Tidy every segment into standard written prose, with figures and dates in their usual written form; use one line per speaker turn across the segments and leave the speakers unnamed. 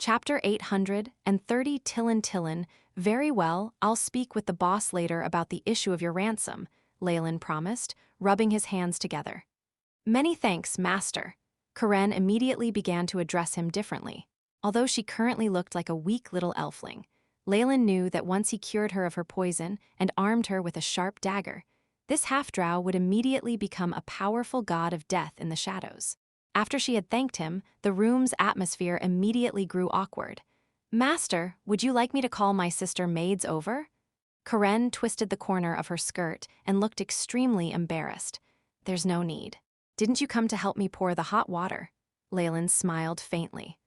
Chapter 830 Tillin. Very well, I'll speak with the boss later about the issue of your ransom, Leylin promised, rubbing his hands together. Many thanks, master. Karen immediately began to address him differently. Although she currently looked like a weak little elfling, Leylin knew that once he cured her of her poison and armed her with a sharp dagger, this half-drow would immediately become a powerful god of death in the shadows. After she had thanked him, the room's atmosphere immediately grew awkward. Master, would you like me to call my sister maids over? Karen twisted the corner of her skirt and looked extremely embarrassed. There's no need. Didn't you come to help me pour the hot water? Leylin smiled faintly.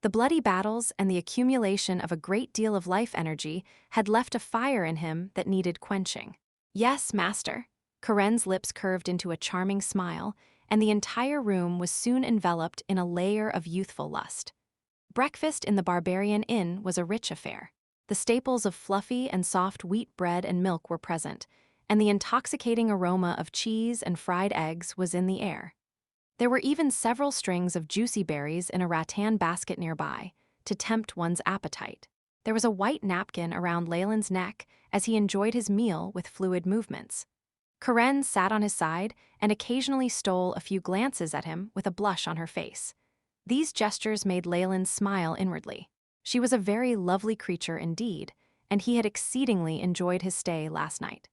The bloody battles and the accumulation of a great deal of life energy had left a fire in him that needed quenching. Yes, master. Karen's lips curved into a charming smile, and the entire room was soon enveloped in a layer of youthful lust. Breakfast in the Barbarian Inn was a rich affair. The staples of fluffy and soft wheat bread and milk were present, and the intoxicating aroma of cheese and fried eggs was in the air. There were even several strings of juicy berries in a rattan basket nearby, to tempt one's appetite. There was a white napkin around Leylin's neck as he enjoyed his meal with fluid movements. Karen sat on his side and occasionally stole a few glances at him with a blush on her face. These gestures made Leylin smile inwardly. She was a very lovely creature indeed, and he had exceedingly enjoyed his stay last night.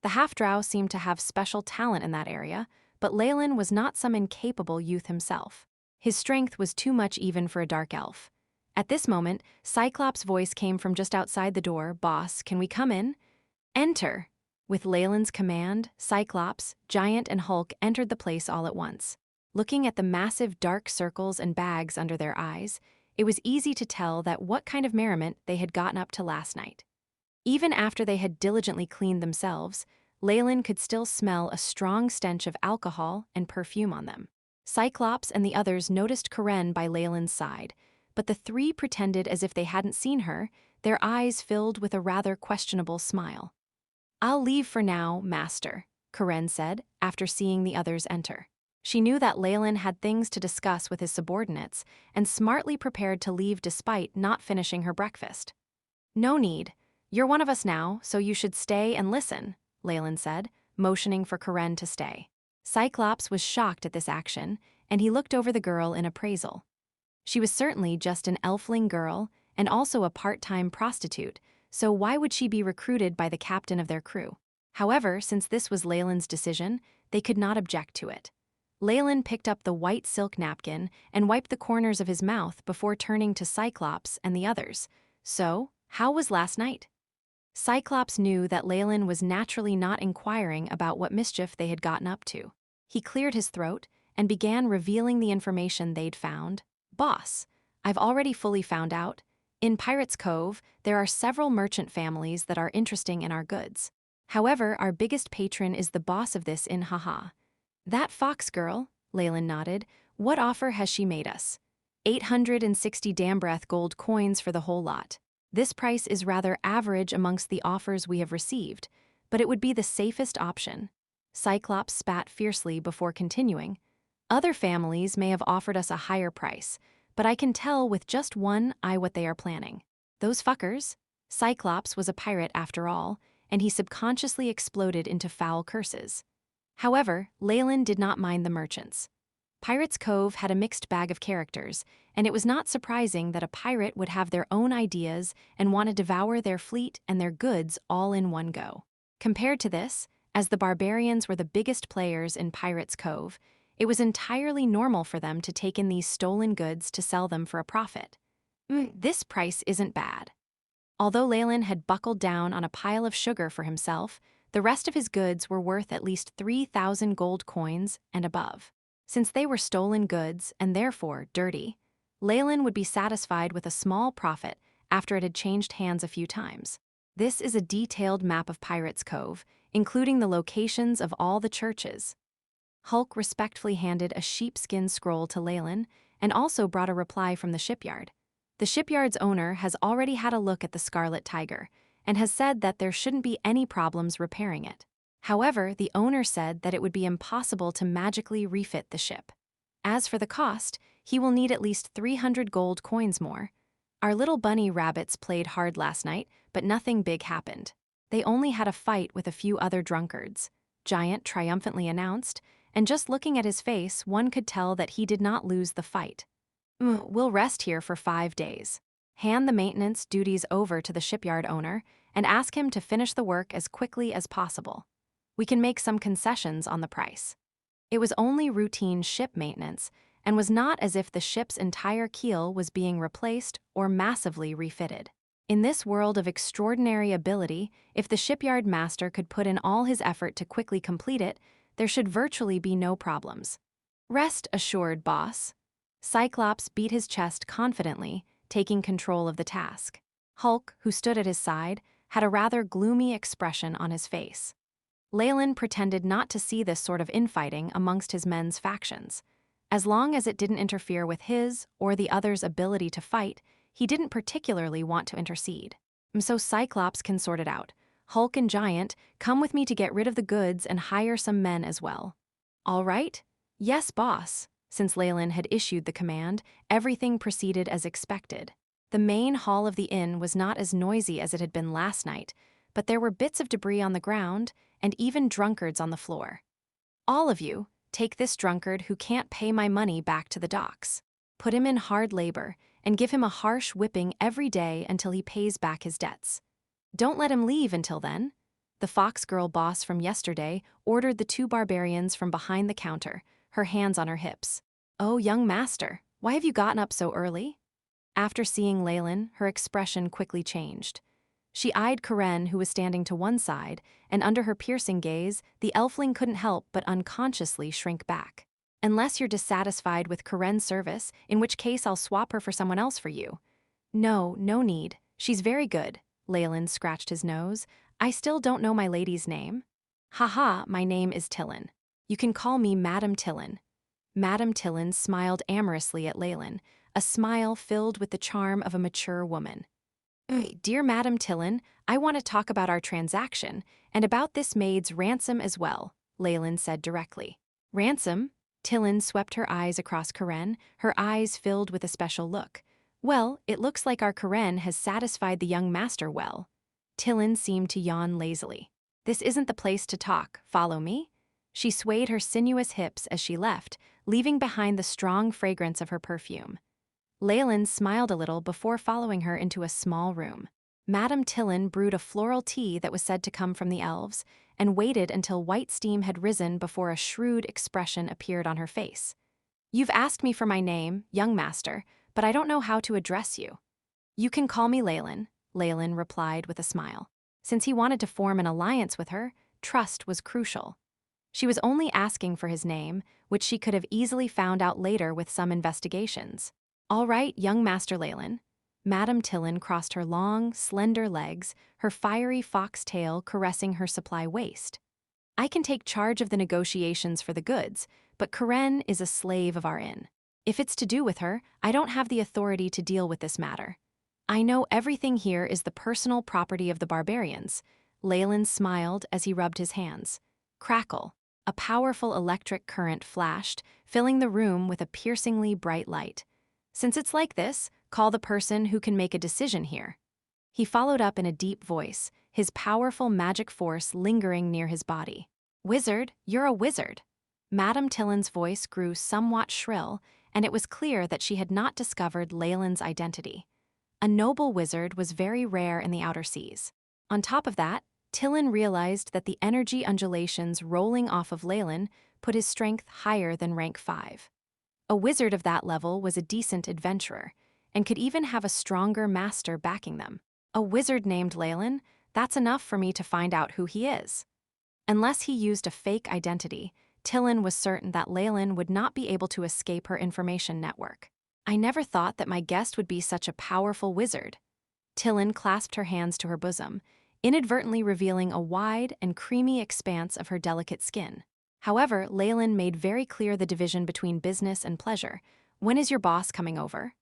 The half-drow seemed to have special talent in that area, but Leylin was not some incapable youth himself. His strength was too much even for a dark elf. At this moment, Cyclops' voice came from just outside the door. Boss, can we come in? Enter! With Leylin's command, Cyclops, Giant, and Hulk entered the place all at once. Looking at the massive dark circles and bags under their eyes, it was easy to tell that what kind of merriment they had gotten up to last night. Even after they had diligently cleaned themselves, Leylin could still smell a strong stench of alcohol and perfume on them. Cyclops and the others noticed Karen by Leylin's side, but the three pretended as if they hadn't seen her, their eyes filled with a rather questionable smile. I'll leave for now, master, Karen said, after seeing the others enter. She knew that Leylin had things to discuss with his subordinates and smartly prepared to leave despite not finishing her breakfast. No need. You're one of us now, so you should stay and listen, Leylin said, motioning for Karen to stay. Cyclops was shocked at this action, and he looked over the girl in appraisal. She was certainly just an elfling girl and also a part-time prostitute, so why would she be recruited by the captain of their crew? However, since this was Leylin's decision, they could not object to it. Leylin picked up the white silk napkin and wiped the corners of his mouth before turning to Cyclops and the others. So, how was last night? Cyclops knew that Leylin was naturally not inquiring about what mischief they had gotten up to. He cleared his throat and began revealing the information they'd found. Boss, I've already fully found out. In Pirates Cove, there are several merchant families that are interesting in our goods. However, our biggest patron is the boss of this inn, haha. That fox girl, Leylin nodded. What offer has she made us? 860 Dambreath gold coins for the whole lot. This price is rather average amongst the offers we have received, but it would be the safest option. Cyclops spat fiercely before continuing. Other families may have offered us a higher price, but I can tell with just one eye what they are planning. Those fuckers? Cyclops was a pirate after all, and he subconsciously exploded into foul curses. However, Leylin did not mind the merchants. Pirates Cove had a mixed bag of characters, and it was not surprising that a pirate would have their own ideas and want to devour their fleet and their goods all in one go. Compared to this, as the barbarians were the biggest players in Pirates Cove, it was entirely normal for them to take in these stolen goods to sell them for a profit. This price isn't bad. Although Leylin had buckled down on a pile of sugar for himself, the rest of his goods were worth at least 3,000 gold coins and above. Since they were stolen goods and therefore dirty, Leylin would be satisfied with a small profit after it had changed hands a few times. This is a detailed map of Pirates Cove, including the locations of all the churches. Hulk respectfully handed a sheepskin scroll to Leylin and also brought a reply from the shipyard. The shipyard's owner has already had a look at the Scarlet Tiger and has said that there shouldn't be any problems repairing it. However, the owner said that it would be impossible to magically refit the ship. As for the cost, he will need at least 300 gold coins more. Our little bunny rabbits played hard last night, but nothing big happened. They only had a fight with a few other drunkards, Giant triumphantly announced, and just looking at his face, one could tell that he did not lose the fight. We'll rest here for 5 days. Hand the maintenance duties over to the shipyard owner and ask him to finish the work as quickly as possible. We can make some concessions on the price. It was only routine ship maintenance, and was not as if the ship's entire keel was being replaced or massively refitted. In this world of extraordinary ability, if the shipyard master could put in all his effort to quickly complete it, there should virtually be no problems. Rest assured, boss. Cyclops beat his chest confidently, taking control of the task. Hulk, who stood at his side, had a rather gloomy expression on his face. Leylin pretended not to see this sort of infighting amongst his men's factions. As long as it didn't interfere with his or the other's ability to fight, he didn't particularly want to intercede. So Cyclops can sort it out. Hulk and Giant, come with me to get rid of the goods and hire some men as well. All right? Yes, boss. Since Leylin had issued the command, everything proceeded as expected. The main hall of the inn was not as noisy as it had been last night, but there were bits of debris on the ground and even drunkards on the floor. All of you, take this drunkard who can't pay my money back to the docks. Put him in hard labor and give him a harsh whipping every day until he pays back his debts. Don't let him leave until then. The fox girl boss from yesterday ordered the 2 barbarians from behind the counter, her hands on her hips. Oh, young master, why have you gotten up so early? After seeing Leylin, her expression quickly changed. She eyed Karen, who was standing to one side, and under her piercing gaze, the elfling couldn't help but unconsciously shrink back. Unless you're dissatisfied with Karen's service, in which case I'll swap her for someone else for you. No need. She's very good. Leylin scratched his nose. I still don't know my lady's name. Haha, my name is Tillin. You can call me Madame Tillin. Madame Tillin smiled amorously at Leylin, a smile filled with the charm of a mature woman. Dear Madame Tillin, I want to talk about our transaction, and about this maid's ransom as well, Leylin said directly. Ransom? Tillin swept her eyes across Karen, her eyes filled with a special look. Well, it looks like our Karen has satisfied the young master well. Tillin seemed to yawn lazily. This isn't the place to talk, follow me? She swayed her sinuous hips as she left, leaving behind the strong fragrance of her perfume. Leylin smiled a little before following her into a small room. Madame Tillin brewed a floral tea that was said to come from the elves, and waited until white steam had risen before a shrewd expression appeared on her face. You've asked me for my name, young master, but I don't know how to address you. You can call me Leylin, Leylin replied with a smile. Since he wanted to form an alliance with her, trust was crucial. She was only asking for his name, which she could have easily found out later with some investigations. All right, young Master Leylin. Madame Tillin crossed her long, slender legs, her fiery fox tail caressing her supply waist. I can take charge of the negotiations for the goods, but Karen is a slave of our inn. If it's to do with her, I don't have the authority to deal with this matter. I know everything here is the personal property of the barbarians. Leylin smiled as he rubbed his hands. Crackle. A powerful electric current flashed, filling the room with a piercingly bright light. Since it's like this, call the person who can make a decision here. He followed up in a deep voice, his powerful magic force lingering near his body. Wizard, you're a wizard. Madame Tillin's voice grew somewhat shrill, and it was clear that she had not discovered Leylin's identity. A noble wizard was very rare in the outer seas. On top of that, Tillin realized that the energy undulations rolling off of Leylin put his strength higher than rank 5. A wizard of that level was a decent adventurer, and could even have a stronger master backing them. A wizard named Leylin, that's enough for me to find out who he is. Unless he used a fake identity, Tillin was certain that Leylin would not be able to escape her information network. I never thought that my guest would be such a powerful wizard. Tillin clasped her hands to her bosom, inadvertently revealing a wide and creamy expanse of her delicate skin. However, Leylin made very clear the division between business and pleasure. When is your boss coming over?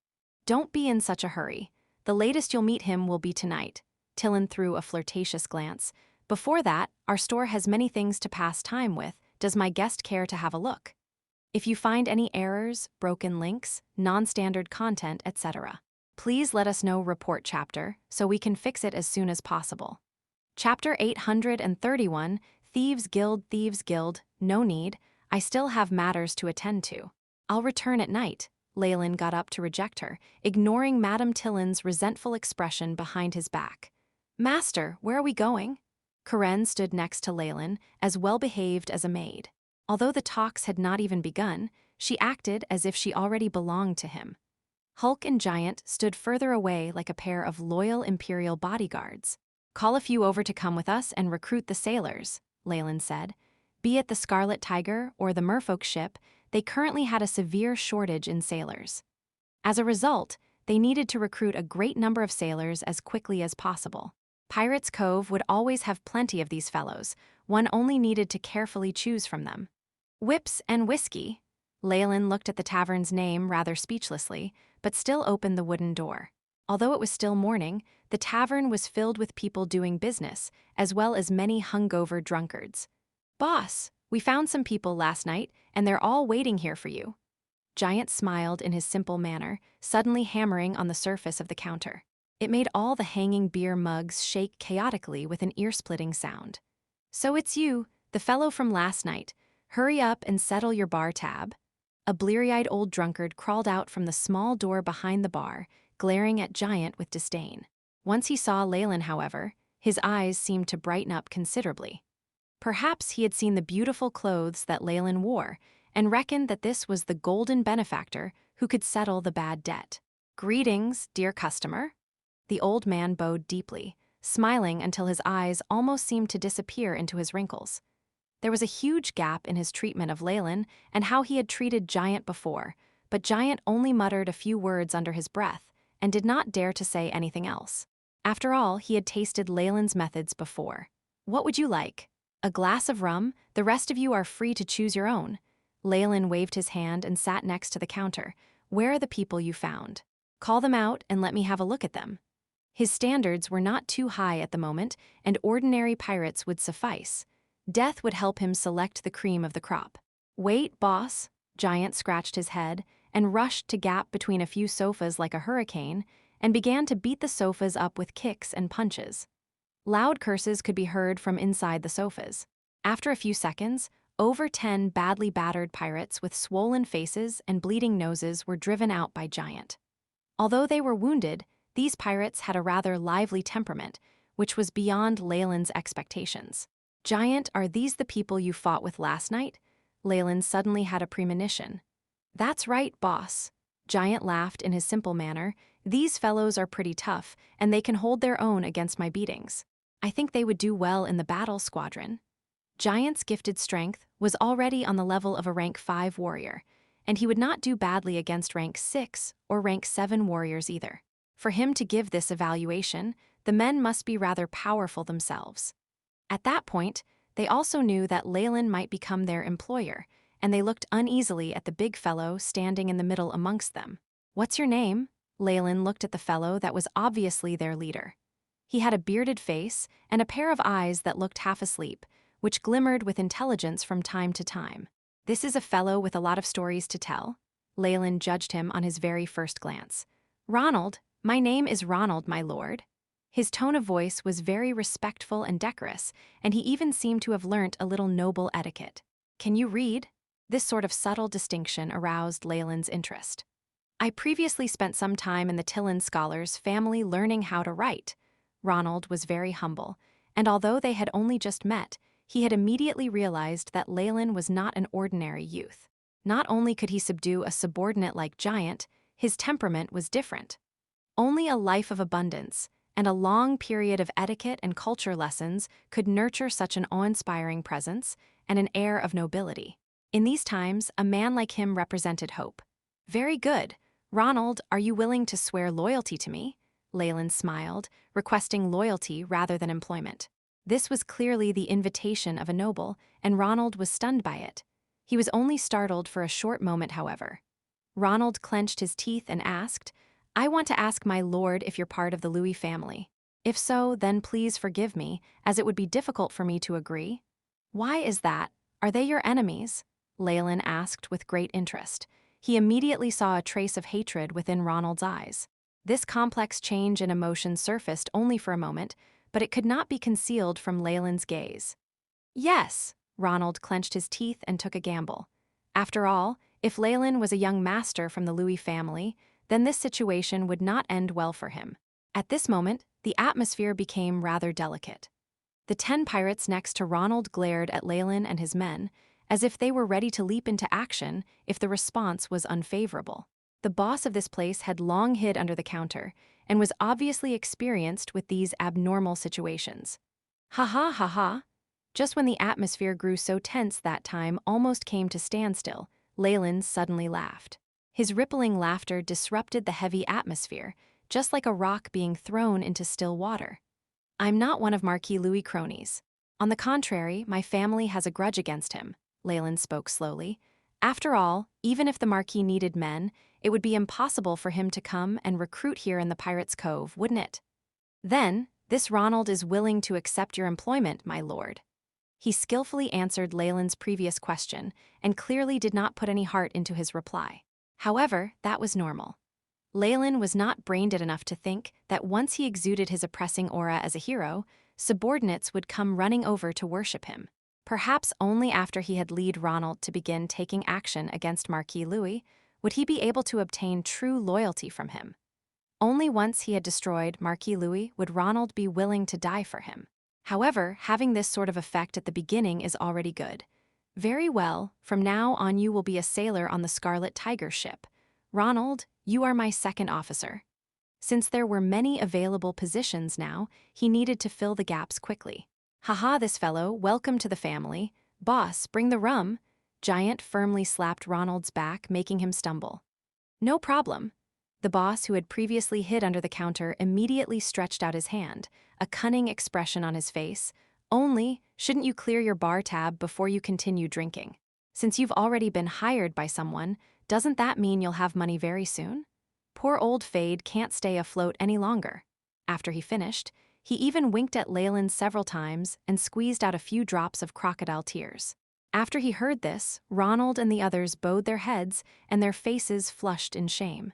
Don't be in such a hurry. The latest you'll meet him will be tonight. Tillin threw a flirtatious glance. Before that, our store has many things to pass time with. Does my guest care to have a look? If you find any errors, broken links, non-standard content, etc., Please let us know report chapter so we can fix it as soon as possible. Chapter 831, Thieves Guild, no need, I still have matters to attend to. I'll return at night. Leylin got up to reject her, ignoring Madame Tillin's resentful expression behind his back. Master, where are we going? Karen stood next to Leylin, as well-behaved as a maid. Although the talks had not even begun, she acted as if she already belonged to him. Hulk and Giant stood further away like a pair of loyal Imperial bodyguards. Call a few over to come with us and recruit the sailors, Leylin said. Be it the Scarlet Tiger or the merfolk ship, they currently had a severe shortage in sailors. As a result, they needed to recruit a great number of sailors as quickly as possible. Pirates' Cove would always have plenty of these fellows, one only needed to carefully choose from them. Whips and whiskey. Leylin looked at the tavern's name rather speechlessly, but still opened the wooden door. Although it was still morning, the tavern was filled with people doing business, as well as many hungover drunkards. Boss, we found some people last night, and they're all waiting here for you. Giant smiled in his simple manner, suddenly hammering on the surface of the counter. It made all the hanging beer mugs shake chaotically with an ear-splitting sound. So it's you, the fellow from last night. Hurry up and settle your bar tab. A bleary-eyed old drunkard crawled out from the small door behind the bar, glaring at Giant with disdain. Once he saw Leylin, however, his eyes seemed to brighten up considerably. Perhaps he had seen the beautiful clothes that Leylin wore, and reckoned that this was the golden benefactor who could settle the bad debt. Greetings, dear customer. The old man bowed deeply, smiling until his eyes almost seemed to disappear into his wrinkles. There was a huge gap in his treatment of Leylin and how he had treated Giant before, but Giant only muttered a few words under his breath and did not dare to say anything else. After all, he had tasted Leylin's methods before. What would you like? A glass of rum? The rest of you are free to choose your own. Leylin waved his hand and sat next to the counter. Where are the people you found? Call them out and let me have a look at them. His standards were not too high at the moment, and ordinary pirates would suffice. Death would help him select the cream of the crop. Wait, boss. Giant scratched his head and rushed to gap between a few sofas like a hurricane and began to beat the sofas up with kicks and punches. Loud curses could be heard from inside the sofas. After a few seconds, over 10 badly battered pirates with swollen faces and bleeding noses were driven out by Giant. Although they were wounded, these pirates had a rather lively temperament, which was beyond Leylin's expectations. Giant, are these the people you fought with last night? Leylin suddenly had a premonition. That's right, boss. Giant laughed in his simple manner. These fellows are pretty tough, and they can hold their own against my beatings. I think they would do well in the battle squadron. Giant's gifted strength was already on the level of a rank 5 warrior, and he would not do badly against rank 6 or rank 7 warriors either. For him to give this evaluation, the men must be rather powerful themselves. At that point, they also knew that Leylin might become their employer, and they looked uneasily at the big fellow standing in the middle amongst them. What's your name? Leylin looked at the fellow that was obviously their leader. He had a bearded face and a pair of eyes that looked half asleep, which glimmered with intelligence from time to time. This is a fellow with a lot of stories to tell. Leylin judged him on his very first glance. Ronald, my name is Ronald, my lord. His tone of voice was very respectful and decorous, and he even seemed to have learnt a little noble etiquette. Can you read? This sort of subtle distinction aroused Leylin's interest. I previously spent some time in the Tillin scholars' family learning how to write. Ronald was very humble, and although they had only just met, he had immediately realized that Leylin was not an ordinary youth. Not only could he subdue a subordinate like Giant, his temperament was different. Only a life of abundance and a long period of etiquette and culture lessons could nurture such an awe-inspiring presence and an air of nobility. In these times, a man like him represented hope. Very good. Ronald, are you willing to swear loyalty to me? Leylin smiled, requesting loyalty rather than employment. This was clearly the invitation of a noble, and Ronald was stunned by it. He was only startled for a short moment, however. Ronald clenched his teeth and asked, I want to ask my lord if you're part of the Louis family. If so, then please forgive me, as it would be difficult for me to agree. Why is that? Are they your enemies? Leylin asked with great interest. He immediately saw a trace of hatred within Ronald's eyes. This complex change in emotion surfaced only for a moment, but it could not be concealed from Leylin's gaze. Yes, Ronald clenched his teeth and took a gamble. After all, if Leylin was a young master from the Louis family, then this situation would not end well for him. At this moment, the atmosphere became rather delicate. The 10 pirates next to Ronald glared at Leylin and his men, as if they were ready to leap into action if the response was unfavorable. The boss of this place had long hid under the counter and was obviously experienced with these abnormal situations. Ha ha ha ha. Just when the atmosphere grew so tense that time almost came to standstill, Leylin suddenly laughed. His rippling laughter disrupted the heavy atmosphere, just like a rock being thrown into still water. I'm not one of Marquis Louis' cronies. On the contrary, my family has a grudge against him, Leylin spoke slowly. After all, even if the Marquis needed men, it would be impossible for him to come and recruit here in the Pirates' Cove, wouldn't it? Then, this Ronald is willing to accept your employment, my lord. He skillfully answered Leylin's previous question and clearly did not put any heart into his reply. However, that was normal. Leylin was not brain-dead enough to think that once he exuded his oppressing aura as a hero, subordinates would come running over to worship him. Perhaps only after he had led Ronald to begin taking action against Marquis Louis would he be able to obtain true loyalty from him. Only once he had destroyed Marquis Louis would Ronald be willing to die for him. However, having this sort of effect at the beginning is already good. Very well, from now on you will be a sailor on the Scarlet Tiger ship. Ronald, you are my second officer. Since there were many available positions now, he needed to fill the gaps quickly. Haha, this fellow, welcome to the family. Boss, bring the rum. Giant firmly slapped Ronald's back, making him stumble. No problem. The boss, who had previously hid under the counter, immediately stretched out his hand, a cunning expression on his face. Only, shouldn't you clear your bar tab before you continue drinking? Since you've already been hired by someone, doesn't that mean you'll have money very soon? Poor old Fade can't stay afloat any longer. After he finished, he even winked at Leylin several times and squeezed out a few drops of crocodile tears. After he heard this, Ronald and the others bowed their heads and their faces flushed in shame.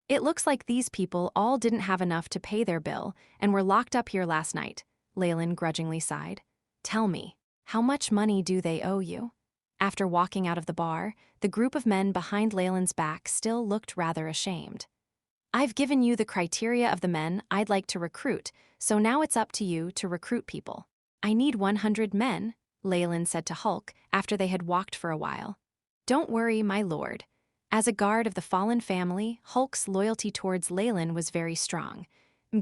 It looks like these people all didn't have enough to pay their bill and were locked up here last night, Leylin grudgingly sighed. Tell me, how much money do they owe you? After walking out of the bar, the group of men behind Leylin's back still looked rather ashamed. I've given you the criteria of the men I'd like to recruit, so now it's up to you to recruit people. I need 100 men, Leylin said to Hulk after they had walked for a while. Don't worry, my lord. As a guard of the fallen family, Hulk's loyalty towards Leylin was very strong.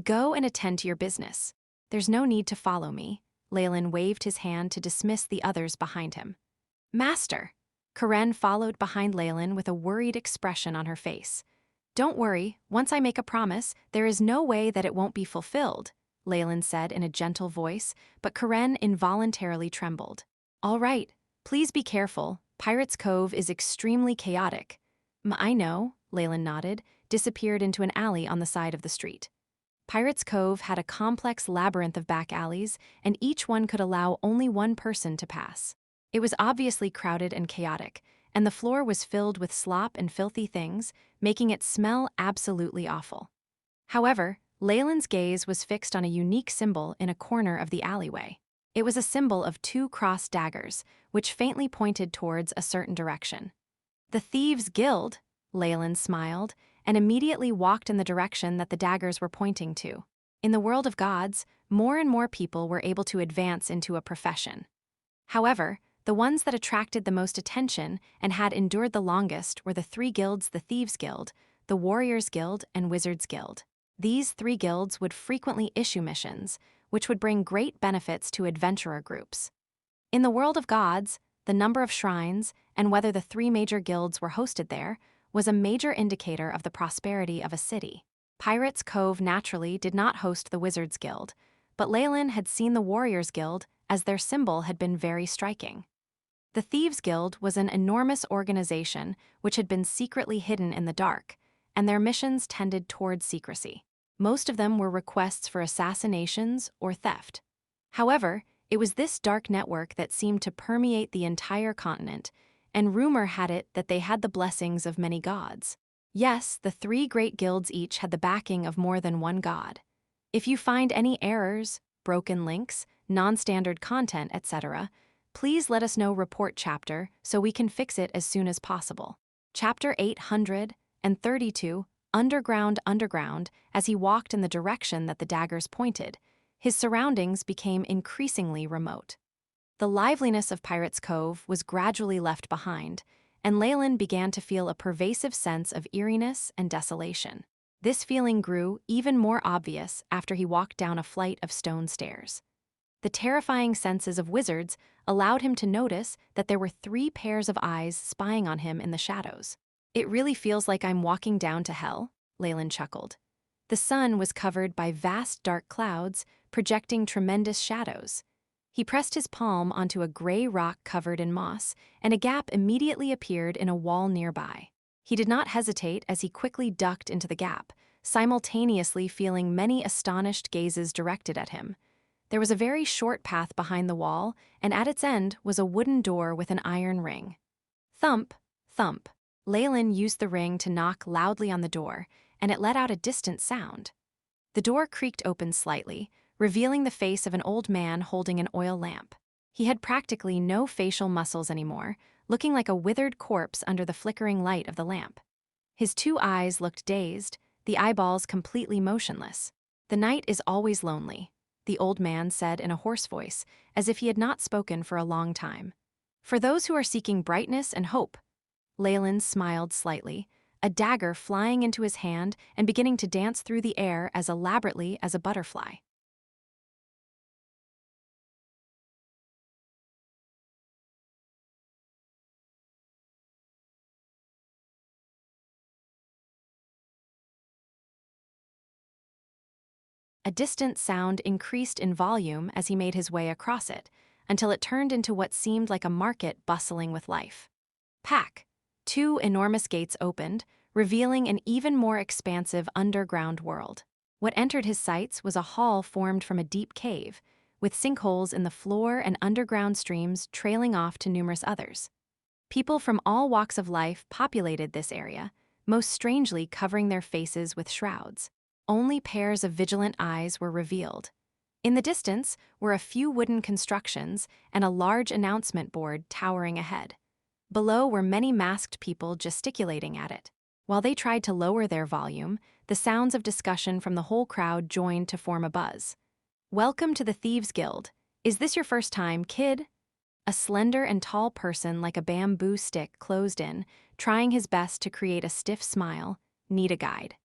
Go and attend to your business. There's no need to follow me. Leylin waved his hand to dismiss the others behind him. Master! Karen followed behind Leylin with a worried expression on her face. Don't worry, once I make a promise, there is no way that it won't be fulfilled, Leylin said in a gentle voice, but Karen involuntarily trembled. All right, please be careful. Pirates' Cove is extremely chaotic. I know, Leylin nodded, disappeared into an alley on the side of the street. Pirates' Cove had a complex labyrinth of back alleys, and each one could allow only one person to pass. It was obviously crowded and chaotic, and the floor was filled with slop and filthy things, making it smell absolutely awful. However, Leylin's gaze was fixed on a unique symbol in a corner of the alleyway. It was a symbol of 2 crossed daggers, which faintly pointed towards a certain direction. The Thieves' Guild, Leylin smiled, and immediately walked in the direction that the daggers were pointing to. In the world of gods, more and more people were able to advance into a profession. However, the ones that attracted the most attention and had endured the longest were the 3 guilds: the Thieves' Guild, the Warriors' Guild, and Wizards' Guild. These 3 guilds would frequently issue missions, which would bring great benefits to adventurer groups. In the world of gods, the number of shrines, and whether the 3 major guilds were hosted there, was a major indicator of the prosperity of a city. Pirates' Cove naturally did not host the Wizards' Guild, but Leylin had seen the Warriors' Guild as their symbol had been very striking. The Thieves' Guild was an enormous organization which had been secretly hidden in the dark, and their missions tended towards secrecy. Most of them were requests for assassinations or theft. However, it was this dark network that seemed to permeate the entire continent, and rumor had it that they had the blessings of many gods. Yes, the three great guilds each had the backing of more than one god. If you find any errors, broken links, non-standard content, etc., please let us know report chapter so we can fix it as soon as possible. Chapter 832, Underground. As he walked in the direction that the daggers pointed, his surroundings became increasingly remote. The liveliness of Pirates Cove was gradually left behind, and Leylin began to feel a pervasive sense of eeriness and desolation. This feeling grew even more obvious after he walked down a flight of stone stairs. The terrifying senses of wizards allowed him to notice that there were 3 pairs of eyes spying on him in the shadows. It really feels like I'm walking down to hell, Leylin chuckled. The sun was covered by vast dark clouds, projecting tremendous shadows. He pressed his palm onto a gray rock covered in moss, and a gap immediately appeared in a wall nearby. He did not hesitate as he quickly ducked into the gap, simultaneously feeling many astonished gazes directed at him. There was a very short path behind the wall, and at its end was a wooden door with an iron ring. Thump, thump. Leylin used the ring to knock loudly on the door, and it let out a distant sound. The door creaked open slightly, revealing the face of an old man holding an oil lamp. He had practically no facial muscles anymore, looking like a withered corpse under the flickering light of the lamp. His 2 eyes looked dazed, the eyeballs completely motionless. "The night is always lonely," the old man said in a hoarse voice, as if he had not spoken for a long time. "For those who are seeking brightness and hope." Leylin smiled slightly, a dagger flying into his hand and beginning to dance through the air as elaborately as a butterfly. A distant sound increased in volume as he made his way across it, until it turned into what seemed like a market bustling with life. Pack! 2 enormous gates opened, revealing an even more expansive underground world. What entered his sights was a hall formed from a deep cave, with sinkholes in the floor and underground streams trailing off to numerous others. People from all walks of life populated this area, most strangely covering their faces with shrouds. Only pairs of vigilant eyes were revealed. In the distance were a few wooden constructions and a large announcement board towering ahead. Below were many masked people gesticulating at it. While they tried to lower their volume, the sounds of discussion from the whole crowd joined to form a buzz. "Welcome to the Thieves' Guild. Is this your first time, kid?" A slender and tall person like a bamboo stick closed in, trying his best to create a stiff smile. "Need a guide?"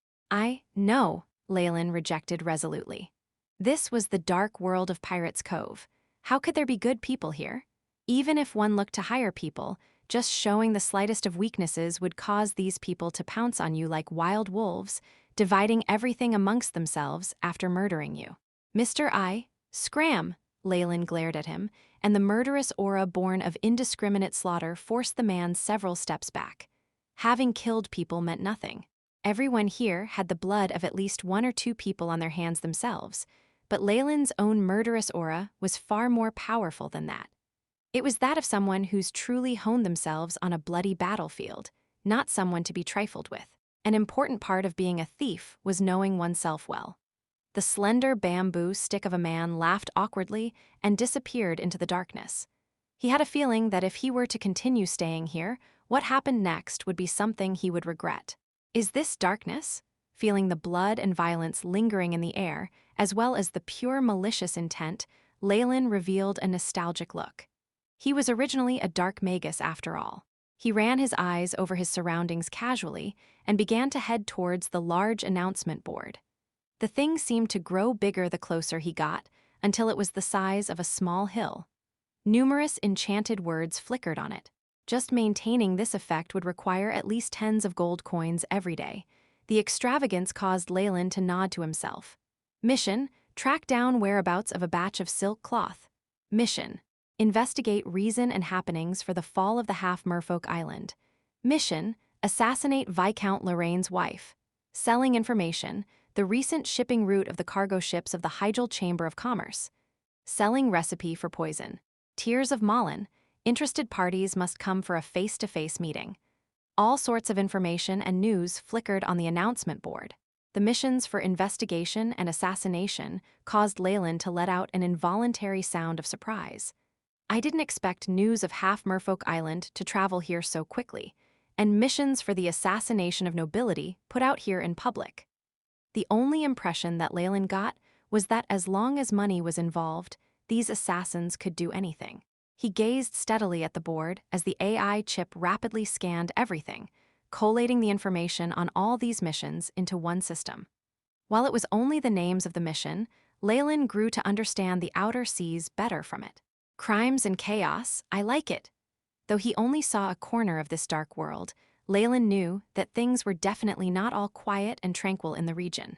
No," Leylin rejected resolutely. This was the dark world of Pirates Cove. How could there be good people here? Even if one looked to hire people, just showing the slightest of weaknesses would cause these people to pounce on you like wild wolves, dividing everything amongst themselves after murdering you. "Mr. Scram!" Leylin glared at him, and the murderous aura born of indiscriminate slaughter forced the man several steps back. Having killed people meant nothing. Everyone here had the blood of at least 1 or 2 people on their hands themselves, but Leylin's own murderous aura was far more powerful than that. It was that of someone who's truly honed themselves on a bloody battlefield, not someone to be trifled with. An important part of being a thief was knowing oneself well. The slender bamboo stick of a man laughed awkwardly and disappeared into the darkness. He had a feeling that if he were to continue staying here, what happened next would be something he would regret. "Is this darkness?" Feeling the blood and violence lingering in the air, as well as the pure malicious intent, Leylin revealed a nostalgic look. He was originally a dark magus after all. He ran his eyes over his surroundings casually and began to head towards the large announcement board. The thing seemed to grow bigger the closer he got, until it was the size of a small hill. Numerous enchanted words flickered on it. Just maintaining this effect would require at least tens of gold coins every day. The extravagance caused Leylin to nod to himself. Mission: track down whereabouts of a batch of silk cloth. Mission: investigate reason and happenings for the fall of the half-merfolk island. Mission: assassinate Viscount Lorraine's wife. Selling information: the recent shipping route of the cargo ships of the Hyjal Chamber of Commerce. Selling recipe for poison. Tears of Malin: interested parties must come for a face-to-face meeting. All sorts of information and news flickered on the announcement board. The missions for investigation and assassination caused Leylin to let out an involuntary sound of surprise. I didn't expect news of half Merfolk Island to travel here so quickly, and missions for the assassination of nobility put out here in public. The only impression that Leylin got was that as long as money was involved, these assassins could do anything. He gazed steadily at the board as the AI chip rapidly scanned everything, collating the information on all these missions into one system. While it was only the names of the mission, Leylin grew to understand the outer seas better from it. Crimes and chaos, I like it. Though he only saw a corner of this dark world, Leylin knew that things were definitely not all quiet and tranquil in the region.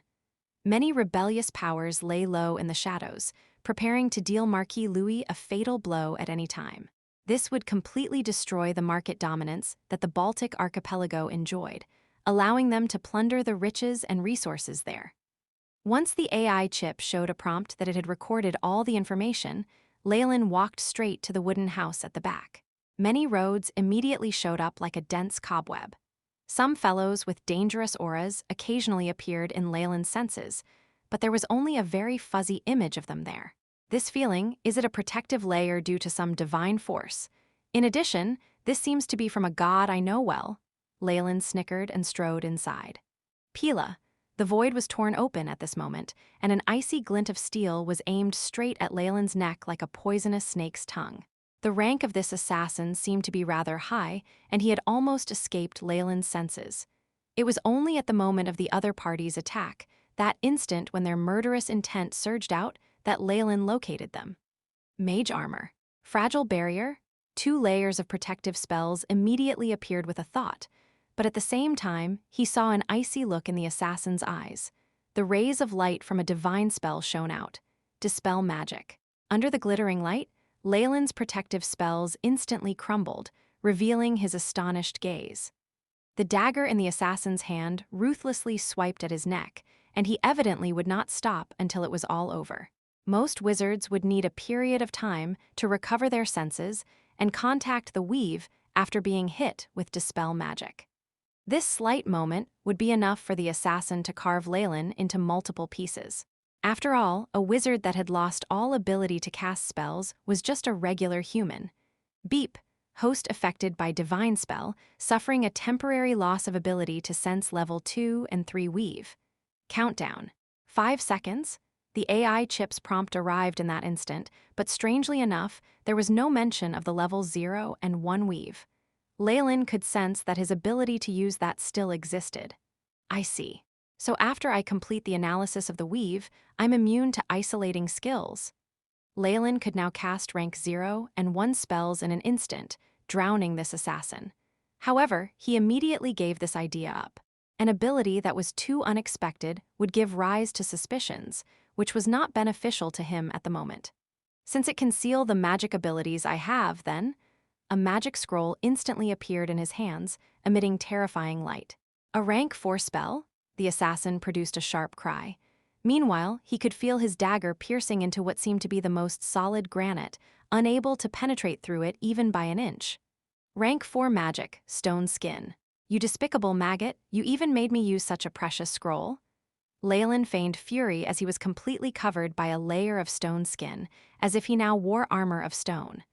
Many rebellious powers lay low in the shadows, preparing to deal Marquis Louis a fatal blow at any time. This would completely destroy the market dominance that the Baltic archipelago enjoyed, allowing them to plunder the riches and resources there. Once the AI chip showed a prompt that it had recorded all the information, Leylin walked straight to the wooden house at the back. Many roads immediately showed up like a dense cobweb. Some fellows with dangerous auras occasionally appeared in Leylin's senses, but there was only a very fuzzy image of them there. This feeling, is it a protective layer due to some divine force? In addition, this seems to be from a god I know well. Leylin snickered and strode inside. Pila. The void was torn open at this moment, and an icy glint of steel was aimed straight at Leylin's neck like a poisonous snake's tongue. The rank of this assassin seemed to be rather high, and he had almost escaped Leylin's senses. It was only at the moment of the other party's attack, that instant when their murderous intent surged out, that Leylin located them. Mage armor. Fragile barrier. 2 layers of protective spells immediately appeared with a thought, but at the same time, he saw an icy look in the assassin's eyes. The rays of light from a divine spell shone out. Dispel magic. Under the glittering light, Leylin's protective spells instantly crumbled, revealing his astonished gaze. The dagger in the assassin's hand ruthlessly swiped at his neck, and he evidently would not stop until it was all over. Most wizards would need a period of time to recover their senses and contact the weave after being hit with dispel magic. This slight moment would be enough for the assassin to carve Leylin into multiple pieces. After all, a wizard that had lost all ability to cast spells was just a regular human. Beep, host affected by divine spell, suffering a temporary loss of ability to sense level 2 and 3 weave. Countdown. 5 seconds. The AI chip's prompt arrived in that instant, but strangely enough, there was no mention of the levels 0 and 1 weave. Leylin could sense that his ability to use that still existed. I see. So after I complete the analysis of the weave, I'm immune to isolating skills. Leylin could now cast rank 0 and 1 spells in an instant, drowning this assassin. However, he immediately gave this idea up. An ability that was too unexpected would give rise to suspicions, which was not beneficial to him at the moment. Since it can seal the magic abilities I have, then, a magic scroll instantly appeared in his hands, emitting terrifying light. A rank 4 spell? The assassin produced a sharp cry. Meanwhile, he could feel his dagger piercing into what seemed to be the most solid granite, unable to penetrate through it even by an inch. Rank 4 magic, stone skin. You despicable maggot, you even made me use such a precious scroll? Leylin feigned fury as he was completely covered by a layer of stone skin, as if he now wore armor of stone.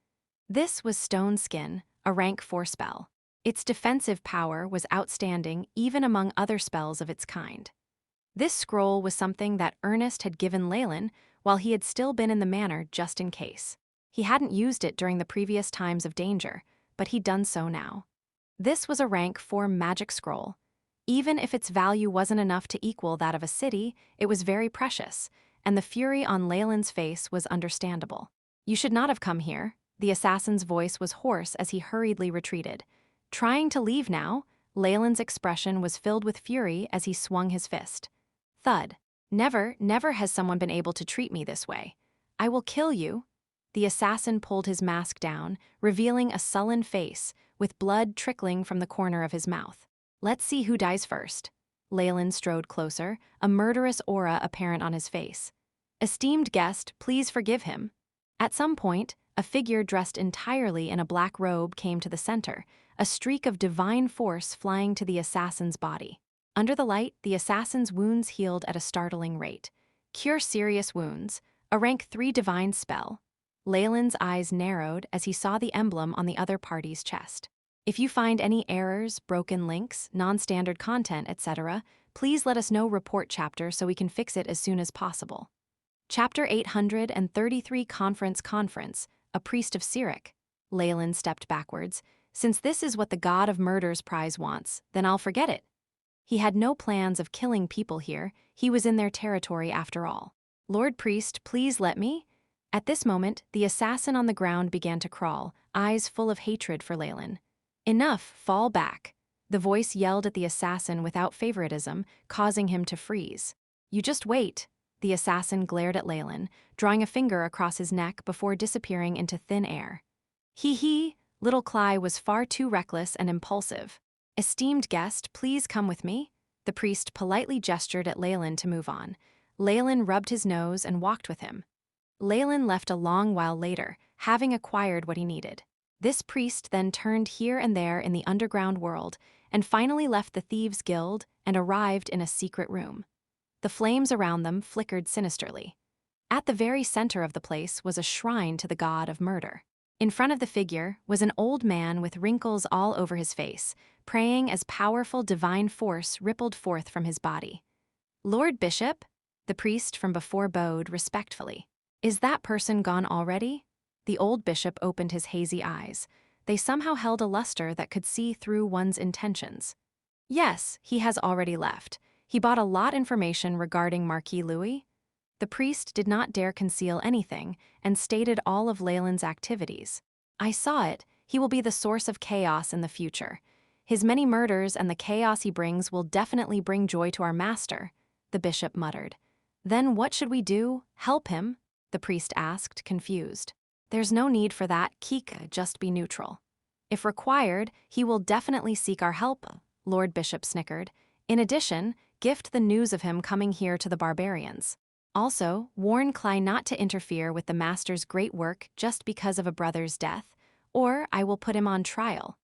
This was stone skin, a rank 4 spell. Its defensive power was outstanding even among other spells of its kind. This scroll was something that Ernest had given Leylin while he had still been in the manor just in case. He hadn't used it during the previous times of danger, but he'd done so now. This was a rank 4 magic scroll. Even if its value wasn't enough to equal that of a city, it was very precious, and the fury on Leylin's face was understandable. You should not have come here. The assassin's voice was hoarse as he hurriedly retreated. Trying to leave now, Leylin's expression was filled with fury as he swung his fist. Thud. Never has someone been able to treat me this way. I will kill you. The assassin pulled his mask down, revealing a sullen face, with blood trickling from the corner of his mouth. Let's see who dies first. Leylin strode closer, a murderous aura apparent on his face. Esteemed guest, please forgive him. At some point, a figure dressed entirely in a black robe came to the center, a streak of divine force flying to the assassin's body. Under the light, the assassin's wounds healed at a startling rate. Cure serious wounds, a rank 3 divine spell. Leylin's eyes narrowed as he saw the emblem on the other party's chest. If you find any errors, broken links, non-standard content, etc., please let us know. Report chapter so we can fix it as soon as possible. Chapter 833 Conference, a priest of Cyric. Leylin stepped backwards. Since this is what the god of murder's prize wants, then I'll forget it. He had no plans of killing people here. He was in their territory after all. Lord Priest, please let me. At this moment, the assassin on the ground began to crawl, eyes full of hatred for Leylin. Enough, fall back. The voice yelled at the assassin without favoritism, causing him to freeze. You just wait. The assassin glared at Leylin, drawing a finger across his neck before disappearing into thin air. Hee. Little Cly was far too reckless and impulsive. Esteemed guest, please come with me. The priest politely gestured at Leylin to move on. Leylin rubbed his nose and walked with him. Leylin left a long while later, having acquired what he needed. This priest then turned here and there in the underground world and finally left the Thieves' Guild and arrived in a secret room. The flames around them flickered sinisterly. At the very center of the place was a shrine to the god of murder. In front of the figure was an old man with wrinkles all over his face, praying as powerful divine force rippled forth from his body. Lord Bishop? The priest from before bowed respectfully. Is that person gone already? The old bishop opened his hazy eyes. They somehow held a luster that could see through one's intentions. Yes, he has already left. He bought a lot of information regarding Marquis Louis. The priest did not dare conceal anything and stated all of Leylin's activities. I saw it. He will be the source of chaos in the future. His many murders and the chaos he brings will definitely bring joy to our master, the bishop muttered. Then what should we do? Help him? The priest asked, confused. There's no need for that, Kika, just be neutral. If required, he will definitely seek our help, Lord Bishop snickered. In addition, gift the news of him coming here to the barbarians. Also, warn Cly not to interfere with the master's great work just because of a brother's death, or I will put him on trial.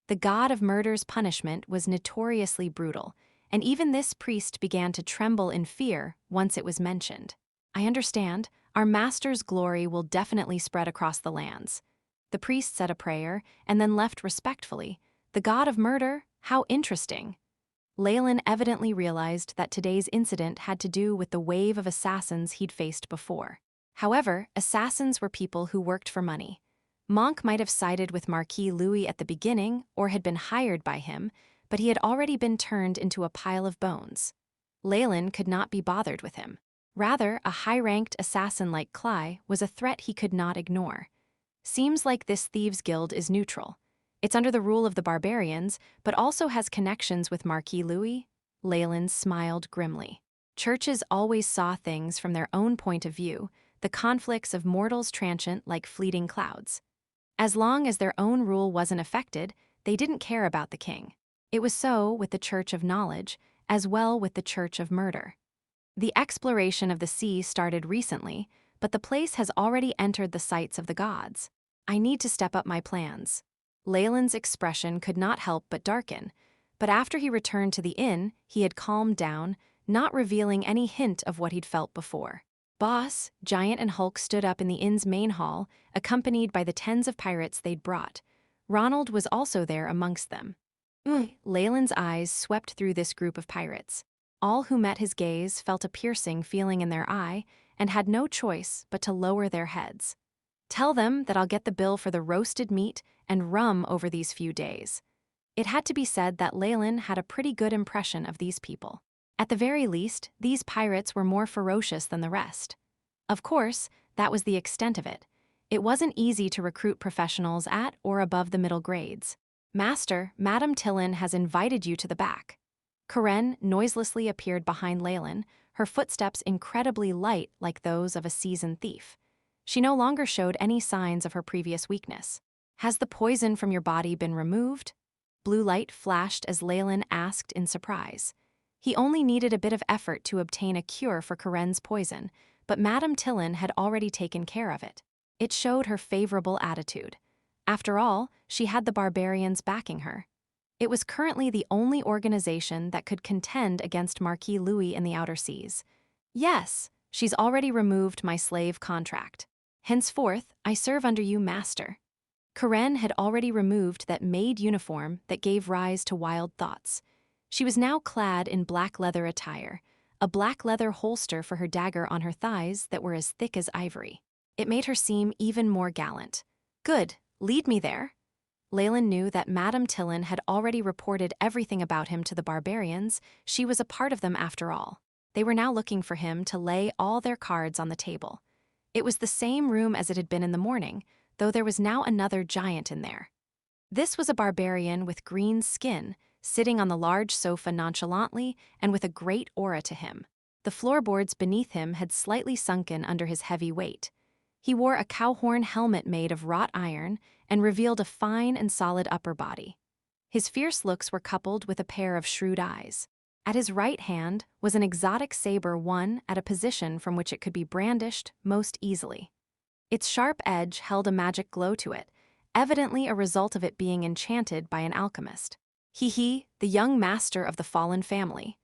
The god of murder's punishment was notoriously brutal, and even this priest began to tremble in fear once it was mentioned. I understand. Our master's glory will definitely spread across the lands. The priest said a prayer and then left respectfully. The god of murder? How interesting. Leylin evidently realized that today's incident had to do with the wave of assassins he'd faced before. However, assassins were people who worked for money. Monk might have sided with Marquis Louis at the beginning or had been hired by him, but he had already been turned into a pile of bones. Leylin could not be bothered with him. Rather, a high-ranked assassin like Cly was a threat he could not ignore. Seems like this Thieves' Guild is neutral. It's under the rule of the barbarians, but also has connections with Marquis Louis. Leylin smiled grimly. Churches always saw things from their own point of view, the conflicts of mortals transient like fleeting clouds. As long as their own rule wasn't affected, they didn't care about the king. It was so with the Church of Knowledge, as well with the Church of Murder. The exploration of the sea started recently, but the place has already entered the sights of the gods. I need to step up my plans. Leylin's expression could not help but darken, but after he returned to the inn, he had calmed down, not revealing any hint of what he'd felt before. Boss, Giant and Hulk stood up in the inn's main hall, accompanied by the tens of pirates they'd brought. Ronald was also there amongst them. Leylin's eyes swept through this group of pirates. All who met his gaze felt a piercing feeling in their eye and had no choice but to lower their heads. Tell them that I'll get the bill for the roasted meat and rum over these few days. It had to be said that Leylin had a pretty good impression of these people. At the very least, these pirates were more ferocious than the rest. Of course, that was the extent of it. It wasn't easy to recruit professionals at or above the middle grades. Master, Madame Tillin has invited you to the back. Karen noiselessly appeared behind Leylin, her footsteps incredibly light like those of a seasoned thief. She no longer showed any signs of her previous weakness. Has the poison from your body been removed? Blue light flashed as Leylin asked in surprise. He only needed a bit of effort to obtain a cure for Karen's poison, but Madame Tillin had already taken care of it. It showed her favorable attitude. After all, she had the barbarians backing her. It was currently the only organization that could contend against Marquis Louis in the outer seas. Yes, she's already removed my slave contract. Henceforth, I serve under you, master. Karen had already removed that maid uniform that gave rise to wild thoughts. She was now clad in black leather attire, a black leather holster for her dagger on her thighs that were as thick as ivory. It made her seem even more gallant. Good, lead me there. Leylin knew that Madame Tillin had already reported everything about him to the barbarians. She was a part of them after all. They were now looking for him to lay all their cards on the table. It was the same room as it had been in the morning, though there was now another giant in there. This was a barbarian with green skin, sitting on the large sofa nonchalantly and with a great aura to him. The floorboards beneath him had slightly sunken under his heavy weight. He wore a cowhorn helmet made of wrought iron and revealed a fine and solid upper body. His fierce looks were coupled with a pair of shrewd eyes. At his right hand was an exotic saber, one at a position from which it could be brandished most easily. Its sharp edge held a magic glow to it, evidently a result of it being enchanted by an alchemist. He, the young master of the fallen family.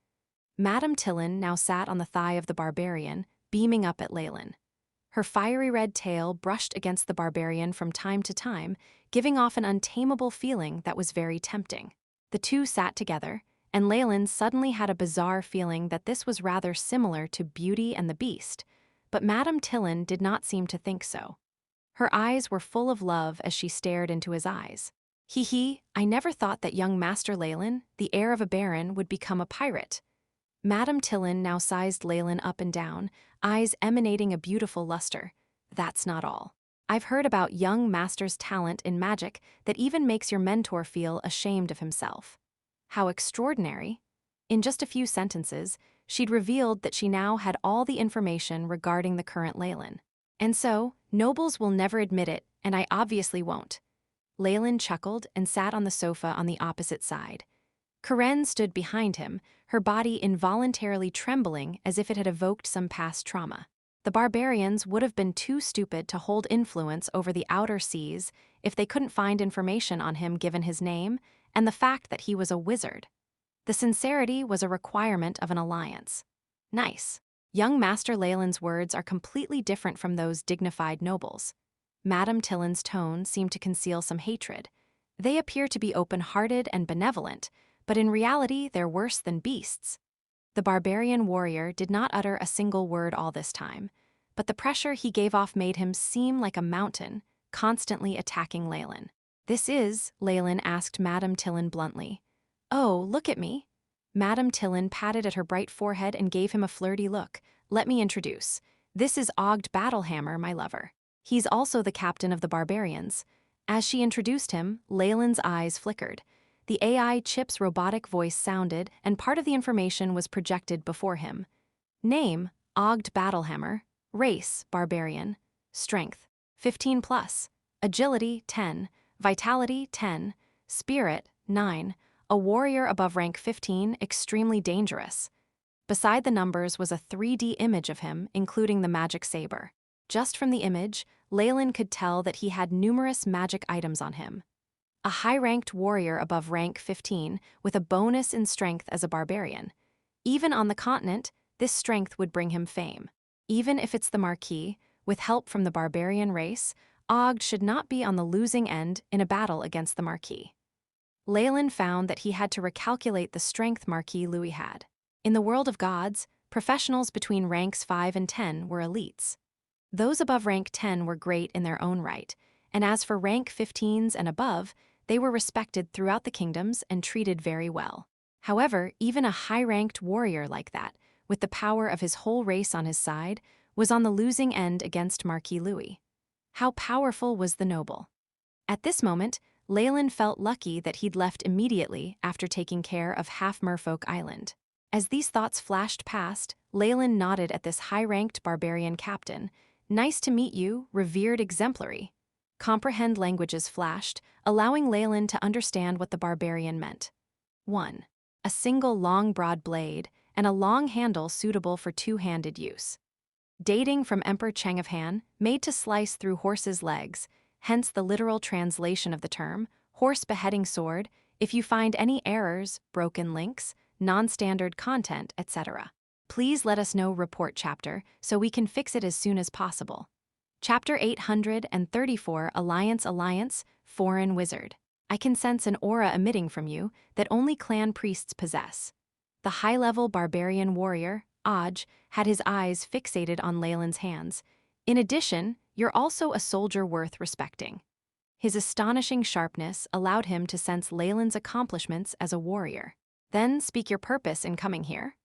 Madame Tillin now sat on the thigh of the barbarian, beaming up at Leylin. Her fiery red tail brushed against the barbarian from time to time, giving off an untamable feeling that was very tempting. The two sat together, and Leylin suddenly had a bizarre feeling that this was rather similar to Beauty and the Beast, but Madame Tillin did not seem to think so. Her eyes were full of love as she stared into his eyes. I never thought that young Master Leylin, the heir of a baron, would become a pirate. Madame Tillin now sized Leylin up and down, eyes emanating a beautiful luster. That's not all. I've heard about young master's talent in magic that even makes your mentor feel ashamed of himself. How extraordinary. In just a few sentences, she'd revealed that she now had all the information regarding the current Leylin. And so, nobles will never admit it, and I obviously won't. Leylin chuckled and sat on the sofa on the opposite side. Karen stood behind him, her body involuntarily trembling as if it had evoked some past trauma. The barbarians would have been too stupid to hold influence over the outer seas if they couldn't find information on him given his name and the fact that he was a wizard. The sincerity was a requirement of an alliance. Nice. Young Master Leylin's words are completely different from those dignified nobles. Madame Tillin's tone seemed to conceal some hatred. They appear to be open-hearted and benevolent, but in reality they're worse than beasts. The barbarian warrior did not utter a single word all this time, but the pressure he gave off made him seem like a mountain, constantly attacking Leylin. Leylin asked Madame Tillin bluntly. Oh, look at me. Madame Tillin patted at her bright forehead and gave him a flirty look. Let me introduce. This is Ogd Battlehammer, my lover. He's also the captain of the barbarians. As she introduced him, Leylin's eyes flickered. The AI chip's robotic voice sounded, and part of the information was projected before him. Name, Ogd Battlehammer. Race, barbarian. Strength, 15+. Agility, 10. Vitality, 10. Spirit, 9. A warrior above rank 15, extremely dangerous. Beside the numbers was a 3D image of him, including the magic saber. Just from the image, Leylin could tell that he had numerous magic items on him. A high-ranked warrior above rank 15 with a bonus in strength as a barbarian. Even on the continent, this strength would bring him fame. Even if it's the Marquis, with help from the barbarian race, Ogd should not be on the losing end in a battle against the Marquis. Leylin found that he had to recalculate the strength Marquis Louis had. In the world of gods, professionals between ranks 5 and 10 were elites. Those above rank 10 were great in their own right, and as for rank 15s and above, they were respected throughout the kingdoms and treated very well. However, even a high-ranked warrior like that, with the power of his whole race on his side, was on the losing end against Marquis Louis. How powerful was the noble? At this moment, Leylin felt lucky that he'd left immediately after taking care of half Merfolk Island. As these thoughts flashed past, Leylin nodded at this high-ranked barbarian captain. Nice to meet you, revered exemplary. Comprehend languages flashed, allowing Leylin to understand what the barbarian meant. 1. A single long broad blade, and a long handle suitable for two-handed use. Dating from Emperor Cheng of Han, made to slice through horses' legs, hence the literal translation of the term, horse beheading sword, if you find any errors, broken links, non-standard content, etc. Please let us know report chapter so we can fix it as soon as possible. Chapter 834 Alliance, Foreign Wizard. I can sense an aura emitting from you that only clan priests possess. The high-level barbarian warrior, Aj, had his eyes fixated on Leylin's hands. In addition, you're also a soldier worth respecting. His astonishing sharpness allowed him to sense Leylin's accomplishments as a warrior. Then speak your purpose in coming here.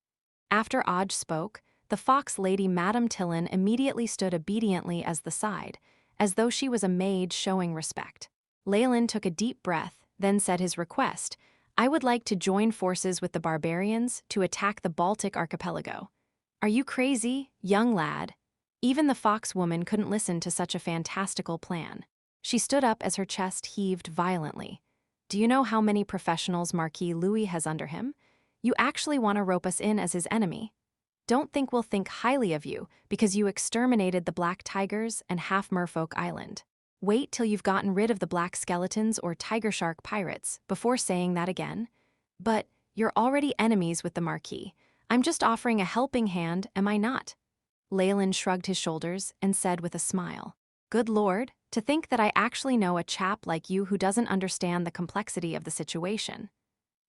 After Aj spoke, the fox lady Madame Tillin immediately stood obediently as the side, as though she was a mage showing respect. Leylin took a deep breath, then said his request, I would like to join forces with the barbarians to attack the Baltic archipelago. Are you crazy, young lad? Even the fox woman couldn't listen to such a fantastical plan. She stood up as her chest heaved violently. Do you know how many professionals Marquis Louis has under him? You actually want to rope us in as his enemy? Don't think we'll think highly of you because you exterminated the Black Tigers and half Merfolk Island. Wait till you've gotten rid of the Black Skeletons or Tiger Shark pirates before saying that again. But you're already enemies with the Marquis. I'm just offering a helping hand, am I not? Leylin shrugged his shoulders and said with a smile, Good Lord, to think that I actually know a chap like you who doesn't understand the complexity of the situation.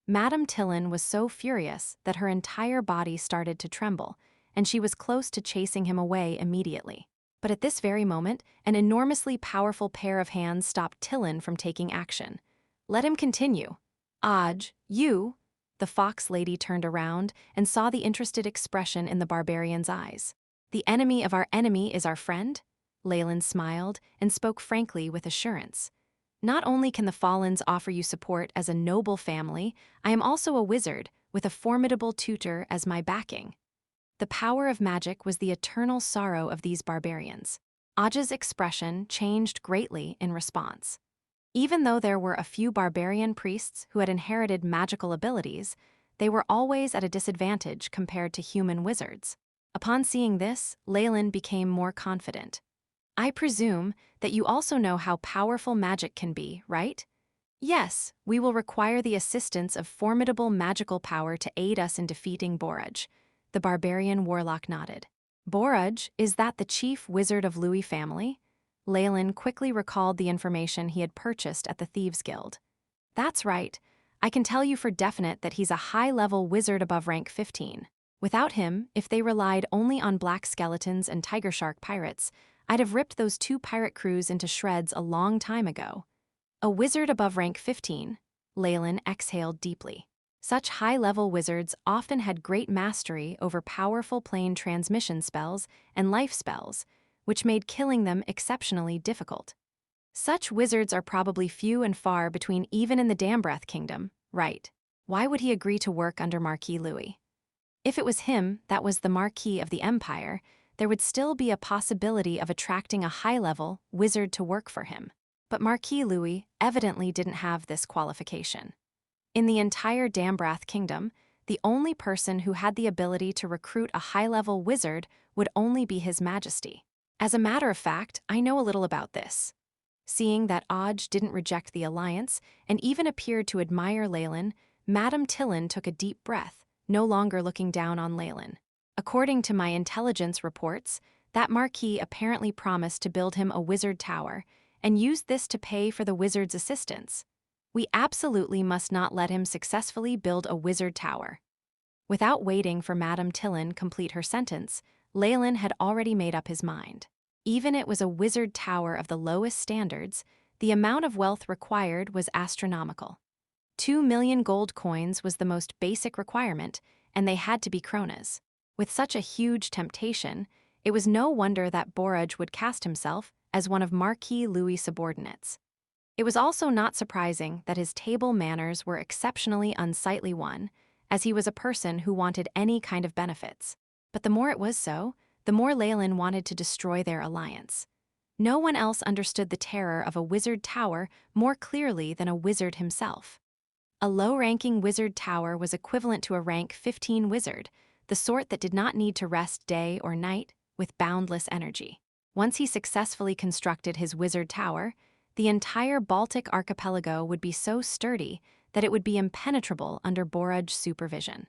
Madame Tillin was so furious that her entire body started to tremble, and she was close to chasing him away immediately. But at this very moment, an enormously powerful pair of hands stopped Tillin from taking action. Let him continue. Aj, you... The fox lady turned around and saw the interested expression in the barbarian's eyes. The enemy of our enemy is our friend? Leylin smiled and spoke frankly with assurance. Not only can the Fallens offer you support as a noble family, I am also a wizard with a formidable tutor as my backing. The power of magic was the eternal sorrow of these barbarians. Aj's expression changed greatly in response. Even though there were a few barbarian priests who had inherited magical abilities, they were always at a disadvantage compared to human wizards. Upon seeing this, Leylin became more confident. I presume that you also know how powerful magic can be, right? Yes, we will require the assistance of formidable magical power to aid us in defeating Boraj. The barbarian warlock nodded. Boraj, is that the chief wizard of Louis family? Leylin quickly recalled the information he had purchased at the Thieves' Guild. That's right. I can tell you for definite that he's a high-level wizard above rank 15. Without him, if they relied only on black skeletons and tiger shark pirates, I'd have ripped those 2 pirate crews into shreds a long time ago. A wizard above rank 15, Leylin exhaled deeply. Such high-level wizards often had great mastery over powerful plane transmission spells and life spells, which made killing them exceptionally difficult. Such wizards are probably few and far between even in the Dambreth Kingdom, right? Why would he agree to work under Marquis Louis? If it was him that was the Marquis of the Empire, there would still be a possibility of attracting a high-level wizard to work for him. But Marquis Louis evidently didn't have this qualification. In the entire Dambreth Kingdom, the only person who had the ability to recruit a high-level wizard would only be His Majesty. As a matter of fact, I know a little about this. Seeing that Aj didn't reject the alliance and even appeared to admire Leylin, Madame Tillin took a deep breath, no longer looking down on Leylin. According to my intelligence reports, that Marquis apparently promised to build him a wizard tower and used this to pay for the wizard's assistance. We absolutely must not let him successfully build a wizard tower. Without waiting for Madame Tillin complete her sentence, Leylin had already made up his mind. Even it was a wizard tower of the lowest standards, the amount of wealth required was astronomical. 2 million gold coins was the most basic requirement, and they had to be kronas. With such a huge temptation, it was no wonder that Boraj would cast himself as one of Marquis Louis' subordinates. It was also not surprising that his table manners were exceptionally unsightly one, as he was a person who wanted any kind of benefits. But the more it was so, the more Leylin wanted to destroy their alliance. No one else understood the terror of a wizard tower more clearly than a wizard himself. A low-ranking wizard tower was equivalent to a rank 15 wizard, the sort that did not need to rest day or night, with boundless energy. Once he successfully constructed his wizard tower, the entire Baltic archipelago would be so sturdy that it would be impenetrable under Boruj's supervision.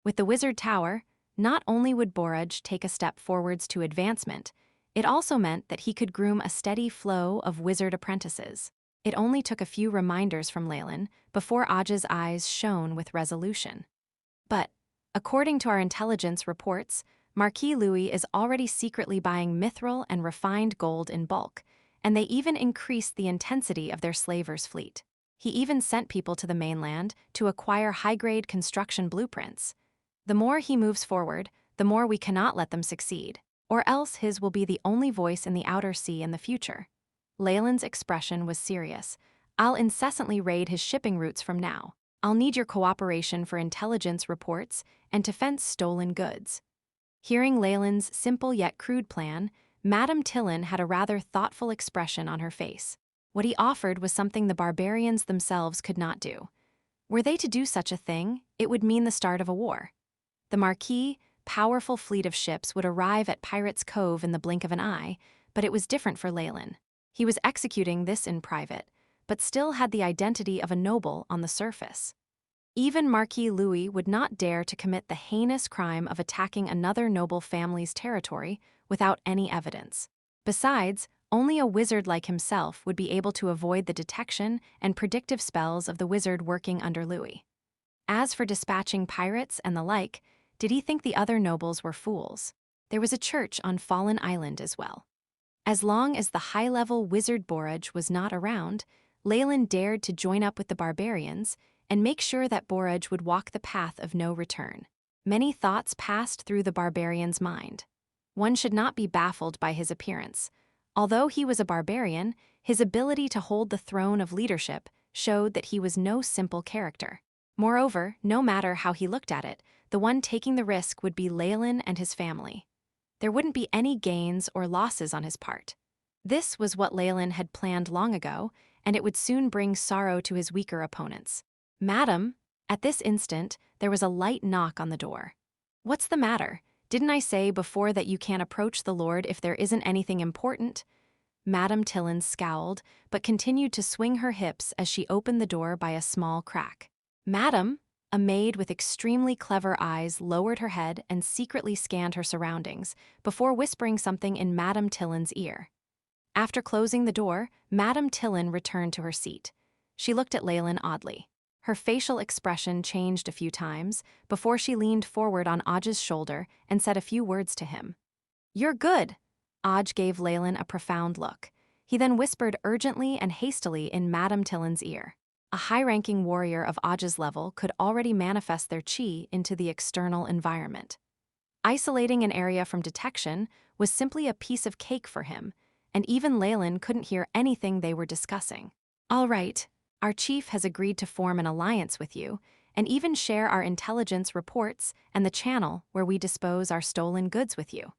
With the wizard tower, not only would Boruj take a step forwards to advancement, it also meant that he could groom a steady flow of wizard apprentices. It only took a few reminders from Leylin before Aj's eyes shone with resolution. But, according to our intelligence reports, Marquis Louis is already secretly buying mithril and refined gold in bulk, and they even increased the intensity of their slavers' fleet. He even sent people to the mainland to acquire high-grade construction blueprints. The more he moves forward, the more we cannot let them succeed, or else his will be the only voice in the outer sea in the future. Leylin's expression was serious. I'll incessantly raid his shipping routes from now. I'll need your cooperation for intelligence reports and to fence stolen goods. Hearing Leylin's simple yet crude plan, Madame Tillin had a rather thoughtful expression on her face. What he offered was something the barbarians themselves could not do. Were they to do such a thing, it would mean the start of a war. The Marquis' powerful fleet of ships would arrive at Pirates' Cove in the blink of an eye, but it was different for Leylin. He was executing this in private, but still had the identity of a noble on the surface. Even Marquis Louis would not dare to commit the heinous crime of attacking another noble family's territory without any evidence. Besides, only a wizard like himself would be able to avoid the detection and predictive spells of the wizard working under Louis. As for dispatching pirates and the like, did he think the other nobles were fools? There was a church on Fallen Island as well. As long as the high-level wizard Boruj was not around, Leylin dared to join up with the barbarians and make sure that Boruj would walk the path of no return. Many thoughts passed through the barbarian's mind. One should not be baffled by his appearance. Although he was a barbarian, his ability to hold the throne of leadership showed that he was no simple character. Moreover, no matter how he looked at it, the one taking the risk would be Leylin and his family. There wouldn't be any gains or losses on his part. This was what Leylin had planned long ago, and it would soon bring sorrow to his weaker opponents. "Madam," at this instant, there was a light knock on the door. "What's the matter? Didn't I say before that you can't approach the Lord if there isn't anything important?" Madame Tillin scowled, but continued to swing her hips as she opened the door by a small crack. "Madam," a maid with extremely clever eyes lowered her head and secretly scanned her surroundings, before whispering something in Madame Tillin's ear. After closing the door, Madame Tillin returned to her seat. She looked at Leylin oddly. Her facial expression changed a few times before she leaned forward on Aj's shoulder and said a few words to him. "You're good." Aj gave Leylin a profound look. He then whispered urgently and hastily in Madame Tillin's ear. A high-ranking warrior of Aj's level could already manifest their chi into the external environment. Isolating an area from detection was simply a piece of cake for him, and even Leylin couldn't hear anything they were discussing. "All right, our chief has agreed to form an alliance with you, and even share our intelligence reports and the channel where we dispose our stolen goods with you."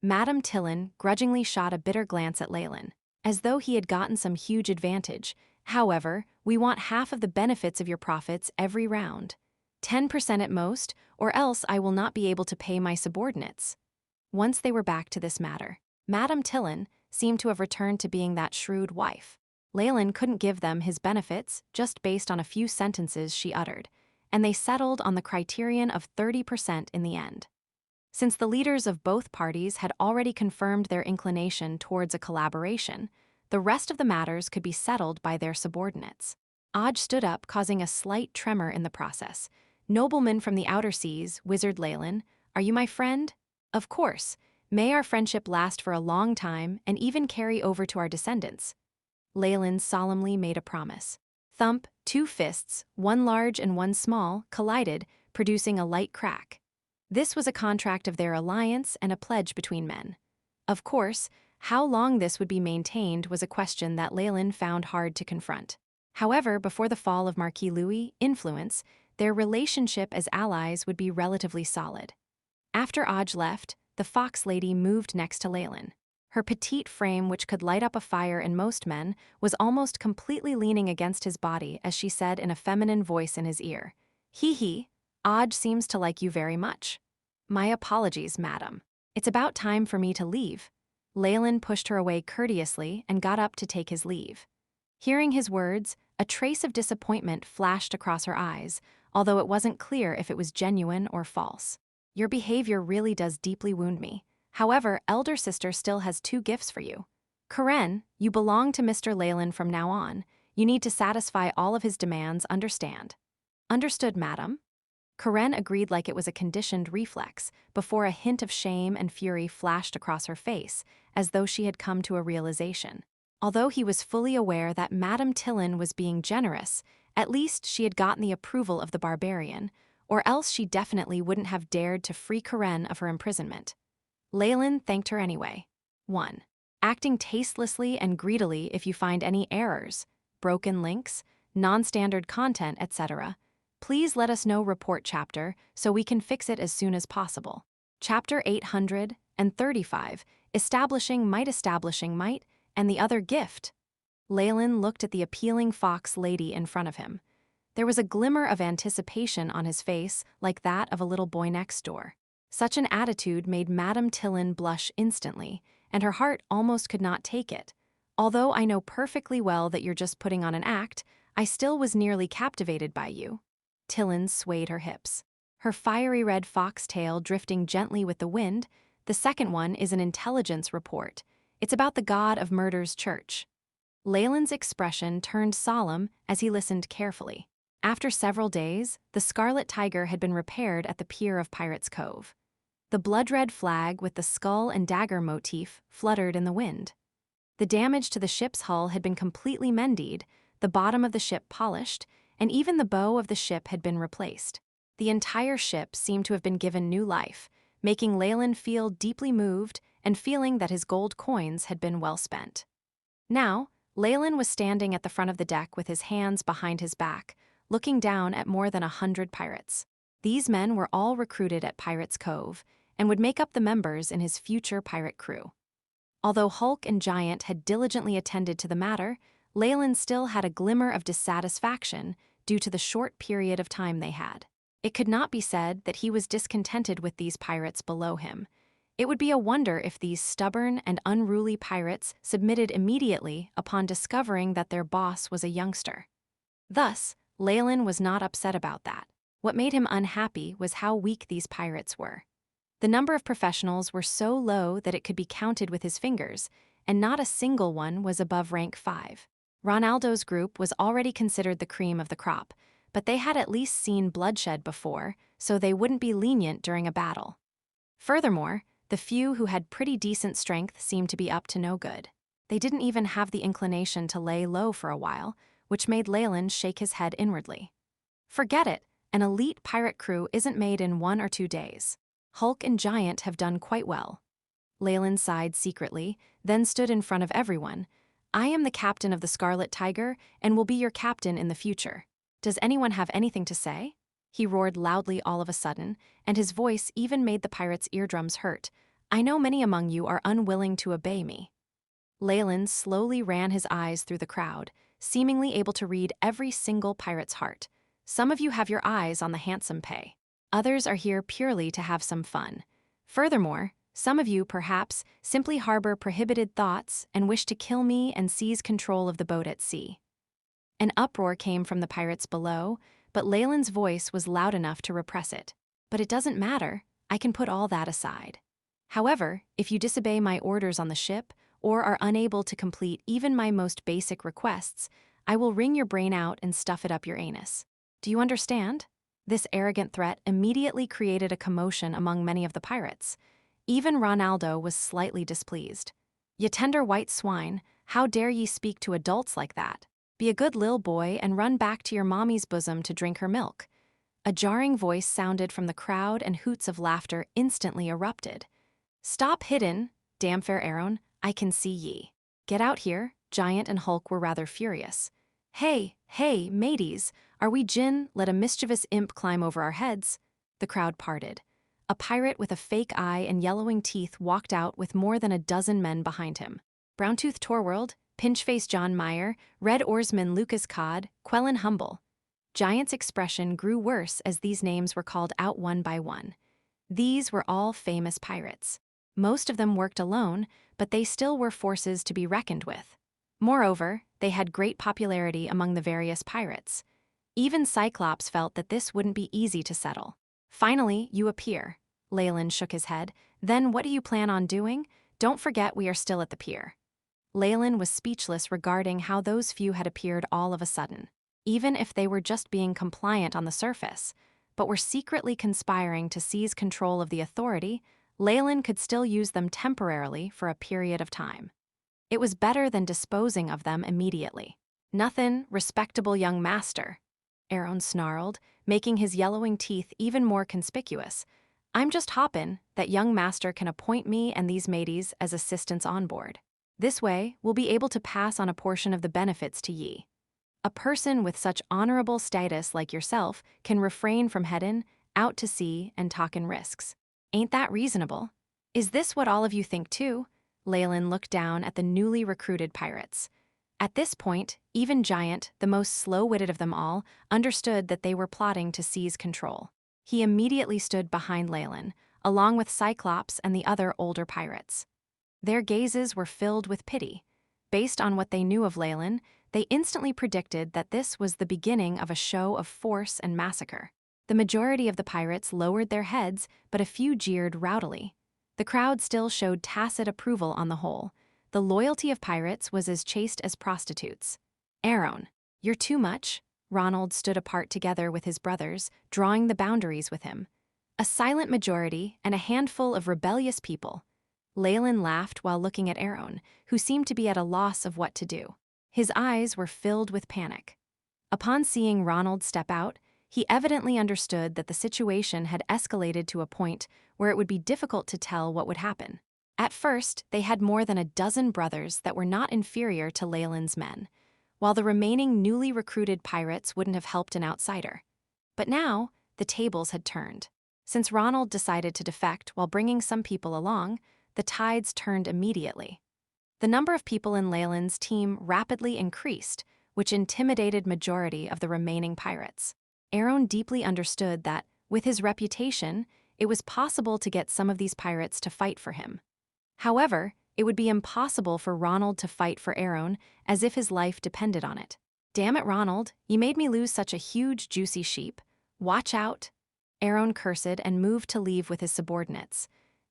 Madame Tillin grudgingly shot a bitter glance at Leylin, as though he had gotten some huge advantage. "However, we want half of the benefits of your profits every round. 10% at most, or else I will not be able to pay my subordinates." Once they were back to this matter, Madame Tillin seemed to have returned to being that shrewd wife. Leylin couldn't give them his benefits just based on a few sentences she uttered, and they settled on the criterion of 30% in the end. Since the leaders of both parties had already confirmed their inclination towards a collaboration, the rest of the matters could be settled by their subordinates. Aj stood up, causing a slight tremor in the process. "Nobleman from the outer seas, Wizard Leylin, are you my friend?" "Of course. May our friendship last for a long time and even carry over to our descendants." Leylin solemnly made a promise. Thump, two fists, one large and one small, collided, producing a light crack. This was a contract of their alliance and a pledge between men. Of course, how long this would be maintained was a question that Leylin found hard to confront. However, before the fall of Marquis Louis' influence, their relationship as allies would be relatively solid. After Aj left, the Fox Lady moved next to Leylin. Her petite frame, which could light up a fire in most men, was almost completely leaning against his body as she said in a feminine voice in his ear, "Hee, Aj seems to like you very much." "My apologies, madam. It's about time for me to leave." Leylin pushed her away courteously and got up to take his leave. Hearing his words, a trace of disappointment flashed across her eyes, although it wasn't clear if it was genuine or false. Your behavior really does deeply wound me. However, elder sister still has 2 gifts for you. Karen, you belong to Mr. Leylin from now on. You need to satisfy all of his demands, understand? Understood, madam? Karen agreed like it was a conditioned reflex, before a hint of shame and fury flashed across her face, as though she had come to a realization. Although he was fully aware that Madame Tillin was being generous, at least she had gotten the approval of the barbarian, or else she definitely wouldn't have dared to free Karen of her imprisonment. Leylin thanked her anyway. 1. Acting tastelessly and greedily if you find any errors, broken links, non-standard content, etc. Please let us know report chapter so we can fix it as soon as possible. Chapter 835, Establishing Might, and the other gift. Leylin looked at the appealing fox lady in front of him. There was a glimmer of anticipation on his face, like that of a little boy next door. Such an attitude made Madame Tillin blush instantly, and her heart almost could not take it. Although I know perfectly well that you're just putting on an act, I still was nearly captivated by you. Tillin swayed her hips. Her fiery red foxtail drifting gently with the wind. The second one is an intelligence report. It's about the god of murder's church. Leylin's expression turned solemn as he listened carefully. After several days, the Scarlet Tiger had been repaired at the pier of Pirates' Cove. The blood-red flag with the skull and dagger motif fluttered in the wind. The damage to the ship's hull had been completely mended, the bottom of the ship polished, and even the bow of the ship had been replaced. The entire ship seemed to have been given new life, making Leylin feel deeply moved and feeling that his gold coins had been well spent. Now, Leylin was standing at the front of the deck with his hands behind his back, looking down at more than 100 pirates. These men were all recruited at Pirates' Cove and would make up the members in his future pirate crew. Although Hulk and Giant had diligently attended to the matter, Leylin still had a glimmer of dissatisfaction due to the short period of time they had. It could not be said that he was discontented with these pirates below him. It would be a wonder if these stubborn and unruly pirates submitted immediately upon discovering that their boss was a youngster. Thus, Leylin was not upset about that. What made him unhappy was how weak these pirates were. The number of professionals were so low that it could be counted with his fingers, and not a single one was above rank 5. Ronaldo's group was already considered the cream of the crop, but they had at least seen bloodshed before, so they wouldn't be lenient during a battle. Furthermore, the few who had pretty decent strength seemed to be up to no good. They didn't even have the inclination to lay low for a while, which made Leylin shake his head inwardly. Forget it, an elite pirate crew isn't made in 1 or 2 days. Hulk and Giant have done quite well. Leylin sighed secretly, then stood in front of everyone. I am the captain of the Scarlet Tiger and will be your captain in the future. Does anyone have anything to say? He roared loudly all of a sudden, and his voice even made the pirates' eardrums hurt. I know many among you are unwilling to obey me. Leylin slowly ran his eyes through the crowd, seemingly able to read every single pirate's heart. Some of you have your eyes on the handsome pay. Others are here purely to have some fun. Furthermore, some of you, perhaps, simply harbor prohibited thoughts and wish to kill me and seize control of the boat at sea. An uproar came from the pirates below, but Leylin's voice was loud enough to repress it. But it doesn't matter, I can put all that aside. However, if you disobey my orders on the ship, or are unable to complete even my most basic requests, I will wring your brain out and stuff it up your anus. Do you understand? This arrogant threat immediately created a commotion among many of the pirates. Even Ronaldo was slightly displeased. Ye tender white swine, how dare ye speak to adults like that? Be a good lil boy and run back to your mommy's bosom to drink her milk. A jarring voice sounded from the crowd and hoots of laughter instantly erupted. Stop hidden, damn fair Aaron, I can see ye. Get out here, Giant and Hulk were rather furious. Hey, mateys, are we gin? Let a mischievous imp climb over our heads. The crowd parted. A pirate with a fake eye and yellowing teeth walked out with more than a dozen men behind him. Brown-toothed Torworld, Pinch-face John Meyer, Red Oarsman Lucas Codd, Quellen Humble. Giant's expression grew worse as these names were called out one by one. These were all famous pirates. Most of them worked alone, but they still were forces to be reckoned with. Moreover, they had great popularity among the various pirates. Even Cyclops felt that this wouldn't be easy to settle. Finally, you appear. Leylin shook his head. Then what do you plan on doing? Don't forget we are still at the pier. Leylin was speechless regarding how those few had appeared all of a sudden, even if they were just being compliant on the surface, but were secretly conspiring to seize control of the authority. Leylin could still use them temporarily for a period of time. It was better than disposing of them immediately. Nothin', respectable young master, Aaron snarled, making his yellowing teeth even more conspicuous. I'm just hoppin' that young master can appoint me and these mateys as assistants on board. This way, we'll be able to pass on a portion of the benefits to ye. A person with such honorable status like yourself can refrain from headin' out to sea and talkin' risks. Ain't that reasonable? Is this what all of you think too? Leylin looked down at the newly recruited pirates. At this point, even Giant, the most slow-witted of them all, understood that they were plotting to seize control. He immediately stood behind Leylin, along with Cyclops and the other older pirates. Their gazes were filled with pity. Based on what they knew of Leylin, they instantly predicted that this was the beginning of a show of force and massacre. The majority of the pirates lowered their heads, but a few jeered rowdily. The crowd still showed tacit approval on the whole. The loyalty of pirates was as chaste as prostitutes. Aaron, you're too much. Ronald stood apart together with his brothers, drawing the boundaries with him. A silent majority and a handful of rebellious people. Leylin laughed while looking at Aaron, who seemed to be at a loss of what to do. His eyes were filled with panic. Upon seeing Ronald step out, he evidently understood that the situation had escalated to a point where it would be difficult to tell what would happen. At first, they had more than a dozen brothers that were not inferior to Leylin's men, while the remaining newly recruited pirates wouldn't have helped an outsider. But now, the tables had turned. Since Ronald decided to defect while bringing some people along, the tides turned immediately. The number of people in Leylin's team rapidly increased, which intimidated majority of the remaining pirates. Aaron deeply understood that, with his reputation, it was possible to get some of these pirates to fight for him. However, it would be impossible for Ronald to fight for Aaron as if his life depended on it. Damn it, Ronald, you made me lose such a huge, juicy sheep. Watch out. Aaron cursed and moved to leave with his subordinates.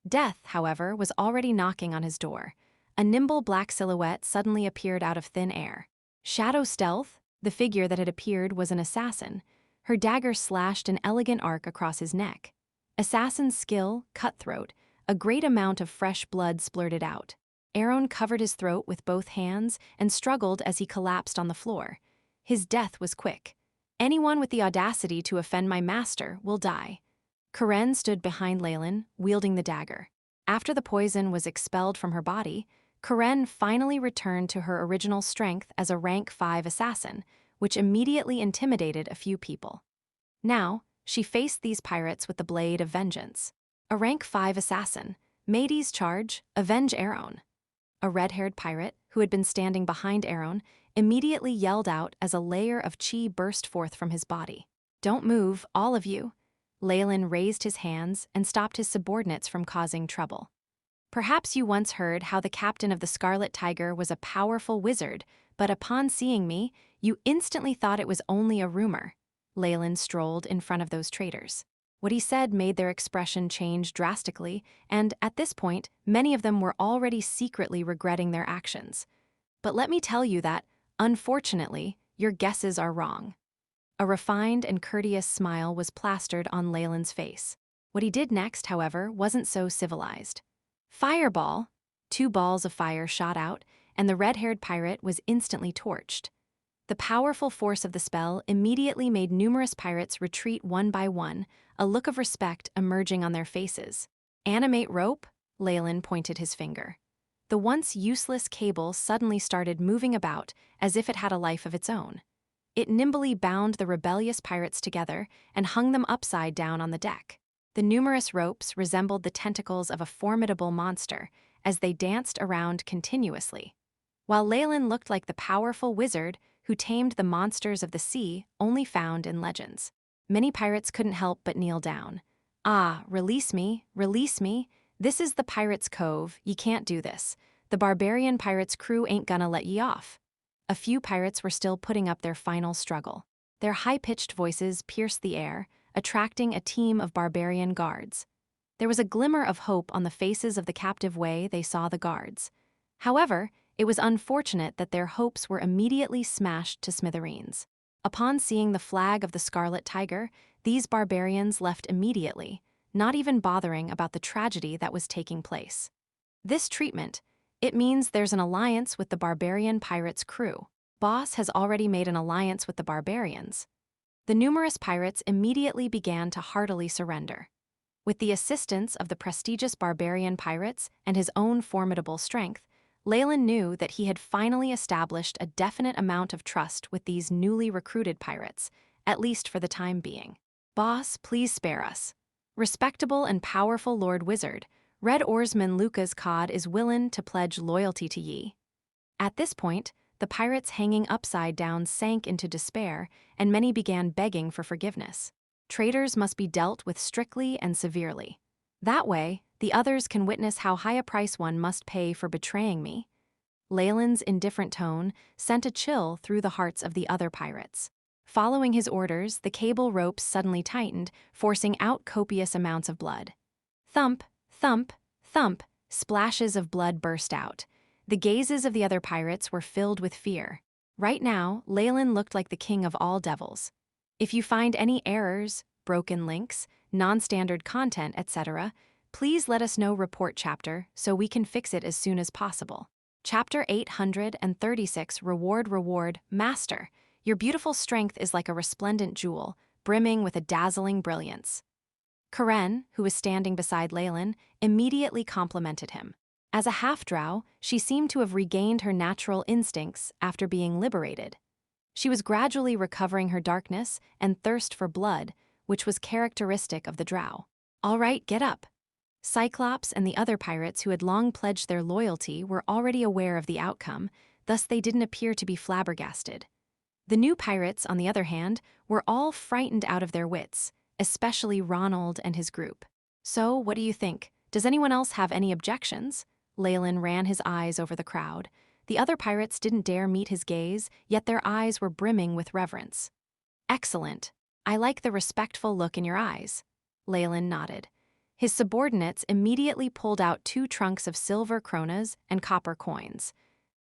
Death, however, was already knocking on his door. A nimble black silhouette suddenly appeared out of thin air. Shadow Stealth, the figure that had appeared, was an assassin. Her dagger slashed an elegant arc across his neck. Assassin's skill, cutthroat, a great amount of fresh blood splurted out. Aaron covered his throat with both hands and struggled as he collapsed on the floor. His death was quick. Anyone with the audacity to offend my master will die. Karen stood behind Leylin, wielding the dagger. After the poison was expelled from her body, Karen finally returned to her original strength as a rank 5 assassin, which immediately intimidated a few people. Now, she faced these pirates with the blade of vengeance. A rank 5 assassin, Mateys charge, avenge Aaron. A red-haired pirate, who had been standing behind Aaron, immediately yelled out as a layer of chi burst forth from his body. Don't move, all of you. Leylin raised his hands and stopped his subordinates from causing trouble. Perhaps you once heard how the captain of the Scarlet Tiger was a powerful wizard, but upon seeing me, you instantly thought it was only a rumor. Leylin strolled in front of those traitors. What he said made their expression change drastically, and at this point, many of them were already secretly regretting their actions. But let me tell you that, unfortunately, your guesses are wrong. A refined and courteous smile was plastered on Leylin's face. What he did next, however, wasn't so civilized. Fireball! 2 balls of fire shot out, and the red-haired pirate was instantly torched. The powerful force of the spell immediately made numerous pirates retreat one by one, a look of respect emerging on their faces. Animate rope? Leylin pointed his finger. The once useless cable suddenly started moving about as if it had a life of its own. It nimbly bound the rebellious pirates together and hung them upside down on the deck. The numerous ropes resembled the tentacles of a formidable monster as they danced around continuously. While Leylin looked like the powerful wizard who tamed the monsters of the sea only found in legends. Many pirates couldn't help but kneel down. Ah, release me, this is the Pirate's Cove, ye can't do this. the barbarian pirates' crew ain't gonna let ye off. A few pirates were still putting up their final struggle. Their high-pitched voices pierced the air, attracting a team of barbarian guards. There was a glimmer of hope on the faces of the captive way they saw the guards. However, it was unfortunate that their hopes were immediately smashed to smithereens. Upon seeing the flag of the Scarlet Tiger, these barbarians left immediately, not even bothering about the tragedy that was taking place. This treatment, it means there's an alliance with the barbarian pirates' crew. Boss has already made an alliance with the barbarians. The numerous pirates immediately began to heartily surrender. With the assistance of the prestigious barbarian pirates and his own formidable strength, Leylin knew that he had finally established a definite amount of trust with these newly recruited pirates, at least for the time being. Boss, please spare us. Respectable and powerful Lord Wizard, Red Oarsman Lucas Cod is willin' to pledge loyalty to ye. At this point, the pirates hanging upside down sank into despair, and many began begging for forgiveness. Traitors must be dealt with strictly and severely. That way, the others can witness how high a price one must pay for betraying me. Leylin's indifferent tone sent a chill through the hearts of the other pirates. Following his orders, the cable ropes suddenly tightened, forcing out copious amounts of blood. Thump, thump, thump, splashes of blood burst out. The gazes of the other pirates were filled with fear. Right now, Leylin looked like the king of all devils. If you find any errors, broken links, non-standard content, etc., please let us know report chapter so we can fix it as soon as possible. Chapter 836 Reward Master. Your beautiful strength is like a resplendent jewel, brimming with a dazzling brilliance. Karen, who was standing beside Leylin, immediately complimented him. As a half-drow, she seemed to have regained her natural instincts after being liberated. She was gradually recovering her darkness and thirst for blood, which was characteristic of the drow. All right, get up. Cyclops and the other pirates who had long pledged their loyalty were already aware of the outcome, thus they didn't appear to be flabbergasted. The new pirates, on the other hand, were all frightened out of their wits, especially Ronald and his group. So, what do you think? Does anyone else have any objections? Leylin ran his eyes over the crowd. The other pirates didn't dare meet his gaze, yet their eyes were brimming with reverence. Excellent. I like the respectful look in your eyes. Leylin nodded. His subordinates immediately pulled out 2 trunks of silver kronas and copper coins.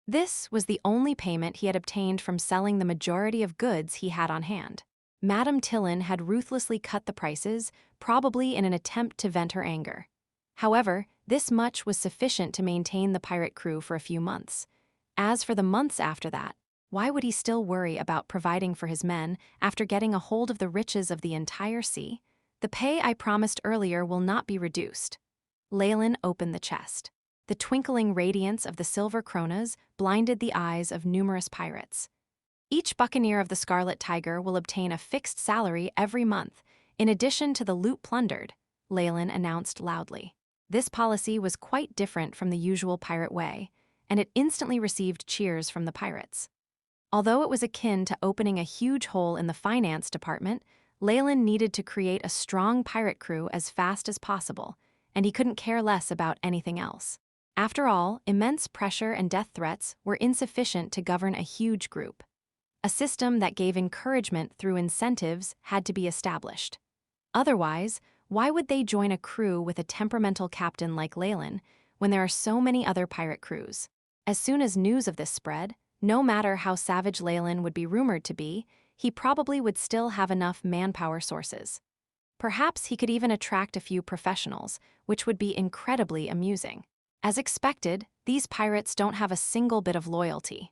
This was the only payment he had obtained from selling the majority of goods he had on hand. Madame Tillin had ruthlessly cut the prices, probably in an attempt to vent her anger. However, this much was sufficient to maintain the pirate crew for a few months. As for the months after that, why would he still worry about providing for his men after getting a hold of the riches of the entire sea? The pay I promised earlier will not be reduced. Leylin opened the chest. The twinkling radiance of the silver kronas blinded the eyes of numerous pirates. Each buccaneer of the Scarlet Tiger will obtain a fixed salary every month, in addition to the loot plundered, Leylin announced loudly. This policy was quite different from the usual pirate way, and it instantly received cheers from the pirates. Although it was akin to opening a huge hole in the finance department, Leylin needed to create a strong pirate crew as fast as possible, and he couldn't care less about anything else. After all, immense pressure and death threats were insufficient to govern a huge group. A system that gave encouragement through incentives had to be established. Otherwise, why would they join a crew with a temperamental captain like Leylin when there are so many other pirate crews? As soon as news of this spread, no matter how savage Leylin would be rumored to be, he probably would still have enough manpower sources. Perhaps he could even attract a few professionals, which would be incredibly amusing. As expected, these pirates don't have a single bit of loyalty.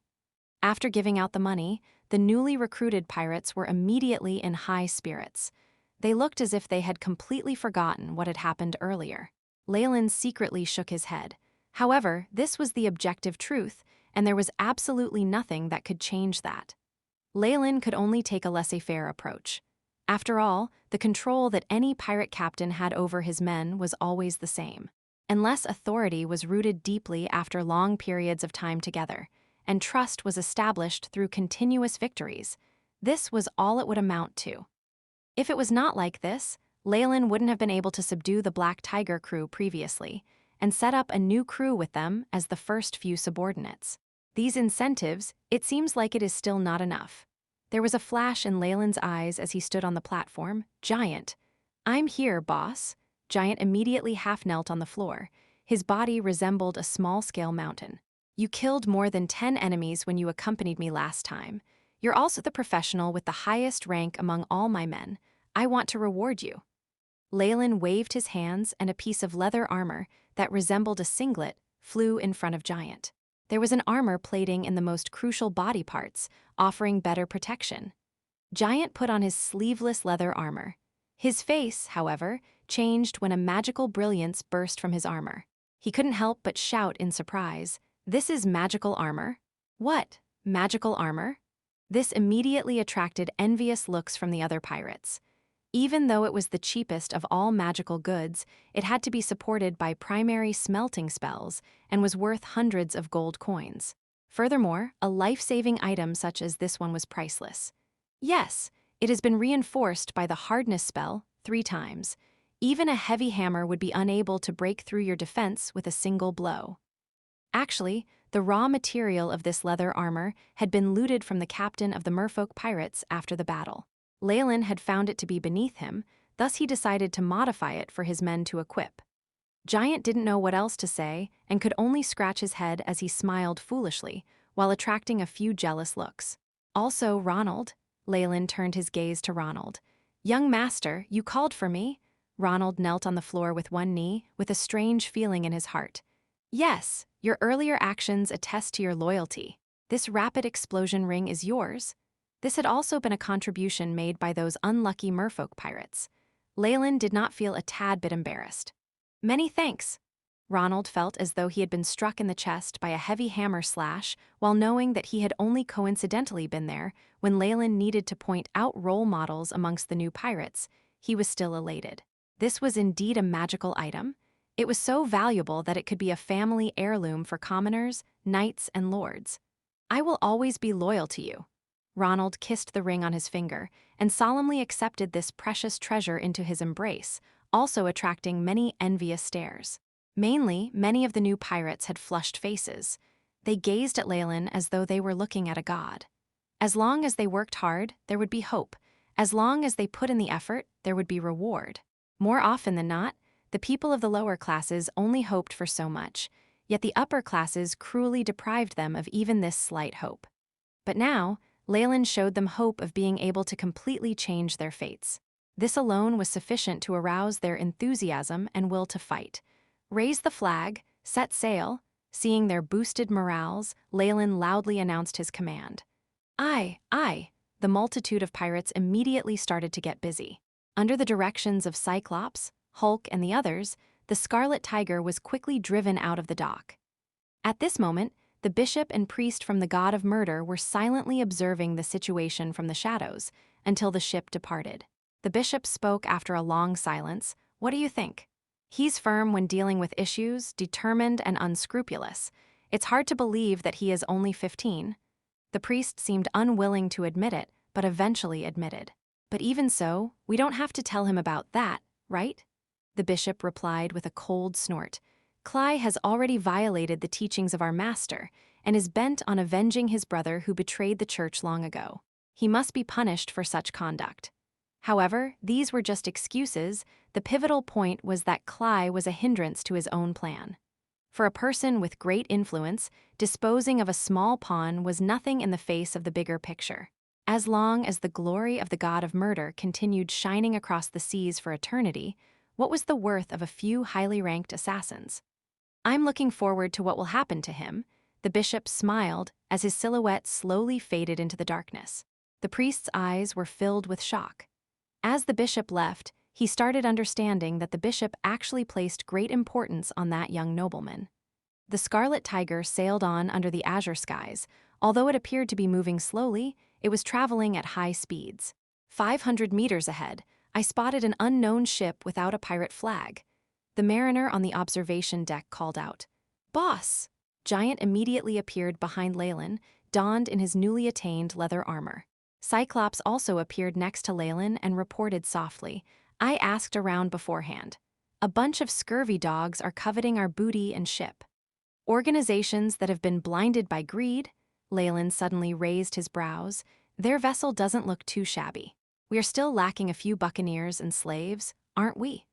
After giving out the money, the newly recruited pirates were immediately in high spirits. They looked as if they had completely forgotten what had happened earlier. Leylin secretly shook his head. However, this was the objective truth, and there was absolutely nothing that could change that. Leylin could only take a laissez-faire approach. After all, the control that any pirate captain had over his men was always the same. Unless authority was rooted deeply after long periods of time together, and trust was established through continuous victories, this was all it would amount to. If it was not like this, Leylin wouldn't have been able to subdue the Black Tiger crew previously, and set up a new crew with them as the first few subordinates. These incentives, it seems like it is still not enough. There was a flash in Leylin's eyes as he stood on the platform. Giant. I'm here, boss. Giant immediately half-knelt on the floor. His body resembled a small-scale mountain. You killed more than 10 enemies when you accompanied me last time. You're also the professional with the highest rank among all my men. I want to reward you. Leylin waved his hands, and a piece of leather armor that resembled a singlet flew in front of Giant. There was an armor plating in the most crucial body parts, offering better protection. Giant put on his sleeveless leather armor. His face, however, changed when a magical brilliance burst from his armor. He couldn't help but shout in surprise, "This is magical armor?" "What? Magical armor?" This immediately attracted envious looks from the other pirates. Even though it was the cheapest of all magical goods, it had to be supported by primary smelting spells and was worth hundreds of gold coins. Furthermore, a life-saving item such as this one was priceless. Yes, it has been reinforced by the hardness spell 3 times. Even a heavy hammer would be unable to break through your defense with a single blow. Actually, the raw material of this leather armor had been looted from the captain of the merfolk pirates after the battle. Leylin had found it to be beneath him, thus he decided to modify it for his men to equip. Giant didn't know what else to say and could only scratch his head as he smiled foolishly, while attracting a few jealous looks. Also, Ronald. Leylin turned his gaze to Ronald. "Young master, you called for me?" Ronald knelt on the floor with one knee, with a strange feeling in his heart. "Yes, your earlier actions attest to your loyalty. This rapid explosion ring is yours." This had also been a contribution made by those unlucky merfolk pirates. Leylin did not feel a tad bit embarrassed. "Many thanks." Ronald felt as though he had been struck in the chest by a heavy hammer slash, while knowing that he had only coincidentally been there when Leylin needed to point out role models amongst the new pirates. He was still elated. This was indeed a magical item. It was so valuable that it could be a family heirloom for commoners, knights, and lords. "I will always be loyal to you." Ronald kissed the ring on his finger and solemnly accepted this precious treasure into his embrace, also attracting many envious stares. Mainly, many of the new pirates had flushed faces. They gazed at Leylin as though they were looking at a god. As long as they worked hard, there would be hope. As long as they put in the effort, there would be reward. More often than not, the people of the lower classes only hoped for so much, yet the upper classes cruelly deprived them of even this slight hope. But now, Leylin showed them hope of being able to completely change their fates. This alone was sufficient to arouse their enthusiasm and will to fight. "Raise the flag, set sail." Seeing their boosted morales, Leylin loudly announced his command. "Aye, aye." The multitude of pirates immediately started to get busy. Under the directions of Cyclops, Hulk, and the others, the Scarlet Tiger was quickly driven out of the dock. At this moment, the bishop and priest from the god of murder were silently observing the situation from the shadows until the ship departed. The bishop spoke after a long silence. "What do you think?" "He's firm when dealing with issues, determined and unscrupulous. It's hard to believe that he is only 15. The priest seemed unwilling to admit it, but eventually admitted. "But even so, we don't have to tell him about that, right?" The bishop replied with a cold snort. "Cly has already violated the teachings of our master and is bent on avenging his brother who betrayed the church long ago. He must be punished for such conduct." However, these were just excuses. The pivotal point was that Cly was a hindrance to his own plan. For a person with great influence, disposing of a small pawn was nothing in the face of the bigger picture. As long as the glory of the god of murder continued shining across the seas for eternity, what was the worth of a few highly ranked assassins? "I'm looking forward to what will happen to him." The bishop smiled as his silhouette slowly faded into the darkness. The priest's eyes were filled with shock. As the bishop left, he started understanding that the bishop actually placed great importance on that young nobleman. The Scarlet Tiger sailed on under the azure skies. Although it appeared to be moving slowly, it was traveling at high speeds. 500 meters ahead, I spotted an unknown ship without a pirate flag. The mariner on the observation deck called out, "Boss!" Giant immediately appeared behind Leylin, donned in his newly attained leather armor. Cyclops also appeared next to Leylin and reported softly, "I asked around beforehand. A bunch of scurvy dogs are coveting our booty and ship. Organizations that have been blinded by greed, Leylin suddenly raised his brows. Their vessel doesn't look too shabby. We are still lacking a few buccaneers and slaves, aren't we?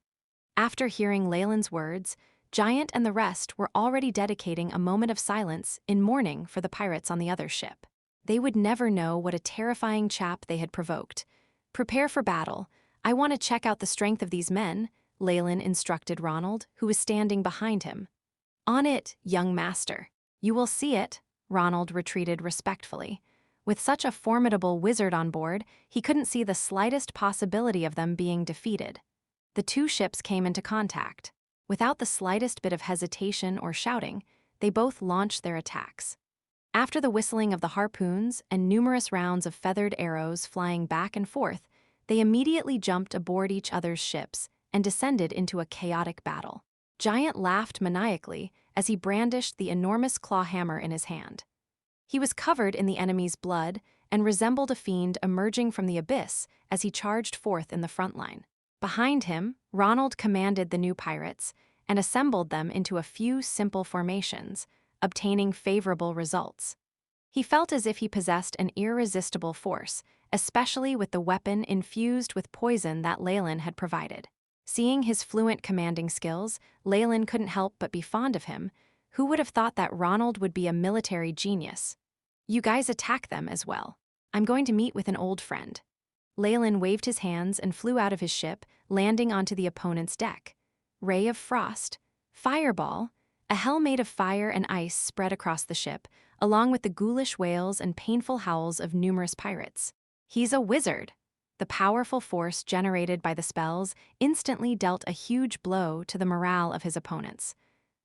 After hearing Leylin's words, Giant and the rest were already dedicating a moment of silence in mourning for the pirates on the other ship. They would never know what a terrifying chap they had provoked. Prepare for battle. I want to check out the strength of these men, Leylin instructed Ronald, who was standing behind him. On it, young master. You will see it, Ronald retreated respectfully. With such a formidable wizard on board, he couldn't see the slightest possibility of them being defeated. The two ships came into contact. Without the slightest bit of hesitation or shouting, they both launched their attacks. After the whistling of the harpoons and numerous rounds of feathered arrows flying back and forth, they immediately jumped aboard each other's ships and descended into a chaotic battle. Giant laughed maniacally as he brandished the enormous claw hammer in his hand. He was covered in the enemy's blood and resembled a fiend emerging from the abyss as he charged forth in the front line. Behind him, Ronald commanded the new pirates and assembled them into a few simple formations, obtaining favorable results. He felt as if he possessed an irresistible force, especially with the weapon infused with poison that Leylin had provided. Seeing his fluent commanding skills, Leylin couldn't help but be fond of him. Who would have thought that Ronald would be a military genius? You guys attack them as well. I'm going to meet with an old friend. Leylin waved his hands and flew out of his ship, landing onto the opponent's deck. Ray of frost, fireball, a hell made of fire and ice spread across the ship, along with the ghoulish wails and painful howls of numerous pirates. He's a wizard. The powerful force generated by the spells instantly dealt a huge blow to the morale of his opponents.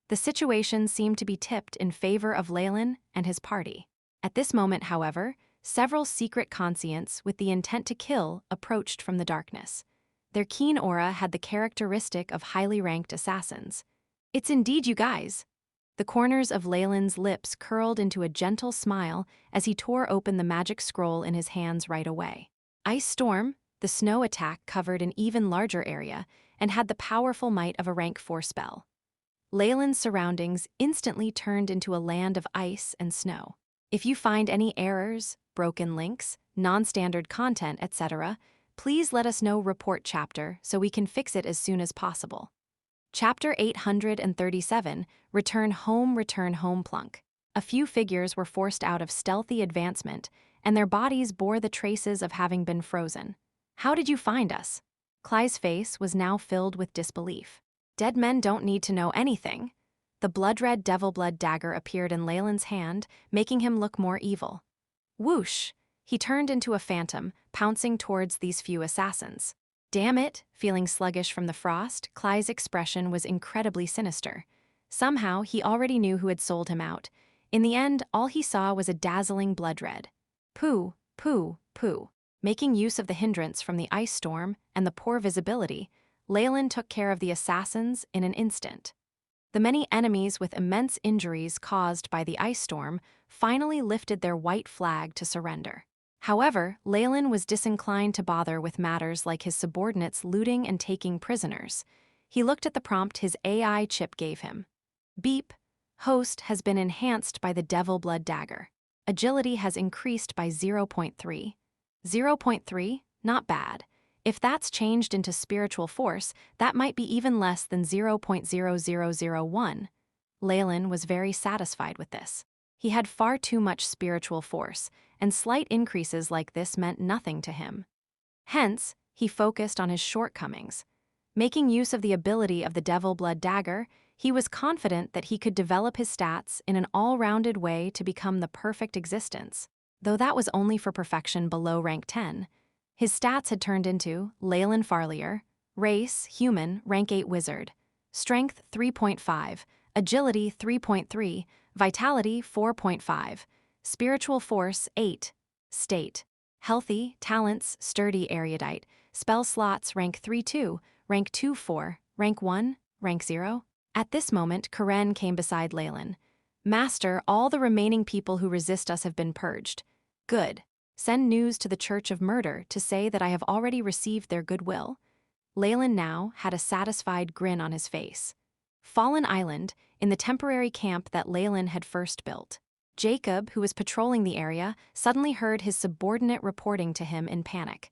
The situation seemed to be tipped in favor of Leylin and his party. At this moment, however, several secret conscients with the intent to kill approached from the darkness. Their keen aura had the characteristic of highly ranked assassins. It's indeed you guys. The corners of Leylin's lips curled into a gentle smile as he tore open the magic scroll in his hands right away. Ice Storm, the snow attack covered an even larger area and had the powerful might of a rank 4 spell. Leylin's surroundings instantly turned into a land of ice and snow. If you find any errors, broken links, non-standard content, etc., please let us know report chapter so we can fix it as soon as possible. Chapter 837, Return Home Plunk. A few figures were forced out of stealthy advancement, and their bodies bore the traces of having been frozen. How did you find us? Cly's face was now filled with disbelief. Dead men don't need to know anything. The blood-red devil blood dagger appeared in Leylin's hand, making him look more evil. Whoosh! He turned into a phantom, pouncing towards these few assassins. Damn it! Feeling sluggish from the frost, Cly's expression was incredibly sinister. Somehow, he already knew who had sold him out. In the end, all he saw was a dazzling blood red. Pooh, pooh, pooh. Making use of the hindrance from the ice storm and the poor visibility, Leylin took care of the assassins in an instant. The many enemies with immense injuries caused by the ice storm finally lifted their white flag to surrender. However, Leylin was disinclined to bother with matters like his subordinates looting and taking prisoners. He looked at the prompt his AI chip gave him. Beep. Host has been enhanced by the devil blood dagger. Agility has increased by 0.3. 0.3? Not bad. If that's changed into spiritual force, that might be even less than 0.0001. Leylin was very satisfied with this. He had far too much spiritual force, and slight increases like this meant nothing to him. Hence, he focused on his shortcomings. Making use of the ability of the devil blood dagger, he was confident that he could develop his stats in an all-rounded way to become the perfect existence. Though that was only for perfection below rank 10, his stats had turned into Leylin Farlier, race, human, rank 8 wizard, strength 3.5, agility 3.3, vitality 4.5, spiritual force 8, state, healthy, talents, sturdy erudite, spell slots rank 3-2, rank 2-4, rank 1, rank 0. At this moment, Karen came beside Leylin. Master, all the remaining people who resist us have been purged. Good. Send news to the Church of Murder to say that I have already received their goodwill. Leylin now had a satisfied grin on his face. Fallen Island, in the temporary camp that Leylin had first built. Jacob, who was patrolling the area, suddenly heard his subordinate reporting to him in panic.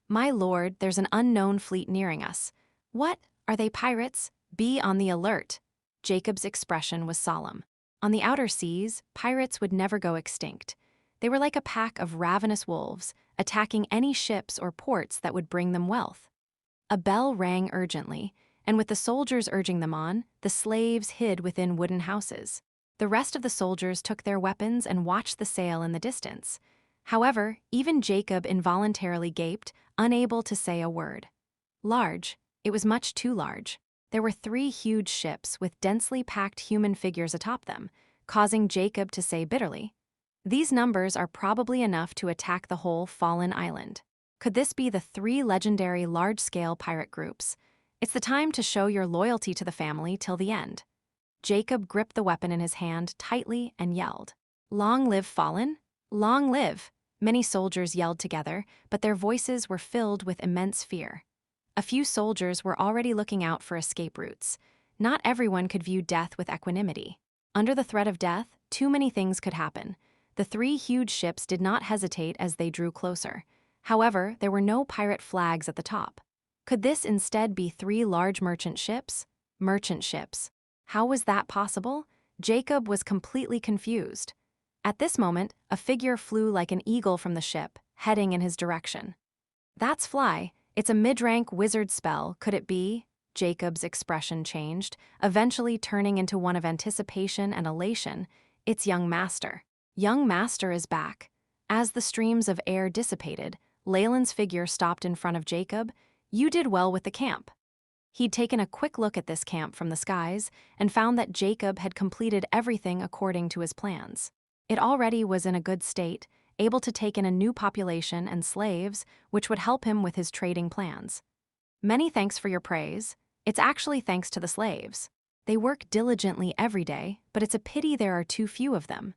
"My lord, there's an unknown fleet nearing us." "What? Are they pirates? Be on the alert." Jacob's expression was solemn. On the outer seas, pirates would never go extinct. They were like a pack of ravenous wolves, attacking any ships or ports that would bring them wealth. A bell rang urgently, and with the soldiers urging them on, the slaves hid within wooden houses. The rest of the soldiers took their weapons and watched the sail in the distance. However, even Jacob involuntarily gaped, unable to say a word. Large. It was much too large. There were 3 huge ships with densely packed human figures atop them, causing Jacob to say bitterly, "These numbers are probably enough to attack the whole Fallen Island." Could this be the 3 legendary large-scale pirate groups? It's the time to show your loyalty to the family till the end. Jacob gripped the weapon in his hand tightly and yelled, "Long live Fallen! Long live!" Many soldiers yelled together, but their voices were filled with immense fear. A few soldiers were already looking out for escape routes. Not everyone could view death with equanimity. Under the threat of death, too many things could happen. The 3 huge ships did not hesitate as they drew closer. However, there were no pirate flags at the top. Could this instead be 3 large merchant ships? Merchant ships. How was that possible? Jacob was completely confused. At this moment, a figure flew like an eagle from the ship, heading in his direction. "That's Fly. It's a mid-rank wizard spell. Could it be?" Jacob's expression changed, eventually turning into one of anticipation and elation. "It's young Master. Young Master is back." As the streams of air dissipated, Leylin's figure stopped in front of Jacob. "You did well with the camp." He'd taken a quick look at this camp from the skies and found that Jacob had completed everything according to his plans. It already was in a good state, able to take in a new population and slaves, which would help him with his trading plans. "Many thanks for your praise. It's actually thanks to the slaves. They work diligently every day, but it's a pity there are too few of them."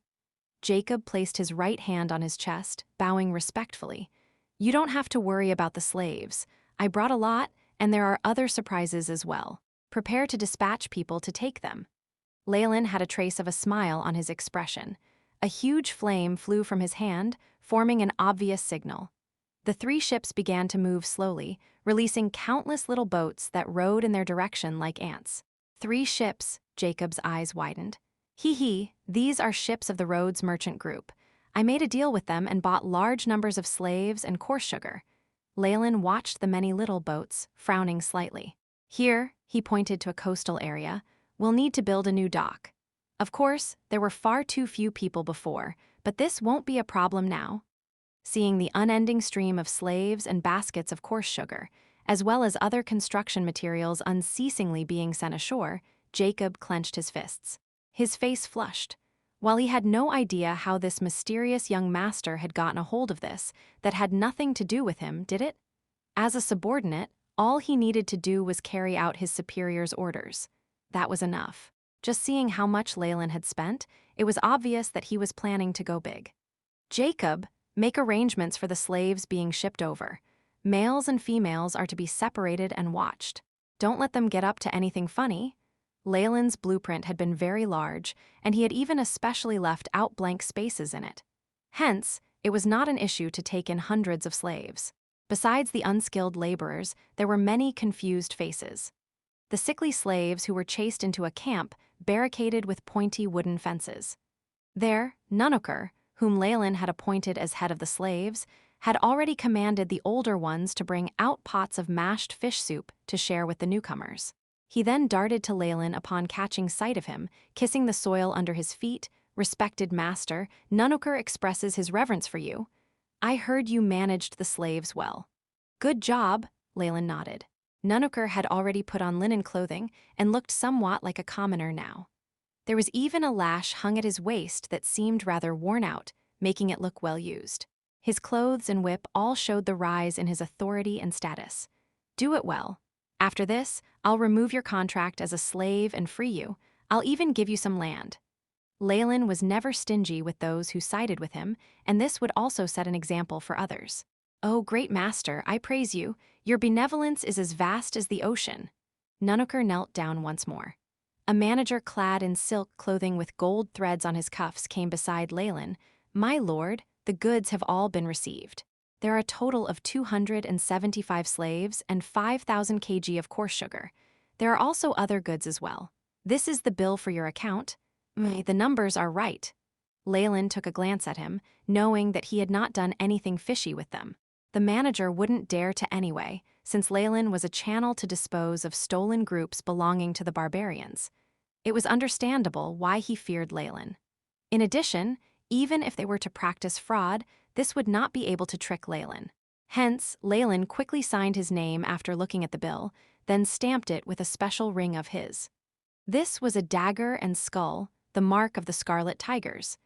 Jacob placed his right hand on his chest, bowing respectfully. "You don't have to worry about the slaves. I brought a lot, and there are other surprises as well. Prepare to dispatch people to take them." Leylin had a trace of a smile on his expression. A huge flame flew from his hand, forming an obvious signal. The 3 ships began to move slowly, releasing countless little boats that rowed in their direction like ants. 3 ships, Jacob's eyes widened. "Hee, these are ships of the Rhodes Merchant Group. I made a deal with them and bought large numbers of slaves and coarse sugar." Leylin watched the many little boats, frowning slightly. "Here," he pointed to a coastal area, "we'll need to build a new dock. Of course, there were far too few people before, but this won't be a problem now." Seeing the unending stream of slaves and baskets of coarse sugar, as well as other construction materials unceasingly being sent ashore, Jacob clenched his fists. His face flushed. While he had no idea how this mysterious young master had gotten a hold of this, that had nothing to do with him, did it? As a subordinate, all he needed to do was carry out his superior's orders. That was enough. Just seeing how much Leylin had spent, it was obvious that he was planning to go big. "Jacob, make arrangements for the slaves being shipped over. Males and females are to be separated and watched. Don't let them get up to anything funny." Leylin's blueprint had been very large, and he had even especially left out blank spaces in it. Hence, it was not an issue to take in hundreds of slaves. Besides the unskilled laborers, there were many confused faces. The sickly slaves who were chased into a camp barricaded with pointy wooden fences. There, Nunuker, whom Leylin had appointed as head of the slaves, had already commanded the older ones to bring out pots of mashed fish soup to share with the newcomers. He then darted to Leylin upon catching sight of him, kissing the soil under his feet. "Respected master, Nunuker expresses his reverence for you. I heard you managed the slaves well." "Good job," Leylin nodded. Nunuker had already put on linen clothing and looked somewhat like a commoner now. There was even a lash hung at his waist that seemed rather worn out, making it look well used. His clothes and whip all showed the rise in his authority and status. "Do it well. After this, I'll remove your contract as a slave and free you. I'll even give you some land." Leylin was never stingy with those who sided with him, and this would also set an example for others. "Oh, great master, I praise you. Your benevolence is as vast as the ocean. Nunukar knelt down once more. A manager clad in silk clothing with gold threads on his cuffs came beside Leylin. My lord, the goods have all been received. There are a total of 275 slaves and 5,000 kg of coarse sugar. There are also other goods as well. This is the bill for your account. The numbers are right. Leylin took a glance at him, knowing that he had not done anything fishy with them. The manager wouldn't dare to anyway, since Leylin was a channel to dispose of stolen groups belonging to the barbarians. It was understandable why he feared Leylin. In addition, even if they were to practice fraud, this would not be able to trick Leylin. Hence, Leylin quickly signed his name after looking at the bill, then stamped it with a special ring of his. This was a dagger and skull, the mark of the Scarlet Tigers.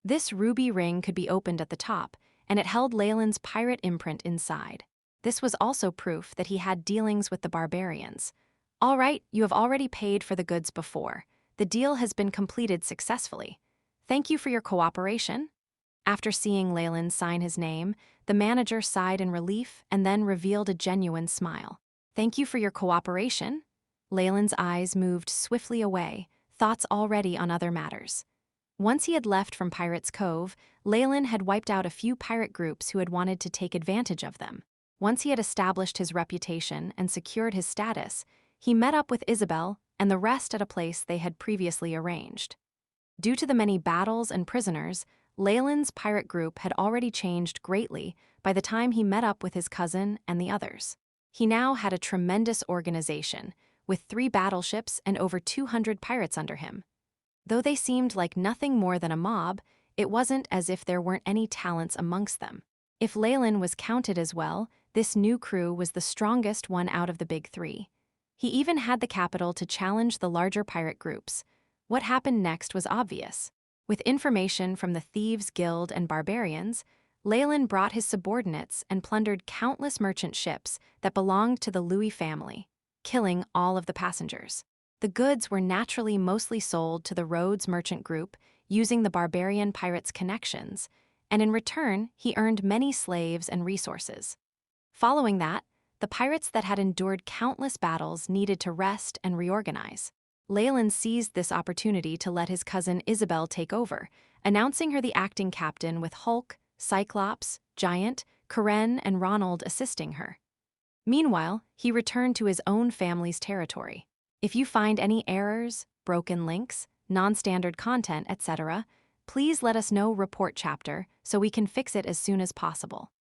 This ruby ring could be opened at the top, and it held Leylin's pirate imprint inside. This was also proof that he had dealings with the barbarians. All right, you have already paid for the goods before. The deal has been completed successfully. Thank you for your cooperation. After seeing Leylin sign his name, the manager sighed in relief and then revealed a genuine smile. Thank you for your cooperation. Leylin's eyes moved swiftly away, thoughts already on other matters. Once he had left from Pirates' Cove, Leylin had wiped out a few pirate groups who had wanted to take advantage of them. Once he had established his reputation and secured his status, he met up with Isabel and the rest at a place they had previously arranged. Due to the many battles and prisoners, Leylin's pirate group had already changed greatly by the time he met up with his cousin and the others. He now had a tremendous organization, with 3 battleships and over 200 pirates under him. Though they seemed like nothing more than a mob, it wasn't as if there weren't any talents amongst them. If Leylin was counted as well, this new crew was the strongest one out of the big 3. He even had the capital to challenge the larger pirate groups. What happened next was obvious. With information from the Thieves' Guild and barbarians, Leylin brought his subordinates and plundered countless merchant ships that belonged to the Louis family, killing all of the passengers. The goods were naturally mostly sold to the Rhodes merchant group using the barbarian pirates' connections, and in return, he earned many slaves and resources. Following that, the pirates that had endured countless battles needed to rest and reorganize. Leylin seized this opportunity to let his cousin Isabel take over, announcing her the acting captain with Hulk, Cyclops, Giant, Karen, and Ronald assisting her. Meanwhile, he returned to his own family's territory. If you find any errors, broken links, non-standard content, etc., please let us know report chapter so we can fix it as soon as possible.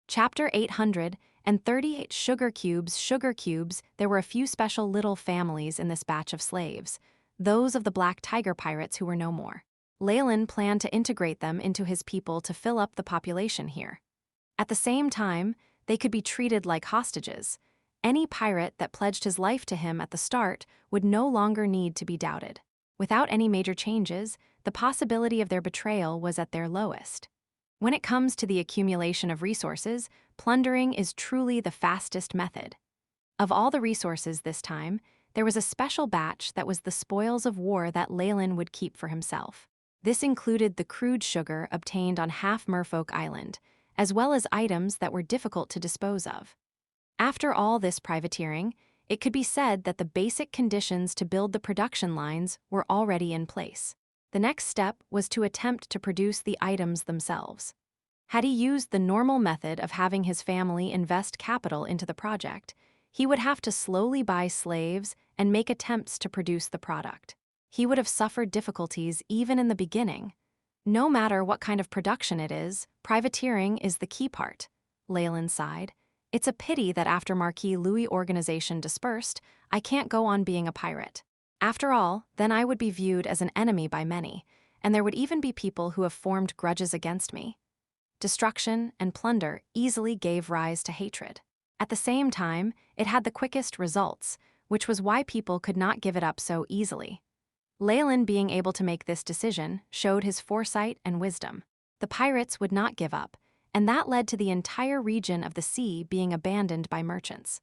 Chapter 838 Sugar Cubes, there were a few special little families in this batch of slaves, those of the Black Tiger pirates who were no more. Leylin planned to integrate them into his people to fill up the population here. At the same time, they could be treated like hostages. Any pirate that pledged his life to him at the start would no longer need to be doubted. Without any major changes, the possibility of their betrayal was at their lowest. When it comes to the accumulation of resources, plundering is truly the fastest method. Of all the resources this time, there was a special batch that was the spoils of war that Leylin would keep for himself. This included the crude sugar obtained on Half Merfolk Island, as well as items that were difficult to dispose of. After all this privateering, it could be said that the basic conditions to build the production lines were already in place. The next step was to attempt to produce the items themselves. Had he used the normal method of having his family invest capital into the project, he would have to slowly buy slaves and make attempts to produce the product. He would have suffered difficulties even in the beginning. No matter what kind of production it is, privateering is the key part. Leylin sighed. It's a pity that after Marquis Louis' organization dispersed, I can't go on being a pirate. After all, then I would be viewed as an enemy by many, and there would even be people who have formed grudges against me. Destruction and plunder easily gave rise to hatred. At the same time, it had the quickest results, which was why people could not give it up so easily. Leylin being able to make this decision showed his foresight and wisdom. The pirates would not give up, and that led to the entire region of the sea being abandoned by merchants.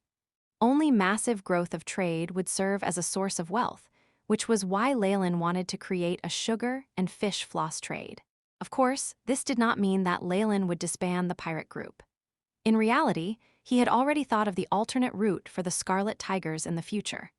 Only massive growth of trade would serve as a source of wealth, which was why Leylin wanted to create a sugar and fish floss trade. Of course, this did not mean that Leylin would disband the pirate group. In reality, he had already thought of the alternate route for the Scarlet Tigers in the future.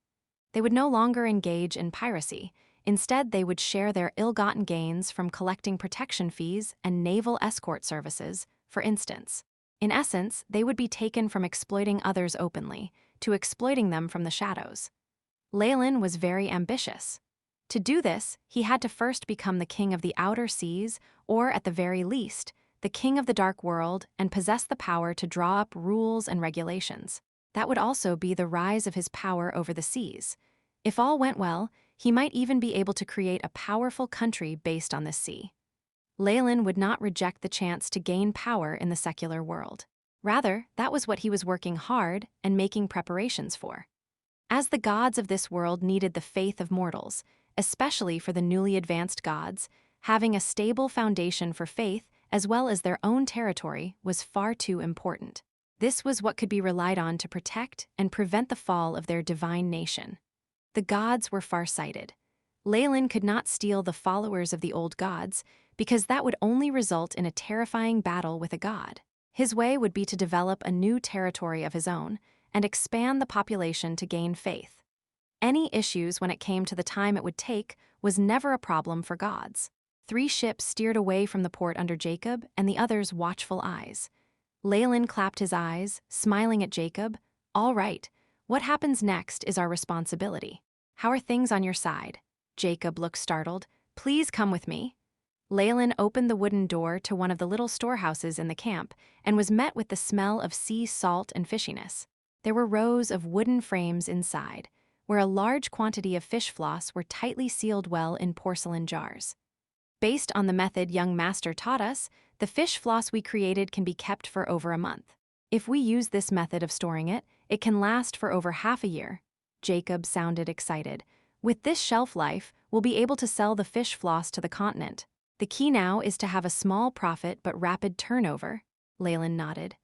They would no longer engage in piracy. Instead, they would share their ill-gotten gains from collecting protection fees and naval escort services, for instance. In essence, they would be taken from exploiting others openly to exploiting them from the shadows. Leylin was very ambitious. To do this, he had to first become the king of the outer seas, or at the very least, the king of the dark world, and possess the power to draw up rules and regulations. That would also be the rise of his power over the seas. If all went well, he might even be able to create a powerful country based on this sea. Leylin would not reject the chance to gain power in the secular world. Rather, that was what he was working hard and making preparations for. As the gods of this world needed the faith of mortals, especially for the newly advanced gods, having a stable foundation for faith as well as their own territory was far too important. This was what could be relied on to protect and prevent the fall of their divine nation. The gods were far-sighted. Leylin could not steal the followers of the old gods because that would only result in a terrifying battle with a god. His way would be to develop a new territory of his own and expand the population to gain faith. Any issues when it came to the time it would take was never a problem for gods. 3 ships steered away from the port under Jacob and the others' watchful eyes. Leylin clapped his eyes, smiling at Jacob. "All right, what happens next is our responsibility. How are things on your side?" Jacob looked startled. "Please come with me." Leylin opened the wooden door to one of the little storehouses in the camp and was met with the smell of sea salt and fishiness. There were rows of wooden frames inside, where a large quantity of fish floss were tightly sealed well in porcelain jars. Based on the method young master taught us, the fish floss we created can be kept for over a month. If we use this method of storing it, it can last for over half a year. Jacob sounded excited. With this shelf life, we'll be able to sell the fish floss to the continent. The key now is to have a small profit but rapid turnover. Leylin nodded.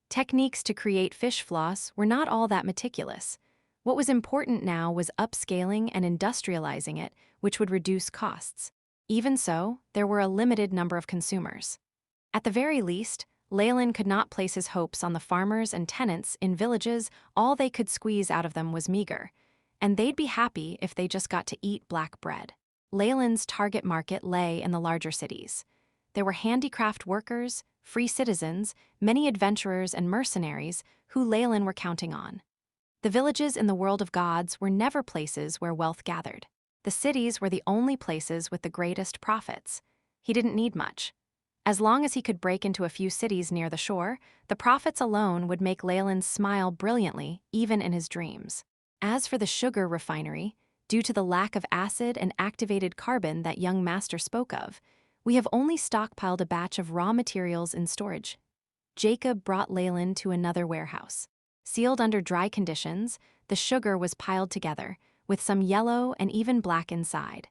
Techniques to create fish floss were not all that meticulous. What was important now was upscaling and industrializing it, which would reduce costs. Even so, there were a limited number of consumers. At the very least, Leylin could not place his hopes on the farmers and tenants in villages. All they could squeeze out of them was meager, and they'd be happy if they just got to eat black bread. Leylin's target market lay in the larger cities. There were handicraft workers, free citizens, many adventurers and mercenaries who Leylin were counting on. The villages in the world of gods were never places where wealth gathered. The cities were the only places with the greatest profits. He didn't need much. As long as he could break into a few cities near the shore, the profits alone would make Leylin smile brilliantly, even in his dreams. As for the sugar refinery, due to the lack of acid and activated carbon that young master spoke of, we have only stockpiled a batch of raw materials in storage. Jacob brought Leylin to another warehouse. Sealed under dry conditions, the sugar was piled together, with some yellow and even black inside.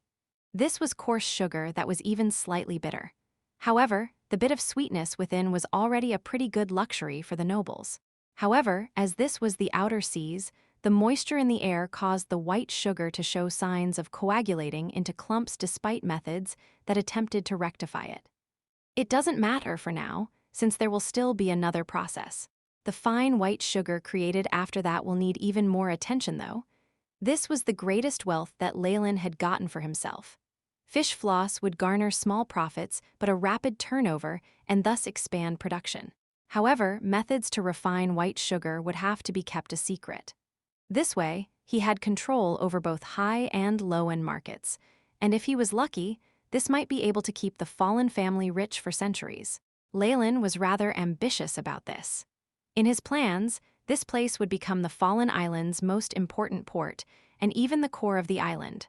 This was coarse sugar that was even slightly bitter. However, the bit of sweetness within was already a pretty good luxury for the nobles. However, as this was the outer seas, the moisture in the air caused the white sugar to show signs of coagulating into clumps despite methods that attempted to rectify it. It doesn't matter for now, since there will still be another process. The fine white sugar created after that will need even more attention though. This was the greatest wealth that Leylin had gotten for himself. Fish floss would garner small profits but a rapid turnover and thus expand production. However, methods to refine white sugar would have to be kept a secret. This way, he had control over both high and low-end markets, and if he was lucky, this might be able to keep the fallen family rich for centuries. Leylin was rather ambitious about this. In his plans, this place would become the fallen island's most important port, and even the core of the island.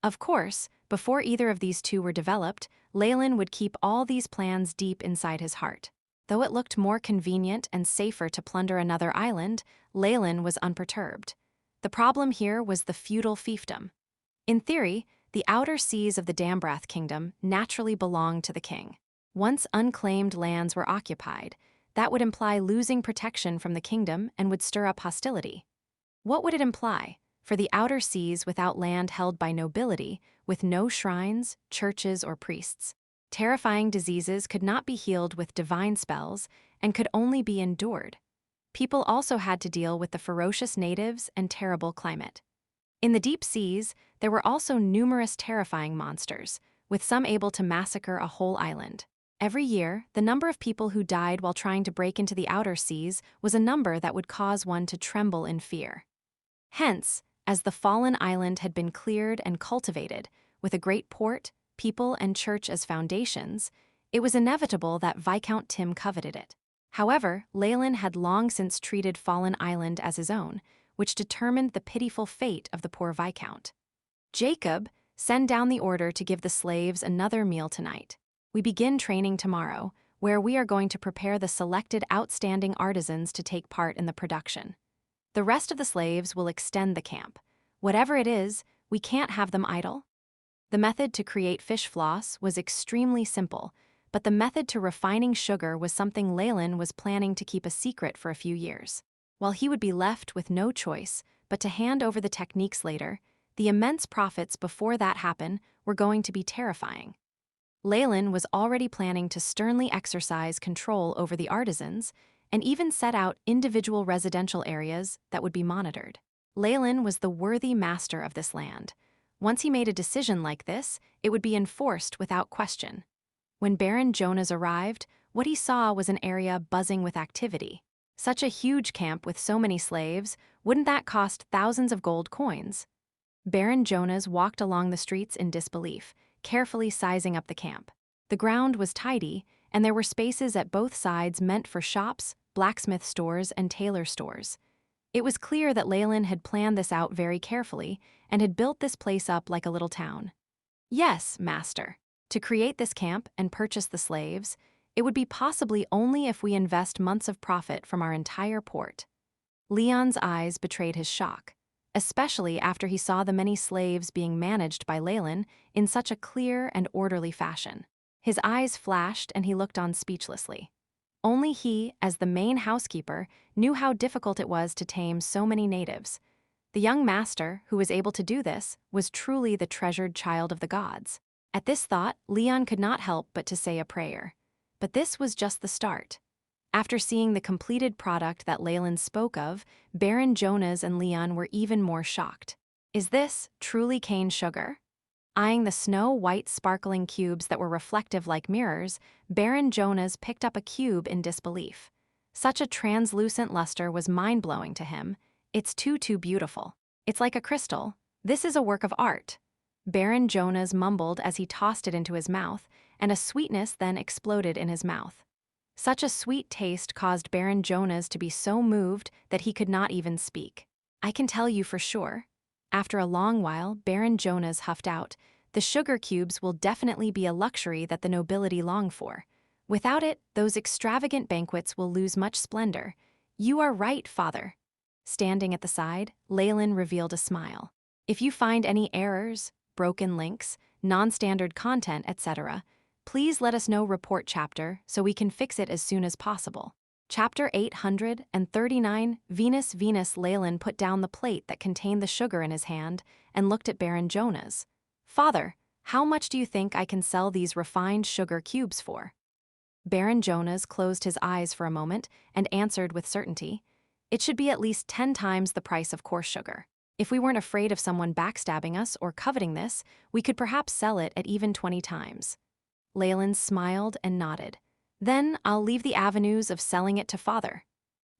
Of course, before either of these two were developed, Leylin would keep all these plans deep inside his heart. Though it looked more convenient and safer to plunder another island, Leylin was unperturbed. The problem here was the feudal fiefdom. In theory, the outer seas of the Dambrath kingdom naturally belonged to the king. Once unclaimed lands were occupied, that would imply losing protection from the kingdom and would stir up hostility. What would it imply? For the outer seas without land held by nobility, with no shrines, churches, or priests. Terrifying diseases could not be healed with divine spells and could only be endured. people also had to deal with the ferocious natives and terrible climate. In the deep seas, there were also numerous terrifying monsters, with some able to massacre a whole island. Every year, the number of people who died while trying to break into the outer seas was a number that would cause one to tremble in fear. Hence, as the fallen island had been cleared and cultivated, with a great port, people, and church as foundations, it was inevitable that Viscount Tim coveted it. However, Leylin had long since treated Fallen Island as his own, which determined the pitiful fate of the poor Viscount. Jacob, send down the order to give the slaves another meal tonight. We begin training tomorrow, where we are going to prepare the selected outstanding artisans to take part in the production. The rest of the slaves will extend the camp. Whatever it is, we can't have them idle. The method to create fish floss was extremely simple, but the method to refining sugar was something Leylin was planning to keep a secret for a few years. While he would be left with no choice but to hand over the techniques later, the immense profits before that happened were going to be terrifying. Leylin was already planning to sternly exercise control over the artisans and even set out individual residential areas that would be monitored. Leylin was the worthy master of this land. Once he made a decision like this, it would be enforced without question. When Baron Jonas arrived, what he saw was an area buzzing with activity. Such a huge camp with so many slaves, wouldn't that cost thousands of gold coins? Baron Jonas walked along the streets in disbelief, carefully sizing up the camp. The ground was tidy, and there were spaces at both sides meant for shops, blacksmith stores, and tailor stores. It was clear that Leylin had planned this out very carefully and had built this place up like a little town. Yes, master. To create this camp and purchase the slaves, it would be possibly only if we invest months of profit from our entire port. Leon's eyes betrayed his shock, especially after he saw the many slaves being managed by Leylin in such a clear and orderly fashion. His eyes flashed and he looked on speechlessly. Only he, as the main housekeeper, knew how difficult it was to tame so many natives. The young master, who was able to do this, was truly the treasured child of the gods. At this thought, Leon could not help but to say a prayer. But this was just the start. After seeing the completed product that Leylin spoke of, Baron Jonas and Leon were even more shocked. Is this truly cane sugar? Eyeing the snow-white sparkling cubes that were reflective like mirrors, Baron Jonas picked up a cube in disbelief. Such a translucent luster was mind-blowing to him. It's too beautiful. It's like a crystal. This is a work of art. Baron Jonas mumbled as he tossed it into his mouth, and a sweetness then exploded in his mouth. Such a sweet taste caused Baron Jonas to be so moved that he could not even speak. I can tell you for sure. After a long while, Baron Jonas huffed out, the sugar cubes will definitely be a luxury that the nobility long for. Without it, those extravagant banquets will lose much splendor. You are right, father. Standing at the side, Leylin revealed a smile. If you find any errors, broken links, non-standard content, etc., please let us know report chapter so we can fix it as soon as possible. Chapter 839, Venus Leylin put down the plate that contained the sugar in his hand and looked at Baron Jonas. Father, how much do you think I can sell these refined sugar cubes for? Baron Jonas closed his eyes for a moment and answered with certainty. It should be at least 10 times the price of coarse sugar. If we weren't afraid of someone backstabbing us or coveting this, we could perhaps sell it at even 20 times. Leylin smiled and nodded. Then I'll leave the avenues of selling it to father.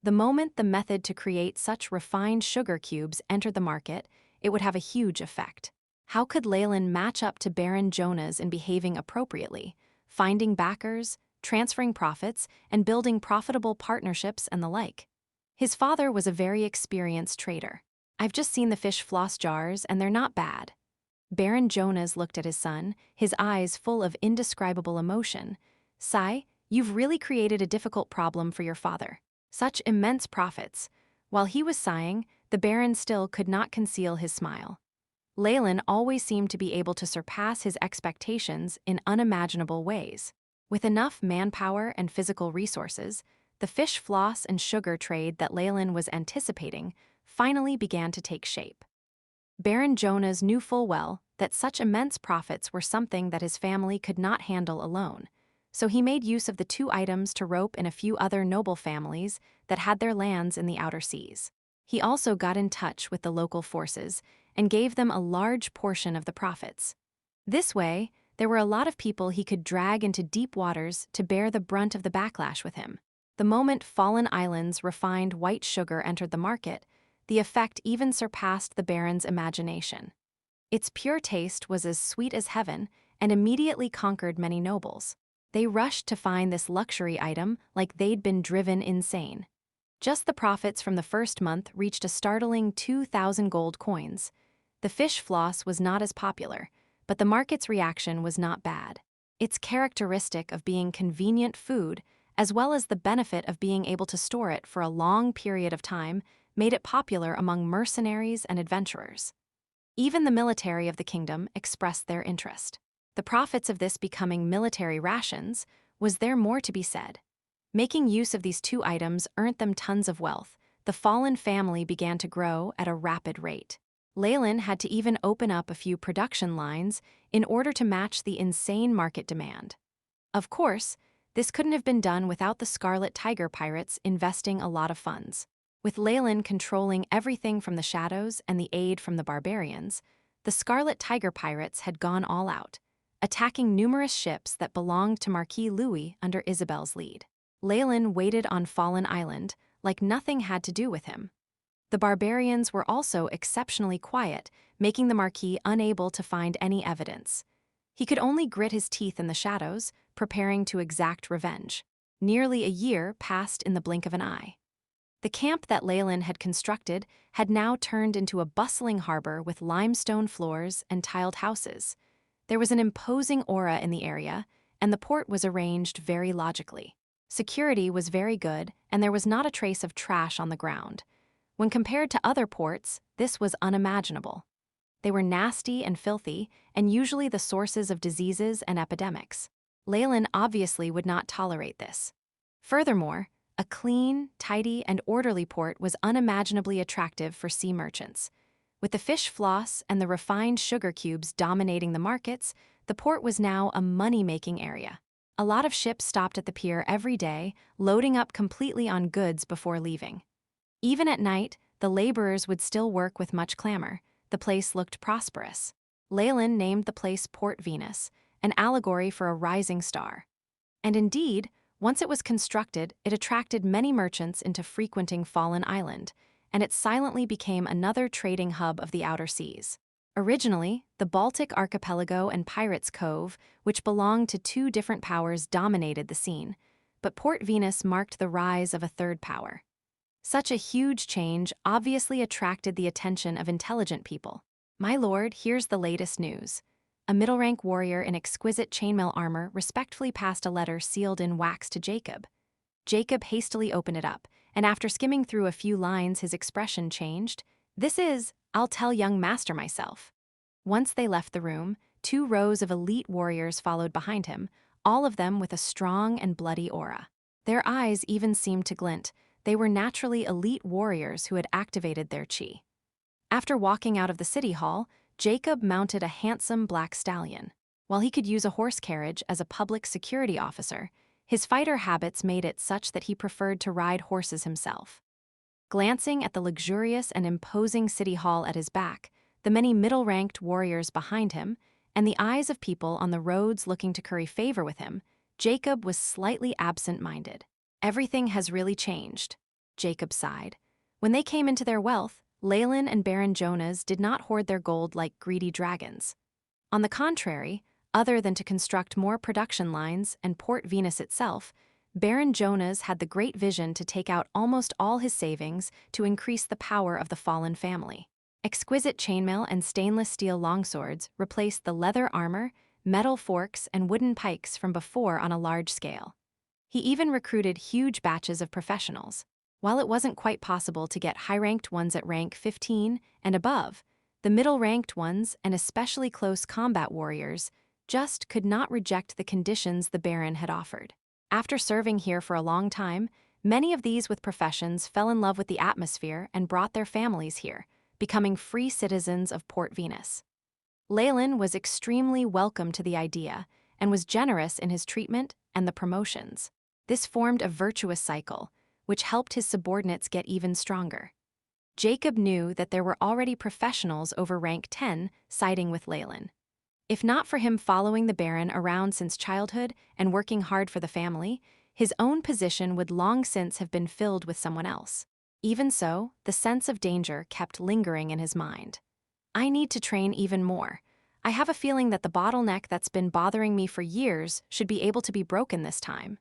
The moment the method to create such refined sugar cubes entered the market, it would have a huge effect. How could Leylin match up to Baron Jonas in behaving appropriately, finding backers, transferring profits, and building profitable partnerships and the like? His father was a very experienced trader. I've just seen the fish floss jars and they're not bad. Baron Jonas looked at his son, his eyes full of indescribable emotion. Sigh, you've really created a difficult problem for your father. Such immense profits. While he was sighing, the Baron still could not conceal his smile. Leylin always seemed to be able to surpass his expectations in unimaginable ways. With enough manpower and physical resources, the fish floss and sugar trade that Leylin was anticipating finally began to take shape. Baron Jonas knew full well that such immense profits were something that his family could not handle alone, so he made use of the 2 items to rope in a few other noble families that had their lands in the outer seas. He also got in touch with the local forces and gave them a large portion of the profits. This way, there were a lot of people he could drag into deep waters to bear the brunt of the backlash with him. The moment Fallen Island's refined white sugar entered the market, the effect even surpassed the Baron's imagination. Its pure taste was as sweet as heaven and immediately conquered many nobles. They rushed to find this luxury item like they'd been driven insane. Just the profits from the first month reached a startling 2,000 gold coins. The fish floss was not as popular, but the market's reaction was not bad. Its characteristic of being convenient food, as well as the benefit of being able to store it for a long period of time, made it popular among mercenaries and adventurers. Even the military of the kingdom expressed their interest. The profits of this becoming military rations, was there more to be said. Making use of these 2 items earned them tons of wealth. The Fallen family began to grow at a rapid rate. Leylin had to even open up a few production lines in order to match the insane market demand. Of course, this couldn't have been done without the Scarlet Tiger pirates investing a lot of funds. With Leylin controlling everything from the shadows and the aid from the barbarians, the Scarlet Tiger pirates had gone all out, attacking numerous ships that belonged to Marquis Louis under Isabel's lead. Leylin waited on Fallen Island like nothing had to do with him. The barbarians were also exceptionally quiet, making the Marquis unable to find any evidence. He could only grit his teeth in the shadows, preparing to exact revenge. Nearly a year passed in the blink of an eye. The camp that Leylin had constructed had now turned into a bustling harbor with limestone floors and tiled houses. There was an imposing aura in the area, and the port was arranged very logically. Security was very good, and there was not a trace of trash on the ground. When compared to other ports, this was unimaginable. They were nasty and filthy, and usually the sources of diseases and epidemics. Leylin obviously would not tolerate this. Furthermore, a clean, tidy, and orderly port was unimaginably attractive for sea merchants. With the fish floss and the refined sugar cubes dominating the markets, the port was now a money-making area. A lot of ships stopped at the pier every day, loading up completely on goods before leaving. Even at night, the laborers would still work with much clamor. The place looked prosperous. Leylin named the place Port Venus, an allegory for a rising star. And indeed, once it was constructed, it attracted many merchants into frequenting Fallen Island, and it silently became another trading hub of the outer seas. Originally, the Baltic Archipelago and Pirates Cove, which belonged to 2 different powers, dominated the scene, but Port Venus marked the rise of a third power. Such a huge change obviously attracted the attention of intelligent people. "My lord, here's the latest news." A middle-rank warrior in exquisite chainmail armor respectfully passed a letter sealed in wax to Jacob. Jacob hastily opened it up, and after skimming through a few lines his expression changed. "This is, I'll tell young master myself." Once they left the room, 2 rows of elite warriors followed behind him, all of them with a strong and bloody aura. Their eyes even seemed to glint. They were naturally elite warriors who had activated their chi. After walking out of the city hall, Jacob mounted a handsome black stallion. While he could use a horse carriage as a public security officer, his fighter habits made it such that he preferred to ride horses himself. Glancing at the luxurious and imposing city hall at his back, the many middle-ranked warriors behind him, and the eyes of people on the roads looking to curry favor with him, Jacob was slightly absent-minded. "Everything has really changed," Jacob sighed. When they came into their wealth, Leylin and Baron Jonas did not hoard their gold like greedy dragons. On the contrary, other than to construct more production lines and Port Venus itself, Baron Jonas had the great vision to take out almost all his savings to increase the power of the Fallen family. Exquisite chainmail and stainless steel longswords replaced the leather armor, metal forks, and wooden pikes from before on a large scale. He even recruited huge batches of professionals. While it wasn't quite possible to get high-ranked ones at rank 15 and above, the middle-ranked ones and especially close combat warriors just could not reject the conditions the Baron had offered. After serving here for a long time, many of these with professions fell in love with the atmosphere and brought their families here, becoming free citizens of Port Venus. Leylin was extremely welcome to the idea and was generous in his treatment and the promotions. This formed a virtuous cycle, which helped his subordinates get even stronger. Jacob knew that there were already professionals over rank 10 siding with Leylin. If not for him following the Baron around since childhood and working hard for the family, his own position would long since have been filled with someone else. Even so, the sense of danger kept lingering in his mind. I need to train even more. I have a feeling that the bottleneck that's been bothering me for years should be able to be broken this time.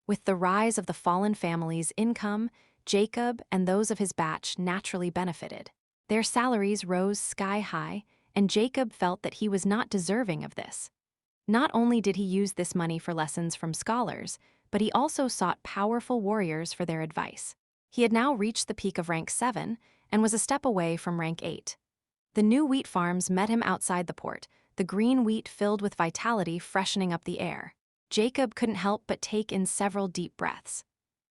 With the rise of the fallen family's income, Jacob and those of his batch naturally benefited. Their salaries rose sky high, and Jacob felt that he was not deserving of this. Not only did he use this money for lessons from scholars, but he also sought powerful warriors for their advice. He had now reached the peak of rank 7 and was a step away from rank 8. The new wheat farms met him outside the port, the green wheat filled with vitality freshening up the air. Jacob couldn't help but take in several deep breaths.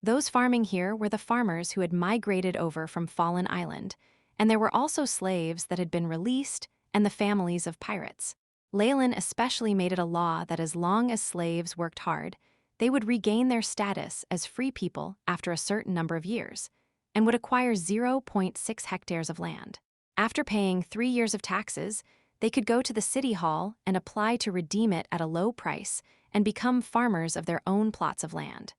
Those farming here were the farmers who had migrated over from Fallen Island, and there were also slaves that had been released and the families of pirates. Leylin especially made it a law that as long as slaves worked hard, they would regain their status as free people after a certain number of years, and would acquire 0.6 hectares of land. After paying 3 years of taxes, they could go to the city hall and apply to redeem it at a low price and become farmers of their own plots of land.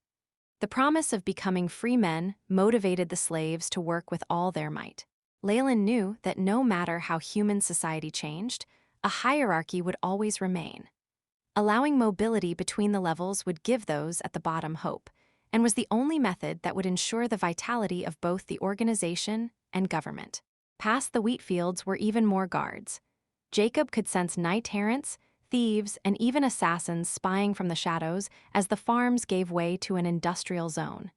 The promise of becoming free men motivated the slaves to work with all their might. Leylin knew that no matter how human society changed, a hierarchy would always remain. Allowing mobility between the levels would give those at the bottom hope, and was the only method that would ensure the vitality of both the organization and government. Past the wheat fields were even more guards. Jacob could sense knight-errants, thieves, and even assassins spying from the shadows as the farms gave way to an industrial zone.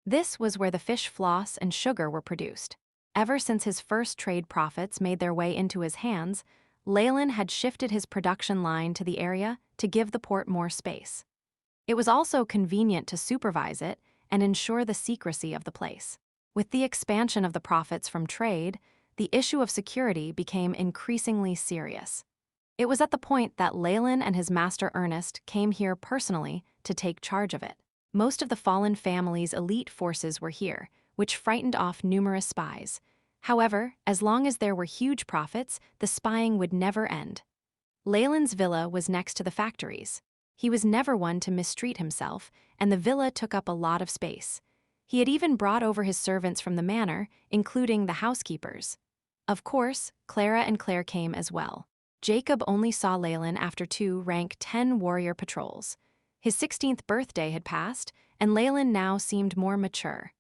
This was where the fish floss and sugar were produced. Ever since his first trade profits made their way into his hands, Leylin had shifted his production line to the area to give the port more space. It was also convenient to supervise it and ensure the secrecy of the place. With the expansion of the profits from trade, the issue of security became increasingly serious. It was at the point that Leylin and his master Ernest came here personally to take charge of it. Most of the fallen family's elite forces were here, which frightened off numerous spies. However, as long as there were huge profits, the spying would never end. Leylin's villa was next to the factories. He was never one to mistreat himself, and the villa took up a lot of space. He had even brought over his servants from the manor, including the housekeepers. Of course, Clara and Claire came as well. Jacob only saw Leylin after 2 rank 10 warrior patrols. His 16th birthday had passed, and Leylin now seemed more mature.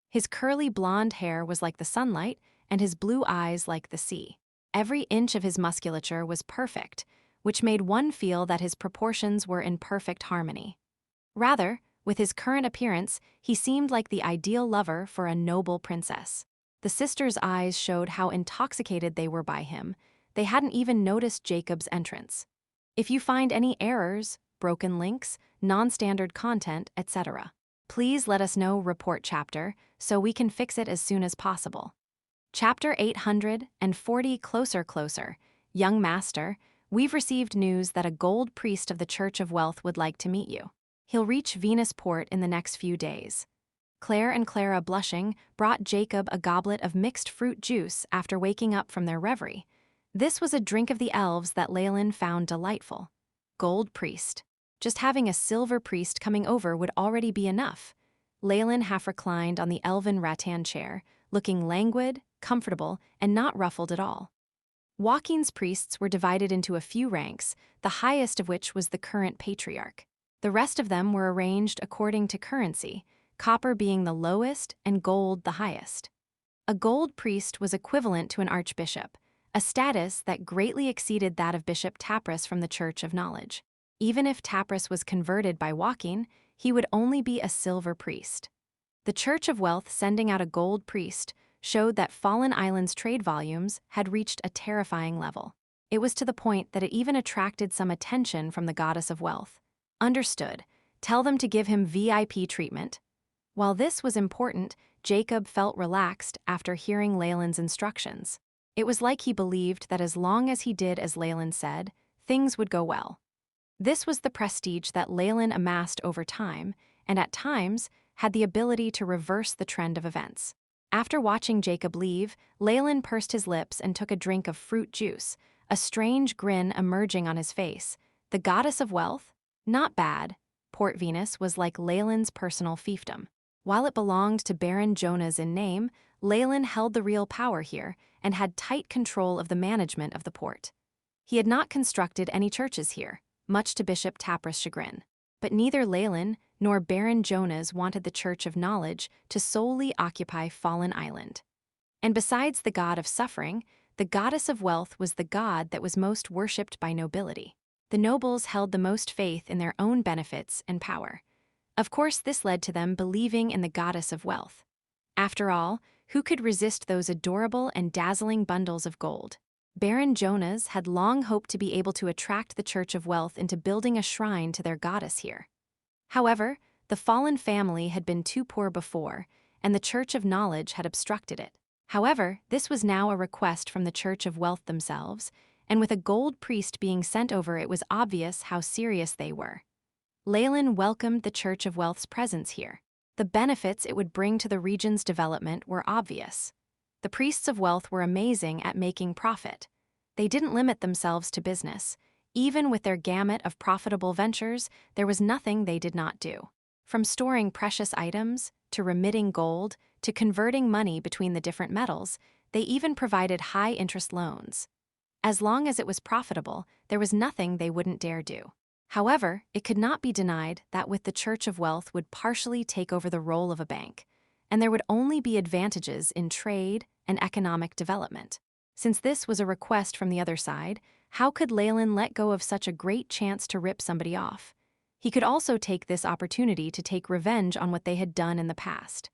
His curly blonde hair was like the sunlight, and his blue eyes like the sea. Every inch of his musculature was perfect, which made one feel that his proportions were in perfect harmony. Rather, with his current appearance, he seemed like the ideal lover for a noble princess. The sisters' eyes showed how intoxicated they were by him. They hadn't even noticed Jacob's entrance. If you find any errors, broken links, non-standard content, etc., please let us know. Report chapter so we can fix it as soon as possible. Chapter 840. Closer. Young Master, we've received news that a gold priest of the Church of Wealth would like to meet you. He'll reach Venus Port in the next few days. Claire and Clara, blushing, brought Jacob a goblet of mixed fruit juice after waking up from their reverie. This was a drink of the elves that Leylin found delightful. Gold priest. Just having a silver priest coming over would already be enough. Leylin half reclined on the elven rattan chair, looking languid, comfortable, and not ruffled at all. Walking's priests were divided into a few ranks, the highest of which was the current patriarch. The rest of them were arranged according to currency, copper being the lowest and gold the highest. A gold priest was equivalent to an archbishop, a status that greatly exceeded that of Bishop Tapras from the Church of Knowledge. Even if Tapras was converted by Walking, he would only be a silver priest. The Church of Wealth sending out a gold priest showed that Fallen Island's trade volumes had reached a terrifying level. It was to the point that it even attracted some attention from the Goddess of Wealth. Understood. Tell them to give him VIP treatment. While this was important, Jacob felt relaxed after hearing Leylin's instructions. It was like he believed that as long as he did as Leylin said, things would go well. This was the prestige that Leylin amassed over time, and at times had the ability to reverse the trend of events. After watching Jacob leave, Leylin pursed his lips and took a drink of fruit juice, a strange grin emerging on his face. The goddess of wealth? Not bad. Port Venus was like Leylin's personal fiefdom. While it belonged to Baron Jonas in name, Leylin held the real power here and had tight control of the management of the port. He had not constructed any churches here, much to Bishop Tapras' chagrin. But neither Leylin nor Baron Jonas wanted the Church of Knowledge to solely occupy Fallen Island. And besides the god of suffering, the goddess of wealth was the god that was most worshipped by nobility. The nobles held the most faith in their own benefits and power. Of course, this led to them believing in the goddess of wealth. After all, who could resist those adorable and dazzling bundles of gold? Baron Jonas had long hoped to be able to attract the Church of Wealth into building a shrine to their goddess here. However, the fallen family had been too poor before, and the Church of Knowledge had obstructed it. However, this was now a request from the Church of Wealth themselves, and with a gold priest being sent over, it was obvious how serious they were. Leylin welcomed the Church of Wealth's presence here. The benefits it would bring to the region's development were obvious. The priests of wealth were amazing at making profit. They didn't limit themselves to business. Even with their gamut of profitable ventures, there was nothing they did not do. From storing precious items, to remitting gold, to converting money between the different metals, they even provided high-interest loans. As long as it was profitable, there was nothing they wouldn't dare do. However, it could not be denied that with the Church of Wealth would partially take over the role of a bank, and there would only be advantages in trade and economic development. Since this was a request from the other side, how could Leylin let go of such a great chance to rip somebody off? He could also take this opportunity to take revenge on what they had done in the past.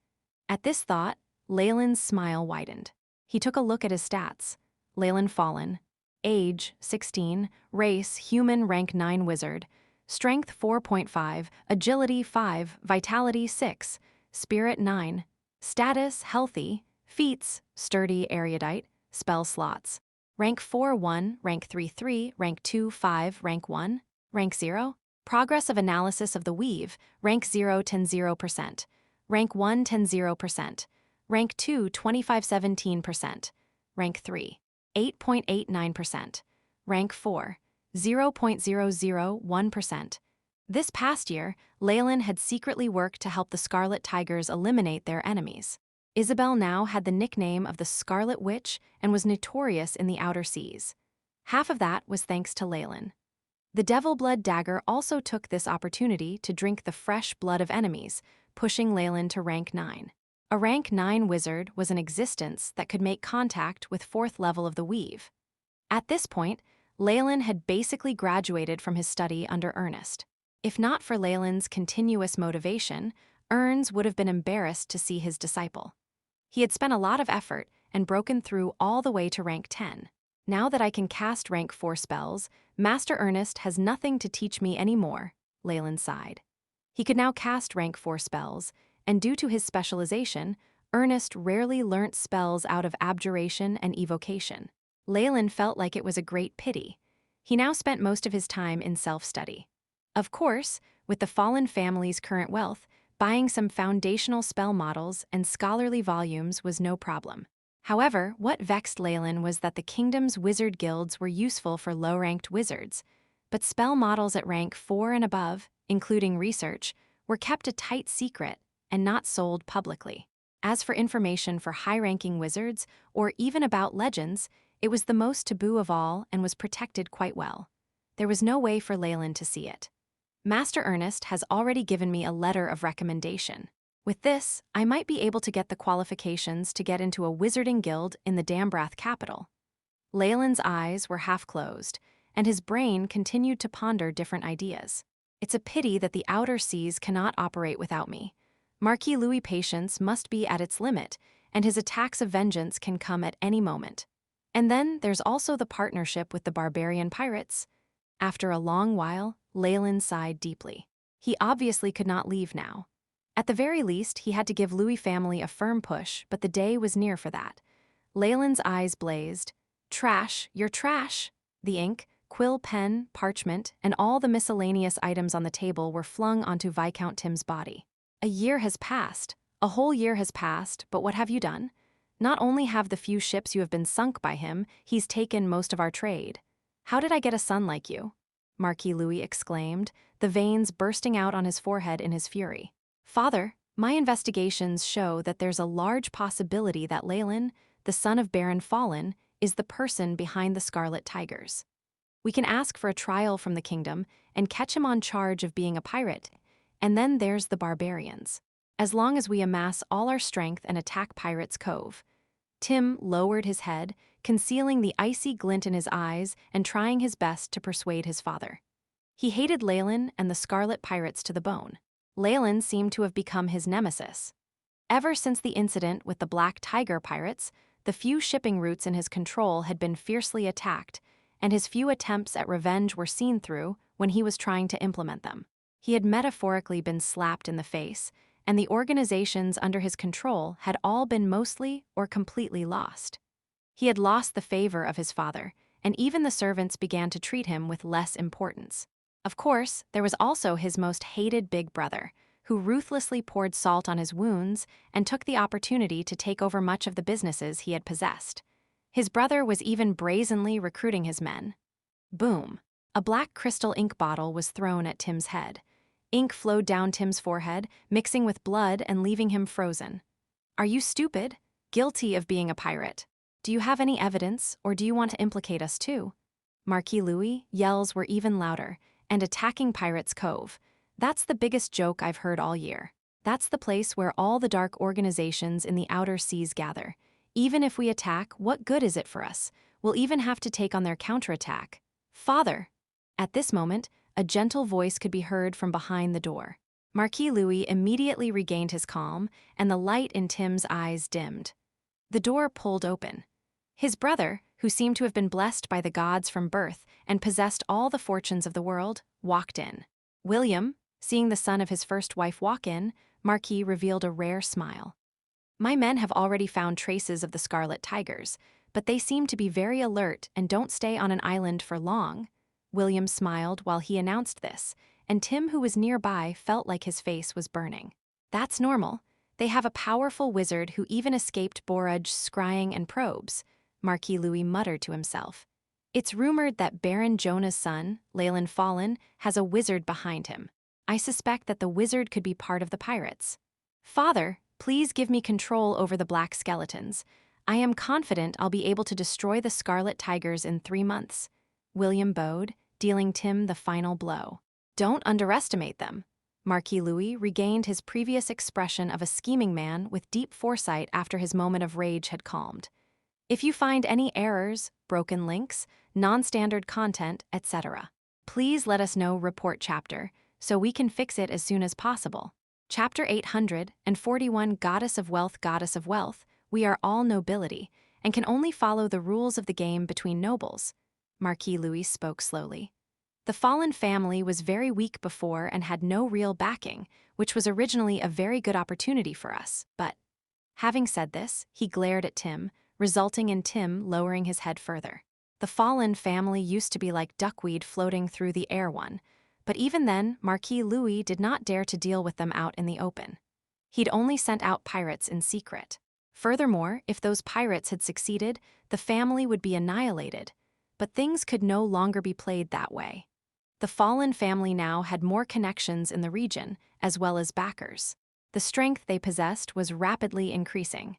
At this thought, Leylin's smile widened. He took a look at his stats. Leylin Fallen. Age, 16, race, human, rank 9 wizard, strength 4.5, agility 5, vitality 6, spirit 9, status healthy, feats, sturdy erudite, spell slots, rank 4 1, rank 3 3, rank 2 5, rank 1, rank 0, progress of analysis of the weave, rank 0 10 0%, rank 1 10 0%, rank 2 25 17%, rank 3 8.89%, rank 4, 0.001%. This past year, Leylin had secretly worked to help the Scarlet Tigers eliminate their enemies. Isabel now had the nickname of the Scarlet Witch and was notorious in the outer seas. Half of that was thanks to Leylin. The Devil Blood Dagger also took this opportunity to drink the fresh blood of enemies, pushing Leylin to rank 9. A rank 9 wizard was an existence that could make contact with 4th level of the weave. At this point, Leylin had basically graduated from his study under Ernest. If not for Leylin's continuous motivation, Ernst would have been embarrassed to see his disciple. He had spent a lot of effort and broken through all the way to rank 10. Now that I can cast rank 4 spells, Master Ernest has nothing to teach me anymore, Leylin sighed. He could now cast rank 4 spells, and due to his specialization, Ernest rarely learnt spells out of abjuration and evocation. Leylin felt like it was a great pity. He now spent most of his time in self-study. Of course, with the fallen family's current wealth, buying some foundational spell models and scholarly volumes was no problem. However, what vexed Leylin was that the kingdom's wizard guilds were useful for low-ranked wizards, but spell models at rank 4 and above, including research, were kept a tight secret and not sold publicly. As for information for high-ranking wizards, or even about legends, it was the most taboo of all and was protected quite well. There was no way for Leylin to see it. Master Ernest has already given me a letter of recommendation. With this, I might be able to get the qualifications to get into a wizarding guild in the Dambrath capital. Leylin's eyes were half closed, and his brain continued to ponder different ideas. It's a pity that the outer seas cannot operate without me. Marquis Louis' patience must be at its limit, and his attacks of vengeance can come at any moment. And then there's also the partnership with the barbarian pirates. After a long while, Leylin sighed deeply. He obviously could not leave now. At the very least, he had to give Louis' family a firm push, but the day was near for that. Leylin's eyes blazed. Trash, you're trash! The ink, quill pen, parchment, and all the miscellaneous items on the table were flung onto Viscount Tim's body. A year has passed. A whole year has passed, but what have you done? Not only have the few ships you have been sunk by him, he's taken most of our trade. How did I get a son like you? Marquis Louis exclaimed, the veins bursting out on his forehead in his fury. Father, my investigations show that there's a large possibility that Leylin, the son of Baron Fallen, is the person behind the Scarlet Tigers. We can ask for a trial from the kingdom and catch him on charge of being a pirate, and then there's the barbarians. As long as we amass all our strength and attack Pirates' Cove. Tim lowered his head, concealing the icy glint in his eyes and trying his best to persuade his father. He hated Leylin and the Scarlet Pirates to the bone. Leylin seemed to have become his nemesis. Ever since the incident with the Black Tiger pirates, the few shipping routes in his control had been fiercely attacked, and his few attempts at revenge were seen through when he was trying to implement them. He had metaphorically been slapped in the face, and the organizations under his control had all been mostly or completely lost. He had lost the favor of his father, and even the servants began to treat him with less importance. Of course, there was also his most hated big brother, who ruthlessly poured salt on his wounds and took the opportunity to take over much of the businesses he had possessed. His brother was even brazenly recruiting his men. Boom! A black crystal ink bottle was thrown at Tim's head. Ink flowed down Tim's forehead, mixing with blood and leaving him frozen. Are you stupid? Guilty of being a pirate? Do you have any evidence, or do you want to implicate us too? Marquis Louis' yells were even louder, and attacking Pirates' Cove. That's the biggest joke I've heard all year. That's the place where all the dark organizations in the outer seas gather. Even if we attack, what good is it for us? We'll even have to take on their counterattack. Father! At this moment, a gentle voice could be heard from behind the door. Marquis Louis immediately regained his calm, and the light in Tim's eyes dimmed. The door pulled open. His brother, who seemed to have been blessed by the gods from birth and possessed all the fortunes of the world, walked in. William, seeing the son of his first wife walk in, Marquis revealed a rare smile. My men have already found traces of the Scarlet Tigers, but they seem to be very alert and don't stay on an island for long. William smiled while he announced this, and Tim, who was nearby, felt like his face was burning. That's normal. They have a powerful wizard who even escaped Borudge's scrying and probes, Marquis Louis muttered to himself. It's rumored that Baron Jonah's son, Leylin Fallen, has a wizard behind him. I suspect that the wizard could be part of the pirates. Father, please give me control over the black skeletons. I am confident I'll be able to destroy the Scarlet Tigers in 3 months. William bowed, dealing Tim the final blow. Don't underestimate them. Marquis Louis regained his previous expression of a scheming man with deep foresight after his moment of rage had calmed. If you find any errors, broken links, non-standard content, etc., please let us know. Report chapter, so we can fix it as soon as possible. Chapter 841, Goddess of Wealth, we are all nobility, and can only follow the rules of the game between nobles. Marquis Louis spoke slowly. The Fallen family was very weak before and had no real backing, which was originally a very good opportunity for us, but... Having said this, he glared at Tim, resulting in Tim lowering his head further. The Fallen family used to be like duckweed floating through the air but even then, Marquis Louis did not dare to deal with them out in the open. He'd only sent out pirates in secret. Furthermore, if those pirates had succeeded, the family would be annihilated. But things could no longer be played that way. The Fallen family now had more connections in the region, as well as backers. The strength they possessed was rapidly increasing.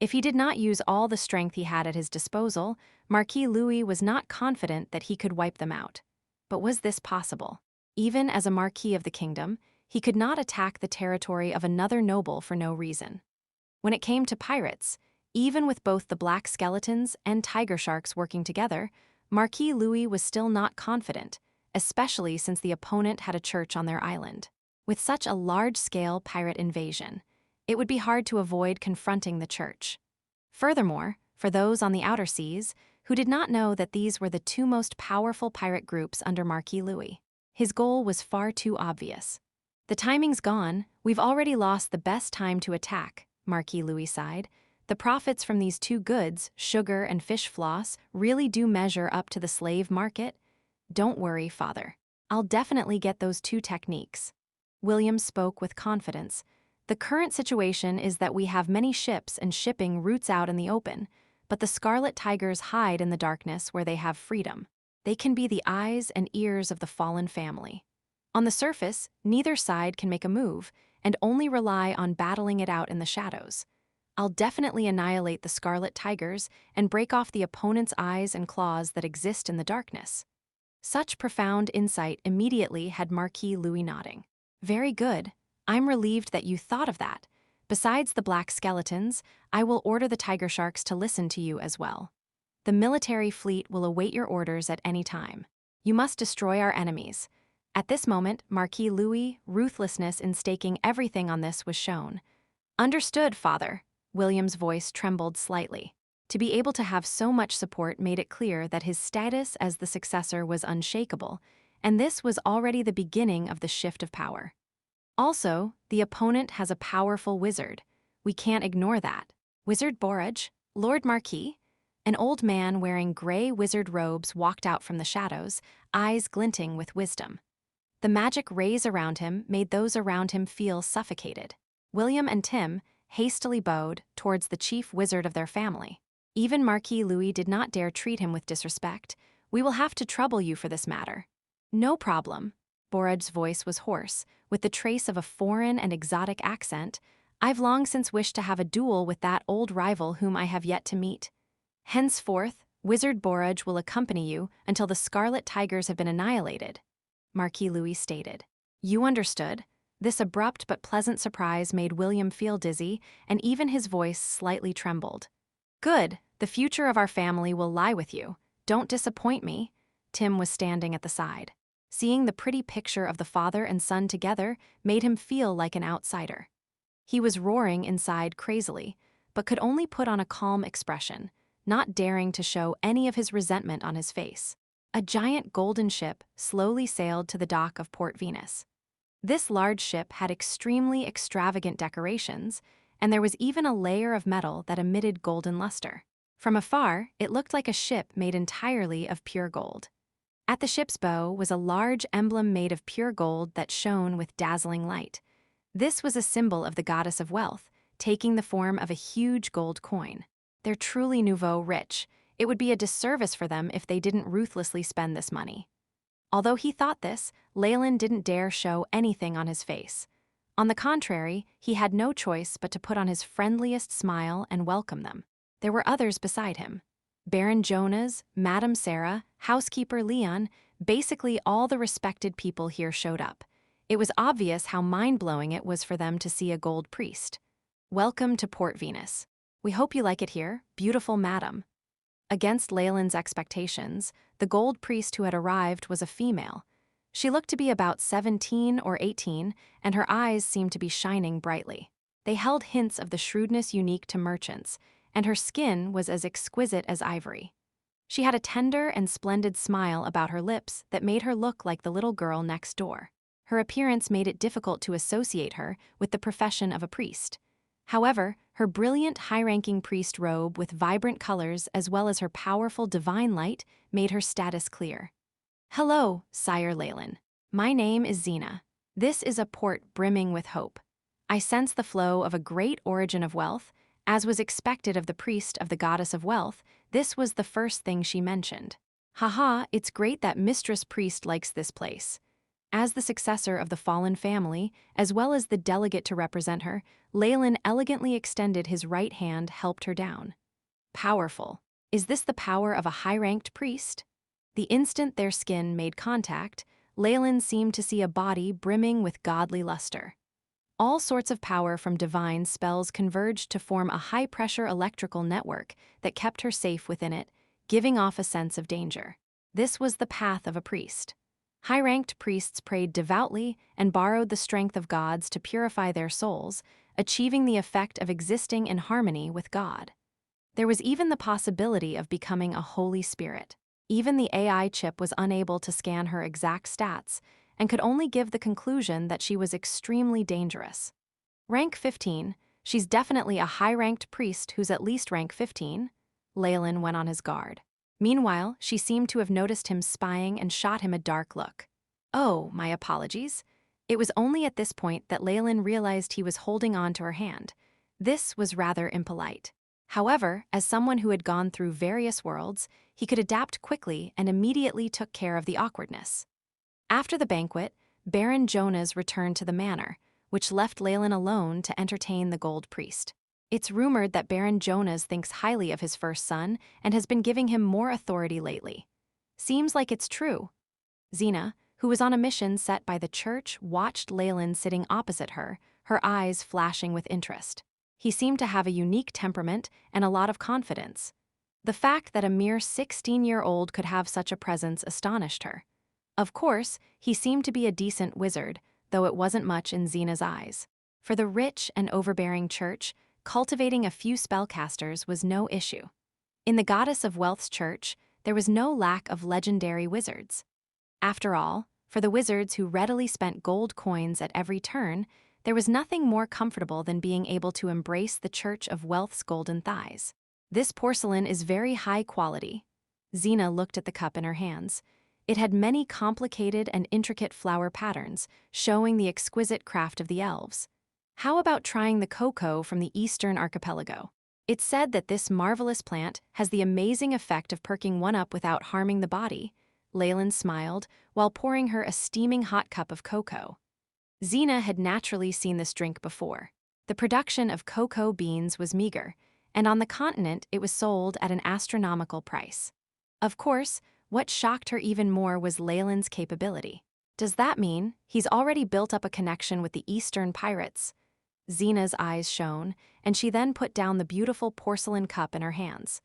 If he did not use all the strength he had at his disposal, Marquis Louis was not confident that he could wipe them out. But was this possible? Even as a marquis of the kingdom, he could not attack the territory of another noble for no reason. When it came to pirates, even with both the black skeletons and tiger sharks working together, Marquis Louis was still not confident, especially since the opponent had a church on their island. With such a large-scale pirate invasion, it would be hard to avoid confronting the church. Furthermore, for those on the outer seas, who did not know that these were the 2 most powerful pirate groups under Marquis Louis, his goal was far too obvious. The timing's gone, we've already lost the best time to attack, Marquis Louis sighed. The profits from these 2 goods, sugar and fish floss, really do measure up to the slave market. Don't worry, father. I'll definitely get those 2 techniques. William spoke with confidence. The current situation is that we have many ships and shipping routes out in the open, but the Scarlet Tigers hide in the darkness where they have freedom. They can be the eyes and ears of the fallen family. On the surface, neither side can make a move and only rely on battling it out in the shadows. I'll definitely annihilate the Scarlet Tigers and break off the opponent's eyes and claws that exist in the darkness. Such profound insight immediately had Marquis Louis nodding. Very good. I'm relieved that you thought of that. Besides the black skeletons, I will order the tiger sharks to listen to you as well. The military fleet will await your orders at any time. You must destroy our enemies. At this moment, Marquis Louis' ruthlessness in staking everything on this was shown. Understood, father. William's voice trembled slightly. To be able to have so much support made it clear that his status as the successor was unshakable, and this was already the beginning of the shift of power. Also, the opponent has a powerful wizard. We can't ignore that. Wizard Borage, Lord Marquis? An old man wearing gray wizard robes walked out from the shadows, eyes glinting with wisdom. The magic rays around him made those around him feel suffocated. William and Tim hastily bowed towards the chief wizard of their family. Even Marquis Louis did not dare treat him with disrespect. We will have to trouble you for this matter. No problem. Borage's voice was hoarse, with the trace of a foreign and exotic accent. I've long since wished to have a duel with that old rival whom I have yet to meet. Henceforth, Wizard Borage will accompany you until the Scarlet Tigers have been annihilated, Marquis Louis stated. You understood? This abrupt but pleasant surprise made William feel dizzy, and even his voice slightly trembled. Good, the future of our family will lie with you. Don't disappoint me. Tim was standing at the side. Seeing the pretty picture of the father and son together made him feel like an outsider. He was roaring inside crazily, but could only put on a calm expression, not daring to show any of his resentment on his face. A giant golden ship slowly sailed to the dock of Port Venus. This large ship had extremely extravagant decorations, and there was even a layer of metal that emitted golden luster. From afar, it looked like a ship made entirely of pure gold. At the ship's bow was a large emblem made of pure gold that shone with dazzling light. This was a symbol of the goddess of wealth, taking the form of a huge gold coin. They're truly nouveau rich. It would be a disservice for them if they didn't ruthlessly spend this money. Although he thought this, Leylin didn't dare show anything on his face. On the contrary, he had no choice but to put on his friendliest smile and welcome them. There were others beside him. Baron Jonas, Madame Sarah, housekeeper Leon, basically all the respected people here showed up. It was obvious how mind-blowing it was for them to see a gold priest. Welcome to Port Venus. We hope you like it here, beautiful madam. Against Leylin's expectations, the gold priest who had arrived was a female. She looked to be about 17 or 18, and her eyes seemed to be shining brightly. They held hints of the shrewdness unique to merchants, and her skin was as exquisite as ivory. She had a tender and splendid smile about her lips that made her look like the little girl next door. Her appearance made it difficult to associate her with the profession of a priest. However, her brilliant, high-ranking priest robe with vibrant colors as well as her powerful divine light made her status clear. Hello, Sire Leylin. My name is Xena. This is a port brimming with hope. I sense the flow of a great origin of wealth. As was expected of the priest of the goddess of wealth, this was the first thing she mentioned. Haha, it's great that Mistress Priest likes this place. As the successor of the fallen family, as well as the delegate to represent her, Leylin elegantly extended his right hand, helped her down. Powerful. Is this the power of a high-ranked priest? The instant their skin made contact, Leylin seemed to see a body brimming with godly luster. All sorts of power from divine spells converged to form a high-pressure electrical network that kept her safe within it, giving off a sense of danger. This was the path of a priest. High-ranked priests prayed devoutly and borrowed the strength of gods to purify their souls, achieving the effect of existing in harmony with God. There was even the possibility of becoming a Holy Spirit. Even the AI chip was unable to scan her exact stats, and could only give the conclusion that she was extremely dangerous. Rank 15, she's definitely a high-ranked priest who's at least rank 15, Leylin went on his guard. Meanwhile, she seemed to have noticed him spying and shot him a dark look. "Oh, my apologies." It was only at this point that Leylin realized he was holding on to her hand. This was rather impolite. However, as someone who had gone through various worlds, he could adapt quickly and immediately took care of the awkwardness. After the banquet, Baron Jonas returned to the manor, which left Leylin alone to entertain the Gold Priest. It's rumored that Baron Jonas thinks highly of his first son and has been giving him more authority lately. Seems like it's true. Xena, who was on a mission set by the church, watched Leylin sitting opposite her, her eyes flashing with interest. He seemed to have a unique temperament and a lot of confidence. The fact that a mere 16-year-old could have such a presence astonished her. Of course, he seemed to be a decent wizard, though it wasn't much in Xena's eyes. For the rich and overbearing church, cultivating a few spellcasters was no issue. In the Goddess of Wealth's church, there was no lack of legendary wizards. After all, for the wizards who readily spent gold coins at every turn, there was nothing more comfortable than being able to embrace the Church of Wealth's golden thighs. This porcelain is very high quality. Xena looked at the cup in her hands. It had many complicated and intricate flower patterns, showing the exquisite craft of the elves. How about trying the cocoa from the Eastern Archipelago? It's said that this marvelous plant has the amazing effect of perking one up without harming the body. Leylin smiled while pouring her a steaming hot cup of cocoa. Xena had naturally seen this drink before. The production of cocoa beans was meager, and on the continent it was sold at an astronomical price. Of course, what shocked her even more was Leylin's capability. Does that mean he's already built up a connection with the Eastern pirates? Xena's eyes shone, and she then put down the beautiful porcelain cup in her hands.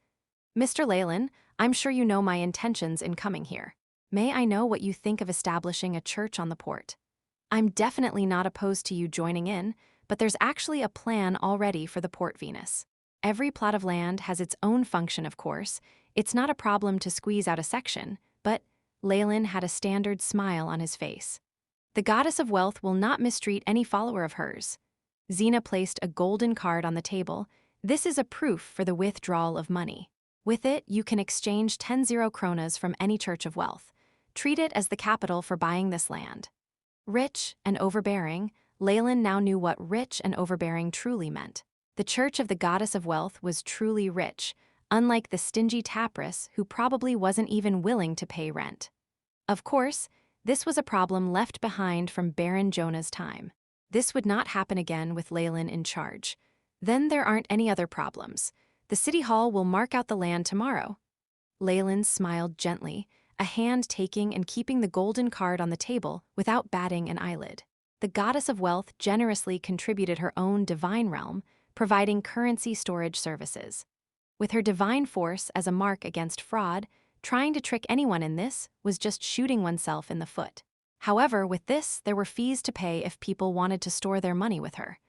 "Mr. Leylin, I'm sure you know my intentions in coming here. May I know what you think of establishing a church on the port? I'm definitely not opposed to you joining in, but there's actually a plan already for the Port Venus. Every plot of land has its own function, of course. It's not a problem to squeeze out a section, but..." Leylin had a standard smile on his face. "The Goddess of Wealth will not mistreat any follower of hers." Xena placed a golden card on the table. "This is a proof for the withdrawal of money. With it, you can exchange 10 kronas from any Church of Wealth. Treat it as the capital for buying this land." Rich and overbearing, Leylin now knew what rich and overbearing truly meant. The Church of the Goddess of Wealth was truly rich, unlike the stingy tapress who probably wasn't even willing to pay rent. Of course, this was a problem left behind from Baron Jonah's time. This would not happen again with Leylin in charge. Then there aren't any other problems. The city hall will mark out the land tomorrow. Leylin smiled gently, a hand taking and keeping the golden card on the table without batting an eyelid. The Goddess of Wealth generously contributed her own divine realm, providing currency storage services. With her divine force as a mark against fraud, trying to trick anyone in this was just shooting oneself in the foot. However, with this, there were fees to pay if people wanted to store their money with her.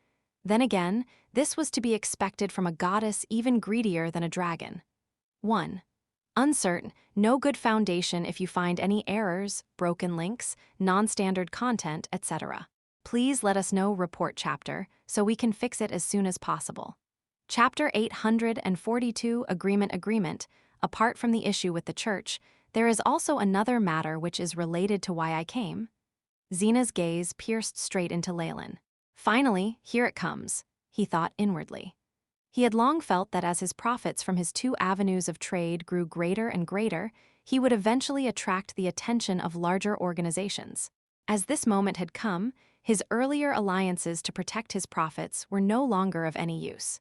Then again, this was to be expected from a goddess even greedier than a dragon. 1. Uncertain, no good foundation if you find any errors, broken links, non-standard content, etc. Please let us know report chapter so we can fix it as soon as possible. Chapter 842 Agreement. Apart from the issue with the church, there is also another matter which is related to why I came. Xena's gaze pierced straight into Leylin. Finally, here it comes, he thought inwardly. He had long felt that as his profits from his 2 avenues of trade grew greater and greater, he would eventually attract the attention of larger organizations. As this moment had come, his earlier alliances to protect his profits were no longer of any use.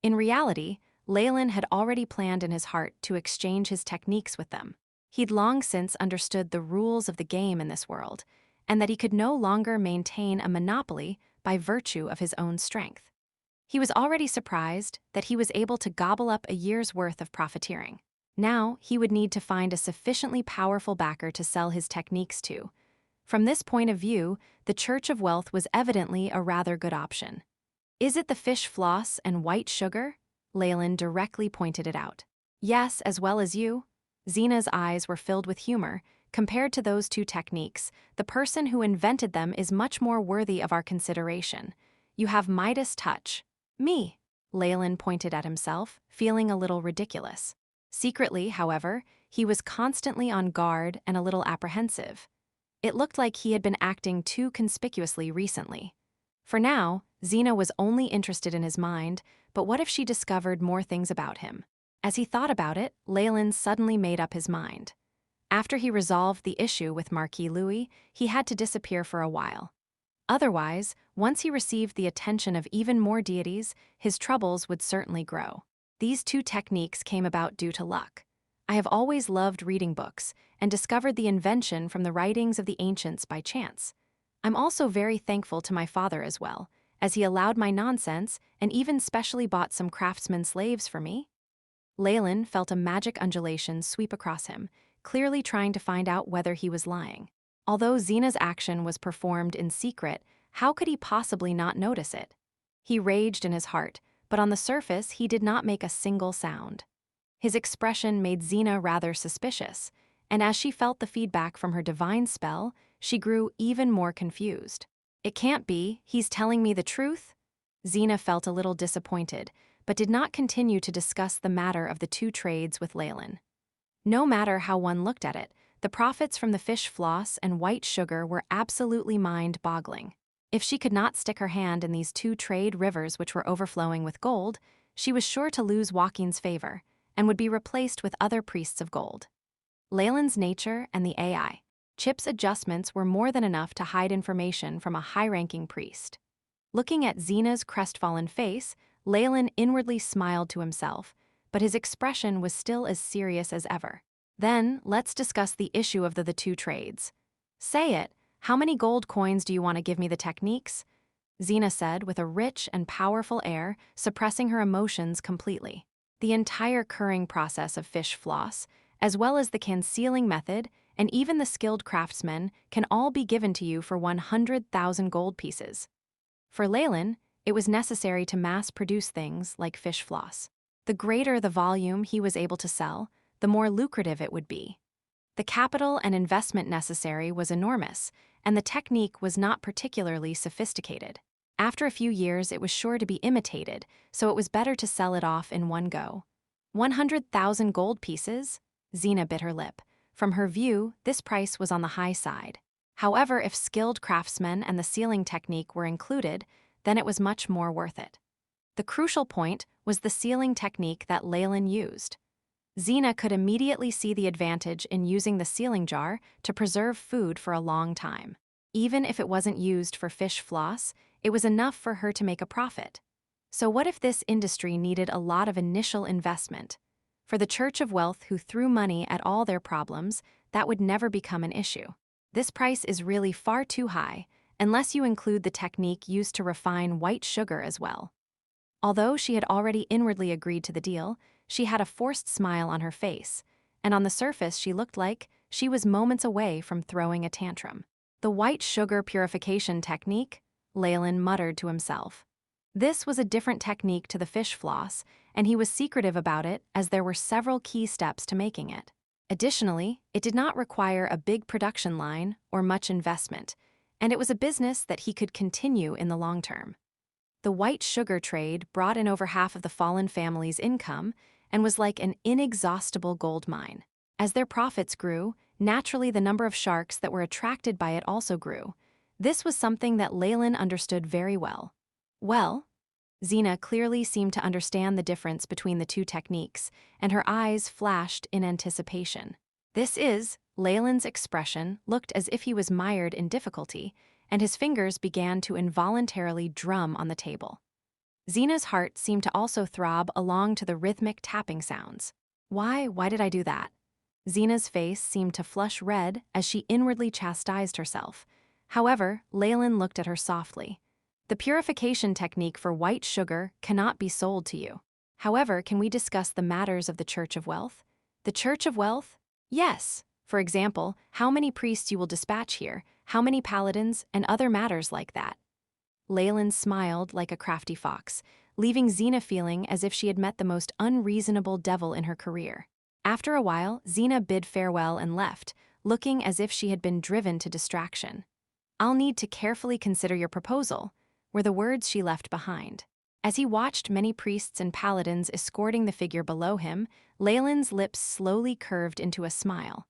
In reality, Leylin had already planned in his heart to exchange his techniques with them. He'd long since understood the rules of the game in this world, and that he could no longer maintain a monopoly by virtue of his own strength. He was already surprised that he was able to gobble up a year's worth of profiteering. Now, he would need to find a sufficiently powerful backer to sell his techniques to. From this point of view, the Church of Wealth was evidently a rather good option. "Is it the fish floss and white sugar?" Leylin directly pointed it out. "Yes, as well as you." Xena's eyes were filled with humor. "Compared to those 2 techniques, the person who invented them is much more worthy of our consideration. You have Midas touch." "Me?" Leylin pointed at himself, feeling a little ridiculous. Secretly, however, He was constantly on guard and a little apprehensive. It looked like he had been acting too conspicuously recently. For now, Xena was only interested in his mind, but what if she discovered more things about him? As he thought about it, Leylin suddenly made up his mind. After he resolved the issue with Marquis Louis, he had to disappear for a while. Otherwise, once he received the attention of even more deities, his troubles would certainly grow. These two techniques came about due to luck. I have always loved reading books and discovered the invention from the writings of the ancients by chance. I'm also very thankful to my father as well, as he allowed my nonsense and even specially bought some craftsman slaves for me. Leylin felt a magic undulation sweep across him, clearly trying to find out whether he was lying. Although Xena's action was performed in secret, how could he possibly not notice it? He raged in his heart, but on the surface he did not make a single sound. His expression made Xena rather suspicious, and as she felt the feedback from her divine spell, she grew even more confused. It can't be, he's telling me the truth? Xena felt a little disappointed, but did not continue to discuss the matter of the two trades with Leylin. No matter how one looked at it, the profits from the fish floss and white sugar were absolutely mind-boggling. If she could not stick her hand in these two trade rivers which were overflowing with gold, she was sure to lose Joaquin's favor and would be replaced with other priests of gold. Leylin's nature and the AI chip's adjustments were more than enough to hide information from a high-ranking priest. Looking at Xena's crestfallen face, Leylin inwardly smiled to himself, but his expression was still as serious as ever. Then, let's discuss the issue of the two trades. Say it, how many gold coins do you want to give me the techniques? Xena said with a rich and powerful air, suppressing her emotions completely. The entire curing process of fish floss, as well as the concealing method, and even the skilled craftsmen, can all be given to you for 100,000 gold pieces. For Leylin, it was necessary to mass-produce things like fish floss. The greater the volume he was able to sell, the more lucrative it would be. The capital and investment necessary was enormous, and the technique was not particularly sophisticated. After a few years, it was sure to be imitated, so it was better to sell it off in one go. 100,000 gold pieces? Xena bit her lip. From her view, this price was on the high side. However, if skilled craftsmen and the sealing technique were included, then it was much more worth it. The crucial point was the sealing technique that Leylin used. Xena could immediately see the advantage in using the sealing jar to preserve food for a long time. Even if it wasn't used for fish floss, it was enough for her to make a profit. So what if this industry needed a lot of initial investment? For the Church of Wealth who threw money at all their problems, that would never become an issue. This price is really far too high, unless you include the technique used to refine white sugar as well. Although she had already inwardly agreed to the deal, she had a forced smile on her face, and on the surface she looked like she was moments away from throwing a tantrum. The white sugar purification technique? Leylin muttered to himself. This was a different technique to the fish floss, and he was secretive about it as there were several key steps to making it. Additionally, it did not require a big production line or much investment, and it was a business that he could continue in the long term. The white sugar trade brought in over half of the fallen family's income and was like an inexhaustible gold mine. As their profits grew, naturally the number of sharks that were attracted by it also grew. This was something that Leylin understood very well. Well, Xena clearly seemed to understand the difference between the two techniques, and her eyes flashed in anticipation. Leylin's expression looked as if he was mired in difficulty, and his fingers began to involuntarily drum on the table. Xena's heart seemed to also throb along to the rhythmic tapping sounds. Why did I do that? Xena's face seemed to flush red as she inwardly chastised herself. However, Leylin looked at her softly. The purification technique for white sugar cannot be sold to you. However, can we discuss the matters of the Church of Wealth? The Church of Wealth? Yes. For example, how many priests you will dispatch here, how many paladins, and other matters like that. Leylin smiled like a crafty fox, leaving Xena feeling as if she had met the most unreasonable devil in her career. After a while, Xena bid farewell and left, looking as if she had been driven to distraction. "I'll need to carefully consider your proposal," were the words she left behind. As he watched many priests and paladins escorting the figure below him, Leylin's lips slowly curved into a smile.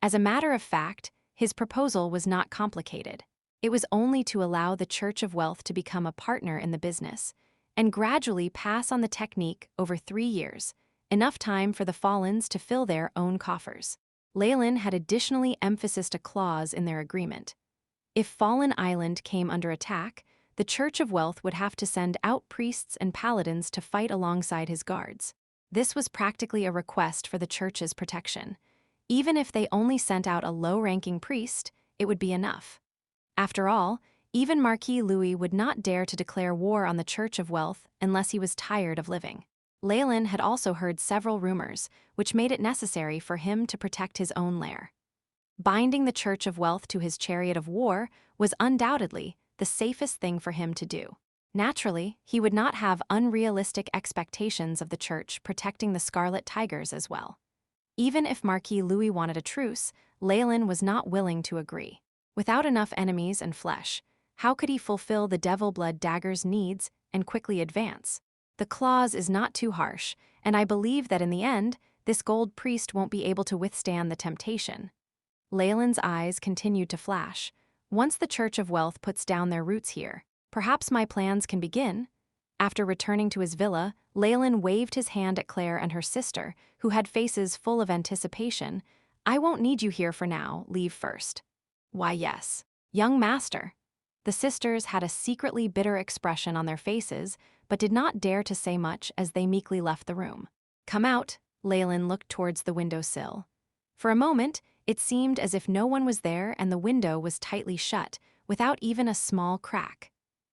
As a matter of fact, his proposal was not complicated. It was only to allow the Church of Wealth to become a partner in the business, and gradually pass on the technique over 3 years, enough time for the Fallens to fill their own coffers. Leylin had additionally emphasized a clause in their agreement. If Fallen Island came under attack, the Church of Wealth would have to send out priests and paladins to fight alongside his guards. This was practically a request for the Church's protection. Even if they only sent out a low-ranking priest, it would be enough. After all, even Marquis Louis would not dare to declare war on the Church of Wealth unless he was tired of living. Leylin had also heard several rumors, which made it necessary for him to protect his own lair. Binding the Church of Wealth to his chariot of war was undoubtedly the safest thing for him to do. Naturally, he would not have unrealistic expectations of the Church protecting the Scarlet Tigers as well. Even if Marquis Louis wanted a truce, Leylin was not willing to agree. Without enough enemies and flesh, how could he fulfill the Devil Blood Dagger's needs and quickly advance? The clause is not too harsh, and I believe that in the end, this gold priest won't be able to withstand the temptation. Leylin's eyes continued to flash. Once the Church of Wealth puts down their roots here, perhaps my plans can begin. After returning to his villa, Leylin waved his hand at Claire and her sister, who had faces full of anticipation. I won't need you here for now, leave first. Why yes. Young master. The sisters had a secretly bitter expression on their faces, but did not dare to say much as they meekly left the room. Come out, Leylin looked towards the windowsill. For a moment, it seemed as if no one was there and the window was tightly shut, without even a small crack.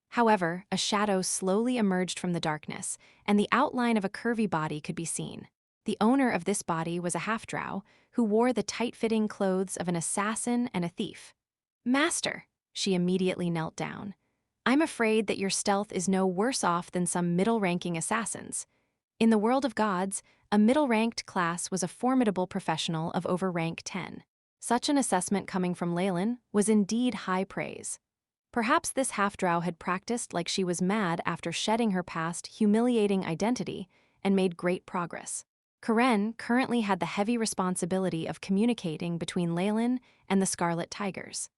However, a shadow slowly emerged from the darkness, and the outline of a curvy body could be seen. The owner of this body was a half-drow, who wore the tight-fitting clothes of an assassin and a thief. Master, she immediately knelt down. I'm afraid that your stealth is no worse off than some middle-ranking assassins. In the world of gods, a middle-ranked class was a formidable professional of over rank 10. Such an assessment coming from Leylin was indeed high praise. Perhaps this half-drow had practiced like she was mad after shedding her past humiliating identity and made great progress. Karen currently had the heavy responsibility of communicating between Leylin and the Scarlet Tigers.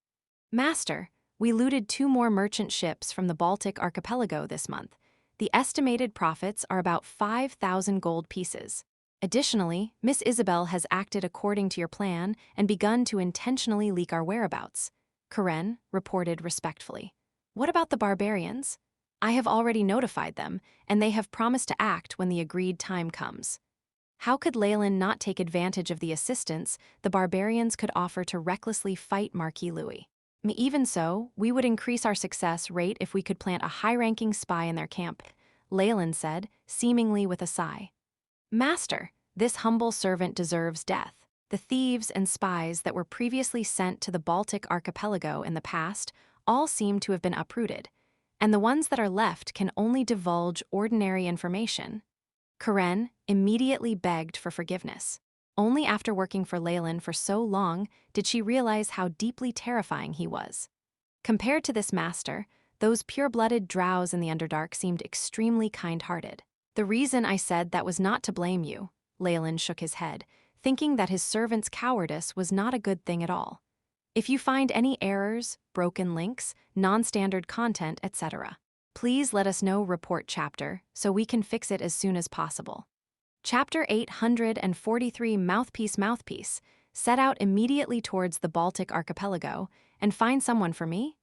Master, we looted 2 more merchant ships from the Baltic archipelago this month. The estimated profits are about 5,000 gold pieces. Additionally, Miss Isabel has acted according to your plan and begun to intentionally leak our whereabouts. Karen reported respectfully. What about the barbarians? I have already notified them, and they have promised to act when the agreed time comes. How could Leylin not take advantage of the assistance the barbarians could offer to recklessly fight Marquis Louis? Even so, we would increase our success rate if we could plant a high-ranking spy in their camp, Leylin said, seemingly with a sigh. Master, this humble servant deserves death. The thieves and spies that were previously sent to the Baltic archipelago in the past all seem to have been uprooted, and the ones that are left can only divulge ordinary information. Karen immediately begged for forgiveness. Only after working for Leylin for so long did she realize how deeply terrifying he was. Compared to this master, those pure-blooded drows in the Underdark seemed extremely kind-hearted. The reason I said that was not to blame you, Leylin shook his head, thinking that his servant's cowardice was not a good thing at all. If you find any errors, broken links, non-standard content, etc., please let us know. Report chapter so we can fix it as soon as possible. Chapter 843 Mouthpiece. Set out immediately towards the Baltic archipelago and find someone for me?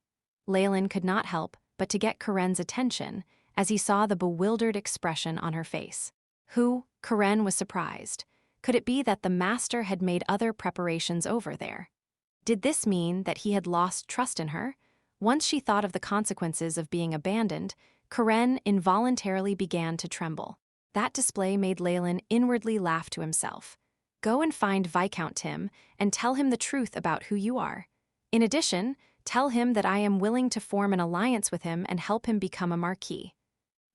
Leylin could not help but to get Karen's attention as he saw the bewildered expression on her face. Who? Karen was surprised. Could it be that the master had made other preparations over there? Did this mean that he had lost trust in her? Once she thought of the consequences of being abandoned, Karen involuntarily began to tremble. That display made Leylin inwardly laugh to himself. Go and find Viscount Tim and tell him the truth about who you are. In addition, tell him that I am willing to form an alliance with him and help him become a marquis.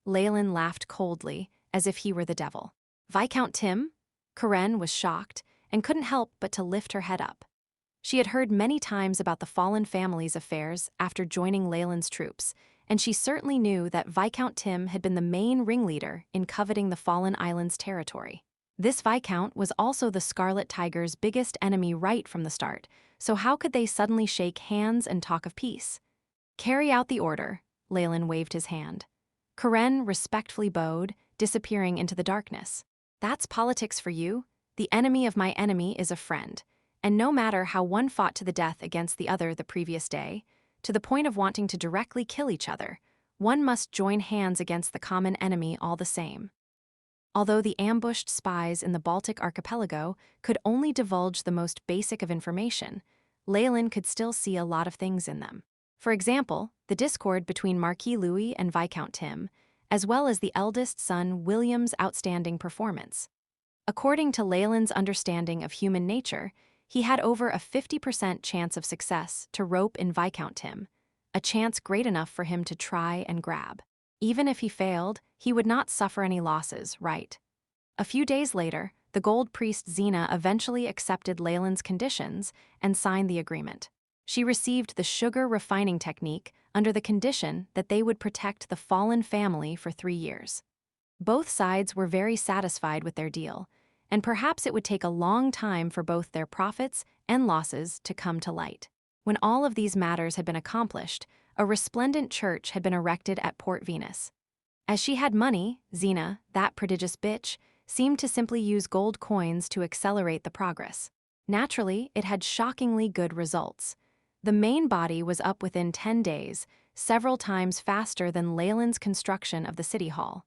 Leylin laughed coldly, as if he were the devil. Viscount Tim? Karen was shocked and couldn't help but to lift her head up. She had heard many times about the fallen family's affairs after joining Leylin's troops, and she certainly knew that Viscount Tim had been the main ringleader in coveting the Fallen Islands' territory. This Viscount was also the Scarlet Tiger's biggest enemy right from the start, so how could they suddenly shake hands and talk of peace? "Carry out the order," Leylin waved his hand. Karen respectfully bowed, disappearing into the darkness. "That's politics for you. The enemy of my enemy is a friend, and no matter how one fought to the death against the other the previous day, to the point of wanting to directly kill each other, one must join hands against the common enemy all the same." Although the ambushed spies in the Baltic archipelago could only divulge the most basic of information, Leylin could still see a lot of things in them. For example, the discord between Marquis Louis and Viscount Tim, as well as the eldest son William's outstanding performance. According to Leylin's understanding of human nature, he had over a 50% chance of success to rope in Viscount Tim, a chance great enough for him to try and grab. Even if he failed, he would not suffer any losses, right? A few days later, the gold priest Xena eventually accepted Leylin's conditions and signed the agreement. She received the sugar refining technique under the condition that they would protect the fallen family for 3 years. Both sides were very satisfied with their deal, and perhaps it would take a long time for both their profits and losses to come to light. When all of these matters had been accomplished, a resplendent church had been erected at Port Venus. As she had money, Xena, that prodigious bitch, seemed to simply use gold coins to accelerate the progress. Naturally, it had shockingly good results. The main body was up within 10 days, several times faster than Leylin's construction of the city hall.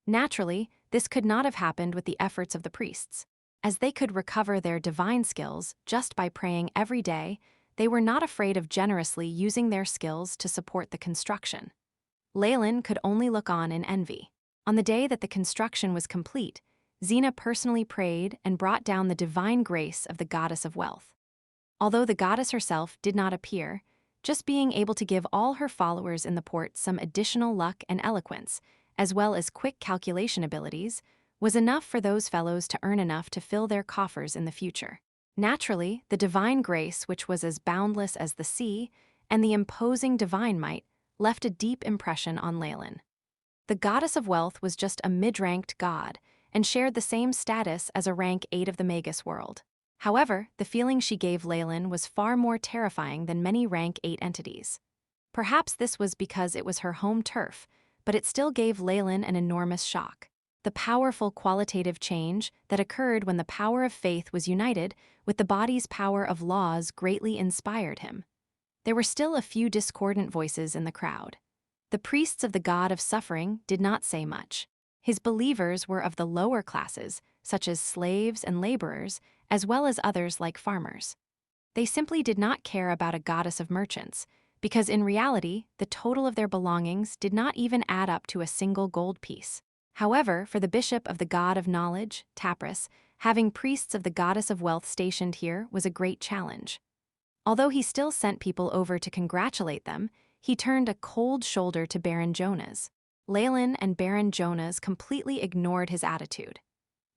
Naturally, this could not have happened with the efforts of the priests. As they could recover their divine skills just by praying every day, they were not afraid of generously using their skills to support the construction. Leylin could only look on in envy. On the day that the construction was complete, Xena personally prayed and brought down the divine grace of the goddess of wealth. Although the goddess herself did not appear, just being able to give all her followers in the port some additional luck and eloquence, as well as quick calculation abilities, was enough for those fellows to earn enough to fill their coffers in the future. Naturally, the divine grace, which was as boundless as the sea, and the imposing divine might, left a deep impression on Leylin. The goddess of wealth was just a mid-ranked god, and shared the same status as a rank 8 of the Magus World. However, the feeling she gave Leylin was far more terrifying than many rank 8 entities. Perhaps this was because it was her home turf, but it still gave Leylin an enormous shock. The powerful qualitative change that occurred when the power of faith was united with the body's power of laws greatly inspired him. There were still a few discordant voices in the crowd. The priests of the god of suffering did not say much. His believers were of the lower classes, such as slaves and laborers, as well as others like farmers. They simply did not care about a goddess of merchants, because in reality, the total of their belongings did not even add up to a single gold piece. However, for the bishop of the god of knowledge, Treacherous, having priests of the goddess of wealth stationed here was a great challenge. Although he still sent people over to congratulate them, he turned a cold shoulder to Baron Jonas. Leylin and Baron Jonas completely ignored his attitude.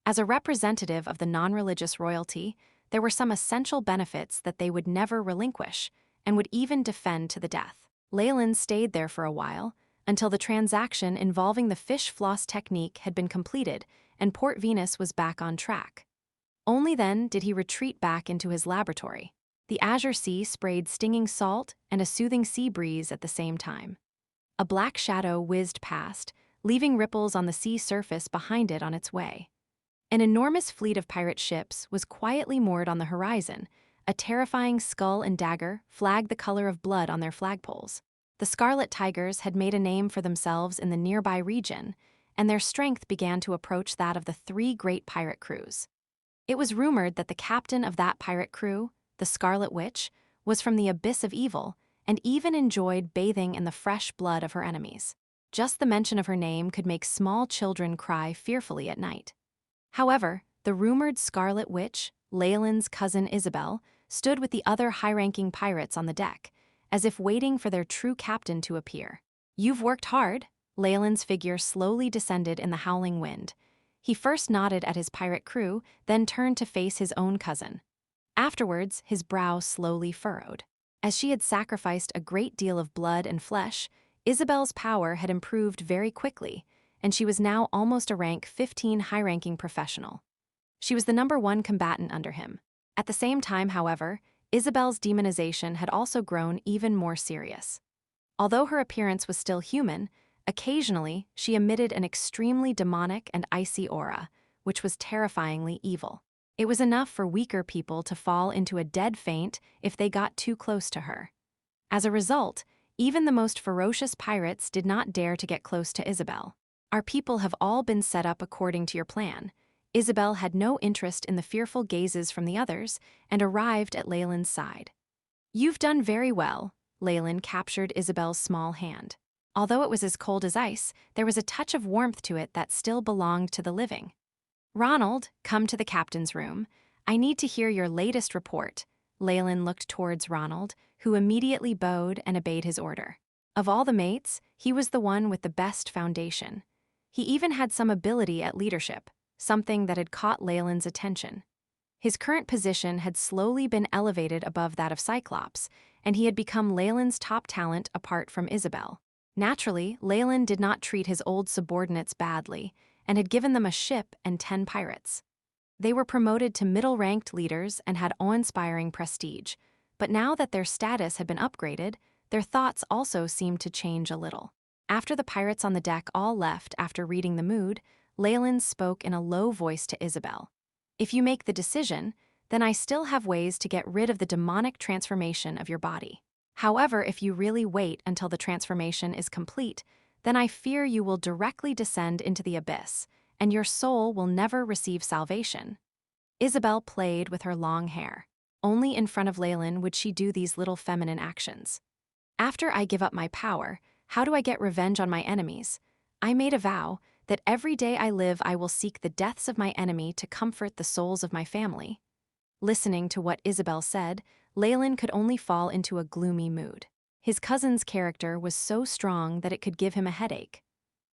As a representative of the non-religious royalty, there were some essential benefits that they would never relinquish, and would even defend to the death. Leylin stayed there for a while, until the transaction involving the fish floss technique had been completed and Port Venus was back on track. Only then did he retreat back into his laboratory. The azure sea sprayed stinging salt and a soothing sea breeze at the same time. A black shadow whizzed past, leaving ripples on the sea surface behind it on its way. An enormous fleet of pirate ships was quietly moored on the horizon. A terrifying skull and dagger flagged the color of blood on their flagpoles. The Scarlet Tigers had made a name for themselves in the nearby region, and their strength began to approach that of the 3 great pirate crews. It was rumored that the captain of that pirate crew, the Scarlet Witch, was from the abyss of evil and even enjoyed bathing in the fresh blood of her enemies. Just the mention of her name could make small children cry fearfully at night. However, the rumored Scarlet Witch, Leylin's cousin Isabel, stood with the other high-ranking pirates on the deck, as if waiting for their true captain to appear. "You've worked hard." Leylin's figure slowly descended in the howling wind. He first nodded at his pirate crew, then turned to face his own cousin. Afterwards, his brow slowly furrowed. As she had sacrificed a great deal of blood and flesh, Isabel's power had improved very quickly, and she was now almost a rank 15 high-ranking professional. She was the #1 combatant under him. At the same time, however, Isabel's demonization had also grown even more serious. Although her appearance was still human, occasionally she emitted an extremely demonic and icy aura, which was terrifyingly evil. It was enough for weaker people to fall into a dead faint if they got too close to her. As a result, even the most ferocious pirates did not dare to get close to Isabel. Our people have all been set up according to your plan. Isabel had no interest in the fearful gazes from the others and arrived at Leylin's side. You've done very well. Leylin captured Isabel's small hand. Although it was as cold as ice, there was a touch of warmth to it that still belonged to the living. Ronald, come to the captain's room. I need to hear your latest report. Leylin looked towards Ronald, who immediately bowed and obeyed his order. Of all the mates, he was the one with the best foundation. He even had some ability at leadership, something that had caught Leylin's attention. His current position had slowly been elevated above that of Cyclops, and he had become Leylin's top talent apart from Isabel. Naturally, Leylin did not treat his old subordinates badly, and had given them a ship and 10 pirates. They were promoted to middle-ranked leaders and had awe-inspiring prestige, but now that their status had been upgraded, their thoughts also seemed to change a little. After the pirates on the deck all left after reading the mood, Leylin spoke in a low voice to Isabel. If you make the decision, then I still have ways to get rid of the demonic transformation of your body. However, if you really wait until the transformation is complete, then I fear you will directly descend into the abyss, and your soul will never receive salvation. Isabel played with her long hair. Only in front of Leylin would she do these little feminine actions. After I give up my power, how do I get revenge on my enemies? I made a vow that every day I live I will seek the deaths of my enemy to comfort the souls of my family. Listening to what Isabel said, Leylin could only fall into a gloomy mood. His cousin's character was so strong that it could give him a headache.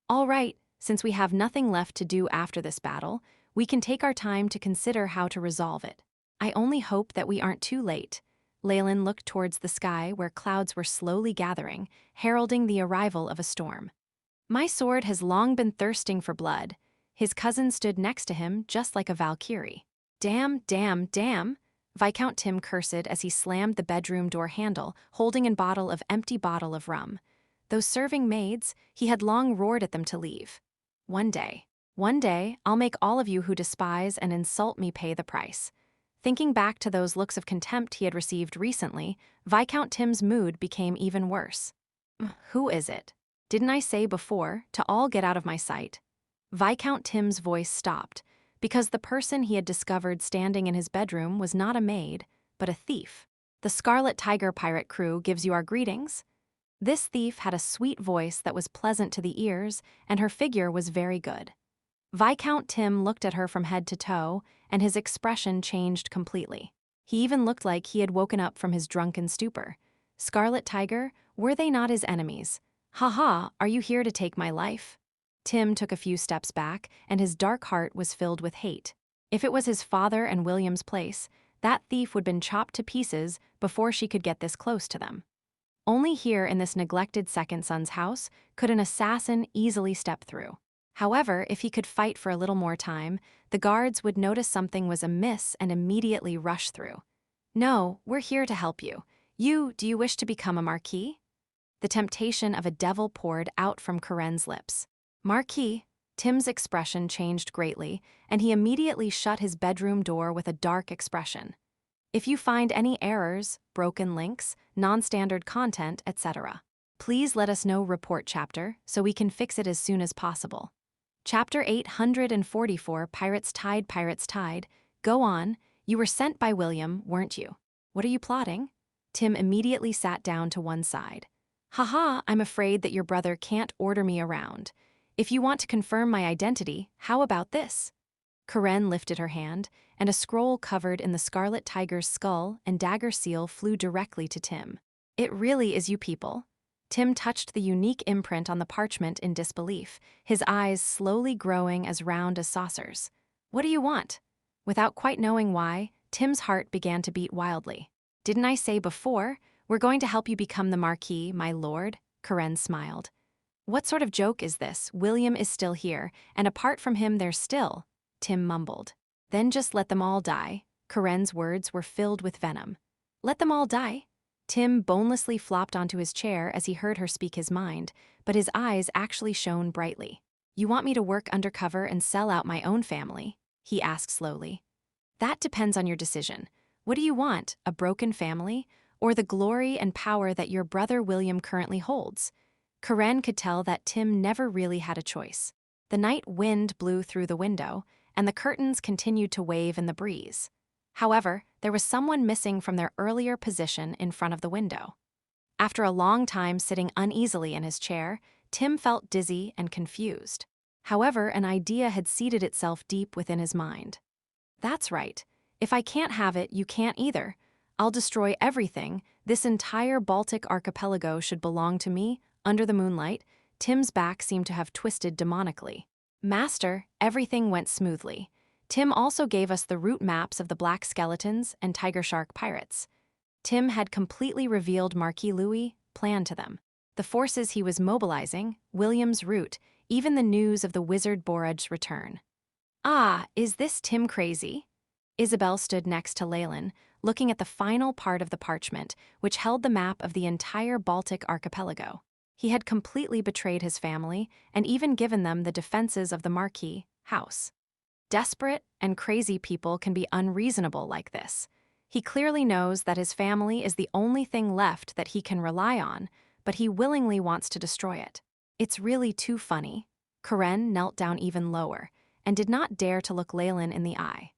All right, since we have nothing left to do after this battle, we can take our time to consider how to resolve it. I only hope that we aren't too late. Leylin looked towards the sky where clouds were slowly gathering, heralding the arrival of a storm. My sword has long been thirsting for blood. His cousin stood next to him just like a Valkyrie. Damn, damn, damn! Viscount Tim cursed as he slammed the bedroom door handle, holding an empty bottle of rum. Those serving maids, he had long roared at them to leave. One day, I'll make all of you who despise and insult me pay the price. Thinking back to those looks of contempt he had received recently, Viscount Tim's mood became even worse. Who is it? Didn't I say before to all get out of my sight? Viscount Tim's voice stopped, because the person he had discovered standing in his bedroom was not a maid, but a thief. The Scarlet Tiger pirate crew gives you our greetings. This thief had a sweet voice that was pleasant to the ears, and her figure was very good. Viscount Tim looked at her from head to toe, and his expression changed completely. He even looked like he had woken up from his drunken stupor. Scarlet Tiger, were they not his enemies? Ha, are you here to take my life? Tim took a few steps back, and his dark heart was filled with hate. If it was his father and William's place, that thief would have been chopped to pieces before she could get this close to them. Only here in this neglected second son's house could an assassin easily step through. However, if he could fight for a little more time, the guards would notice something was amiss and immediately rush through. No, we're here to help you. Do you wish to become a marquis? The temptation of a devil poured out from Coren's lips. Marquis, Tim's expression changed greatly, and he immediately shut his bedroom door with a dark expression. If you find any errors, broken links, non-standard content, etc., please let us know report chapter so we can fix it as soon as possible. Chapter 844 Pirates Tide. Go on, you were sent by William, weren't you? What are you plotting? Tim immediately sat down to one side. Haha, I'm afraid that your brother can't order me around. If you want to confirm my identity, how about this? Coren lifted her hand, and a scroll covered in the Scarlet Tiger's skull and dagger seal flew directly to Tim. It really is you people. Tim touched the unique imprint on the parchment in disbelief, his eyes slowly growing as round as saucers. What do you want? Without quite knowing why, Tim's heart began to beat wildly. Didn't I say before, we're going to help you become the Marquis, my lord? Karen smiled. What sort of joke is this? William is still here, and apart from him there's still, Tim mumbled. Then just let them all die. Karen's words were filled with venom. Let them all die? Tim bonelessly flopped onto his chair as he heard her speak his mind, but his eyes actually shone brightly. You want me to work undercover and sell out my own family? He asked slowly. That depends on your decision. What do you want, a broken family, or the glory and power that your brother William currently holds? Karen could tell that Tim never really had a choice. The night wind blew through the window, and the curtains continued to wave in the breeze. However, there was someone missing from their earlier position in front of the window. After a long time sitting uneasily in his chair, Tim felt dizzy and confused. However, an idea had seated itself deep within his mind. That's right. If I can't have it, you can't either. I'll destroy everything. This entire Baltic archipelago should belong to me. Under the moonlight, Tim's back seemed to have twisted demonically. Master, everything went smoothly. Tim also gave us the route maps of the Black Skeletons and Tiger Shark pirates. Tim had completely revealed Marquis Louis' plan to them. The forces he was mobilizing, William's route, even the news of the wizard Boraj's return. Ah, is this Tim crazy? Isabel stood next to Leylin, looking at the final part of the parchment, which held the map of the entire Baltic archipelago. He had completely betrayed his family and even given them the defenses of the Marquis house. Desperate and crazy people can be unreasonable like this. He clearly knows that his family is the only thing left that he can rely on, but he willingly wants to destroy it. It's really too funny. Karen knelt down even lower and did not dare to look Leylin in the eye.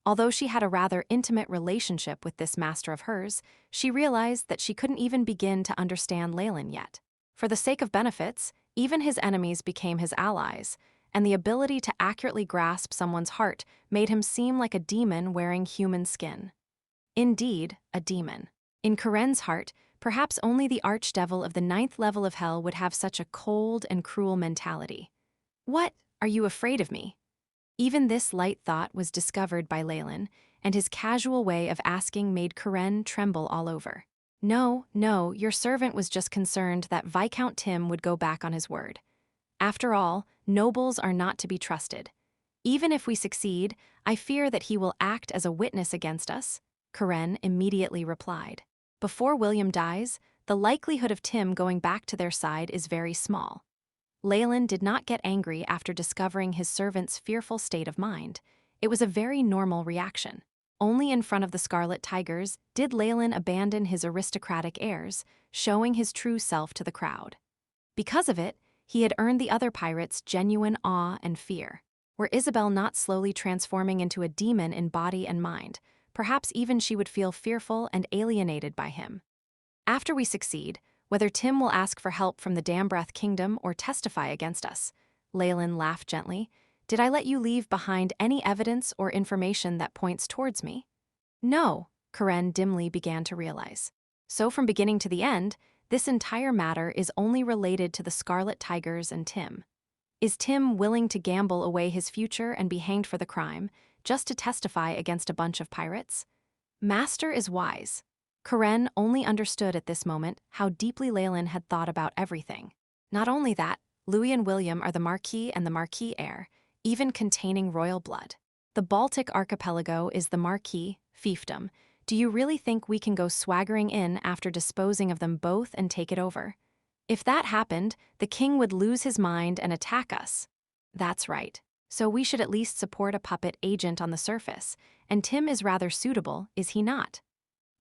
Although she had a rather intimate relationship with this master of hers, she realized that she couldn't even begin to understand Leylin yet. For the sake of benefits, even his enemies became his allies, and the ability to accurately grasp someone's heart made him seem like a demon wearing human skin. Indeed, a demon. In Karen's heart, perhaps only the archdevil of the 9th level of hell would have such a cold and cruel mentality. What? Are you afraid of me? Even this light thought was discovered by Leylin, and his casual way of asking made Karen tremble all over. No, your servant was just concerned that Viscount Tim would go back on his word. After all, nobles are not to be trusted. Even if we succeed, I fear that he will act as a witness against us, Karen immediately replied. Before William dies, the likelihood of Tim going back to their side is very small. Leylin did not get angry after discovering his servant's fearful state of mind. It was a very normal reaction. Only in front of the Scarlet Tigers did Leylin abandon his aristocratic airs, showing his true self to the crowd. Because of it, he had earned the other pirates genuine awe and fear. Were Isabel not slowly transforming into a demon in body and mind, perhaps even she would feel fearful and alienated by him. After we succeed, whether Tim will ask for help from the Dambreath Kingdom or testify against us, Leylin laughed gently. Did I let you leave behind any evidence or information that points towards me? No, Karen dimly began to realize. So from beginning to the end, this entire matter is only related to the Scarlet Tigers and Tim. Is Tim willing to gamble away his future and be hanged for the crime, just to testify against a bunch of pirates? Master is wise. Karen only understood at this moment how deeply Leylin had thought about everything. Not only that, Louis and William are the Marquis and the Marquis heir, even containing royal blood. The Baltic archipelago is the Marquis fiefdom. Do you really think we can go swaggering in after disposing of them both and take it over? If that happened, the king would lose his mind and attack us. That's right. So we should at least support a puppet agent on the surface, and Tim is rather suitable, is he not?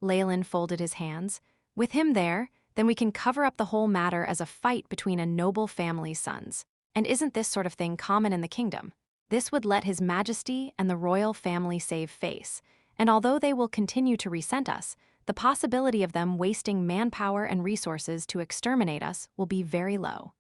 Leylin folded his hands. With him there, then we can cover up the whole matter as a fight between a noble family's sons. And isn't this sort of thing common in the kingdom? This would let His Majesty and the royal family save face, and although they will continue to resent us, the possibility of them wasting manpower and resources to exterminate us will be very low.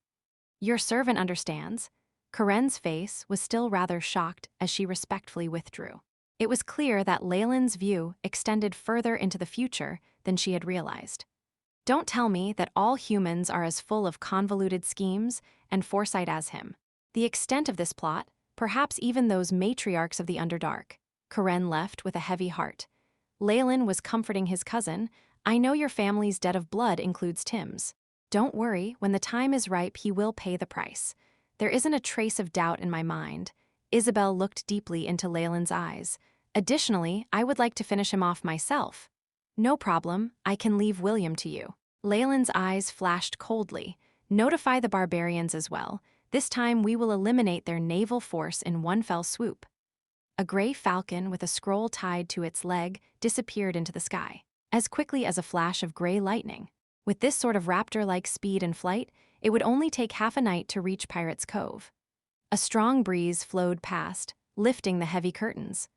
Your servant understands. Karen's face was still rather shocked as she respectfully withdrew. It was clear that Leylin's view extended further into the future than she had realized. Don't tell me that all humans are as full of convoluted schemes and foresight as him. The extent of this plot, perhaps even those matriarchs of the Underdark. Karen left with a heavy heart. Leylin was comforting his cousin. I know your family's debt of blood includes Tim's. Don't worry, when the time is ripe, he will pay the price. There isn't a trace of doubt in my mind. Isabel looked deeply into Leylin's eyes. Additionally, I would like to finish him off myself. No problem, I can leave William to you. Leylin's eyes flashed coldly. Notify the barbarians as well. This time we will eliminate their naval force in one fell swoop. A gray falcon with a scroll tied to its leg disappeared into the sky, as quickly as a flash of gray lightning. With this sort of raptor-like speed and flight, it would only take half a night to reach Pirates' Cove. A strong breeze flowed past, lifting the heavy curtains.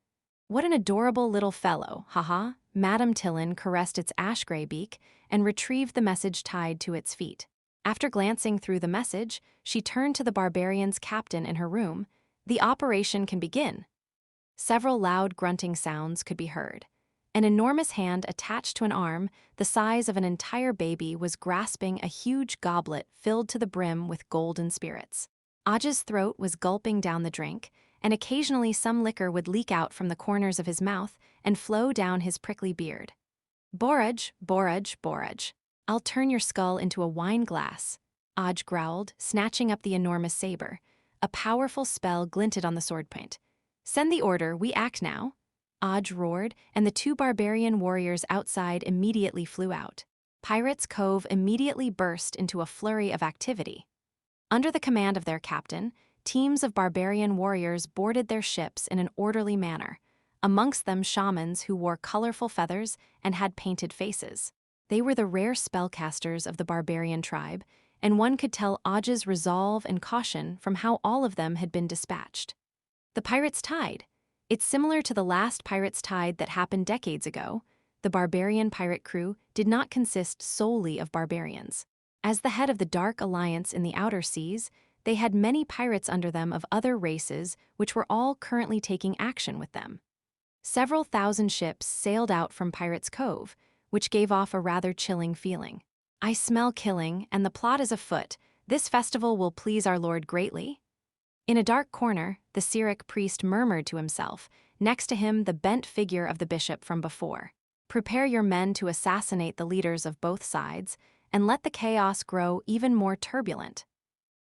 What an adorable little fellow, haha. Madame Tillin caressed its ash-gray beak and retrieved the message tied to its feet. After glancing through the message, she turned to the barbarian's captain in her room. The operation can begin. Several loud grunting sounds could be heard. An enormous hand attached to an arm, the size of an entire baby, was grasping a huge goblet filled to the brim with golden spirits. Aj's throat was gulping down the drink, and occasionally some liquor would leak out from the corners of his mouth and flow down his prickly beard. Borage, borage, borage. I'll turn your skull into a wine glass, Aj growled, snatching up the enormous saber. A powerful spell glinted on the sword point. Send the order, we act now. Aj roared, and the two barbarian warriors outside immediately flew out. Pirates' Cove immediately burst into a flurry of activity. Under the command of their captain, teams of barbarian warriors boarded their ships in an orderly manner, amongst them shamans who wore colorful feathers and had painted faces. They were the rare spellcasters of the barbarian tribe, and one could tell Aj's resolve and caution from how all of them had been dispatched. The Pirates' Tide. It's similar to the last Pirates' Tide that happened decades ago. The barbarian pirate crew did not consist solely of barbarians. As the head of the Dark Alliance in the Outer Seas, they had many pirates under them of other races which were all currently taking action with them. Several thousand ships sailed out from Pirates' Cove, which gave off a rather chilling feeling. I smell killing, and the plot is afoot. This festival will please our lord greatly. In a dark corner, the Cyric priest murmured to himself, next to him the bent figure of the bishop from before. Prepare your men to assassinate the leaders of both sides, and let the chaos grow even more turbulent.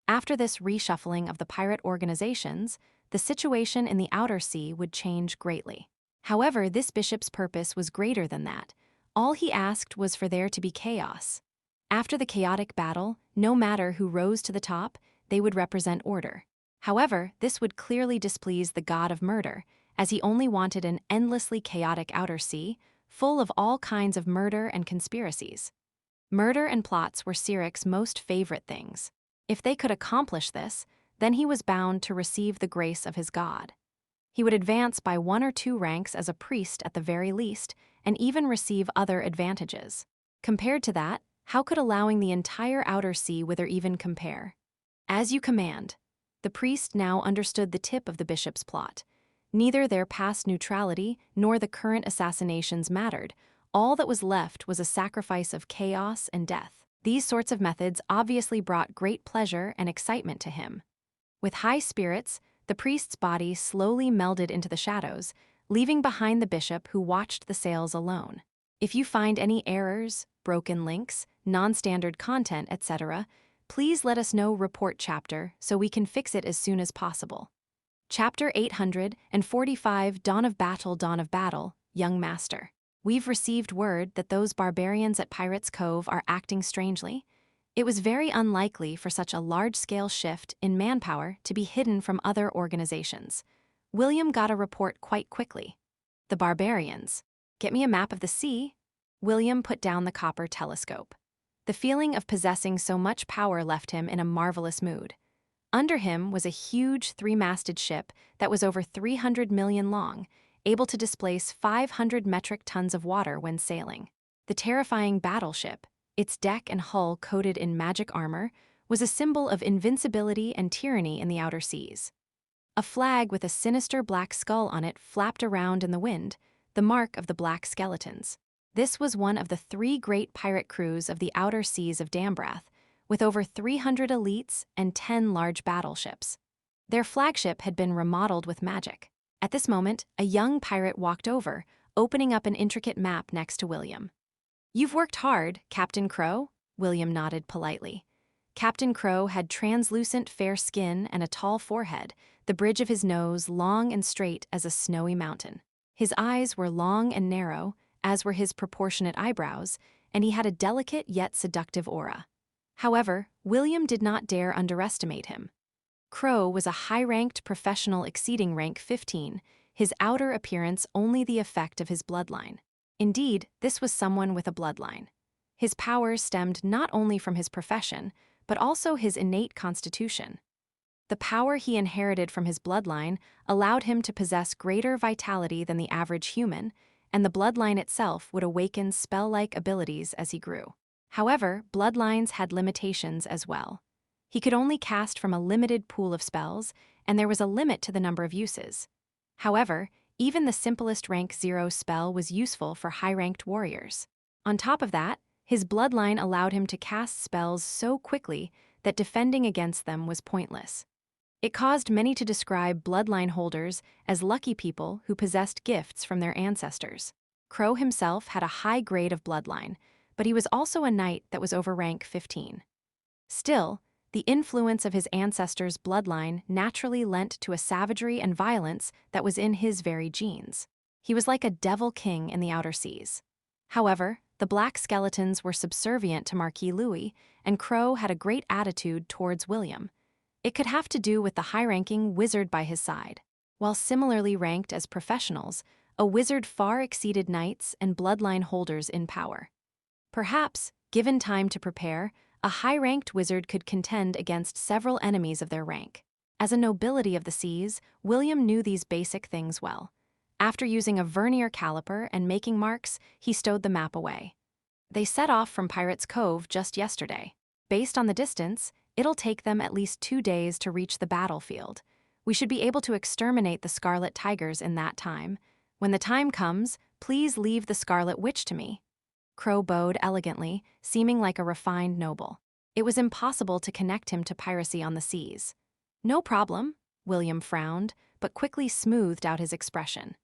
After this reshuffling of the pirate organizations, the situation in the Outer Sea would change greatly. However, this bishop's purpose was greater than that. All he asked was for there to be chaos. After the chaotic battle, no matter who rose to the top, they would represent order. However, this would clearly displease the god of murder, as he only wanted an endlessly chaotic Outer Sea, full of all kinds of murder and conspiracies. Murder and plots were Cyric's most favorite things. If they could accomplish this, then he was bound to receive the grace of his god. He would advance by 1 or 2 ranks as a priest at the very least, and even receive other advantages. Compared to that, how could allowing the entire Outer Sea wither even compare? As you command. The priest now understood the tip of the bishop's plot. Neither their past neutrality nor the current assassinations mattered. All that was left was a sacrifice of chaos and death. These sorts of methods obviously brought great pleasure and excitement to him. With high spirits, the priest's body slowly melded into the shadows, leaving behind the bishop who watched the sails alone. If you find any errors, broken links, non-standard content, etc., please let us know. Report chapter so we can fix it as soon as possible. Chapter 845 Dawn of Battle, Young Master. We've received word that those barbarians at Pirates' Cove are acting strangely. It was very unlikely for such a large-scale shift in manpower to be hidden from other organizations. William got a report quite quickly. The barbarians. Get me a map of the sea. William put down the copper telescope. The feeling of possessing so much power left him in a marvelous mood. Under him was a huge 3-masted ship that was over 300 million long, able to displace 500 metric tons of water when sailing. The terrifying battleship, its deck and hull coated in magic armor, was a symbol of invincibility and tyranny in the Outer Seas. A flag with a sinister black skull on it flapped around in the wind, the mark of the Black Skeletons. This was one of the 3 great pirate crews of the Outer Seas of Dambrath, with over 300 elites and 10 large battleships. Their flagship had been remodeled with magic. At this moment, a young pirate walked over, opening up an intricate map next to William. "You've worked hard, Captain Crow," William nodded politely. Captain Crow had translucent fair skin and a tall forehead, the bridge of his nose long and straight as a snowy mountain. His eyes were long and narrow, as were his proportionate eyebrows, and he had a delicate yet seductive aura. However, William did not dare underestimate him. Crow was a high-ranked professional exceeding rank 15, his outer appearance only the effect of his bloodline. Indeed, this was someone with a bloodline. His powers stemmed not only from his profession, but also his innate constitution. The power he inherited from his bloodline allowed him to possess greater vitality than the average human, and the bloodline itself would awaken spell-like abilities as he grew. However, bloodlines had limitations as well. He could only cast from a limited pool of spells, and there was a limit to the number of uses. However, even the simplest rank 0 spell was useful for high-ranked warriors. On top of that, his bloodline allowed him to cast spells so quickly that defending against them was pointless. It caused many to describe bloodline holders as lucky people who possessed gifts from their ancestors. Crow himself had a high grade of bloodline, but he was also a knight that was over rank 15. Still, the influence of his ancestors' bloodline naturally lent to a savagery and violence that was in his very genes. He was like a devil king in the outer seas. However, the black skeletons were subservient to Marquis Louis, and Crow had a great attitude towards William. It could have to do with the high-ranking wizard by his side. While similarly ranked as professionals, a wizard far exceeded knights and bloodline holders in power. Perhaps, given time to prepare, a high-ranked wizard could contend against several enemies of their rank. As a nobility of the seas, William knew these basic things well. After using a vernier caliper and making marks, he stowed the map away. They set off from Pirates Cove just yesterday. Based on the distance, it'll take them at least 2 days to reach the battlefield. We should be able to exterminate the Scarlet Tigers in that time. When the time comes, please leave the Scarlet Witch to me. Crow bowed elegantly, seeming like a refined noble. It was impossible to connect him to piracy on the seas. No problem, William frowned, but quickly smoothed out his expression.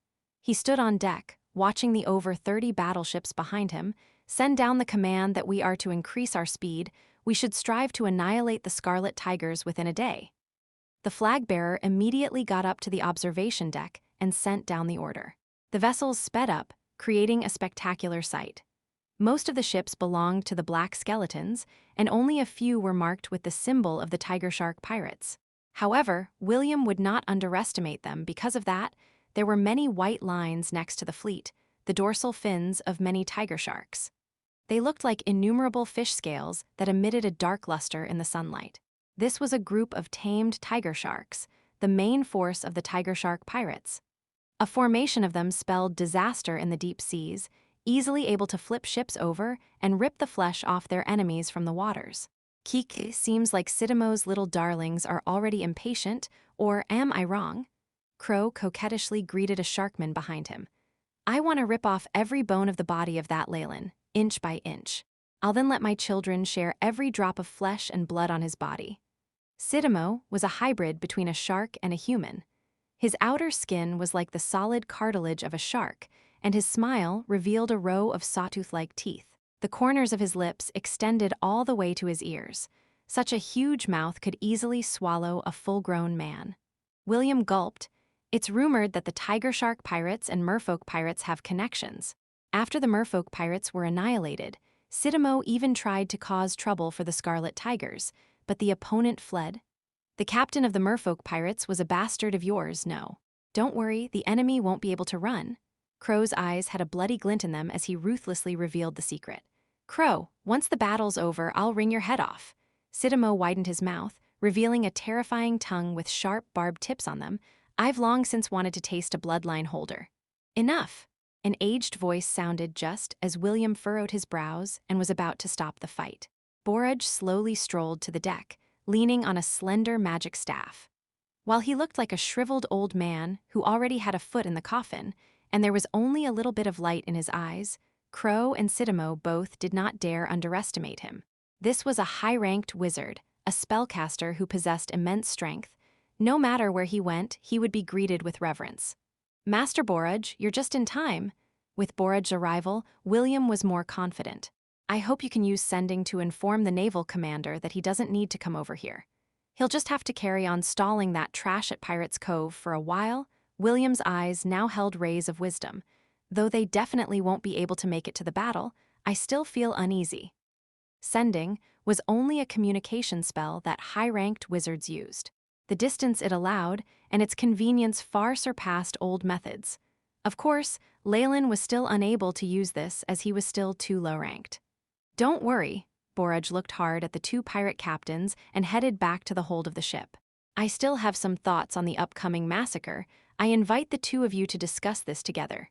He stood on deck, watching the over 30 battleships behind him. Send down the command that we are to increase our speed. We should strive to annihilate the Scarlet Tigers within a day. The flag-bearer immediately got up to the observation deck and sent down the order. The vessels sped up, creating a spectacular sight. Most of the ships belonged to the Black Skeletons, and only a few were marked with the symbol of the Tiger Shark Pirates. However, William would not underestimate them. Because of that, there were many white lines next to the fleet, the dorsal fins of many tiger sharks. They looked like innumerable fish scales that emitted a dark luster in the sunlight. This was a group of tamed tiger sharks, the main force of the Tiger Shark Pirates. A formation of them spelled disaster in the deep seas, easily able to flip ships over and rip the flesh off their enemies from the waters. Kiki seems like Sidimo's little darlings are already impatient, or am I wrong? Crow coquettishly greeted a sharkman behind him. I want to rip off every bone of the body of that Leylin, inch by inch. I'll then let my children share every drop of flesh and blood on his body. Sidimo was a hybrid between a shark and a human. His outer skin was like the solid cartilage of a shark, and his smile revealed a row of sawtooth-like teeth. The corners of his lips extended all the way to his ears. Such a huge mouth could easily swallow a full-grown man. William gulped. It's rumored that the Tiger Shark Pirates and Merfolk Pirates have connections. After the Merfolk Pirates were annihilated, Sidimo even tried to cause trouble for the Scarlet Tigers, but the opponent fled. The captain of the Merfolk Pirates was a bastard of yours, no. Don't worry, the enemy won't be able to run. Crow's eyes had a bloody glint in them as he ruthlessly revealed the secret. Crow, once the battle's over, I'll wring your head off. Sidimo widened his mouth, revealing a terrifying tongue with sharp, barbed tips on them. I've long since wanted to taste a bloodline holder. Enough! An aged voice sounded just as William furrowed his brows and was about to stop the fight. Borage slowly strolled to the deck, leaning on a slender magic staff. While he looked like a shriveled old man who already had a foot in the coffin, and there was only a little bit of light in his eyes, Crow and Sidimo both did not dare underestimate him. This was a high-ranked wizard, a spellcaster who possessed immense strength. No matter where he went, he would be greeted with reverence. Master Borage, you're just in time. With Borage's arrival, William was more confident. I hope you can use sending to inform the naval commander that he doesn't need to come over here. He'll just have to carry on stalling that trash at Pirates Cove for a while. William's eyes now held rays of wisdom. Though they definitely won't be able to make it to the battle, I still feel uneasy. Sending was only a communication spell that high-ranked wizards used. The distance it allowed and its convenience far surpassed old methods. Of course, Leylin was still unable to use this as he was still too low-ranked. Don't worry, Borage looked hard at the two pirate captains and headed back to the hold of the ship. I still have some thoughts on the upcoming massacre. I invite the two of you to discuss this together.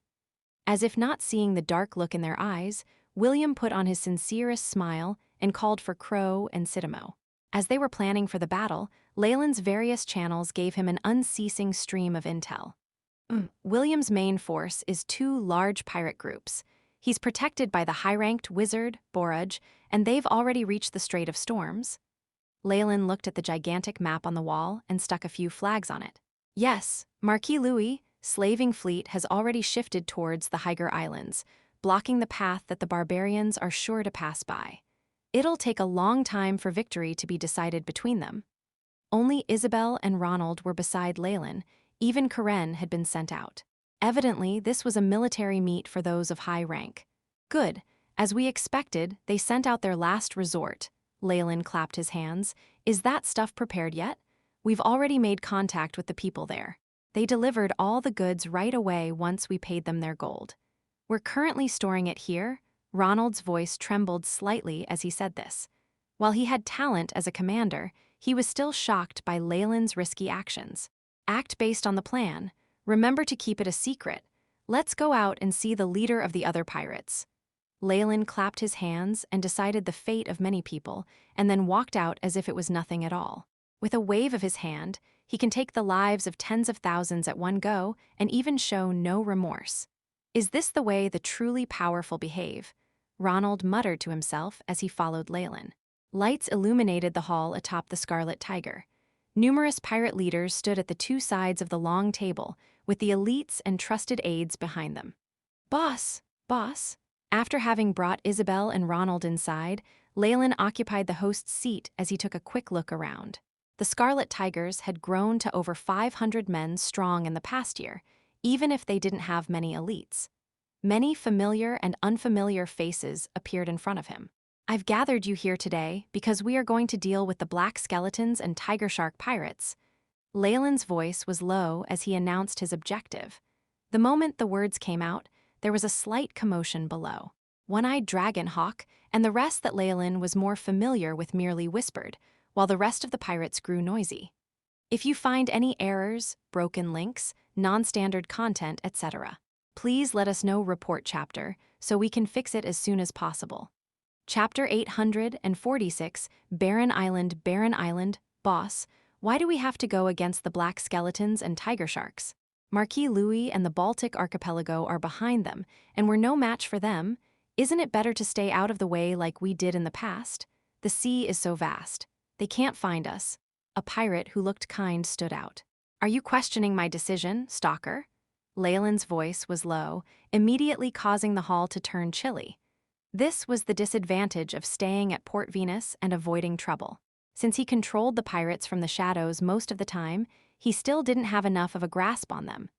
As if not seeing the dark look in their eyes, William put on his sincerest smile and called for Crow and Sidamo. As they were planning for the battle, Leylin's various channels gave him an unceasing stream of intel. William's main force is two large pirate groups. He's protected by the high-ranked wizard, Borage, and they've already reached the Strait of Storms. Leylin looked at the gigantic map on the wall and stuck a few flags on it. Yes, Marquis Louis' slaving fleet has already shifted towards the Higer Islands, blocking the path that the barbarians are sure to pass by. It'll take a long time for victory to be decided between them. Only Isabel and Ronald were beside Leylin. Even Karen had been sent out. Evidently, this was a military meet for those of high rank. Good. As we expected, they sent out their last resort. Leylin clapped his hands. Is that stuff prepared yet? We've already made contact with the people there. They delivered all the goods right away once we paid them their gold. We're currently storing it here. Ronald's voice trembled slightly as he said this. While he had talent as a commander, he was still shocked by Leylin's risky actions. Act based on the plan. Remember to keep it a secret. Let's go out and see the leader of the other pirates. Leylin clapped his hands and decided the fate of many people, and then walked out as if it was nothing at all. With a wave of his hand, he can take the lives of tens of thousands at one go and even show no remorse. Is this the way the truly powerful behave? Ronald muttered to himself as he followed Leylin. Lights illuminated the hall atop the Scarlet Tiger. Numerous pirate leaders stood at the two sides of the long table, with the elites and trusted aides behind them. Boss! After having brought Isabel and Ronald inside, Leylin occupied the host's seat as he took a quick look around. The Scarlet Tigers had grown to over 500 men strong in the past year, even if they didn't have many elites. Many familiar and unfamiliar faces appeared in front of him. I've gathered you here today because we are going to deal with the Black Skeletons and Tiger Shark pirates. Leylin's voice was low as he announced his objective. The moment the words came out, there was a slight commotion below. One-eyed Dragon Hawk and the rest that Leylin was more familiar with merely whispered, while the rest of the pirates grew noisy. If you find any errors, broken links, non-standard content, etc., please let us know. Report chapter so we can fix it as soon as possible. Chapter 846, Barren Island, Boss, why do we have to go against the Black Skeletons and Tiger Sharks? Marquis Louis and the Baltic Archipelago are behind them, and we're no match for them. Isn't it better to stay out of the way like we did in the past? The sea is so vast. They can't find us. A pirate who looked kind stood out. Are you questioning my decision, stalker? Leylin's voice was low, immediately causing the hall to turn chilly. This was the disadvantage of staying at Port Venus and avoiding trouble. Since he controlled the pirates from the shadows most of the time, he still didn't have enough of a grasp on them.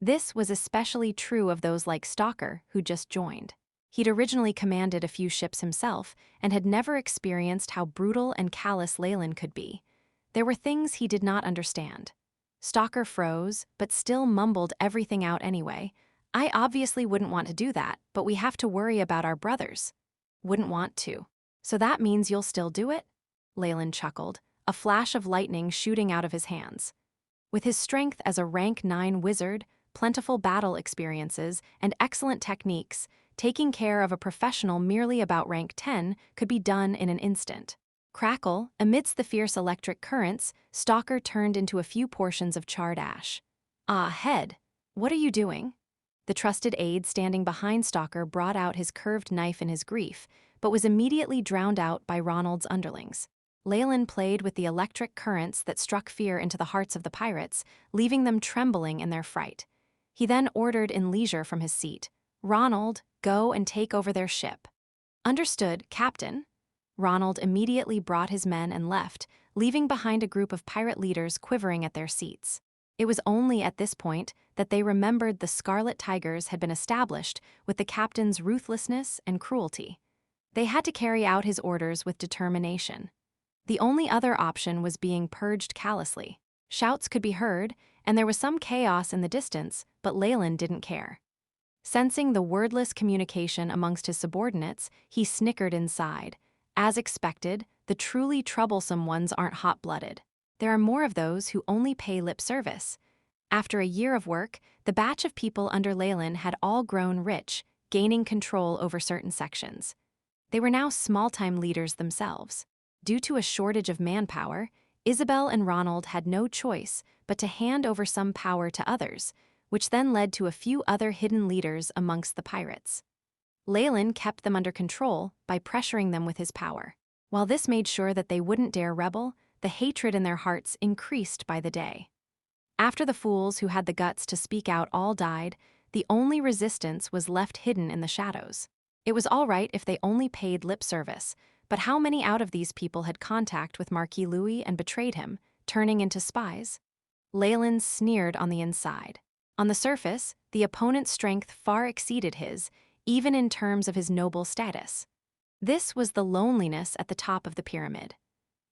This was especially true of those like Stalker, who just joined. He'd originally commanded a few ships himself and had never experienced how brutal and callous Leylin could be. There were things he did not understand. Stalker froze, but still mumbled everything out anyway. I obviously wouldn't want to do that, but we have to worry about our brothers. Wouldn't want to. So that means you'll still do it? Leylin chuckled, a flash of lightning shooting out of his hands. With his strength as a rank 9 wizard, plentiful battle experiences, and excellent techniques, taking care of a professional merely about rank 10 could be done in an instant. Crackle, amidst the fierce electric currents, Stalker turned into a few portions of charred ash. Ah, head, what are you doing? The trusted aide standing behind Stalker brought out his curved knife in his grief, but was immediately drowned out by Ronald's underlings. Leylin played with the electric currents that struck fear into the hearts of the pirates, leaving them trembling in their fright. He then ordered in leisure from his seat, Ronald, go and take over their ship. Understood, Captain. Ronald immediately brought his men and left, leaving behind a group of pirate leaders quivering at their seats. It was only at this point that they remembered the Scarlet Tigers had been established with the captain's ruthlessness and cruelty. They had to carry out his orders with determination. The only other option was being purged callously. Shouts could be heard, and there was some chaos in the distance, but Leylin didn't care. Sensing the wordless communication amongst his subordinates, he snickered inside. As expected, the truly troublesome ones aren't hot-blooded. There are more of those who only pay lip service. After a year of work, the batch of people under Leylin had all grown rich, gaining control over certain sections. They were now small-time leaders themselves. Due to a shortage of manpower, Isabel and Ronald had no choice but to hand over some power to others, which then led to a few other hidden leaders amongst the pirates. Leylin kept them under control by pressuring them with his power. While this made sure that they wouldn't dare rebel, the hatred in their hearts increased by the day. After the fools who had the guts to speak out all died, the only resistance was left hidden in the shadows. It was all right if they only paid lip service, but how many out of these people had contact with Marquis Louis and betrayed him, turning into spies? Leylin sneered on the inside. On the surface, the opponent's strength far exceeded his, even in terms of his noble status. This was the loneliness at the top of the pyramid.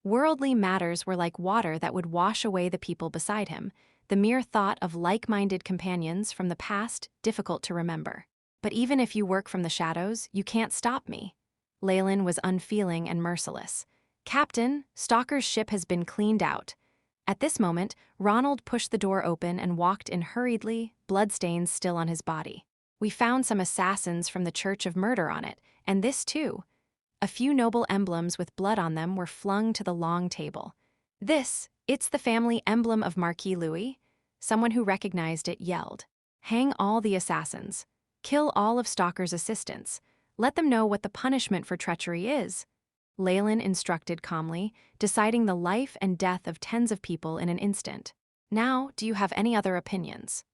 Worldly matters were like water that would wash away the people beside him, the mere thought of like-minded companions from the past difficult to remember. But even if you work from the shadows, you can't stop me. Leylin was unfeeling and merciless. Captain, Stalker's ship has been cleaned out. At this moment, Ronald pushed the door open and walked in hurriedly, bloodstains still on his body. We found some assassins from the Church of Murder on it, and this too. A few noble emblems with blood on them were flung to the long table. It's the family emblem of Marquis Louis. Someone who recognized it yelled. Hang all the assassins. Kill all of Stalker's assistants. Let them know what the punishment for treachery is. Leylin instructed calmly, deciding the life and death of tens of people in an instant. Now, do you have any other opinions?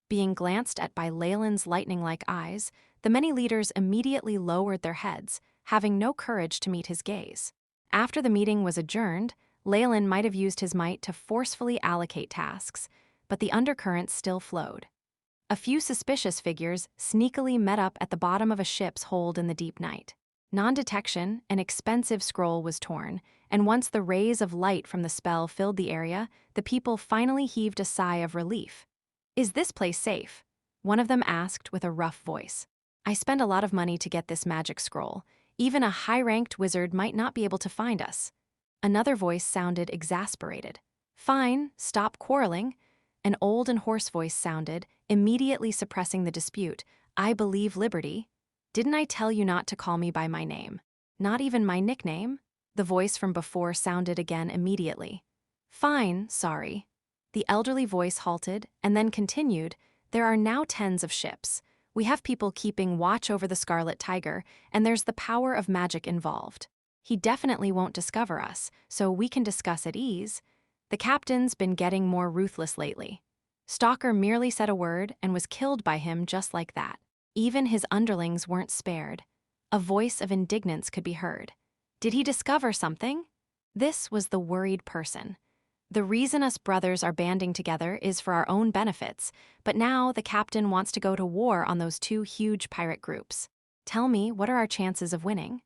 Being glanced at by Leylin's lightning-like eyes, the many leaders immediately lowered their heads, having no courage to meet his gaze. After the meeting was adjourned, Leylin might have used his might to forcefully allocate tasks, but the undercurrents still flowed. A few suspicious figures sneakily met up at the bottom of a ship's hold in the deep night. Non-detection, an expensive scroll was torn, and once the rays of light from the spell filled the area, the people finally heaved a sigh of relief. Is this place safe? One of them asked with a rough voice. I spend a lot of money to get this magic scroll. Even a high-ranked wizard might not be able to find us. Another voice sounded exasperated. Fine, stop quarreling. An old and hoarse voice sounded, immediately suppressing the dispute. I believe liberty. Didn't I tell you not to call me by my name? Not even my nickname? The voice from before sounded again immediately. Fine, sorry. The elderly voice halted and then continued. There are now tens of ships. We have people keeping watch over the Scarlet Tiger, and there's the power of magic involved. He definitely won't discover us, so we can discuss at ease. The captain's been getting more ruthless lately. Stalker merely said a word and was killed by him just like that. Even his underlings weren't spared. A voice of indignance could be heard. Did he discover something? This was the worried person. The reason us brothers are banding together is for our own benefits, but now the captain wants to go to war on those two huge pirate groups. Tell me, what are our chances of winning?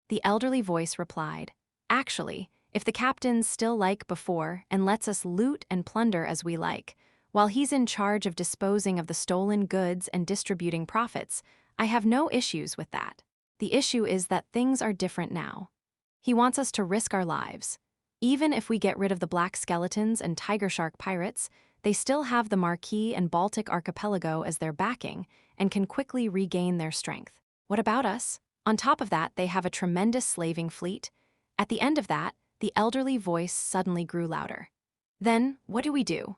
The elderly voice replied, Actually, if the captain's still like before and lets us loot and plunder as we like, while he's in charge of disposing of the stolen goods and distributing profits, I have no issues with that. The issue is that things are different now. He wants us to risk our lives. Even if we get rid of the black skeletons and tiger shark pirates, they still have the Marquis and Baltic archipelago as their backing and can quickly regain their strength. What about us? On top of that, they have a tremendous slaving fleet. At the end of that, the elderly voice suddenly grew louder. Then, what do we do?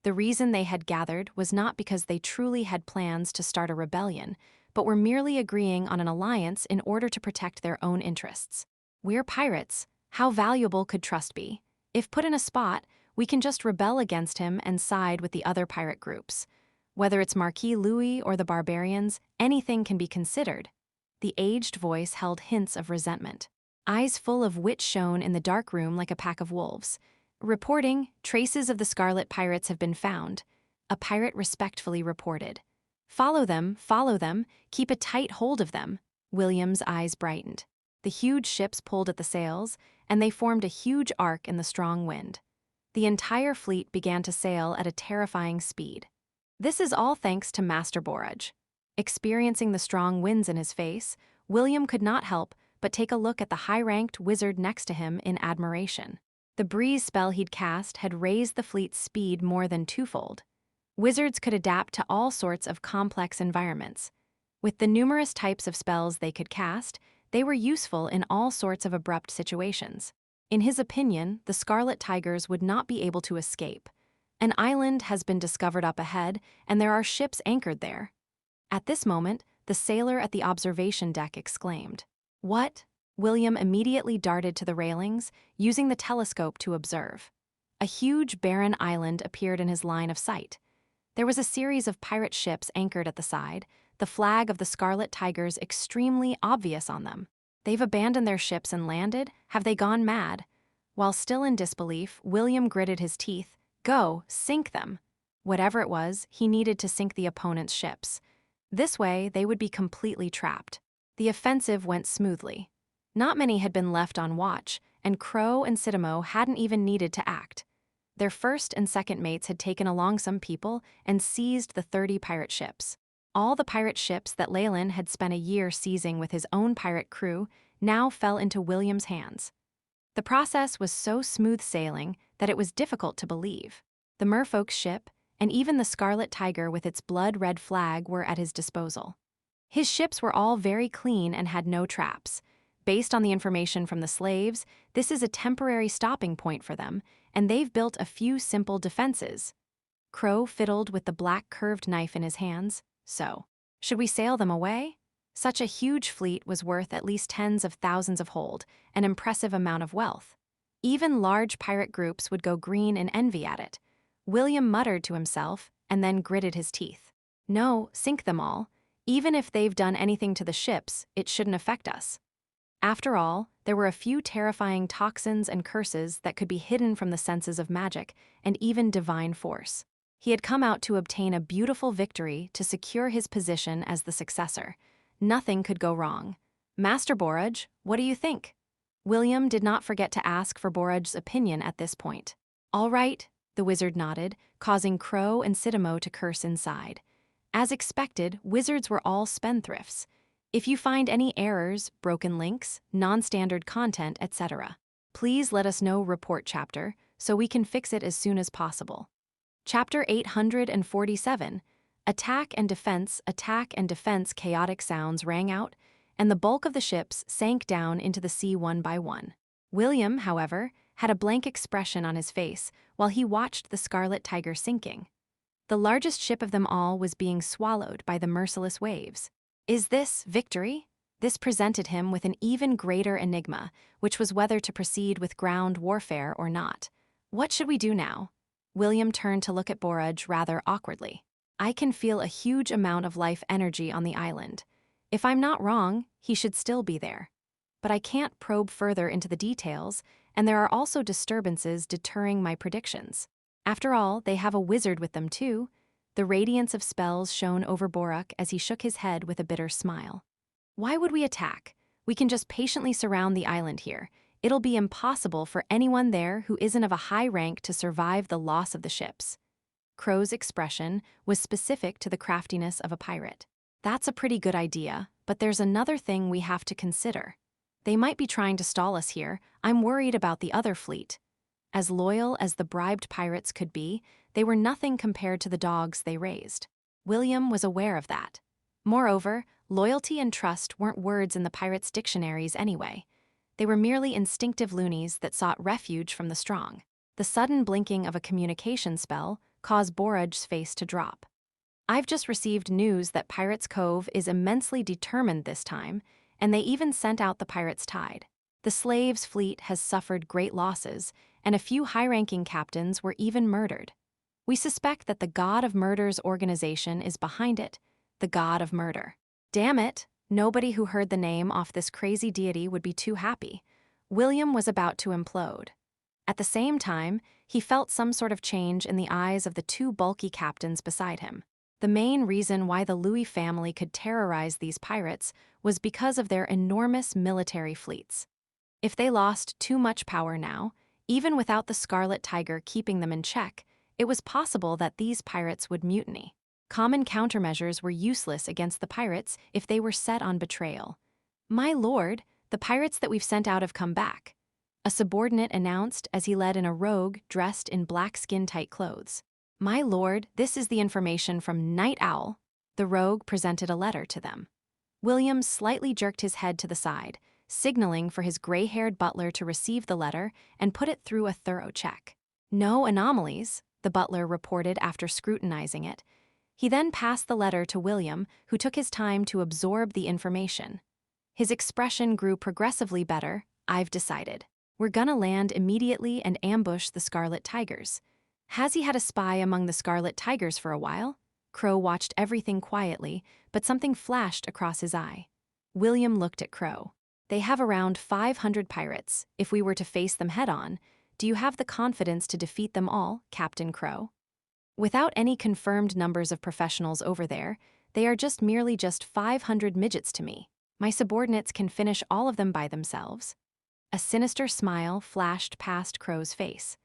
The reason they had gathered was not because they truly had plans to start a rebellion, but were merely agreeing on an alliance in order to protect their own interests. We're pirates. How valuable could trust be? If put in a spot, we can just rebel against him and side with the other pirate groups. Whether it's Marquis Louis or the barbarians, anything can be considered. The aged voice held hints of resentment. Eyes full of wit shone in the dark room like a pack of wolves. Reporting, traces of the Scarlet Pirates have been found. A pirate respectfully reported. Follow them, keep a tight hold of them. William's eyes brightened. The huge ships pulled at the sails, and they formed a huge arc in the strong wind. The entire fleet began to sail at a terrifying speed. This is all thanks to Master Borage. Experiencing the strong winds in his face, William could not help but take a look at the high-ranked wizard next to him in admiration. The breeze spell he'd cast had raised the fleet's speed more than twofold. Wizards could adapt to all sorts of complex environments. With the numerous types of spells they could cast, they were useful in all sorts of abrupt situations. In his opinion, the Scarlet Tigers would not be able to escape. An island has been discovered up ahead, and there are ships anchored there. At this moment, the sailor at the observation deck exclaimed, "What?" William immediately darted to the railings, using the telescope to observe. A huge, barren island appeared in his line of sight. There was a series of pirate ships anchored at the side, the flag of the Scarlet Tigers extremely obvious on them. They've abandoned their ships and landed? Have they gone mad? While still in disbelief, William gritted his teeth. Go, sink them. Whatever it was, he needed to sink the opponent's ships. This way, they would be completely trapped. The offensive went smoothly. Not many had been left on watch, and Crow and Sidamo hadn't even needed to act. Their first and second mates had taken along some people and seized the 30 pirate ships. All the pirate ships that Leylin had spent a year seizing with his own pirate crew now fell into William's hands. The process was so smooth sailing that it was difficult to believe. The merfolk's ship, and even the Scarlet Tiger with its blood-red flag were at his disposal. His ships were all very clean and had no traps. Based on the information from the slaves, this is a temporary stopping point for them, and they've built a few simple defenses. Crow fiddled with the black curved knife in his hands. So, should we sail them away? Such a huge fleet was worth at least tens of thousands of hold, an impressive amount of wealth. Even large pirate groups would go green in envy at it. William muttered to himself and then gritted his teeth. No, sink them all. Even if they've done anything to the ships, it shouldn't affect us. After all, there were a few terrifying toxins and curses that could be hidden from the senses of magic and even divine force. He had come out to obtain a beautiful victory to secure his position as the successor. Nothing could go wrong. Master Borage, what do you think? William did not forget to ask for Borage's opinion at this point. All right, the wizard nodded, causing Crow and Sidamo to curse inside. As expected, wizards were all spendthrifts. If you find any errors, broken links, non-standard content, etc., please let us know. Report chapter, so we can fix it as soon as possible. Chapter 847, Attack and defense, chaotic sounds rang out, and the bulk of the ships sank down into the sea one by one. William, however, had a blank expression on his face while he watched the Scarlet Tiger sinking. The largest ship of them all was being swallowed by the merciless waves. Is this victory? This presented him with an even greater enigma, which was whether to proceed with ground warfare or not. What should we do now? William turned to look at Borage rather awkwardly. I can feel a huge amount of life energy on the island. If I'm not wrong, he should still be there. But I can't probe further into the details, and there are also disturbances deterring my predictions. After all, they have a wizard with them too. The radiance of spells shone over Boruk as he shook his head with a bitter smile. Why would we attack? We can just patiently surround the island here. It'll be impossible for anyone there who isn't of a high rank to survive the loss of the ships. Crow's expression was specific to the craftiness of a pirate. That's a pretty good idea, but there's another thing we have to consider. They might be trying to stall us here. I'm worried about the other fleet. As loyal as the bribed pirates could be, they were nothing compared to the dogs they raised. William was aware of that. Moreover, loyalty and trust weren't words in the pirates' dictionaries anyway. They were merely instinctive loonies that sought refuge from the strong. The sudden blinking of a communication spell caused Borage's face to drop. I've just received news that Pirates Cove is immensely determined this time, and they even sent out the Pirates' Tide. The slaves' fleet has suffered great losses, and a few high-ranking captains were even murdered. We suspect that the God of Murder's organization is behind it, the God of Murder. Damn it, Nobody who heard the name off this crazy deity would be too happy. William was about to implode. At the same time, he felt some sort of change in the eyes of the two bulky captains beside him. The main reason why the Louis family could terrorize these pirates was because of their enormous military fleets. If they lost too much power now, even without the Scarlet Tiger keeping them in check, it was possible that these pirates would mutiny. Common countermeasures were useless against the pirates if they were set on betrayal. "My lord, the pirates that we've sent out have come back," a subordinate announced as he led in a rogue dressed in black skin-tight clothes. "My lord, this is the information from Night Owl." The rogue presented a letter to them. William slightly jerked his head to the side, signaling for his gray-haired butler to receive the letter and put it through a thorough check. "No anomalies," the butler reported after scrutinizing it. He then passed the letter to William, who took his time to absorb the information. His expression grew progressively better. "I've decided. We're gonna land immediately and ambush the Scarlet Tigers." Has he had a spy among the Scarlet Tigers for a while? Crow watched everything quietly, but something flashed across his eye. William looked at Crow. "They have around 500 pirates. If we were to face them head-on, do you have the confidence to defeat them all, Captain Crow?" "Without any confirmed numbers of professionals over there, they are merely 500 midgets to me. My subordinates can finish all of them by themselves." A sinister smile flashed past Crow's face.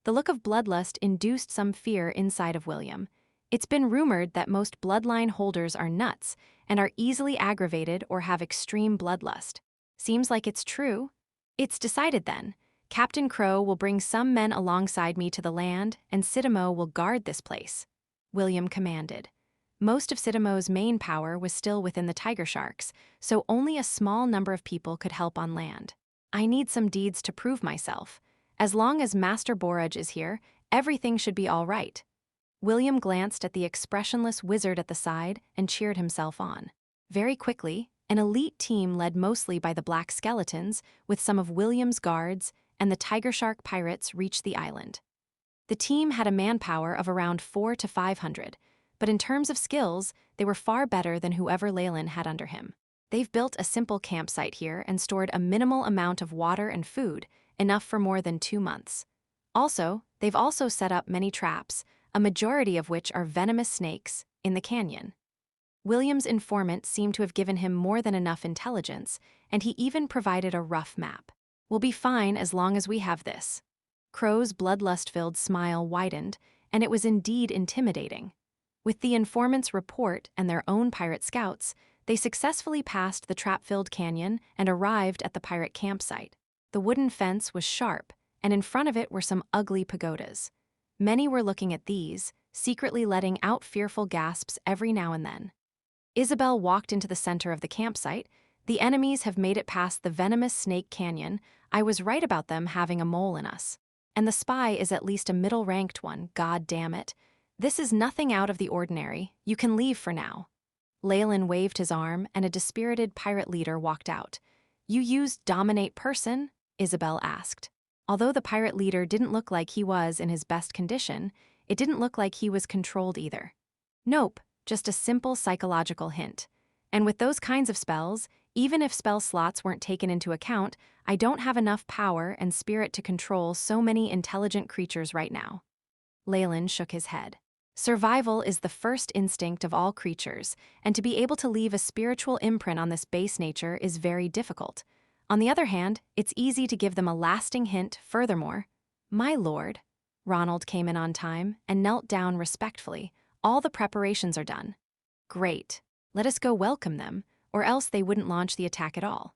The look of bloodlust induced some fear inside of William. It's been rumored that most bloodline holders are nuts and are easily aggravated or have extreme bloodlust. Seems like it's true. "It's decided then. Captain Crow will bring some men alongside me to the land, and Sidamo will guard this place," William commanded. Most of Sidamo's main power was still within the tiger sharks, so only a small number of people could help on land. "I need some deeds to prove myself. As long as Master Borage is here, everything should be all right." William glanced at the expressionless wizard at the side and cheered himself on. Very quickly, an elite team led mostly by the Black Skeletons, with some of William's guards, and the Tiger Shark pirates reached the island. The team had a manpower of around 400 to 500, but in terms of skills, they were far better than whoever Leylin had under him. They've built a simple campsite here and stored a minimal amount of water and food, enough for more than 2 months. They've also set up many traps, a majority of which are venomous snakes, in the canyon. William's informant seemed to have given him more than enough intelligence, and he even provided a rough map. "We'll be fine as long as we have this." Crow's bloodlust-filled smile widened, and it was indeed intimidating. With the informant's report and their own pirate scouts, they successfully passed the trap-filled canyon and arrived at the pirate campsite. The wooden fence was sharp, and in front of it were some ugly pagodas. Many were looking at these, secretly letting out fearful gasps every now and then. Isabel walked into the center of the campsite. "The enemies have made it past the venomous snake canyon. I was right about them having a mole in us. And the spy is at least a middle-ranked one, god damn it. This is nothing out of the ordinary. You can leave for now." Leylin waved his arm, and a dispirited pirate leader walked out. "You used dominate person?" Isabel asked. Although the pirate leader didn't look like he was in his best condition, it didn't look like he was controlled either. "Nope, just a simple psychological hint. And with those kinds of spells, even if spell slots weren't taken into account, I don't have enough power and spirit to control so many intelligent creatures right now." Leylin shook his head. "Survival is the first instinct of all creatures, and to be able to leave a spiritual imprint on this base nature is very difficult. On the other hand, it's easy to give them a lasting hint. Furthermore, my lord," Ronald came in on time and knelt down respectfully. "All the preparations are done." "Great. Let us go welcome them, or else they wouldn't launch the attack at all."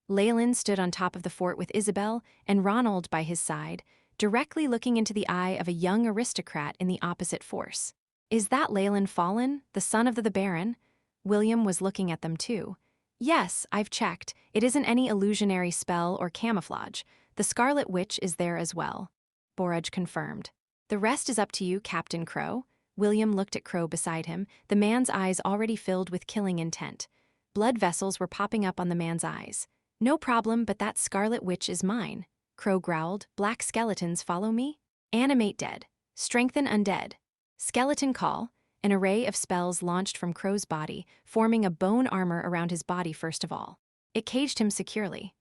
Leylin stood on top of the fort with Isabel and Ronald by his side, directly looking into the eye of a young aristocrat in the opposite force. "Is that Leylin Fallen, the son of the Baron?" William was looking at them too. "Yes, I've checked. It isn't any illusionary spell or camouflage. The Scarlet Witch is there as well," Borage confirmed. "The rest is up to you, Captain Crow." William looked at Crow beside him, the man's eyes already filled with killing intent. Blood vessels were popping up on the man's eyes. "No problem, but that Scarlet Witch is mine," Crow growled. "Black skeletons follow me? Animate dead. Strengthen undead. Skeleton call. an array of spells launched from Crow's body, forming a bone armor around his body first of all. It caged him securely.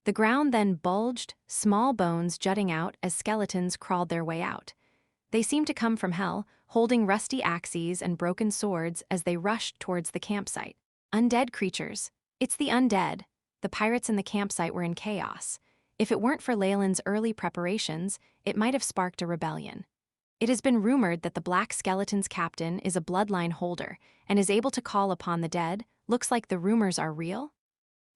The ground then bulged, small bones jutting out as skeletons crawled their way out. They seemed to come from hell, holding rusty axes and broken swords as they rushed towards the campsite. Undead creatures. It's the undead. The pirates in the campsite were in chaos. If it weren't for Leylin's early preparations, it might have sparked a rebellion. It has been rumored that the Black Skeleton's captain is a bloodline holder and is able to call upon the dead. Looks like the rumors are real.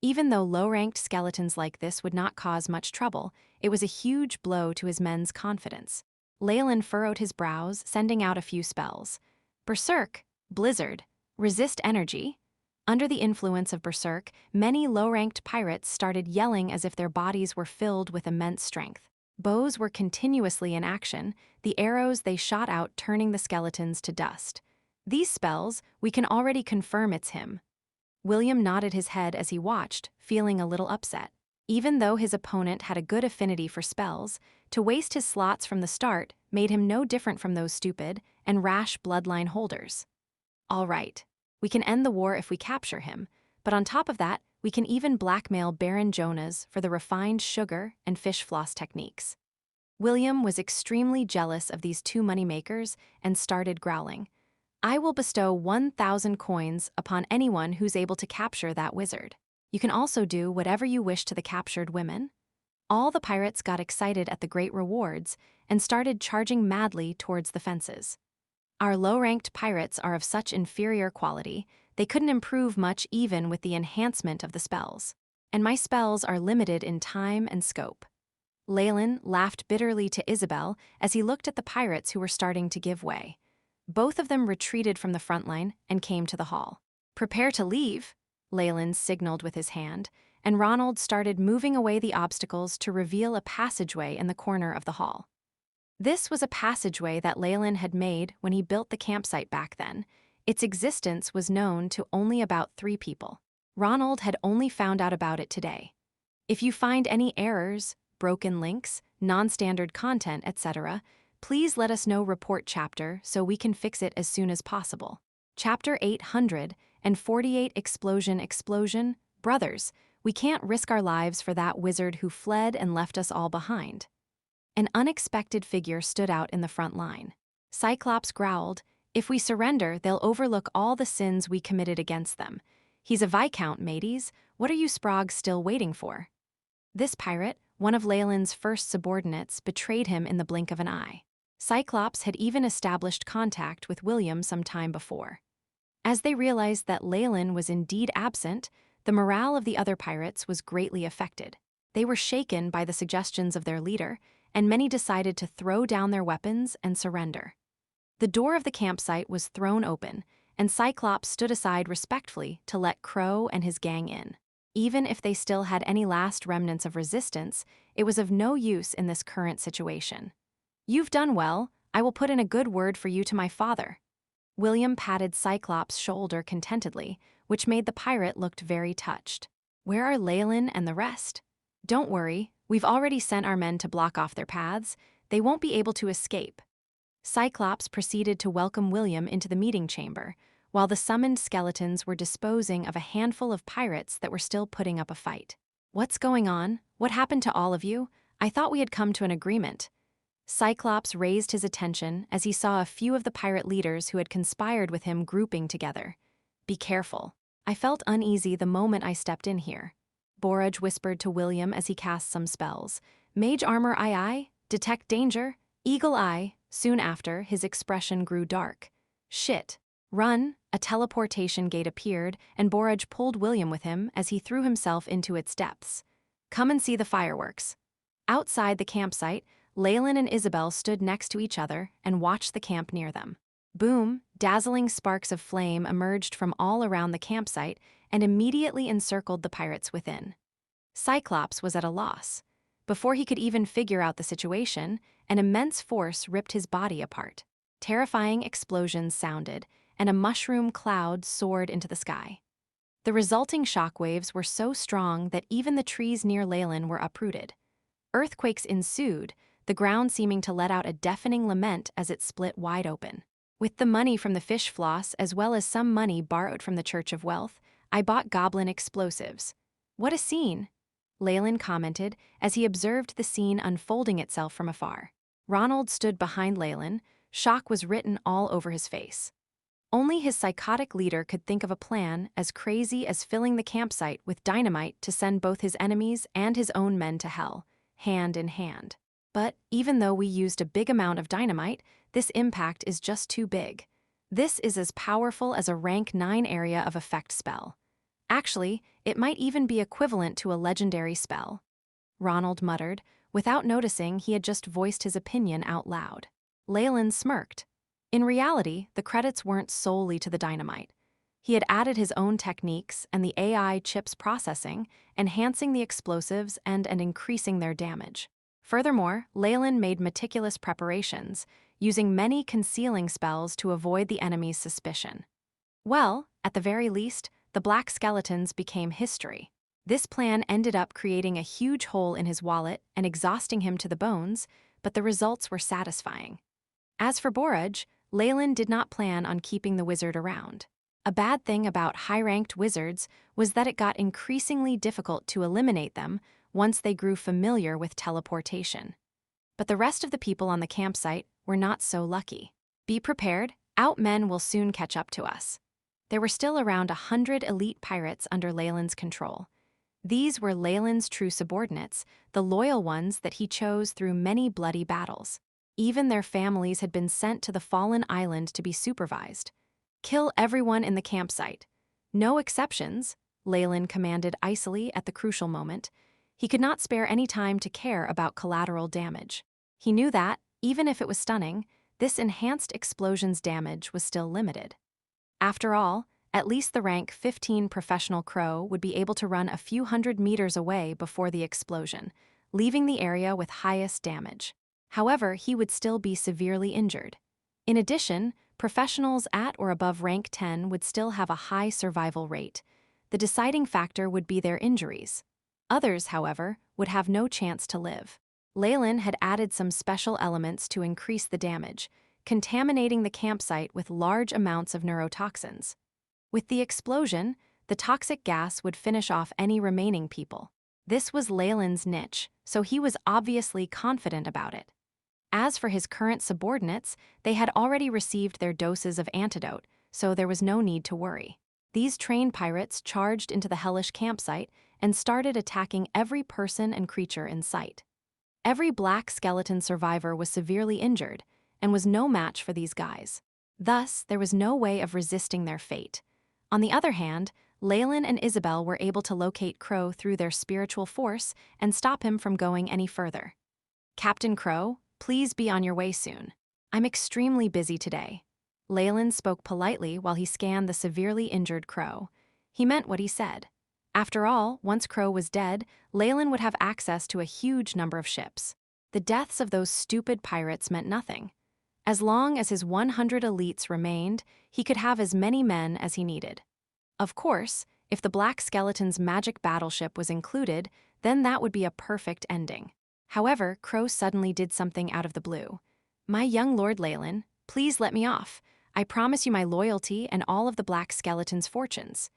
Even though low-ranked skeletons like this would not cause much trouble, it was a huge blow to his men's confidence. Leylin furrowed his brows, sending out a few spells. Berserk, Blizzard, Resist Energy. Under the influence of Berserk, many low-ranked pirates started yelling as if their bodies were filled with immense strength. Bows were continuously in action, the arrows they shot out turning the skeletons to dust. These spells, we can already confirm it's him. William nodded his head as he watched, feeling a little upset. Even though his opponent had a good affinity for spells, to waste his slots from the start made him no different from those stupid and rash bloodline holders. All right, we can end the war if we capture him, but on top of that, we can even blackmail Baron Jonas for the refined sugar and fish floss techniques. William was extremely jealous of these two moneymakers and started growling. I will bestow 1,000 coins upon anyone who's able to capture that wizard. You can also do whatever you wish to the captured women. All the pirates got excited at the great rewards and started charging madly towards the fences. Our low-ranked pirates are of such inferior quality, they couldn't improve much even with the enhancement of the spells. And my spells are limited in time and scope. Leylin laughed bitterly to Isabel as he looked at the pirates who were starting to give way. Both of them retreated from the front line and came to the hall. Prepare to leave, Leylin signaled with his hand, and Ronald started moving away the obstacles to reveal a passageway in the corner of the hall. This was a passageway that Leylin had made when he built the campsite back then. Its existence was known to only about 3 people. Ronald had only found out about it today. If you find any errors, broken links, non-standard content, etc., please let us know report chapter so we can fix it as soon as possible. Chapter 848 Explosion. Brothers, we can't risk our lives for that wizard who fled and left us all behind. An unexpected figure stood out in the front line. Cyclops growled, if we surrender, they'll overlook all the sins we committed against them. He's a viscount, mateys. What are you sprogs still waiting for? This pirate, one of Leylin's first subordinates, betrayed him in the blink of an eye. Cyclops had even established contact with William some time before. As they realized that Leylin was indeed absent, the morale of the other pirates was greatly affected. They were shaken by the suggestions of their leader, and many decided to throw down their weapons and surrender. The door of the campsite was thrown open, and Cyclops stood aside respectfully to let Crow and his gang in. Even if they still had any last remnants of resistance, it was of no use in this current situation. You've done well. I will put in a good word for you to my father. William patted Cyclops' shoulder contentedly, which made the pirate look very touched. Where are Leylin and the rest? Don't worry, we've already sent our men to block off their paths. They won't be able to escape. Cyclops proceeded to welcome William into the meeting chamber, while the summoned skeletons were disposing of a handful of pirates that were still putting up a fight. What's going on? What happened to all of you? I thought we had come to an agreement. Cyclops raised his attention as he saw a few of the pirate leaders who had conspired with him grouping together. Be careful. I felt uneasy the moment I stepped in here. Borage whispered to William as he cast some spells. Mage armor aye, detect danger, eagle eye. Soon after, his expression grew dark. Shit. Run. A teleportation gate appeared, and Borage pulled William with him as he threw himself into its depths. Come and see the fireworks. Outside the campsite, Leylin and Isabel stood next to each other and watched the camp near them. Boom, dazzling sparks of flame emerged from all around the campsite and immediately encircled the pirates within. Cyclops was at a loss. Before he could even figure out the situation, an immense force ripped his body apart. Terrifying explosions sounded, and a mushroom cloud soared into the sky. The resulting shockwaves were so strong that even the trees near Leylin were uprooted. Earthquakes ensued, the ground seeming to let out a deafening lament as it split wide open. With the money from the fish floss as well as some money borrowed from the Church of Wealth, I bought goblin explosives. What a scene! Leylin commented as he observed the scene unfolding itself from afar. Ronald stood behind Leylin, shock was written all over his face. Only his psychotic leader could think of a plan as crazy as filling the campsite with dynamite to send both his enemies and his own men to hell, hand in hand. But even though we used a big amount of dynamite, this impact is just too big. This is as powerful as a rank 9 area of effect spell. Actually, it might even be equivalent to a legendary spell. Ronald muttered, without noticing he had just voiced his opinion out loud. Leylin smirked. In reality, the credits weren't solely to the dynamite. He had added his own techniques and the AI chips processing, enhancing the explosives and increasing their damage. Furthermore, Leylin made meticulous preparations, using many concealing spells to avoid the enemy's suspicion. Well, at the very least, the black skeletons became history. This plan ended up creating a huge hole in his wallet and exhausting him to the bones, but the results were satisfying. As for Borage, Leylin did not plan on keeping the wizard around. A bad thing about high-ranked wizards was that it got increasingly difficult to eliminate them once they grew familiar with teleportation. But the rest of the people on the campsite were not so lucky. Be prepared, outmen will soon catch up to us. There were still around 100 elite pirates under Leylin's control. These were Leylin's true subordinates, the loyal ones that he chose through many bloody battles. Even their families had been sent to the fallen island to be supervised. Kill everyone in the campsite. No exceptions, Leylin commanded icily at the crucial moment. He could not spare any time to care about collateral damage. He knew that, even if it was stunning, this enhanced explosion's damage was still limited. After all, at least the rank 15 professional crow would be able to run a few hundred meters away before the explosion, leaving the area with highest damage. However, he would still be severely injured. In addition, professionals at or above rank 10 would still have a high survival rate. The deciding factor would be their injuries. Others, however, would have no chance to live. Leylin had added some special elements to increase the damage, contaminating the campsite with large amounts of neurotoxins. With the explosion, the toxic gas would finish off any remaining people. This was Leylin's niche, so he was obviously confident about it. As for his current subordinates, they had already received their doses of antidote, so there was no need to worry. These trained pirates charged into the hellish campsite and started attacking every person and creature in sight. Every black skeleton survivor was severely injured and was no match for these guys. Thus, there was no way of resisting their fate. On the other hand, Leylin and Isabel were able to locate Crow through their spiritual force and stop him from going any further. Captain Crow, please be on your way soon. I'm extremely busy today. Leylin spoke politely while he scanned the severely injured Crow. He meant what he said. After all, once Crow was dead, Leylin would have access to a huge number of ships. The deaths of those stupid pirates meant nothing. As long as his 100 elites remained, he could have as many men as he needed. Of course, if the Black Skeleton's magic battleship was included, then that would be a perfect ending. However, Crow suddenly did something out of the blue. My young Lord Leylin, please let me off. I promise you my loyalty and all of the Black Skeleton's fortunes.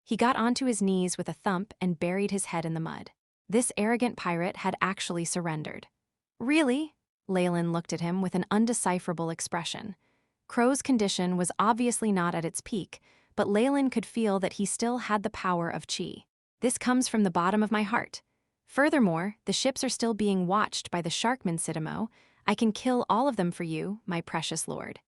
He got onto his knees with a thump and buried his head in the mud. This arrogant pirate had actually surrendered. Really? Leylin looked at him with an undecipherable expression. Crow's condition was obviously not at its peak, but Leylin could feel that he still had the power of chi. This comes from the bottom of my heart. Furthermore, the ships are still being watched by the Sharkman Sidamo. I can kill all of them for you, my precious lord.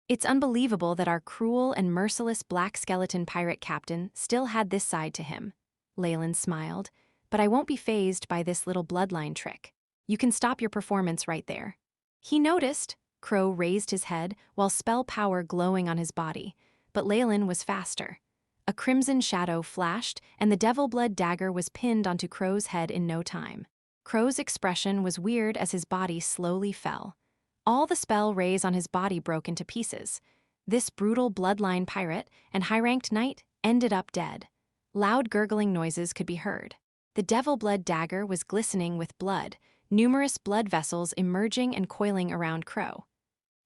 It's unbelievable that our cruel and merciless black skeleton pirate captain still had this side to him. Leylin smiled, but I won't be fazed by this little bloodline trick. You can stop your performance right there. He noticed. Crow raised his head while spell power glowing on his body, but Leylin was faster. A crimson shadow flashed, and the devil blood dagger was pinned onto Crow's head in no time. Crow's expression was weird as his body slowly fell. All the spell rays on his body broke into pieces. This brutal bloodline pirate and high-ranked knight ended up dead. Loud gurgling noises could be heard. The devil blood dagger was glistening with blood, numerous blood vessels emerging and coiling around Crow.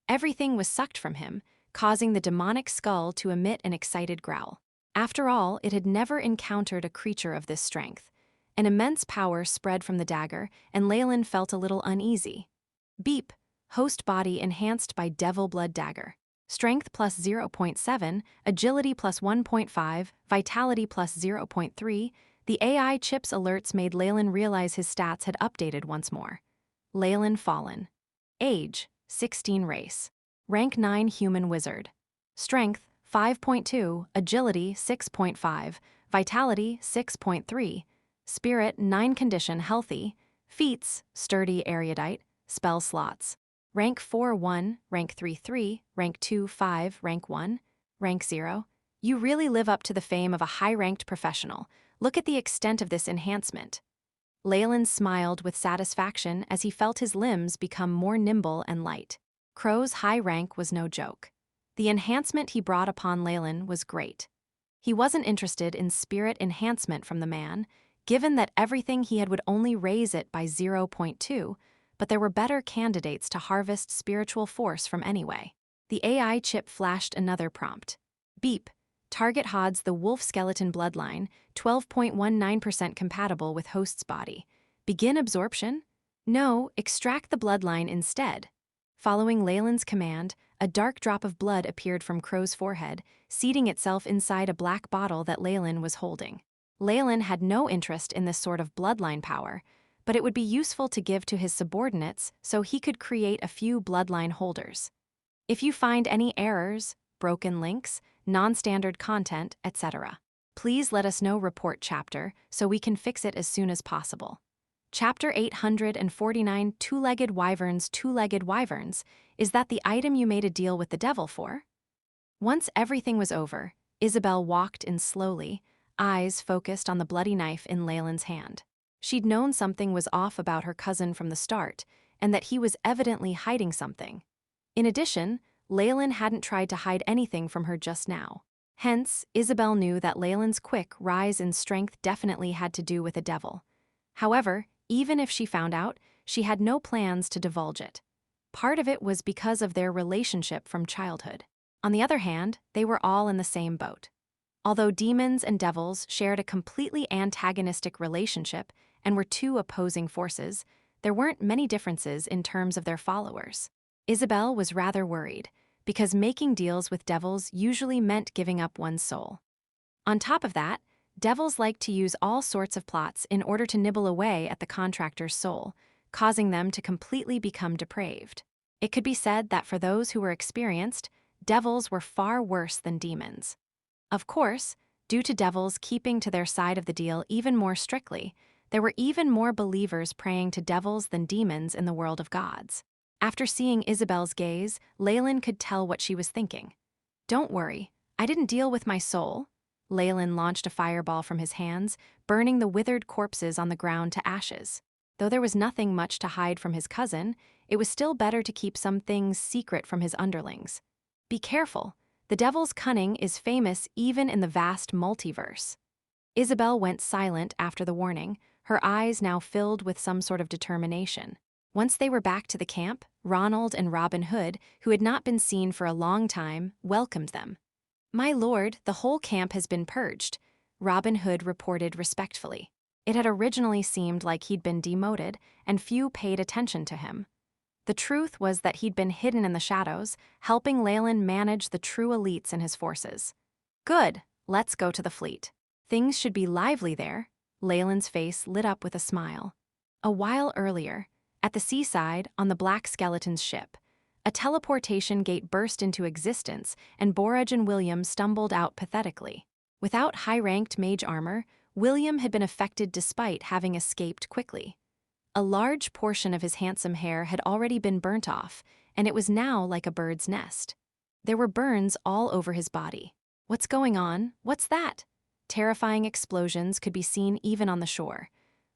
Everything was sucked from him, causing the demonic skull to emit an excited growl. After all, it had never encountered a creature of this strength. An immense power spread from the dagger, and Leylin felt a little uneasy. Beep. Host body enhanced by devil blood dagger. Strength plus 0.7, agility plus 1.5, vitality plus 0.3. The AI chip's alerts made Leylin realize his stats had updated once more. Leylin Fallen. Age, 16 race. Rank 9 human wizard. Strength, 5.2, agility, 6.5, vitality, 6.3, spirit, 9 condition healthy, feats, sturdy erudite, spell slots. Rank 4-1, rank 3-3, rank 2-5, rank 1, rank 0. You really live up to the fame of a high-ranked professional. Look at the extent of this enhancement. Leylin smiled with satisfaction as he felt his limbs become more nimble and light. Crow's high rank was no joke. The enhancement he brought upon Leylin was great. He wasn't interested in spirit enhancement from the man, given that everything he had would only raise it by 0.2, but there were better candidates to harvest spiritual force from anyway. The AI chip flashed another prompt. Beep. Target HODs the wolf skeleton bloodline, 12.19% compatible with host's body. Begin absorption? No, extract the bloodline instead. Following Leylin's command, a dark drop of blood appeared from Crow's forehead, seeding itself inside a black bottle that Leylin was holding. Leylin had no interest in this sort of bloodline power, but it would be useful to give to his subordinates so he could create a few bloodline holders. If you find any errors, broken links, non-standard content, etc., please let us know. Report chapter so we can fix it as soon as possible. Chapter 849, Two-Legged Wyverns. Two-Legged Wyverns, is that the item you made a deal with the devil for? Once everything was over, Isabel walked in slowly, eyes focused on the bloody knife in Leylin's hand. She'd known something was off about her cousin from the start, and that he was evidently hiding something. In addition, Leylin hadn't tried to hide anything from her just now. Hence, Isabel knew that Leylin's quick rise in strength definitely had to do with a devil. However, even if she found out, she had no plans to divulge it. Part of it was because of their relationship from childhood. On the other hand, they were all in the same boat. Although demons and devils shared a completely antagonistic relationship and were two opposing forces, there weren't many differences in terms of their followers. Isabel was rather worried, because making deals with devils usually meant giving up one's soul. On top of that, devils like to use all sorts of plots in order to nibble away at the contractor's soul, causing them to completely become depraved. It could be said that for those who were experienced, devils were far worse than demons. Of course, due to devils keeping to their side of the deal even more strictly, there were even more believers praying to devils than demons in the world of gods. After seeing Isabel's gaze, Leylin could tell what she was thinking. Don't worry, I didn't deal with my soul. Leylin launched a fireball from his hands, burning the withered corpses on the ground to ashes. Though there was nothing much to hide from his cousin, it was still better to keep some things secret from his underlings. Be careful, the devil's cunning is famous even in the vast multiverse. Isabel went silent after the warning, her eyes now filled with some sort of determination. Once they were back to the camp, Ronald and Robin Hood, who had not been seen for a long time, welcomed them. My lord, the whole camp has been purged, Robin Hood reported respectfully. It had originally seemed like he'd been demoted, and few paid attention to him. The truth was that he'd been hidden in the shadows, helping Leylin manage the true elites in his forces. Good, let's go to the fleet. Things should be lively there. Leylin's face lit up with a smile. A while earlier, at the seaside, on the Black Skeleton's ship, a teleportation gate burst into existence, and Borage and William stumbled out pathetically. Without high-ranked mage armor, William had been affected despite having escaped quickly. A large portion of his handsome hair had already been burnt off, and it was now like a bird's nest. There were burns all over his body. What's going on? What's that? Terrifying explosions could be seen even on the shore.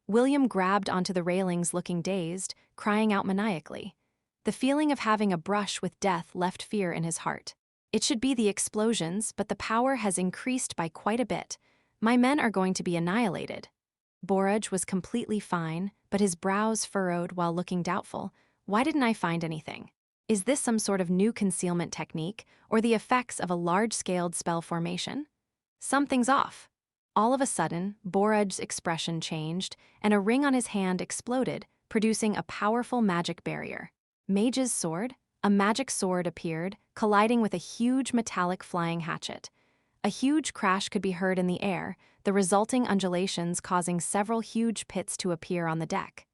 William grabbed onto the railings looking dazed, crying out maniacally. The feeling of having a brush with death left fear in his heart. It should be the explosions, but the power has increased by quite a bit. My men are going to be annihilated. Borage was completely fine, but his brows furrowed while looking doubtful. Why didn't I find anything? Is this some sort of new concealment technique, or the effects of a large-scaled spell formation? Something's off. All of a sudden, Boraj's expression changed, and a ring on his hand exploded, producing a powerful magic barrier. Mage's sword? A magic sword appeared, colliding with a huge metallic flying hatchet. A huge crash could be heard in the air, the resulting undulations causing several huge pits to appear on the deck.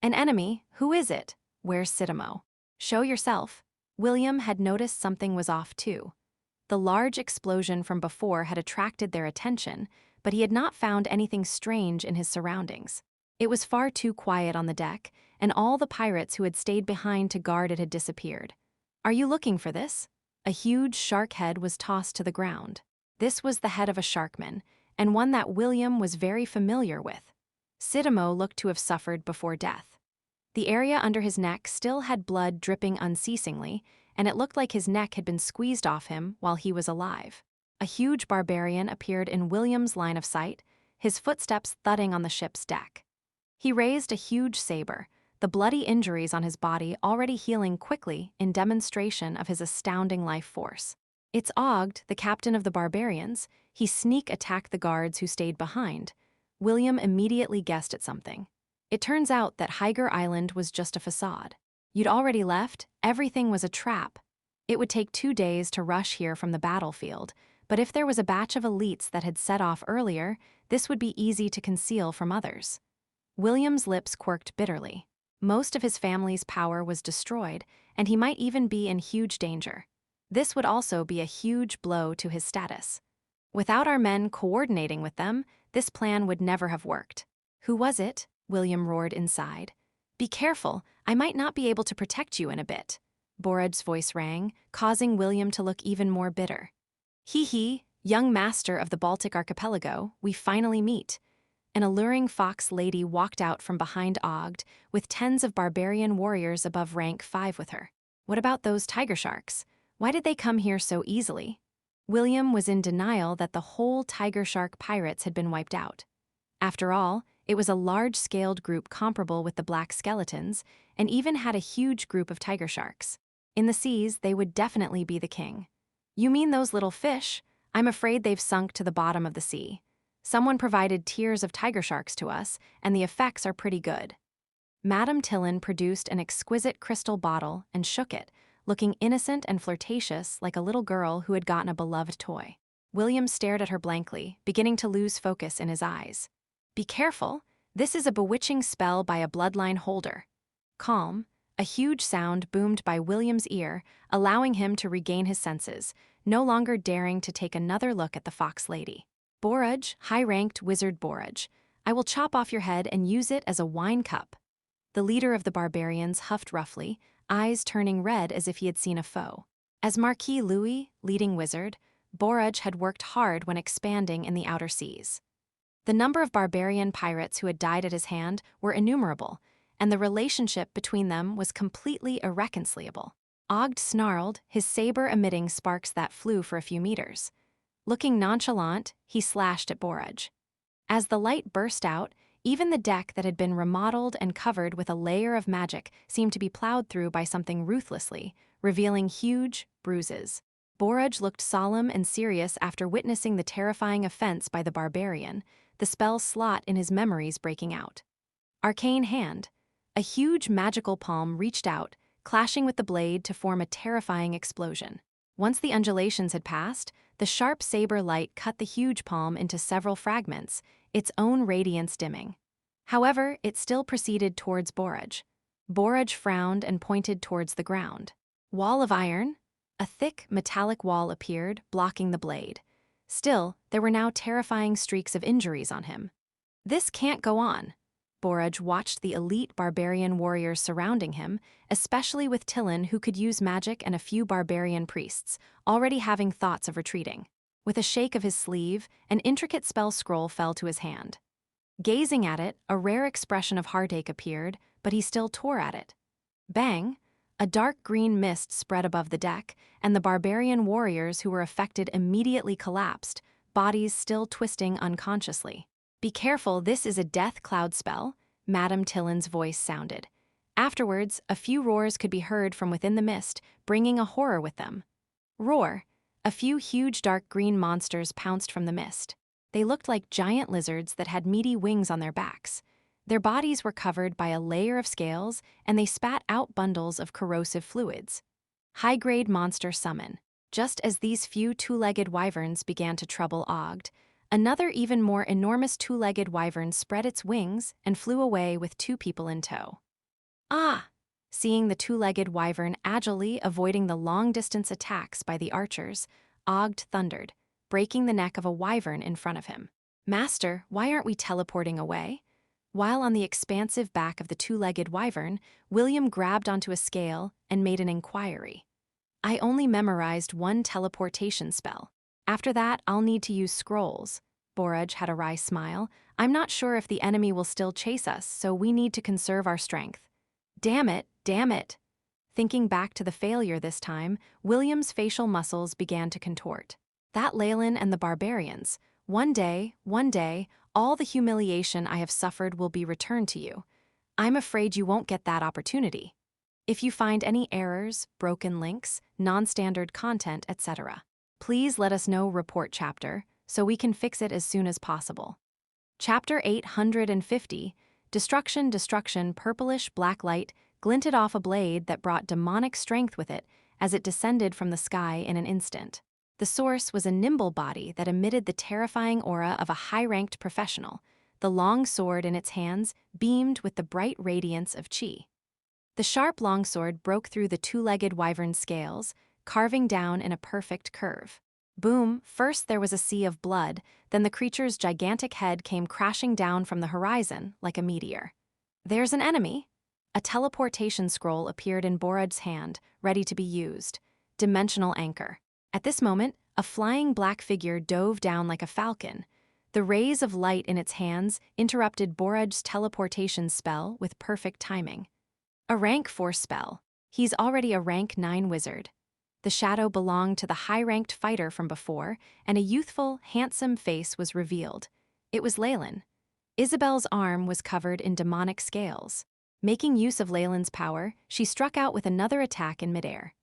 An enemy? Who is it? Where's Sidamo? Show yourself. William had noticed something was off too. The large explosion from before had attracted their attention, but he had not found anything strange in his surroundings. It was far too quiet on the deck, and all the pirates who had stayed behind to guard it had disappeared. Are you looking for this? A huge shark head was tossed to the ground. This was the head of a sharkman, and one that William was very familiar with. Sidamo looked to have suffered before death. The area under his neck still had blood dripping unceasingly, and it looked like his neck had been squeezed off him while he was alive. A huge barbarian appeared in William's line of sight, his footsteps thudding on the ship's deck. He raised a huge saber, the bloody injuries on his body already healing quickly in demonstration of his astounding life force. It's Ogd, the captain of the barbarians. He sneak attacked the guards who stayed behind. William immediately guessed at something. It turns out that Hyger Island was just a facade. You'd already left, everything was a trap. It would take 2 days to rush here from the battlefield, but if there was a batch of elites that had set off earlier, this would be easy to conceal from others. William's lips quirked bitterly. Most of his family's power was destroyed, and he might even be in huge danger. This would also be a huge blow to his status. Without our men coordinating with them, this plan would never have worked. Who was it? William roared inside. Be careful, I might not be able to protect you in a bit. Boraj's voice rang, causing William to look even more bitter. Hee, young master of the Baltic archipelago, we finally meet. An alluring fox lady walked out from behind Ogd, with tens of barbarian warriors above rank 5 with her. What about those tiger sharks? Why did they come here so easily? William was in denial that the whole tiger shark pirates had been wiped out. After all, it was a large-scaled group comparable with the black skeletons, and even had a huge group of tiger sharks. In the seas, they would definitely be the king. You mean those little fish? I'm afraid they've sunk to the bottom of the sea. Someone provided tiers of tiger sharks to us, and the effects are pretty good. Madame Tillin produced an exquisite crystal bottle and shook it, looking innocent and flirtatious like a little girl who had gotten a beloved toy. William stared at her blankly, beginning to lose focus in his eyes. Be careful, this is a bewitching spell by a bloodline holder. Calm, a huge sound boomed by William's ear, allowing him to regain his senses, no longer daring to take another look at the fox lady. Boraj, high-ranked wizard Boraj, I will chop off your head and use it as a wine cup. The leader of the barbarians huffed roughly, eyes turning red as if he had seen a foe. As Marquis Louis, leading wizard, Boraj had worked hard when expanding in the outer seas. The number of barbarian pirates who had died at his hand were innumerable, and the relationship between them was completely irreconcilable. Ogd snarled, his saber emitting sparks that flew for a few meters. Looking nonchalant, he slashed at Boraj. As the light burst out, even the deck that had been remodeled and covered with a layer of magic seemed to be plowed through by something ruthlessly, revealing huge bruises. Boraj looked solemn and serious after witnessing the terrifying offense by the barbarian, the spell slot in his memories breaking out. Arcane Hand. A huge magical palm reached out, clashing with the blade to form a terrifying explosion. Once the undulations had passed, the sharp saber light cut the huge palm into several fragments, its own radiance dimming. However, it still proceeded towards Boraj. Boraj frowned and pointed towards the ground. Wall of iron? A thick, metallic wall appeared, blocking the blade. Still, there were now terrifying streaks of injuries on him. This can't go on. Boraj watched the elite barbarian warriors surrounding him, especially with Tillin, who could use magic, and a few barbarian priests, already having thoughts of retreating. With a shake of his sleeve, an intricate spell scroll fell to his hand. Gazing at it, a rare expression of heartache appeared, but he still tore at it. Bang! A dark green mist spread above the deck, and the barbarian warriors who were affected immediately collapsed, bodies still twisting unconsciously. Be careful, this is a death cloud spell, Madame Tillin's voice sounded. Afterwards, a few roars could be heard from within the mist, bringing a horror with them. Roar! A few huge dark green monsters pounced from the mist. They looked like giant lizards that had meaty wings on their backs. Their bodies were covered by a layer of scales, and they spat out bundles of corrosive fluids. High-grade monster summon. Just as these few two-legged wyverns began to trouble Ogd, another even more enormous two-legged wyvern spread its wings and flew away with two people in tow. Ah! Seeing the two-legged wyvern agilely avoiding the long-distance attacks by the archers, Ogd thundered, breaking the neck of a wyvern in front of him. "Master, why aren't we teleporting away?" While on the expansive back of the two-legged wyvern, William grabbed onto a scale and made an inquiry. "I only memorized one teleportation spell. After that, I'll need to use scrolls." Boraj had a wry smile. "I'm not sure if the enemy will still chase us, so we need to conserve our strength." Damn it, damn it. Thinking back to the failure this time, William's facial muscles began to contort. That Leylin and the barbarians. One day, all the humiliation I have suffered will be returned to you. I'm afraid you won't get that opportunity. If you find any errors, broken links, non-standard content, etc., please let us know. Report chapter, so we can fix it as soon as possible. Chapter 850, Destruction, Destruction. Purplish black light glinted off a blade that brought demonic strength with it as it descended from the sky in an instant. The source was a nimble body that emitted the terrifying aura of a high-ranked professional. The long sword in its hands beamed with the bright radiance of chi. The sharp longsword broke through the two-legged wyvern's scales, carving down in a perfect curve. Boom! First there was a sea of blood, then the creature's gigantic head came crashing down from the horizon like a meteor. "There's an enemy!" A teleportation scroll appeared in Boraj's hand, ready to be used. Dimensional anchor. At this moment, a flying black figure dove down like a falcon. The rays of light in its hands interrupted Boraj's teleportation spell with perfect timing. A rank 4 spell. He's already a rank 9 wizard. The shadow belonged to the high-ranked fighter from before, and a youthful, handsome face was revealed. It was Leylin. Isabel's arm was covered in demonic scales. Making use of Leylin's power, she struck out with another attack in midair.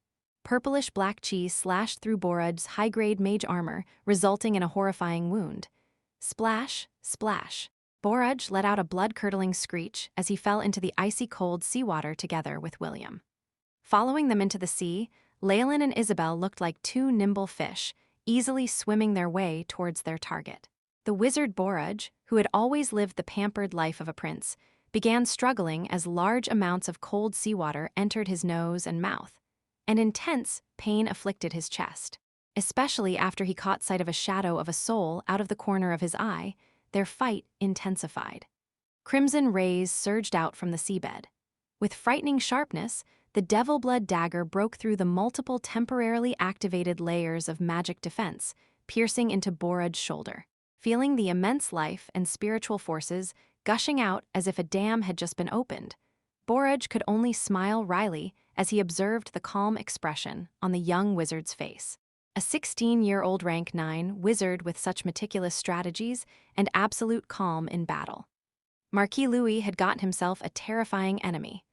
Purplish black chi slashed through Boraj's high-grade mage armor, resulting in a horrifying wound. Splash, splash. Boraj let out a blood-curdling screech as he fell into the icy-cold seawater together with William. Following them into the sea, Leylin and Isabel looked like two nimble fish, easily swimming their way towards their target. The wizard Boraj, who had always lived the pampered life of a prince, began struggling as large amounts of cold seawater entered his nose and mouth. An intense pain afflicted his chest. Especially after he caught sight of a shadow of a soul out of the corner of his eye, their fight intensified. Crimson rays surged out from the seabed. With frightening sharpness, the devil blood dagger broke through the multiple temporarily activated layers of magic defense, piercing into Boraj's shoulder. Feeling the immense life and spiritual forces gushing out as if a dam had just been opened, Boraj could only smile wryly as he observed the calm expression on the young wizard's face. A 16-year-old rank 9 wizard with such meticulous strategies and absolute calm in battle. Marquis Louis had gotten himself a terrifying enemy.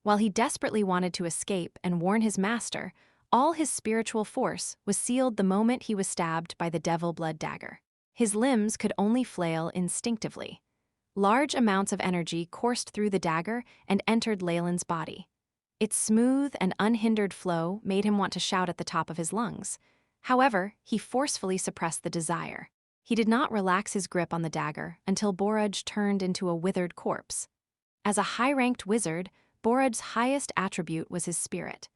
While he desperately wanted to escape and warn his master, all his spiritual force was sealed the moment he was stabbed by the devil blood dagger. His limbs could only flail instinctively. Large amounts of energy coursed through the dagger and entered Leylin's body. Its smooth and unhindered flow made him want to shout at the top of his lungs. However, he forcefully suppressed the desire. He did not relax his grip on the dagger until Boraj turned into a withered corpse. As a high-ranked wizard, Boraj's highest attribute was his spirit.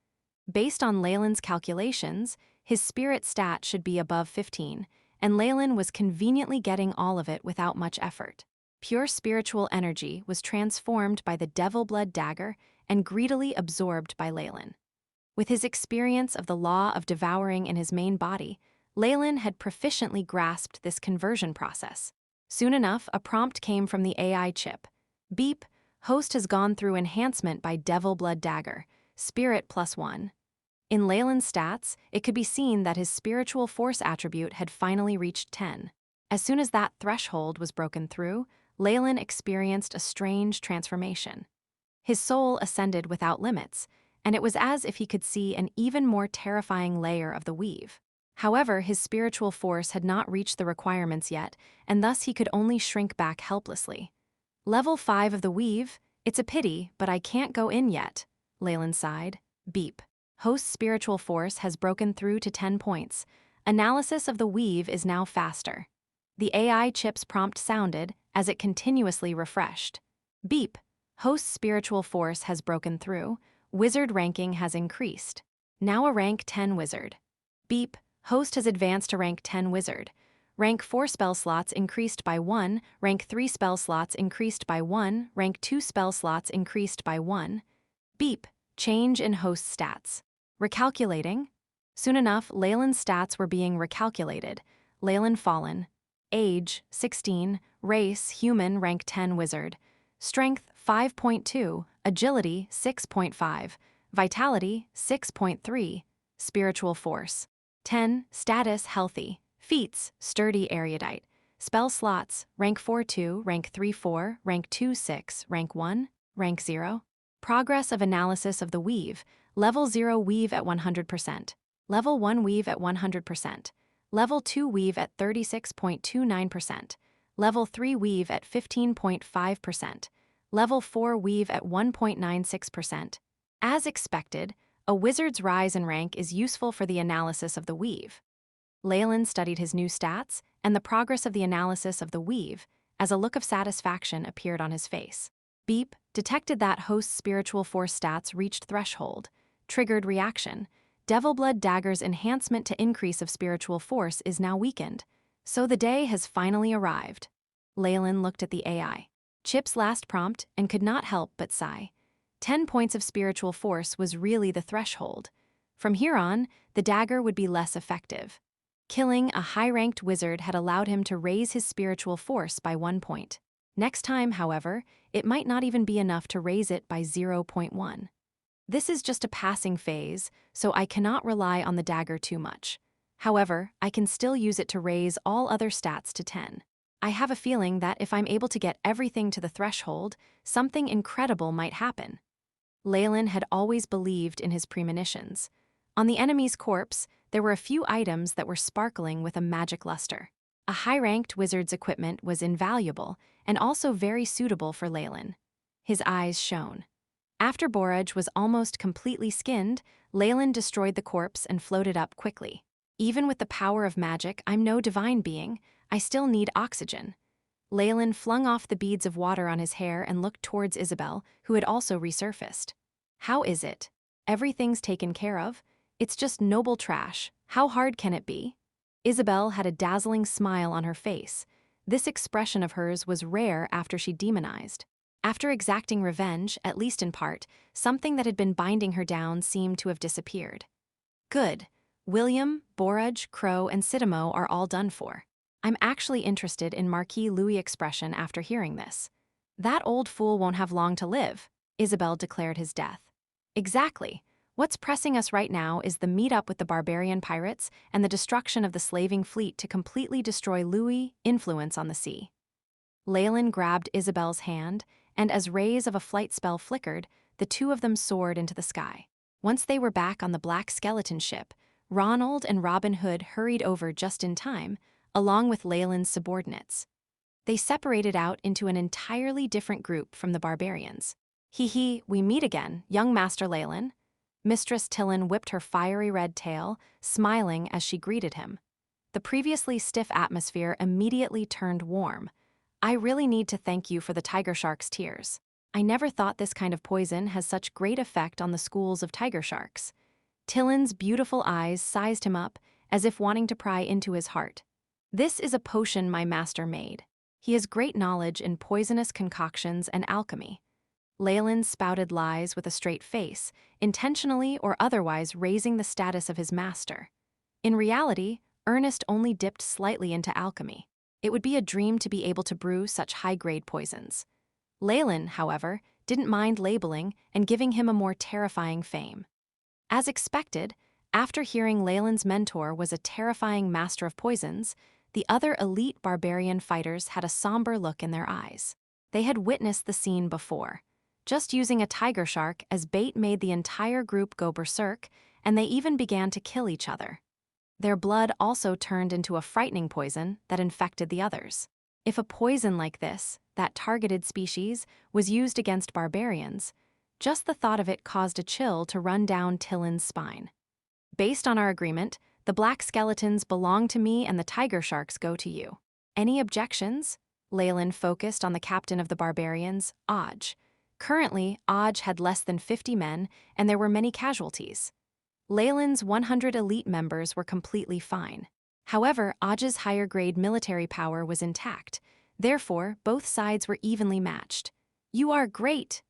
Based on Leylin's calculations, his spirit stat should be above 15, and Leylin was conveniently getting all of it without much effort. Pure spiritual energy was transformed by the devil blood dagger and greedily absorbed by Leylin. With his experience of the law of devouring in his main body, Leylin had proficiently grasped this conversion process. Soon enough, a prompt came from the AI chip. Beep, host has gone through enhancement by devil blood dagger, spirit +1. In Leylin's stats, it could be seen that his spiritual force attribute had finally reached 10. As soon as that threshold was broken through, Leylin experienced a strange transformation. His soul ascended without limits, and it was as if he could see an even more terrifying layer of the weave. However, his spiritual force had not reached the requirements yet, and thus he could only shrink back helplessly. Level 5 of the weave? It's a pity, but I can't go in yet, Leylin sighed. Beep. Host's spiritual force has broken through to 10 points. Analysis of the weave is now faster. The AI chip's prompt sounded as it continuously refreshed. Beep. Host's spiritual force has broken through. Wizard ranking has increased. Now a rank 10 wizard. Beep. Host has advanced to rank 10 wizard. Rank 4 spell slots increased by 1, rank 3 spell slots increased by 1, rank 2 spell slots increased by 1. Beep. Change in host stats. Recalculating. Soon enough, Leylin's stats were being recalculated. Leylin Fallen. Age, 16, race, human, rank 10 wizard. Strength, 5.2, agility, 6.5, vitality, 6.3, spiritual force, 10, status, healthy, feats, sturdy erudite, spell slots, rank 4-2, rank 3-4, rank 2-6, rank 1, rank 0. Progress of analysis of the weave, level 0 weave at 100%, level 1 weave at 100%, level 2 weave at 36.29%, level 3 weave at 15.5%, level 4 weave at 1.96%. As expected, a wizard's rise in rank is useful for the analysis of the weave. Leylin studied his new stats and the progress of the analysis of the weave as a look of satisfaction appeared on his face. Beep detected that host's spiritual force stats reached threshold. Triggered reaction. Devilblood Dagger's enhancement to increase of spiritual force is now weakened. So the day has finally arrived. Leylin looked at the AI chip's last prompt and could not help but sigh. 10 points of spiritual force was really the threshold. From here on, the dagger would be less effective. Killing a high-ranked wizard had allowed him to raise his spiritual force by 1 point. Next time, however, it might not even be enough to raise it by 0.1. This is just a passing phase, so I cannot rely on the dagger too much. However, I can still use it to raise all other stats to 10. I have a feeling that if I'm able to get everything to the threshold, something incredible might happen. Leylin had always believed in his premonitions. On the enemy's corpse, there were a few items that were sparkling with a magic luster. A high-ranked wizard's equipment was invaluable and also very suitable for Leylin. His eyes shone. After Borage was almost completely skinned, Leylin destroyed the corpse and floated up quickly. Even with the power of magic, I'm no divine being. I still need oxygen. Leylin flung off the beads of water on his hair and looked towards Isabel, who had also resurfaced. How is it? Everything's taken care of? It's just noble trash. How hard can it be? Isabel had a dazzling smile on her face. This expression of hers was rare after she demonized. After exacting revenge, at least in part, something that had been binding her down seemed to have disappeared. Good. William, Borage, Crow, and Sidamo are all done for. I'm actually interested in Marquis Louis' expression after hearing this. That old fool won't have long to live, Isabel declared his death. Exactly. What's pressing us right now is the meet-up with the barbarian pirates and the destruction of the slaving fleet to completely destroy Louis' influence on the sea. Leylin grabbed Isabel's hand, and as rays of a flight spell flickered, the two of them soared into the sky. Once they were back on the black skeleton ship, Ronald and Robin Hood hurried over just in time, along with Leylin's subordinates. They separated out into an entirely different group from the barbarians. Hee, we meet again, young Master Leylin. Mistress Tillin whipped her fiery red tail, smiling as she greeted him. The previously stiff atmosphere immediately turned warm. I really need to thank you for the tiger shark's tears. I never thought this kind of poison has such great effect on the schools of tiger sharks. Tillin's beautiful eyes sized him up, as if wanting to pry into his heart. This is a potion my master made. He has great knowledge in poisonous concoctions and alchemy. Leylin spouted lies with a straight face, intentionally or otherwise raising the status of his master. In reality, Ernest only dipped slightly into alchemy. It would be a dream to be able to brew such high-grade poisons. Leylin, however, didn't mind labeling and giving him a more terrifying fame. As expected, after hearing Leylin's mentor was a terrifying master of poisons, the other elite barbarian fighters had a somber look in their eyes. They had witnessed the scene before. Just using a tiger shark as bait made the entire group go berserk, and they even began to kill each other. Their blood also turned into a frightening poison that infected the others. If a poison like this, that targeted species, was used against barbarians, just the thought of it caused a chill to run down Tillin's spine. Based on our agreement, the black skeletons belong to me and the tiger sharks go to you. Any objections? Leylin focused on the captain of the barbarians, Aj. Currently, Aj had less than 50 men, and there were many casualties. Leylin's 100 elite members were completely fine. However, Aj's higher-grade military power was intact. Therefore, both sides were evenly matched. "You are great!"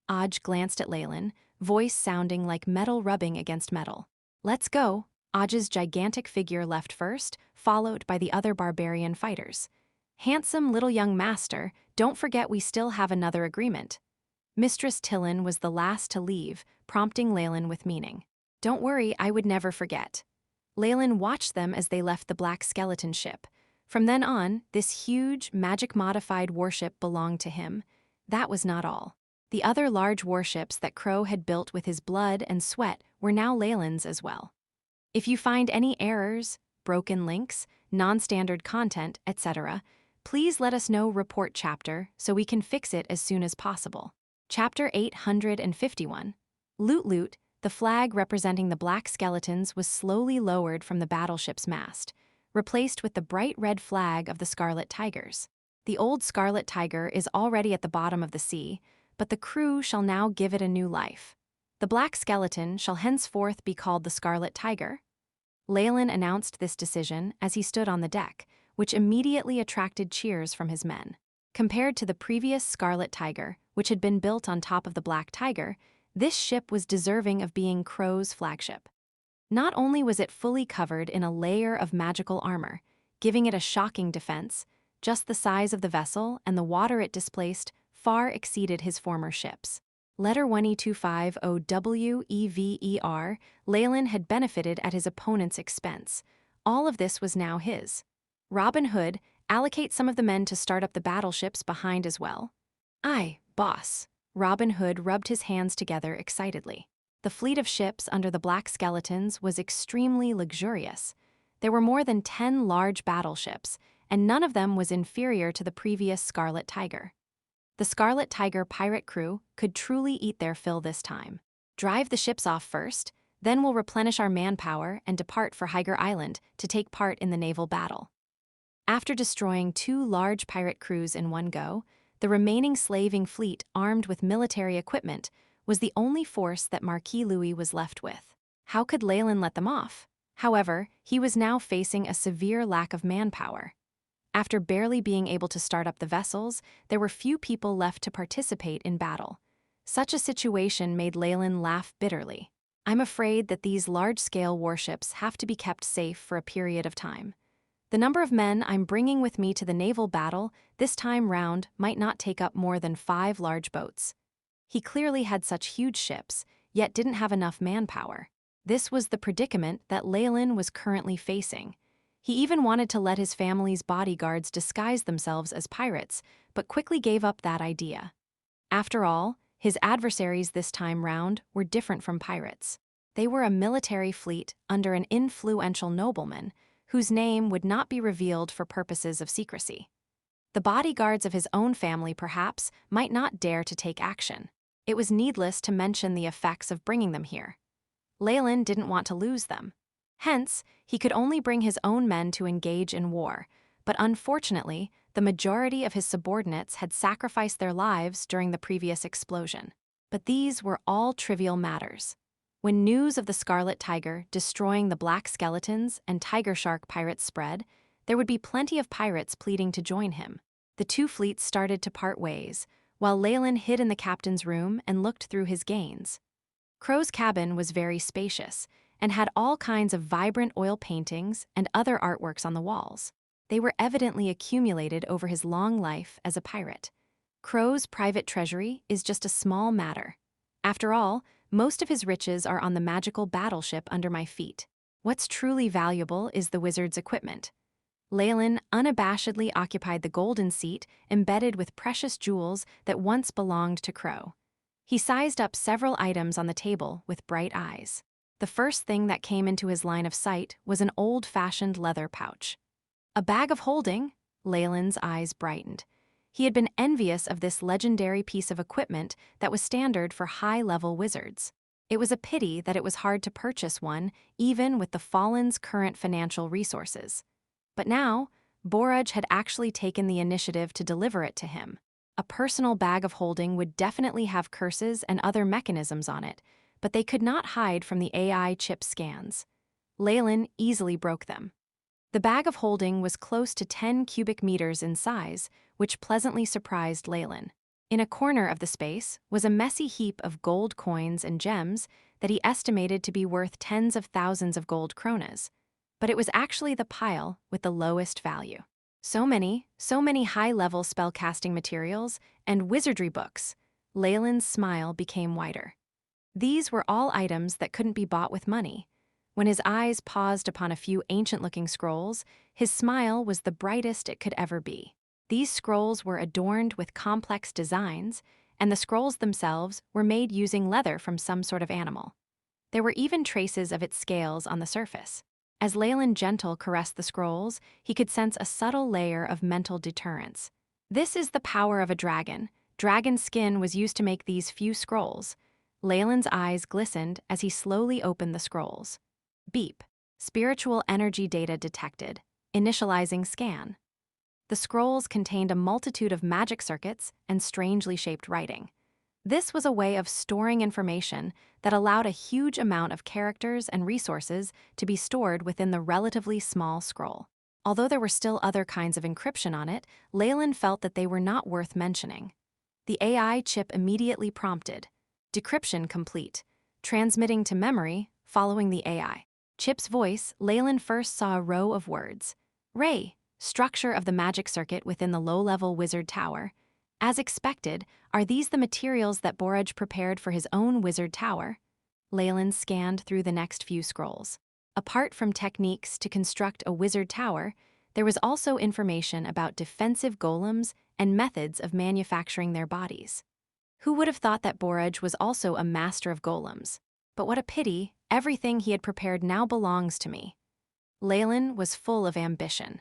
Aj glanced at Leylin, voice sounding like metal rubbing against metal. "Let's go." Aj's gigantic figure left first, followed by the other barbarian fighters. "Handsome little young master, don't forget we still have another agreement." Mistress Tillin was the last to leave, prompting Leylin with meaning. "Don't worry, I would never forget." Leylin watched them as they left the black skeleton ship. From then on, this huge, magic-modified warship belonged to him. That was not all. The other large warships that Crow had built with his blood and sweat were now Leylin's as well. If you find any errors, broken links, non-standard content, etc., please let us know report chapter so we can fix it as soon as possible. Chapter 851. Loot. The flag representing the black skeletons was slowly lowered from the battleship's mast, replaced with the bright red flag of the Scarlet Tigers. The old Scarlet Tiger is already at the bottom of the sea, but the crew shall now give it a new life. The black skeleton shall henceforth be called the Scarlet Tiger. Leylin announced this decision as he stood on the deck, which immediately attracted cheers from his men. Compared to the previous Scarlet Tiger, which had been built on top of the Black Tiger, this ship was deserving of being Crow's flagship. Not only was it fully covered in a layer of magical armor, giving it a shocking defense, just the size of the vessel and the water it displaced far exceeded his former ships. Letter 1E250WEVER, Leylin had benefited at his opponent's expense. All of this was now his. Robin Hood, allocate some of the men to start up the battleships behind as well. "Aye, boss." Robin Hood rubbed his hands together excitedly. The fleet of ships under the black skeletons was extremely luxurious. There were more than 10 large battleships, and none of them was inferior to the previous Scarlet Tiger. The Scarlet Tiger pirate crew could truly eat their fill this time. Drive the ships off first, then we'll replenish our manpower and depart for Hyger Island to take part in the naval battle. After destroying 2 large pirate crews in one go, the remaining slaving fleet armed with military equipment was the only force that Marquis Louis was left with. How could Leylin let them off? However, he was now facing a severe lack of manpower. After barely being able to start up the vessels, there were few people left to participate in battle. Such a situation made Leylin laugh bitterly. "I'm afraid that these large-scale warships have to be kept safe for a period of time. The number of men I'm bringing with me to the naval battle this time round might not take up more than 5 large boats." He clearly had such huge ships, yet didn't have enough manpower. This was the predicament that Leylin was currently facing. He even wanted to let his family's bodyguards disguise themselves as pirates, but quickly gave up that idea. After all, his adversaries this time round were different from pirates. They were a military fleet under an influential nobleman, whose name would not be revealed for purposes of secrecy. The bodyguards of his own family, perhaps, might not dare to take action. It was needless to mention the effects of bringing them here. Leylin didn't want to lose them. Hence, he could only bring his own men to engage in war, but unfortunately, the majority of his subordinates had sacrificed their lives during the previous explosion. But these were all trivial matters. When news of the Scarlet Tiger destroying the black skeletons and tiger shark pirates spread, there would be plenty of pirates pleading to join him. The 2 fleets started to part ways, while Leylin hid in the captain's room and looked through his gains. Crow's cabin was very spacious and had all kinds of vibrant oil paintings and other artworks on the walls. They were evidently accumulated over his long life as a pirate. Crow's private treasury is just a small matter. After all, most of his riches are on the magical battleship under my feet. What's truly valuable is the wizard's equipment. Leylin unabashedly occupied the golden seat embedded with precious jewels that once belonged to Crow. He sized up several items on the table with bright eyes. The first thing that came into his line of sight was an old-fashioned leather pouch. A bag of holding? Leylin's eyes brightened. He had been envious of this legendary piece of equipment that was standard for high-level wizards. It was a pity that it was hard to purchase one, even with the Fallen's current financial resources. But now, Boraj had actually taken the initiative to deliver it to him. A personal bag of holding would definitely have curses and other mechanisms on it, but they could not hide from the AI chip scans. Leylin easily broke them. The bag of holding was close to 10 cubic meters in size, which pleasantly surprised Leylin. In a corner of the space was a messy heap of gold coins and gems that he estimated to be worth tens of thousands of gold kronas. But it was actually the pile with the lowest value. So many high-level spellcasting materials and wizardry books. Leylin's smile became wider. These were all items that couldn't be bought with money. When his eyes paused upon a few ancient-looking scrolls, his smile was the brightest it could ever be. These scrolls were adorned with complex designs, and the scrolls themselves were made using leather from some sort of animal. There were even traces of its scales on the surface. As Leylin gentle caressed the scrolls, he could sense a subtle layer of mental deterrence. This is the power of a dragon. Dragon skin was used to make these few scrolls. Leylin's eyes glistened as he slowly opened the scrolls. Beep. Spiritual energy data detected. Initializing scan. The scrolls contained a multitude of magic circuits and strangely shaped writing. This was a way of storing information that allowed a huge amount of characters and resources to be stored within the relatively small scroll. Although there were still other kinds of encryption on it, Leylin felt that they were not worth mentioning. The AI chip immediately prompted, "Decryption complete. Transmitting to memory, following the AI." Chip's voice, Leylin first saw a row of words. Ray, structure of the magic circuit within the low-level wizard tower. As expected, are these the materials that Boraj prepared for his own wizard tower? Leylin scanned through the next few scrolls. Apart from techniques to construct a wizard tower, there was also information about defensive golems and methods of manufacturing their bodies. Who would have thought that Boraj was also a master of golems? But what a pity, everything he had prepared now belongs to me. Leylin was full of ambition.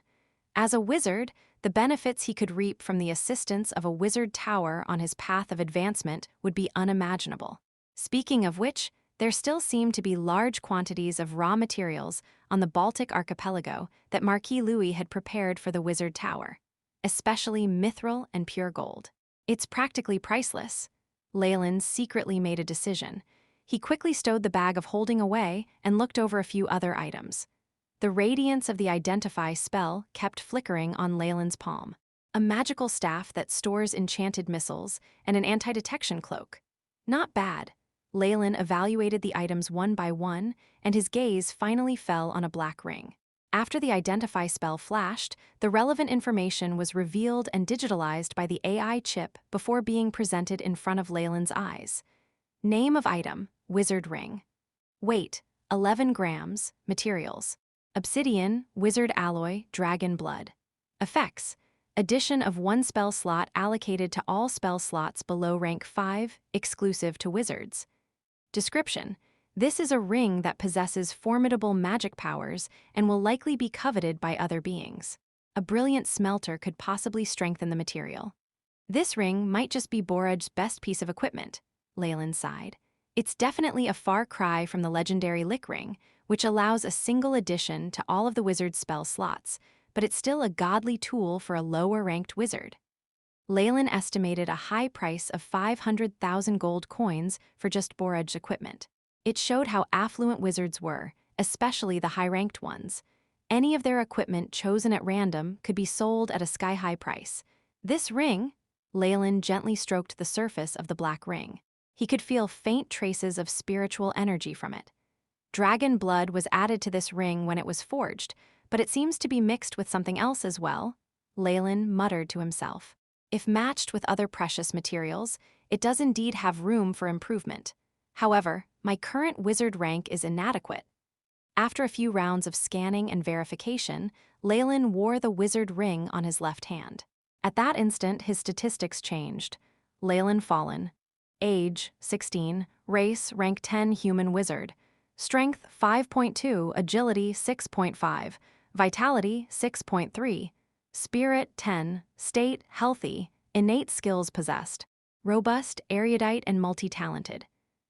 As a wizard, the benefits he could reap from the assistance of a wizard tower on his path of advancement would be unimaginable. Speaking of which, there still seemed to be large quantities of raw materials on the Baltic archipelago that Marquis Louis had prepared for the wizard tower, especially mithril and pure gold. It's practically priceless. Leylin secretly made a decision. He quickly stowed the bag of holding away and looked over a few other items. The radiance of the Identify spell kept flickering on Leylin's palm. A magical staff that stores enchanted missiles and an anti-detection cloak. Not bad. Leylin evaluated the items one by one, and his gaze finally fell on a black ring. After the Identify spell flashed, the relevant information was revealed and digitalized by the AI chip before being presented in front of Leylin's eyes. Name of item, wizard ring. Weight, 11 grams, materials. Obsidian, wizard alloy, dragon blood. Effects. Addition of one spell slot allocated to all spell slots below rank 5, exclusive to wizards. Description. This is a ring that possesses formidable magic powers and will likely be coveted by other beings. A brilliant smelter could possibly strengthen the material. This ring might just be Boraj's best piece of equipment, Leylin sighed. It's definitely a far cry from the legendary Lick Ring, which allows a single addition to all of the wizard's spell slots, but it's still a godly tool for a lower-ranked wizard. Leylin estimated a high price of 500,000 gold coins for just Boraj's equipment. It showed how affluent wizards were, especially the high-ranked ones. Any of their equipment chosen at random could be sold at a sky-high price. This ring, Leylin gently stroked the surface of the black ring. He could feel faint traces of spiritual energy from it. Dragon blood was added to this ring when it was forged, but it seems to be mixed with something else as well, Leylin muttered to himself. If matched with other precious materials, it does indeed have room for improvement. However, my current wizard rank is inadequate. After a few rounds of scanning and verification, Leylin wore the wizard ring on his left hand. At that instant, his statistics changed. Leylin Fallen, Age, 16. Race, rank 10 human wizard. Strength, 5.2. Agility, 6.5. Vitality, 6.3. Spirit, 10. State, healthy. Innate skills possessed. Robust, erudite, and multi-talented.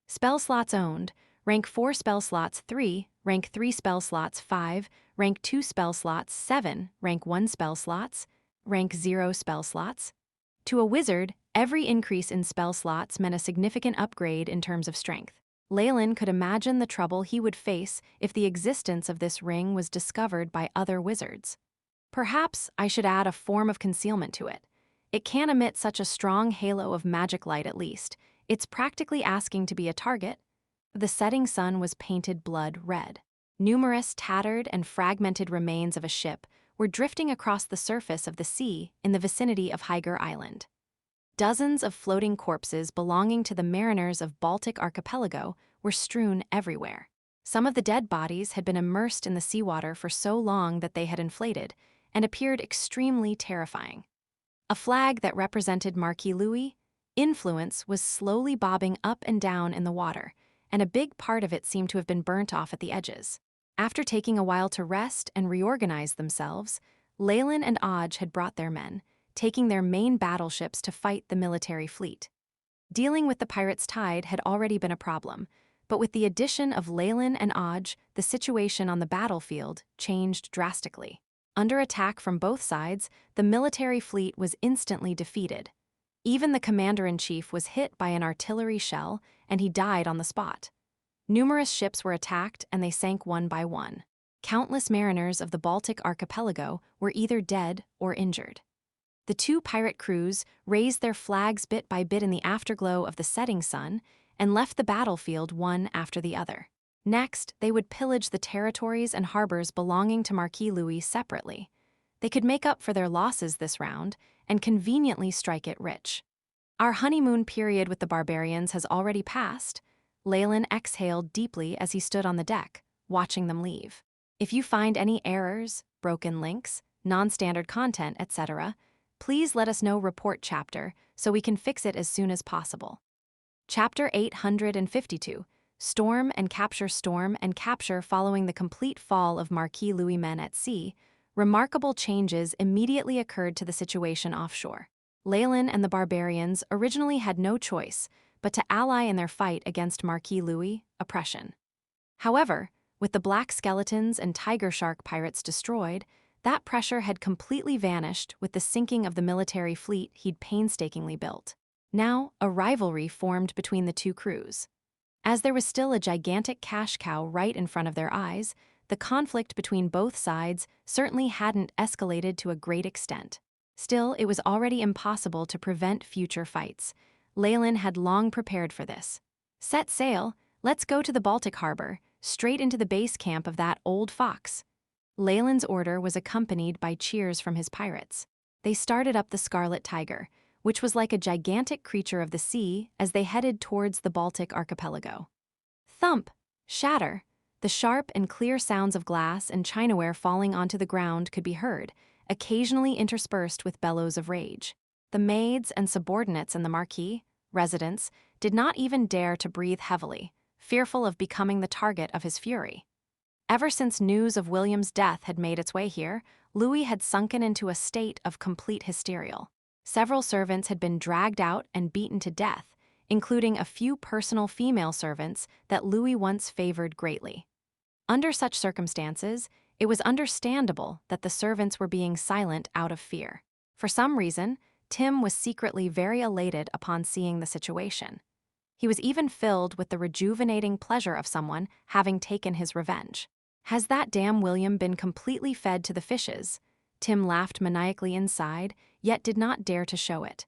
Spell slots owned. Rank 4 spell slots 3. Rank 3 spell slots 5. Rank 2 spell slots 7. Rank 1 spell slots. Rank 0 spell slots. To a wizard, every increase in spell slots meant a significant upgrade in terms of strength. Leylin could imagine the trouble he would face if the existence of this ring was discovered by other wizards. Perhaps I should add a form of concealment to it. It can't emit such a strong halo of magic light at least. It's practically asking to be a target. The setting sun was painted blood red. Numerous tattered and fragmented remains of a ship were drifting across the surface of the sea in the vicinity of Hyger Island. Dozens of floating corpses belonging to the mariners of Baltic archipelago were strewn everywhere. Some of the dead bodies had been immersed in the seawater for so long that they had inflated and appeared extremely terrifying. A flag that represented Marquis Louis' influence was slowly bobbing up and down in the water, and a big part of it seemed to have been burnt off at the edges. After taking a while to rest and reorganize themselves, Leylin and Aj had brought their men, taking their main battleships to fight the military fleet. Dealing with the pirates' tide had already been a problem, but with the addition of Leylin and Aj, the situation on the battlefield changed drastically. Under attack from both sides, the military fleet was instantly defeated. Even the commander-in-chief was hit by an artillery shell, and he died on the spot. Numerous ships were attacked, and they sank one by one. Countless mariners of the Baltic archipelago were either dead or injured. The two pirate crews raised their flags bit by bit in the afterglow of the setting sun and left the battlefield one after the other. Next, they would pillage the territories and harbors belonging to Marquis Louis separately. They could make up for their losses this round and conveniently strike it rich. Our honeymoon period with the barbarians has already passed. Leylin exhaled deeply as he stood on the deck, watching them leave. If you find any errors, broken links, non-standard content, etc., please let us know. Report chapter so we can fix it as soon as possible. Chapter 852. Storm and capture following the complete fall of Marquis Louis' men at sea, remarkable changes immediately occurred to the situation offshore. Leylin and the barbarians originally had no choice but to ally in their fight against Marquis Louis' oppression. However, with the black skeletons and tiger shark pirates destroyed, that pressure had completely vanished with the sinking of the military fleet he'd painstakingly built. Now, a rivalry formed between the two crews. As there was still a gigantic cash cow right in front of their eyes, the conflict between both sides certainly hadn't escalated to a great extent. Still, it was already impossible to prevent future fights. Leylin had long prepared for this. Set sail, let's go to the Baltic harbor, straight into the base camp of that old fox. Leylin's order was accompanied by cheers from his pirates. They started up the Scarlet Tiger, which was like a gigantic creature of the sea as they headed towards the Baltic archipelago. Thump! Shatter! The sharp and clear sounds of glass and chinaware falling onto the ground could be heard, occasionally interspersed with bellows of rage. The maids and subordinates in the Marquis residence did not even dare to breathe heavily, fearful of becoming the target of his fury. Ever since news of William's death had made its way here, Louis had sunken into a state of complete hysteria. Several servants had been dragged out and beaten to death, including a few personal female servants that Louis once favored greatly. Under such circumstances, it was understandable that the servants were being silent out of fear. For some reason, Tim was secretly very elated upon seeing the situation. He was even filled with the rejuvenating pleasure of someone having taken his revenge. Has that damn William been completely fed to the fishes? Tim laughed maniacally inside, yet did not dare to show it.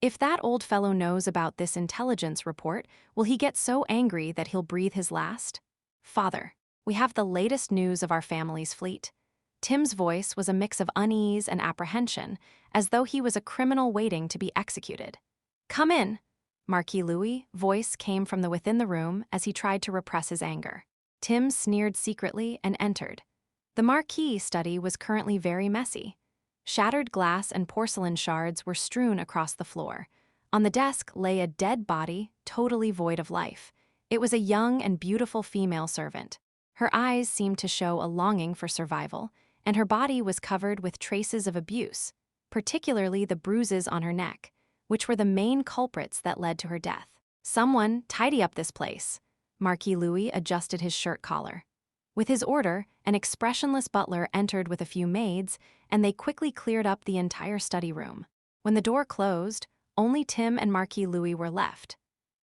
If that old fellow knows about this intelligence report, will he get so angry that he'll breathe his last? Father, we have the latest news of our family's fleet. Tim's voice was a mix of unease and apprehension, as though he was a criminal waiting to be executed. Come in. Marquis Louis' voice came from within the room as he tried to repress his anger. Tim sneered secretly and entered. The Marquis' study was currently very messy. Shattered glass and porcelain shards were strewn across the floor. On the desk lay a dead body, totally void of life. It was a young and beautiful female servant. Her eyes seemed to show a longing for survival, and her body was covered with traces of abuse, particularly the bruises on her neck, which were the main culprits that led to her death. "Someone, tidy up this place." Marquis Louis adjusted his shirt collar. With his order, an expressionless butler entered with a few maids, and they quickly cleared up the entire study room. When the door closed, only Tim and Marquis Louis were left.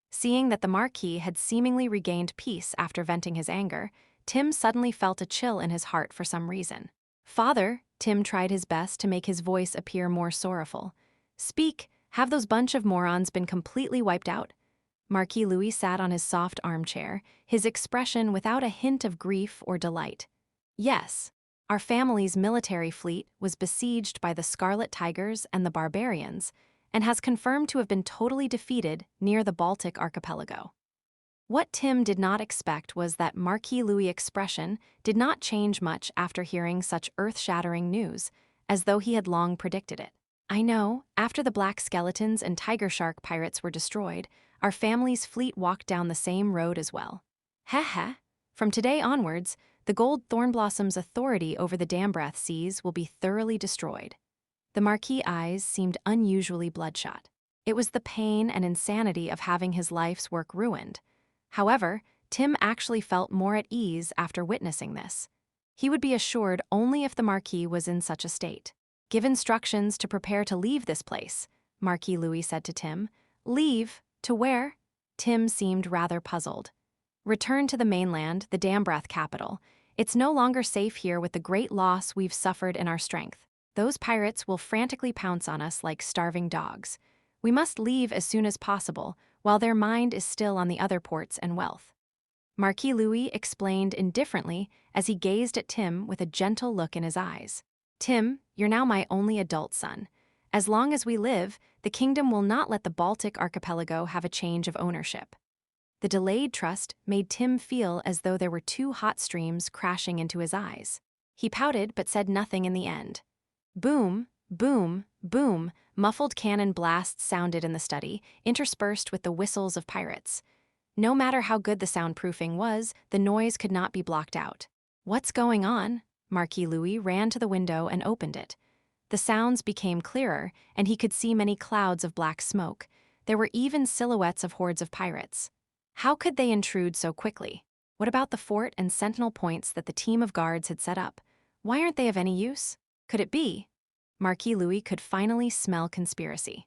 Seeing that the Marquis had seemingly regained peace after venting his anger, Tim suddenly felt a chill in his heart for some reason. "Father," Tim tried his best to make his voice appear more sorrowful. "Speak, have those bunch of morons been completely wiped out?" Marquis Louis sat on his soft armchair, his expression without a hint of grief or delight. "Yes. Our family's military fleet was besieged by the Scarlet Tigers and the Barbarians, and has confirmed to have been totally defeated near the Baltic archipelago." What Tim did not expect was that Marquis Louis' expression did not change much after hearing such earth-shattering news, as though he had long predicted it. "I know, after the Black Skeletons and Tiger Shark pirates were destroyed, our family's fleet walked down the same road as well. Heh. From today onwards, the Gold Thornblossom's authority over the Dambreath seas will be thoroughly destroyed." The Marquis' eyes seemed unusually bloodshot. It was the pain and insanity of having his life's work ruined. However, Tim actually felt more at ease after witnessing this. He would be assured only if the Marquis was in such a state. "Give instructions to prepare to leave this place," Marquis Louis said to Tim. "Leave? To where?" Tim seemed rather puzzled. "Return to the mainland, the Dambreath capital. It's no longer safe here with the great loss we've suffered in our strength. Those pirates will frantically pounce on us like starving dogs. We must leave as soon as possible, while their mind is still on the other ports and wealth." Marquis Louis explained indifferently as he gazed at Tim with a gentle look in his eyes. "Tim, you're now my only adult son. As long as we live, the kingdom will not let the Baltic archipelago have a change of ownership." The delayed trust made Tim feel as though there were two hot streams crashing into his eyes. He pouted but said nothing in the end. Boom, boom, boom, muffled cannon blasts sounded in the study, interspersed with the whistles of pirates. No matter how good the soundproofing was, the noise could not be blocked out. "What's going on?" Marquis Louis ran to the window and opened it. The sounds became clearer, and he could see many clouds of black smoke. There were even silhouettes of hordes of pirates. How could they intrude so quickly? What about the fort and sentinel points that the team of guards had set up? Why aren't they of any use? Could it be? Marquis Louis could finally smell conspiracy.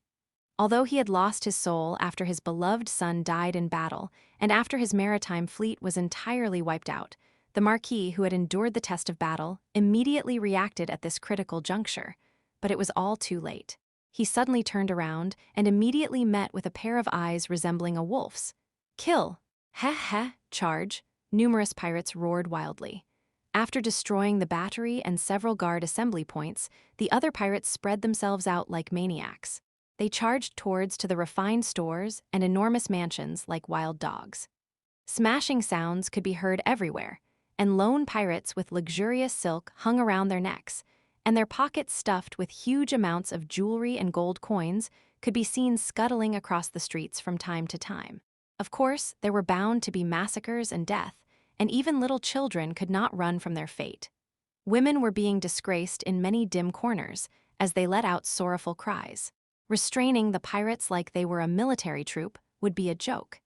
Although he had lost his soul after his beloved son died in battle, and after his maritime fleet was entirely wiped out, the Marquis, who had endured the test of battle, immediately reacted at this critical juncture. But it was all too late. He suddenly turned around and immediately met with a pair of eyes resembling a wolf's. "Kill! Heh, charge!" Numerous pirates roared wildly. After destroying the battery and several guard assembly points, the other pirates spread themselves out like maniacs. They charged towards to the refined stores and enormous mansions like wild dogs. Smashing sounds could be heard everywhere, and lone pirates with luxurious silk hung around their necks, and their pockets stuffed with huge amounts of jewelry and gold coins could be seen scuttling across the streets from time to time. Of course, there were bound to be massacres and death, and even little children could not run from their fate. Women were being disgraced in many dim corners as they let out sorrowful cries. Restraining the pirates like they were a military troop would be a joke.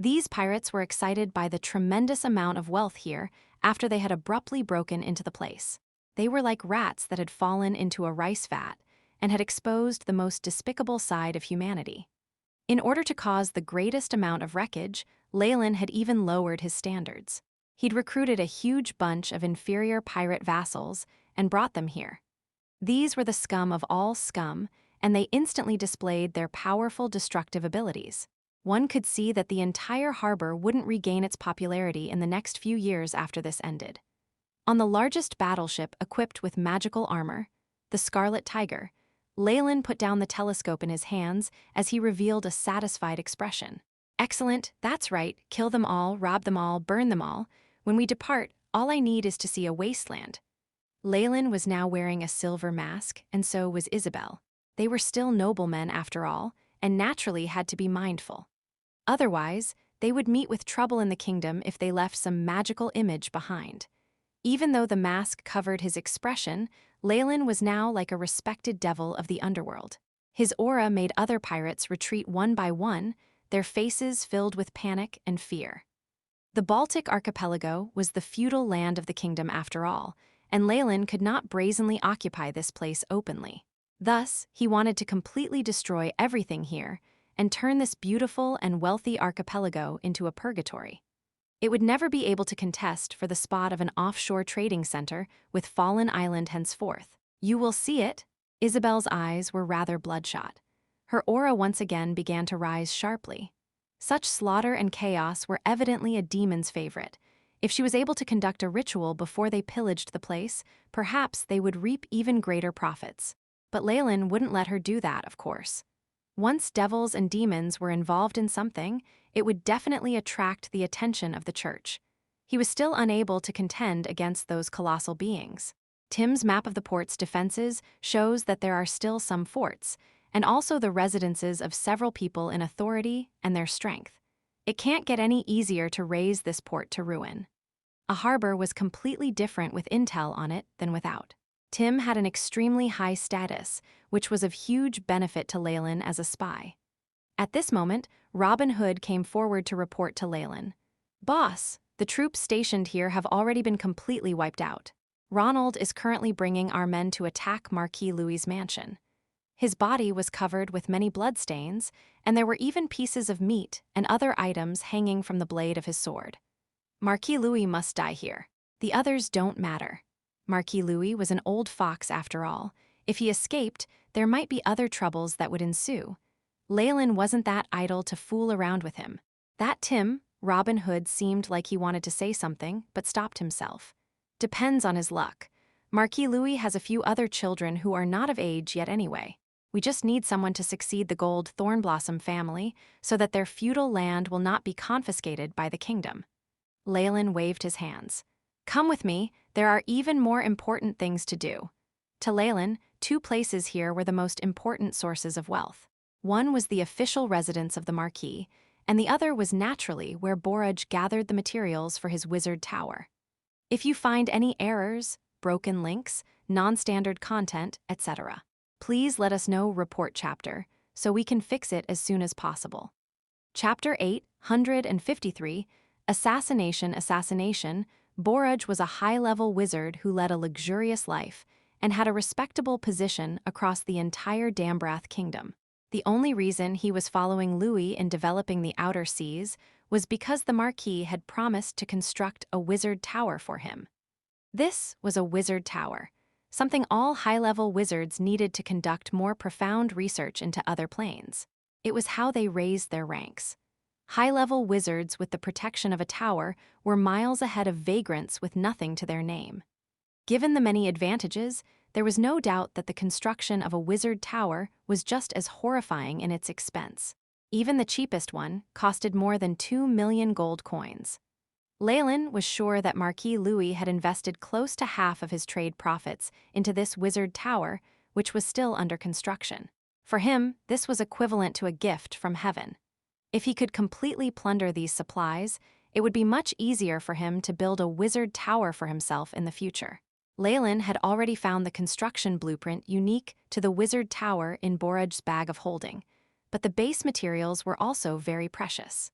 These pirates were excited by the tremendous amount of wealth here after they had abruptly broken into the place. They were like rats that had fallen into a rice vat and had exposed the most despicable side of humanity. In order to cause the greatest amount of wreckage, Leylin had even lowered his standards. He'd recruited a huge bunch of inferior pirate vassals and brought them here. These were the scum of all scum, and they instantly displayed their powerful destructive abilities. One could see that the entire harbor wouldn't regain its popularity in the next few years after this ended. On the largest battleship equipped with magical armor, the Scarlet Tiger, Leylin put down the telescope in his hands as he revealed a satisfied expression. "Excellent, that's right, kill them all, rob them all, burn them all. When we depart, all I need is to see a wasteland." Leylin was now wearing a silver mask, and so was Isabel. They were still noblemen after all, and naturally had to be mindful. Otherwise, they would meet with trouble in the kingdom if they left some magical image behind. Even though the mask covered his expression, Leylin was now like a respected devil of the underworld. His aura made other pirates retreat one by one, their faces filled with panic and fear. The Baltic archipelago was the feudal land of the kingdom after all, and Leylin could not brazenly occupy this place openly. Thus, he wanted to completely destroy everything here and turn this beautiful and wealthy archipelago into a purgatory. It would never be able to contest for the spot of an offshore trading center with Fallen Island henceforth. You will see it. Isabel's eyes were rather bloodshot. Her aura once again began to rise sharply. Such slaughter and chaos were evidently a demon's favorite. If she was able to conduct a ritual before they pillaged the place, perhaps they would reap even greater profits. But Leylin wouldn't let her do that, of course. Once devils and demons were involved in something, it would definitely attract the attention of the church. He was still unable to contend against those colossal beings. Tim's map of the port's defenses shows that there are still some forts, and also the residences of several people in authority and their strength. It can't get any easier to raze this port to ruin. A harbor was completely different with intel on it than without. Tim had an extremely high status, which was of huge benefit to Leylin as a spy. At this moment, Robin Hood came forward to report to Leylin. "Boss, the troops stationed here have already been completely wiped out. Ronald is currently bringing our men to attack Marquis Louis's mansion. His body was covered with many bloodstains, and there were even pieces of meat and other items hanging from the blade of his sword. Marquis Louis must die here. The others don't matter. Marquis Louis was an old fox after all. If he escaped, there might be other troubles that would ensue." Leylin wasn't that idle to fool around with him. That Tim, Robin Hood seemed like he wanted to say something, but stopped himself. "Depends on his luck. Marquis Louis has a few other children who are not of age yet anyway. We just need someone to succeed the Gold Thornblossom family so that their feudal land will not be confiscated by the kingdom." Leylin waved his hands. "Come with me, there are even more important things to do." To Leylin, two places here were the most important sources of wealth. One was the official residence of the Marquis, and the other was naturally where Borage gathered the materials for his wizard tower. If you find any errors, broken links, non-standard content, etc., please let us know. Report chapter, so we can fix it as soon as possible. Chapter 853, Assassination. Borage was a high-level wizard who led a luxurious life and had a respectable position across the entire Dambrath kingdom. The only reason he was following Louis in developing the outer seas was because the Marquis had promised to construct a wizard tower for him. This was a wizard tower, something all high-level wizards needed to conduct more profound research into other planes. It was how they raised their ranks. High-level wizards with the protection of a tower were miles ahead of vagrants with nothing to their name. Given the many advantages, there was no doubt that the construction of a wizard tower was just as horrifying in its expense. Even the cheapest one costed more than 2 million gold coins. Leylin was sure that Marquis Louis had invested close to half of his trade profits into this wizard tower, which was still under construction. For him, this was equivalent to a gift from heaven. If he could completely plunder these supplies, it would be much easier for him to build a wizard tower for himself in the future. Leylin had already found the construction blueprint unique to the wizard tower in Borage's bag of holding, but the base materials were also very precious.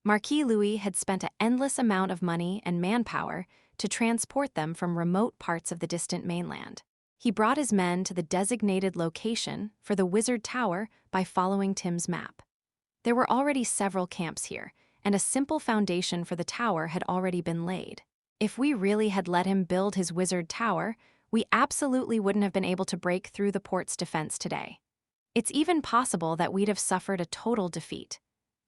Marquis Louis had spent an endless amount of money and manpower to transport them from remote parts of the distant mainland. He brought his men to the designated location for the wizard tower by following Tim's map. There were already several camps here, and a simple foundation for the tower had already been laid. If we really had let him build his wizard tower, we absolutely wouldn't have been able to break through the port's defense today. It's even possible that we'd have suffered a total defeat,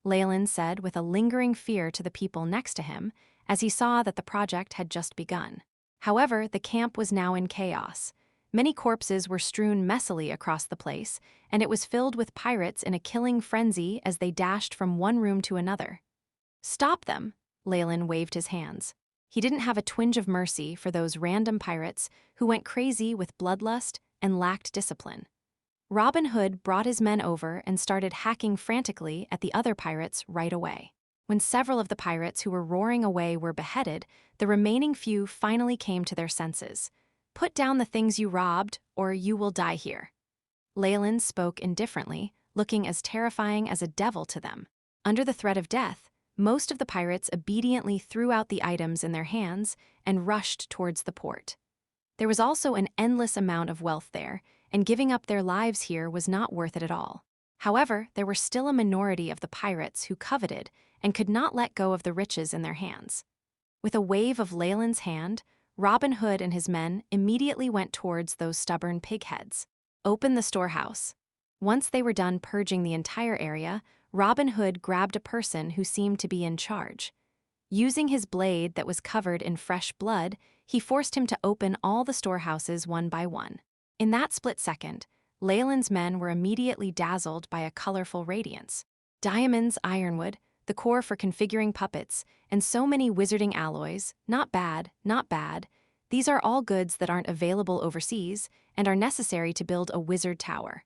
Leylin said with a lingering fear to the people next to him as he saw that the project had just begun. However, the camp was now in chaos. Many corpses were strewn messily across the place, and it was filled with pirates in a killing frenzy as they dashed from one room to another. "Stop them!" Leylin waved his hands. He didn't have a twinge of mercy for those random pirates who went crazy with bloodlust and lacked discipline. Robin Hood brought his men over and started hacking frantically at the other pirates right away. When several of the pirates who were roaring away were beheaded, the remaining few finally came to their senses. "Put down the things you robbed, or you will die here." Leylin spoke indifferently, looking as terrifying as a devil to them. Under the threat of death, most of the pirates obediently threw out the items in their hands and rushed towards the port. There was also an endless amount of wealth there, and giving up their lives here was not worth it at all. However, there were still a minority of the pirates who coveted and could not let go of the riches in their hands. With a wave of Leylin's hand, Robin Hood and his men immediately went towards those stubborn pigheads. Open the storehouse. Once they were done purging the entire area, Robin Hood grabbed a person who seemed to be in charge. Using his blade that was covered in fresh blood, he forced him to open all the storehouses one by one. In that split second, Leylin's men were immediately dazzled by a colorful radiance. Diamonds, ironwood, the core for configuring puppets, and so many wizarding alloys. Not bad, not bad. These are all goods that aren't available overseas and are necessary to build a wizard tower.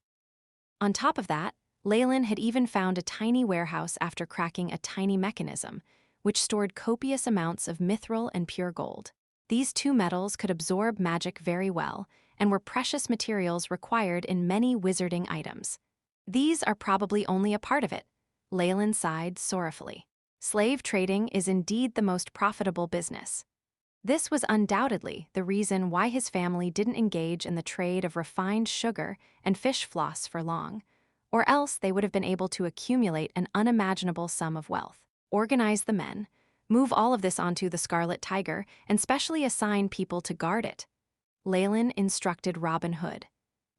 On top of that, Leylin had even found a tiny warehouse after cracking a tiny mechanism, which stored copious amounts of mithril and pure gold. These two metals could absorb magic very well and were precious materials required in many wizarding items. These are probably only a part of it. Leylin sighed sorrowfully. Slave trading is indeed the most profitable business. This was undoubtedly the reason why his family didn't engage in the trade of refined sugar and fish floss for long, or else they would have been able to accumulate an unimaginable sum of wealth. Organize the men, move all of this onto the Scarlet Tiger, and specially assign people to guard it. Leylin instructed Robin Hood.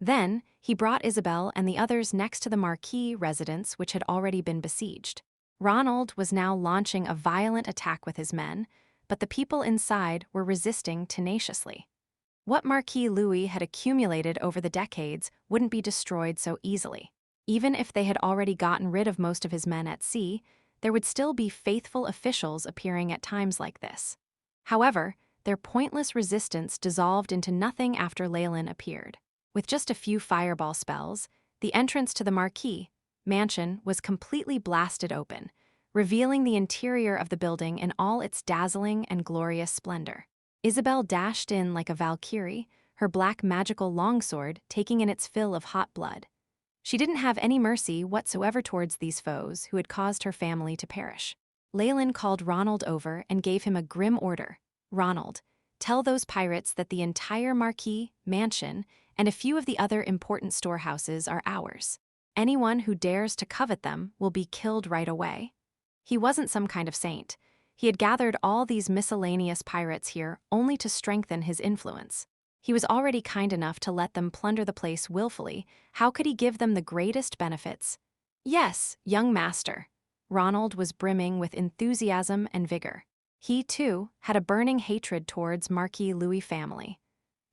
Then, he brought Isabel and the others next to the Marquis residence, which had already been besieged. Ronald was now launching a violent attack with his men, but the people inside were resisting tenaciously. What Marquis Louis had accumulated over the decades wouldn't be destroyed so easily. Even if they had already gotten rid of most of his men at sea, there would still be faithful officials appearing at times like this. However, their pointless resistance dissolved into nothing after Leylin appeared. With just a few fireball spells, the entrance to the Marquis mansion was completely blasted open, revealing the interior of the building in all its dazzling and glorious splendor. Isabel dashed in like a Valkyrie, her black magical longsword taking in its fill of hot blood. She didn't have any mercy whatsoever towards these foes who had caused her family to perish. Leylin called Ronald over and gave him a grim order. "Ronald, tell those pirates that the entire Marquis mansion and a few of the other important storehouses are ours. Anyone who dares to covet them will be killed right away." He wasn't some kind of saint. He had gathered all these miscellaneous pirates here only to strengthen his influence. He was already kind enough to let them plunder the place willfully. How could he give them the greatest benefits? "Yes, young master." Ronald was brimming with enthusiasm and vigor. He, too, had a burning hatred towards Marquis Louis' family.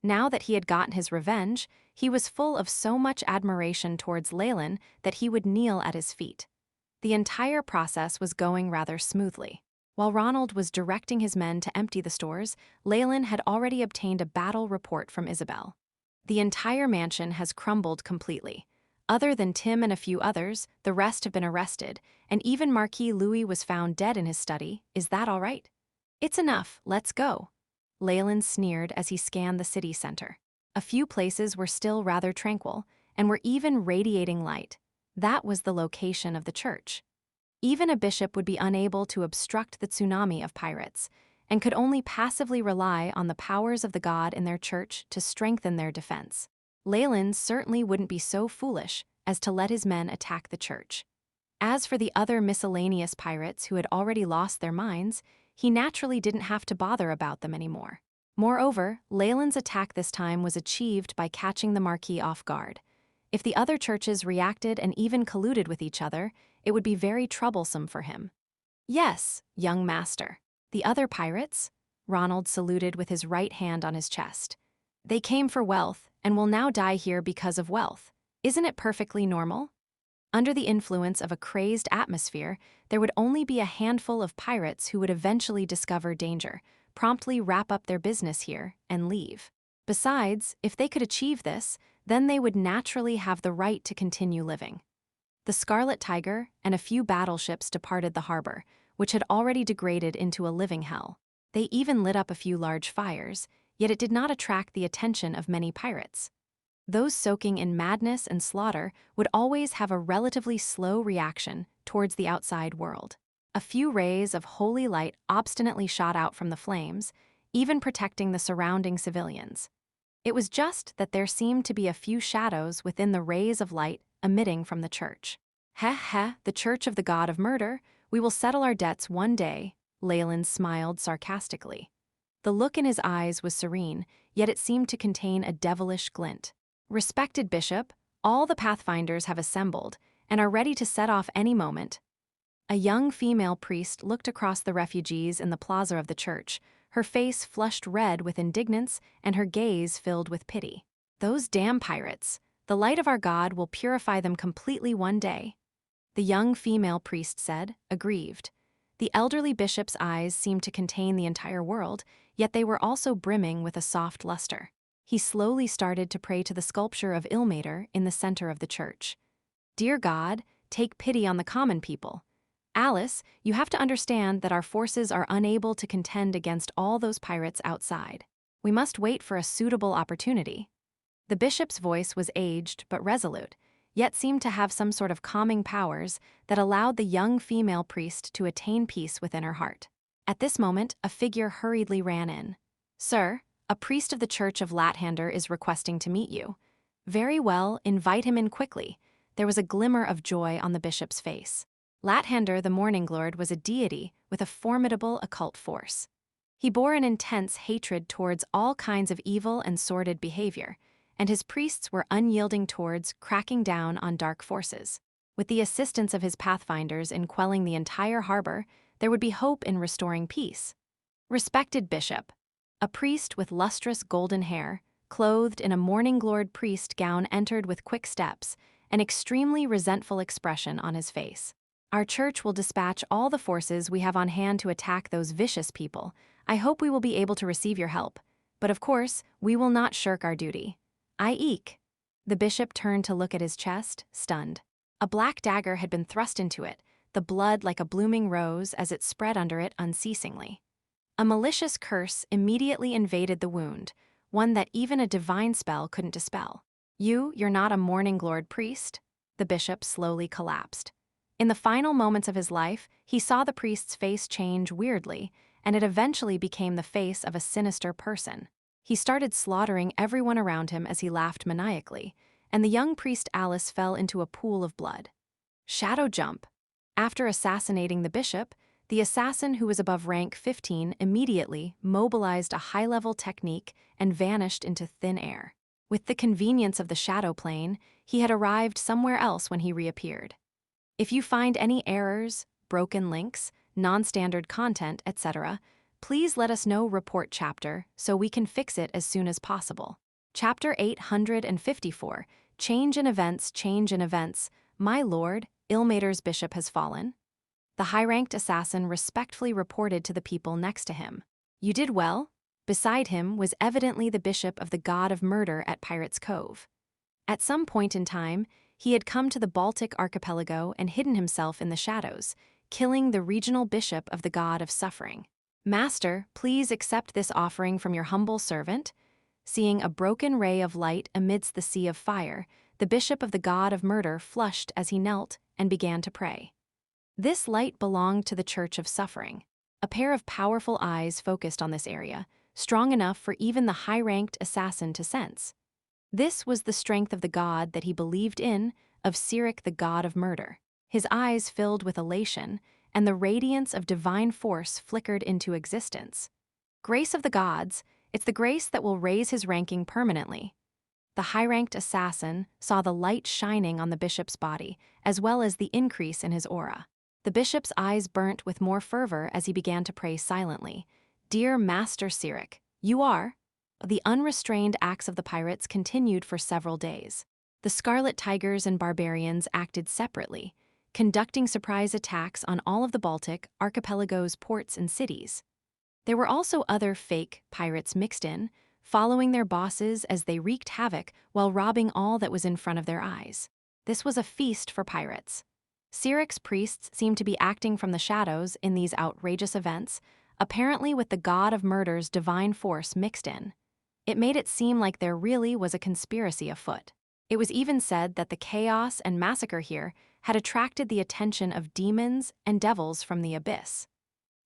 Now that he had gotten his revenge, he was full of so much admiration towards Leylin that he would kneel at his feet. The entire process was going rather smoothly. While Ronald was directing his men to empty the stores, Leylin had already obtained a battle report from Isabel. "The entire mansion has crumbled completely. Other than Tim and a few others, the rest have been arrested, and even Marquis Louis was found dead in his study. Is that all right?" "It's enough, let's go." Leylin sneered as he scanned the city center. A few places were still rather tranquil, and were even radiating light. That was the location of the church. Even a bishop would be unable to obstruct the tsunami of pirates, and could only passively rely on the powers of the god in their church to strengthen their defense. Leylin certainly wouldn't be so foolish as to let his men attack the church. As for the other miscellaneous pirates who had already lost their minds, he naturally didn't have to bother about them anymore. Moreover, Leylin's attack this time was achieved by catching the Marquis off guard. If the other churches reacted and even colluded with each other, it would be very troublesome for him. "Yes, young master." "The other pirates?" Ronald saluted with his right hand on his chest. "They came for wealth and will now die here because of wealth. Isn't it perfectly normal?" Under the influence of a crazed atmosphere, there would only be a handful of pirates who would eventually discover danger, promptly wrap up their business here, and leave. Besides, if they could achieve this, then they would naturally have the right to continue living. The Scarlet Tiger and a few battleships departed the harbor, which had already degraded into a living hell. They even lit up a few large fires, yet it did not attract the attention of many pirates. Those soaking in madness and slaughter would always have a relatively slow reaction towards the outside world. A few rays of holy light obstinately shot out from the flames, even protecting the surrounding civilians. It was just that there seemed to be a few shadows within the rays of light emitting from the church. The church of the god of murder, we will settle our debts one day, Leylin smiled sarcastically. The look in his eyes was serene, yet it seemed to contain a devilish glint. Respected bishop, all the pathfinders have assembled and are ready to set off any moment. A young female priest looked across the refugees in the plaza of the church, her face flushed red with indignance and her gaze filled with pity. Those damn pirates! The light of our God will purify them completely one day. The young female priest said, aggrieved. The elderly bishop's eyes seemed to contain the entire world, yet they were also brimming with a soft luster. He slowly started to pray to the sculpture of Ilmater in the center of the church. Dear God, take pity on the common people. Alice, you have to understand that our forces are unable to contend against all those pirates outside. We must wait for a suitable opportunity. The bishop's voice was aged but resolute, yet seemed to have some sort of calming powers that allowed the young female priest to attain peace within her heart. At this moment, a figure hurriedly ran in. Sir, a priest of the Church of Lathander is requesting to meet you. Very well, invite him in quickly. There was a glimmer of joy on the bishop's face. Lathander, the Morning Lord, was a deity with a formidable occult force. He bore an intense hatred towards all kinds of evil and sordid behavior, and his priests were unyielding towards cracking down on dark forces. With the assistance of his pathfinders in quelling the entire harbor, there would be hope in restoring peace. Respected bishop, a priest with lustrous golden hair, clothed in a morning-glored priest gown, entered with quick steps, an extremely resentful expression on his face. Our church will dispatch all the forces we have on hand to attack those vicious people. I hope we will be able to receive your help. But of course, we will not shirk our duty. Eek. The bishop turned to look at his chest, stunned. A black dagger had been thrust into it, the blood like a blooming rose as it spread under it unceasingly. A malicious curse immediately invaded the wound, one that even a divine spell couldn't dispel. You're not a morning-glored priest? The bishop slowly collapsed. In the final moments of his life, he saw the priest's face change weirdly, and it eventually became the face of a sinister person. He started slaughtering everyone around him as he laughed maniacally, and the young priest Alice fell into a pool of blood. Shadow jump. After assassinating the bishop, the assassin who was above rank 15 immediately mobilized a high-level technique and vanished into thin air. With the convenience of the shadow plane, he had arrived somewhere else when he reappeared. If you find any errors, broken links, non-standard content, etc., please let us know. Report chapter so we can fix it as soon as possible. Chapter 854, Change in Events. My lord, Ilmater's bishop has fallen. The high-ranked assassin respectfully reported to the people next to him. You did well. Beside him was evidently the bishop of the god of murder at Pirates Cove. At some point in time, he had come to the Baltic archipelago and hidden himself in the shadows, killing the regional bishop of the god of suffering. Master, please accept this offering from your humble servant. Seeing a broken ray of light amidst the sea of fire, the bishop of the god of murder flushed as he knelt and began to pray. This light belonged to the Church of Suffering. A pair of powerful eyes focused on this area, strong enough for even the high-ranked assassin to sense. This was the strength of the god that he believed in, of Cyric, the god of murder. His eyes filled with elation, and the radiance of divine force flickered into existence. Grace of the gods, it's the grace that will raise his ranking permanently. The high-ranked assassin saw the light shining on the bishop's body, as well as the increase in his aura. The bishop's eyes burnt with more fervor as he began to pray silently. Dear Master Cyric, you are. The unrestrained acts of the pirates continued for several days. The Scarlet Tigers and barbarians acted separately, conducting surprise attacks on all of the Baltic archipelago's ports and cities. There were also other fake pirates mixed in, following their bosses as they wreaked havoc while robbing all that was in front of their eyes. This was a feast for pirates. Cyric's priests seemed to be acting from the shadows in these outrageous events, apparently with the god of murder's divine force mixed in. It made it seem like there really was a conspiracy afoot. It was even said that the chaos and massacre here had attracted the attention of demons and devils from the abyss.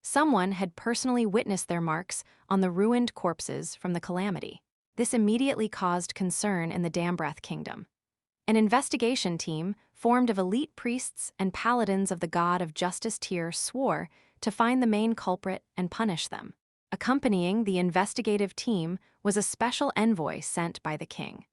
Someone had personally witnessed their marks on the ruined corpses from the calamity. This immediately caused concern in the Dambreath kingdom. An investigation team, formed of elite priests and paladins of the god of justice Tyr, swore to find the main culprit and punish them. Accompanying the investigative team was a special envoy sent by the king.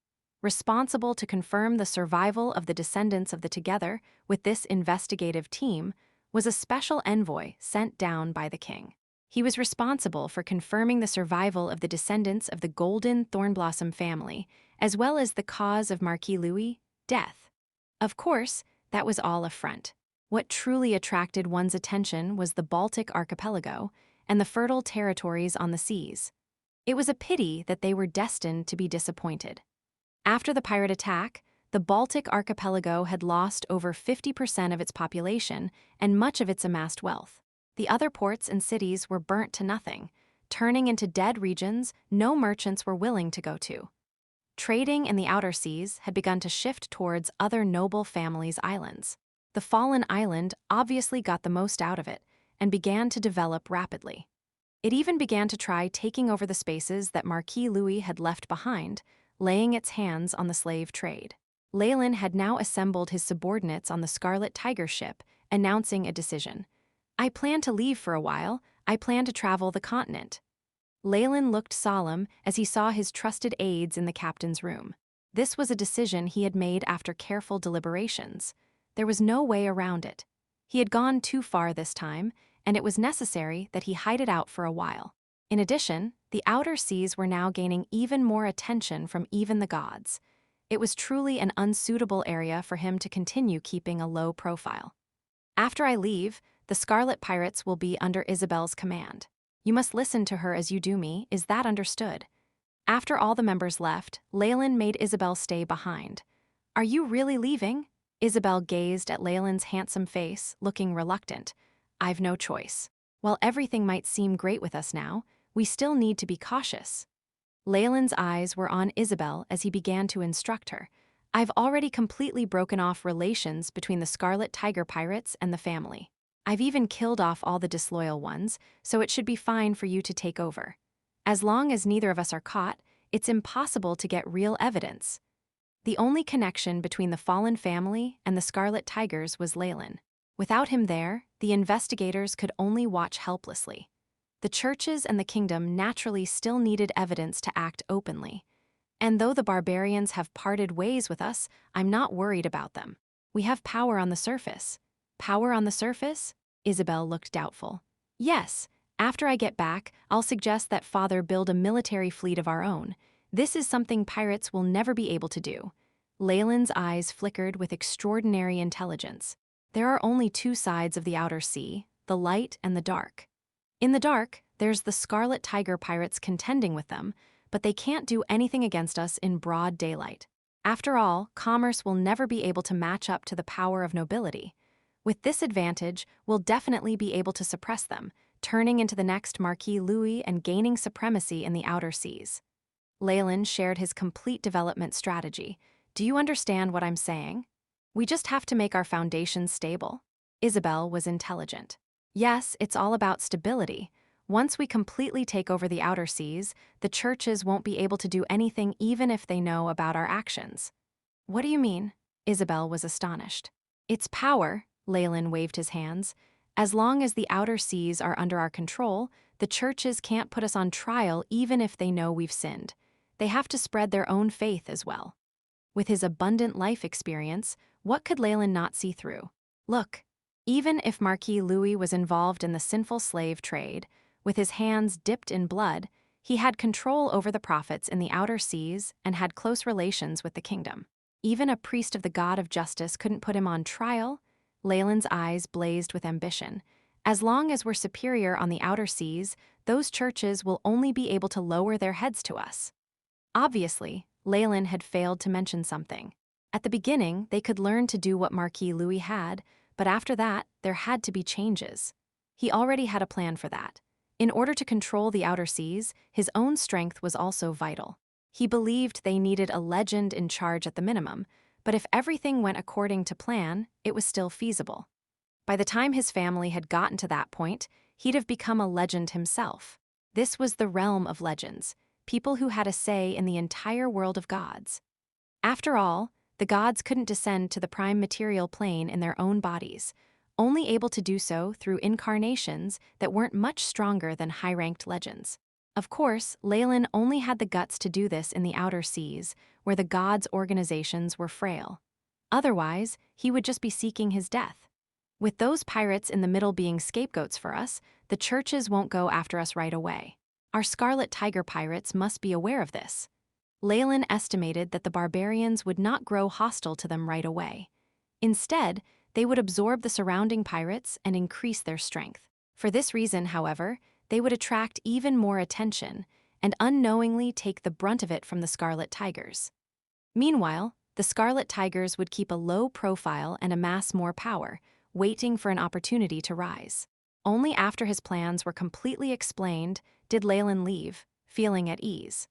Responsible to confirm the survival of the descendants of the Together with this investigative team was a special envoy sent down by the king. He was responsible for confirming the survival of the descendants of the Golden Thornblossom family, as well as the cause of Marquis Louis' death. Of course, that was all a front. What truly attracted one's attention was the Baltic archipelago and the fertile territories on the seas. It was a pity that they were destined to be disappointed. After the pirate attack, the Baltic archipelago had lost over 50% of its population and much of its amassed wealth. The other ports and cities were burnt to nothing, turning into dead regions no merchants were willing to go to. Trading in the outer seas had begun to shift towards other noble families' islands. The fallen island obviously got the most out of it and began to develop rapidly. It even began to try taking over the spaces that Marquis Louis had left behind, laying its hands on the slave trade. Leylin had now assembled his subordinates on the Scarlet Tiger ship, announcing a decision. "I plan to leave for a while. I plan to travel the continent." Leylin looked solemn as he saw his trusted aides in the captain's room. This was a decision he had made after careful deliberations. There was no way around it. He had gone too far this time, and it was necessary that he hide it out for a while. In addition, the outer seas were now gaining even more attention from even the gods. It was truly an unsuitable area for him to continue keeping a low profile. "After I leave, the Scarlet Pirates will be under Isabel's command. You must listen to her as you do me, is that understood?" After all the members left, Leylin made Isabel stay behind. "Are you really leaving?" Isabel gazed at Leylin's handsome face, looking reluctant. "I've no choice. While everything might seem great with us now, we still need to be cautious." Leylin's eyes were on Isabel as he began to instruct her. "I've already completely broken off relations between the Scarlet Tiger pirates and the family. I've even killed off all the disloyal ones, so it should be fine for you to take over. As long as neither of us are caught, it's impossible to get real evidence." The only connection between the fallen family and the Scarlet Tigers was Leylin. Without him there, the investigators could only watch helplessly. The churches and the kingdom naturally still needed evidence to act openly. And though the barbarians have parted ways with us, I'm not worried about them. We have power on the surface. Power on the surface? Isabel looked doubtful. "Yes, after I get back, I'll suggest that Father build a military fleet of our own. This is something pirates will never be able to do." Leylin's eyes flickered with extraordinary intelligence. There are only two sides of the outer sea, the light and the dark. In the dark, there's the Scarlet Tiger pirates contending with them, but they can't do anything against us in broad daylight. After all, commerce will never be able to match up to the power of nobility. With this advantage, we'll definitely be able to suppress them, turning into the next Marquis Louis and gaining supremacy in the outer seas. Leylin shared his complete development strategy. "Do you understand what I'm saying? We just have to make our foundations stable." Isabel was intelligent. "Yes, it's all about stability. Once we completely take over the outer seas, the churches won't be able to do anything even if they know about our actions." "What do you mean?" Isabel was astonished. "It's power," Leylin waved his hands. "As long as the outer seas are under our control, the churches can't put us on trial even if they know we've sinned. They have to spread their own faith as well." With his abundant life experience, what could Leylin not see through? Look, even if Marquis Louis was involved in the sinful slave trade, with his hands dipped in blood, he had control over the profits in the outer seas and had close relations with the kingdom. Even a priest of the god of justice couldn't put him on trial. Leylin's eyes blazed with ambition. As long as we're superior on the outer seas, those churches will only be able to lower their heads to us. Obviously, Leylin had failed to mention something. At the beginning, they could learn to do what Marquis Louis had, but after that, there had to be changes. He already had a plan for that. In order to control the outer seas, his own strength was also vital. He believed they needed a legend in charge at the minimum, but if everything went according to plan, it was still feasible. By the time his family had gotten to that point, he'd have become a legend himself. This was the realm of legends, people who had a say in the entire world of gods. After all, the gods couldn't descend to the prime material plane in their own bodies, only able to do so through incarnations that weren't much stronger than high-ranked legends. Of course, Leylin only had the guts to do this in the outer seas, where the gods' organizations were frail. Otherwise, he would just be seeking his death. With those pirates in the middle being scapegoats for us, the churches won't go after us right away. Our Scarlet Tiger pirates must be aware of this. Leylin estimated that the barbarians would not grow hostile to them right away. Instead, they would absorb the surrounding pirates and increase their strength. For this reason, however, they would attract even more attention and unknowingly take the brunt of it from the Scarlet Tigers. Meanwhile, the Scarlet Tigers would keep a low profile and amass more power, waiting for an opportunity to rise. Only after his plans were completely explained did Leylin leave, feeling at ease.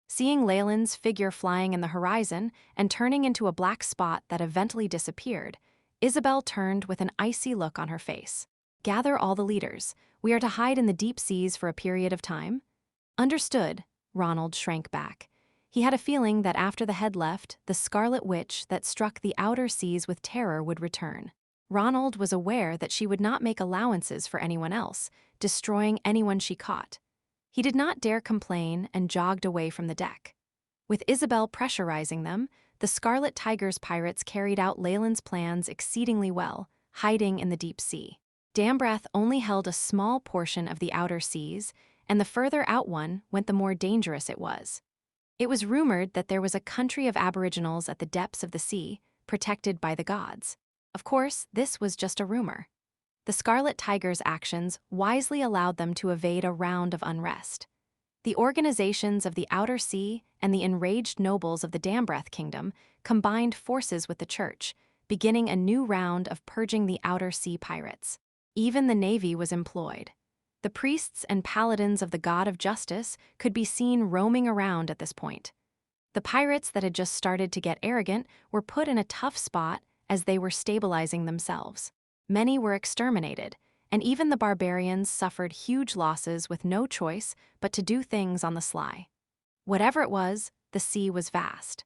Seeing Leylin's figure flying in the horizon and turning into a black spot that eventually disappeared, Isabel turned with an icy look on her face. "Gather all the leaders. We are to hide in the deep seas for a period of time?" "Understood," Ronald shrank back. He had a feeling that after the head left, the Scarlet Witch that struck the outer seas with terror would return. Ronald was aware that she would not make allowances for anyone else, destroying anyone she caught. He did not dare complain and jogged away from the deck. With Isabel pressurizing them, the Scarlet Tiger's pirates carried out Leylin's plans exceedingly well, hiding in the deep sea. Dambrath only held a small portion of the outer seas, and the further out one went the more dangerous it was. It was rumored that there was a country of aboriginals at the depths of the sea, protected by the gods. Of course, this was just a rumor. The Scarlet Tiger's actions wisely allowed them to evade a round of unrest. The organizations of the Outer Sea and the enraged nobles of the Dambrath Kingdom combined forces with the Church, beginning a new round of purging the Outer Sea pirates. Even the Navy was employed. The priests and paladins of the God of Justice could be seen roaming around at this point. The pirates that had just started to get arrogant were put in a tough spot as they were stabilizing themselves. Many were exterminated, and even the barbarians suffered huge losses with no choice but to do things on the sly. Whatever it was, the sea was vast.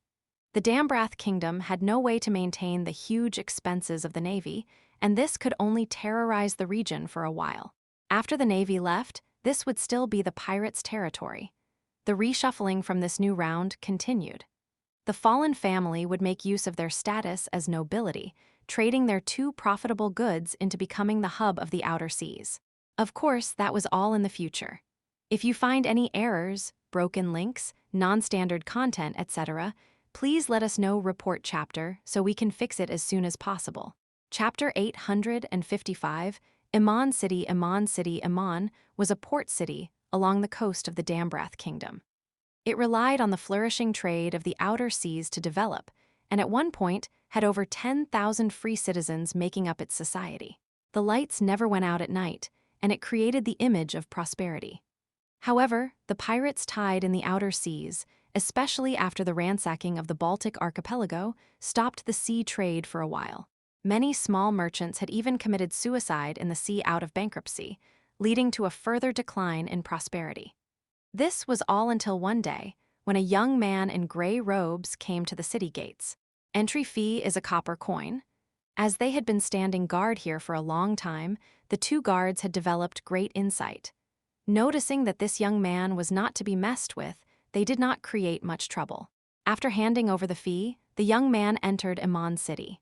The Dambrath Kingdom had no way to maintain the huge expenses of the Navy, and this could only terrorize the region for a while. After the Navy left, this would still be the pirates' territory. The reshuffling from this new round continued. The fallen family would make use of their status as nobility, trading their two profitable goods into becoming the hub of the outer seas. Of course, that was all in the future. If you find any errors, broken links, non-standard content, etc., please let us know report chapter so we can fix it as soon as possible. Chapter 855, Iman City. Iman City. Iman was a port city along the coast of the Dambrath Kingdom. It relied on the flourishing trade of the outer seas to develop, and at one point had over 10,000 free citizens making up its society. The lights never went out at night, and it created the image of prosperity. However, the pirates tied in the outer seas, especially after the ransacking of the Baltic archipelago, stopped the sea trade for a while. Many small merchants had even committed suicide in the sea out of bankruptcy, leading to a further decline in prosperity. This was all until one day, when a young man in gray robes came to the city gates. Entry fee is a copper coin. As they had been standing guard here for a long time, the two guards had developed great insight. Noticing that this young man was not to be messed with, they did not create much trouble. After handing over the fee, the young man entered Iman City.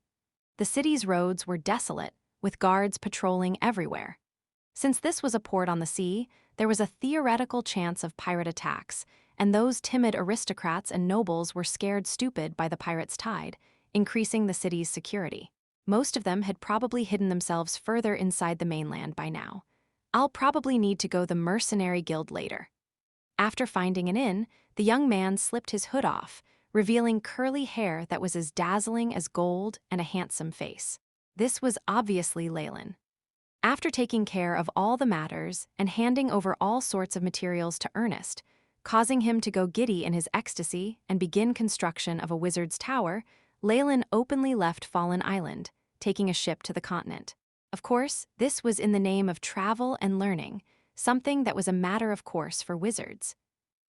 The city's roads were desolate, with guards patrolling everywhere. Since this was a port on the sea, there was a theoretical chance of pirate attacks, and those timid aristocrats and nobles were scared stupid by the pirates' tide, increasing the city's security. Most of them had probably hidden themselves further inside the mainland by now. I'll probably need to go the mercenary guild later. After finding an inn, the young man slipped his hood off, revealing curly hair that was as dazzling as gold and a handsome face. This was obviously Leylin. After taking care of all the matters and handing over all sorts of materials to Ernest, causing him to go giddy in his ecstasy and begin construction of a wizard's tower, Leylin openly left Fallen Island, taking a ship to the continent. Of course, this was in the name of travel and learning, something that was a matter of course for wizards.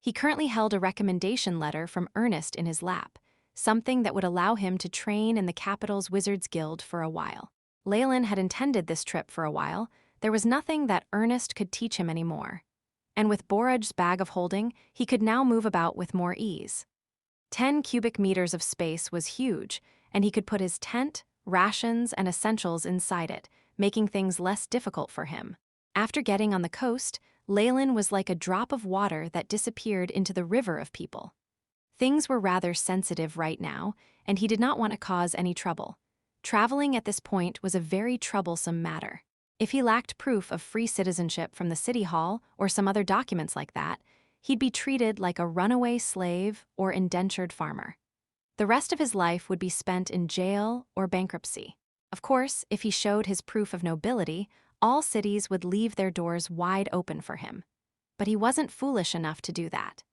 He currently held a recommendation letter from Ernest in his lap, something that would allow him to train in the capital's Wizards Guild for a while. Leylin had intended this trip for a while. There was nothing that Ernest could teach him anymore. And with Boraj's bag of holding, he could now move about with more ease. 10 cubic meters of space was huge, and he could put his tent, rations, and essentials inside it, making things less difficult for him. After getting on the coast, Leylin was like a drop of water that disappeared into the river of people. Things were rather sensitive right now, and he did not want to cause any trouble. Traveling at this point was a very troublesome matter. If he lacked proof of free citizenship from the city hall or some other documents like that, he'd be treated like a runaway slave or indentured farmer. The rest of his life would be spent in jail or bankruptcy. Of course, if he showed his proof of nobility, all cities would leave their doors wide open for him. But he wasn't foolish enough to do that.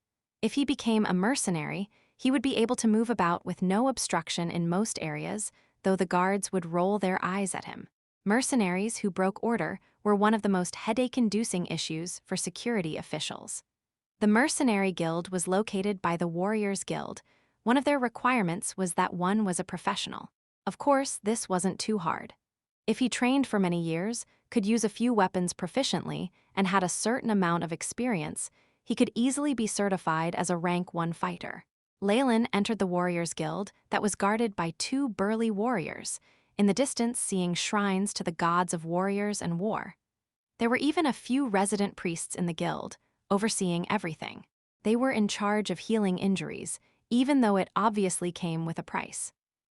If he became a mercenary, he would be able to move about with no obstruction in most areas, though the guards would roll their eyes at him. Mercenaries who broke order were one of the most headache-inducing issues for security officials. The Mercenary Guild was located by the Warriors Guild. One of their requirements was that one was a professional. Of course, this wasn't too hard. If he trained for many years, could use a few weapons proficiently, and had a certain amount of experience, he could easily be certified as a rank 1 fighter. Leylin entered the Warriors Guild that was guarded by 2 burly warriors, in the distance seeing shrines to the gods of warriors and war. There were even a few resident priests in the guild, overseeing everything. They were in charge of healing injuries, even though it obviously came with a price.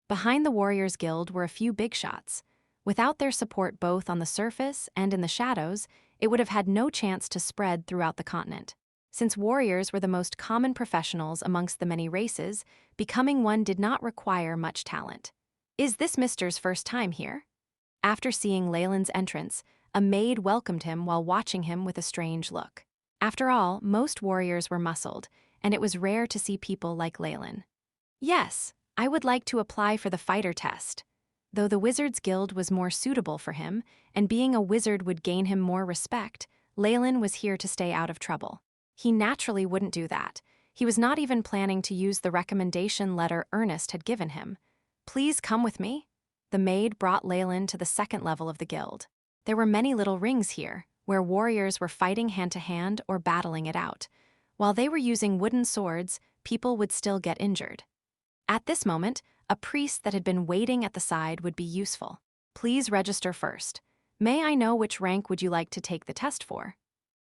Behind the Warriors Guild were a few big shots. Without their support both on the surface and in the shadows, it would have had no chance to spread throughout the continent. Since warriors were the most common professionals amongst the many races, becoming one did not require much talent. Is this Mister's first time here? After seeing Leylin's entrance, a maid welcomed him while watching him with a strange look. After all, most warriors were muscled, and it was rare to see people like Leylin. Yes, I would like to apply for the fighter test. Though the Wizards Guild was more suitable for him, and being a wizard would gain him more respect, Leylin was here to stay out of trouble. He naturally wouldn't do that. He was not even planning to use the recommendation letter Ernest had given him. Please come with me. The maid brought Leylin to the 2nd level of the guild. There were many little rings here, where warriors were fighting hand-to-hand or battling it out. While they were using wooden swords, people would still get injured. At this moment, a priest that had been waiting at the side would be useful. Please register first. May I know which rank would you like to take the test for?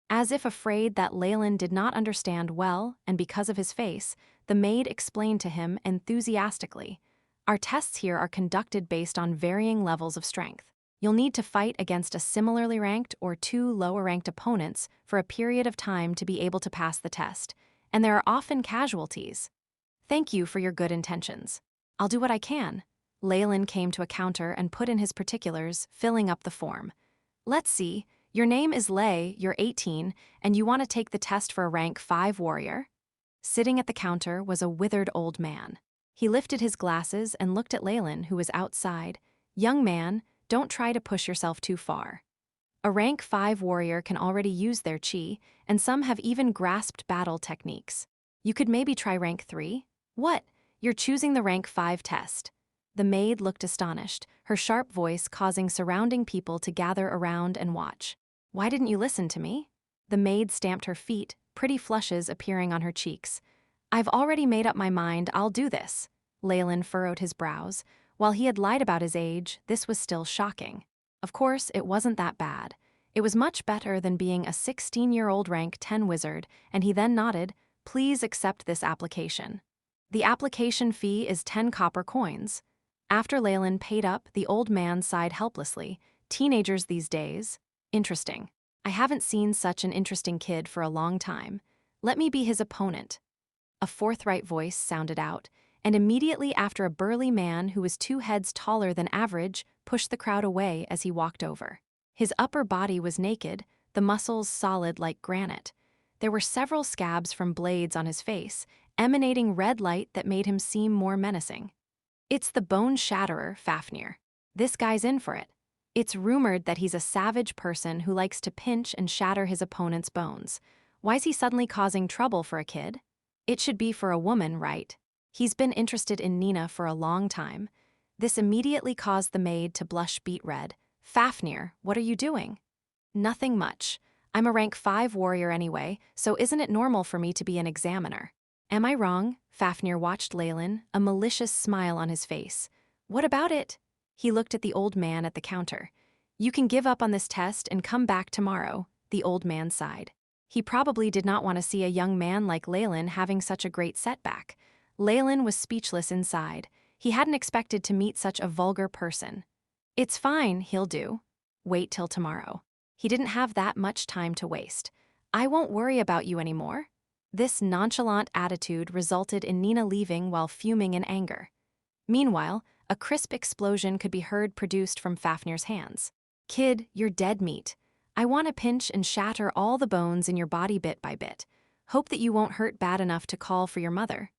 As if afraid that Leylin did not understand well, and because of his face, the maid explained to him enthusiastically, "Our tests here are conducted based on varying levels of strength. You'll need to fight against a similarly ranked or 2 lower-ranked opponents for a period of time to be able to pass the test, and there are often casualties. Thank you for your good intentions. I'll do what I can." Leylin came to a counter and put in his particulars, filling up the form. "Let's see. Your name is Ley, you're 18, and you want to take the test for a rank 5 warrior?" Sitting at the counter was a withered old man. He lifted his glasses and looked at Leylin, who was outside. "Young man, don't try to push yourself too far. A rank 5 warrior can already use their chi, and some have even grasped battle techniques. You could maybe try rank 3? What? You're choosing the rank 5 test." The maid looked astonished, her sharp voice causing surrounding people to gather around and watch. "Why didn't you listen to me?" The maid stamped her feet, pretty flushes appearing on her cheeks. "I've already made up my mind I'll do this." Leylin furrowed his brows. While he had lied about his age, this was still shocking. Of course, it wasn't that bad. It was much better than being a 16-year-old rank 10 wizard, and he then nodded, "Please accept this application. The application fee is 10 copper coins." After Leylin paid up, the old man sighed helplessly. Teenagers these days. Interesting. I haven't seen such an interesting kid for a long time. Let me be his opponent. A forthright voice sounded out, and immediately after a burly man who was 2 heads taller than average pushed the crowd away as he walked over. His upper body was naked, the muscles solid like granite. There were several scabs from blades on his face, emanating red light that made him seem more menacing. It's the Bone Shatterer, Fafnir. This guy's in for it. It's rumored that he's a savage person who likes to pinch and shatter his opponent's bones. Why's he suddenly causing trouble for a kid? It should be for a woman, right? He's been interested in Nina for a long time. This immediately caused the maid to blush beet red. Fafnir, what are you doing? Nothing much. I'm a rank 5 warrior anyway, so isn't it normal for me to be an examiner? Am I wrong? Fafnir watched Leylin, a malicious smile on his face. What about it? He looked at the old man at the counter. You can give up on this test and come back tomorrow, the old man sighed. He probably did not want to see a young man like Leylin having such a great setback. Leylin was speechless inside. He hadn't expected to meet such a vulgar person. It's fine, he'll do. Wait till tomorrow. He didn't have that much time to waste. I won't worry about you anymore. This nonchalant attitude resulted in Nina leaving while fuming in anger. Meanwhile, a crisp explosion could be heard produced from Fafnir's hands. Kid, you're dead meat. I want to pinch and shatter all the bones in your body bit by bit. Hope that you won't hurt bad enough to call for your mother.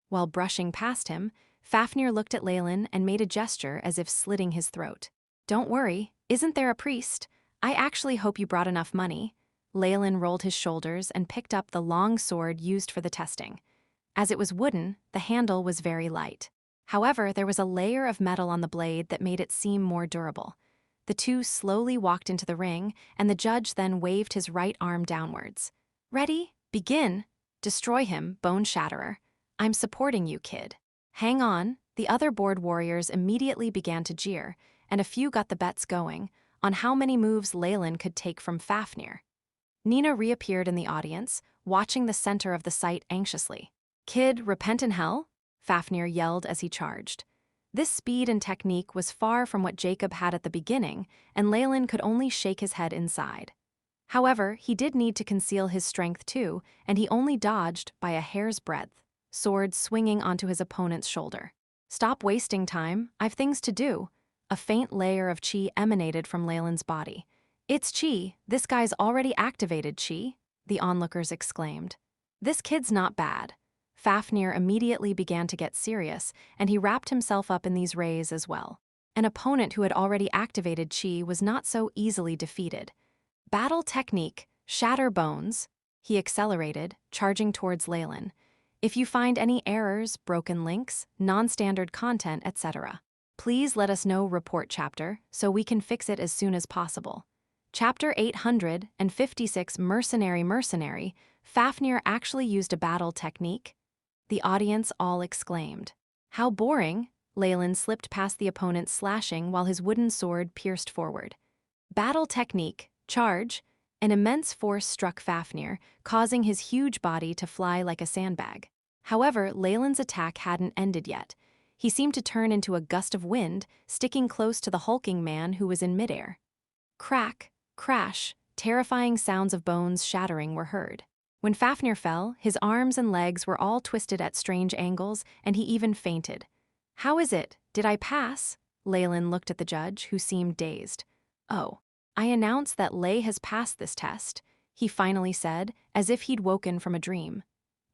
While brushing past him, Fafnir looked at Leylin and made a gesture as if slitting his throat. Don't worry, isn't there a priest? I actually hope you brought enough money. Leylin rolled his shoulders and picked up the long sword used for the testing. As it was wooden, the handle was very light. However, there was a layer of metal on the blade that made it seem more durable. The two slowly walked into the ring, and the judge then waved his right arm downwards. Ready? Begin. Destroy him, Bone Shatterer. I'm supporting you, kid. Hang on. The other board warriors immediately began to jeer, and a few got the bets going on how many moves Leylin could take from Fafnir. Nina reappeared in the audience, watching the center of the sight anxiously. Kid, repent in hell? Fafnir yelled as he charged. This speed and technique was far from what Jacob had at the beginning, and Leylin could only shake his head inside. However, he did need to conceal his strength too, and he only dodged by a hair's breadth, sword swinging onto his opponent's shoulder. Stop wasting time, I've things to do. A faint layer of chi emanated from Leylin's body. It's chi, this guy's already activated chi, the onlookers exclaimed. This kid's not bad. Fafnir immediately began to get serious, and he wrapped himself up in these rays as well. An opponent who had already activated chi was not so easily defeated. Battle technique, shatter bones. He accelerated, charging towards Leylin. If you find any errors, broken links, non-standard content, etc., please let us know report chapter so we can fix it as soon as possible. Chapter 856 Mercenary. Fafnir actually used a battle technique? The audience all exclaimed. How boring! Leylin slipped past the opponent, slashing while his wooden sword pierced forward. Battle technique, charge. An immense force struck Fafnir, causing his huge body to fly like a sandbag. However, Leylin's attack hadn't ended yet. He seemed to turn into a gust of wind, sticking close to the hulking man who was in midair. Crack, crash, terrifying sounds of bones shattering were heard. When Fafnir fell, his arms and legs were all twisted at strange angles, and he even fainted. How is it? Did I pass? Leylin looked at the judge, who seemed dazed. Oh, I announce that Ley has passed this test, he finally said, as if he'd woken from a dream.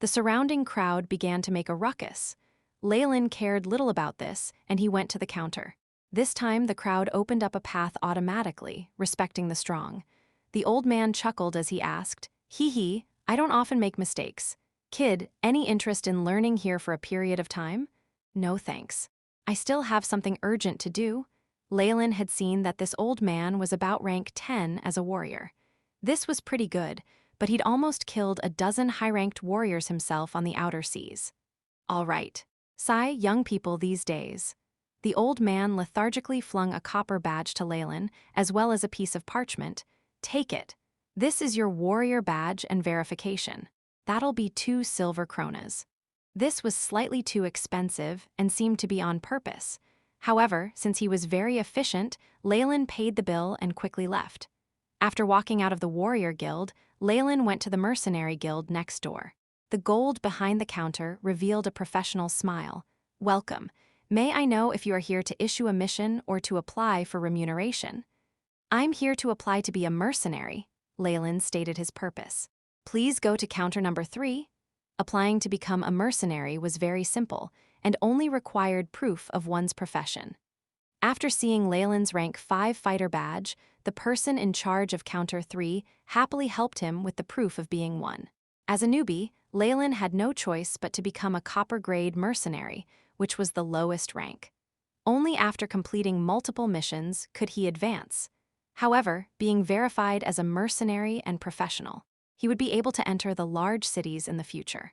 The surrounding crowd began to make a ruckus. Leylin cared little about this, and he went to the counter. This time the crowd opened up a path automatically, respecting the strong. The old man chuckled as he asked, Hee, I don't often make mistakes. Kid, any interest in learning here for a period of time? No thanks. I still have something urgent to do. Leylin had seen that this old man was about rank 10 as a warrior. This was pretty good, but he'd almost killed a dozen high-ranked warriors himself on the outer seas. All right. Sigh, young people these days. The old man lethargically flung a copper badge to Leylin, as well as a piece of parchment. Take it. This is your warrior badge and verification. That'll be 2 silver kronas. This was slightly too expensive and seemed to be on purpose. However, since he was very efficient, Leylin paid the bill and quickly left. After walking out of the warrior guild, Leylin went to the mercenary guild next door. The gold behind the counter revealed a professional smile. "Welcome. May I know if you are here to issue a mission or to apply for remuneration?" "I'm here to apply to be a mercenary," Leylin stated his purpose. "Please go to counter number 3. Applying to become a mercenary was very simple and only required proof of one's profession. After seeing Leylin's rank 5 fighter badge, the person in charge of counter 3 happily helped him with the proof of being one. As a newbie, Leylin had no choice but to become a copper-grade mercenary, which was the lowest rank. Only after completing multiple missions could he advance. However, being verified as a mercenary and professional, he would be able to enter the large cities in the future.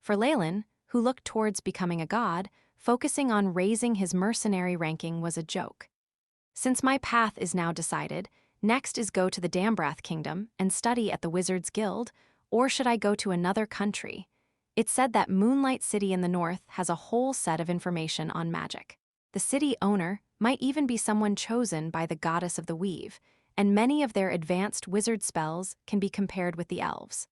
For Leylin, who looked towards becoming a god, focusing on raising his mercenary ranking was a joke. "Since my path is now decided, next is go to the Dambrath Kingdom and study at the Wizards Guild, or should I go to another country? It's said that Moonlight City in the north has a whole set of information on magic. The city owner might even be someone chosen by the goddess of the weave, and many of their advanced wizard spells can be compared with the elves.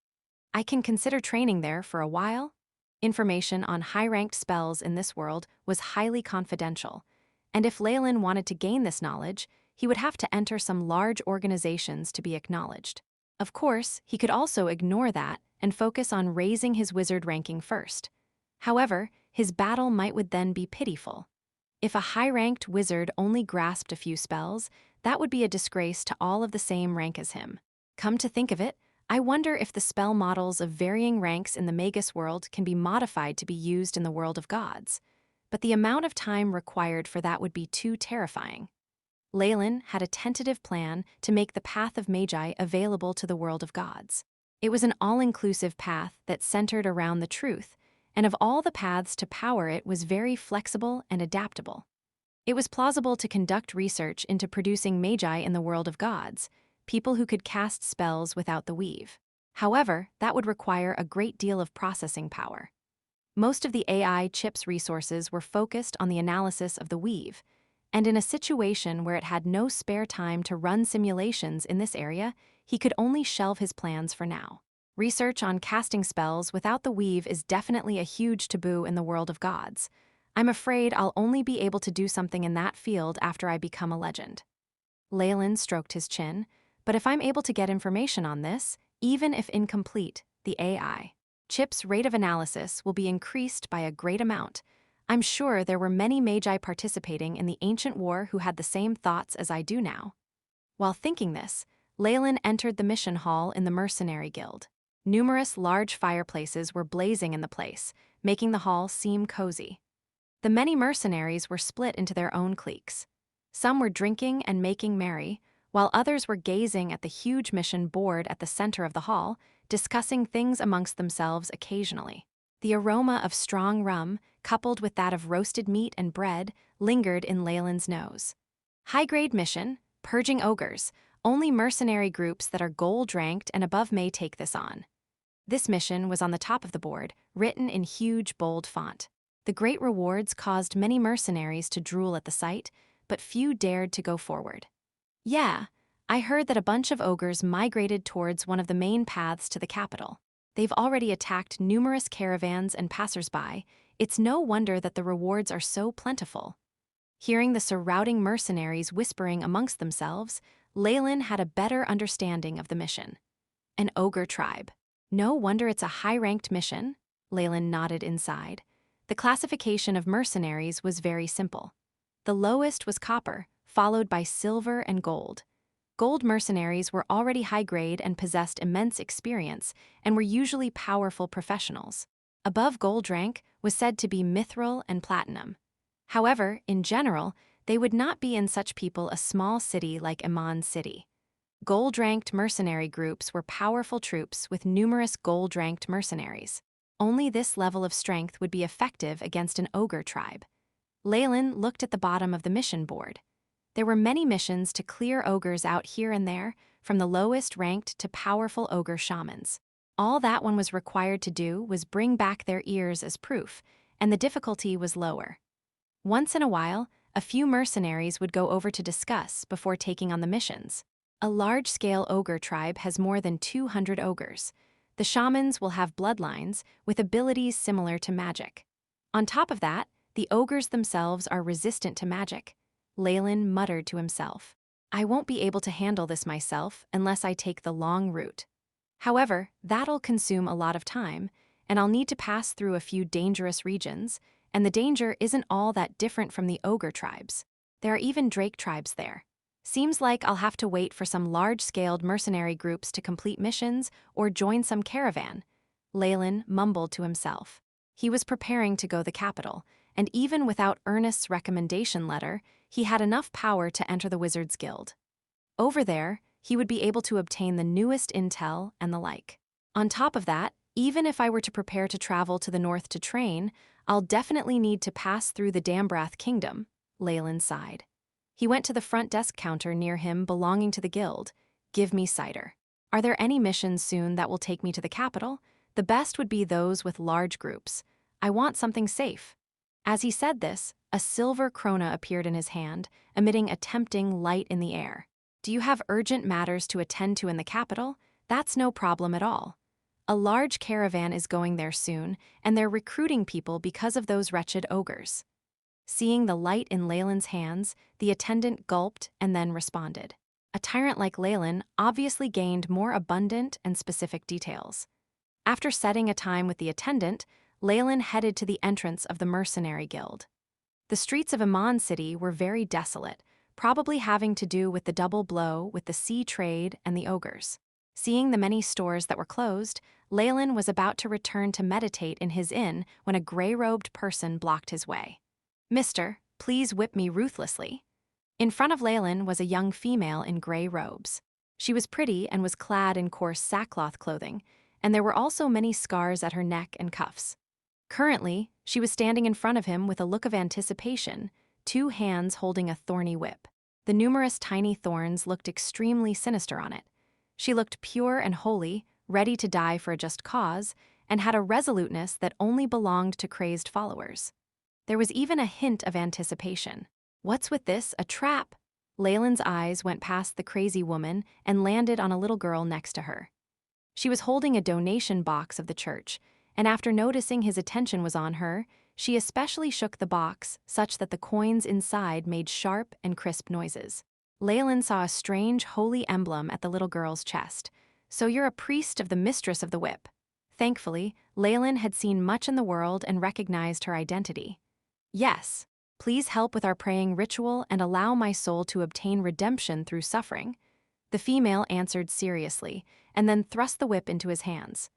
I can consider training there for a while." Information on high-ranked spells in this world was highly confidential, and if Leylin wanted to gain this knowledge, he would have to enter some large organizations to be acknowledged. Of course, he could also ignore that and focus on raising his wizard ranking first. However, his battle would then be pitiful. If a high-ranked wizard only grasped a few spells, that would be a disgrace to all of the same rank as him. Come to think of it, I wonder if the spell models of varying ranks in the Magus World can be modified to be used in the world of gods. But the amount of time required for that would be too terrifying. Leylin had a tentative plan to make the Path of Magi available to the world of gods. It was an all-inclusive path that centered around the truth, and of all the paths to power it was very flexible and adaptable. It was plausible to conduct research into producing magi in the world of gods, people who could cast spells without the weave. However, that would require a great deal of processing power. Most of the AI chip's resources were focused on the analysis of the weave, and in a situation where it had no spare time to run simulations in this area, he could only shelve his plans for now. Research on casting spells without the weave is definitely a huge taboo in the world of gods. I'm afraid I'll only be able to do something in that field after I become a legend. Leylin stroked his chin, but if I'm able to get information on this, even if incomplete, the AI chip's rate of analysis will be increased by a great amount. I'm sure there were many magi participating in the ancient war who had the same thoughts as I do now. While thinking this, Leylin entered the mission hall in the Mercenary Guild. Numerous large fireplaces were blazing in the place, making the hall seem cozy. The many mercenaries were split into their own cliques. Some were drinking and making merry, while others were gazing at the huge mission board at the center of the hall, discussing things amongst themselves occasionally. The aroma of strong rum, coupled with that of roasted meat and bread, lingered in Leylin's nose. High-grade mission, purging ogres. Only mercenary groups that are gold-ranked and above may take this on. This mission was on the top of the board, written in huge, bold font. The great rewards caused many mercenaries to drool at the sight, but few dared to go forward. "Yeah, I heard that a bunch of ogres migrated towards one of the main paths to the capital. They've already attacked numerous caravans and passers-by. It's no wonder that the rewards are so plentiful." Hearing the surrounding mercenaries whispering amongst themselves, Leylin had a better understanding of the mission. An ogre tribe. No wonder it's a high-ranked mission, Leylin nodded inside. The classification of mercenaries was very simple. The lowest was copper, followed by silver and gold. Gold mercenaries were already high-grade and possessed immense experience, and were usually powerful professionals. Above gold rank was said to be mithril and platinum. However, in general, they would not be in such people a small city like Iman City. Gold-ranked mercenary groups were powerful troops with numerous gold-ranked mercenaries. Only this level of strength would be effective against an ogre tribe. Leylin looked at the bottom of the mission board. There were many missions to clear ogres out here and there, from the lowest ranked to powerful ogre shamans. All that one was required to do was bring back their ears as proof, and the difficulty was lower. Once in a while, a few mercenaries would go over to discuss before taking on the missions. A large-scale ogre tribe has more than 200 ogres. The shamans will have bloodlines with abilities similar to magic. On top of that, the ogres themselves are resistant to magic. Leylin muttered to himself, I won't be able to handle this myself unless I take the long route. However, that'll consume a lot of time, and I'll need to pass through a few dangerous regions, and the danger isn't all that different from the ogre tribes. There are even drake tribes there. Seems like I'll have to wait for some large-scaled mercenary groups to complete missions or join some caravan. Leylin mumbled to himself. He was preparing to go the capital, and even without Ernest's recommendation letter, he had enough power to enter the Wizards Guild. Over there, he would be able to obtain the newest intel and the like. On top of that, even if I were to prepare to travel to the north to train, I'll definitely need to pass through the Dambrath Kingdom, Leylin sighed. He went to the front desk counter near him belonging to the guild. Give me cider. Are there any missions soon that will take me to the capital? The best would be those with large groups. I want something safe. As he said this, a silver krona appeared in his hand, emitting a tempting light in the air. Do you have urgent matters to attend to in the capital? That's no problem at all. A large caravan is going there soon, and they're recruiting people because of those wretched ogres. Seeing the light in Leylin's hands, the attendant gulped and then responded. A tyrant like Leylin obviously gained more abundant and specific details. After setting a time with the attendant, Leylin headed to the entrance of the mercenary guild. The streets of Iman City were very desolate, probably having to do with the double blow with the sea trade and the ogres. Seeing the many stores that were closed, Leylin was about to return to meditate in his inn when a gray-robed person blocked his way. Mister, please whip me ruthlessly. In front of Leylin was a young female in gray robes. She was pretty and was clad in coarse sackcloth clothing, and there were also many scars at her neck and cuffs. Currently, she was standing in front of him with a look of anticipation, 2 hands holding a thorny whip. The numerous tiny thorns looked extremely sinister on it. She looked pure and holy, ready to die for a just cause, and had a resoluteness that only belonged to crazed followers. There was even a hint of anticipation. What's with this, a trap? Leylin's eyes went past the crazy woman and landed on a little girl next to her. She was holding a donation box of the church, and after noticing his attention was on her, she especially shook the box such that the coins inside made sharp and crisp noises. Leylin saw a strange holy emblem at the little girl's chest. So you're a priest of the mistress of the whip. Thankfully, Leylin had seen much in the world and recognized her identity. Yes, please help with our praying ritual and allow my soul to obtain redemption through suffering. The female answered seriously, and then thrust the whip into his hands.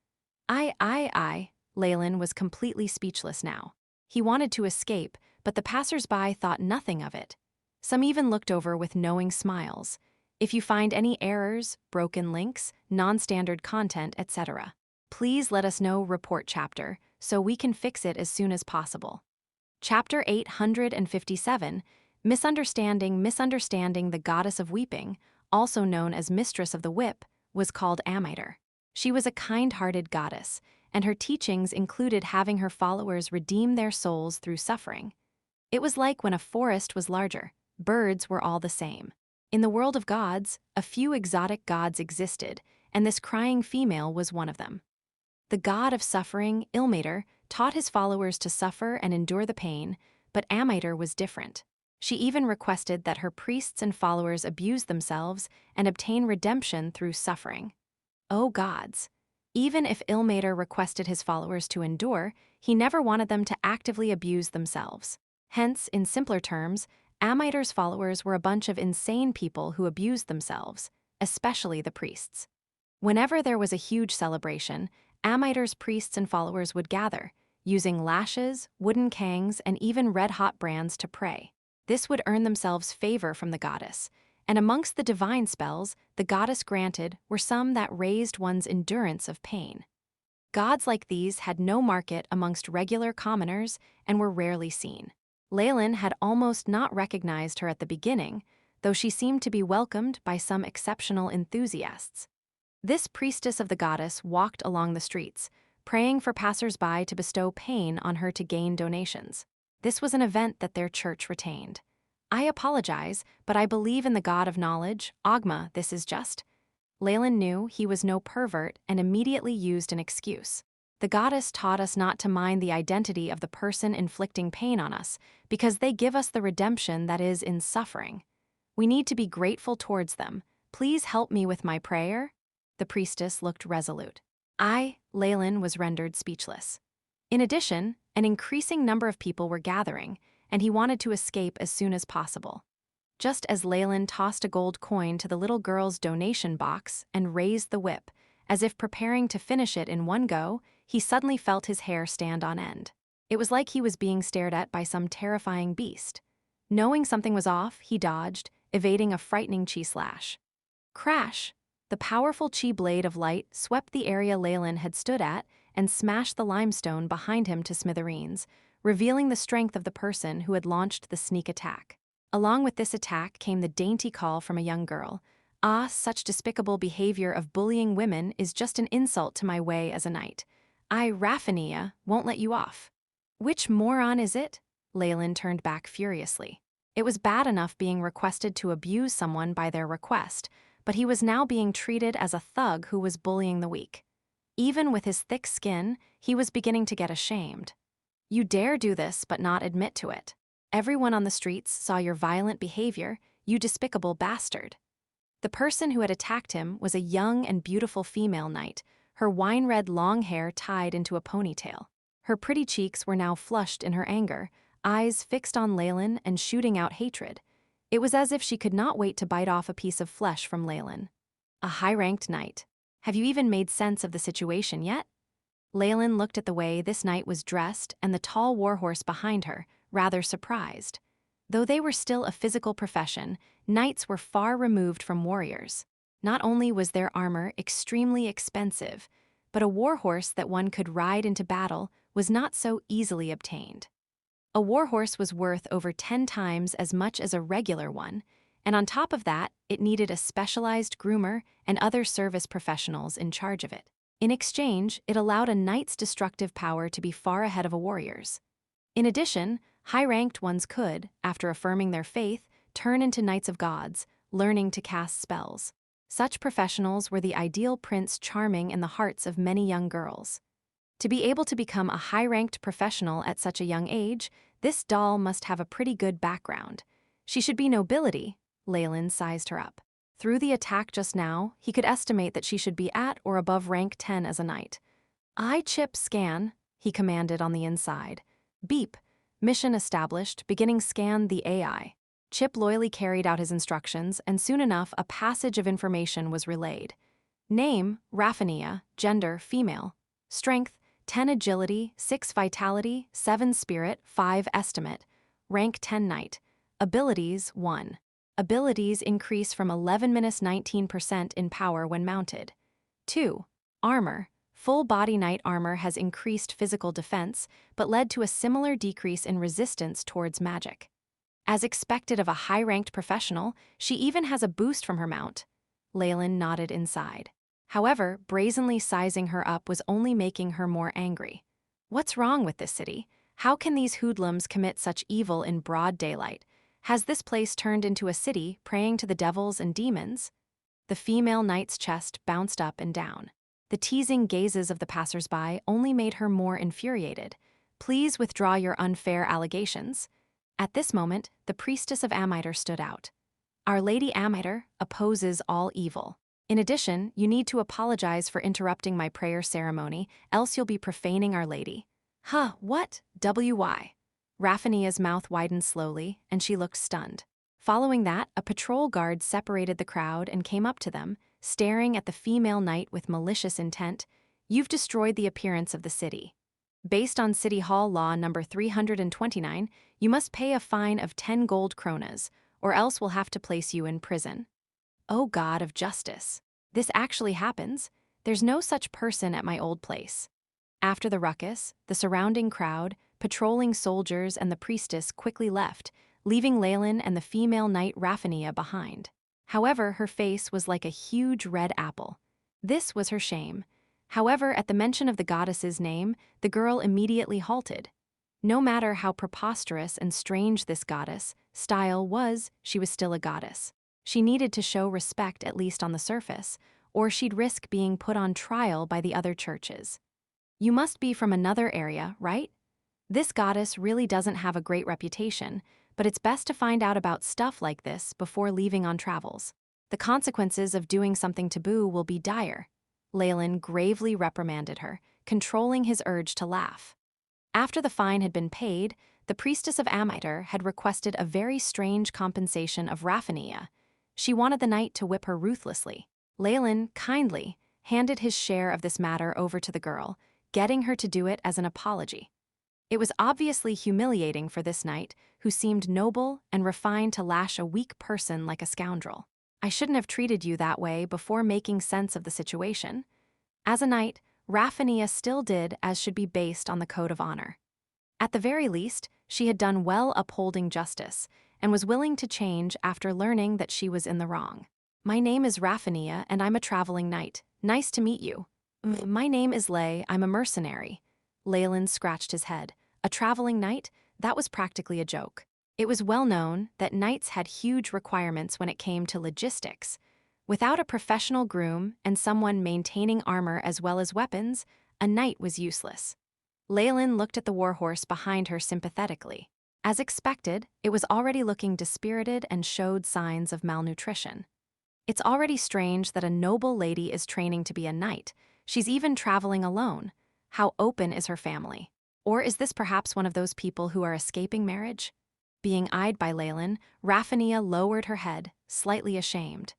I. Leylin was completely speechless now. He wanted to escape, but the passers-by thought nothing of it. Some even looked over with knowing smiles. If you find any errors, broken links, non-standard content, etc., please let us know. Report chapter, so we can fix it as soon as possible. Chapter 857, Misunderstanding the Goddess of Weeping, also known as Mistress of the Whip, was called Amiter. She was a kind-hearted goddess, and her teachings included having her followers redeem their souls through suffering. It was like when a forest was larger, birds were all the same. In the world of gods, a few exotic gods existed, and this crying female was one of them. The god of suffering, Ilmater, taught his followers to suffer and endure the pain, but Amiter was different. She even requested that her priests and followers abuse themselves and obtain redemption through suffering. Oh gods! Even if Ilmater requested his followers to endure, he never wanted them to actively abuse themselves. Hence, in simpler terms, Amiter's followers were a bunch of insane people who abused themselves, especially the priests. Whenever there was a huge celebration, Amiter's priests and followers would gather, using lashes, wooden cangs, and even red-hot brands to pray. This would earn themselves favor from the goddess, and amongst the divine spells the goddess granted were some that raised one's endurance of pain. Gods like these had no market amongst regular commoners and were rarely seen. Leylin had almost not recognized her at the beginning, though she seemed to be welcomed by some exceptional enthusiasts. This priestess of the goddess walked along the streets, praying for passers-by to bestow pain on her to gain donations. This was an event that their church retained. I apologize, but I believe in the god of knowledge, Ogma, this is just. Leylin knew he was no pervert and immediately used an excuse. The goddess taught us not to mind the identity of the person inflicting pain on us, because they give us the redemption that is in suffering. We need to be grateful towards them. Please help me with my prayer? The priestess looked resolute. Leylin was rendered speechless. In addition, an increasing number of people were gathering, and he wanted to escape as soon as possible. Just as Leylin tossed a gold coin to the little girl's donation box and raised the whip, as if preparing to finish it in one go, he suddenly felt his hair stand on end. It was like he was being stared at by some terrifying beast. Knowing something was off, he dodged, evading a frightening chi slash. Crash! The powerful chi blade of light swept the area Leylin had stood at and smashed the limestone behind him to smithereens, revealing the strength of the person who had launched the sneak attack. Along with this attack came the dainty call from a young girl. Such despicable behavior of bullying women is just an insult to my way as a knight. Raphania, won't let you off. Which moron is it? Leylin turned back furiously. It was bad enough being requested to abuse someone by their request, but he was now being treated as a thug who was bullying the weak. Even with his thick skin, he was beginning to get ashamed. You dare do this but not admit to it. Everyone on the streets saw your violent behavior, you despicable bastard. The person who had attacked him was a young and beautiful female knight, her wine-red long hair tied into a ponytail. Her pretty cheeks were now flushed in her anger, eyes fixed on Leylin and shooting out hatred. It was as if she could not wait to bite off a piece of flesh from Leylin. A high-ranked knight. Have you even made sense of the situation yet? Leylin looked at the way this knight was dressed and the tall warhorse behind her, rather surprised. Though they were still a physical profession, knights were far removed from warriors. Not only was their armor extremely expensive, but a warhorse that one could ride into battle was not so easily obtained. A warhorse was worth over 10 times as much as a regular one, and on top of that, it needed a specialized groomer and other service professionals in charge of it. In exchange, it allowed a knight's destructive power to be far ahead of a warrior's. In addition, high-ranked ones could, after affirming their faith, turn into knights of gods, learning to cast spells. Such professionals were the ideal prince charming in the hearts of many young girls. To be able to become a high-ranked professional at such a young age, this doll must have a pretty good background. She should be nobility, Leylin sized her up. Through the attack just now, he could estimate that she should be at or above rank 10 as a knight. Chip scan, he commanded on the inside. Beep. Mission established, beginning scan the AI. Chip loyally carried out his instructions, and soon enough a passage of information was relayed. Name, Raphania, gender, female. Strength, 10 agility, 6 vitality, 7 spirit, 5 estimate. Rank 10 knight. Abilities, 1. Abilities increase from 11–19% in power when mounted. 2. Armor. Full body knight armor has increased physical defense, but led to a similar decrease in resistance towards magic. As expected of a high-ranked professional, she even has a boost from her mount. Leylin nodded inside. However, brazenly sizing her up was only making her more angry. What's wrong with this city? How can these hoodlums commit such evil in broad daylight? Has this place turned into a city praying to the devils and demons? The female knight's chest bounced up and down. The teasing gazes of the passers-by only made her more infuriated. Please withdraw your unfair allegations. At this moment, the priestess of Amiter stood out. Our Lady Amiter opposes all evil. In addition, you need to apologize for interrupting my prayer ceremony, else you'll be profaning Our Lady. What? W.Y. Raphania's mouth widened slowly, and she looked stunned. Following that, a patrol guard separated the crowd and came up to them, staring at the female knight with malicious intent. You've destroyed the appearance of the city. Based on City Hall Law number 329, you must pay a fine of 10 gold kronas, or else we'll have to place you in prison. Oh God of justice. This actually happens? There's no such person at my old place. After the ruckus, the surrounding crowd, patrolling soldiers and the priestess quickly left, leaving Leylin and the female knight Raphania behind. However, her face was like a huge red apple. This was her shame. However, at the mention of the goddess's name, the girl immediately halted. No matter how preposterous and strange this goddess style was, she was still a goddess. She needed to show respect at least on the surface, or she'd risk being put on trial by the other churches. You must be from another area, right? This goddess really doesn't have a great reputation, but it's best to find out about stuff like this before leaving on travels. The consequences of doing something taboo will be dire. Leylin gravely reprimanded her, controlling his urge to laugh. After the fine had been paid, the priestess of Amiter had requested a very strange compensation of Raphania. She wanted the knight to whip her ruthlessly. Leylin, kindly, handed his share of this matter over to the girl, getting her to do it as an apology. It was obviously humiliating for this knight, who seemed noble and refined, to lash a weak person like a scoundrel. I shouldn't have treated you that way before making sense of the situation. As a knight, Raphania still did as should be based on the code of honor. At the very least, she had done well upholding justice, and was willing to change after learning that she was in the wrong. My name is Raphania, and I'm a traveling knight. Nice to meet you. My name is Lay, I'm a mercenary. Leylin scratched his head. A traveling knight? That was practically a joke. It was well known that knights had huge requirements when it came to logistics. Without a professional groom and someone maintaining armor as well as weapons, a knight was useless. Leylin looked at the warhorse behind her sympathetically. As expected, it was already looking dispirited and showed signs of malnutrition. It's already strange that a noble lady is training to be a knight. She's even traveling alone. How open is her family? Or is this perhaps one of those people who are escaping marriage? Being eyed by Leylin, Raphania lowered her head, slightly ashamed.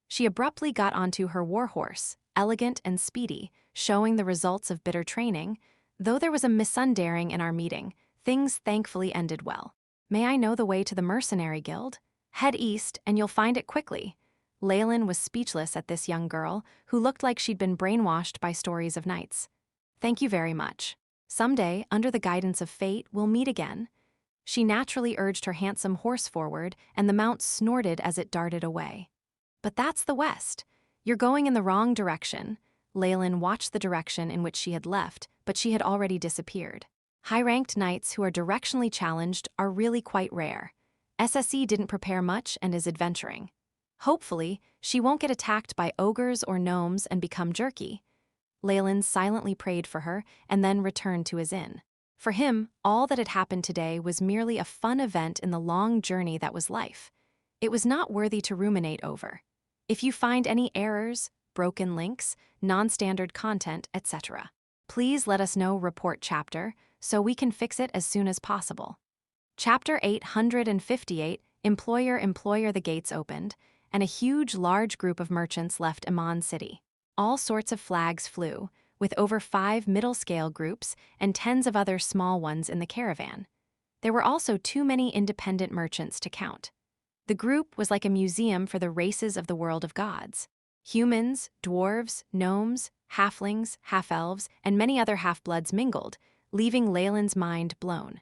She abruptly got onto her warhorse, elegant and speedy, showing the results of bitter training. Though there was a misunderstanding in our meeting, things thankfully ended well. May I know the way to the mercenary guild? Head east, and you'll find it quickly. Leylin was speechless at this young girl, who looked like she'd been brainwashed by stories of knights. Thank you very much. Someday, under the guidance of fate, we'll meet again. She naturally urged her handsome horse forward, and the mount snorted as it darted away. But that's the west. You're going in the wrong direction. Leylin watched the direction in which she had left, but she had already disappeared. High-ranked knights who are directionally challenged are really quite rare. SSE didn't prepare much and is adventuring. Hopefully, she won't get attacked by ogres or gnomes and become jerky. Leylin silently prayed for her and then returned to his inn. For him, all that had happened today was merely a fun event in the long journey that was life. It was not worthy to ruminate over. If you find any errors, broken links, non-standard content, etc., please let us know. Report chapter, so we can fix it as soon as possible. Chapter 858, Employer. The gates opened, and a large group of merchants left Iman City. All sorts of flags flew, with over 5 middle-scale groups and tens of other small ones in the caravan. There were also too many independent merchants to count. The group was like a museum for the races of the world of gods. Humans, dwarves, gnomes, halflings, half-elves, and many other half-bloods mingled, leaving Leylin's mind blown.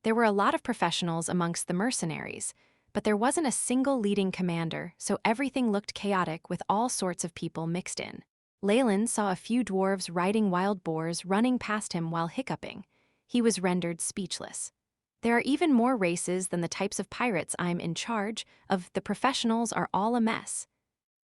There were a lot of professionals amongst the mercenaries, but there wasn't a single leading commander, so everything looked chaotic with all sorts of people mixed in. Leylin saw a few dwarves riding wild boars running past him while hiccuping. He was rendered speechless. There are even more races than the types of pirates I'm in charge of. The professionals are all a mess.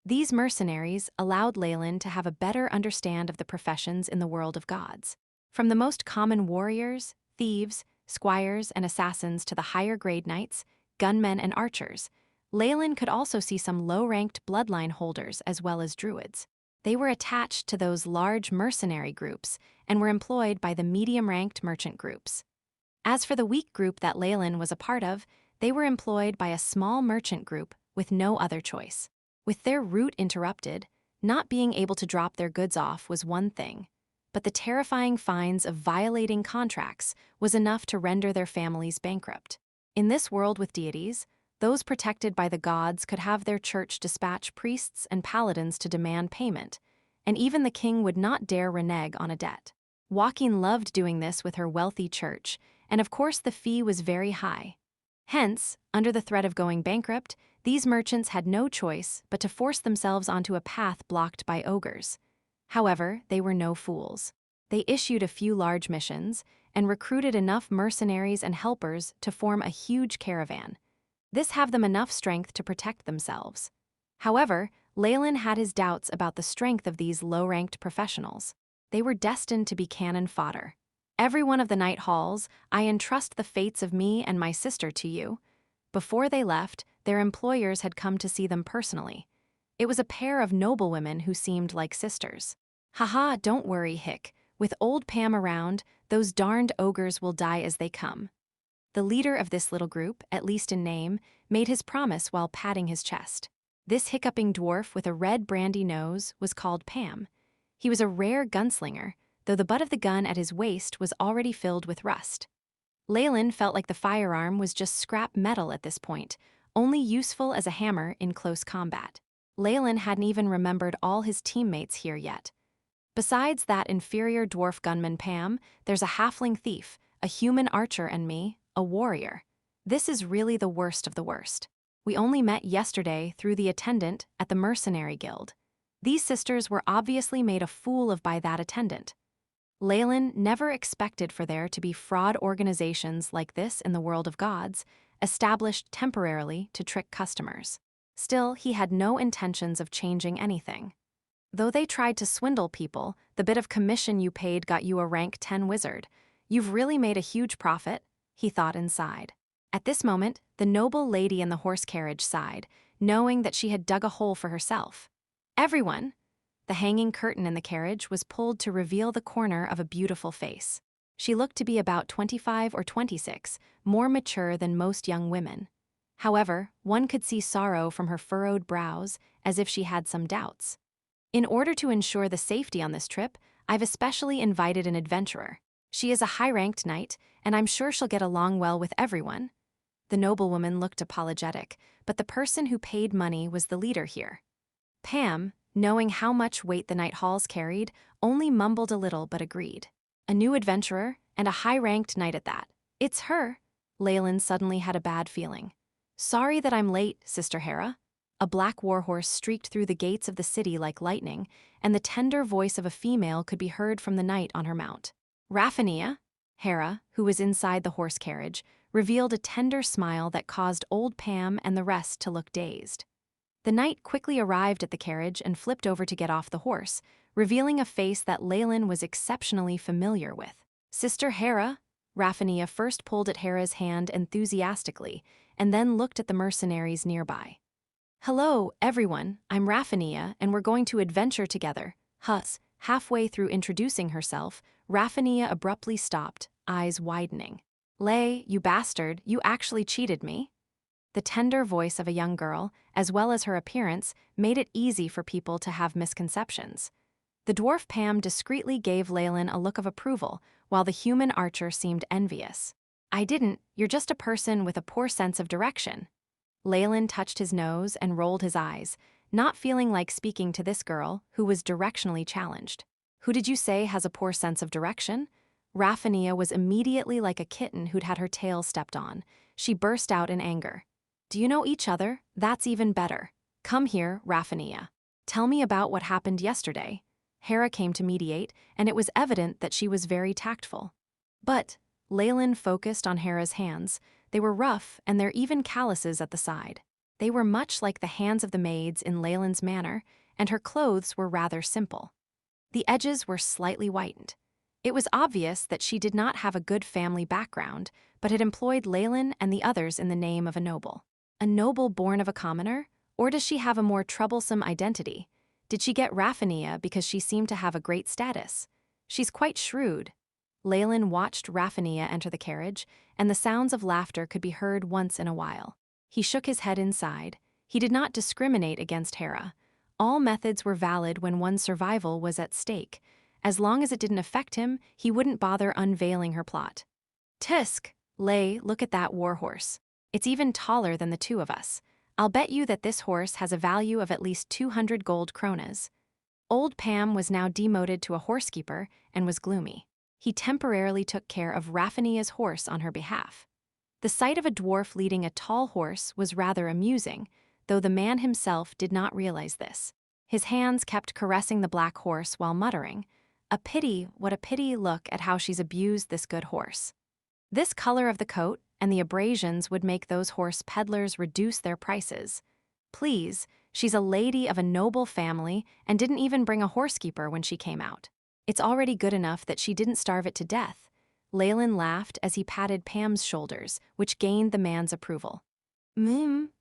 These mercenaries allowed Leylin to have a better understand of the professions in the world of gods. From the most common warriors, thieves, squires, and assassins to the higher-grade knights, gunmen, and archers, Leylin could also see some low-ranked bloodline holders as well as druids. They were attached to those large mercenary groups and were employed by the medium-ranked merchant groups. As for the weak group that Leylin was a part of, they were employed by a small merchant group with no other choice. With their route interrupted, not being able to drop their goods off was one thing, but the terrifying fines of violating contracts was enough to render their families bankrupt. In this world with deities, those protected by the gods could have their church dispatch priests and paladins to demand payment, and even the king would not dare renege on a debt. Joaquin loved doing this with her wealthy church, and of course the fee was very high. Hence, under the threat of going bankrupt, these merchants had no choice but to force themselves onto a path blocked by ogres. However, they were no fools. They issued a few large missions, and recruited enough mercenaries and helpers to form a huge caravan. This gave them enough strength to protect themselves. However, Leylin had his doubts about the strength of these low-ranked professionals. They were destined to be cannon fodder. "Every one of the night halls, I entrust the fates of me and my sister to you." Before they left, their employers had come to see them personally. It was a pair of noblewomen who seemed like sisters. "Haha, don't worry, Hick. With old Pam around, those darned ogres will die as they come." The leader of this little group, at least in name, made his promise while patting his chest. This hiccuping dwarf with a red brandy nose was called Pam. He was a rare gunslinger, though the butt of the gun at his waist was already filled with rust. Leylin felt like the firearm was just scrap metal at this point, only useful as a hammer in close combat. Leylin hadn't even remembered all his teammates here yet. Besides that inferior dwarf gunman Pam, there's a halfling thief, a human archer and me, a warrior. This is really the worst of the worst. We only met yesterday through the attendant at the mercenary guild. These sisters were obviously made a fool of by that attendant. Leylin never expected for there to be fraud organizations like this in the world of gods, established temporarily to trick customers. Still, he had no intentions of changing anything. Though they tried to swindle people, the bit of commission you paid got you a rank 10 wizard. You've really made a huge profit, he thought inside. At this moment, the noble lady in the horse carriage sighed, knowing that she had dug a hole for herself. "Everyone!" The hanging curtain in the carriage was pulled to reveal the corner of a beautiful face. She looked to be about 25 or 26, more mature than most young women. However, one could see sorrow from her furrowed brows, as if she had some doubts. "In order to ensure the safety on this trip, I've especially invited an adventurer. She is a high-ranked knight, and I'm sure she'll get along well with everyone." The noblewoman looked apologetic, but the person who paid money was the leader here. Pam, knowing how much weight the night halls carried, only mumbled a little but agreed. "A new adventurer, and a high-ranked knight at that. It's her." Leylin suddenly had a bad feeling. "Sorry that I'm late, Sister Hera." A black warhorse streaked through the gates of the city like lightning, and the tender voice of a female could be heard from the knight on her mount. "Raphania?" Hera, who was inside the horse carriage, revealed a tender smile that caused old Pam and the rest to look dazed. The knight quickly arrived at the carriage and flipped over to get off the horse, revealing a face that Leylin was exceptionally familiar with. "Sister Hera?" Raphania first pulled at Hera's hand enthusiastically, and then looked at the mercenaries nearby. "Hello, everyone, I'm Raphania, and we're going to adventure together." Halfway through introducing herself, Raphania abruptly stopped, eyes widening. "Lay, you bastard, you actually cheated me." The tender voice of a young girl, as well as her appearance, made it easy for people to have misconceptions. The dwarf Pam discreetly gave Leylin a look of approval, while the human archer seemed envious. "I didn't, you're just a person with a poor sense of direction." Leylin touched his nose and rolled his eyes, not feeling like speaking to this girl, who was directionally challenged. "Who did you say has a poor sense of direction?" Raphania was immediately like a kitten who'd had her tail stepped on. She burst out in anger. "Do you know each other? That's even better. Come here, Raphania. Tell me about what happened yesterday." Hera came to mediate, and it was evident that she was very tactful. "But," Leylin focused on Hera's hands. They were rough, and there even calluses at the side. They were much like the hands of the maids in Leylin's manor, and her clothes were rather simple. The edges were slightly whitened. It was obvious that she did not have a good family background, but had employed Leylin and the others in the name of a noble. A noble born of a commoner? Or does she have a more troublesome identity? Did she get Raphania because she seemed to have a great status? She's quite shrewd. Leylin watched Raphania enter the carriage, and the sounds of laughter could be heard once in a while. He shook his head inside. He did not discriminate against Hera. All methods were valid when one's survival was at stake. As long as it didn't affect him, he wouldn't bother unveiling her plot. "Tisk, Lay, look at that warhorse. It's even taller than the two of us. I'll bet you that this horse has a value of at least 200 gold kronas." Old Pam was now demoted to a horsekeeper and was gloomy. He temporarily took care of Raphania's horse on her behalf. The sight of a dwarf leading a tall horse was rather amusing, though the man himself did not realize this. His hands kept caressing the black horse while muttering, A pity, what a pity, look at how she's abused this good horse. This color of the coat and the abrasions would make those horse peddlers reduce their prices. Please, she's a lady of a noble family and didn't even bring a horsekeeper when she came out. It's already good enough that she didn't starve it to death. Leylin laughed as he patted Pam's shoulders, which gained the man's approval.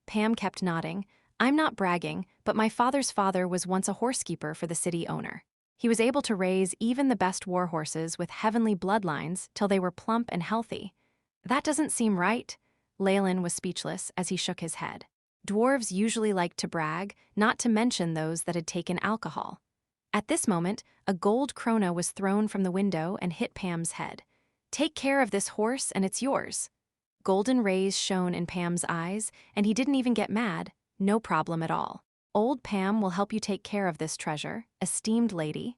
Pam kept nodding. I'm not bragging, but my father's father was once a horsekeeper for the city owner. He was able to raise even the best war horses with heavenly bloodlines till they were plump and healthy. That doesn't seem right. Leylin was speechless as he shook his head. Dwarves usually liked to brag, not to mention those that had taken alcohol. At this moment, a gold krona was thrown from the window and hit Pam's head. Take care of this horse and it's yours. Golden rays shone in Pam's eyes, and he didn't even get mad. No problem at all. Old Pam will help you take care of this treasure, esteemed lady.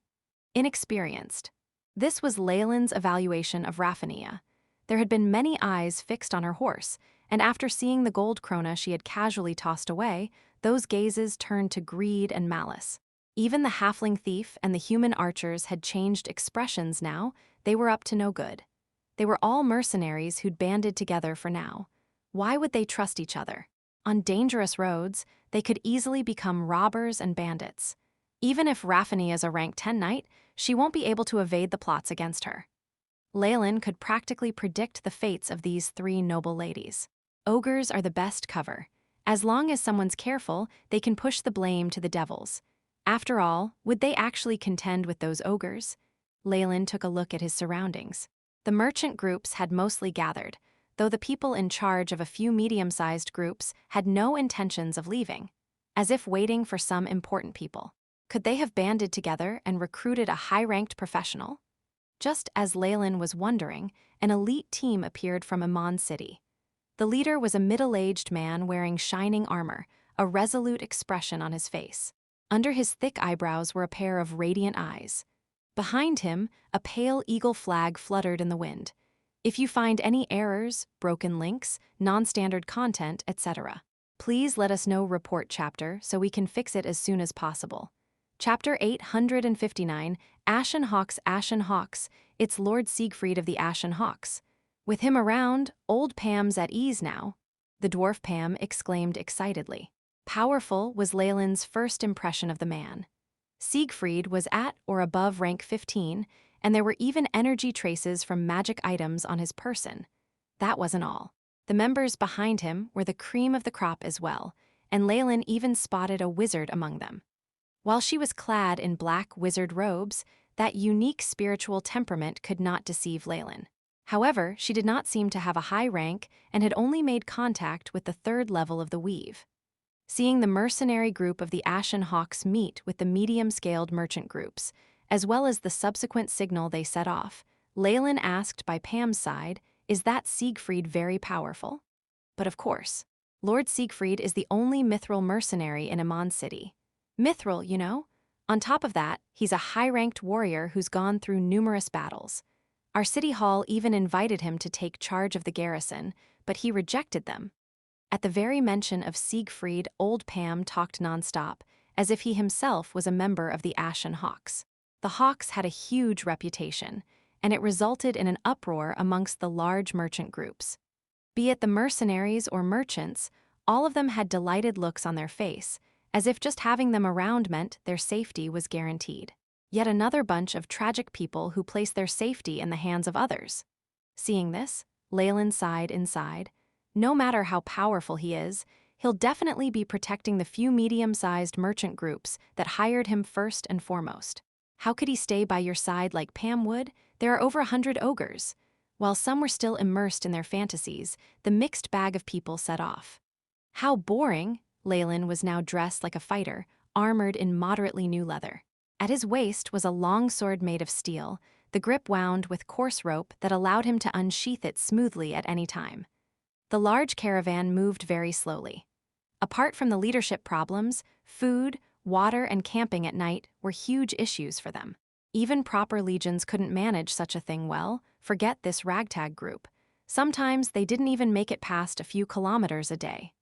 Inexperienced. This was Leylin's evaluation of Raffania. There had been many eyes fixed on her horse, and after seeing the gold krona she had casually tossed away, those gazes turned to greed and malice. Even the halfling thief and the human archers had changed expressions now. They were up to no good. They were all mercenaries who'd banded together for now. Why would they trust each other? On dangerous roads, they could easily become robbers and bandits. Even if Raffania is a rank 10 knight, she won't be able to evade the plots against her. Leylin could practically predict the fates of these three noble ladies. Ogres are the best cover. As long as someone's careful, they can push the blame to the devils. After all, would they actually contend with those ogres? Leylin took a look at his surroundings. The merchant groups had mostly gathered, though the people in charge of a few medium-sized groups had no intentions of leaving, as if waiting for some important people. Could they have banded together and recruited a high-ranked professional? Just as Leylin was wondering, an elite team appeared from Amon City. The leader was a middle-aged man wearing shining armor, a resolute expression on his face. Under his thick eyebrows were a pair of radiant eyes. Behind him, a pale eagle flag fluttered in the wind. If you find any errors, broken links, non-standard content, etc., please let us know. Report chapter so we can fix it as soon as possible. Chapter 859, Ashen Hawks. Ashen Hawks. It's Lord Siegfried of the Ashen Hawks. With him around, old Pam's at ease now. The dwarf Pam exclaimed excitedly. Powerful was Leylin's first impression of the man. Siegfried was at or above rank 15, and there were even energy traces from magic items on his person. That wasn't all. The members behind him were the cream of the crop as well, and Leylin even spotted a wizard among them. While she was clad in black wizard robes, that unique spiritual temperament could not deceive Leylin. However, she did not seem to have a high rank and had only made contact with the 3rd level of the weave. Seeing the mercenary group of the Ashen Hawks meet with the medium-scaled merchant groups, as well as the subsequent signal they set off, Leylin asked by Pam's side, is that Siegfried very powerful? But of course, Lord Siegfried is the only mithril mercenary in Amon City. Mithril, you know? On top of that, he's a high-ranked warrior who's gone through numerous battles. Our city hall even invited him to take charge of the garrison, but he rejected them. At the very mention of Siegfried, old Pam talked nonstop, as if he himself was a member of the Ashen Hawks. The Hawks had a huge reputation, and it resulted in an uproar amongst the large merchant groups. Be it the mercenaries or merchants, all of them had delighted looks on their face, as if just having them around meant their safety was guaranteed. Yet another bunch of tragic people who place their safety in the hands of others. Seeing this, Leylin sighed inside. No matter how powerful he is, he'll definitely be protecting the few medium-sized merchant groups that hired him first and foremost. How could he stay by your side like Pam would? There are over 100 ogres. While some were still immersed in their fantasies, the mixed bag of people set off. How boring! Leylin was now dressed like a fighter, armored in moderately new leather. At his waist was a long sword made of steel, the grip wound with coarse rope that allowed him to unsheath it smoothly at any time. The large caravan moved very slowly. Apart from the leadership problems, food, water, and camping at night were huge issues for them. Even proper legions couldn't manage such a thing well, forget this ragtag group. Sometimes they didn't even make it past a few kilometers a day.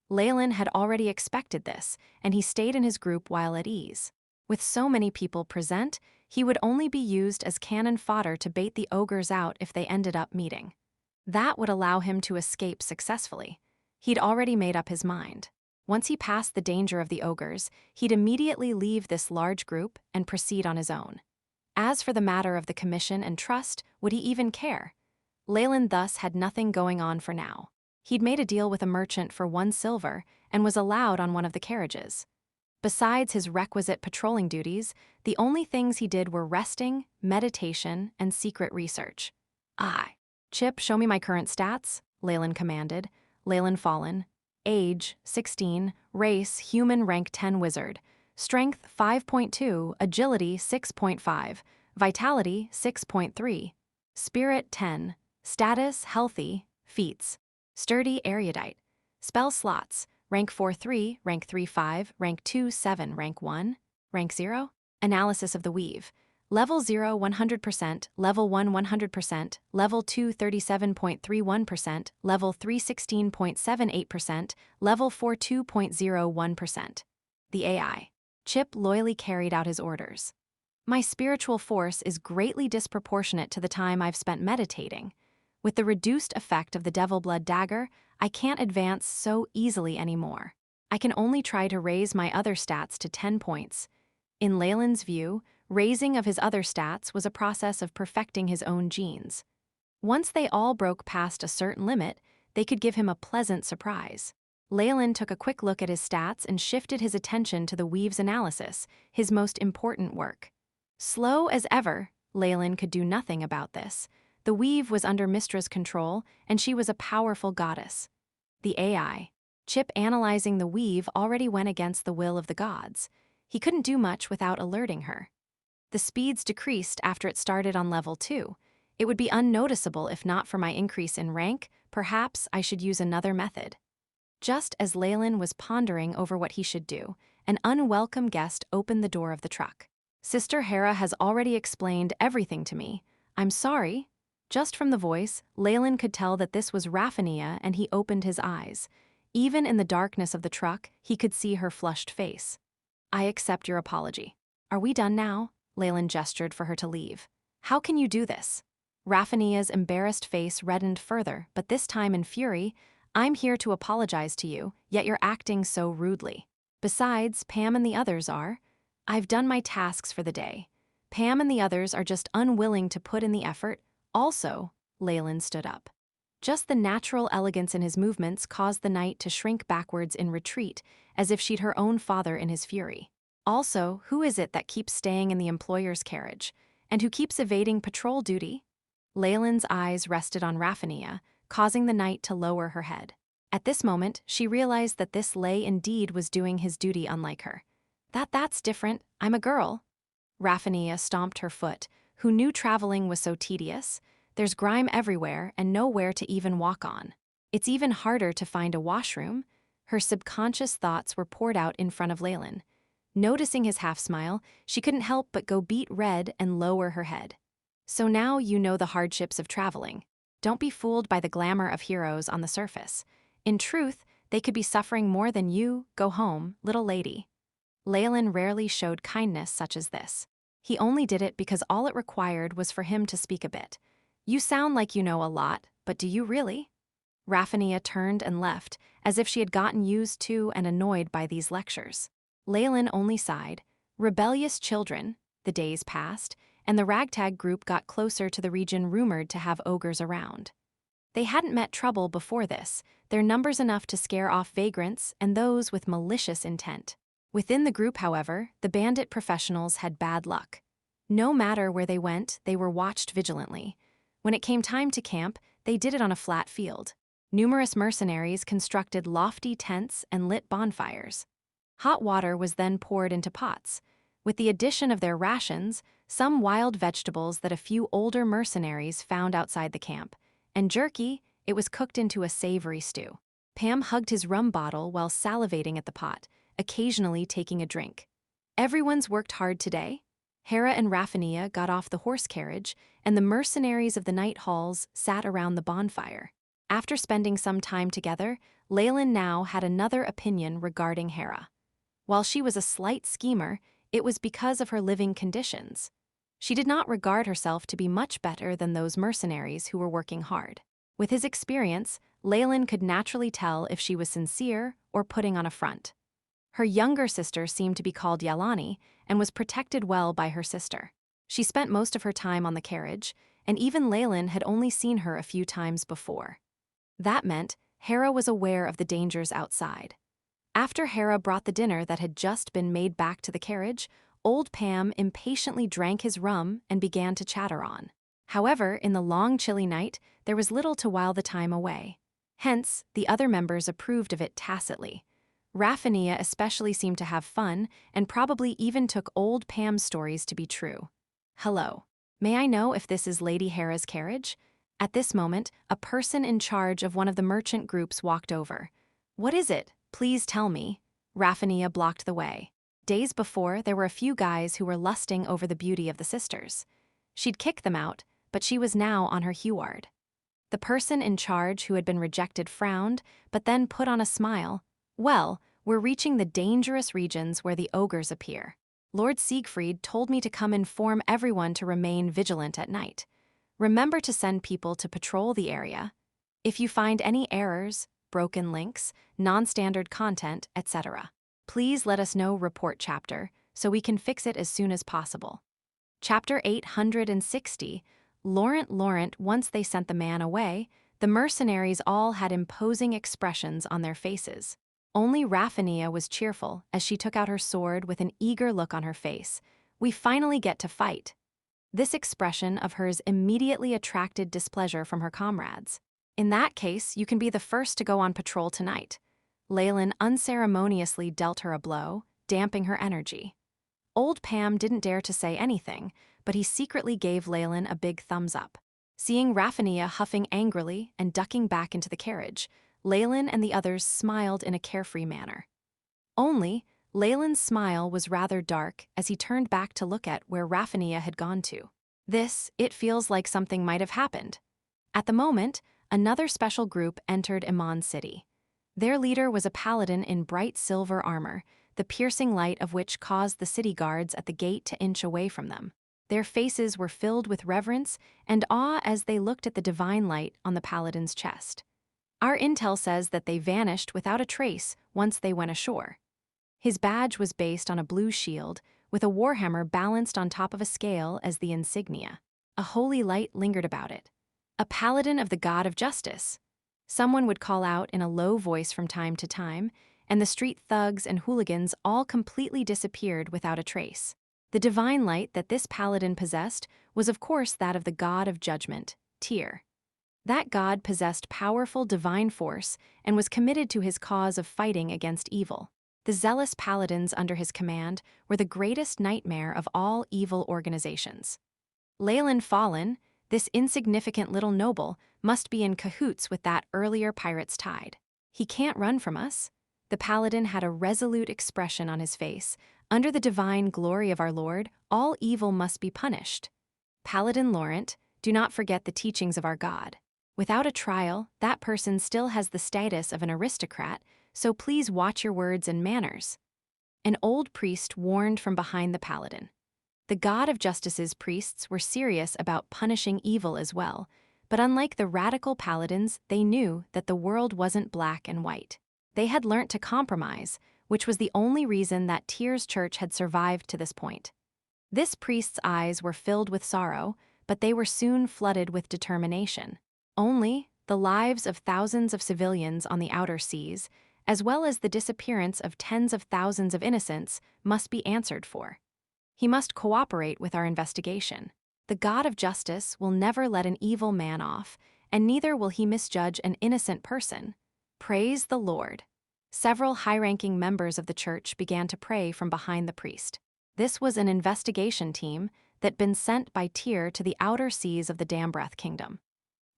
Leylin had already expected this, and he stayed in his group while at ease. With so many people present, he would only be used as cannon fodder to bait the ogres out if they ended up meeting. That would allow him to escape successfully. He'd already made up his mind. Once he passed the danger of the ogres, he'd immediately leave this large group and proceed on his own. As for the matter of the commission and trust, would he even care? Leylin thus had nothing going on for now. He'd made a deal with a merchant for 1 silver and was allowed on one of the carriages. Besides his requisite patrolling duties, the only things he did were resting, meditation, and secret research. Chip, show me my current stats, Leylin commanded. Leylin Fallen. Age, 16. Race, human, rank 10 wizard. Strength, 5.2. Agility, 6.5. Vitality, 6.3. Spirit, 10. Status, healthy. Feats. Sturdy, erudite. Spell slots. Rank 4-3, rank 3-5, rank 2-7, rank 1, rank 0. Analysis of the weave. Level 0, 100%, level 1, 100%, level 2, 37.31%, level 3, 16.78%, level 4, 2.01%. The AI. Chip loyally carried out his orders. My spiritual force is greatly disproportionate to the time I've spent meditating. With the reduced effect of the Devil Blood Dagger, I can't advance so easily anymore. I can only try to raise my other stats to 10 points. In Leylin's view, raising of his other stats was a process of perfecting his own genes. Once they all broke past a certain limit, they could give him a pleasant surprise. Leylin took a quick look at his stats and shifted his attention to the weave's analysis, his most important work. Slow as ever, Leylin could do nothing about this. The weave was under Mystra's control, and she was a powerful goddess. The AI. Chip analyzing the weave already went against the will of the gods. He couldn't do much without alerting her. The speeds decreased after it started on level 2. It would be unnoticeable if not for my increase in rank. Perhaps I should use another method. Just as Leylin was pondering over what he should do, an unwelcome guest opened the door of the truck. Sister Hera has already explained everything to me. I'm sorry. Just from the voice, Leylin could tell that this was Raphania, and he opened his eyes. Even in the darkness of the truck, he could see her flushed face. I accept your apology. Are we done now? Leylin gestured for her to leave. How can you do this? Raphania's embarrassed face reddened further, but this time in fury. I'm here to apologize to you, yet you're acting so rudely. Besides, Pam and the others are. I've done my tasks for the day. Pam and the others are just unwilling to put in the effort. Also, Leylin stood up. Just the natural elegance in his movements caused the knight to shrink backwards in retreat, as if she'd her own father in his fury. Also, who is it that keeps staying in the employer's carriage, and who keeps evading patrol duty? Leylin's eyes rested on Raphania, causing the knight to lower her head. At this moment, she realized that this Ley indeed was doing his duty unlike her. That's different. I'm a girl. Raphania stomped her foot, who knew traveling was so tedious. There's grime everywhere and nowhere to even walk on. It's even harder to find a washroom. Her subconscious thoughts were poured out in front of Leylin. Noticing his half-smile, she couldn't help but go beet red and lower her head. So now you know the hardships of traveling. Don't be fooled by the glamour of heroes on the surface. In truth, they could be suffering more than you. Go home, little lady. Leylin rarely showed kindness such as this. He only did it because all it required was for him to speak a bit. You sound like you know a lot, but do you really? Raphania turned and left, as if she had gotten used to and annoyed by these lectures. Leylin only sighed. Rebellious children. The days passed, and the ragtag group got closer to the region rumored to have ogres around. They hadn't met trouble before this, their numbers enough to scare off vagrants and those with malicious intent. Within the group, however, the bandit professionals had bad luck. No matter where they went, they were watched vigilantly. When it came time to camp, they did it on a flat field. Numerous mercenaries constructed lofty tents and lit bonfires. Hot water was then poured into pots. With the addition of their rations, some wild vegetables that a few older mercenaries found outside the camp, and jerky, it was cooked into a savory stew. Pam hugged his rum bottle while salivating at the pot, occasionally taking a drink. Everyone's worked hard today. Hera and Raphania got off the horse carriage, and the mercenaries of the night halls sat around the bonfire. After spending some time together, Leylin now had another opinion regarding Hera. While she was a slight schemer, it was because of her living conditions. She did not regard herself to be much better than those mercenaries who were working hard. With his experience, Leylin could naturally tell if she was sincere or putting on a front. Her younger sister seemed to be called Yalani and was protected well by her sister. She spent most of her time on the carriage, and even Leylin had only seen her a few times before. That meant Hera was aware of the dangers outside. After Hera brought the dinner that had just been made back to the carriage, old Pam impatiently drank his rum and began to chatter on. However, in the long chilly night, there was little to while the time away. Hence, the other members approved of it tacitly. Raffania especially seemed to have fun and probably even took old Pam's stories to be true. "Hello. May I know if this is Lady Hera's carriage?" At this moment, a person in charge of one of the merchant groups walked over. "What is it? Please tell me." Raffania blocked the way. Days before, there were a few guys who were lusting over the beauty of the sisters. She'd kicked them out, but she was now on her Huard. The person in charge who had been rejected frowned, but then put on a smile. "Well, we're reaching the dangerous regions where the ogres appear. Lord Siegfried told me to come inform everyone to remain vigilant at night. Remember to send people to patrol the area. If you find any errors, broken links, non-standard content, etc., please let us know. Report chapter, so we can fix it as soon as possible." Chapter 860, Laurent. Once they sent the man away, the mercenaries all had imposing expressions on their faces. Only Raffania was cheerful as she took out her sword with an eager look on her face. "We finally get to fight." This expression of hers immediately attracted displeasure from her comrades. "In that case, you can be the first to go on patrol tonight." Leylin unceremoniously dealt her a blow, damping her energy. Old Pam didn't dare to say anything, but he secretly gave Leylin a big thumbs up. Seeing Raffania huffing angrily and ducking back into the carriage, Leylin and the others smiled in a carefree manner. Only, Leylin's smile was rather dark as he turned back to look at where Raffania had gone to. It feels like something might have happened. At the moment, another special group entered Iman City. Their leader was a paladin in bright silver armor, the piercing light of which caused the city guards at the gate to inch away from them. Their faces were filled with reverence and awe as they looked at the divine light on the paladin's chest. Our intel says that they vanished without a trace once they went ashore. His badge was based on a blue shield, with a warhammer balanced on top of a scale as the insignia. A holy light lingered about it. "A paladin of the god of justice," someone would call out in a low voice from time to time, and the street thugs and hooligans all completely disappeared without a trace. The divine light that this paladin possessed was of course that of the god of judgment, Tyr. That god possessed powerful divine force and was committed to his cause of fighting against evil. The zealous paladins under his command were the greatest nightmare of all evil organizations. Leylin Farlier, this insignificant little noble, must be in cahoots with that earlier pirate's tide. "He can't run from us." The paladin had a resolute expression on his face. "Under the divine glory of our Lord, all evil must be punished. Paladin Laurent, do not forget the teachings of our God. Without a trial, that person still has the status of an aristocrat, so please watch your words and manners." An old priest warned from behind the paladin. The god of justice's priests were serious about punishing evil as well, but unlike the radical paladins, they knew that the world wasn't black and white. They had learnt to compromise, which was the only reason that Tyr's church had survived to this point. This priest's eyes were filled with sorrow, but they were soon flooded with determination. Only, the lives of thousands of civilians on the outer seas, as well as the disappearance of tens of thousands of innocents, must be answered for. He must cooperate with our investigation. The God of justice will never let an evil man off, and neither will he misjudge an innocent person. Praise the Lord. Several high-ranking members of the church began to pray from behind the priest. This was an investigation team that'd been sent by Tyr to the outer seas of the Dambreth Kingdom.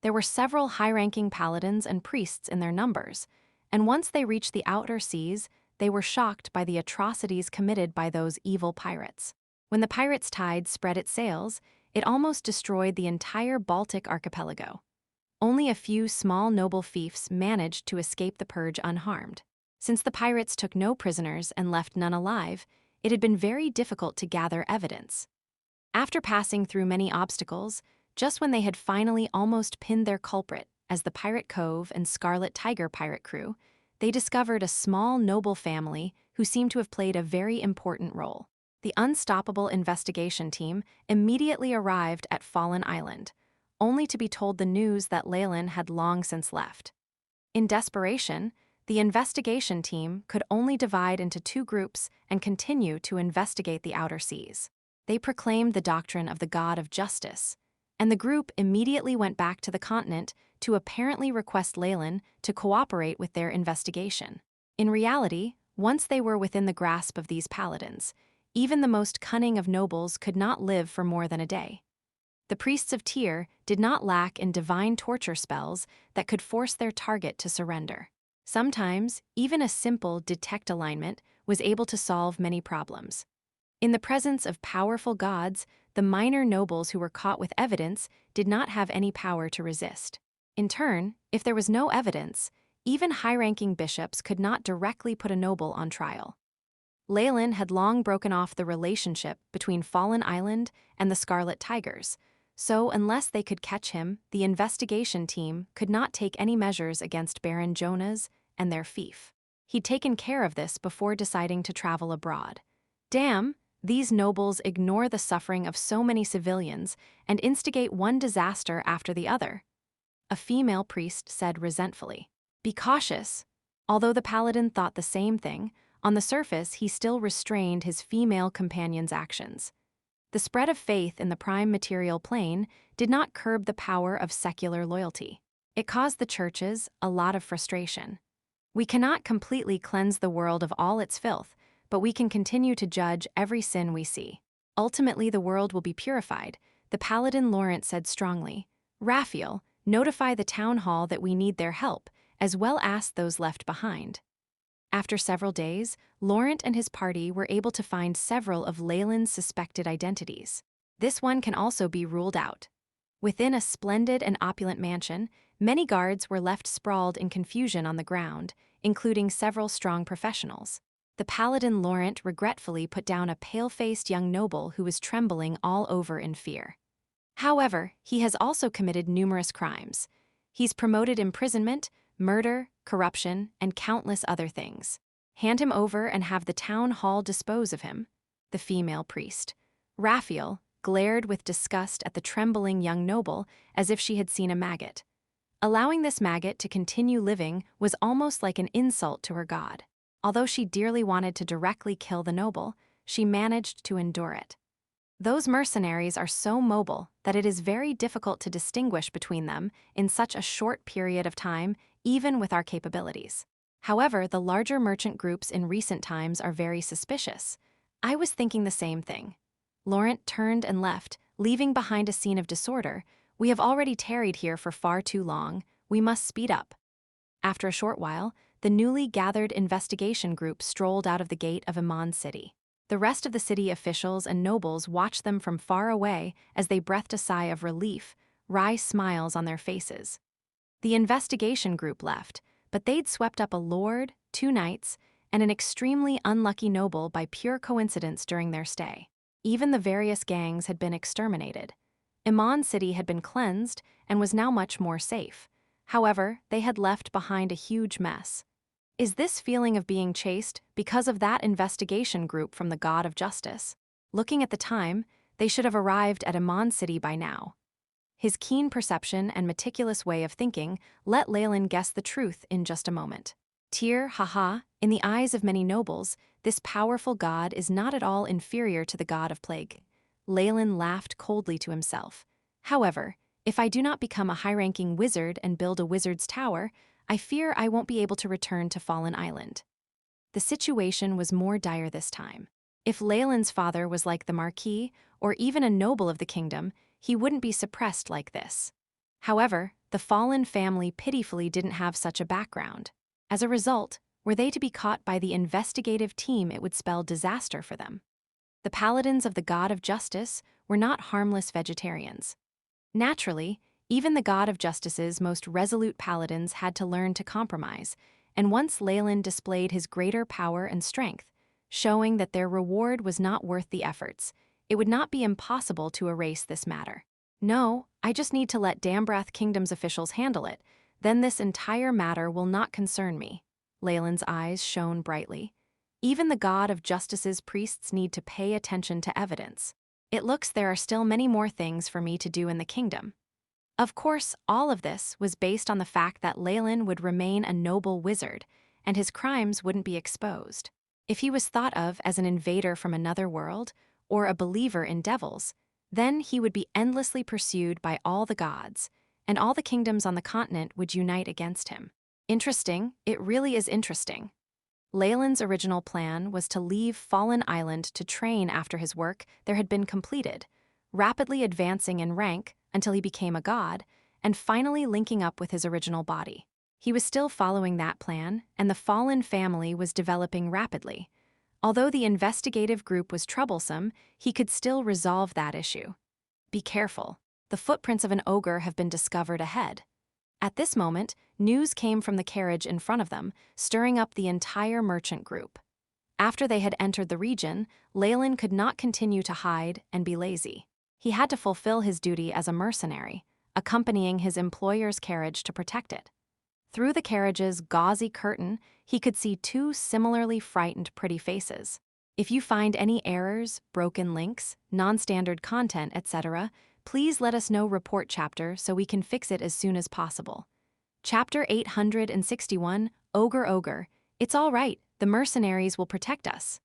There were several high-ranking paladins and priests in their numbers, and once they reached the outer seas, they were shocked by the atrocities committed by those evil pirates. When the pirates' tide spread its sails, it almost destroyed the entire Baltic archipelago. Only a few small noble fiefs managed to escape the purge unharmed. Since the pirates took no prisoners and left none alive, it had been very difficult to gather evidence. After passing through many obstacles, just when they had finally almost pinned their culprit as the Pirate Cove and Scarlet Tiger pirate crew, they discovered a small noble family who seemed to have played a very important role. The unstoppable investigation team immediately arrived at Fallen Island, only to be told the news that Leylin had long since left. In desperation, the investigation team could only divide into two groups and continue to investigate the outer seas. They proclaimed the doctrine of the God of Justice, and the group immediately went back to the continent to apparently request Leylin to cooperate with their investigation. In reality, once they were within the grasp of these paladins, even the most cunning of nobles could not live for more than a day. The priests of Tyr did not lack in divine torture spells that could force their target to surrender. Sometimes, even a simple detect alignment was able to solve many problems. In the presence of powerful gods, the minor nobles who were caught with evidence did not have any power to resist. In turn, if there was no evidence, even high-ranking bishops could not directly put a noble on trial. Leylin had long broken off the relationship between Fallen Island and the Scarlet Tigers, so unless they could catch him, the investigation team could not take any measures against Baron Jonas and their fief. He'd taken care of this before deciding to travel abroad. Damn, these nobles ignore the suffering of so many civilians and instigate one disaster after the other, a female priest said resentfully. Be cautious. Although the paladin thought the same thing, on the surface he still restrained his female companion's actions. The spread of faith in the prime material plane did not curb the power of secular loyalty. It caused the churches a lot of frustration. We cannot completely cleanse the world of all its filth, but we can continue to judge every sin we see. Ultimately, the world will be purified, the paladin Laurent said strongly. Raphael, notify the town hall that we need their help, as well as those left behind. After several days, Laurent and his party were able to find several of Leylin's suspected identities. This one can also be ruled out. Within a splendid and opulent mansion, many guards were left sprawled in confusion on the ground, including several strong professionals. The paladin Laurent regretfully put down a pale-faced young noble who was trembling all over in fear. However, he has also committed numerous crimes. He's promoted imprisonment, murder, corruption, and countless other things. Hand him over and have the town hall dispose of him, the female priest. Raphael glared with disgust at the trembling young noble as if she had seen a maggot. Allowing this maggot to continue living was almost like an insult to her god. Although she dearly wanted to directly kill the noble, she managed to endure it. Those mercenaries are so mobile that it is very difficult to distinguish between them in such a short period of time, even with our capabilities. However, the larger merchant groups in recent times are very suspicious. I was thinking the same thing. Laurent turned and left, leaving behind a scene of disorder. We have already tarried here for far too long. We must speed up. After a short while, the newly gathered investigation group strolled out of the gate of Iman City. The rest of the city officials and nobles watched them from far away as they breathed a sigh of relief, wry smiles on their faces. The investigation group left, but they'd swept up a lord, 2 knights, and an extremely unlucky noble by pure coincidence during their stay. Even the various gangs had been exterminated. Iman City had been cleansed and was now much more safe. However, they had left behind a huge mess. Is this feeling of being chased because of that investigation group from the God of Justice? Looking at the time, they should have arrived at Iman City by now. His keen perception and meticulous way of thinking let Leylin guess the truth in just a moment. Tyr, haha, in the eyes of many nobles, this powerful god is not at all inferior to the god of plague. Leylin laughed coldly to himself. However, if I do not become a high-ranking wizard and build a wizard's tower, I fear I won't be able to return to Fallen Island. The situation was more dire this time. If Leylin's father was like the Marquis, or even a noble of the kingdom, he wouldn't be suppressed like this. However, the fallen family pitifully didn't have such a background. As a result, were they to be caught by the investigative team, it would spell disaster for them. The paladins of the God of Justice were not harmless vegetarians. Naturally, even the God of Justice's most resolute paladins had to learn to compromise, and once Leylin displayed his greater power and strength, showing that their reward was not worth the efforts, it would not be impossible to erase this matter. No, I just need to let Dambrath Kingdom's officials handle it, then this entire matter will not concern me. Leylin's eyes shone brightly. Even the god of justice's priests need to pay attention to evidence. It looks there are still many more things for me to do in the kingdom. Of course, all of this was based on the fact that Leylin would remain a noble wizard, and his crimes wouldn't be exposed. If he was thought of as an invader from another world, or a believer in devils, then he would be endlessly pursued by all the gods, and all the kingdoms on the continent would unite against him. Interesting, it really is interesting. Leylin's original plan was to leave Fallen Island to train after his work there had been completed, rapidly advancing in rank until he became a god, and finally linking up with his original body. He was still following that plan, and the Fallen family was developing rapidly. Although the investigative group was troublesome, he could still resolve that issue. Be careful. The footprints of an ogre have been discovered ahead. At this moment, news came from the carriage in front of them, stirring up the entire merchant group. After they had entered the region, Leylin could not continue to hide and be lazy. He had to fulfill his duty as a mercenary, accompanying his employer's carriage to protect it. Through the carriage's gauzy curtain, he could see two similarly frightened pretty faces. If you find any errors, broken links, non-standard content, etc., please let us know report chapter so we can fix it as soon as possible. Chapter 861, Ogre. It's all right, the mercenaries will protect us.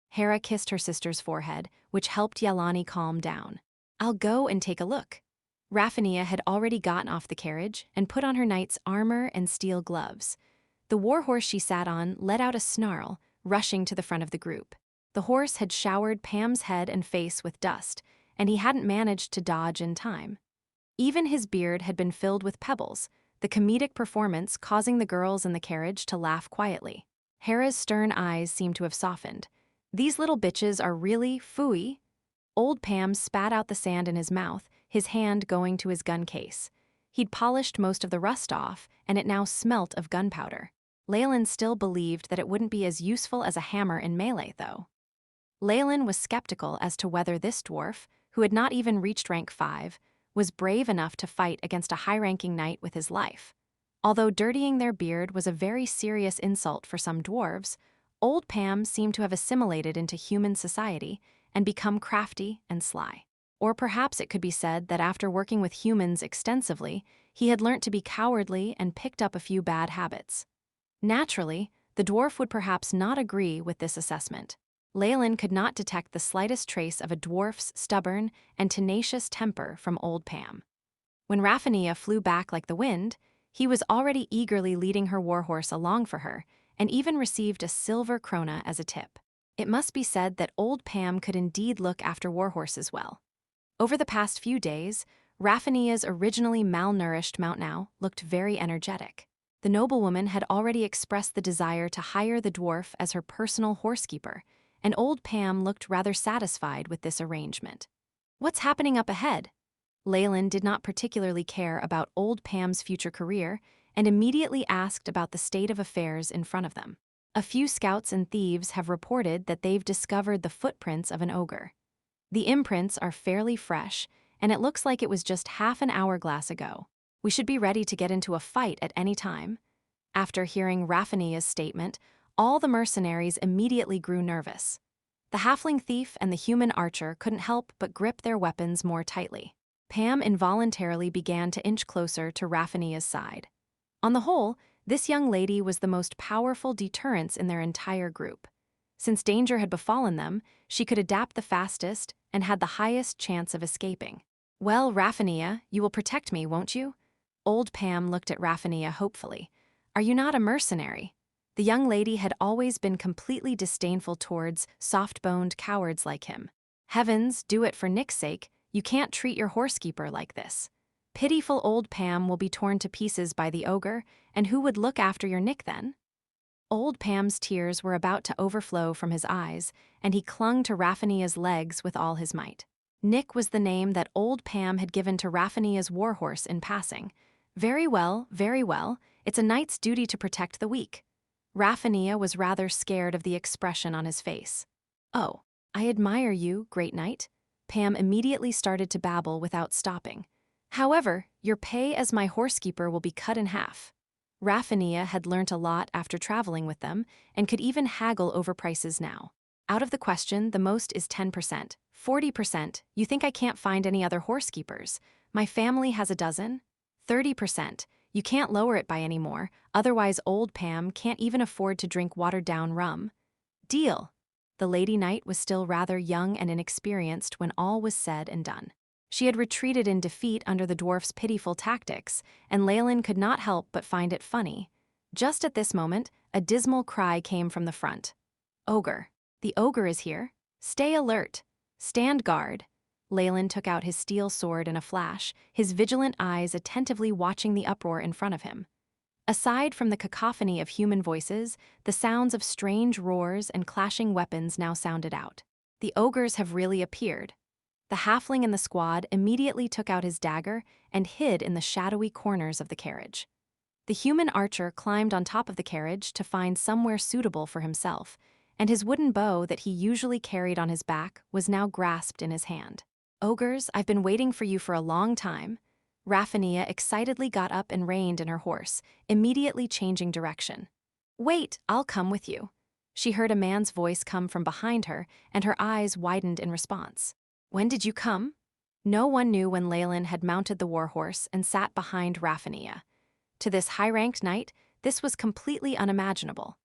Hera kissed her sister's forehead, which helped Yelani calm down. I'll go and take a look. Raphania had already gotten off the carriage and put on her knight's armor and steel gloves. The warhorse she sat on let out a snarl, rushing to the front of the group. The horse had showered Pam's head and face with dust, and he hadn't managed to dodge in time. Even his beard had been filled with pebbles, the comedic performance causing the girls in the carriage to laugh quietly. Hera's stern eyes seemed to have softened. These little bitches are really phooey. Old Pam spat out the sand in his mouth, his hand going to his gun case. He'd polished most of the rust off, and it now smelt of gunpowder. Leylin still believed that it wouldn't be as useful as a hammer in melee, though. Leylin was skeptical as to whether this dwarf, who had not even reached rank 5, was brave enough to fight against a high-ranking knight with his life. Although dirtying their beard was a very serious insult for some dwarves, old Pam seemed to have assimilated into human society and become crafty and sly. Or perhaps it could be said that after working with humans extensively, he had learnt to be cowardly and picked up a few bad habits. Naturally, the dwarf would perhaps not agree with this assessment. Leylin could not detect the slightest trace of a dwarf's stubborn and tenacious temper from old Pam. When Raphania flew back like the wind, he was already eagerly leading her warhorse along for her, and even received a silver krona as a tip. It must be said that old Pam could indeed look after warhorses well. Over the past few days, Raphania's originally malnourished mount now looked very energetic. The noblewoman had already expressed the desire to hire the dwarf as her personal horsekeeper, and old Pam looked rather satisfied with this arrangement. What's happening up ahead? Leylin did not particularly care about old Pam's future career and immediately asked about the state of affairs in front of them. A few scouts and thieves have reported that they've discovered the footprints of an ogre. The imprints are fairly fresh, and it looks like it was just half an hourglass ago. We should be ready to get into a fight at any time. After hearing Raphania's statement, all the mercenaries immediately grew nervous. The halfling thief and the human archer couldn't help but grip their weapons more tightly. Pam involuntarily began to inch closer to Raphania's side. On the whole, this young lady was the most powerful deterrence in their entire group. Since danger had befallen them, she could adapt the fastest and had the highest chance of escaping. Well, Raphania, you will protect me, won't you? Old Pam looked at Raphania hopefully. Are you not a mercenary? The young lady had always been completely disdainful towards soft-boned cowards like him. Heavens, do it for Nick's sake. You can't treat your horsekeeper like this. Pitiful old Pam will be torn to pieces by the ogre, and who would look after your Nick then? Old Pam's tears were about to overflow from his eyes, and he clung to Raphania's legs with all his might. Nick was the name that old Pam had given to Raphania's warhorse in passing. Very well, it's a knight's duty to protect the weak. Raphania was rather scared of the expression on his face. Oh, I admire you, great knight. Pam immediately started to babble without stopping. However, your pay as my horsekeeper will be cut in half. Raffania had learnt a lot after traveling with them and could even haggle over prices now. Out of the question, the most is 10%. 40%, you think I can't find any other horsekeepers? My family has a dozen? 30%, you can't lower it by any more, otherwise old Pam can't even afford to drink watered-down rum. Deal. The Lady Knight was still rather young and inexperienced when all was said and done. She had retreated in defeat under the dwarf's pitiful tactics, and Leylin could not help but find it funny. Just at this moment, a dismal cry came from the front. Ogre. The ogre is here. Stay alert. Stand guard. Leylin took out his steel sword in a flash, his vigilant eyes attentively watching the uproar in front of him. Aside from the cacophony of human voices, the sounds of strange roars and clashing weapons now sounded out. The ogres have really appeared. The halfling in the squad immediately took out his dagger and hid in the shadowy corners of the carriage. The human archer climbed on top of the carriage to find somewhere suitable for himself, and his wooden bow that he usually carried on his back was now grasped in his hand. Ogres, I've been waiting for you for a long time. Raffania excitedly got up and reined in her horse, immediately changing direction. Wait, I'll come with you. She heard a man's voice come from behind her, and her eyes widened in response. When did you come? No one knew when Leylin had mounted the warhorse and sat behind Raffania. To this high-ranked knight, this was completely unimaginable.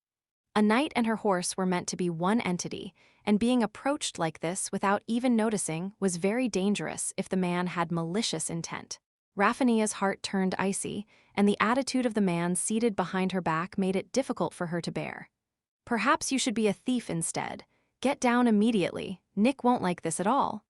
A knight and her horse were meant to be one entity, and being approached like this without even noticing was very dangerous if the man had malicious intent. Raffania's heart turned icy, and the attitude of the man seated behind her back made it difficult for her to bear. Perhaps you should be a thief instead. Get down immediately. Nick won't like this at all.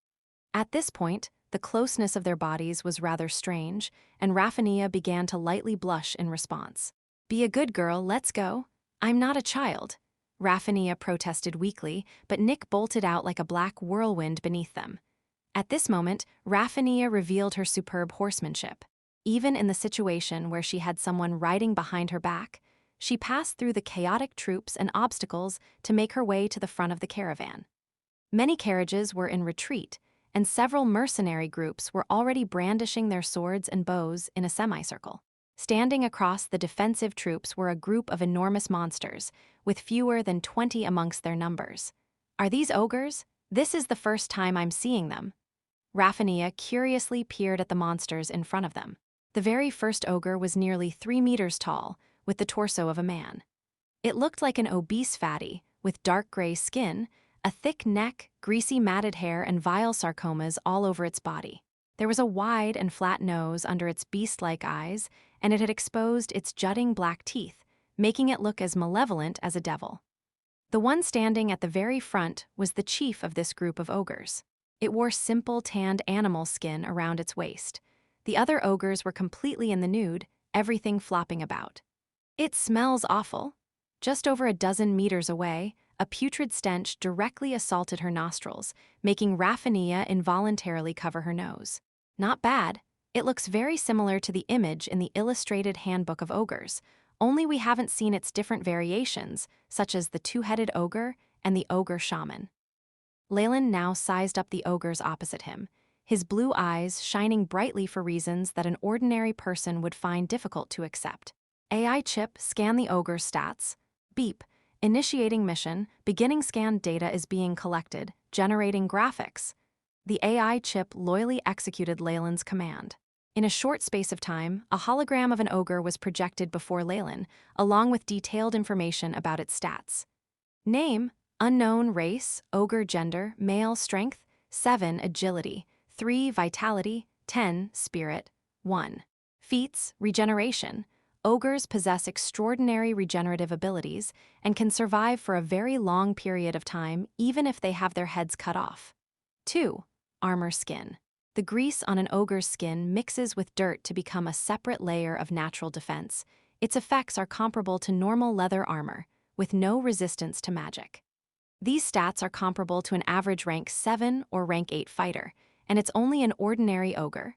At this point, the closeness of their bodies was rather strange, and Raffania began to lightly blush in response. Be a good girl, let's go. I'm not a child. Raffania protested weakly, but Nick bolted out like a black whirlwind beneath them. At this moment, Raffania revealed her superb horsemanship. Even in the situation where she had someone riding behind her back, she passed through the chaotic troops and obstacles to make her way to the front of the caravan. Many carriages were in retreat, and several mercenary groups were already brandishing their swords and bows in a semicircle. Standing across the defensive troops were a group of enormous monsters, with fewer than 20 amongst their numbers. Are these ogres? This is the first time I'm seeing them. Raffania curiously peered at the monsters in front of them. The very first ogre was nearly 3 meters tall, with the torso of a man. It looked like an obese fatty, with dark gray skin, a thick neck, greasy matted hair, and vile sarcomas all over its body. There was a wide and flat nose under its beast-like eyes, and it had exposed its jutting black teeth, making it look as malevolent as a devil. The one standing at the very front was the chief of this group of ogres. It wore simple tanned animal skin around its waist. The other ogres were completely in the nude, everything flopping about. It smells awful. Just over a dozen meters away, a putrid stench directly assaulted her nostrils, making Raffania involuntarily cover her nose. Not bad. It looks very similar to the image in the illustrated handbook of ogres, only we haven't seen its different variations, such as the two-headed ogre and the ogre shaman. Leylin now sized up the ogres opposite him, his blue eyes shining brightly for reasons that an ordinary person would find difficult to accept. AI chip, scan the ogre's stats. Beep. Initiating mission, beginning scanned data is being collected, generating graphics. The AI chip loyally executed Leylin's command. In a short space of time, a hologram of an ogre was projected before Leylin, along with detailed information about its stats. Name, unknown, race, ogre gender, male, strength, 7 agility, 3 vitality, 10 spirit, 1. Feats, regeneration. Ogres possess extraordinary regenerative abilities and can survive for a very long period of time even if they have their heads cut off. 2. Armor skin. The grease on an ogre's skin mixes with dirt to become a separate layer of natural defense. Its effects are comparable to normal leather armor, with no resistance to magic. These stats are comparable to an average rank 7 or rank 8 fighter, and it's only an ordinary ogre.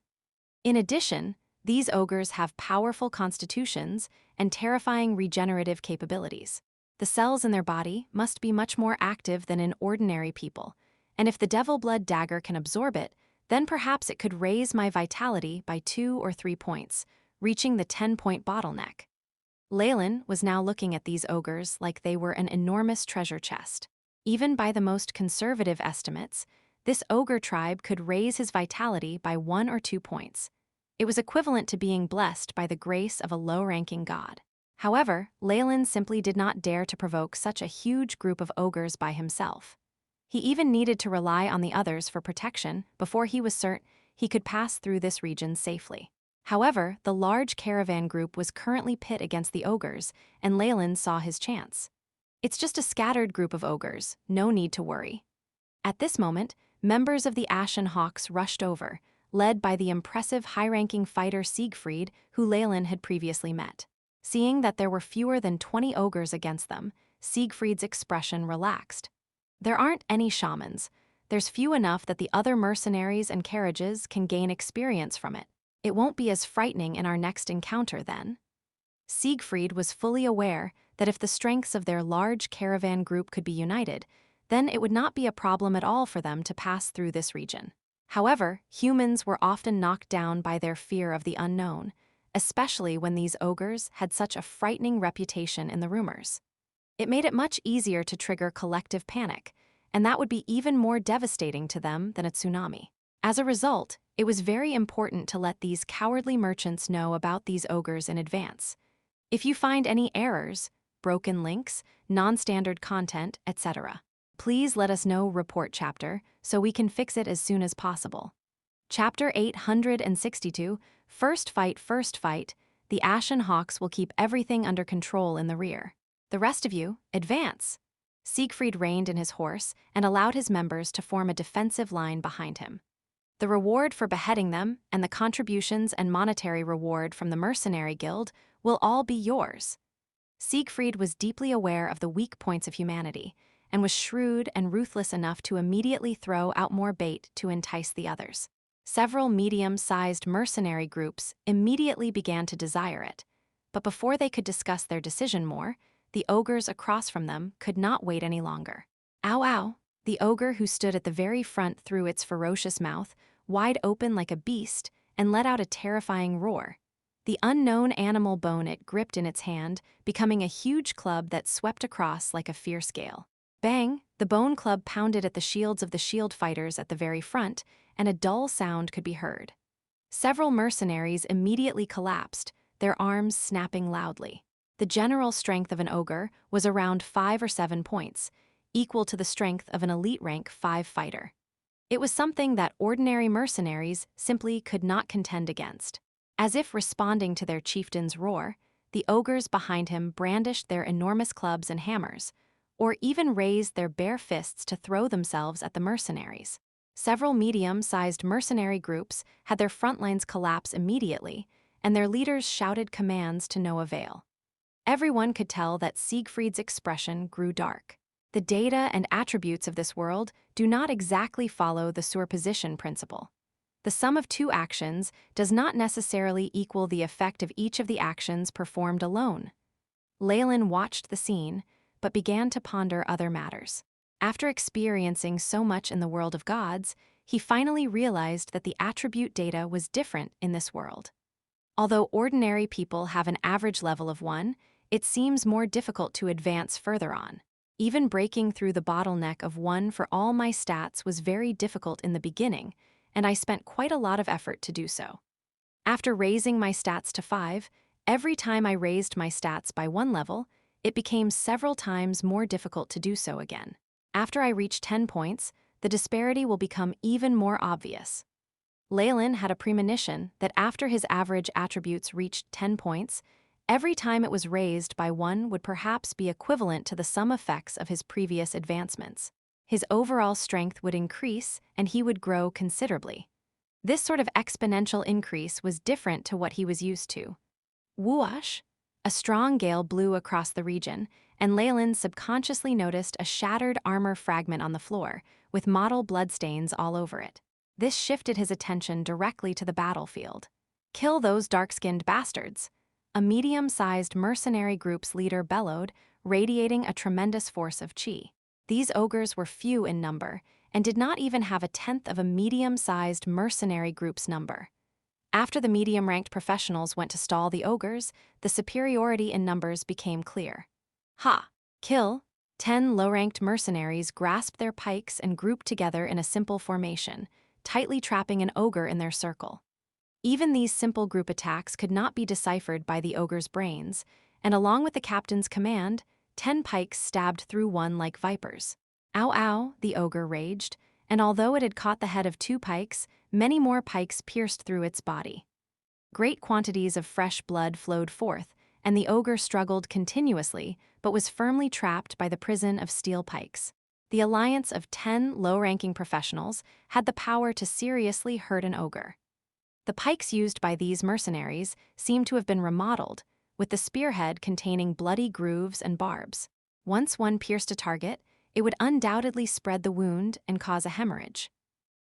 In addition, these ogres have powerful constitutions and terrifying regenerative capabilities. The cells in their body must be much more active than in ordinary people, and if the Devil Blood dagger can absorb it, then perhaps it could raise my vitality by 2 or 3 points, reaching the 10-point bottleneck. Leylin was now looking at these ogres like they were an enormous treasure chest. Even by the most conservative estimates, this ogre tribe could raise his vitality by 1 or 2 points. It was equivalent to being blessed by the grace of a low-ranking god. However, Leylin simply did not dare to provoke such a huge group of ogres by himself. He even needed to rely on the others for protection before he was certain he could pass through this region safely. However, the large caravan group was currently pit against the ogres, and Leylin saw his chance. It's just a scattered group of ogres, no need to worry. At this moment, members of the Ashen Hawks rushed over, led by the impressive high-ranking fighter Siegfried, who Leylin had previously met. Seeing that there were fewer than 20 ogres against them, Siegfried's expression relaxed. There aren't any shamans. There's few enough that the other mercenaries and carriages can gain experience from it. It won't be as frightening in our next encounter then. Siegfried was fully aware that if the strengths of their large caravan group could be united, then it would not be a problem at all for them to pass through this region. However, humans were often knocked down by their fear of the unknown, especially when these ogres had such a frightening reputation in the rumors. It made it much easier to trigger collective panic, and that would be even more devastating to them than a tsunami. As a result, it was very important to let these cowardly merchants know about these ogres in advance. If you find any errors, broken links, non-standard content, etc., please let us know. Report chapter so we can fix it as soon as possible. Chapter 862, First Fight. The Ashen Hawks will keep everything under control in the rear. The rest of you, advance. Siegfried reined in his horse and allowed his members to form a defensive line behind him. The reward for beheading them and the contributions and monetary reward from the Mercenary Guild will all be yours. Siegfried was deeply aware of the weak points of humanity and was shrewd and ruthless enough to immediately throw out more bait to entice the others. Several medium-sized mercenary groups immediately began to desire it, but before they could discuss their decision more, the ogres across from them could not wait any longer. Ow ow! The ogre who stood at the very front threw its ferocious mouth wide open like a beast and let out a terrifying roar. The unknown animal bone it gripped in its hand, becoming a huge club that swept across like a fierce gale. Bang! The bone club pounded at the shields of the shield fighters at the very front, and a dull sound could be heard. Several mercenaries immediately collapsed, their arms snapping loudly. The general strength of an ogre was around 5 or 7 points, equal to the strength of an elite rank 5 fighter. It was something that ordinary mercenaries simply could not contend against. As if responding to their chieftain's roar, the ogres behind him brandished their enormous clubs and hammers, or even raised their bare fists to throw themselves at the mercenaries. Several medium-sized mercenary groups had their front lines collapse immediately, and their leaders shouted commands to no avail. Everyone could tell that Siegfried's expression grew dark. The data and attributes of this world do not exactly follow the superposition principle. The sum of 2 actions does not necessarily equal the effect of each of the actions performed alone. Leylin watched the scene, but began to ponder other matters. After experiencing so much in the world of gods, he finally realized that the attribute data was different in this world. Although ordinary people have an average level of 1, it seems more difficult to advance further on. Even breaking through the bottleneck of 1 for all my stats was very difficult in the beginning, and I spent quite a lot of effort to do so. After raising my stats to 5, every time I raised my stats by 1 level, it became several times more difficult to do so again. After I reach 10 points, the disparity will become even more obvious. Leylin had a premonition that after his average attributes reached 10 points, every time it was raised by 1 would perhaps be equivalent to the sum effects of his previous advancements. His overall strength would increase and he would grow considerably. This sort of exponential increase was different to what he was used to. Whoosh! A strong gale blew across the region, and Leylin subconsciously noticed a shattered armor fragment on the floor, with mottled bloodstains all over it. This shifted his attention directly to the battlefield. Kill those dark-skinned bastards! A medium-sized mercenary group's leader bellowed, radiating a tremendous force of chi. These ogres were few in number, and did not even have a tenth of a medium-sized mercenary group's number. After the medium-ranked professionals went to stall the ogres, the superiority in numbers became clear. Ha! Kill! 10 low-ranked mercenaries grasped their pikes and grouped together in a simple formation, tightly trapping an ogre in their circle. Even these simple group attacks could not be deciphered by the ogre's brains, and along with the captain's command, 10 pikes stabbed through one like vipers. Ow ow, the ogre raged, and although it had caught the head of 2 pikes, many more pikes pierced through its body. Great quantities of fresh blood flowed forth, and the ogre struggled continuously, but was firmly trapped by the prison of steel pikes. The alliance of 10 low-ranking professionals had the power to seriously hurt an ogre. The pikes used by these mercenaries seemed to have been remodeled, with the spearhead containing bloody grooves and barbs. Once one pierced a target, it would undoubtedly spread the wound and cause a hemorrhage.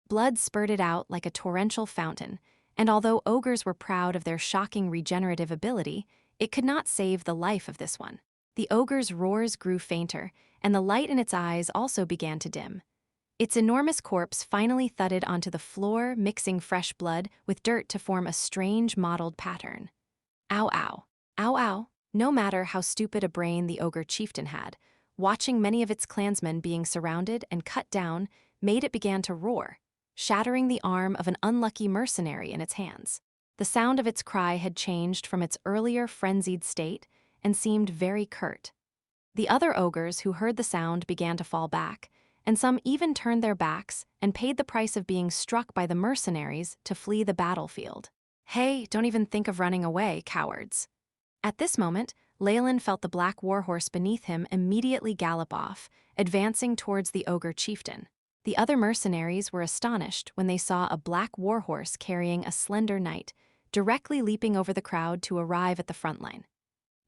Blood spurted out like a torrential fountain, and although ogres were proud of their shocking regenerative ability, it could not save the life of this one. The ogre's roars grew fainter, and the light in its eyes also began to dim. Its enormous corpse finally thudded onto the floor, mixing fresh blood with dirt to form a strange mottled pattern. Ow ow. Ow ow. No matter how stupid a brain the ogre chieftain had, watching many of its clansmen being surrounded and cut down made it begin to roar, shattering the arm of an unlucky mercenary in its hands. The sound of its cry had changed from its earlier frenzied state and seemed very curt. The other ogres who heard the sound began to fall back, and some even turned their backs and paid the price of being struck by the mercenaries to flee the battlefield. Hey, don't even think of running away, cowards. At this moment, Leylin felt the black warhorse beneath him immediately gallop off, advancing towards the ogre chieftain. The other mercenaries were astonished when they saw a black warhorse carrying a slender knight, directly leaping over the crowd to arrive at the front line.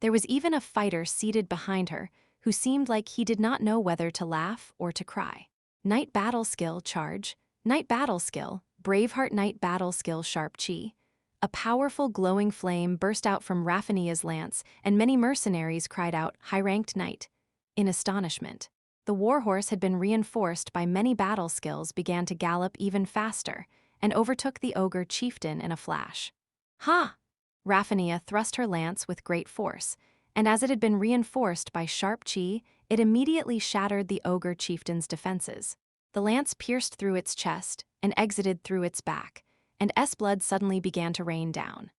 There was even a fighter seated behind her, who seemed like he did not know whether to laugh or to cry. Knight battle skill charge, knight battle skill, Braveheart knight battle skill sharp chi. A powerful glowing flame burst out from Raffinia's lance, and many mercenaries cried out, "High-ranked knight," in astonishment. The warhorse had been reinforced by many battle skills began to gallop even faster, and overtook the ogre chieftain in a flash. Ha! Raffinia thrust her lance with great force, and as it had been reinforced by sharp chi, it immediately shattered the ogre chieftain's defenses. The lance pierced through its chest and exited through its back, and blood suddenly began to rain down.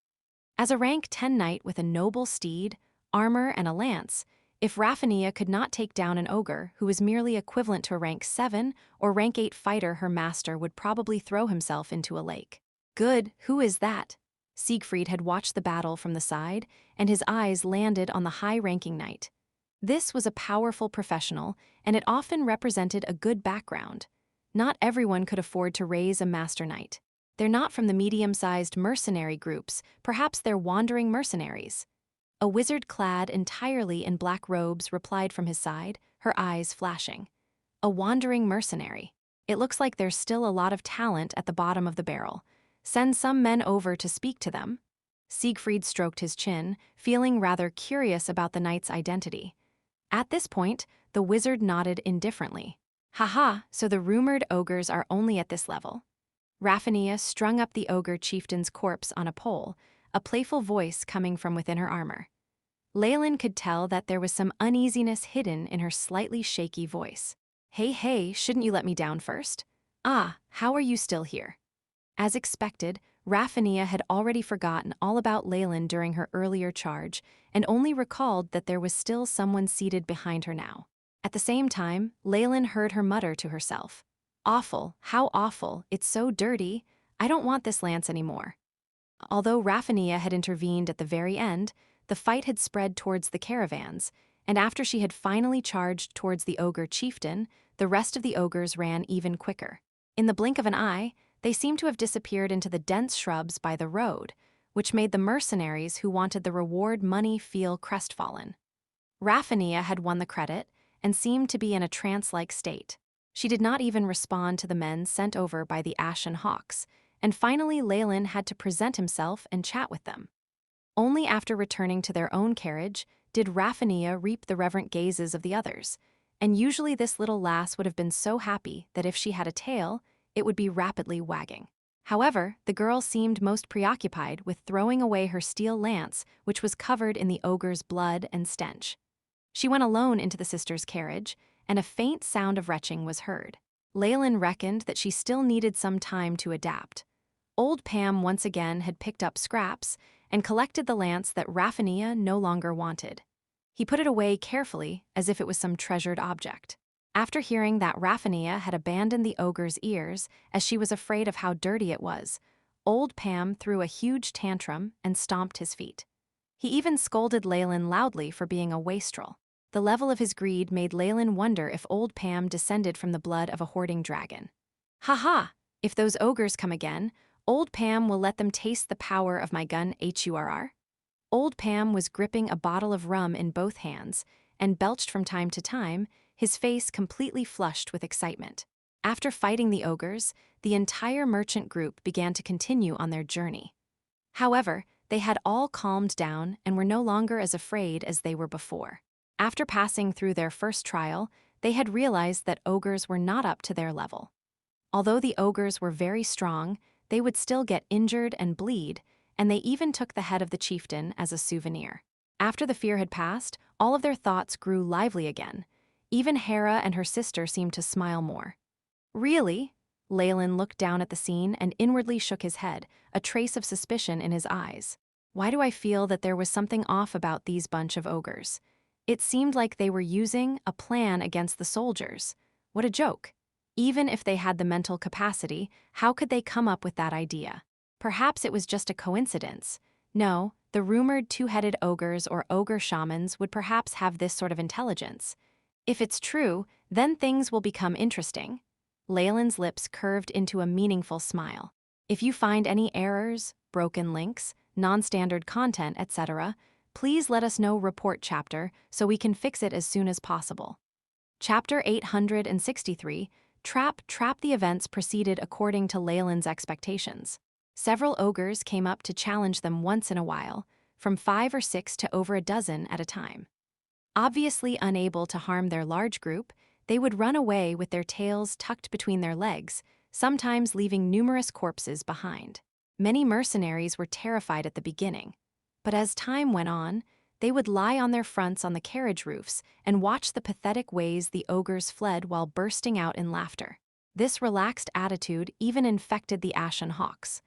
As a rank 10 knight with a noble steed, armor, and a lance, if Raffinia could not take down an ogre who was merely equivalent to a rank 7 or rank 8 fighter, her master would probably throw himself into a lake. Good, who is that? Siegfried had watched the battle from the side, and his eyes landed on the high-ranking knight. This was a powerful professional, and it often represented a good background. Not everyone could afford to raise a master knight. They're not from the medium-sized mercenary groups, perhaps they're wandering mercenaries. A wizard clad entirely in black robes replied from his side, her eyes flashing. A wandering mercenary. It looks like there's still a lot of talent at the bottom of the barrel. Send some men over to speak to them. Siegfried stroked his chin, feeling rather curious about the knight's identity. At this point, the wizard nodded indifferently. Haha, so the rumored ogres are only at this level. Raffinia strung up the ogre chieftain's corpse on a pole, a playful voice coming from within her armor. Leylin could tell that there was some uneasiness hidden in her slightly shaky voice. Hey, shouldn't you let me down first? Ah, how are you still here? As expected, Raffinia had already forgotten all about Leylin during her earlier charge, and only recalled that there was still someone seated behind her now. At the same time, Leylin heard her mutter to herself. Awful, how awful, it's so dirty, I don't want this lance anymore. Although Raffinia had intervened at the very end, the fight had spread towards the caravans, and after she had finally charged towards the ogre chieftain, the rest of the ogres ran even quicker. In the blink of an eye, they seemed to have disappeared into the dense shrubs by the road, which made the mercenaries who wanted the reward money feel crestfallen. Raffinia had won the credit and seemed to be in a trance-like state. She did not even respond to the men sent over by the Ashen Hawks, and finally Leylin had to present himself and chat with them. Only after returning to their own carriage did Raffinia reap the reverent gazes of the others, and usually this little lass would have been so happy that if she had a tail, it would be rapidly wagging. However, the girl seemed most preoccupied with throwing away her steel lance, which was covered in the ogre's blood and stench. She went alone into the sister's carriage, and a faint sound of retching was heard. Leylin reckoned that she still needed some time to adapt. Old Pam once again had picked up scraps and collected the lance that Raffania no longer wanted. He put it away carefully as if it was some treasured object. After hearing that Raffania had abandoned the ogre's ears as she was afraid of how dirty it was, Old Pam threw a huge tantrum and stomped his feet. He even scolded Leylin loudly for being a wastrel. The level of his greed made Leylin wonder if Old Pam descended from the blood of a hoarding dragon. Ha ha! If those ogres come again, Old Pam will let them taste the power of my gun HURR. Old Pam was gripping a bottle of rum in both hands and belched from time to time, his face completely flushed with excitement. After fighting the ogres, the entire merchant group began to continue on their journey. However, they had all calmed down and were no longer as afraid as they were before. After passing through their first trial, they had realized that ogres were not up to their level. Although the ogres were very strong, they would still get injured and bleed, and they even took the head of the chieftain as a souvenir. After the fear had passed, all of their thoughts grew lively again. Even Hera and her sister seemed to smile more. Really? Leylin looked down at the scene and inwardly shook his head, a trace of suspicion in his eyes. Why do I feel that there was something off about these bunch of ogres? It seemed like they were using a plan against the soldiers. What a joke. Even if they had the mental capacity, how could they come up with that idea? Perhaps it was just a coincidence. No, the rumored two-headed ogres or ogre shamans would perhaps have this sort of intelligence. If it's true, then things will become interesting. Leylin's lips curved into a meaningful smile. If you find any errors, broken links, non-standard content, etc., please let us know report chapter so we can fix it as soon as possible. Chapter 863, Trap the events proceeded according to Leylin's expectations. Several ogres came up to challenge them once in a while, from 5 or 6 to over a dozen at a time. Obviously unable to harm their large group, they would run away with their tails tucked between their legs, sometimes leaving numerous corpses behind. Many mercenaries were terrified at the beginning, but as time went on, they would lie on their fronts on the carriage roofs and watch the pathetic ways the ogres fled while bursting out in laughter. This relaxed attitude even infected the Ashen Hawks.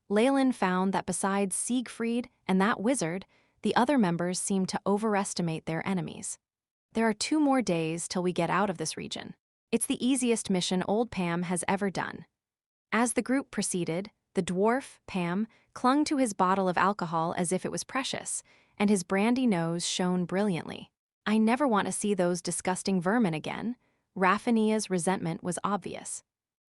Leylin found that besides Siegfried and that wizard, the other members seemed to overestimate their enemies. There are 2 more days till we get out of this region. It's the easiest mission Old Pam has ever done. As the group proceeded, the dwarf, Pam, clung to his bottle of alcohol as if it was precious, and his brandy nose shone brilliantly. I never want to see those disgusting vermin again. Raffinia's resentment was obvious.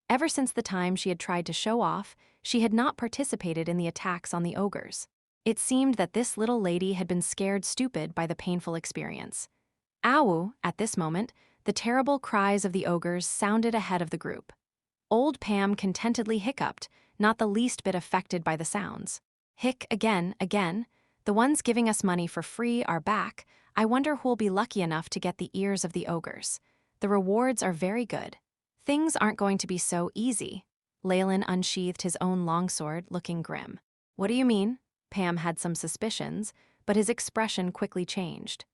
Ever since the time she had tried to show off, she had not participated in the attacks on the ogres. It seemed that this little lady had been scared stupid by the painful experience. Ow! At this moment, the terrible cries of the ogres sounded ahead of the group. Old Pam contentedly hiccuped, not the least bit affected by the sounds. Hic again. The ones giving us money for free are back. I wonder who'll be lucky enough to get the ears of the ogres. The rewards are very good. Things aren't going to be so easy. Leylin unsheathed his own longsword, looking grim. What do you mean? Pam had some suspicions, but his expression quickly changed.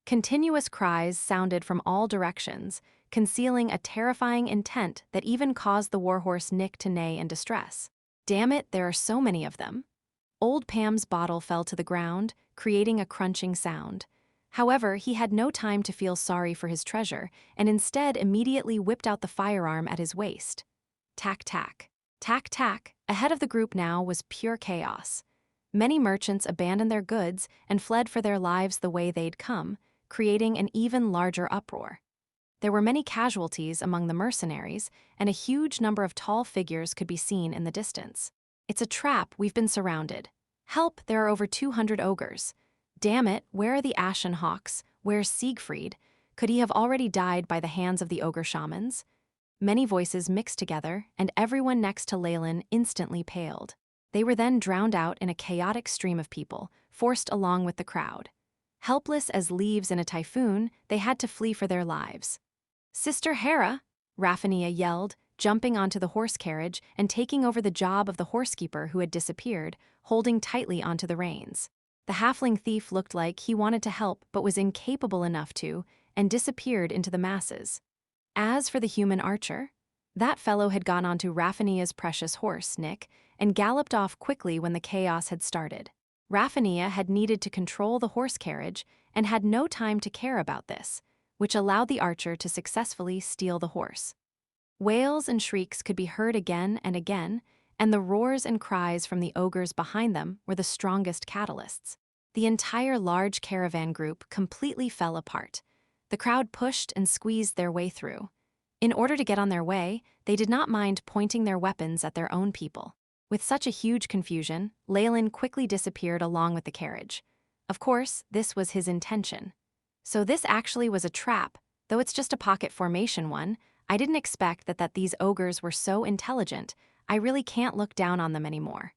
Continuous cries sounded from all directions, concealing a terrifying intent that even caused the warhorse Nick to neigh in distress. Damn it, there are so many of them. Old Pam's bottle fell to the ground, creating a crunching sound. However, he had no time to feel sorry for his treasure, and instead immediately whipped out the firearm at his waist. Tack, tack. Tack, tack. Ahead of the group now was pure chaos. Many merchants abandoned their goods and fled for their lives the way they'd come, creating an even larger uproar. There were many casualties among the mercenaries, and a huge number of tall figures could be seen in the distance. It's a trap, we've been surrounded. Help, there are over 200 ogres. Damn it, where are the Ashen Hawks? Where's Siegfried? Could he have already died by the hands of the ogre shamans? Many voices mixed together, and everyone next to Leylin instantly paled. They were then drowned out in a chaotic stream of people, forced along with the crowd. Helpless as leaves in a typhoon, they had to flee for their lives. Sister Hera, Raphania yelled, jumping onto the horse carriage and taking over the job of the horsekeeper who had disappeared, holding tightly onto the reins. The halfling thief looked like he wanted to help but was incapable enough to, and disappeared into the masses. As for the human archer, that fellow had gone onto Raphania's precious horse, Nick, and galloped off quickly when the chaos had started. Raphania had needed to control the horse carriage and had no time to care about this, which allowed the archer to successfully steal the horse. Wails and shrieks could be heard again and again, and the roars and cries from the ogres behind them were the strongest catalysts. The entire large caravan group completely fell apart. The crowd pushed and squeezed their way through. In order to get on their way, they did not mind pointing their weapons at their own people. With such a huge confusion, Leylin quickly disappeared along with the carriage. Of course, this was his intention. So this actually was a trap, though it's just a pocket formation one. I didn't expect that these ogres were so intelligent. I really can't look down on them anymore.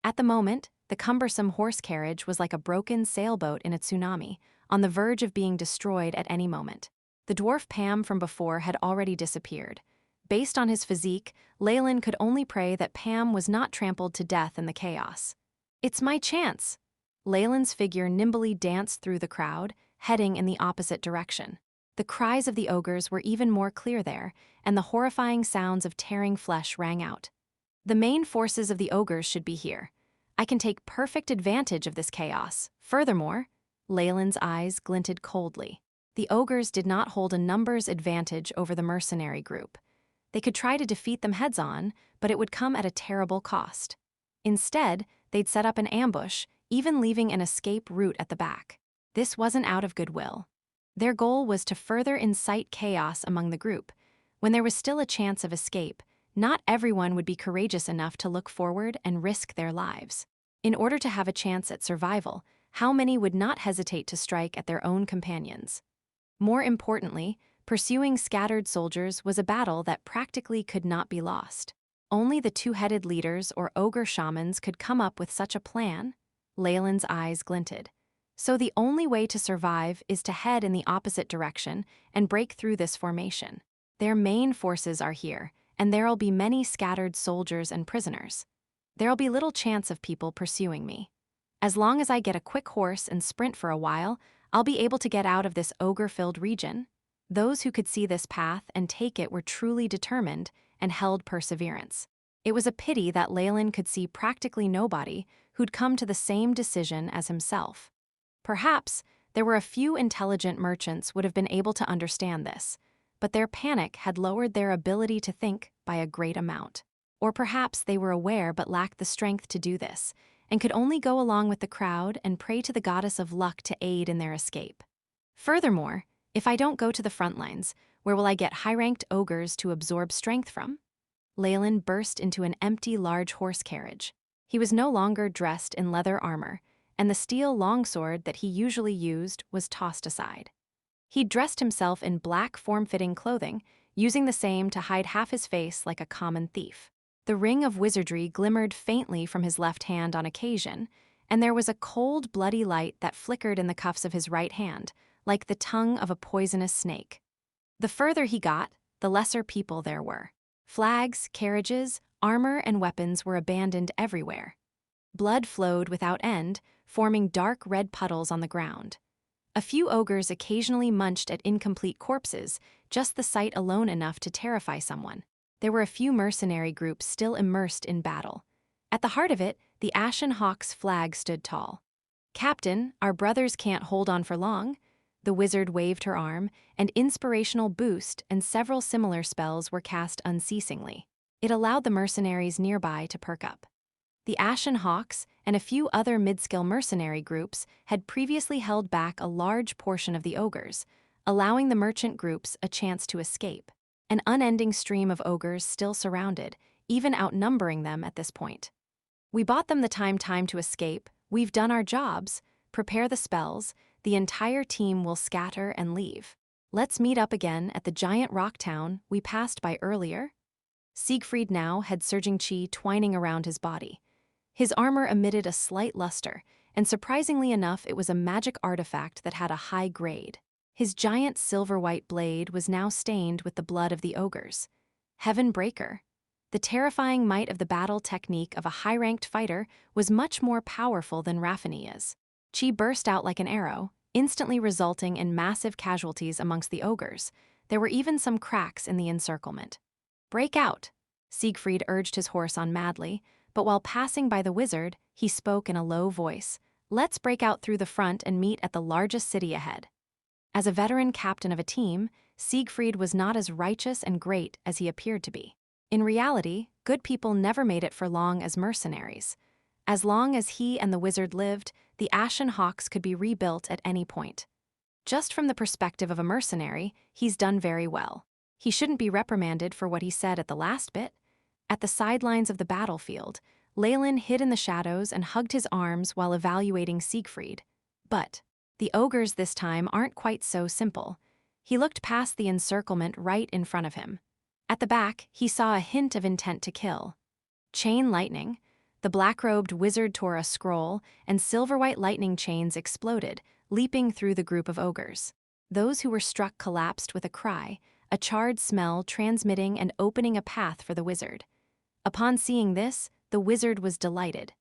At the moment, the cumbersome horse carriage was like a broken sailboat in a tsunami, on the verge of being destroyed at any moment. The dwarf Pam from before had already disappeared. Based on his physique, Leylin could only pray that Pam was not trampled to death in the chaos. It's my chance! Leylin's figure nimbly danced through the crowd, heading in the opposite direction. The cries of the ogres were even more clear there, and the horrifying sounds of tearing flesh rang out. The main forces of the ogres should be here. I can take perfect advantage of this chaos. Furthermore, Leylin's eyes glinted coldly. The ogres did not hold a numbers advantage over the mercenary group. They could try to defeat them heads-on, but it would come at a terrible cost. Instead, they'd set up an ambush, even leaving an escape route at the back. This wasn't out of goodwill. Their goal was to further incite chaos among the group. When there was still a chance of escape, not everyone would be courageous enough to look forward and risk their lives. In order to have a chance at survival, how many would not hesitate to strike at their own companions? More importantly, pursuing scattered soldiers was a battle that practically could not be lost. Only the two-headed leaders or ogre shamans could come up with such a plan. Leylin's eyes glinted. So the only way to survive is to head in the opposite direction and break through this formation. Their main forces are here, and there'll be many scattered soldiers and prisoners. There'll be little chance of people pursuing me. As long as I get a quick horse and sprint for a while, I'll be able to get out of this ogre-filled region. Those who could see this path and take it were truly determined and held perseverance. It was a pity that Leylin could see practically nobody who'd come to the same decision as himself. Perhaps there were a few intelligent merchants would have been able to understand this, but their panic had lowered their ability to think by a great amount. Or perhaps they were aware but lacked the strength to do this, and could only go along with the crowd and pray to the goddess of luck to aid in their escape. Furthermore, if I don't go to the front lines, where will I get high-ranked ogres to absorb strength from? Leylin burst into an empty large horse carriage. He was no longer dressed in leather armor, and the steel longsword that he usually used was tossed aside. He'd dressed himself in black form-fitting clothing, using the same to hide half his face like a common thief. The ring of wizardry glimmered faintly from his left hand on occasion, and there was a cold, bloody light that flickered in the cuffs of his right hand, like the tongue of a poisonous snake. The further he got, the lesser people there were. Flags, carriages, armor, and weapons were abandoned everywhere. Blood flowed without end, forming dark red puddles on the ground. A few ogres occasionally munched at incomplete corpses, just the sight alone enough to terrify someone. There were a few mercenary groups still immersed in battle. At the heart of it, the Ashen Hawk's flag stood tall. "Captain, our brothers can't hold on for long." The wizard waved her arm, and Inspirational Boost and several similar spells were cast unceasingly. It allowed the mercenaries nearby to perk up. The Ashen Hawks and a few other mid-skill mercenary groups had previously held back a large portion of the ogres, allowing the merchant groups a chance to escape. An unending stream of ogres still surrounded, even outnumbering them at this point. "We bought them the time to escape. We've done our jobs. Prepare the spells. The entire team will scatter and leave. Let's meet up again at the giant rock town we passed by earlier." Siegfried now had surging chi twining around his body. His armor emitted a slight luster, and surprisingly enough it was a magic artifact that had a high grade. His giant silver-white blade was now stained with the blood of the ogres. Heaven Breaker. The terrifying might of the battle technique of a high-ranked fighter was much more powerful than Raphinia's. Chi burst out like an arrow, instantly resulting in massive casualties amongst the ogres. There were even some cracks in the encirclement. "Break out!" Siegfried urged his horse on madly, but while passing by the wizard, he spoke in a low voice. "Let's break out through the front and meet at the largest city ahead." As a veteran captain of a team, Siegfried was not as righteous and great as he appeared to be. In reality, good people never made it for long as mercenaries. As long as he and the wizard lived, the Ashen Hawks could be rebuilt at any point. Just from the perspective of a mercenary, he's done very well. He shouldn't be reprimanded for what he said at the last bit. At the sidelines of the battlefield, Leylin hid in the shadows and hugged his arms while evaluating Siegfried. But the ogres this time aren't quite so simple. He looked past the encirclement right in front of him. At the back, he saw a hint of intent to kill. Chain lightning. The black-robed wizard tore a scroll, and silver-white lightning chains exploded, leaping through the group of ogres. Those who were struck collapsed with a cry, a charred smell transmitting and opening a path for the wizard. Upon seeing this, the wizard was delighted.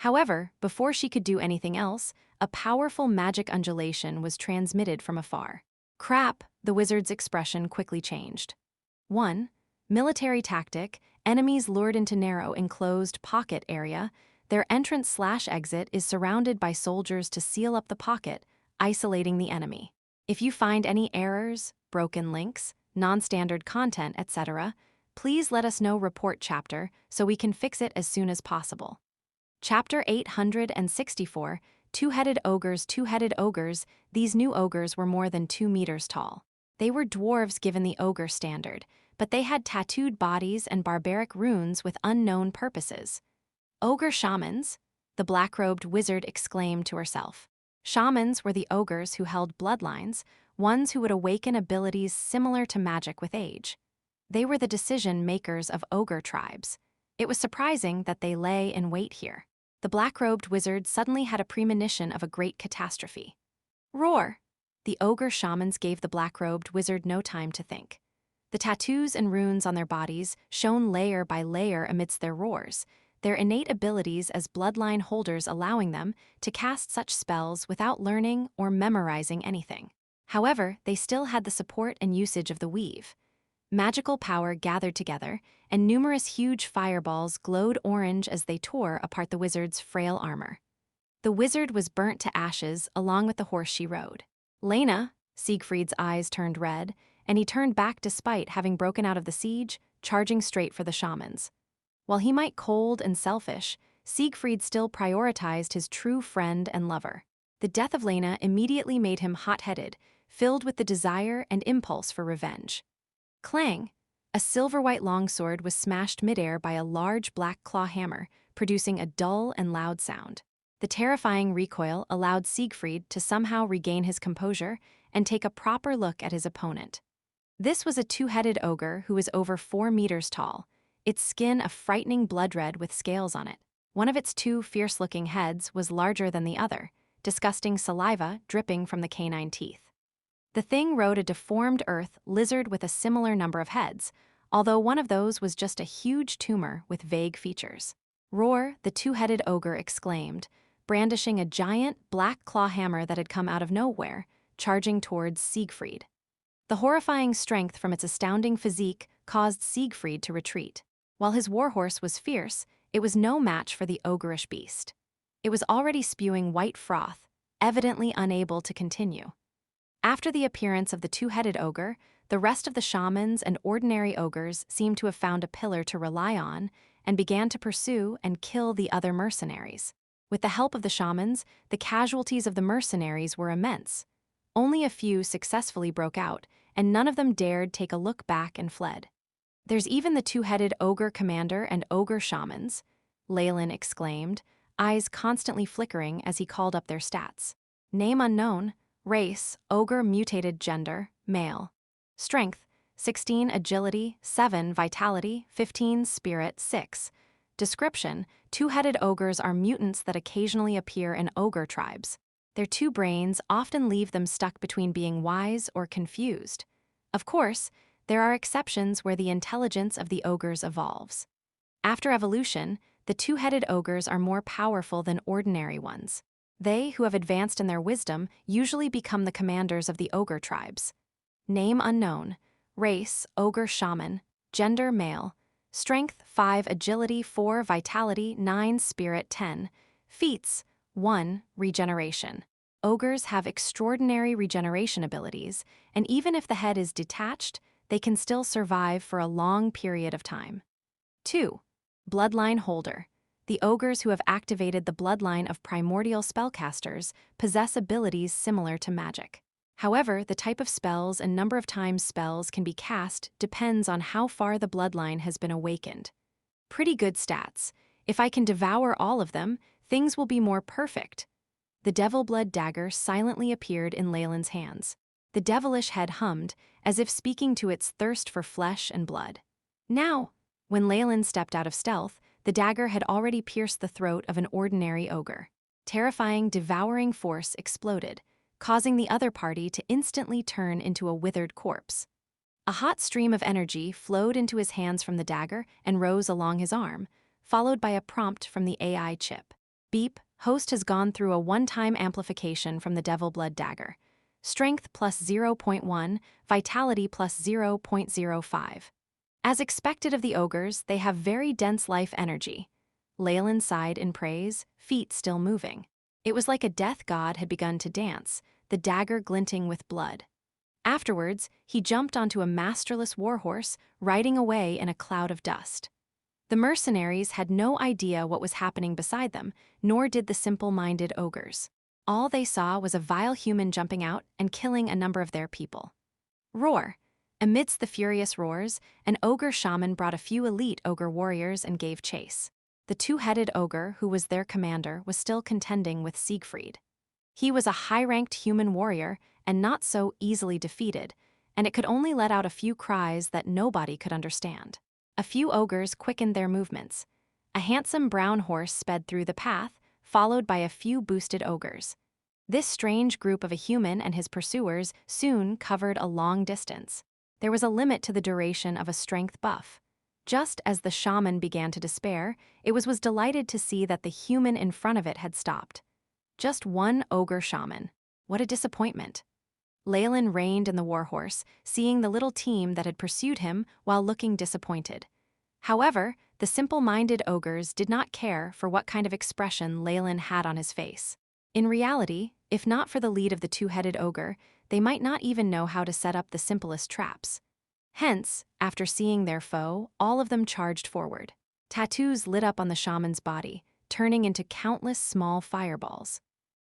However, before she could do anything else, a powerful magic undulation was transmitted from afar. Crap, the wizard's expression quickly changed. 1. Military tactic. Enemies lured into narrow, enclosed pocket area. Their entrance/exit is surrounded by soldiers to seal up the pocket, isolating the enemy. If you find any errors, broken links, non-standard content, etc., please let us know. Report chapter so we can fix it as soon as possible. Chapter 864, Two-Headed Ogres. Two-Headed Ogres. These new ogres were more than 2 meters tall. They were dwarves given the ogre standard, but they had tattooed bodies and barbaric runes with unknown purposes. "Ogre shamans," the black-robed wizard exclaimed to herself. Shamans were the ogres who held bloodlines, ones who would awaken abilities similar to magic with age. They were the decision-makers of ogre tribes. It was surprising that they lay in wait here. The black-robed wizard suddenly had a premonition of a great catastrophe. "Roar!" The ogre shamans gave the black-robed wizard no time to think. The tattoos and runes on their bodies shone layer by layer amidst their roars, their innate abilities as bloodline holders allowing them to cast such spells without learning or memorizing anything. However, they still had the support and usage of the weave. Magical power gathered together, and numerous huge fireballs glowed orange as they tore apart the wizard's frail armor. The wizard was burnt to ashes along with the horse she rode. "Lena," Siegfried's eyes turned red, and he turned back despite having broken out of the siege, charging straight for the shamans. While he might cold and selfish, Siegfried still prioritized his true friend and lover. The death of Lena immediately made him hot-headed, filled with the desire and impulse for revenge. Clang! A silver-white longsword was smashed midair by a large black claw hammer, producing a dull and loud sound. The terrifying recoil allowed Siegfried to somehow regain his composure and take a proper look at his opponent. This was a two-headed ogre who was over 4 meters tall, its skin a frightening blood red with scales on it. One of its 2 fierce-looking heads was larger than the other, disgusting saliva dripping from the canine teeth. The thing rode a deformed earth lizard with a similar number of heads, although one of those was just a huge tumor with vague features. "Roar!" the two-headed ogre exclaimed, brandishing a giant black claw hammer that had come out of nowhere, charging towards Siegfried. The horrifying strength from its astounding physique caused Siegfried to retreat. While his warhorse was fierce, it was no match for the ogreish beast. It was already spewing white froth, evidently unable to continue. After the appearance of the two-headed ogre, the rest of the shamans and ordinary ogres seemed to have found a pillar to rely on and began to pursue and kill the other mercenaries. With the help of the shamans, the casualties of the mercenaries were immense. Only a few successfully broke out, and none of them dared take a look back and fled. "There's even the two-headed ogre commander and ogre shamans," Leylin exclaimed, eyes constantly flickering as he called up their stats. Name unknown, race, ogre mutated gender, male. Strength, 16 agility, 7 vitality, 15 spirit, 6. Description, two-headed ogres are mutants that occasionally appear in ogre tribes. Their two brains often leave them stuck between being wise or confused. Of course, there are exceptions where the intelligence of the ogres evolves. After evolution, the two-headed ogres are more powerful than ordinary ones. They who have advanced in their wisdom usually become the commanders of the ogre tribes. Name unknown. Race, ogre shaman. Gender, male. Strength, 5, agility, 4, vitality, 9, spirit, 10. Feats, 1, regeneration. Ogres have extraordinary regeneration abilities, and even if the head is detached, they can still survive for a long period of time. 2. Bloodline holder. The ogres who have activated the bloodline of primordial spellcasters possess abilities similar to magic. However, the type of spells and number of times spells can be cast depends on how far the bloodline has been awakened. Pretty good stats. If I can devour all of them, things will be more perfect. The devil blood dagger silently appeared in Leylin's hands. The devilish head hummed, as if speaking to its thirst for flesh and blood. Now, when Leylin stepped out of stealth, the dagger had already pierced the throat of an ordinary ogre. Terrifying, devouring force exploded, causing the other party to instantly turn into a withered corpse. A hot stream of energy flowed into his hands from the dagger and rose along his arm, followed by a prompt from the AI chip. Beep, host has gone through a one-time amplification from the devil blood dagger. Strength plus 0.1, vitality plus 0.05. As expected of the ogres, they have very dense life energy. Leylin sighed in praise, feet still moving. It was like a death god had begun to dance, the dagger glinting with blood. Afterwards, he jumped onto a masterless warhorse, riding away in a cloud of dust. The mercenaries had no idea what was happening beside them, nor did the simple-minded ogres. All they saw was a vile human jumping out and killing a number of their people. Roar. Amidst the furious roars, an ogre shaman brought a few elite ogre warriors and gave chase. The two-headed ogre, who was their commander, was still contending with Siegfried. He was a high-ranked human warrior and not so easily defeated, and it could only let out a few cries that nobody could understand. A few ogres quickened their movements. A handsome brown horse sped through the path, followed by a few boosted ogres. This strange group of a human and his pursuers soon covered a long distance. There was a limit to the duration of a strength buff. Just as the shaman began to despair, it was delighted to see that the human in front of it had stopped. Just one ogre shaman. What a disappointment. Leylin reined in the warhorse, seeing the little team that had pursued him while looking disappointed. However, the simple-minded ogres did not care for what kind of expression Leylin had on his face. In reality, if not for the lead of the two-headed ogre, they might not even know how to set up the simplest traps. Hence, after seeing their foe, all of them charged forward. Tattoos lit up on the shaman's body, turning into countless small fireballs.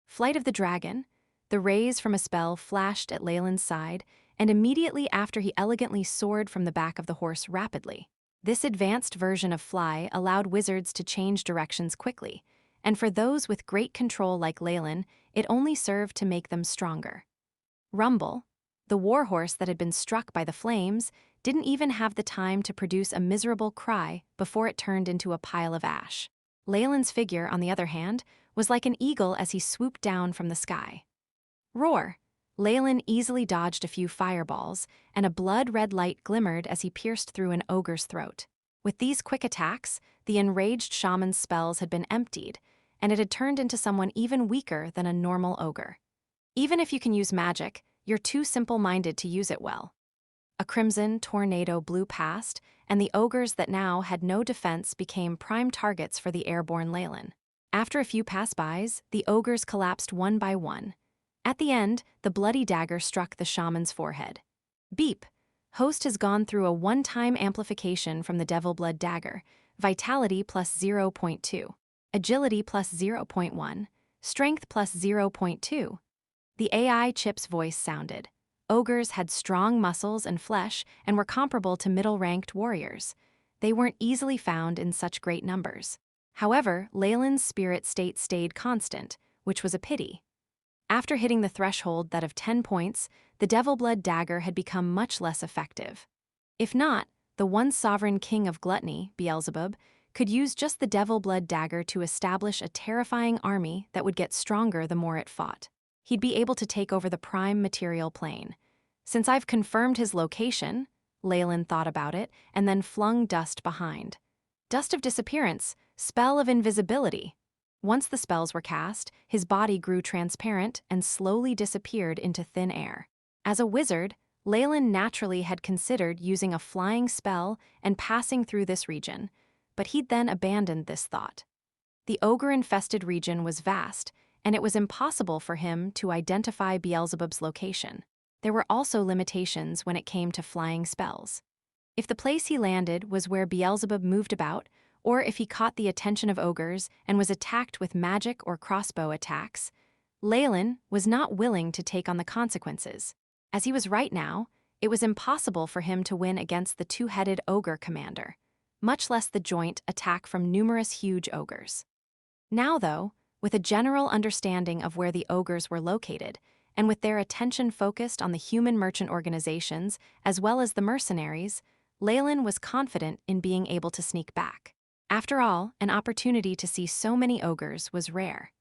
Flight of the dragon. The rays from a spell flashed at Leylin's side, and immediately after he elegantly soared from the back of the horse rapidly. This advanced version of fly allowed wizards to change directions quickly, and for those with great control like Leylin, it only served to make them stronger. Rumble. The warhorse that had been struck by the flames didn't even have the time to produce a miserable cry before it turned into a pile of ash. Leylin's figure, on the other hand, was like an eagle as he swooped down from the sky. Roar. Leylin easily dodged a few fireballs, and a blood-red light glimmered as he pierced through an ogre's throat. With these quick attacks, the enraged shaman's spells had been emptied, and it had turned into someone even weaker than a normal ogre. Even if you can use magic, you're too simple-minded to use it well. A crimson tornado blew past, and the ogres that now had no defense became prime targets for the airborne Leylin. After a few pass-bys, the ogres collapsed one by one. At the end, the bloody dagger struck the shaman's forehead. Beep. Host has gone through a one-time amplification from the devil blood dagger, vitality plus 0.2, agility plus 0.1, strength plus 0.2. The AI chip's voice sounded. Ogres had strong muscles and flesh and were comparable to middle-ranked warriors. They weren't easily found in such great numbers. However, Leylin's spirit state stayed constant, which was a pity. After hitting the threshold that of 10 points, the devil blood dagger had become much less effective. If not, the once sovereign king of gluttony, Beelzebub, could use just the devil blood dagger to establish a terrifying army that would get stronger the more it fought. he'd be able to take over the prime material plane. Since I've confirmed his location, Leylin thought about it and then flung dust behind. Dust of disappearance, spell of invisibility. Once the spells were cast, his body grew transparent and slowly disappeared into thin air. As a wizard, Leylin naturally had considered using a flying spell and passing through this region, but he'd then abandoned this thought. The ogre-infested region was vast, and it was impossible for him to identify Beelzebub's location. There were also limitations when it came to flying spells. If the place he landed was where Beelzebub moved about, or if he caught the attention of ogres and was attacked with magic or crossbow attacks, Leylin was not willing to take on the consequences. As he was right now, it was impossible for him to win against the two-headed ogre commander, much less the joint attack from numerous huge ogres. Now, though, with a general understanding of where the ogres were located, and with their attention focused on the human merchant organizations as well as the mercenaries, Leylin was confident in being able to sneak back. After all, an opportunity to see so many ogres was rare.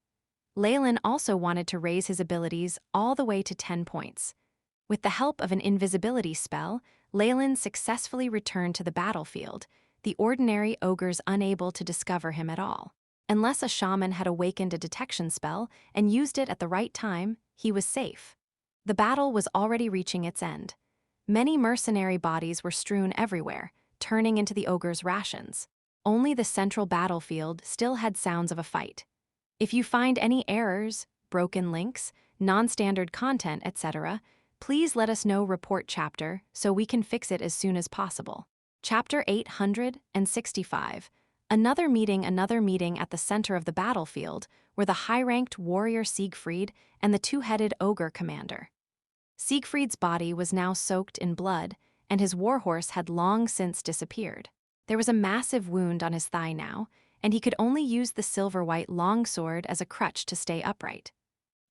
Leylin also wanted to raise his abilities all the way to 10 points. With the help of an invisibility spell, Leylin successfully returned to the battlefield, the ordinary ogres unable to discover him at all. Unless a shaman had awakened a detection spell and used it at the right time, he was safe. The battle was already reaching its end. Many mercenary bodies were strewn everywhere, turning into the ogres' rations. Only the central battlefield still had sounds of a fight. If you find any errors, broken links, non-standard content, etc., please let us know report chapter so we can fix it as soon as possible. Chapter 865. Another meeting at the center of the battlefield were the high-ranked warrior Siegfried and the two-headed ogre commander. Siegfried's body was now soaked in blood, and his warhorse had long since disappeared. There was a massive wound on his thigh now, and he could only use the silver-white longsword as a crutch to stay upright.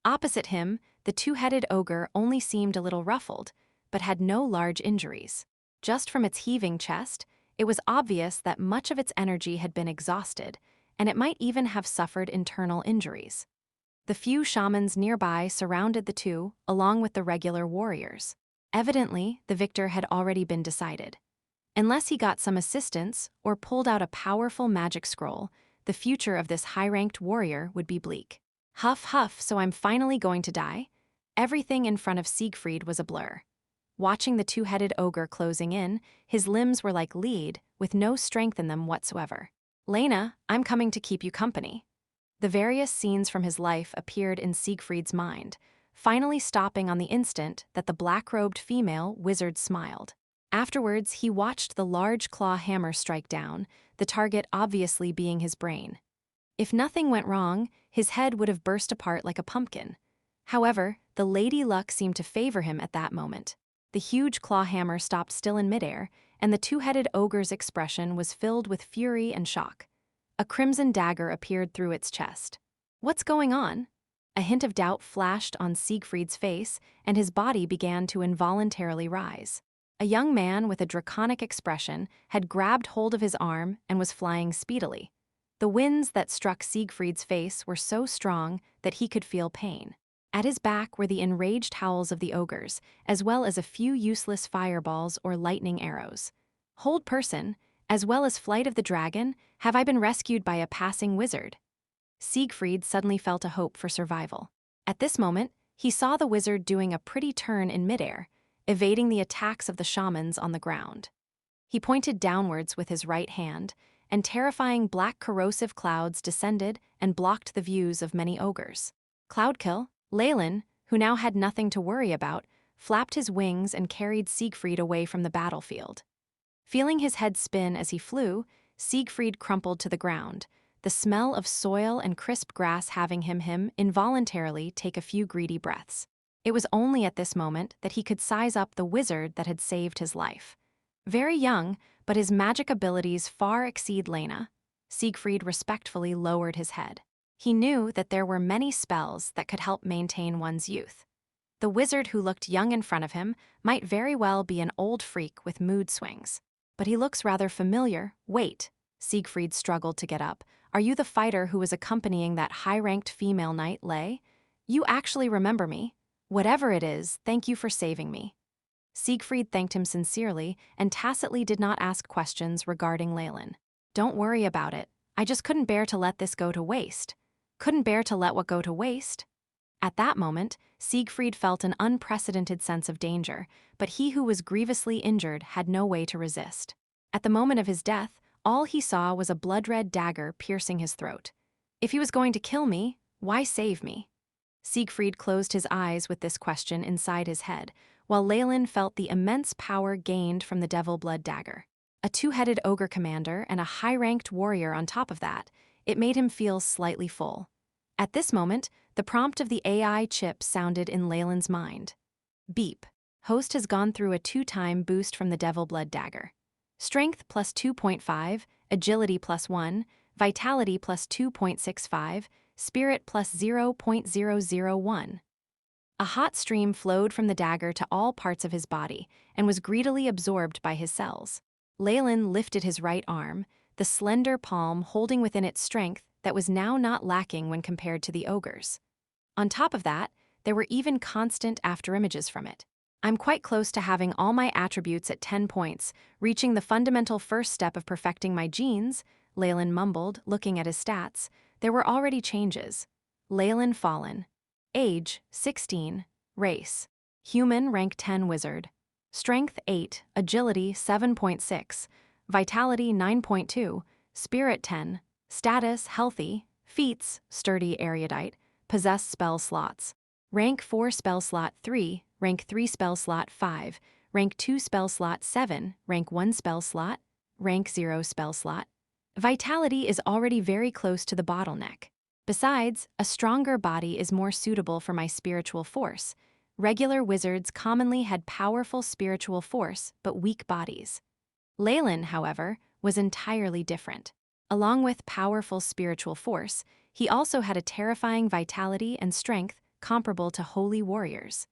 Opposite him, the two-headed ogre only seemed a little ruffled, but had no large injuries. Just from its heaving chest, it was obvious that much of its energy had been exhausted, and it might even have suffered internal injuries. The few shamans nearby surrounded the two, along with the regular warriors. Evidently, the victor had already been decided. Unless he got some assistance or pulled out a powerful magic scroll, the future of this high-ranked warrior would be bleak. Huff, huff, so I'm finally going to die? Everything in front of Siegfried was a blur. Watching the two-headed ogre closing in, his limbs were like lead, with no strength in them whatsoever. Lena, I'm coming to keep you company. The various scenes from his life appeared in Siegfried's mind, finally stopping on the instant that the black-robed female wizard smiled. Afterwards, he watched the large claw hammer strike down, the target obviously being his brain. If nothing went wrong, his head would have burst apart like a pumpkin. However, the lady luck seemed to favor him at that moment. The huge claw hammer stopped still in midair, and the two-headed ogre's expression was filled with fury and shock. A crimson dagger appeared through its chest. What's going on? A hint of doubt flashed on Siegfried's face, and his body began to involuntarily rise. A young man with a draconic expression had grabbed hold of his arm and was flying speedily. The winds that struck Siegfried's face were so strong that he could feel pain. At his back were the enraged howls of the ogres, as well as a few useless fireballs or lightning arrows. Hold person, as well as Flight of the Dragon, have I been rescued by a passing wizard? Siegfried suddenly felt a hope for survival. At this moment, he saw the wizard doing a pretty turn in midair, evading the attacks of the shamans on the ground. He pointed downwards with his right hand, and terrifying black corrosive clouds descended and blocked the views of many ogres. Cloudkill, Leylin, who now had nothing to worry about, flapped his wings and carried Siegfried away from the battlefield. Feeling his head spin as he flew, Siegfried crumpled to the ground, the smell of soil and crisp grass having him involuntarily take a few greedy breaths. It was only at this moment that he could size up the wizard that had saved his life. Very young, but his magic abilities far exceed Lena. Siegfried respectfully lowered his head. He knew that there were many spells that could help maintain one's youth. The wizard who looked young in front of him might very well be an old freak with mood swings. But he looks rather familiar. Wait, Siegfried struggled to get up. Are you the fighter who was accompanying that high-ranked female knight, Lay? You actually remember me. Whatever it is, thank you for saving me. Siegfried thanked him sincerely and tacitly did not ask questions regarding Leylin. Don't worry about it. I just couldn't bear to let this go to waste. Couldn't bear to let what go to waste? At that moment, Siegfried felt an unprecedented sense of danger, but he who was grievously injured had no way to resist. At the moment of his death, all he saw was a blood-red dagger piercing his throat. If he was going to kill me, why save me? Siegfried closed his eyes with this question inside his head, while Leylin felt the immense power gained from the devil blood dagger. A two-headed ogre commander and a high-ranked warrior on top of that, it made him feel slightly full. At this moment, the prompt of the AI chip sounded in Leylin's mind. Beep. Host has gone through a 2-time boost from the devil blood dagger. Strength plus 2.5, agility plus 1, vitality plus 2.65, spirit plus 0.001. A hot stream flowed from the dagger to all parts of his body and was greedily absorbed by his cells. Leylin lifted his right arm, the slender palm holding within it strength that was now not lacking when compared to the ogre's. On top of that, there were even constant afterimages from it. I'm quite close to having all my attributes at 10 points, reaching the fundamental first step of perfecting my genes, Leylin mumbled, looking at his stats. There were already changes. Leylin Fallen. Age, 16. Race. Human, rank 10 wizard. Strength, 8. Agility, 7.6. Vitality, 9.2. Spirit, 10. Status, healthy. Feats, sturdy erudite. Possessed spell slots. Rank 4 spell slot 3. Rank 3 spell slot 5. Rank 2 spell slot 7. Rank 1 spell slot. Rank 0 spell slot. Vitality is already very close to the bottleneck. Besides, a stronger body is more suitable for my spiritual force. Regular wizards commonly had powerful spiritual force, but weak bodies. Leylin, however, was entirely different. Along with powerful spiritual force, he also had a terrifying vitality and strength comparable to holy warriors.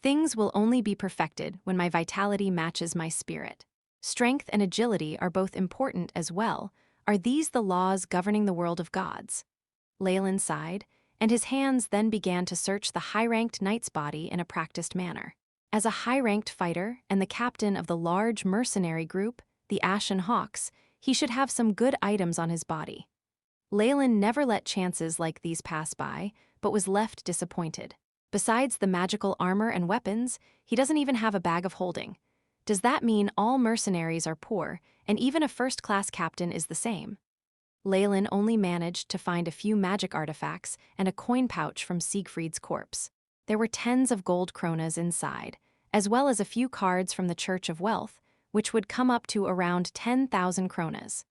Things will only be perfected when my vitality matches my spirit. Strength and agility are both important as well. Are these the laws governing the world of gods? Leylin sighed, and his hands then began to search the high-ranked knight's body in a practiced manner. As a high-ranked fighter and the captain of the large mercenary group, the Ashen Hawks, he should have some good items on his body. Leylin never let chances like these pass by, but was left disappointed. Besides the magical armor and weapons, he doesn't even have a bag of holding. Does that mean all mercenaries are poor, and even a first-class captain is the same? Leylin only managed to find a few magic artifacts and a coin pouch from Siegfried's corpse. There were tens of gold kronas inside, as well as a few cards from the Church of Wealth, which would come up to around 10,000 kronas.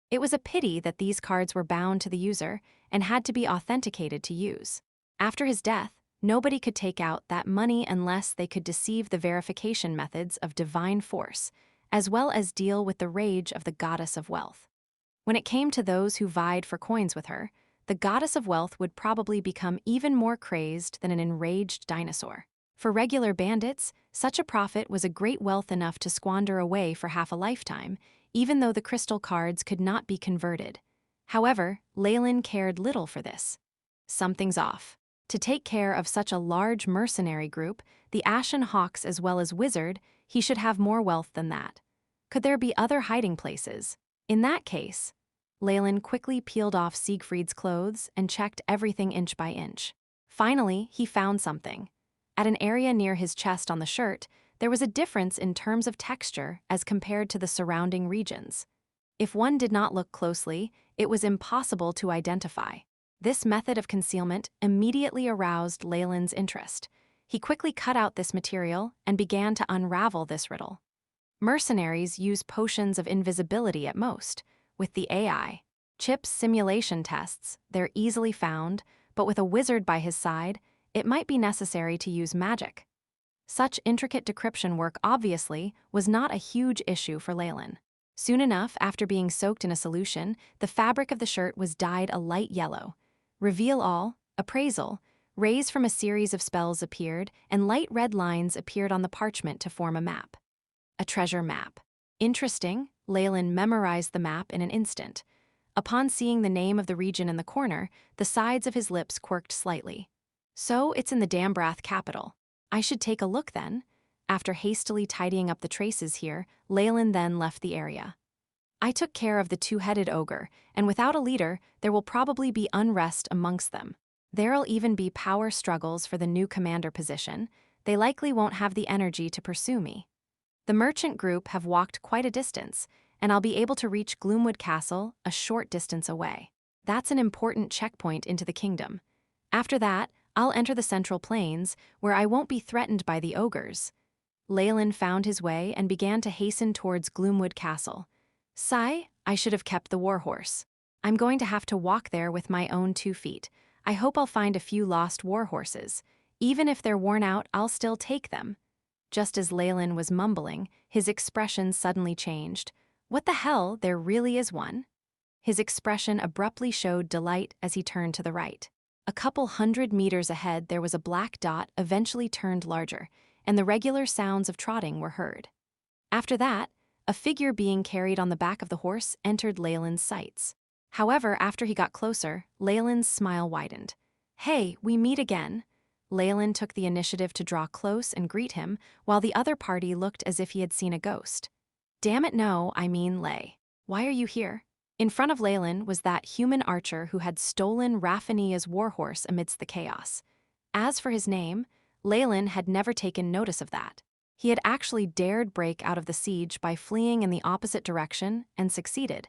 It was a pity that these cards were bound to the user and had to be authenticated to use. After his death, nobody could take out that money unless they could deceive the verification methods of divine force, as well as deal with the rage of the Goddess of Wealth. When it came to those who vied for coins with her, the Goddess of Wealth would probably become even more crazed than an enraged dinosaur. For regular bandits, such a profit was a great wealth enough to squander away for half a lifetime, even though the crystal cards could not be converted. However, Leylin cared little for this. Something's off. To take care of such a large mercenary group, the Ashen Hawks as well as Wizard, he should have more wealth than that. Could there be other hiding places? In that case, Leylin quickly peeled off Siegfried's clothes and checked everything inch by inch. Finally, he found something. At an area near his chest on the shirt, there was a difference in terms of texture as compared to the surrounding regions. If one did not look closely, it was impossible to identify. This method of concealment immediately aroused Leylin's interest. He quickly cut out this material and began to unravel this riddle. Mercenaries use potions of invisibility at most. With the AI chip's simulation tests, they're easily found, but with a wizard by his side, it might be necessary to use magic. Such intricate decryption work obviously was not a huge issue for Leylin. Soon enough, after being soaked in a solution, the fabric of the shirt was dyed a light yellow. Reveal all, appraisal, rays from a series of spells appeared, and light red lines appeared on the parchment to form a map. A treasure map. Interesting, Leylin memorized the map in an instant. Upon seeing the name of the region in the corner, the sides of his lips quirked slightly. So it's in the Dambrath capital. I should take a look then. After hastily tidying up the traces here, Leylin then left the area. I took care of the two-headed ogre, and without a leader, there will probably be unrest amongst them. There'll even be power struggles for the new commander position. They likely won't have the energy to pursue me. The merchant group have walked quite a distance, and I'll be able to reach Gloomwood Castle a short distance away. That's an important checkpoint into the kingdom. After that, I'll enter the Central Plains, where I won't be threatened by the ogres. Leylin found his way and began to hasten towards Gloomwood Castle. Sigh, I should have kept the warhorse. I'm going to have to walk there with my own 2 feet. I hope I'll find a few lost warhorses. Even if they're worn out, I'll still take them. Just as Leylin was mumbling, his expression suddenly changed. What the hell, there really is one? His expression abruptly showed delight as he turned to the right. A couple 100 meters ahead, there was a black dot eventually turned larger, and the regular sounds of trotting were heard. After that, a figure being carried on the back of the horse entered Leylin's sights. However, after he got closer, Leylin's smile widened. Hey, we meet again. Leylin took the initiative to draw close and greet him, while the other party looked as if he had seen a ghost. Damn it, no, I mean Ley. Why are you here? In front of Leylin was that human archer who had stolen Raffinia's warhorse amidst the chaos. As for his name, Leylin had never taken notice of that. He had actually dared break out of the siege by fleeing in the opposite direction and succeeded.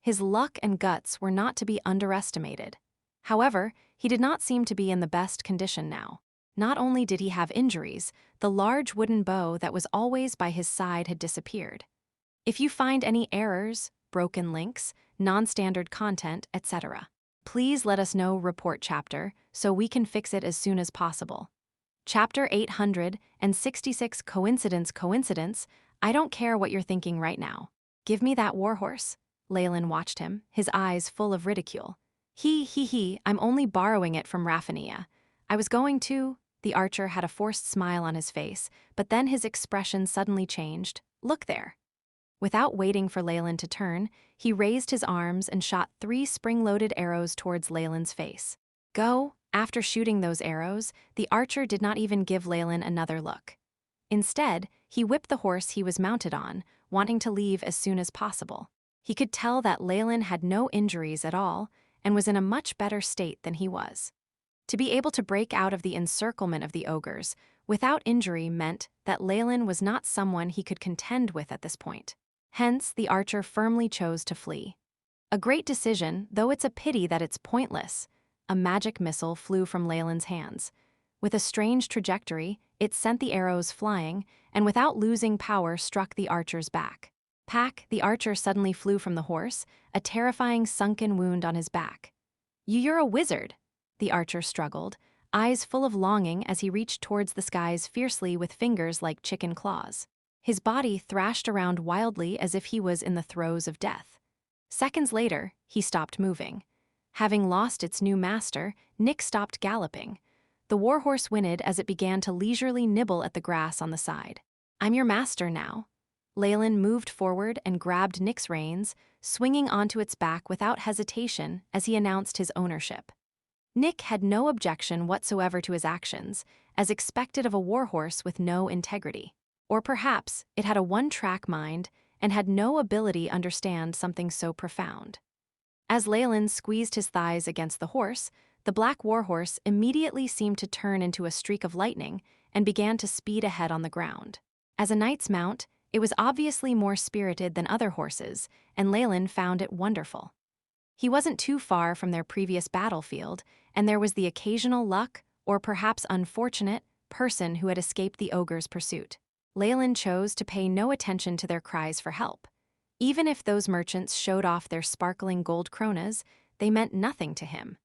His luck and guts were not to be underestimated. However, he did not seem to be in the best condition now. Not only did he have injuries, the large wooden bow that was always by his side had disappeared. If you find any errors, broken links, non-standard content, etc., please let us know. Report chapter so we can fix it as soon as possible. Chapter 866 Coincidence. I don't care what you're thinking right now. Give me that warhorse. Leylin watched him, his eyes full of ridicule. I'm only borrowing it from Raffinia. I was going to... The archer had a forced smile on his face, but then his expression suddenly changed. Look there. Without waiting for Leylin to turn, he raised his arms and shot 3 spring-loaded arrows towards Leylin's face. Go. After shooting those arrows, the archer did not even give Leylin another look. Instead, he whipped the horse he was mounted on, wanting to leave as soon as possible. He could tell that Leylin had no injuries at all and was in a much better state than he was. To be able to break out of the encirclement of the ogres without injury meant that Leylin was not someone he could contend with at this point. Hence, the archer firmly chose to flee. A great decision, though it's a pity that it's pointless. A magic missile flew from Leylin's hands. With a strange trajectory, it sent the arrows flying, and without losing power struck the archer's back. The archer suddenly flew from the horse, a terrifying sunken wound on his back. You're a wizard, the archer struggled, eyes full of longing as he reached towards the skies fiercely with fingers like chicken claws. His body thrashed around wildly as if he was in the throes of death. Seconds later, he stopped moving. Having lost its new master, Nick stopped galloping. The warhorse whinnied as it began to leisurely nibble at the grass on the side. I'm your master now. Leylin moved forward and grabbed Nick's reins, swinging onto its back without hesitation as he announced his ownership. Nick had no objection whatsoever to his actions, as expected of a warhorse with no integrity. Or perhaps it had a one-track mind and had no ability to understand something so profound. As Leylin squeezed his thighs against the horse, the black warhorse immediately seemed to turn into a streak of lightning and began to speed ahead on the ground. As a knight's mount, it was obviously more spirited than other horses, and Leylin found it wonderful. He wasn't too far from their previous battlefield, and there was the occasional luck, or perhaps unfortunate, person who had escaped the ogre's pursuit. Leylin chose to pay no attention to their cries for help. Even if those merchants showed off their sparkling gold kronas, they meant nothing to him.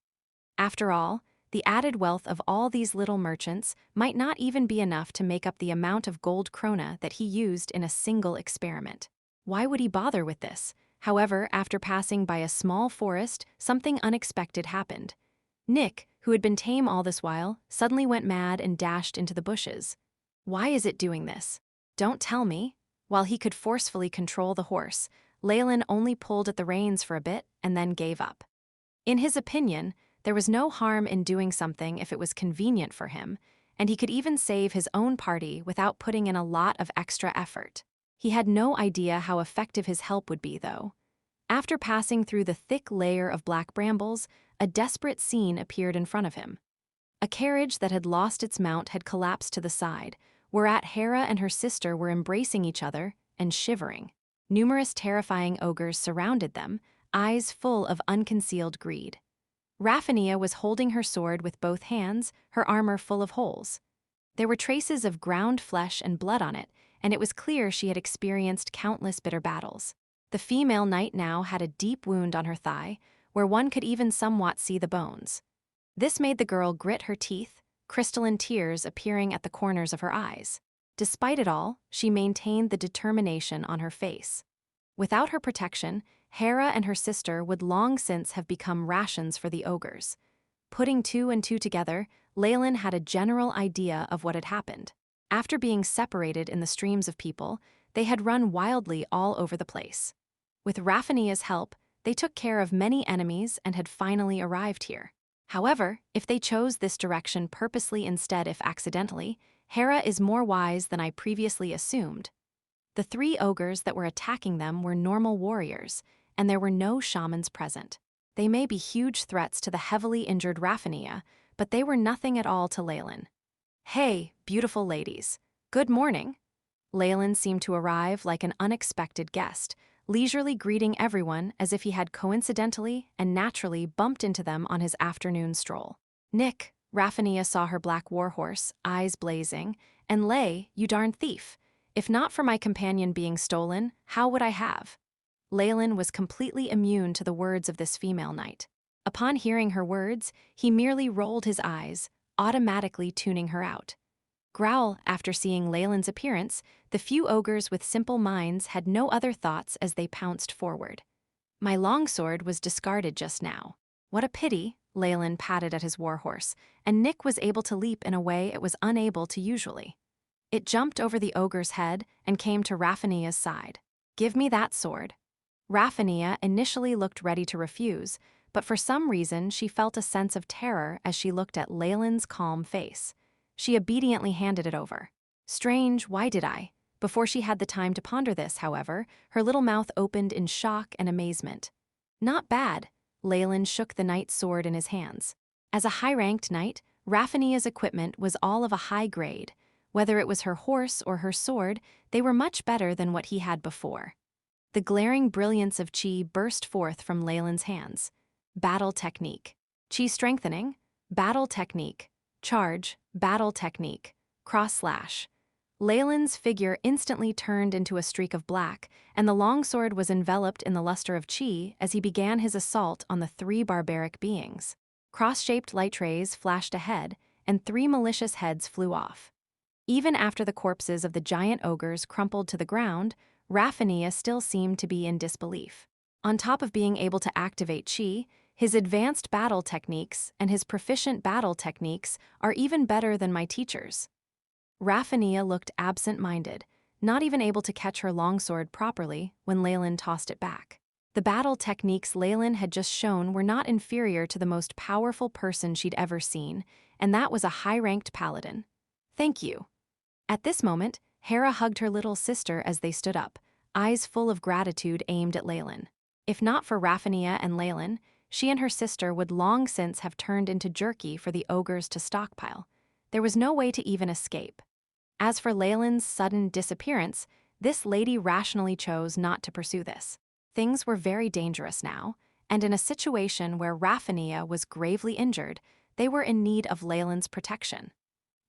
After all, the added wealth of all these little merchants might not even be enough to make up the amount of gold krona that he used in a single experiment. Why would he bother with this? However, after passing by a small forest, something unexpected happened. Nick, who had been tame all this while, suddenly went mad and dashed into the bushes. Why is it doing this? Don't tell me. While he could forcefully control the horse, Leylin only pulled at the reins for a bit and then gave up. In his opinion, There was no harm in doing something if it was convenient for him, and he could even save his own party without putting in a lot of extra effort. He had no idea how effective his help would be, though. After passing through the thick layer of black brambles, a desperate scene appeared in front of him. A carriage that had lost its mount had collapsed to the side, whereat Hera and her sister were embracing each other and shivering. Numerous terrifying ogres surrounded them, eyes full of unconcealed greed. Raphania was holding her sword with both hands, her armor full of holes. There were traces of ground flesh and blood on it, and it was clear she had experienced countless bitter battles. The female knight now had a deep wound on her thigh, where one could even somewhat see the bones. This made the girl grit her teeth, crystalline tears appearing at the corners of her eyes. Despite it all, she maintained the determination on her face. Without her protection, Hera and her sister would long since have become rations for the ogres. Putting two and two together, Leylin had a general idea of what had happened. After being separated in the streams of people, they had run wildly all over the place. With Raphania's help, they took care of many enemies and had finally arrived here. However, if they chose this direction purposely instead if accidentally, Hera is more wise than I previously assumed. The three ogres that were attacking them were normal warriors, and there were no shamans present. They may be huge threats to the heavily injured Raphania, but they were nothing at all to Leylin. "Hey, beautiful ladies. Good morning." Leylin seemed to arrive like an unexpected guest, leisurely greeting everyone as if he had coincidentally and naturally bumped into them on his afternoon stroll. "Nick," Raphania saw her black warhorse, eyes blazing, "and Lay, you darn thief. If not for my companion being stolen, how would I have?" Leylin was completely immune to the words of this female knight. Upon hearing her words, he merely rolled his eyes, automatically tuning her out. Growl, after seeing Leylin's appearance, the few ogres with simple minds had no other thoughts as they pounced forward. "My longsword was discarded just now. What a pity," Leylin patted at his warhorse, and Nick was able to leap in a way it was unable to usually. It jumped over the ogre's head and came to Raphania's side. "Give me that sword." Raphania initially looked ready to refuse, but for some reason she felt a sense of terror as she looked at Leylin's calm face. She obediently handed it over. Strange, why did I? Before she had the time to ponder this, however, her little mouth opened in shock and amazement. "Not bad." Leylin shook the knight's sword in his hands. As a high-ranked knight, Raphania's equipment was all of a high grade. Whether it was her horse or her sword, they were much better than what he had before. The glaring brilliance of chi burst forth from Leylin's hands. Battle technique. Chi strengthening. Battle technique. Charge. Battle technique. Cross slash. Leylin's figure instantly turned into a streak of black, and the longsword was enveloped in the luster of chi as he began his assault on the three barbaric beings. Cross-shaped light rays flashed ahead, and three malicious heads flew off. Even after the corpses of the giant ogres crumpled to the ground, Raphania still seemed to be in disbelief. On top of being able to activate chi, his advanced battle techniques and his proficient battle techniques are even better than my teacher's. Raphania looked absent-minded, not even able to catch her longsword properly when Leylin tossed it back. The battle techniques Leylin had just shown were not inferior to the most powerful person she'd ever seen, and that was a high-ranked paladin. "Thank you." At this moment, Hera hugged her little sister as they stood up, eyes full of gratitude aimed at Leylin. If not for Raphania and Leylin, she and her sister would long since have turned into jerky for the ogres to stockpile. There was no way to even escape. As for Leylin's sudden disappearance, this lady rationally chose not to pursue this. Things were very dangerous now, and in a situation where Raphania was gravely injured, they were in need of Leylin's protection.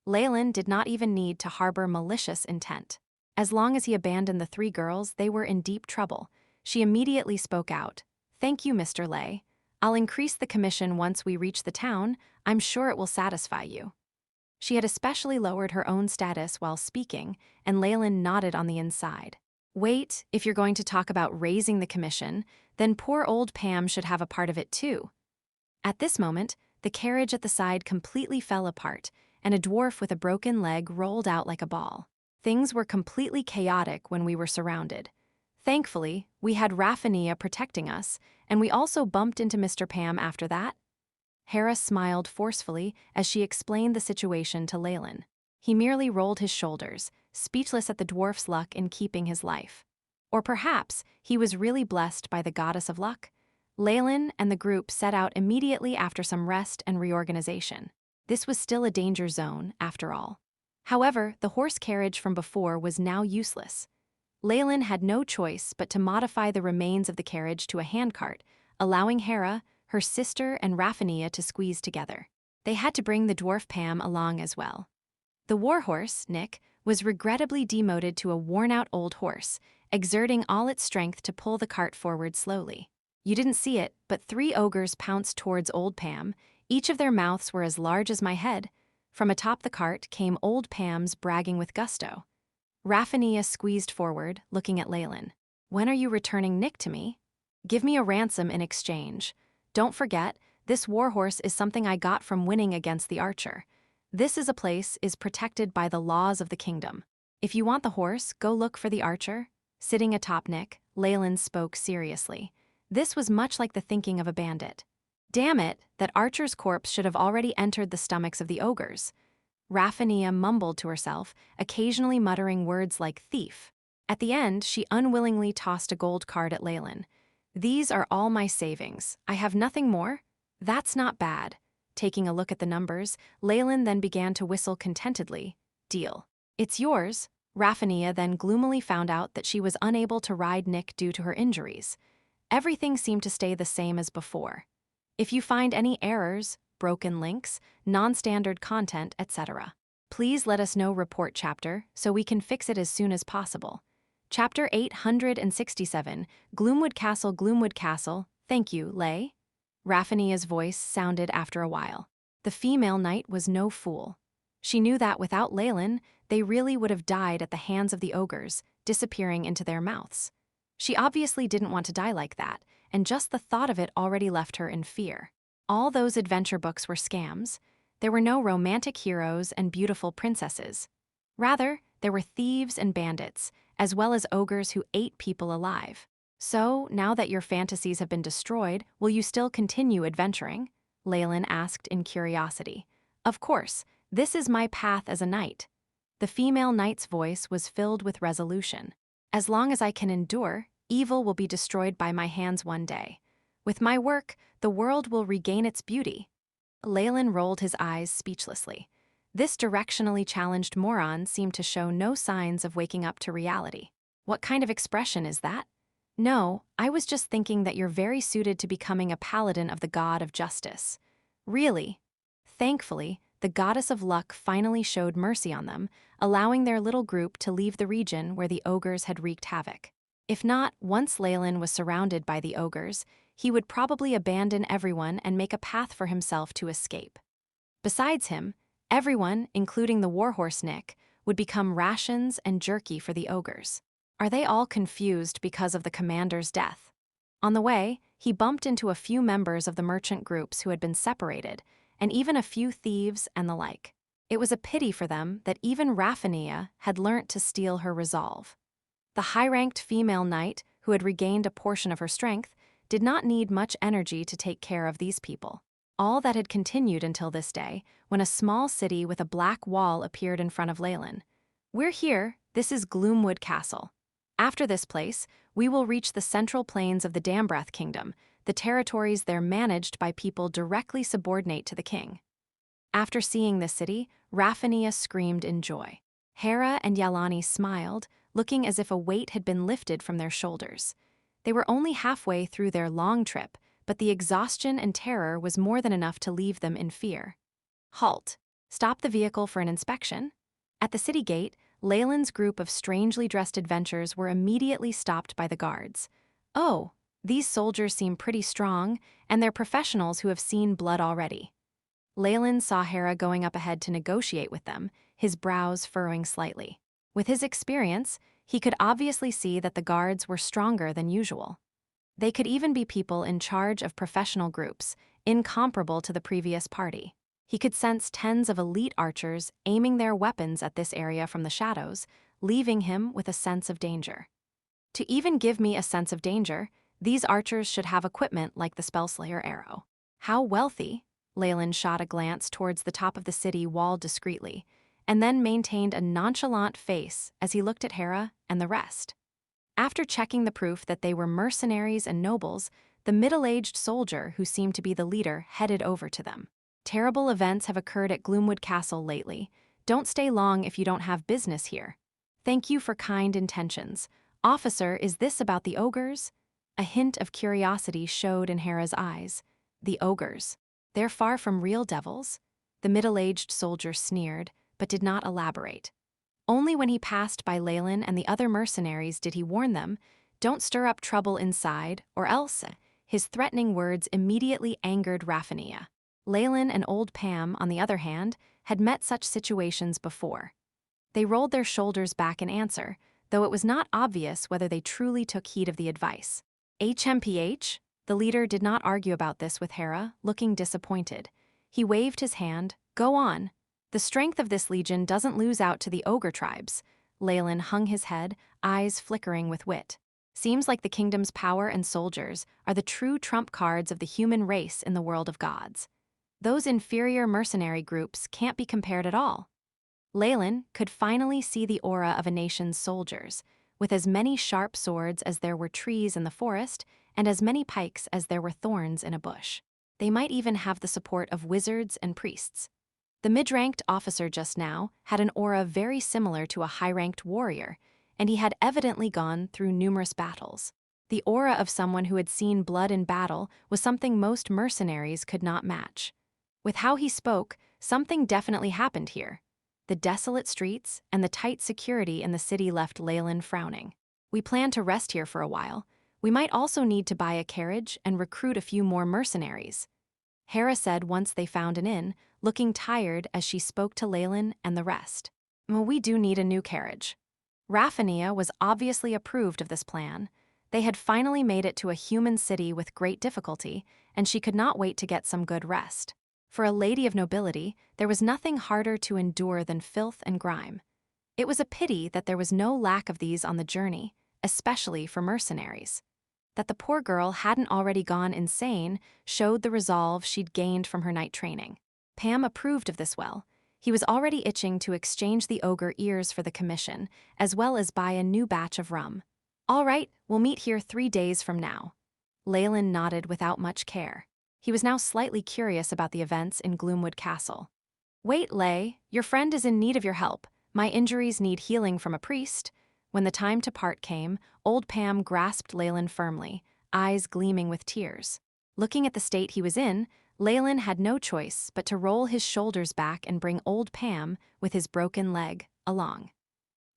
Leylin did not even need to harbor malicious intent. As long as he abandoned the three girls, they were in deep trouble. She immediately spoke out. "Thank you, Mr. Ley. I'll increase the commission once we reach the town. I'm sure it will satisfy you." She had especially lowered her own status while speaking, and Leylin nodded on the inside. "Wait, if you're going to talk about raising the commission, then poor old Pam should have a part of it too." At this moment, the carriage at the side completely fell apart, and a dwarf with a broken leg rolled out like a ball. Things were completely chaotic when we were surrounded. Thankfully, we had Raphania protecting us, and we also bumped into Mr. Pam after that. Hera smiled forcefully as she explained the situation to Leylin. He merely rolled his shoulders, speechless at the dwarf's luck in keeping his life. Or perhaps he was really blessed by the goddess of luck? Leylin and the group set out immediately after some rest and reorganization. This was still a danger zone, after all. However, the horse carriage from before was now useless. Leylin had no choice but to modify the remains of the carriage to a handcart, allowing Hera, her sister, and Raphania to squeeze together. They had to bring the dwarf Pam along as well. The warhorse, Nick, was regrettably demoted to a worn-out old horse, exerting all its strength to pull the cart forward slowly. You didn't see it, but 3 ogres pounced towards old Pam. Each of their mouths were as large as my head. From atop the cart came old Pam's bragging with gusto. Raphania squeezed forward, looking at Leylin. "When are you returning Nick to me? Give me a ransom in exchange. Don't forget, this warhorse is something I got from winning against the archer. This is a place is protected by the laws of the kingdom. If you want the horse, go look for the archer." Sitting atop Nick, Leylin spoke seriously. This was much like the thinking of a bandit. Damn it, that archer's corpse should have already entered the stomachs of the ogres. Raphania mumbled to herself, occasionally muttering words like thief. At the end, she unwillingly tossed a gold card at Leylin. "These are all my savings. I have nothing more? That's not bad." Taking a look at the numbers, Leylin then began to whistle contentedly. "Deal. It's yours." Raphania then gloomily found out that she was unable to ride Nick due to her injuries. Everything seemed to stay the same as before. If you find any errors, broken links, non-standard content, etc., please let us know. Report chapter so we can fix it as soon as possible. Chapter 867, Gloomwood Castle. Gloomwood Castle. Thank you, Lay. Raphania's voice sounded after a while. The female knight was no fool. She knew that without Leylin, they really would have died at the hands of the ogres, disappearing into their mouths. She obviously didn't want to die like that, and just the thought of it already left her in fear. All those adventure books were scams. There were no romantic heroes and beautiful princesses. Rather, there were thieves and bandits, as well as ogres who ate people alive. So, now that your fantasies have been destroyed, will you still continue adventuring? Leylin asked in curiosity. Of course, this is my path as a knight. The female knight's voice was filled with resolution. As long as I can endure, evil will be destroyed by my hands one day. With my work, the world will regain its beauty. Leylin rolled his eyes speechlessly. This directionally challenged moron seemed to show no signs of waking up to reality. What kind of expression is that? No, I was just thinking that you're very suited to becoming a paladin of the god of justice. Really? Thankfully, the goddess of luck finally showed mercy on them, allowing their little group to leave the region where the ogres had wreaked havoc. If not, once Leylin was surrounded by the ogres, he would probably abandon everyone and make a path for himself to escape. Besides him, everyone, including the warhorse Nick, would become rations and jerky for the ogres. Are they all confused because of the commander's death? On the way, he bumped into a few members of the merchant groups who had been separated, and even a few thieves and the like. It was a pity for them that even Raphania had learnt to steel her resolve. The high-ranked female knight, who had regained a portion of her strength, did not need much energy to take care of these people. All that had continued until this day, when a small city with a black wall appeared in front of Leylin. "We're here. This is Gloomwood Castle. After this place, we will reach the central plains of the Dambreth Kingdom, the territories there managed by people directly subordinate to the king." After seeing this city, Raphania screamed in joy. Hera and Yalani smiled, looking as if a weight had been lifted from their shoulders. They were only halfway through their long trip, but the exhaustion and terror was more than enough to leave them in fear. "Halt. Stop the vehicle for an inspection." At the city gate, Leylin's group of strangely dressed adventurers were immediately stopped by the guards. "Oh, these soldiers seem pretty strong, and they're professionals who have seen blood already." Leylin saw Hera going up ahead to negotiate with them, his brows furrowing slightly. With his experience, he could obviously see that the guards were stronger than usual. They could even be people in charge of professional groups, incomparable to the previous party. He could sense tens of elite archers aiming their weapons at this area from the shadows, leaving him with a sense of danger. To even give me a sense of danger, these archers should have equipment like the Spellslayer arrow. How wealthy? Leylin shot a glance towards the top of the city wall discreetly, and then maintained a nonchalant face as he looked at Hera and the rest. After checking the proof that they were mercenaries and nobles, the middle-aged soldier who seemed to be the leader headed over to them. Terrible events have occurred at Gloomwood Castle lately. Don't stay long if you don't have business here. Thank you for kind intentions. Officer, is this about the ogres? A hint of curiosity showed in Hera's eyes. The ogres. They're far from real devils. The middle-aged soldier sneered, but did not elaborate. Only when he passed by Leylin and the other mercenaries did he warn them, don't stir up trouble inside, or else. His threatening words immediately angered Raffania. Leylin and old Pam, on the other hand, had met such situations before. They rolled their shoulders back in answer, though it was not obvious whether they truly took heed of the advice. HMPH? The leader did not argue about this with Hera, looking disappointed. He waved his hand. Go on. The strength of this legion doesn't lose out to the ogre tribes. Leylin hung his head, eyes flickering with wit. Seems like the kingdom's power and soldiers are the true trump cards of the human race in the world of gods. Those inferior mercenary groups can't be compared at all. Leylin could finally see the aura of a nation's soldiers, with as many sharp swords as there were trees in the forest and as many pikes as there were thorns in a bush. They might even have the support of wizards and priests. The mid-ranked officer just now had an aura very similar to a high-ranked warrior, and he had evidently gone through numerous battles. The aura of someone who had seen blood in battle was something most mercenaries could not match. With how he spoke, something definitely happened here. The desolate streets and the tight security in the city left Leylin frowning. We plan to rest here for a while. We might also need to buy a carriage and recruit a few more mercenaries. Hera said once they found an inn, looking tired as she spoke to Leylin and the rest. Well, we do need a new carriage. Raffania was obviously approved of this plan. They had finally made it to a human city with great difficulty, and she could not wait to get some good rest. For a lady of nobility, there was nothing harder to endure than filth and grime. It was a pity that there was no lack of these on the journey, especially for mercenaries. That the poor girl hadn't already gone insane showed the resolve she'd gained from her night training. Pam approved of this well. He was already itching to exchange the ogre ears for the commission, as well as buy a new batch of rum. All right, we'll meet here 3 days from now. Leylin nodded without much care. He was now slightly curious about the events in Gloomwood Castle. Wait, Ley, your friend is in need of your help. My injuries need healing from a priest. When the time to part came, old Pam grasped Leylin firmly, eyes gleaming with tears. Looking at the state he was in, Leylin had no choice but to roll his shoulders back and bring old Pam, with his broken leg, along.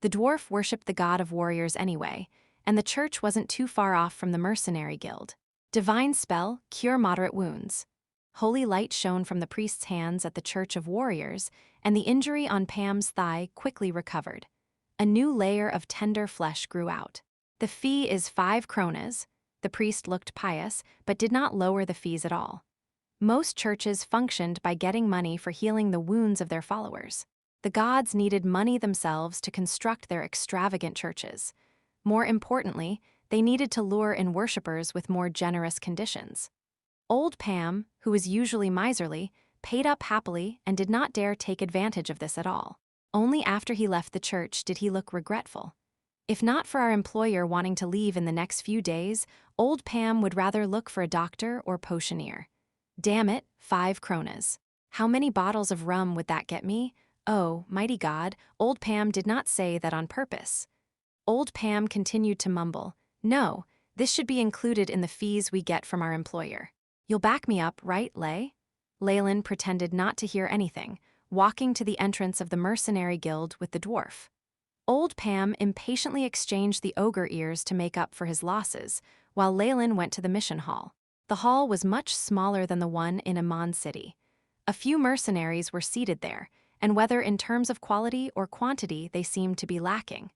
The dwarf worshipped the god of warriors anyway, and the church wasn't too far off from the mercenary guild. Divine spell, cure moderate wounds. Holy light shone from the priest's hands at the church of warriors, and the injury on Pam's thigh quickly recovered. A new layer of tender flesh grew out. The fee is 5 kronas. The priest looked pious, but did not lower the fees at all. Most churches functioned by getting money for healing the wounds of their followers. The gods needed money themselves to construct their extravagant churches. More importantly, they needed to lure in worshippers with more generous conditions. Old Pam, who was usually miserly, paid up happily and did not dare take advantage of this at all. Only after he left the church did he look regretful. If not for our employer wanting to leave in the next few days, old Pam would rather look for a doctor or potioneer. Damn it, 5 kronas. How many bottles of rum would that get me? Oh, mighty God, old Pam did not say that on purpose. Old Pam continued to mumble, no, this should be included in the fees we get from our employer. You'll back me up, right, Ley? Leylin pretended not to hear anything, walking to the entrance of the mercenary guild with the dwarf. Old Pam impatiently exchanged the ogre ears to make up for his losses, while Leylin went to the mission hall. The hall was much smaller than the one in Amon City. A few mercenaries were seated there, and whether in terms of quality or quantity they seemed to be lacking.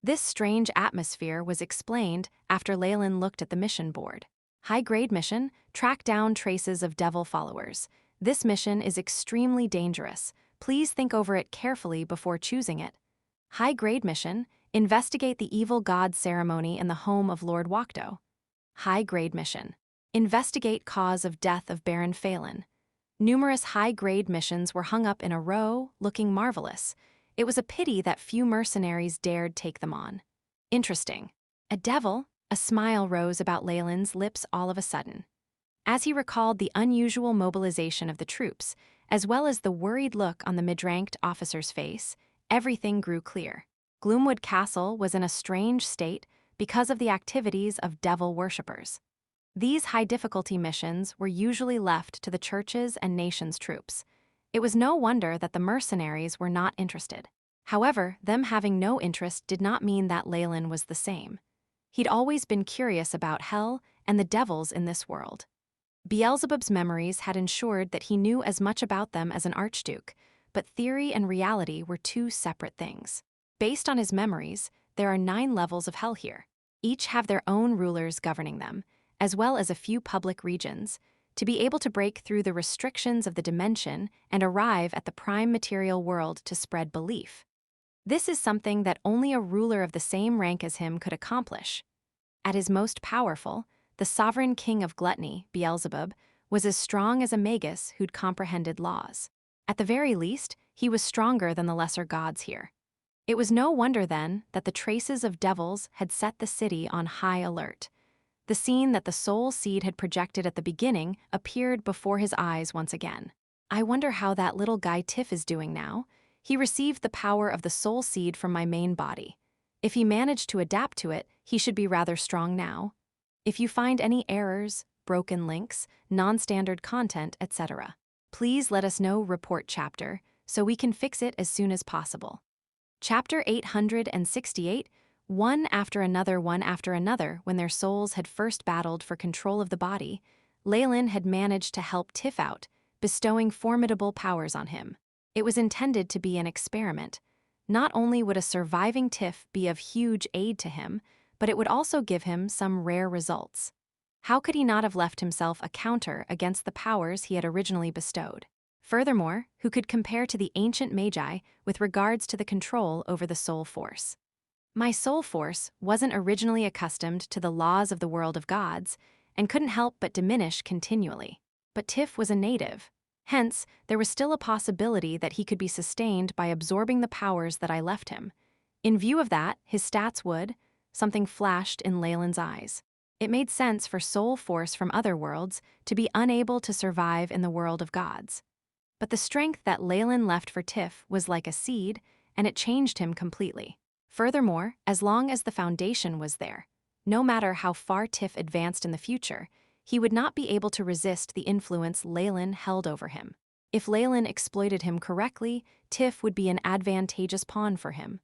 This strange atmosphere was explained after Leylin looked at the mission board. High-grade mission, track down traces of devil followers. This mission is extremely dangerous. Please think over it carefully before choosing it. High-grade mission, investigate the evil god ceremony in the home of Lord Wakdo. High-grade mission, investigate cause of death of Baron Phelan. Numerous high-grade missions were hung up in a row, looking marvelous. It was a pity that few mercenaries dared take them on. Interesting. A devil? A smile rose about Leylin's lips all of a sudden. As he recalled the unusual mobilization of the troops, as well as the worried look on the mid-ranked officer's face, everything grew clear. Gloomwood Castle was in a strange state because of the activities of devil worshippers. These high-difficulty missions were usually left to the churches and nations' troops. It was no wonder that the mercenaries were not interested. However, them having no interest did not mean that Leylin was the same. He'd always been curious about hell and the devils in this world. Beelzebub's memories had ensured that he knew as much about them as an archduke, but theory and reality were two separate things. Based on his memories, there are 9 levels of hell here. Each have their own rulers governing them, as well as a few public regions, to be able to break through the restrictions of the dimension and arrive at the prime material world to spread belief. This is something that only a ruler of the same rank as him could accomplish. At his most powerful, the sovereign king of gluttony, Beelzebub, was as strong as a magus who'd comprehended laws. At the very least, he was stronger than the lesser gods here. It was no wonder, then, that the traces of devils had set the city on high alert. The scene that the soul seed had projected at the beginning appeared before his eyes once again. I wonder how that little guy Tiff is doing now. He received the power of the soul seed from my main body. If he managed to adapt to it, he should be rather strong now. If you find any errors, broken links, non-standard content, etc., please let us know. Report chapter, so we can fix it as soon as possible. Chapter 868, one after another, when their souls had first battled for control of the body, Leylin had managed to help Tiff out, bestowing formidable powers on him. It was intended to be an experiment. Not only would a surviving Tiff be of huge aid to him, but it would also give him some rare results. How could he not have left himself a counter against the powers he had originally bestowed? Furthermore, who could compare to the ancient Magi with regards to the control over the soul force? My soul force wasn't originally accustomed to the laws of the world of gods and couldn't help but diminish continually. But Tiff was a native. Hence, there was still a possibility that he could be sustained by absorbing the powers that I left him. In view of that, his stats would... Something flashed in Leylin's eyes. It made sense for soul force from other worlds to be unable to survive in the world of gods. But the strength that Leylin left for Tiff was like a seed, and it changed him completely. Furthermore, as long as the foundation was there, no matter how far Tiff advanced in the future, he would not be able to resist the influence Leylin held over him. If Leylin exploited him correctly, Tiff would be an advantageous pawn for him.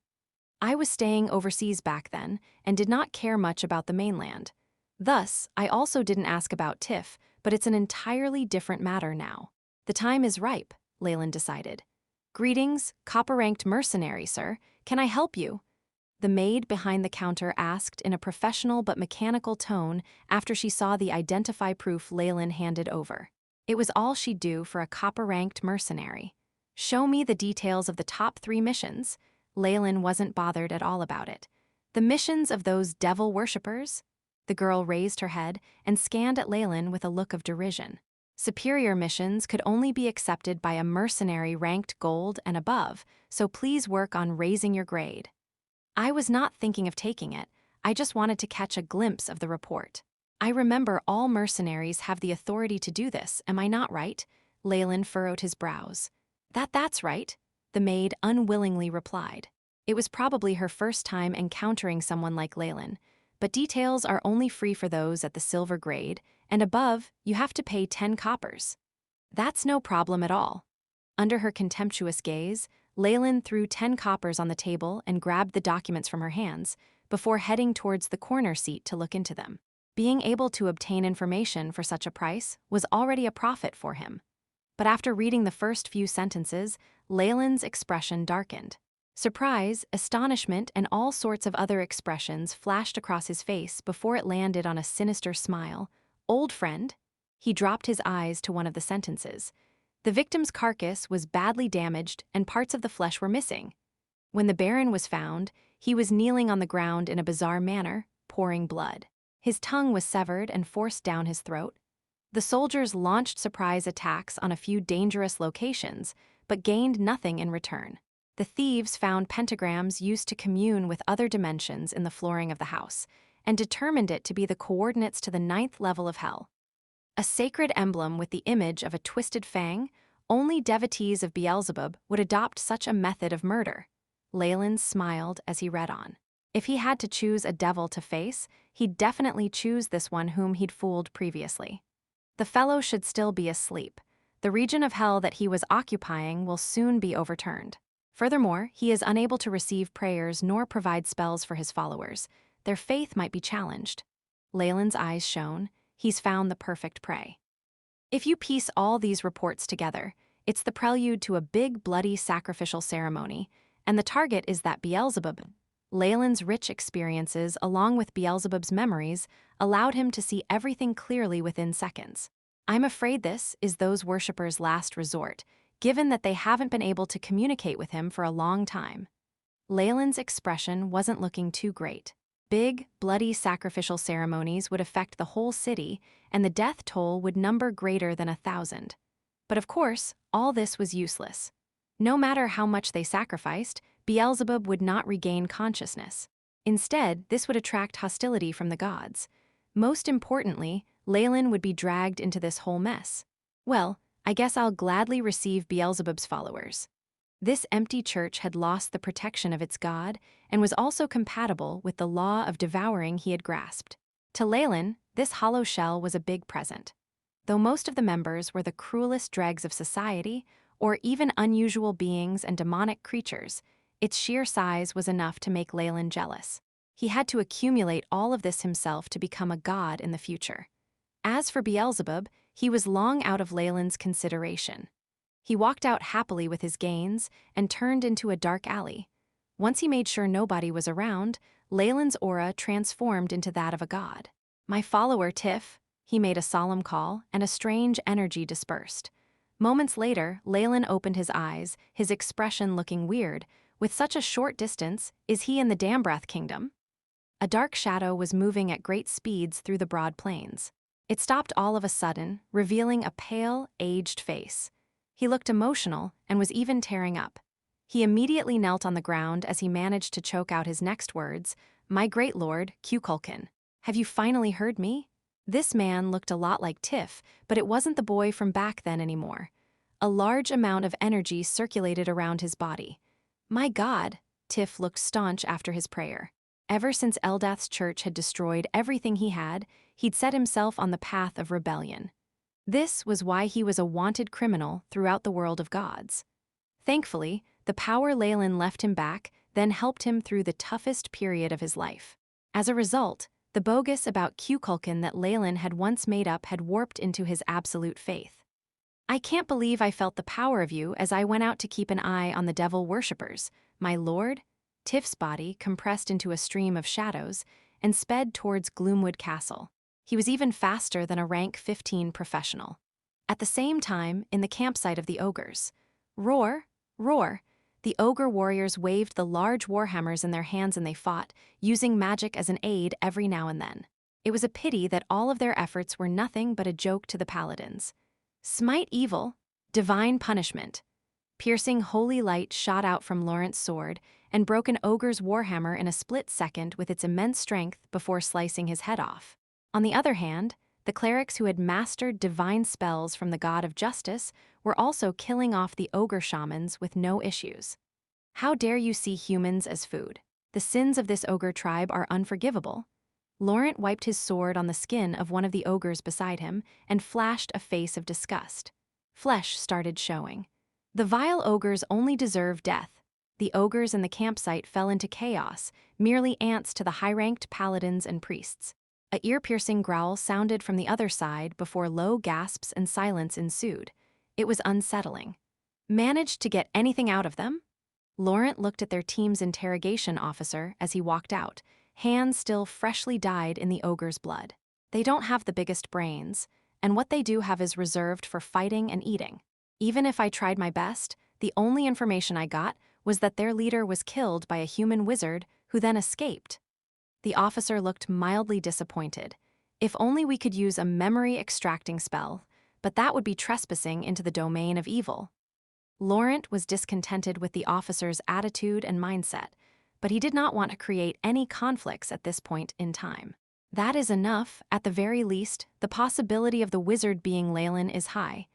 I was staying overseas back then and did not care much about the mainland. Thus, I also didn't ask about Tiff, but it's an entirely different matter now. The time is ripe, Leylin decided. Greetings, copper-ranked mercenary, sir. Can I help you? The maid behind the counter asked in a professional but mechanical tone after she saw the identify proof Leylin handed over. It was all she'd do for a copper-ranked mercenary. Show me the details of the top 3 missions. Leylin wasn't bothered at all about it. The missions of those devil worshippers? The girl raised her head and scanned at Leylin with a look of derision. Superior missions could only be accepted by a mercenary ranked gold and above, so please work on raising your grade. I was not thinking of taking it, I just wanted to catch a glimpse of the report. I remember all mercenaries have the authority to do this, am I not right? Leylin furrowed his brows. That's right, the maid unwillingly replied. It was probably her first time encountering someone like Leylin, but details are only free for those at the silver grade, and above, you have to pay 10 coppers. That's no problem at all. Under her contemptuous gaze, Leylin threw 10 coppers on the table and grabbed the documents from her hands, before heading towards the corner seat to look into them. Being able to obtain information for such a price was already a profit for him. But after reading the first few sentences, Leylin's expression darkened. Surprise, astonishment, and all sorts of other expressions flashed across his face before it landed on a sinister smile. Old friend? He dropped his eyes to one of the sentences. The victim's carcass was badly damaged and parts of the flesh were missing. When the Baron was found, he was kneeling on the ground in a bizarre manner, pouring blood. His tongue was severed and forced down his throat. The soldiers launched surprise attacks on a few dangerous locations, but gained nothing in return. The thieves found pentagrams used to commune with other dimensions in the flooring of the house, and determined it to be the coordinates to the 9th level of hell. A sacred emblem with the image of a twisted fang, only devotees of Beelzebub would adopt such a method of murder. Leylin smiled as he read on. If he had to choose a devil to face, he'd definitely choose this one whom he'd fooled previously. The fellow should still be asleep. The region of hell that he was occupying will soon be overturned. Furthermore, he is unable to receive prayers nor provide spells for his followers. Their faith might be challenged. Leylin's eyes shone. He's found the perfect prey. If you piece all these reports together, it's the prelude to a big, bloody sacrificial ceremony, and the target is that Beelzebub. Leylin's rich experiences, along with Beelzebub's memories, allowed him to see everything clearly within seconds. I'm afraid this is those worshippers' last resort, given that they haven't been able to communicate with him for a long time. Leylin's expression wasn't looking too great. Big, bloody sacrificial ceremonies would affect the whole city, and the death toll would number greater than 1,000. But of course, all this was useless. No matter how much they sacrificed, Beelzebub would not regain consciousness. Instead, this would attract hostility from the gods. Most importantly, Leylin would be dragged into this whole mess. Well, I guess I'll gladly receive Beelzebub's followers. This empty church had lost the protection of its god and was also compatible with the law of devouring he had grasped. To Leylin, this hollow shell was a big present. Though most of the members were the cruelest dregs of society, or even unusual beings and demonic creatures, its sheer size was enough to make Leylin jealous. He had to accumulate all of this himself to become a god in the future. As for Beelzebub, he was long out of Leylin's consideration. He walked out happily with his gains and turned into a dark alley. Once he made sure nobody was around, Leylin's aura transformed into that of a god. "My follower, Tiff," he made a solemn call, and a strange energy dispersed. Moments later, Leylin opened his eyes, his expression looking weird. With such a short distance, is he in the Dambrath kingdom? A dark shadow was moving at great speeds through the broad plains. It stopped all of a sudden, revealing a pale, aged face. He looked emotional and was even tearing up. He immediately knelt on the ground as he managed to choke out his next words, "My great lord, Cuculcan, have you finally heard me?" This man looked a lot like Tiff, but it wasn't the boy from back then anymore. A large amount of energy circulated around his body. "My God," Tiff looked staunch after his prayer. Ever since Eldath's church had destroyed everything he had, he'd set himself on the path of rebellion. This was why he was a wanted criminal throughout the world of gods. Thankfully, the power Leylin left him back then helped him through the toughest period of his life. As a result, the bogus about Cuculcan that Leylin had once made up had warped into his absolute faith. "I can't believe I felt the power of you as I went out to keep an eye on the devil worshippers, my lord." Tiff's body compressed into a stream of shadows and sped towards Gloomwood Castle. He was even faster than a rank 15 professional. At the same time, in the campsite of the ogres. Roar, roar. The ogre warriors waved the large warhammers in their hands and they fought, using magic as an aid every now and then. It was a pity that all of their efforts were nothing but a joke to the paladins. Smite evil, divine punishment. Piercing holy light shot out from Laurent's sword and broke an ogre's warhammer in a split second with its immense strength before slicing his head off. On the other hand, the clerics who had mastered divine spells from the god of justice were also killing off the ogre shamans with no issues. How dare you see humans as food? The sins of this ogre tribe are unforgivable. Laurent wiped his sword on the skin of one of the ogres beside him and flashed a face of disgust. Flesh started showing. The vile ogres only deserve death. The ogres in the campsite fell into chaos, merely ants to the high-ranked paladins and priests. A ear-piercing growl sounded from the other side before low gasps and silence ensued. It was unsettling. "Managed to get anything out of them?" Laurent looked at their team's interrogation officer as he walked out, hands still freshly dyed in the ogre's blood. "They don't have the biggest brains, and what they do have is reserved for fighting and eating. Even if I tried my best, the only information I got was that their leader was killed by a human wizard who then escaped." The officer looked mildly disappointed. If only we could use a memory-extracting spell, but that would be trespassing into the domain of evil. Laurent was discontented with the officer's attitude and mindset, but he did not want to create any conflicts at this point in time. That is enough, at the very least, the possibility of the wizard being Leylin is high.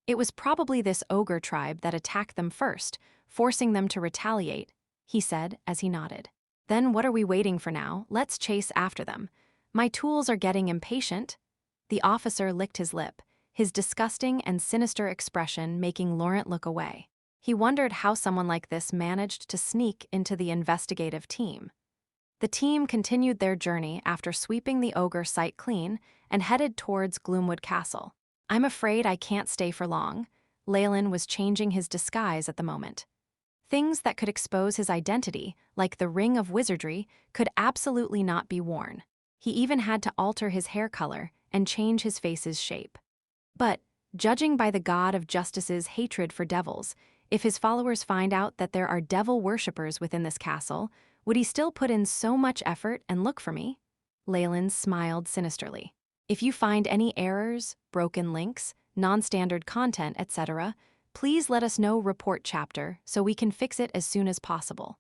It was probably this ogre tribe that attacked them first, forcing them to retaliate, he said as he nodded. Then what are we waiting for now? Let's chase after them. My tools are getting impatient. The officer licked his lip, his disgusting and sinister expression making Laurent look away. He wondered how someone like this managed to sneak into the investigative team. The team continued their journey after sweeping the ogre site clean and headed towards Gloomwood Castle. I'm afraid I can't stay for long. Leylin was changing his disguise at the moment. Things that could expose his identity, like the Ring of Wizardry, could absolutely not be worn. He even had to alter his hair color and change his face's shape. But, judging by the god of justice's hatred for devils, if his followers find out that there are devil worshippers within this castle, would he still put in so much effort and look for me? Leylin smiled sinisterly. If you find any errors, broken links, non-standard content, etc., please let us know. Report chapter so we can fix it as soon as possible.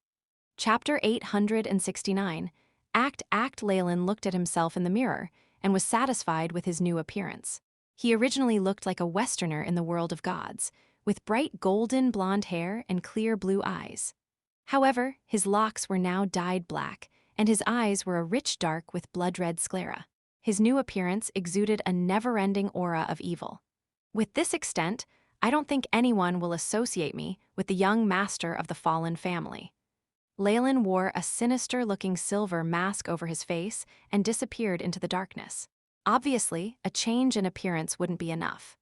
Chapter 869. Act Leylin looked at himself in the mirror and was satisfied with his new appearance. He originally looked like a Westerner in the world of gods, with bright golden blonde hair and clear blue eyes. However, his locks were now dyed black, and his eyes were a rich dark with blood-red sclera. His new appearance exuded a never-ending aura of evil. With this extent, I don't think anyone will associate me with the young master of the fallen family. Leylin wore a sinister-looking silver mask over his face and disappeared into the darkness. Obviously, a change in appearance wouldn't be enough.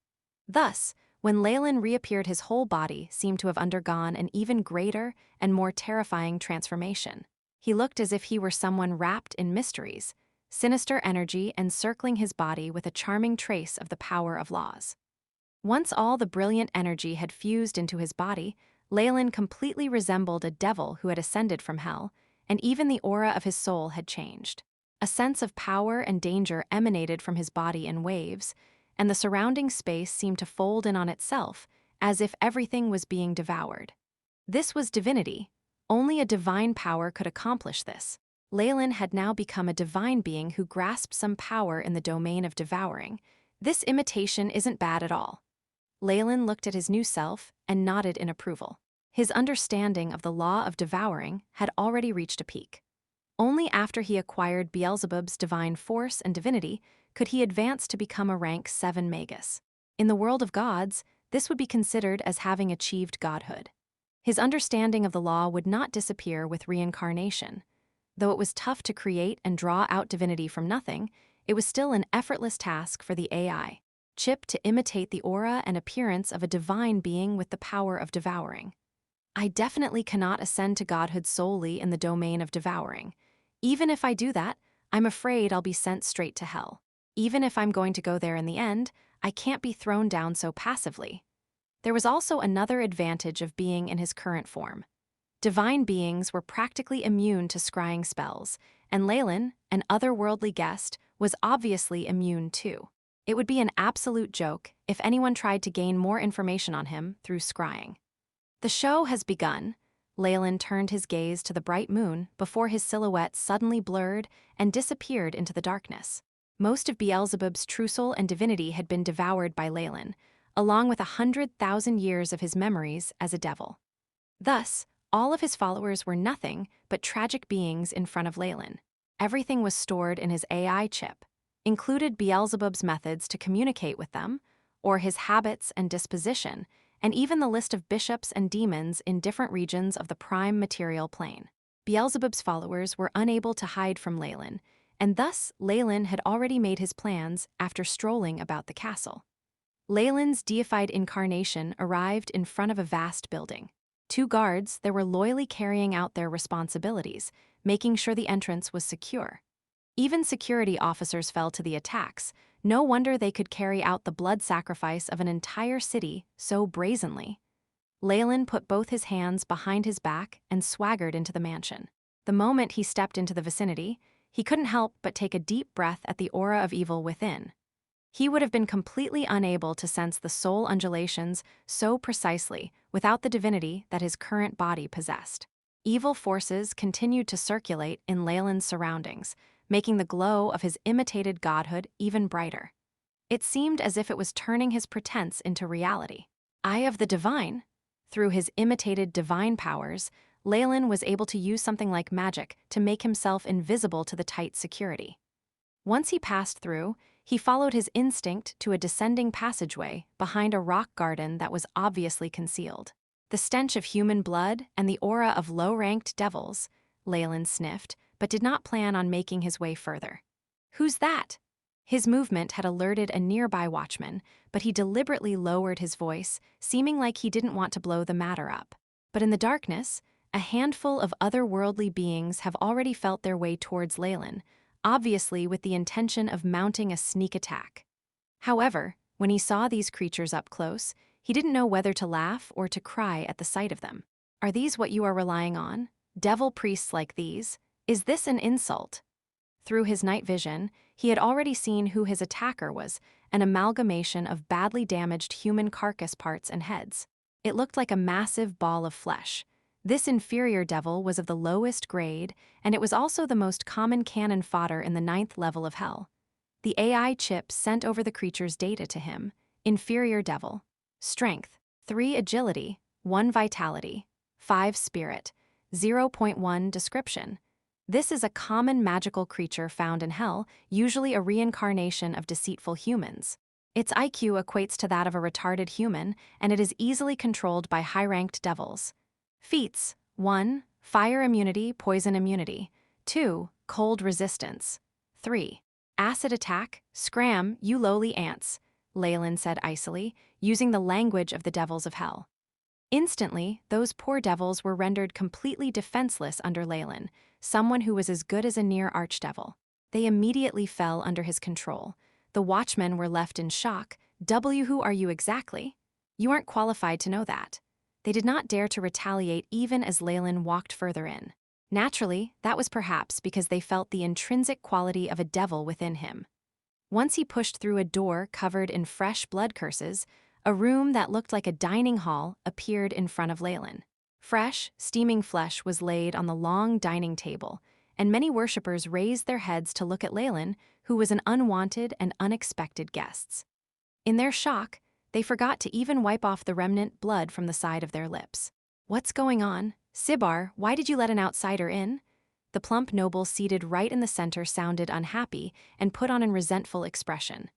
Thus, when Leylin reappeared, his whole body seemed to have undergone an even greater and more terrifying transformation. He looked as if he were someone wrapped in mysteries, sinister energy encircling his body with a charming trace of the power of laws. Once all the brilliant energy had fused into his body, Leylin completely resembled a devil who had ascended from hell, and even the aura of his soul had changed. A sense of power and danger emanated from his body in waves, and the surrounding space seemed to fold in on itself, as if everything was being devoured. This was divinity. Only a divine power could accomplish this. Leylin had now become a divine being who grasped some power in the domain of devouring. This imitation isn't bad at all. Leylin looked at his new self and nodded in approval. His understanding of the law of devouring had already reached a peak. Only after he acquired Beelzebub's divine force and divinity could he advance to become a rank 7 Magus. In the world of gods, this would be considered as having achieved godhood. His understanding of the law would not disappear with reincarnation. Though it was tough to create and draw out divinity from nothing, it was still an effortless task for the AI chip to imitate the aura and appearance of a divine being with the power of devouring. I definitely cannot ascend to godhood solely in the domain of devouring. Even if I do that, I'm afraid I'll be sent straight to hell. Even if I'm going to go there in the end, I can't be thrown down so passively. There was also another advantage of being in his current form. Divine beings were practically immune to scrying spells, and Leylin, an otherworldly guest, was obviously immune too. It would be an absolute joke if anyone tried to gain more information on him through scrying. The show has begun. Leylin turned his gaze to the bright moon before his silhouette suddenly blurred and disappeared into the darkness. Most of Beelzebub's true soul and divinity had been devoured by Leylin, along with 100,000 years of his memories as a devil. Thus, all of his followers were nothing but tragic beings in front of Leylin. Everything was stored in his AI chip, included Beelzebub's methods to communicate with them, or his habits and disposition, and even the list of bishops and demons in different regions of the prime material plane. Beelzebub's followers were unable to hide from Leylin, and thus Leylin had already made his plans after strolling about the castle. Leylin's deified incarnation arrived in front of a vast building. 2 guards there were loyally carrying out their responsibilities, making sure the entrance was secure. Even security officers fell to the attacks. No wonder they could carry out the blood sacrifice of an entire city so brazenly. Leylin put both his hands behind his back and swaggered into the mansion. The moment he stepped into the vicinity, he couldn't help but take a deep breath at the aura of evil within. He would have been completely unable to sense the soul undulations so precisely without the divinity that his current body possessed. Evil forces continued to circulate in Leylin's surroundings, making the glow of his imitated godhood even brighter. It seemed as if it was turning his pretense into reality. Eye of the divine. Through his imitated divine powers, Leylin was able to use something like magic to make himself invisible to the tight security. Once he passed through, he followed his instinct to a descending passageway behind a rock garden that was obviously concealed. The stench of human blood and the aura of low-ranked devils, Leylin sniffed, but did not plan on making his way further. "Who's that?" His movement had alerted a nearby watchman, but he deliberately lowered his voice, seeming like he didn't want to blow the matter up. But in the darkness, a handful of otherworldly beings have already felt their way towards Leylin, obviously with the intention of mounting a sneak attack. However, when he saw these creatures up close, he didn't know whether to laugh or to cry at the sight of them. "Are these what you are relying on? Devil priests like these? Is this an insult?" Through his night vision, he had already seen who his attacker was, an amalgamation of badly damaged human carcass parts and heads. It looked like a massive ball of flesh. This inferior devil was of the lowest grade, and it was also the most common cannon fodder in the 9th level of hell. The AI chip sent over the creature's data to him. Inferior devil. Strength, 3 agility, 1 vitality, 5 spirit, 0.1 description. This is a common magical creature found in hell, usually a reincarnation of deceitful humans. Its IQ equates to that of a retarded human, and it is easily controlled by high-ranked devils. Feats: 1. Fire immunity, poison immunity. 2. Cold resistance. 3. Acid attack, scram, you lowly ants, Leylin said icily, using the language of the devils of hell. Instantly, those poor devils were rendered completely defenseless under Leylin, someone who was as good as a near archdevil. They immediately fell under his control. The watchmen were left in shock. Who are you exactly? You aren't qualified to know that. They did not dare to retaliate even as Leylin walked further in. Naturally, that was perhaps because they felt the intrinsic quality of a devil within him. Once he pushed through a door covered in fresh blood curses, a room that looked like a dining hall appeared in front of Leylin. Fresh, steaming flesh was laid on the long dining table, and many worshippers raised their heads to look at Leylin, who was an unwanted and unexpected guest. In their shock, they forgot to even wipe off the remnant blood from the side of their lips. "What's going on? Sibar, why did you let an outsider in?" The plump noble seated right in the center sounded unhappy and put on a resentful expression.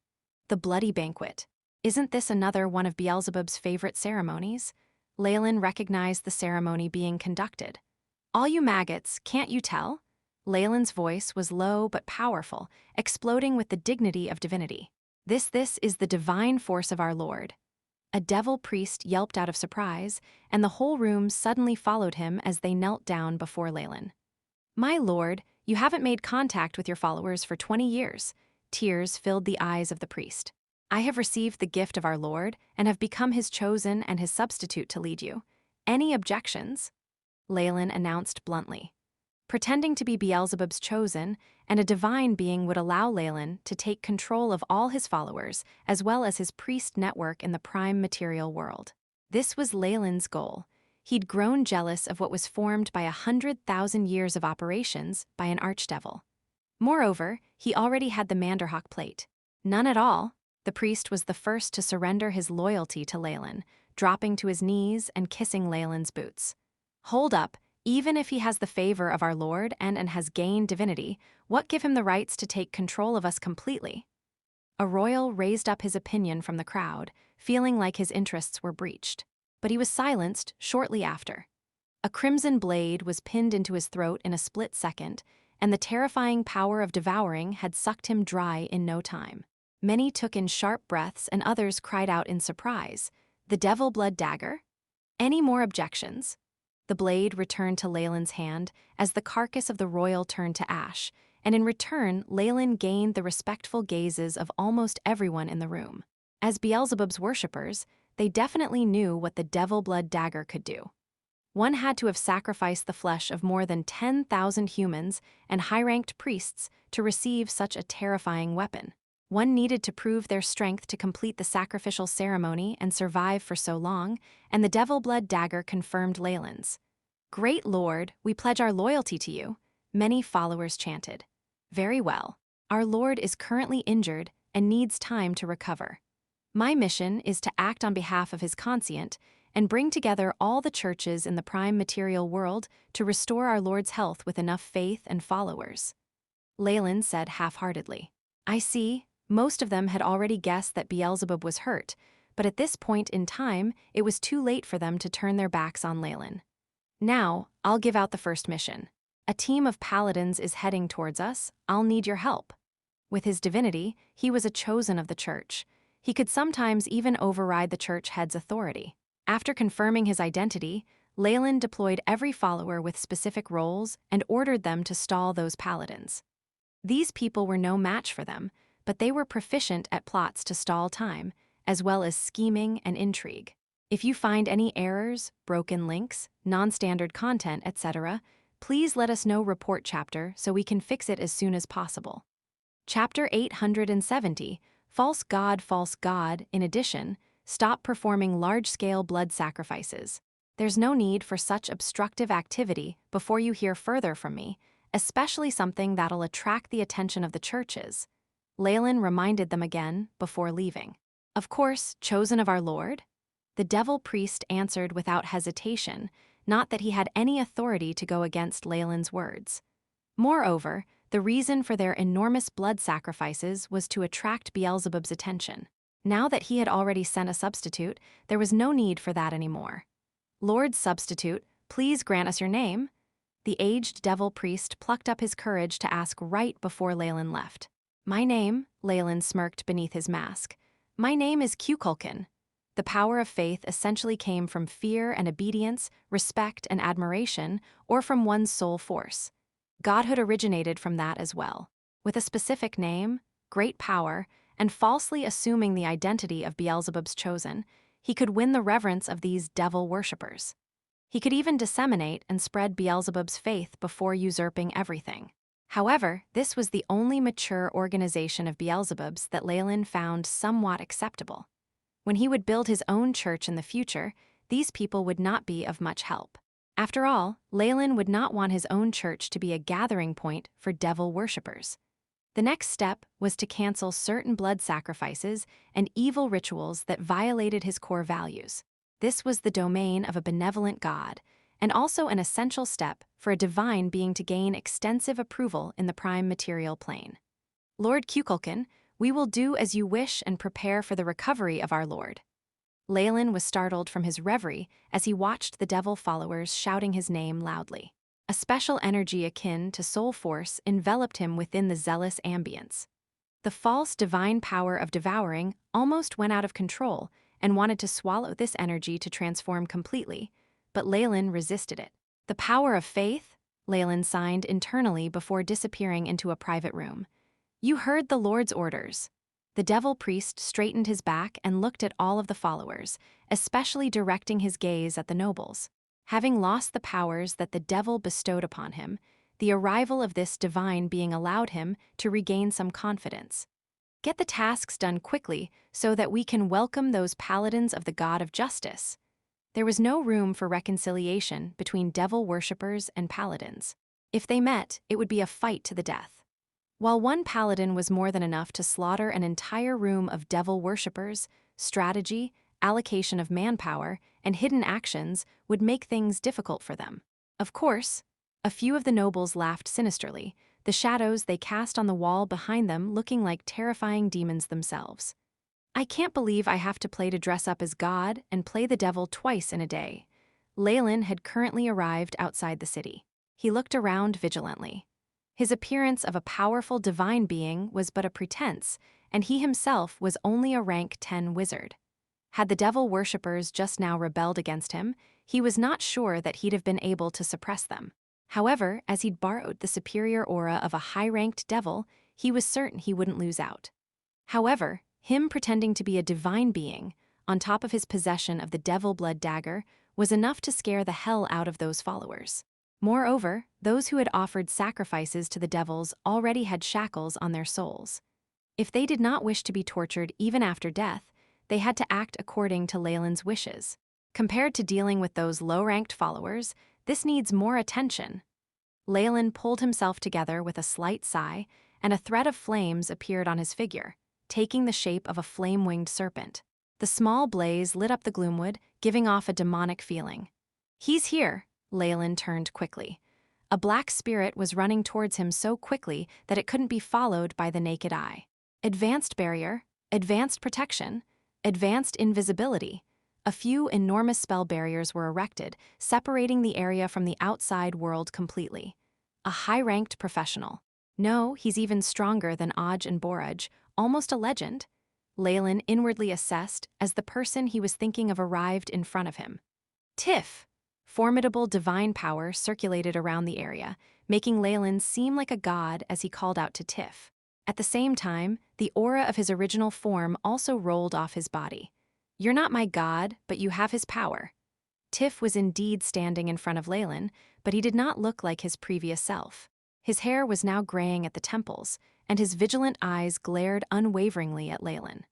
"The bloody banquet. Isn't this another one of Beelzebub's favorite ceremonies?" Leylin recognized the ceremony being conducted. "All you maggots, can't you tell?" Leylin's voice was low but powerful, exploding with the dignity of divinity. This is the divine force of our Lord." A devil priest yelped out of surprise, and the whole room suddenly followed him as they knelt down before Leylin. "My lord, you haven't made contact with your followers for 20 years. Tears filled the eyes of the priest. "I have received the gift of our Lord and have become his chosen and his substitute to lead you. Any objections?" Leylin announced bluntly. Pretending to be Beelzebub's chosen, and a divine being would allow Leylin to take control of all his followers, as well as his priest network in the prime material world. This was Leylin's goal. He'd grown jealous of what was formed by 100,000 years of operations by an archdevil. Moreover, he already had the Manderhawk plate. None at all. The priest was the first to surrender his loyalty to Leylin, dropping to his knees and kissing Leylin's boots. "Hold up. Even if he has the favor of our Lord and has gained divinity, what give him the rights to take control of us completely?" A royal raised up his opinion from the crowd, feeling like his interests were breached. But he was silenced shortly after. A crimson blade was pinned into his throat in a split second, and the terrifying power of devouring had sucked him dry in no time. Many took in sharp breaths and others cried out in surprise. "The devil blood dagger? Any more objections?" The blade returned to Leylin's hand as the carcass of the royal turned to ash, and in return, Leylin gained the respectful gazes of almost everyone in the room. As Beelzebub's worshippers, they definitely knew what the devil blood dagger could do. One had to have sacrificed the flesh of more than 10,000 humans and high-ranked priests to receive such a terrifying weapon. One needed to prove their strength to complete the sacrificial ceremony and survive for so long, and the devil blood dagger confirmed Leylin's. "Great Lord, we pledge our loyalty to you," many followers chanted. "Very well. Our Lord is currently injured and needs time to recover. My mission is to act on behalf of his conscient and bring together all the churches in the prime material world to restore our Lord's health with enough faith and followers." Leylin said half-heartedly. "I see." Most of them had already guessed that Beelzebub was hurt, but at this point in time, it was too late for them to turn their backs on Leylin. "Now, I'll give out the first mission. A team of paladins is heading towards us. I'll need your help." With his divinity, he was a chosen of the church. He could sometimes even override the church head's authority. After confirming his identity, Leylin deployed every follower with specific roles and ordered them to stall those paladins. These people were no match for them, but they were proficient at plots to stall time, as well as scheming and intrigue. If you find any errors, broken links, non-standard content, etc., please let us know. Report chapter so we can fix it as soon as possible. Chapter 870, False God. In addition, stop performing large-scale blood sacrifices. There's no need for such obstructive activity before you hear further from me, especially something that'll attract the attention of the churches. Leylin reminded them again before leaving. "Of course, chosen of our Lord?" The devil priest answered without hesitation, not that he had any authority to go against Leylin's words. Moreover, the reason for their enormous blood sacrifices was to attract Beelzebub's attention. Now that he had already sent a substitute, there was no need for that anymore. "Lord Substitute, please grant us your name." The aged devil priest plucked up his courage to ask right before Leylin left. "My name," Leylin smirked beneath his mask, "my name is Kukulkan." The power of faith essentially came from fear and obedience, respect and admiration, or from one's soul force. Godhood originated from that as well. With a specific name, great power, and falsely assuming the identity of Beelzebub's chosen, he could win the reverence of these devil worshippers. He could even disseminate and spread Beelzebub's faith before usurping everything. However, this was the only mature organization of Beelzebub's that Leylin found somewhat acceptable. When he would build his own church in the future, these people would not be of much help. After all, Leylin would not want his own church to be a gathering point for devil worshippers. The next step was to cancel certain blood sacrifices and evil rituals that violated his core values. This was the domain of a benevolent god, and also an essential step for a divine being to gain extensive approval in the prime material plane. "Lord Kukulkan, we will do as you wish and prepare for the recovery of our Lord." Leylin was startled from his reverie as he watched the devil followers shouting his name loudly. A special energy akin to soul force enveloped him within the zealous ambience. The false divine power of devouring almost went out of control and wanted to swallow this energy to transform completely, but Leylin resisted it. "The power of faith?" Leylin signed internally before disappearing into a private room. "You heard the Lord's orders." The devil priest straightened his back and looked at all of the followers, especially directing his gaze at the nobles. Having lost the powers that the devil bestowed upon him, the arrival of this divine being allowed him to regain some confidence. "Get the tasks done quickly so that we can welcome those paladins of the God of Justice." There was no room for reconciliation between devil worshippers and paladins. If they met, it would be a fight to the death. While one paladin was more than enough to slaughter an entire room of devil worshippers, strategy, allocation of manpower, and hidden actions would make things difficult for them. Of course, a few of the nobles laughed sinisterly, the shadows they cast on the wall behind them looking like terrifying demons themselves. "I can't believe I have to play to dress up as God and play the devil twice in a day." Leylin had currently arrived outside the city. He looked around vigilantly. His appearance of a powerful divine being was but a pretense, and he himself was only a rank 10 wizard. Had the devil worshippers just now rebelled against him, he was not sure that he'd have been able to suppress them. However, as he'd borrowed the superior aura of a high-ranked devil, he was certain he wouldn't lose out. However, him pretending to be a divine being, on top of his possession of the devil blood dagger, was enough to scare the hell out of those followers. Moreover, those who had offered sacrifices to the devils already had shackles on their souls. If they did not wish to be tortured even after death, they had to act according to Leylin's wishes. Compared to dealing with those low-ranked followers, this needs more attention. Leylin pulled himself together with a slight sigh, and a thread of flames appeared on his figure, taking the shape of a flame-winged serpent. The small blaze lit up the gloomwood, giving off a demonic feeling. "He's here," Leylin turned quickly. A black spirit was running towards him so quickly that it couldn't be followed by the naked eye. Advanced barrier, advanced protection, advanced invisibility. A few enormous spell barriers were erected, separating the area from the outside world completely. A high-ranked professional. No, he's even stronger than Aj and Boraj, almost a legend. Leylin inwardly assessed as the person he was thinking of arrived in front of him. Tiff! Formidable divine power circulated around the area, making Leylin seem like a god as he called out to Tiff. At the same time, the aura of his original form also rolled off his body. "You're not my god, but you have his power." Tiff was indeed standing in front of Leylin, but he did not look like his previous self. His hair was now graying at the temples, and his vigilant eyes glared unwaveringly at Leylin.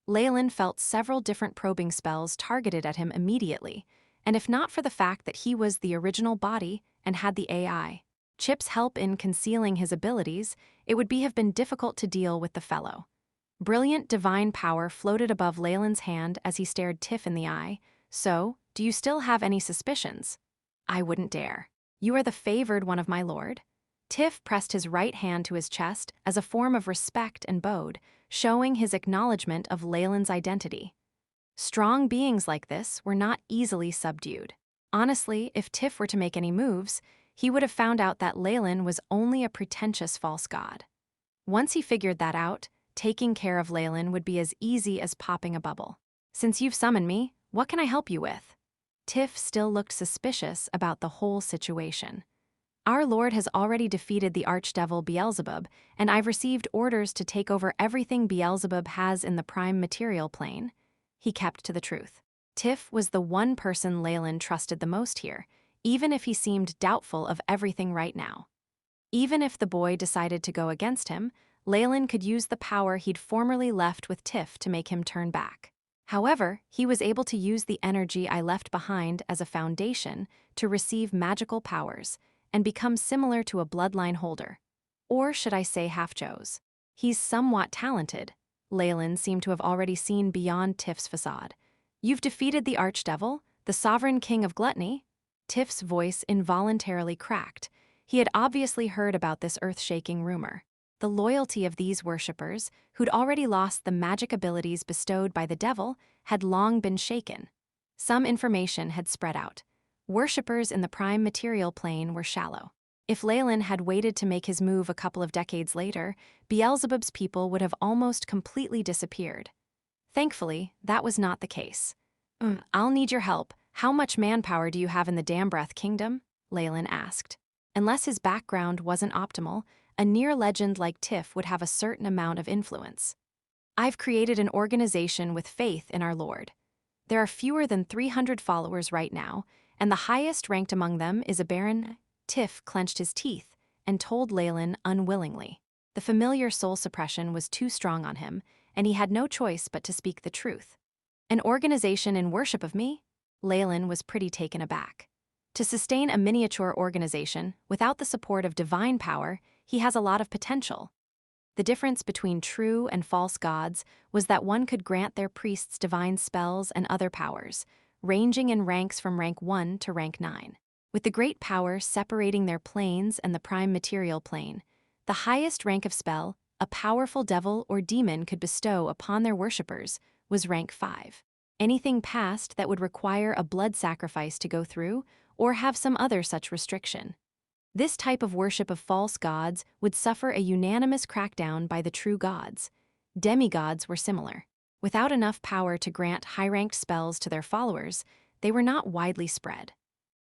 Leylin felt several different probing spells targeted at him immediately, and if not for the fact that he was the original body and had the AI, Chip's help in concealing his abilities, it would have been difficult to deal with the fellow. Brilliant divine power floated above Leylin's hand as he stared Tiff in the eye. "So, do you still have any suspicions?" "I wouldn't dare. You are the favored one of my lord." Tiff pressed his right hand to his chest as a form of respect and bowed, showing his acknowledgement of Leylin's identity. Strong beings like this were not easily subdued. Honestly, if Tiff were to make any moves, he would have found out that Leylin was only a pretentious false god. Once he figured that out, taking care of Leylin would be as easy as popping a bubble. "Since you've summoned me, what can I help you with?" Tiff still looked suspicious about the whole situation. "Our lord has already defeated the archdevil Beelzebub, and I've received orders to take over everything Beelzebub has in the prime material plane." He kept to the truth. Tiff was the one person Leylin trusted the most here, even if he seemed doubtful of everything right now. Even if the boy decided to go against him, Leylin could use the power he'd formerly left with Tiff to make him turn back. However, he was able to use the energy I left behind as a foundation to receive magical powers and become similar to a bloodline holder. Or should I say half-Joes? He's somewhat talented. Leylin seemed to have already seen beyond Tiff's facade. "You've defeated the archdevil, the sovereign king of gluttony?" Tiff's voice involuntarily cracked. He had obviously heard about this earth-shaking rumor. The loyalty of these worshippers, who'd already lost the magic abilities bestowed by the devil, had long been shaken. Some information had spread out. Worshippers in the prime material plane were shallow. If Leylin had waited to make his move a couple of decades later, Beelzebub's people would have almost completely disappeared. Thankfully, that was not the case. "I'll need your help. How much manpower do you have in the Dambreath Kingdom?" Leylin asked. Unless his background wasn't optimal, a near legend like Tiff would have a certain amount of influence. "I've created an organization with faith in our Lord. There are fewer than 300 followers right now, and the highest ranked among them is a baron." Tiff clenched his teeth and told Leylin unwillingly. The familiar soul suppression was too strong on him, and he had no choice but to speak the truth. "An organization in worship of me?" Leylin was pretty taken aback. To sustain a miniature organization without the support of divine power, he has a lot of potential. The difference between true and false gods was that one could grant their priests divine spells and other powers, ranging in ranks from rank 1 to rank 9. With the great power separating their planes and the prime material plane, the highest rank of spell a powerful devil or demon could bestow upon their worshippers was rank 5. Anything past that would require a blood sacrifice to go through or have some other such restriction. This type of worship of false gods would suffer a unanimous crackdown by the true gods. Demigods were similar. Without enough power to grant high-ranked spells to their followers, they were not widely spread.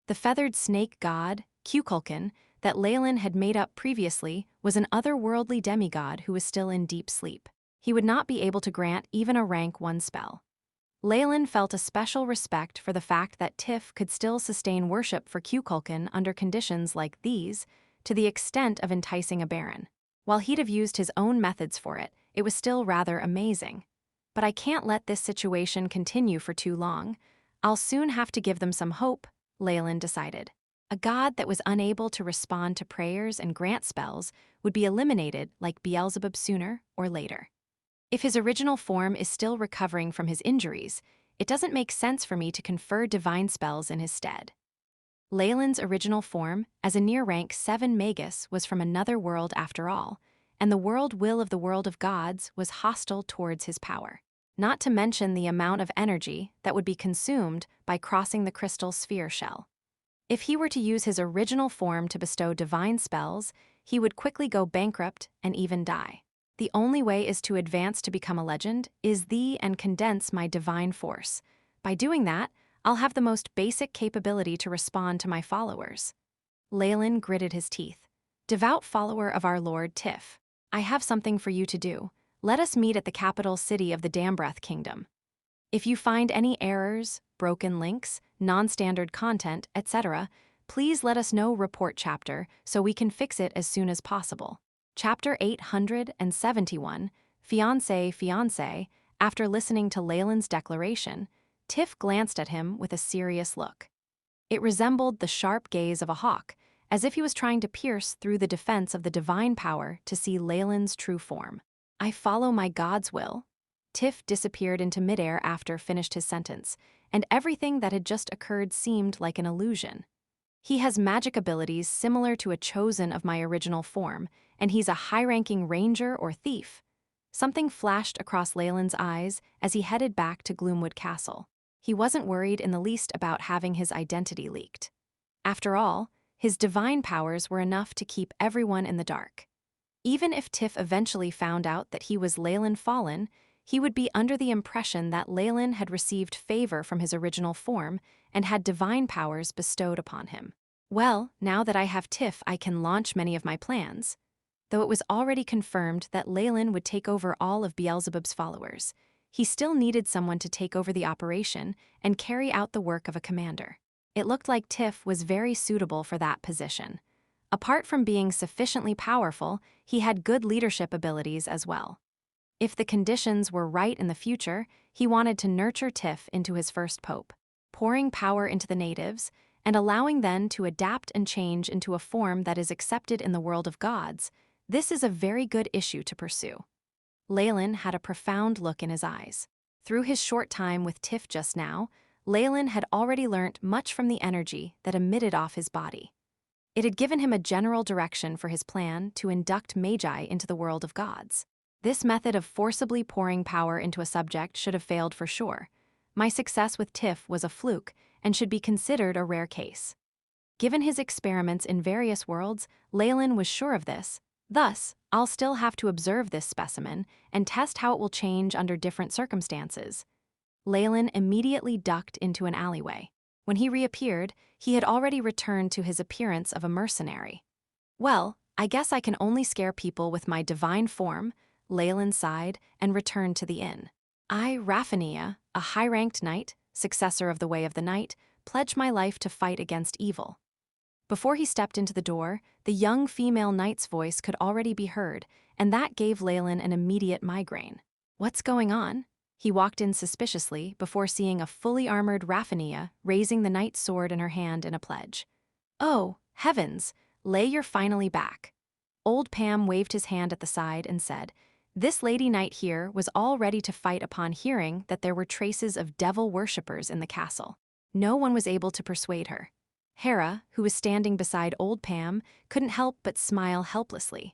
The feathered snake god, Kukulkan, that Leylin had made up previously was an otherworldly demigod who was still in deep sleep. He would not be able to grant even a rank 1 spell. Leylin felt a special respect for the fact that Tiff could still sustain worship for Cuculcan under conditions like these, to the extent of enticing a baron. While he'd have used his own methods for it, it was still rather amazing. But I can't let this situation continue for too long. I'll soon have to give them some hope, Leylin decided. A god that was unable to respond to prayers and grant spells would be eliminated like Beelzebub sooner or later. If his original form is still recovering from his injuries, it doesn't make sense for me to confer divine spells in his stead. Leylin's original form, as a near rank 7 Magus, was from another world after all, and the will of the world of gods was hostile towards his power. Not to mention the amount of energy that would be consumed by crossing the crystal sphere shell. If he were to use his original form to bestow divine spells, he would quickly go bankrupt and even die. The only way is to advance to become a legend, and condense my divine force. By doing that, I'll have the most basic capability to respond to my followers. Leylin gritted his teeth. Devout follower of our Lord Tiff, I have something for you to do. Let us meet at the capital city of the Dambreth Kingdom. If you find any errors, broken links, non-standard content, etc., please let us know. Report chapter so we can fix it as soon as possible. Chapter 871, Fiancé. After listening to Leylin's declaration, Tiff glanced at him with a serious look. It resembled the sharp gaze of a hawk, as if he was trying to pierce through the defense of the divine power to see Leylin's true form. I follow my god's will. Tiff disappeared into midair after finished his sentence, and everything that had just occurred seemed like an illusion. He has magic abilities similar to a chosen of my original form, and he's a high-ranking ranger or thief. Something flashed across Leylin's eyes as he headed back to Gloomwood Castle. He wasn't worried in the least about having his identity leaked. After all, his divine powers were enough to keep everyone in the dark. Even if Tiff eventually found out that he was Leylin Fallen, he would be under the impression that Leylin had received favor from his original form and had divine powers bestowed upon him. Well, now that I have Tiff, I can launch many of my plans. Though it was already confirmed that Leylin would take over all of Beelzebub's followers, he still needed someone to take over the operation and carry out the work of a commander. It looked like Tiff was very suitable for that position. Apart from being sufficiently powerful, he had good leadership abilities as well. If the conditions were right in the future, he wanted to nurture Tiff into his first pope, pouring power into the natives, and allowing them to adapt and change into a form that is accepted in the world of gods. This is a very good issue to pursue. Leylin had a profound look in his eyes. Through his short time with Tiff just now, Leylin had already learnt much from the energy that emitted off his body. It had given him a general direction for his plan to induct Magi into the world of gods. This method of forcibly pouring power into a subject should have failed for sure. My success with Tiff was a fluke and should be considered a rare case. Given his experiments in various worlds, Leylin was sure of this. Thus, I'll still have to observe this specimen and test how it will change under different circumstances. Leylin immediately ducked into an alleyway. When he reappeared, he had already returned to his appearance of a mercenary. Well, I guess I can only scare people with my divine form, Leylin sighed and returned to the inn. I, Raphania, a high-ranked knight, successor of the Way of the Night, pledge my life to fight against evil. Before he stepped into the door, the young female knight's voice could already be heard, and that gave Leylin an immediate migraine. What's going on? He walked in suspiciously before seeing a fully armored Raphania raising the knight's sword in her hand in a pledge. Oh, heavens, Lay, you're finally back. Old Pam waved his hand at the side and said, this lady knight here was all ready to fight upon hearing that there were traces of devil worshippers in the castle. No one was able to persuade her. Hera, who was standing beside old Pam, couldn't help but smile helplessly.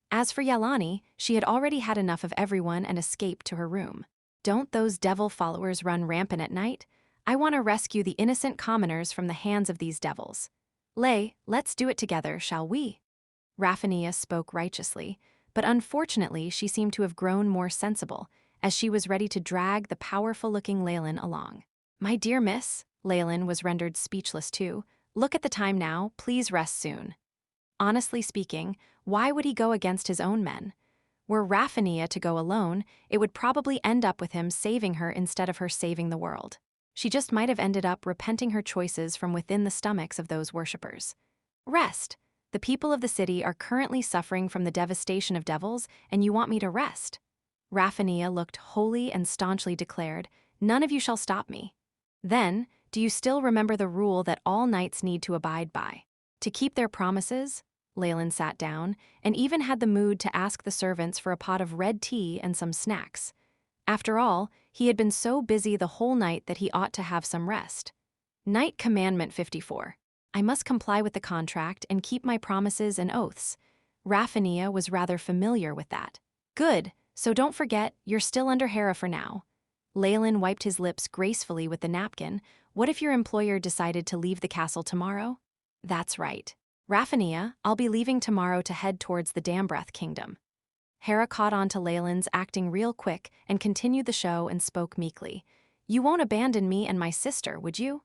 As for Yelani, she had already had enough of everyone and escaped to her room. Don't those devil followers run rampant at night? I want to rescue the innocent commoners from the hands of these devils. Lay, let's do it together, shall we? Raphania spoke righteously, but unfortunately she seemed to have grown more sensible, as she was ready to drag the powerful-looking Leylin along. My dear miss, Leylin was rendered speechless too. Look at the time now, please rest soon. Honestly speaking, why would he go against his own men? Were Raphania to go alone, it would probably end up with him saving her instead of her saving the world. She just might have ended up repenting her choices from within the stomachs of those worshippers. Rest. The people of the city are currently suffering from the devastation of devils, and you want me to rest. Raphania looked holy and staunchly declared, "None of you shall stop me." Then, do you still remember the rule that all knights need to abide by? To keep their promises? Leylin sat down, and even had the mood to ask the servants for a pot of red tea and some snacks. After all, he had been so busy the whole night that he ought to have some rest. Knight Commandment 54. I must comply with the contract and keep my promises and oaths. Raphania was rather familiar with that. Good, so don't forget, you're still under Hera for now. Leylin wiped his lips gracefully with the napkin. What if your employer decided to leave the castle tomorrow? That's right. Raphania, I'll be leaving tomorrow to head towards the Dambreath kingdom. Hera caught on to Leylin's acting real quick and continued the show and spoke meekly. You won't abandon me and my sister, would you?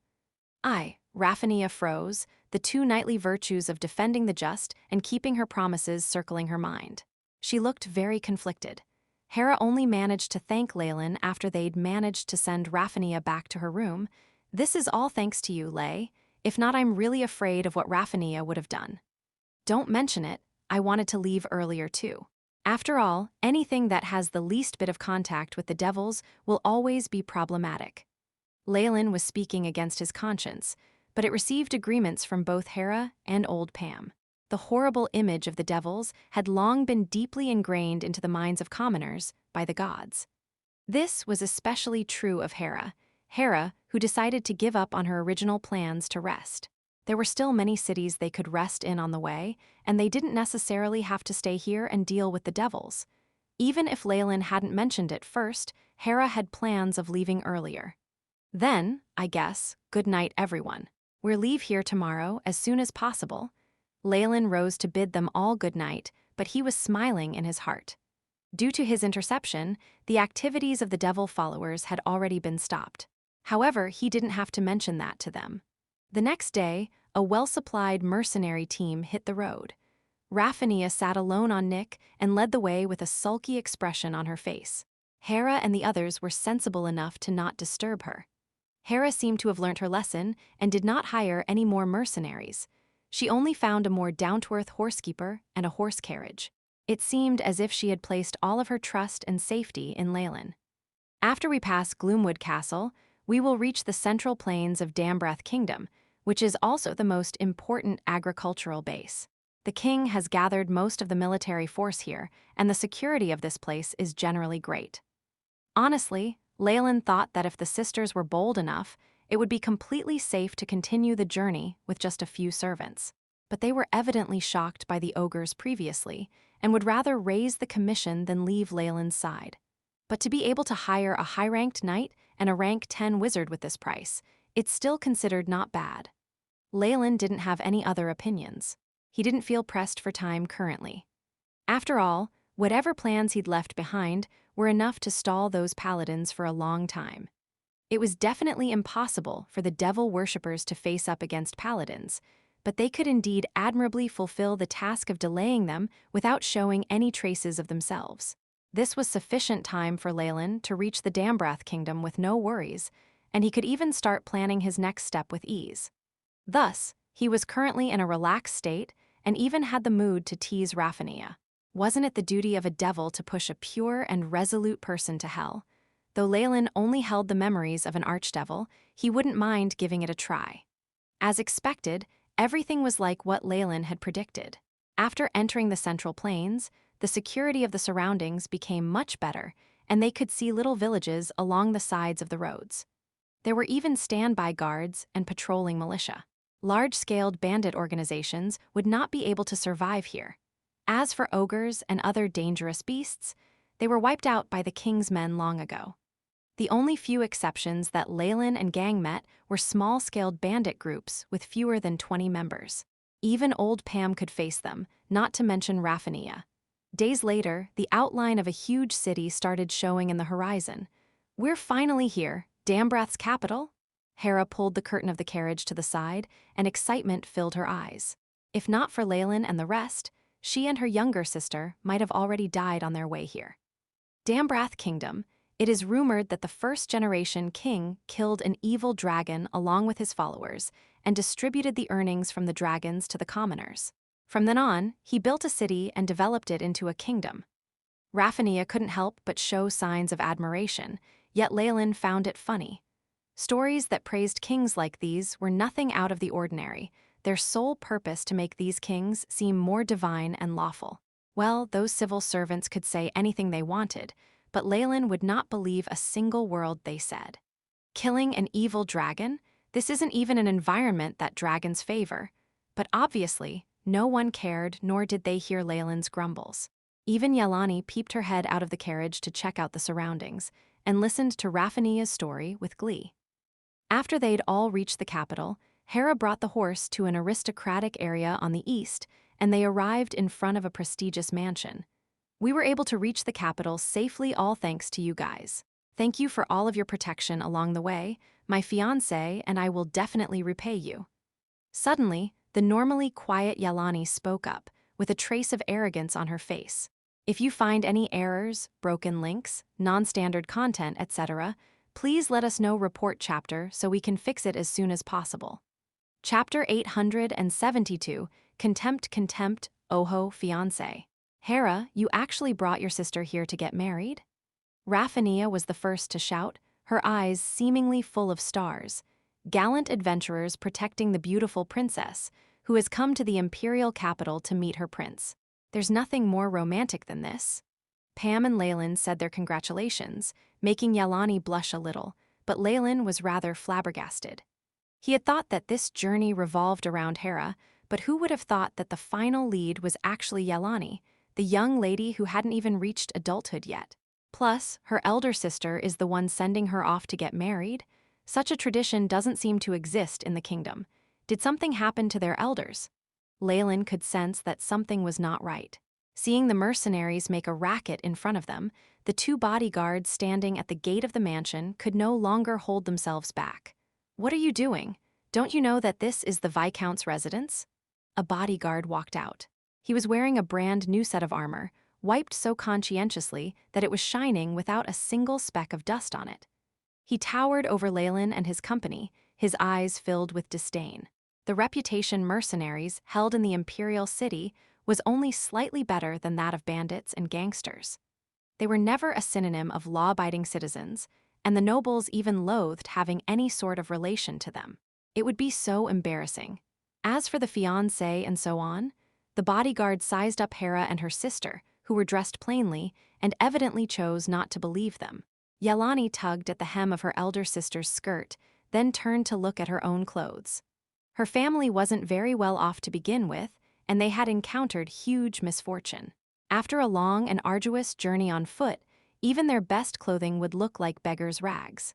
Aye, Raphania froze, the two knightly virtues of defending the just and keeping her promises circling her mind. She looked very conflicted. Hera only managed to thank Leylin after they'd managed to send Raphania back to her room. This is all thanks to you, Ley. If not, I'm really afraid of what Raphania would have done. Don't mention it, I wanted to leave earlier too. After all, anything that has the least bit of contact with the devils will always be problematic. Leylin was speaking against his conscience, but it received agreements from both Hera and old Pam. The horrible image of the devils had long been deeply ingrained into the minds of commoners by the gods. This was especially true of Hera, who decided to give up on her original plans to rest. There were still many cities they could rest in on the way, and they didn't necessarily have to stay here and deal with the devils. Even if Leylin hadn't mentioned it first, Hera had plans of leaving earlier. Then, I guess, good night everyone. We'll leave here tomorrow as soon as possible. Leylin rose to bid them all good night, but he was smiling in his heart. Due to his interception, the activities of the devil followers had already been stopped. However, he didn't have to mention that to them. The next day, a well-supplied mercenary team hit the road. Raphania sat alone on Nick and led the way with a sulky expression on her face. Hera and the others were sensible enough to not disturb her. Hera seemed to have learnt her lesson and did not hire any more mercenaries. She only found a more down-to-earth horsekeeper and a horse carriage. It seemed as if she had placed all of her trust and safety in Leylin. After we pass Gloomwood Castle, we will reach the central plains of Dambreath Kingdom, which is also the most important agricultural base. The king has gathered most of the military force here, and the security of this place is generally great. Honestly, Leylin thought that if the sisters were bold enough, it would be completely safe to continue the journey with just a few servants. But they were evidently shocked by the ogres previously, and would rather raise the commission than leave Leylin's side. But to be able to hire a high-ranked knight and a rank 10 wizard with this price, it's still considered not bad. Leylin didn't have any other opinions. He didn't feel pressed for time currently. After all, whatever plans he'd left behind were enough to stall those paladins for a long time. It was definitely impossible for the devil worshippers to face up against paladins, but they could indeed admirably fulfill the task of delaying them without showing any traces of themselves. This was sufficient time for Leylin to reach the Dambreath kingdom with no worries, and he could even start planning his next step with ease. Thus, he was currently in a relaxed state and even had the mood to tease Raphania. Wasn't it the duty of a devil to push a pure and resolute person to hell? Though Leylin only held the memories of an archdevil, he wouldn't mind giving it a try. As expected, everything was like what Leylin had predicted. After entering the central plains, the security of the surroundings became much better, and they could see little villages along the sides of the roads. There were even standby guards and patrolling militia. Large-scaled bandit organizations would not be able to survive here. As for ogres and other dangerous beasts, they were wiped out by the king's men long ago. The only few exceptions that Leylin and gang met were small-scaled bandit groups with fewer than 20 members. Even old Pam could face them, not to mention Raphania. Days later, the outline of a huge city started showing in the horizon. We're finally here, Dambreath's capital? Hera pulled the curtain of the carriage to the side, and excitement filled her eyes. If not for Leylin and the rest, she and her younger sister might have already died on their way here. Dambrath Kingdom. It is rumored that the first-generation king killed an evil dragon along with his followers and distributed the earnings from the dragons to the commoners. From then on, he built a city and developed it into a kingdom. Raffania couldn't help but show signs of admiration, yet Leylin found it funny. Stories that praised kings like these were nothing out of the ordinary, their sole purpose to make these kings seem more divine and lawful. Well, those civil servants could say anything they wanted, but Leylin would not believe a single word they said. Killing an evil dragon? This isn't even an environment that dragons favor. But obviously, no one cared, nor did they hear Leylin's grumbles. Even Yelani peeped her head out of the carriage to check out the surroundings, and listened to Raffania's story with glee. After they'd all reached the capital, Hera brought the horse to an aristocratic area on the east, and they arrived in front of a prestigious mansion. We were able to reach the capital safely, all thanks to you guys. Thank you for all of your protection along the way. My fiancé and I will definitely repay you. Suddenly, the normally quiet Yelani spoke up, with a trace of arrogance on her face. If you find any errors, broken links, non-standard content, etc., please let us know. Report chapter so we can fix it as soon as possible. Chapter 872, Contempt, Oho, Fiancé. Hera, you actually brought your sister here to get married? Raffania was the first to shout, her eyes seemingly full of stars. Gallant adventurers protecting the beautiful princess, who has come to the imperial capital to meet her prince. There's nothing more romantic than this. Pam and Leylin said their congratulations, making Yelani blush a little, but Leylin was rather flabbergasted. He had thought that this journey revolved around Hera, but who would have thought that the final lead was actually Yelani, the young lady who hadn't even reached adulthood yet. Plus, her elder sister is the one sending her off to get married. Such a tradition doesn't seem to exist in the kingdom. Did something happen to their elders? Leylin could sense that something was not right. Seeing the mercenaries make a racket in front of them, the two bodyguards standing at the gate of the mansion could no longer hold themselves back. What are you doing? Don't you know that this is the Viscount's residence? A bodyguard walked out. He was wearing a brand new set of armor, wiped so conscientiously that it was shining without a single speck of dust on it. He towered over Leylin and his company, his eyes filled with disdain. The reputation mercenaries held in the imperial city was only slightly better than that of bandits and gangsters. They were never a synonym of law-abiding citizens, and the nobles even loathed having any sort of relation to them. It would be so embarrassing. As for the fiancé and so on, the bodyguard sized up Hera and her sister, who were dressed plainly, and evidently chose not to believe them. Yelani tugged at the hem of her elder sister's skirt, then turned to look at her own clothes. Her family wasn't very well off to begin with, and they had encountered huge misfortune. After a long and arduous journey on foot, even their best clothing would look like beggar's rags.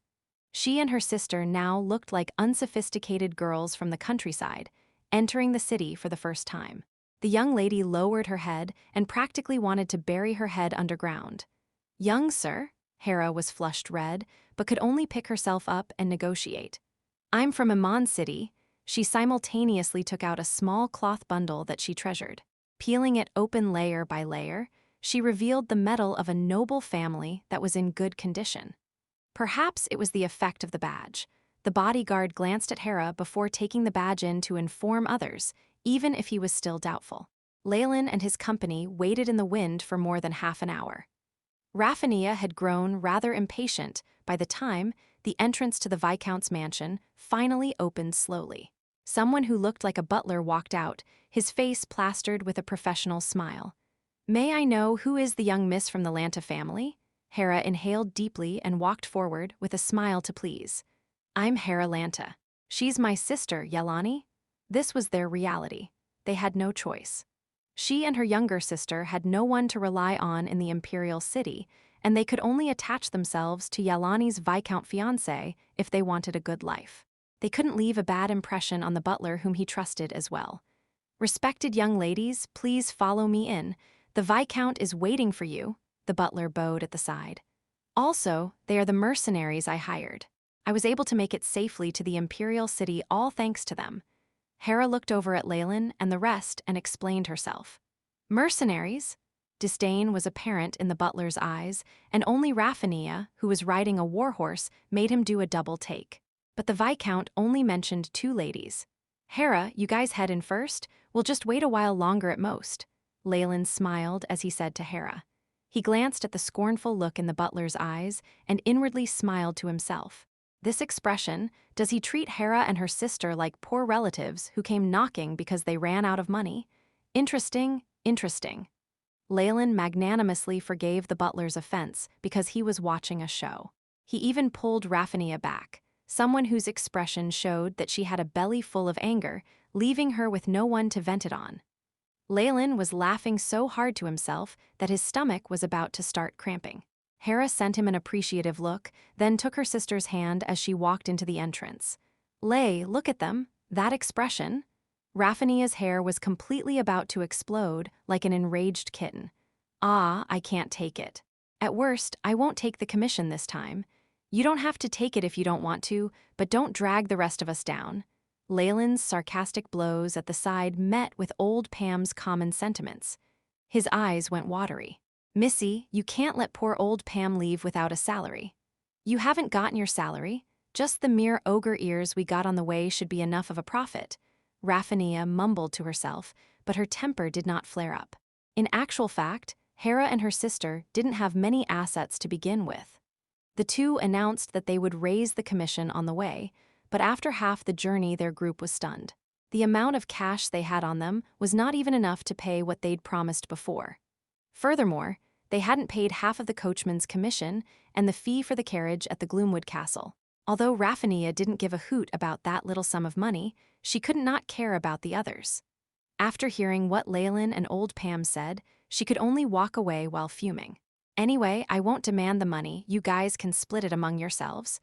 She and her sister now looked like unsophisticated girls from the countryside, entering the city for the first time. The young lady lowered her head and practically wanted to bury her head underground. "Young sir?" Hera was flushed red, but could only pick herself up and negotiate. "I'm from Iman City." She simultaneously took out a small cloth bundle that she treasured. Peeling it open layer by layer, she revealed the metal of a noble family that was in good condition. Perhaps it was the effect of the badge. The bodyguard glanced at Hera before taking the badge in to inform others, even if he was still doubtful. Leylin and his company waited in the wind for more than half an hour. Raffania had grown rather impatient by the time the entrance to the Viscount's mansion finally opened slowly. Someone who looked like a butler walked out, his face plastered with a professional smile. "May I know who is the young miss from the Lanta family?" Hera inhaled deeply and walked forward with a smile to please. "I'm Hera Lanta. She's my sister, Yelani." This was their reality. They had no choice. She and her younger sister had no one to rely on in the imperial city, and they could only attach themselves to Yelani's Viscount fiancé if they wanted a good life. They couldn't leave a bad impression on the butler whom he trusted as well. "Respected young ladies, please follow me in. The Viscount is waiting for you," the butler bowed at the side. "Also, they are the mercenaries I hired. I was able to make it safely to the imperial city all thanks to them." Hera looked over at Leylin and the rest and explained herself. Mercenaries? Disdain was apparent in the butler's eyes, and only Raffania, who was riding a warhorse, made him do a double take. But the Viscount only mentioned 2 ladies. Hera, you guys head in first? We'll just wait a while longer at most. Leylin smiled as he said to Hera. He glanced at the scornful look in the butler's eyes and inwardly smiled to himself. This expression, does he treat Hera and her sister like poor relatives who came knocking because they ran out of money? Interesting, interesting. Leylin magnanimously forgave the butler's offense because he was watching a show. He even pulled Raffania back, someone whose expression showed that she had a belly full of anger, leaving her with no one to vent it on. Leylin was laughing so hard to himself that his stomach was about to start cramping. Hera sent him an appreciative look, then took her sister's hand as she walked into the entrance. Lay, look at them, that expression. Raffania's hair was completely about to explode like an enraged kitten. Ah, I can't take it. At worst, I won't take the commission this time. You don't have to take it if you don't want to, but don't drag the rest of us down. Leylin's sarcastic blows at the side met with old Pam's common sentiments. His eyes went watery. Missy, you can't let poor old Pam leave without a salary. You haven't gotten your salary. Just the mere ogre ears we got on the way should be enough of a profit. Raffania mumbled to herself, but her temper did not flare up. In actual fact, Hera and her sister didn't have many assets to begin with. The two announced that they would raise the commission on the way, but after half the journey their group was stunned. The amount of cash they had on them was not even enough to pay what they'd promised before. Furthermore, they hadn't paid half of the coachman's commission and the fee for the carriage at the Gloomwood Castle. Although Raffania didn't give a hoot about that little sum of money, she could not care about the others. After hearing what Leylin and old Pam said, she could only walk away while fuming. Anyway, I won't demand the money, you guys can split it among yourselves.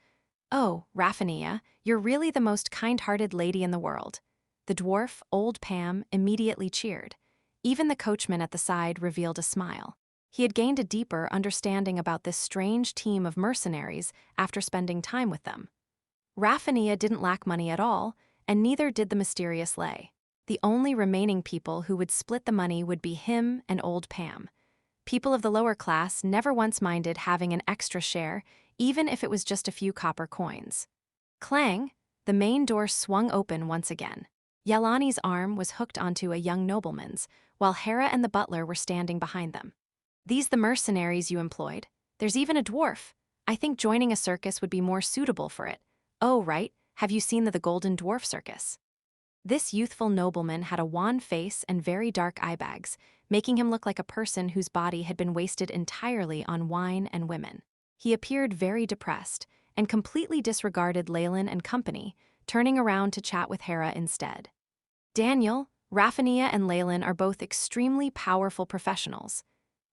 Oh, Raffania, you're really the most kind-hearted lady in the world. The dwarf, old Pam, immediately cheered. Even the coachman at the side revealed a smile. He had gained a deeper understanding about this strange team of mercenaries after spending time with them. Raffania didn't lack money at all, and neither did the mysterious Lay. The only remaining people who would split the money would be him and old Pam. People of the lower class never once minded having an extra share, even if it was just a few copper coins. Clang! The main door swung open once again. Yelani's arm was hooked onto a young nobleman's, while Hera and the butler were standing behind them. These the mercenaries you employed? There's even a dwarf. I think joining a circus would be more suitable for it. Oh, right, have you seen the Golden Dwarf Circus? This youthful nobleman had a wan face and very dark eyebags, making him look like a person whose body had been wasted entirely on wine and women. He appeared very depressed, and completely disregarded Leylin and company, turning around to chat with Hera instead. Daniel, Raffania and Leylin are both extremely powerful professionals.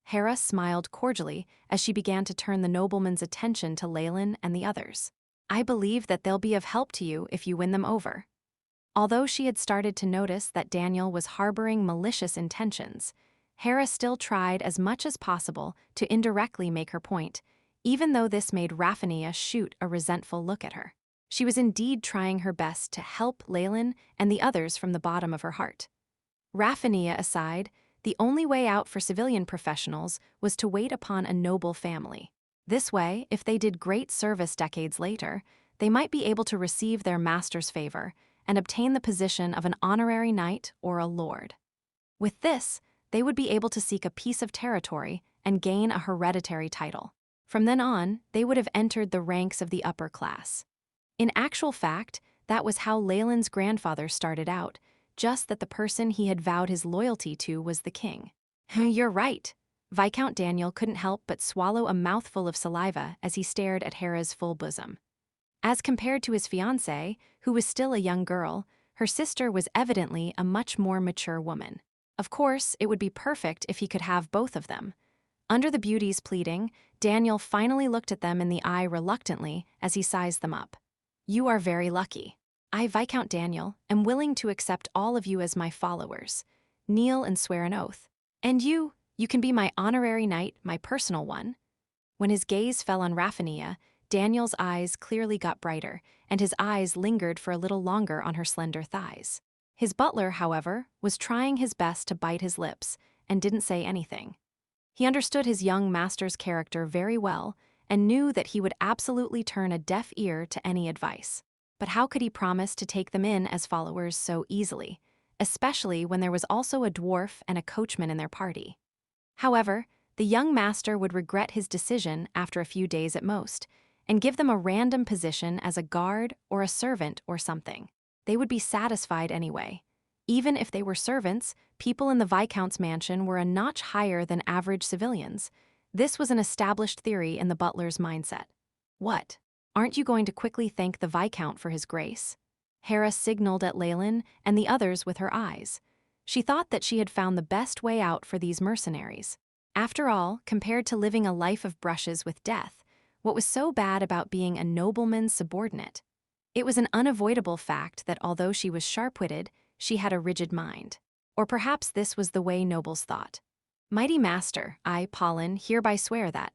Hera smiled cordially as she began to turn the nobleman's attention to Leylin and the others. I believe that they'll be of help to you if you win them over. Although she had started to notice that Daniel was harboring malicious intentions, Hera still tried as much as possible to indirectly make her point, even though this made Raffania shoot a resentful look at her. She was indeed trying her best to help Leylin and the others from the bottom of her heart. Raffania aside, the only way out for civilian professionals was to wait upon a noble family. This way, if they did great service decades later, they might be able to receive their master's favor and obtain the position of an honorary knight or a lord. With this, they would be able to seek a piece of territory and gain a hereditary title. From then on, they would have entered the ranks of the upper class. In actual fact, that was how Leylin's grandfather started out, just that the person he had vowed his loyalty to was the king. You're right. Viscount Daniel couldn't help but swallow a mouthful of saliva as he stared at Hera's full bosom. As compared to his fiancée, who was still a young girl, her sister was evidently a much more mature woman. Of course, it would be perfect if he could have both of them. Under the beauty's pleading, Daniel finally looked at them in the eye reluctantly as he sized them up. You are very lucky. I, Viscount Daniel, am willing to accept all of you as my followers. Kneel and swear an oath. And you can be my honorary knight, my personal one. When his gaze fell on Raffania, Daniel's eyes clearly got brighter, and his eyes lingered for a little longer on her slender thighs. His butler, however, was trying his best to bite his lips, and didn't say anything. He understood his young master's character very well and knew that he would absolutely turn a deaf ear to any advice. But how could he promise to take them in as followers so easily, especially when there was also a dwarf and a coachman in their party? However, the young master would regret his decision after a few days at most, and give them a random position as a guard or a servant or something. They would be satisfied anyway. Even if they were servants, people in the Viscount's mansion were a notch higher than average civilians. This was an established theory in the butler's mindset. What? Aren't you going to quickly thank the Viscount for his grace? Hera signaled at Leylin and the others with her eyes. She thought that she had found the best way out for these mercenaries. After all, compared to living a life of brushes with death, what was so bad about being a nobleman's subordinate? It was an unavoidable fact that although she was sharp-witted, she had a rigid mind. Or perhaps this was the way nobles thought. Mighty Master, I, Pollen, hereby swear that.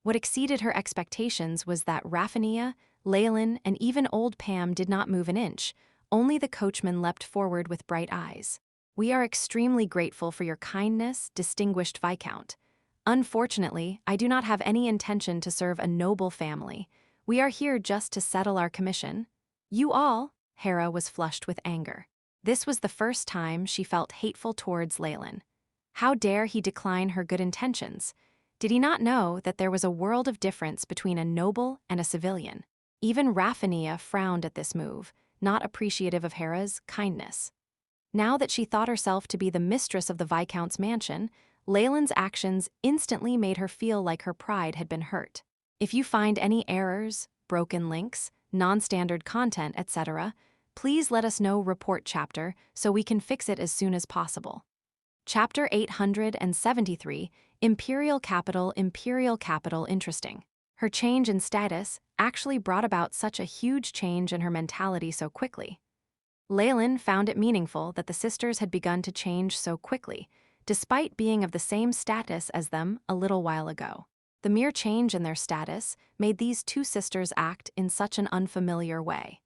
What exceeded her expectations was that Raphania, Leylin, and even old Pam did not move an inch. Only the coachman leapt forward with bright eyes. We are extremely grateful for your kindness, distinguished Viscount. Unfortunately, I do not have any intention to serve a noble family. We are here just to settle our commission. You all, Hera was flushed with anger. This was the first time she felt hateful towards Leylin. How dare he decline her good intentions? Did he not know that there was a world of difference between a noble and a civilian? Even Raphania frowned at this move, not appreciative of Hera's kindness. Now that she thought herself to be the mistress of the Viscount's mansion, Leylin's actions instantly made her feel like her pride had been hurt. If you find any errors, broken links, non-standard content, etc., please let us know report chapter so we can fix it as soon as possible. Chapter 873, Imperial Capital interesting. Her change in status actually brought about such a huge change in her mentality so quickly. Leylin found it meaningful that the sisters had begun to change so quickly, despite being of the same status as them a little while ago. The mere change in their status made these two sisters act in such an unfamiliar way.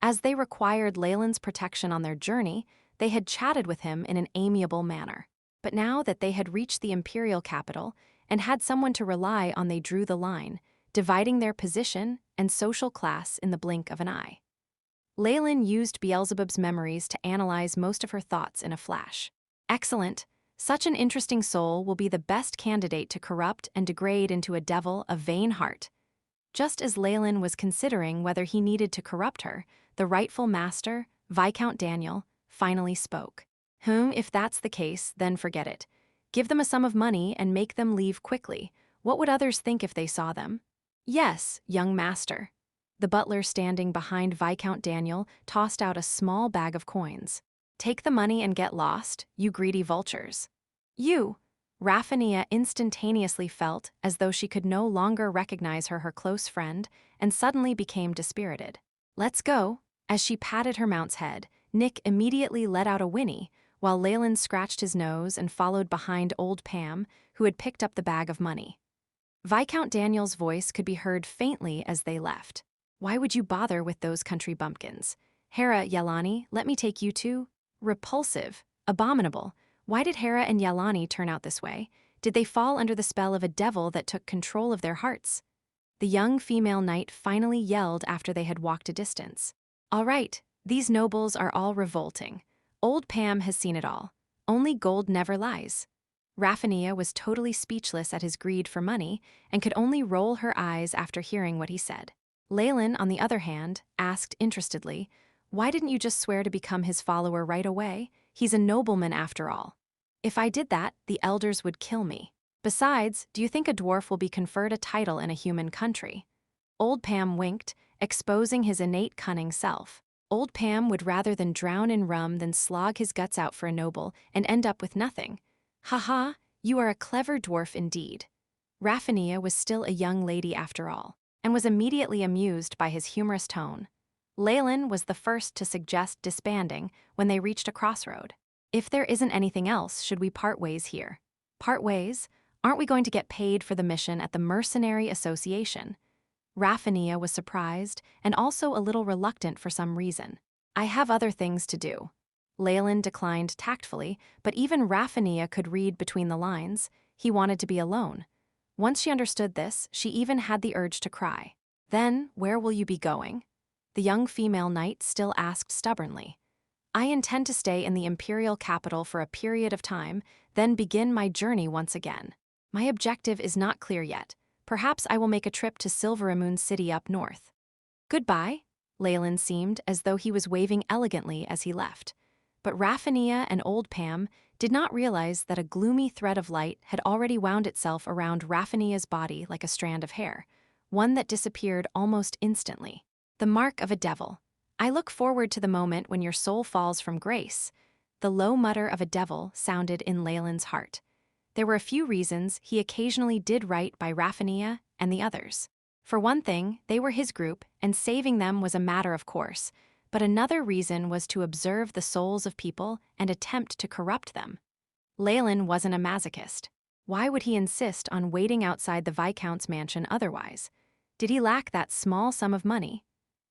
As they required Leylin's protection on their journey, they had chatted with him in an amiable manner. But now that they had reached the imperial capital and had someone to rely on, they drew the line, dividing their position and social class in the blink of an eye. Leylin used Beelzebub's memories to analyze most of her thoughts in a flash. Excellent. Such an interesting soul will be the best candidate to corrupt and degrade into a devil of vain heart. Just as Leylin was considering whether he needed to corrupt her, the rightful master, Viscount Daniel, finally spoke. If that's the case, then forget it. Give them a sum of money and make them leave quickly. What would others think if they saw them? Yes, young master. The butler standing behind Viscount Daniel tossed out a small bag of coins. Take the money and get lost, you greedy vultures. You! Raphania instantaneously felt as though she could no longer recognize her close friend and suddenly became dispirited. Let's go. As she patted her mount's head, Nick immediately let out a whinny, while Leylin scratched his nose and followed behind old Pam, who had picked up the bag of money. Viscount Daniel's voice could be heard faintly as they left. Why would you bother with those country bumpkins? Hera, Yelani, let me take you too. Repulsive. Abominable. Why did Hera and Yelani turn out this way? Did they fall under the spell of a devil that took control of their hearts? The young female knight finally yelled after they had walked a distance. All right, these nobles are all revolting. Old Pam has seen it all. Only gold never lies. Raphania was totally speechless at his greed for money and could only roll her eyes after hearing what he said. Leylin, on the other hand, asked interestedly, why didn't you just swear to become his follower right away? He's a nobleman after all. If I did that, the elders would kill me. Besides, do you think a dwarf will be conferred a title in a human country? Old Pam winked, exposing his innate cunning self. Old Pam would rather than drown in rum than slog his guts out for a noble and end up with nothing. Ha, you are a clever dwarf indeed. Raphania was still a young lady after all, and was immediately amused by his humorous tone. Leylin was the first to suggest disbanding when they reached a crossroad. If there isn't anything else, should we part ways here? Part ways? Aren't we going to get paid for the mission at the Mercenary Association? Raphania was surprised and also a little reluctant for some reason. I have other things to do. Leylin declined tactfully, but even Raphania could read between the lines. He wanted to be alone. Once she understood this, she even had the urge to cry. "Then, where will you be going?" The young female knight still asked stubbornly. "I intend to stay in the imperial capital for a period of time, then begin my journey once again. My objective is not clear yet. Perhaps I will make a trip to Silveramoon City up north." "Goodbye," Leylin seemed as though he was waving elegantly as he left. But Raphania and old Pam did not realize that a gloomy thread of light had already wound itself around Raphania's body like a strand of hair, one that disappeared almost instantly. "The mark of a devil. I look forward to the moment when your soul falls from grace." The low mutter of a devil sounded in Leylin's heart. There were a few reasons he occasionally did right by Raphania and the others. For one thing, they were his group, and saving them was a matter of course. But another reason was to observe the souls of people and attempt to corrupt them. Leylin wasn't a masochist. Why would he insist on waiting outside the Viscount's mansion otherwise? Did he lack that small sum of money?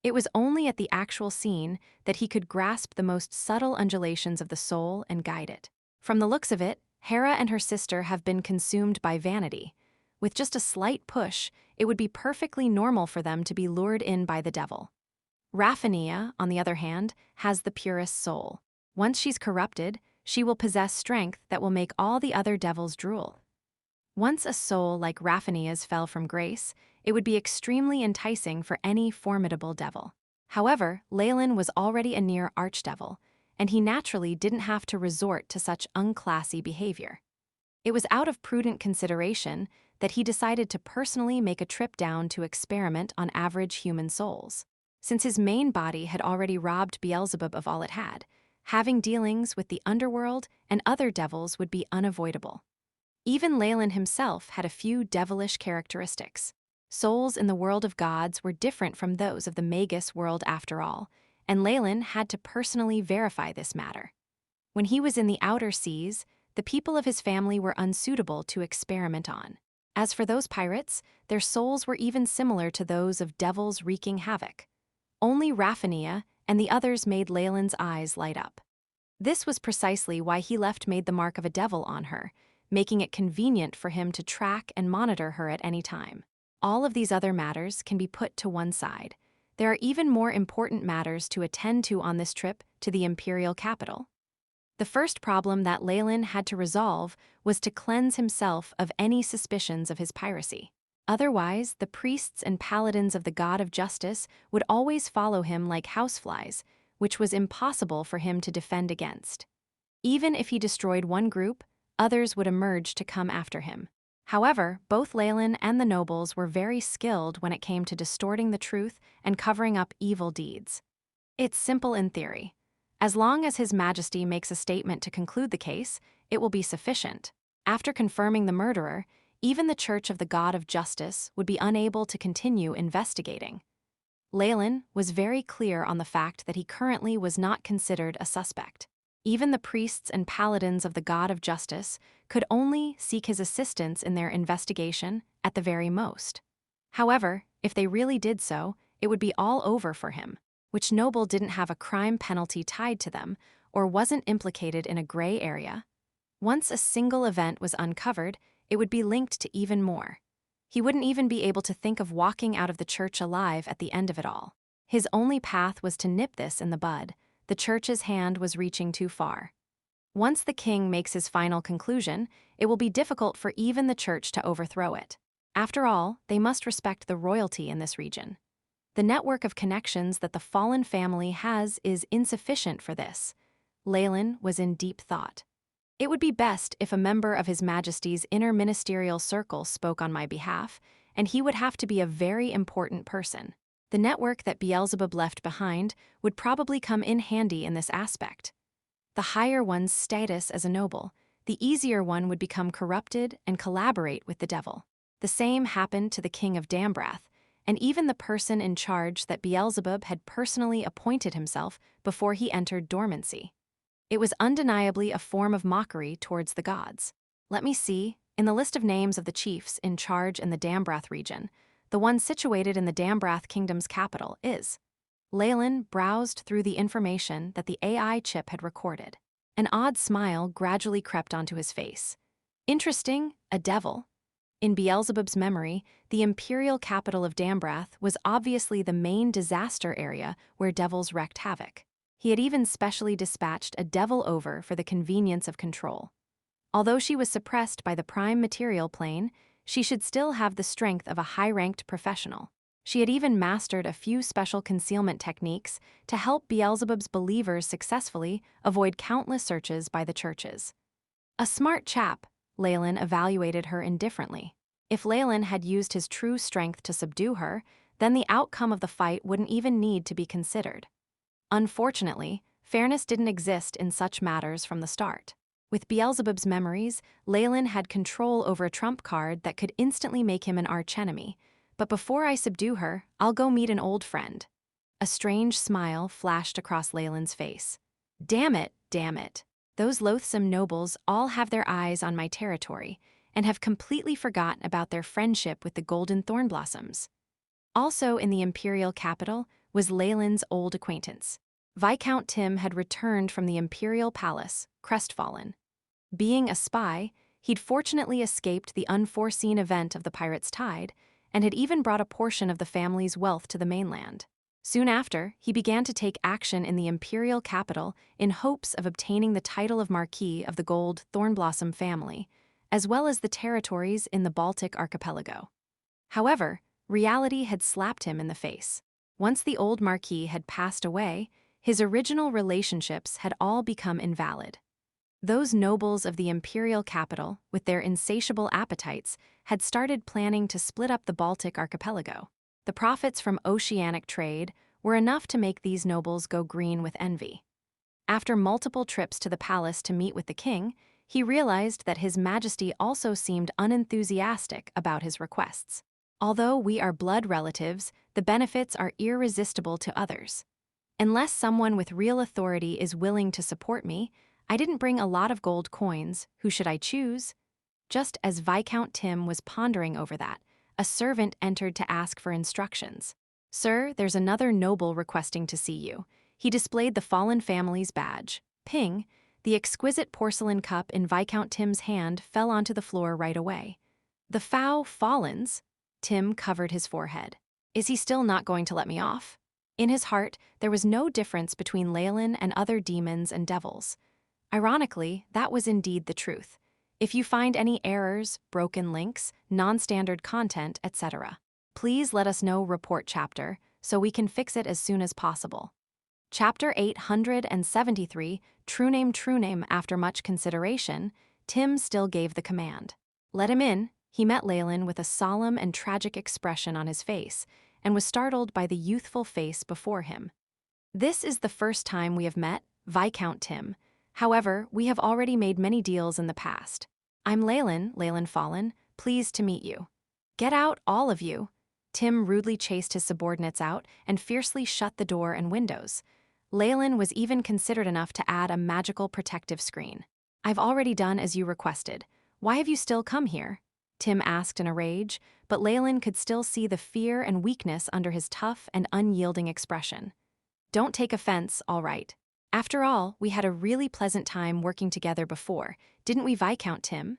It was only at the actual scene that he could grasp the most subtle undulations of the soul and guide it. From the looks of it, Hera and her sister have been consumed by vanity. With just a slight push, it would be perfectly normal for them to be lured in by the devil. Raphania, on the other hand, has the purest soul. Once she's corrupted, she will possess strength that will make all the other devils drool. Once a soul like Raphania's fell from grace, it would be extremely enticing for any formidable devil. However, Leylin was already a near archdevil, and he naturally didn't have to resort to such unclassy behavior. It was out of prudent consideration that he decided to personally make a trip down to experiment on average human souls. Since his main body had already robbed Beelzebub of all it had, having dealings with the underworld and other devils would be unavoidable. Even Leylin himself had a few devilish characteristics. Souls in the world of gods were different from those of the Magus World after all, and Leylin had to personally verify this matter. When he was in the outer seas, the people of his family were unsuitable to experiment on. As for those pirates, their souls were even similar to those of devils wreaking havoc. Only Raphania and the others made Leylin's eyes light up. This was precisely why he made the mark of a devil on her, making it convenient for him to track and monitor her at any time. All of these other matters can be put to one side. There are even more important matters to attend to on this trip to the imperial capital. The first problem that Leylin had to resolve was to cleanse himself of any suspicions of his piracy. Otherwise, the priests and paladins of the god of justice would always follow him like houseflies, which was impossible for him to defend against. Even if he destroyed one group, others would emerge to come after him. However, both Leylin and the nobles were very skilled when it came to distorting the truth and covering up evil deeds. It's simple in theory. As long as His Majesty makes a statement to conclude the case, it will be sufficient. After confirming the murderer, even the Church of the God of Justice would be unable to continue investigating. Leylin was very clear on the fact that he currently was not considered a suspect. Even the priests and paladins of the God of Justice could only seek his assistance in their investigation at the very most. However, if they really did so, it would be all over for him. Which noble didn't have a crime penalty tied to them or wasn't implicated in a gray area? Once a single event was uncovered, it would be linked to even more. He wouldn't even be able to think of walking out of the church alive at the end of it all. His only path was to nip this in the bud. The church's hand was reaching too far. Once the king makes his final conclusion, it will be difficult for even the church to overthrow it. After all, they must respect the royalty in this region. The network of connections that the fallen family has is insufficient for this. Leylin was in deep thought. It would be best if a member of His Majesty's inner ministerial circle spoke on my behalf, and he would have to be a very important person. The network that Beelzebub left behind would probably come in handy in this aspect. The higher one's status as a noble, the easier one would become corrupted and collaborate with the devil. The same happened to the King of Dambrath, and even the person in charge that Beelzebub had personally appointed himself before he entered dormancy. It was undeniably a form of mockery towards the gods. Let me see, in the list of names of the chiefs in charge in the Dambrath region, the one situated in the Dambrath kingdom's capital is Leylin browsed through the information that the AI chip had recorded. An odd smile gradually crept onto his face. Interesting, a devil. In Beelzebub's memory, the imperial capital of Dambrath was obviously the main disaster area where devils wreaked havoc. He had even specially dispatched a devil over for the convenience of control. Although she was suppressed by the prime material plane, she should still have the strength of a high-ranked professional. She had even mastered a few special concealment techniques to help Beelzebub's believers successfully avoid countless searches by the churches. A smart chap, Leylin evaluated her indifferently. If Leylin had used his true strength to subdue her, then the outcome of the fight wouldn't even need to be considered. Unfortunately, fairness didn't exist in such matters from the start. With Beelzebub's memories, Leylin had control over a trump card that could instantly make him an archenemy. But before I subdue her, I'll go meet an old friend. A strange smile flashed across Leylin's face. Damn it, damn it. Those loathsome nobles all have their eyes on my territory and have completely forgotten about their friendship with the Golden Thornblossoms. Also in the imperial capital was Leylin's old acquaintance. Viscount Tim had returned from the imperial palace, crestfallen. Being a spy, he'd fortunately escaped the unforeseen event of the pirates' tide and had even brought a portion of the family's wealth to the mainland. Soon after, he began to take action in the imperial capital in hopes of obtaining the title of Marquis of the Gold Thornblossom family, as well as the territories in the Baltic archipelago. However, reality had slapped him in the face. Once the old Marquis had passed away, his original relationships had all become invalid. Those nobles of the imperial capital, with their insatiable appetites, had started planning to split up the Baltic archipelago. The profits from oceanic trade were enough to make these nobles go green with envy. After multiple trips to the palace to meet with the king, he realized that His Majesty also seemed unenthusiastic about his requests. Although we are blood relatives, the benefits are irresistible to others. Unless someone with real authority is willing to support me, I didn't bring a lot of gold coins. Who should I choose? Just as Viscount Tim was pondering over that, a servant entered to ask for instructions. Sir, there's another noble requesting to see you. He displayed the fallen family's badge. Ping, the exquisite porcelain cup in Viscount Tim's hand fell onto the floor right away. The foul Fallens? Tim covered his forehead. Is he still not going to let me off? In his heart, there was no difference between Leylin and other demons and devils. Ironically, that was indeed the truth. If you find any errors, broken links, non-standard content, etc., please let us know. Report chapter, so we can fix it as soon as possible. Chapter 873, True Name. After much consideration, Tim still gave the command. Let him in. He met Leylin with a solemn and tragic expression on his face, and was startled by the youthful face before him. This is the first time we have met, Viscount Tim. However, we have already made many deals in the past. I'm Leylin Fallen, pleased to meet you. Get out, all of you. Tim rudely chased his subordinates out and fiercely shut the door and windows. Leylin was even considerate enough to add a magical protective screen. I've already done as you requested. Why have you still come here? Tim asked in a rage, but Leylin could still see the fear and weakness under his tough and unyielding expression. Don't take offense, all right. After all, we had a really pleasant time working together before, didn't we, Viscount Tim?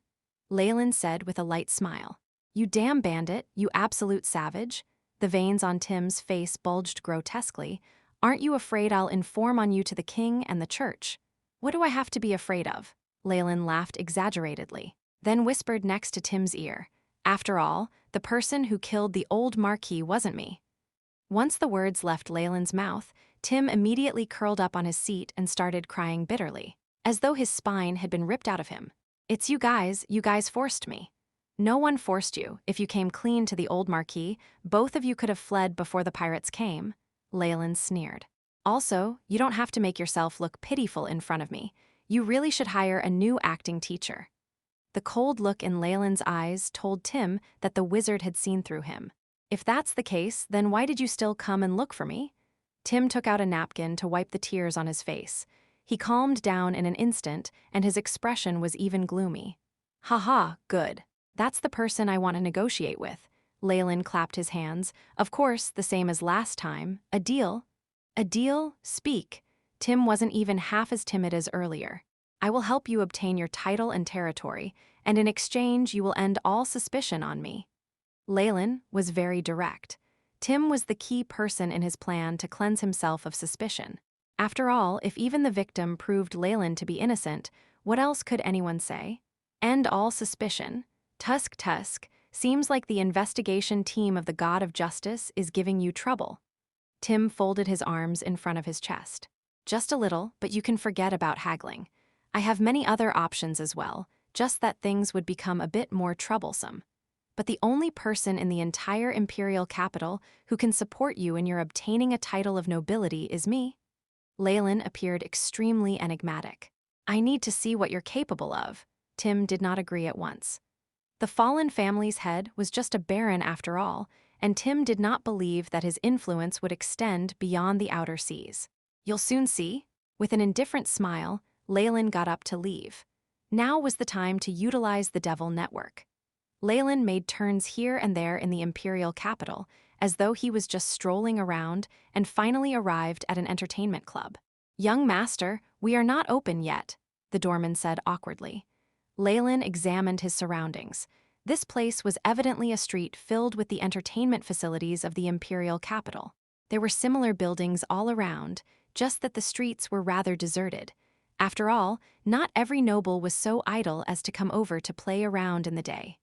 Leylin said with a light smile. You damn bandit, you absolute savage. The veins on Tim's face bulged grotesquely. Aren't you afraid I'll inform on you to the king and the church? What do I have to be afraid of? Leylin laughed exaggeratedly, then whispered next to Tim's ear. After all, the person who killed the old Marquis wasn't me. Once the words left Leylin's mouth, Tim immediately curled up on his seat and started crying bitterly, as though his spine had been ripped out of him. It's you guys forced me. No one forced you. If you came clean to the old Marquis, both of you could have fled before the pirates came, Leylin sneered. Also, you don't have to make yourself look pitiful in front of me. You really should hire a new acting teacher. The cold look in Leylin's eyes told Tim that the wizard had seen through him. If that's the case, then why did you still come and look for me? Tim took out a napkin to wipe the tears on his face. He calmed down in an instant, and his expression was even gloomy. Ha, good. That's the person I want to negotiate with. Leylin clapped his hands. Of course, the same as last time. A deal? A deal? Speak. Tim wasn't even half as timid as earlier. I will help you obtain your title and territory, and in exchange you will end all suspicion on me. Leylin was very direct. Tim was the key person in his plan to cleanse himself of suspicion. After all, if even the victim proved Leylin to be innocent, what else could anyone say? End all suspicion. Tusk, seems like the investigation team of the God of Justice is giving you trouble. Tim folded his arms in front of his chest. Just a little, but you can forget about haggling. I have many other options as well, just that things would become a bit more troublesome. But the only person in the entire imperial capital who can support you in your obtaining a title of nobility is me. Leylin appeared extremely enigmatic. I need to see what you're capable of. Tim did not agree at once. The fallen family's head was just a baron after all, and Tim did not believe that his influence would extend beyond the outer seas. You'll soon see. With an indifferent smile, Leylin got up to leave. Now was the time to utilize the Devil Network. Leylin made turns here and there in the imperial capital, as though he was just strolling around, and finally arrived at an entertainment club. Young master, we are not open yet, the doorman said awkwardly. Leylin examined his surroundings. This place was evidently a street filled with the entertainment facilities of the imperial capital. There were similar buildings all around, just that the streets were rather deserted. After all, not every noble was so idle as to come over to play around in the day.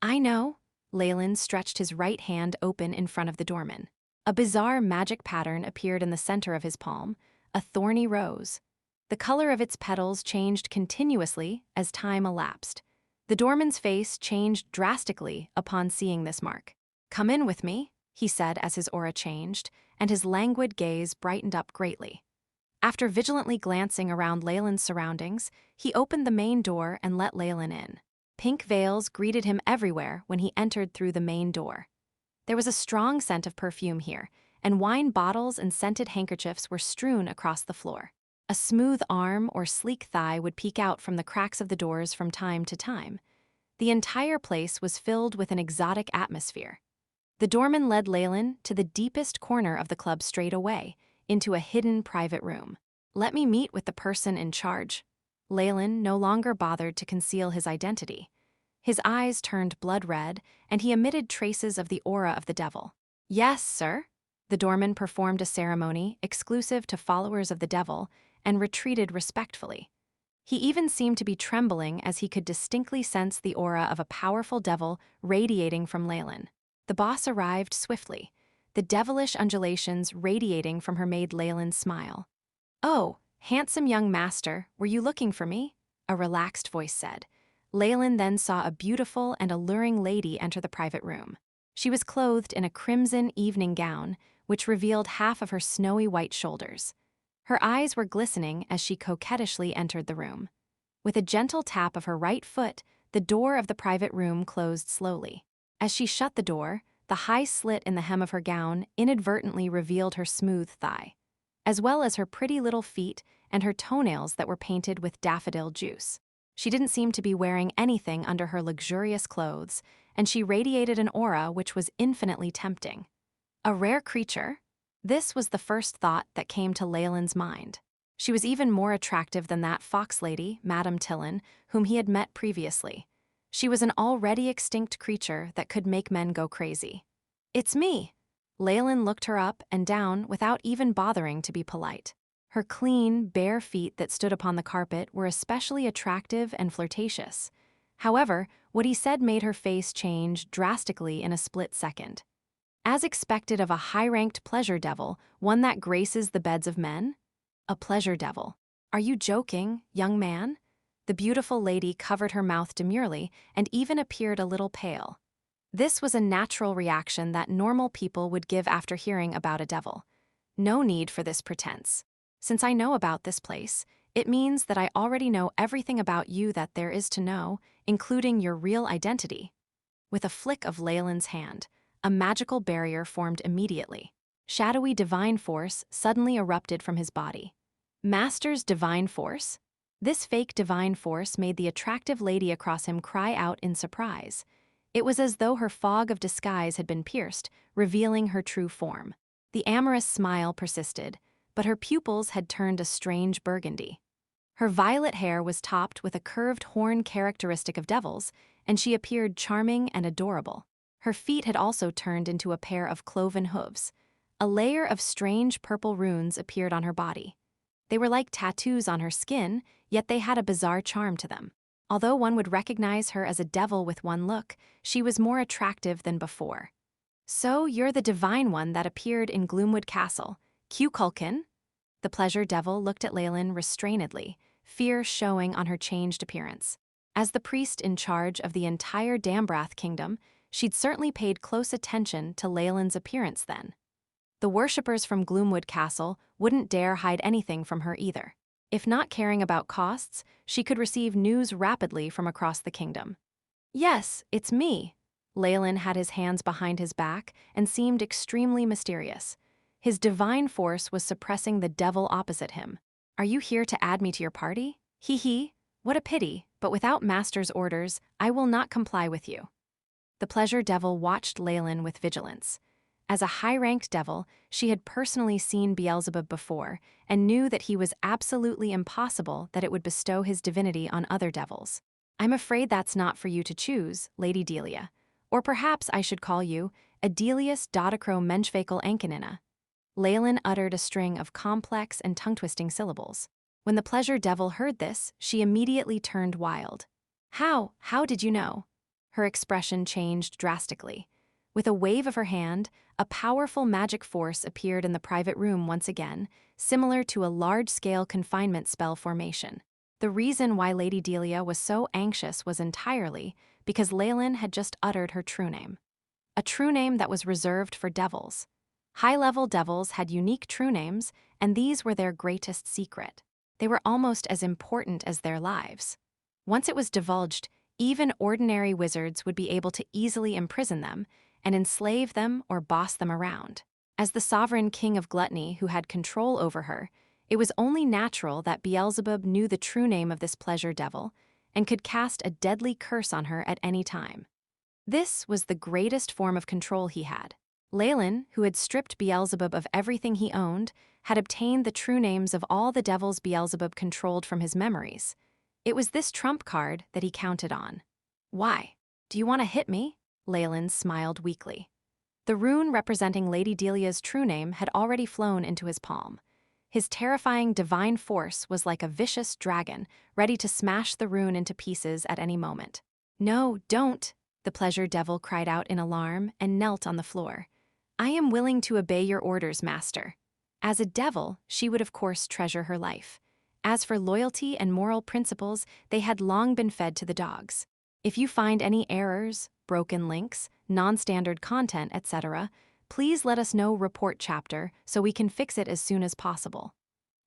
I know. Leylin stretched his right hand open in front of the doorman. A bizarre magic pattern appeared in the center of his palm, a thorny rose. The color of its petals changed continuously as time elapsed. The doorman's face changed drastically upon seeing this mark. Come in with me, he said as his aura changed, and his languid gaze brightened up greatly. After vigilantly glancing around Leylin's surroundings, he opened the main door and let Leylin in. Pink veils greeted him everywhere when he entered through the main door. There was a strong scent of perfume here, and wine bottles and scented handkerchiefs were strewn across the floor. A smooth arm or sleek thigh would peek out from the cracks of the doors from time to time. The entire place was filled with an exotic atmosphere. The doorman led Leylin to the deepest corner of the club straight away, into a hidden private room. Let me meet with the person in charge. Leylin no longer bothered to conceal his identity. His eyes turned blood red, and he emitted traces of the aura of the devil. Yes, sir. The doorman performed a ceremony exclusive to followers of the devil and retreated respectfully. He even seemed to be trembling as he could distinctly sense the aura of a powerful devil radiating from Leylin. The boss arrived swiftly, the devilish undulations radiating from her made Leylin smile. Oh, handsome young master, were you looking for me? A relaxed voice said. Leylin then saw a beautiful and alluring lady enter the private room. She was clothed in a crimson evening gown, which revealed half of her snowy white shoulders. Her eyes were glistening as she coquettishly entered the room. With a gentle tap of her right foot, the door of the private room closed slowly. As she shut the door, the high slit in the hem of her gown inadvertently revealed her smooth thigh, as well as her pretty little feet and her toenails that were painted with daffodil juice. She didn't seem to be wearing anything under her luxurious clothes, and she radiated an aura which was infinitely tempting. A rare creature? This was the first thought that came to Leylin's mind. She was even more attractive than that fox lady, Madame Tillin, whom he had met previously. She was an already extinct creature that could make men go crazy. It's me. Leylin looked her up and down without even bothering to be polite. Her clean, bare feet that stood upon the carpet were especially attractive and flirtatious. However, what he said made her face change drastically in a split second. As expected of a high-ranked pleasure devil, one that graces the beds of men? A pleasure devil. Are you joking, young man? The beautiful lady covered her mouth demurely and even appeared a little pale. This was a natural reaction that normal people would give after hearing about a devil. No need for this pretense. Since I know about this place, it means that I already know everything about you that there is to know, including your real identity. With a flick of Leylin's hand, a magical barrier formed immediately. Shadowy divine force suddenly erupted from his body. Master's divine force? This fake divine force made the attractive lady across him cry out in surprise. It was as though her fog of disguise had been pierced, revealing her true form. The amorous smile persisted, but her pupils had turned a strange burgundy. Her violet hair was topped with a curved horn characteristic of devils, and she appeared charming and adorable. Her feet had also turned into a pair of cloven hooves. A layer of strange purple runes appeared on her body. They were like tattoos on her skin, yet they had a bizarre charm to them. Although one would recognize her as a devil with one look, she was more attractive than before. "So you're the divine one that appeared in Gloomwood Castle, Cuculcan?" The pleasure devil looked at Leylin restrainedly, fear showing on her changed appearance. As the priest in charge of the entire Dambrath kingdom, she'd certainly paid close attention to Leylin's appearance then. The worshippers from Gloomwood Castle wouldn't dare hide anything from her either. If not caring about costs, she could receive news rapidly from across the kingdom. "Yes, it's me." Leylin had his hands behind his back and seemed extremely mysterious. His divine force was suppressing the devil opposite him. "Are you here to add me to your party? Hee hee, what a pity, but without master's orders, I will not comply with you." The pleasure devil watched Leylin with vigilance. As a high-ranked devil, she had personally seen Beelzebub before and knew that he was absolutely impossible that it would bestow his divinity on other devils. "I'm afraid that's not for you to choose, Lady Delia. Or perhaps I should call you Adelius Dodicro Menschvakel Ankenina." Leylin uttered a string of complex and tongue-twisting syllables. When the pleasure devil heard this, she immediately turned wild. How did you know?" Her expression changed drastically. With a wave of her hand, a powerful magic force appeared in the private room once again, similar to a large-scale confinement spell formation. The reason why Lady Delia was so anxious was entirely because Leylin had just uttered her true name. A true name that was reserved for devils. High-level devils had unique true names, and these were their greatest secret. They were almost as important as their lives. Once it was divulged, even ordinary wizards would be able to easily imprison them and enslave them or boss them around. As the sovereign king of gluttony who had control over her, it was only natural that Beelzebub knew the true name of this pleasure devil and could cast a deadly curse on her at any time. This was the greatest form of control he had. Leylin, who had stripped Beelzebub of everything he owned, had obtained the true names of all the devils Beelzebub controlled from his memories. It was this trump card that he counted on. "Why? Do you want to hit me?" Leylin smiled weakly. The rune representing Lady Delia's true name had already flown into his palm. His terrifying divine force was like a vicious dragon, ready to smash the rune into pieces at any moment. "No, don't," the pleasure devil cried out in alarm and knelt on the floor. "I am willing to obey your orders, master." As a devil, she would of course treasure her life. As for loyalty and moral principles, they had long been fed to the dogs. "If you find any errors, broken links, non-standard content, etc., please let us know report chapter so we can fix it as soon as possible."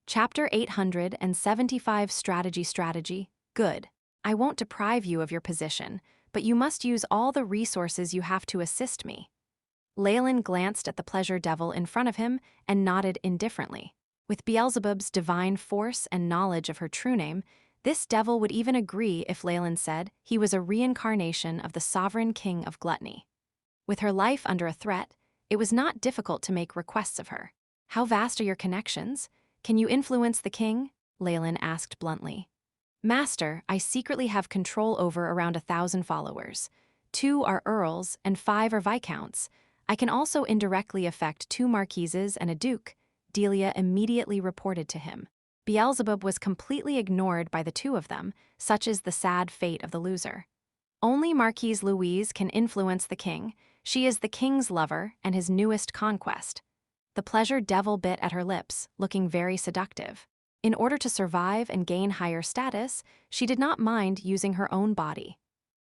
Chapter 875 Strategy. Good. "I won't deprive you of your position, but you must use all the resources you have to assist me." Leylin glanced at the pleasure devil in front of him and nodded indifferently. With Beelzebub's divine force and knowledge of her true name, this devil would even agree if Leylin said he was a reincarnation of the sovereign king of gluttony. With her life under a threat, it was not difficult to make requests of her. "How vast are your connections? Can you influence the king?" Leylin asked bluntly. "Master, I secretly have control over around 1,000 followers. 2 are earls and 5 are viscounts. I can also indirectly affect 2 marquises and a duke," Delia immediately reported to him. Beelzebub was completely ignored by the 2 of them, such is the sad fate of the loser. Only Marquise Louise can influence the king. She is the king's lover and his newest conquest. The pleasure devil bit at her lips, looking very seductive. In order to survive and gain higher status, she did not mind using her own body.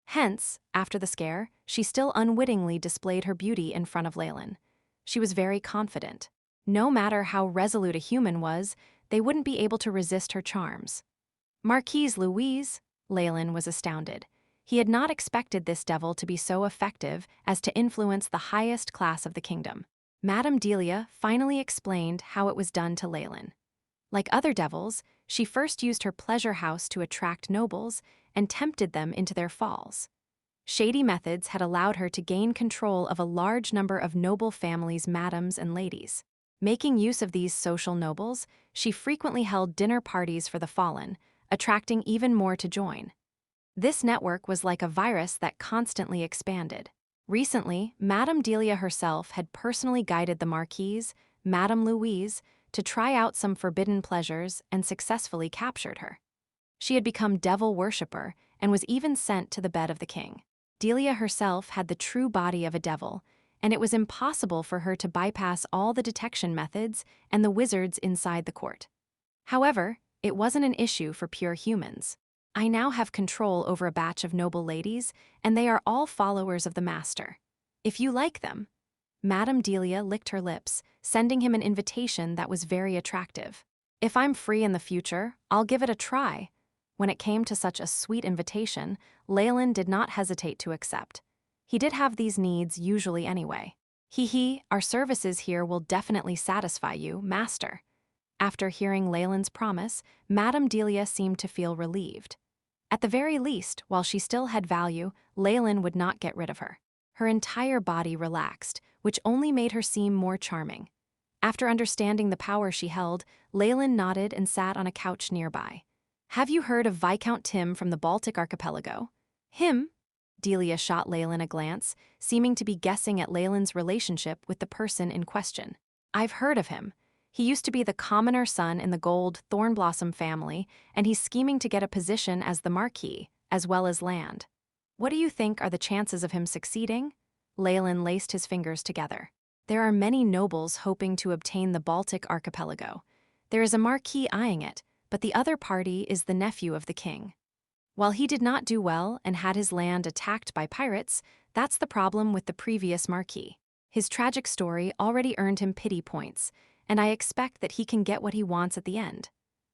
Hence, after the scare, she still unwittingly displayed her beauty in front of Leylin. She was very confident. No matter how resolute a human was, they wouldn't be able to resist her charms. "Marquise Louise?" Leylin was astounded. He had not expected this devil to be so effective as to influence the highest class of the kingdom. Madame Delia finally explained how it was done to Leylin. Like other devils, she first used her pleasure house to attract nobles and tempted them into their falls. Shady methods had allowed her to gain control of a large number of noble families' madams and ladies. Making use of these social nobles, she frequently held dinner parties for the fallen, attracting even more to join. This network was like a virus that constantly expanded. Recently, Madame Delia herself had personally guided the Marquise, Madame Louise, to try out some forbidden pleasures and successfully captured her. She had become devil worshipper and was even sent to the bed of the king. Delia herself had the true body of a devil, and it was impossible for her to bypass all the detection methods and the wizards inside the court. However, it wasn't an issue for pure humans. I now have control over a batch of noble ladies, and they are all followers of the master. If you like them. Madame Delia licked her lips, sending him an invitation that was very attractive. If I'm free in the future, I'll give it a try. When it came to such a sweet invitation, Leylin did not hesitate to accept. He did have these needs usually anyway. Our services here will definitely satisfy you, master. After hearing Leylin's promise, Madame Delia seemed to feel relieved. At the very least, while she still had value, Leylin would not get rid of her. Her entire body relaxed, which only made her seem more charming. After understanding the power she held, Leylin nodded and sat on a couch nearby. Have you heard of Viscount Tim from the Baltic archipelago? Him? Delia shot Leylin a glance, seeming to be guessing at Leylin's relationship with the person in question. I've heard of him. He used to be the commoner son in the gold Thornblossom family, and he's scheming to get a position as the Marquis, as well as land. What do you think are the chances of him succeeding? Leylin laced his fingers together. There are many nobles hoping to obtain the Baltic archipelago. There is a Marquis eyeing it, but the other party is the nephew of the king. While he did not do well and had his land attacked by pirates, that's the problem with the previous Marquis. His tragic story already earned him pity points, and I expect that he can get what he wants at the end.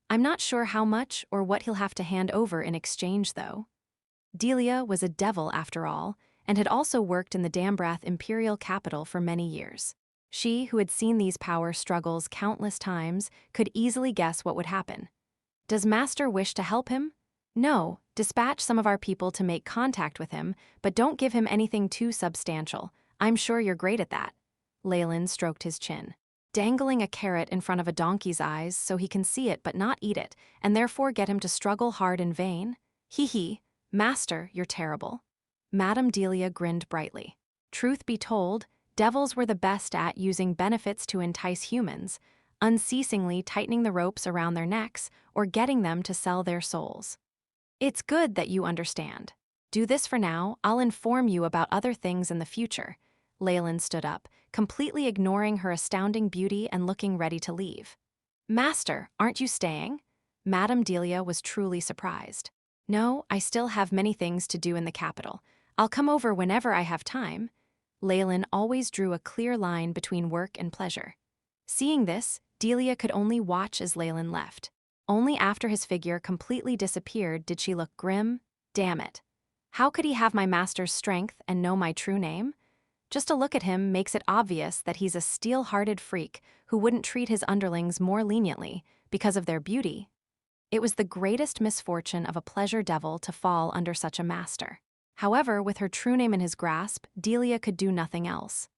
I'm not sure how much or what he'll have to hand over in exchange, though. Delia was a devil after all, and had also worked in the Dambrath imperial capital for many years. She, who had seen these power struggles countless times, could easily guess what would happen. Does Master wish to help him? No, dispatch some of our people to make contact with him, but don't give him anything too substantial. I'm sure you're great at that. Leylin stroked his chin. Dangling a carrot in front of a donkey's eyes so he can see it but not eat it, and therefore get him to struggle hard in vain? Master, you're terrible. Madame Delia grinned brightly. Truth be told, devils were the best at using benefits to entice humans, unceasingly tightening the ropes around their necks or getting them to sell their souls. It's good that you understand. Do this for now, I'll inform you about other things in the future. Leylin stood up, completely ignoring her astounding beauty and looking ready to leave. Master, aren't you staying? Madame Delia was truly surprised. No, I still have many things to do in the capital. I'll come over whenever I have time. Leylin always drew a clear line between work and pleasure. Seeing this, Delia could only watch as Leylin left. Only after his figure completely disappeared did she look grim. Damn it. How could he have my master's strength and know my true name? Just a look at him makes it obvious that he's a steel-hearted freak who wouldn't treat his underlings more leniently because of their beauty. It was the greatest misfortune of a pleasure devil to fall under such a master. However, with her true name in his grasp, Delia could do nothing else.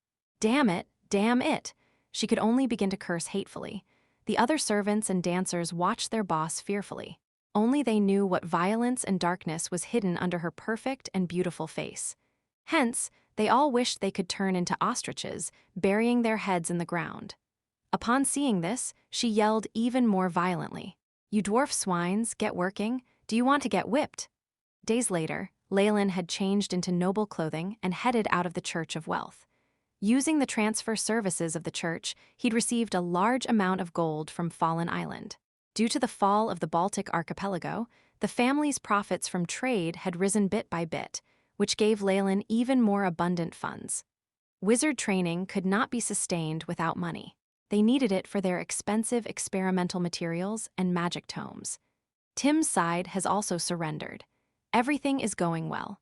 Damn it, damn it! She could only begin to curse hatefully. The other servants and dancers watched their boss fearfully. Only they knew what violence and darkness was hidden under her perfect and beautiful face. Hence, they all wished they could turn into ostriches, burying their heads in the ground. Upon seeing this, she yelled even more violently. You dwarf swines, get working. Do you want to get whipped? Days later, Leylin had changed into noble clothing and headed out of the Church of Wealth. Using the transfer services of the church, he'd received a large amount of gold from Fallen Island. Due to the fall of the Baltic archipelago, the family's profits from trade had risen bit by bit, which gave Leylin even more abundant funds. Wizard training could not be sustained without money. They needed it for their expensive experimental materials and magic tomes. Tim's side has also surrendered. Everything is going well.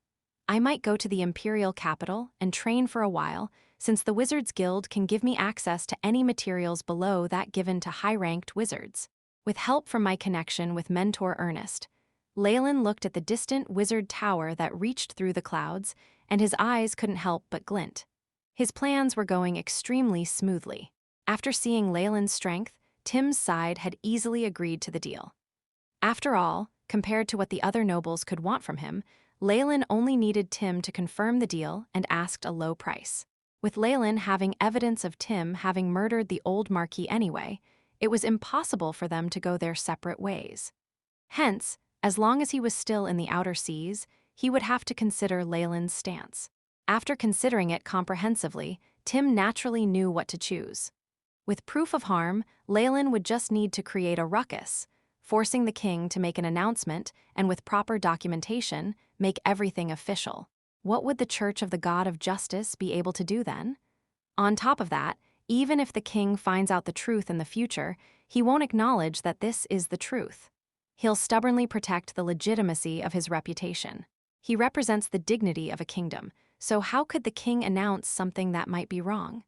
I might go to the imperial capital and train for a while, since the Wizards Guild can give me access to any materials below that given to high-ranked wizards. With help from my connection with Mentor Ernest, Leylin looked at the distant wizard tower that reached through the clouds, and his eyes couldn't help but glint. His plans were going extremely smoothly. After seeing Leylin's strength, Tim's side had easily agreed to the deal. After all, compared to what the other nobles could want from him, Leylin only needed Tim to confirm the deal and asked a low price. With Leylin having evidence of Tim having murdered the old Marquis anyway, it was impossible for them to go their separate ways. Hence, as long as he was still in the outer seas, he would have to consider Leylin's stance. After considering it comprehensively, Tim naturally knew what to choose. With proof of harm, Leylin would just need to create a ruckus, forcing the king to make an announcement and with proper documentation, make everything official. What would the Church of the God of Justice be able to do then? On top of that, even if the king finds out the truth in the future, he won't acknowledge that this is the truth. He'll stubbornly protect the legitimacy of his reputation. He represents the dignity of a kingdom, so how could the king announce something that might be wrong?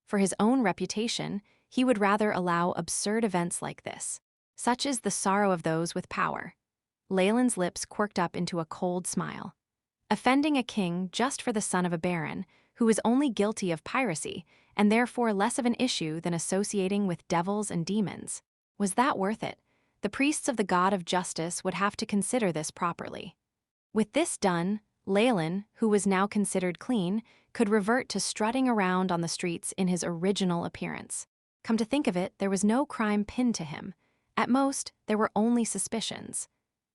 For his own reputation, he would rather allow absurd events like this. Such is the sorrow of those with power. Leylin's lips quirked up into a cold smile. Offending a king just for the son of a baron, who was only guilty of piracy, and therefore less of an issue than associating with devils and demons. Was that worth it? The priests of the God of Justice would have to consider this properly. With this done, Leylin, who was now considered clean, could revert to strutting around on the streets in his original appearance. Come to think of it, there was no crime pinned to him. At most, there were only suspicions.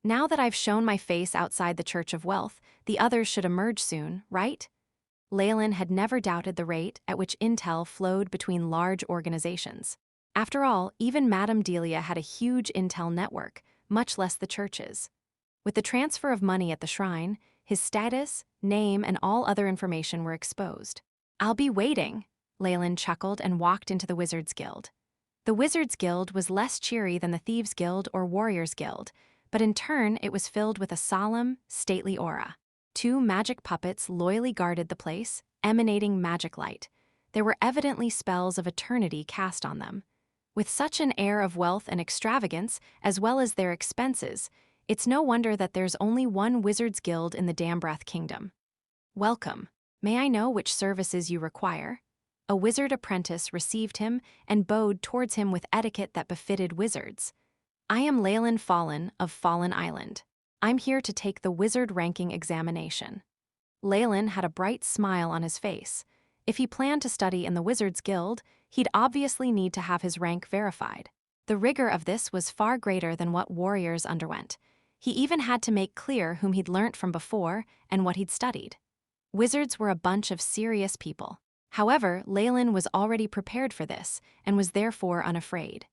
Now that I've shown my face outside the Church of Wealth, the others should emerge soon, right? Leylin had never doubted the rate at which intel flowed between large organizations. After all, even Madame Delia had a huge intel network, much less the church's. With the transfer of money at the shrine, his status, name, and all other information were exposed. I'll be waiting, Leylin chuckled and walked into the Wizards Guild. The Wizards Guild was less cheery than the Thieves Guild or Warriors Guild, but in turn it was filled with a solemn, stately aura. 2 magic puppets loyally guarded the place, emanating magic light. There were evidently spells of eternity cast on them. With such an air of wealth and extravagance, as well as their expenses, it's no wonder that there's only one Wizards Guild in the Dambrath Kingdom. Welcome. May I know which services you require? A wizard apprentice received him and bowed towards him with etiquette that befitted wizards. I am Leylin Farlier of Fallen Island. I'm here to take the wizard ranking examination. Leylin had a bright smile on his face. If he planned to study in the Wizards Guild, he'd obviously need to have his rank verified. The rigor of this was far greater than what warriors underwent. He even had to make clear whom he'd learnt from before and what he'd studied. Wizards were a bunch of serious people. However, Leylin was already prepared for this and was therefore unafraid.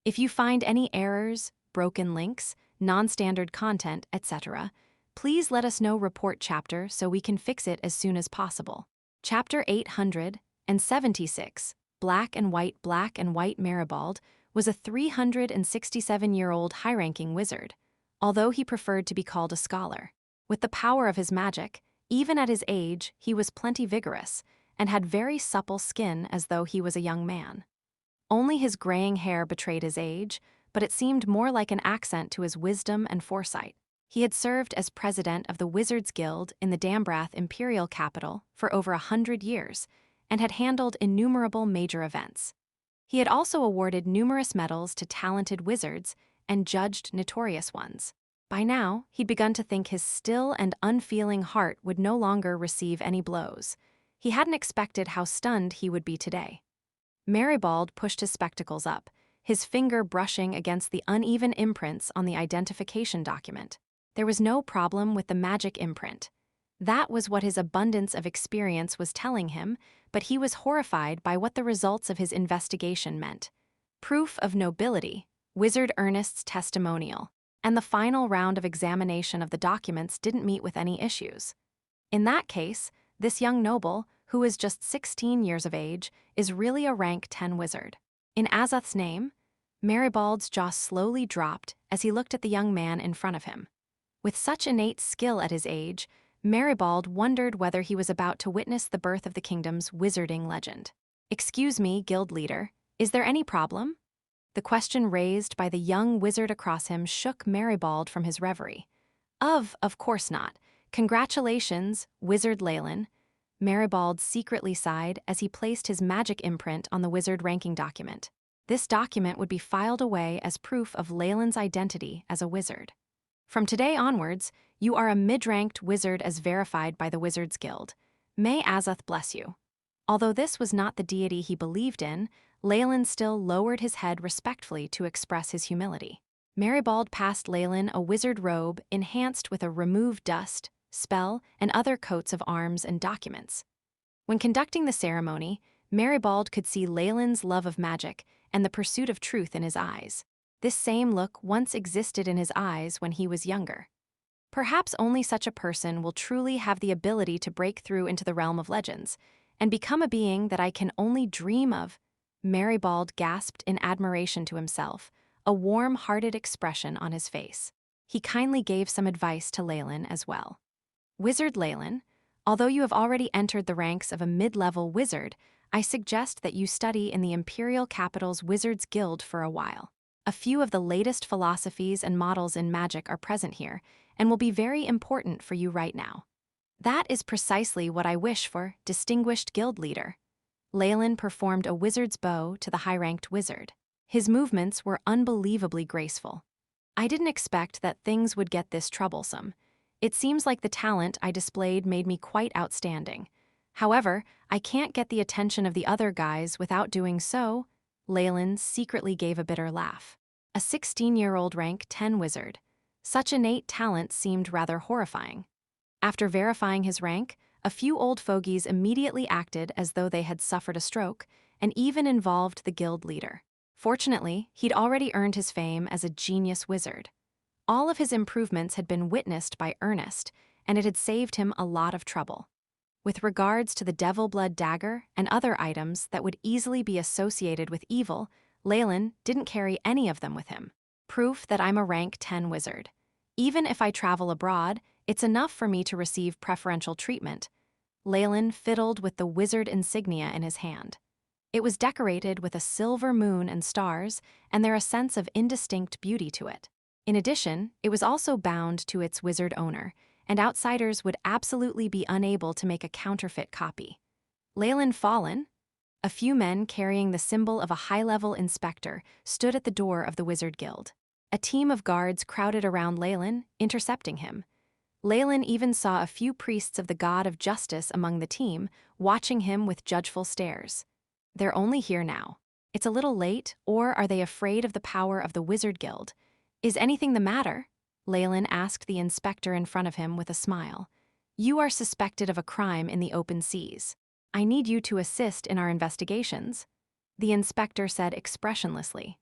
If you find any errors, broken links, non-standard content, etc., please let us know report chapter so we can fix it as soon as possible. Chapter 876, Black and White Maribald, was a 367-year-old high-ranking wizard, although he preferred to be called a scholar. With the power of his magic, even at his age, he was plenty vigorous and had very supple skin as though he was a young man. Only his graying hair betrayed his age, but it seemed more like an accent to his wisdom and foresight. He had served as president of the Wizards Guild in the Dambrath imperial capital for over 100 years and had handled innumerable major events. He had also awarded numerous medals to talented wizards and judged notorious ones. By now, he'd begun to think his still and unfeeling heart would no longer receive any blows. He hadn't expected how stunned he would be today. Maribald pushed his spectacles up, his finger brushing against the uneven imprints on the identification document. There was no problem with the magic imprint. That was what his abundance of experience was telling him, but he was horrified by what the results of his investigation meant. Proof of nobility, Wizard Ernest's testimonial, and the final round of examination of the documents didn't meet with any issues. In that case, this young noble, who is just 16 years of age, is really a rank 10 wizard. In Azoth's name, Maribald's jaw slowly dropped as he looked at the young man in front of him. With such innate skill at his age, Maribald wondered whether he was about to witness the birth of the kingdom's wizarding legend. "Excuse me, guild leader, is there any problem?" The question raised by the young wizard across him shook Maribald from his reverie. Of course not. Congratulations, Wizard Leylin. Maribald secretly sighed as he placed his magic imprint on the wizard ranking document. This document would be filed away as proof of Leylin's identity as a wizard. From today onwards, you are a mid-ranked wizard as verified by the Wizards Guild. May Azoth bless you. Although this was not the deity he believed in, Leylin still lowered his head respectfully to express his humility. Maribald passed Leylin a wizard robe enhanced with a remove dust, spell, and other coats of arms and documents. When conducting the ceremony, Maribald could see Leylin's love of magic and the pursuit of truth in his eyes. This same look once existed in his eyes when he was younger. Perhaps only such a person will truly have the ability to break through into the realm of legends and become a being that I can only dream of. Maribald gasped in admiration to himself, a warm-hearted expression on his face. He kindly gave some advice to Leylin as well. Wizard Leylin, although you have already entered the ranks of a mid-level wizard, I suggest that you study in the Imperial Capital's Wizards Guild for a while. A few of the latest philosophies and models in magic are present here and will be very important for you right now. That is precisely what I wish for, distinguished guild leader. Leylin performed a wizard's bow to the high-ranked wizard. His movements were unbelievably graceful. I didn't expect that things would get this troublesome. It seems like the talent I displayed made me quite outstanding. However, I can't get the attention of the other guys without doing so. Leylin secretly gave a bitter laugh. A 16-year-old rank 10 wizard. Such innate talent seemed rather horrifying. After verifying his rank, a few old fogies immediately acted as though they had suffered a stroke, and even involved the guild leader. Fortunately, he'd already earned his fame as a genius wizard. All of his improvements had been witnessed by Ernest, and it had saved him a lot of trouble. With regards to the devil blood dagger and other items that would easily be associated with evil, Leylin didn't carry any of them with him. Proof that I'm a rank 10 wizard. Even if I travel abroad, it's enough for me to receive preferential treatment. Leylin fiddled with the wizard insignia in his hand. It was decorated with a silver moon and stars, and there a sense of indistinct beauty to it. In addition, it was also bound to its wizard owner, and outsiders would absolutely be unable to make a counterfeit copy. Leylin Farlier, a few men carrying the symbol of a high-level inspector, stood at the door of the Wizard Guild. A team of guards crowded around Leylin, intercepting him. Leylin even saw a few priests of the god of justice among the team, watching him with judgeful stares. They're only here now. It's a little late, or are they afraid of the power of the Wizard Guild? Is anything the matter? Leylin asked the inspector in front of him with a smile. You are suspected of a crime in the open seas. I need you to assist in our investigations, the inspector said expressionlessly.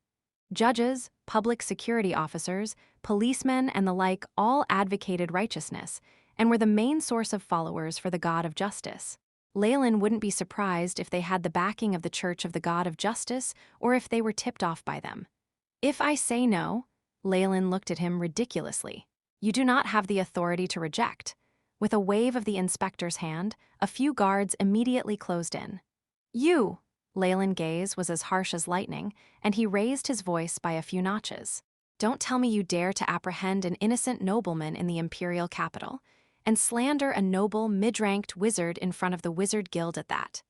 Judges, public security officers, policemen, and the like all advocated righteousness and were the main source of followers for the God of Justice. Leylin wouldn't be surprised if they had the backing of the Church of the God of Justice or if they were tipped off by them. If I say no, Leylin looked at him ridiculously. You do not have the authority to reject. With a wave of the inspector's hand, a few guards immediately closed in. You! Leylin's gaze was as harsh as lightning, and he raised his voice by a few notches. Don't tell me you dare to apprehend an innocent nobleman in the imperial capital, and slander a noble, mid-ranked wizard in front of the Wizard Guild at that.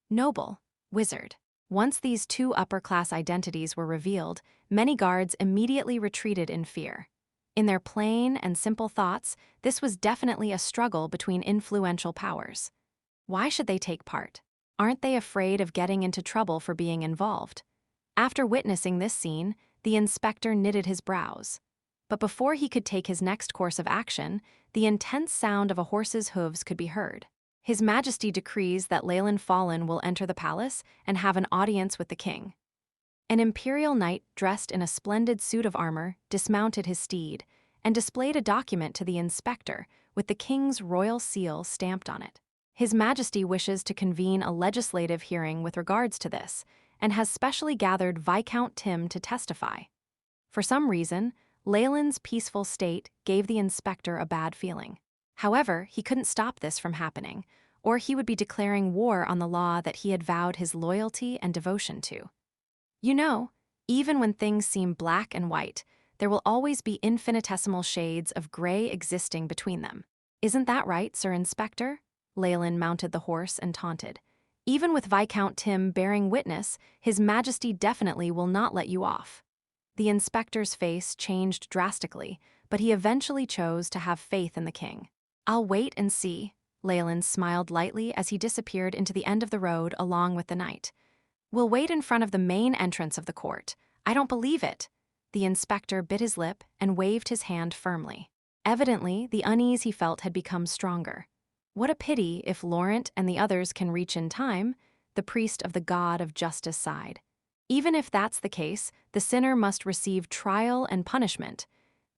Noble, wizard. Once these two upper-class identities were revealed, many guards immediately retreated in fear. In their plain and simple thoughts, this was definitely a struggle between influential powers. Why should they take part? Aren't they afraid of getting into trouble for being involved? After witnessing this scene, the inspector knitted his brows. But before he could take his next course of action, the intense sound of a horse's hooves could be heard. His Majesty decrees that Leylin Farlier will enter the palace and have an audience with the king. An imperial knight dressed in a splendid suit of armor dismounted his steed and displayed a document to the inspector with the king's royal seal stamped on it. His Majesty wishes to convene a legislative hearing with regards to this and has specially gathered Viscount Tim to testify. For some reason, Leylin's peaceful state gave the inspector a bad feeling. However, he couldn't stop this from happening, or he would be declaring war on the law that he had vowed his loyalty and devotion to. You know, even when things seem black and white, there will always be infinitesimal shades of gray existing between them. Isn't that right, Sir Inspector? Leylin mounted the horse and taunted. "Even with Viscount Tim bearing witness, His Majesty definitely will not let you off." The inspector's face changed drastically, but he eventually chose to have faith in the king. "I'll wait and see." Leylin smiled lightly as he disappeared into the end of the road along with the knight. "We'll wait in front of the main entrance of the court. I don't believe it." The inspector bit his lip and waved his hand firmly. Evidently, the unease he felt had become stronger. What a pity if Laurent and the others can reach in time, the priest of the god of justice sighed. Even if that's the case, the sinner must receive trial and punishment.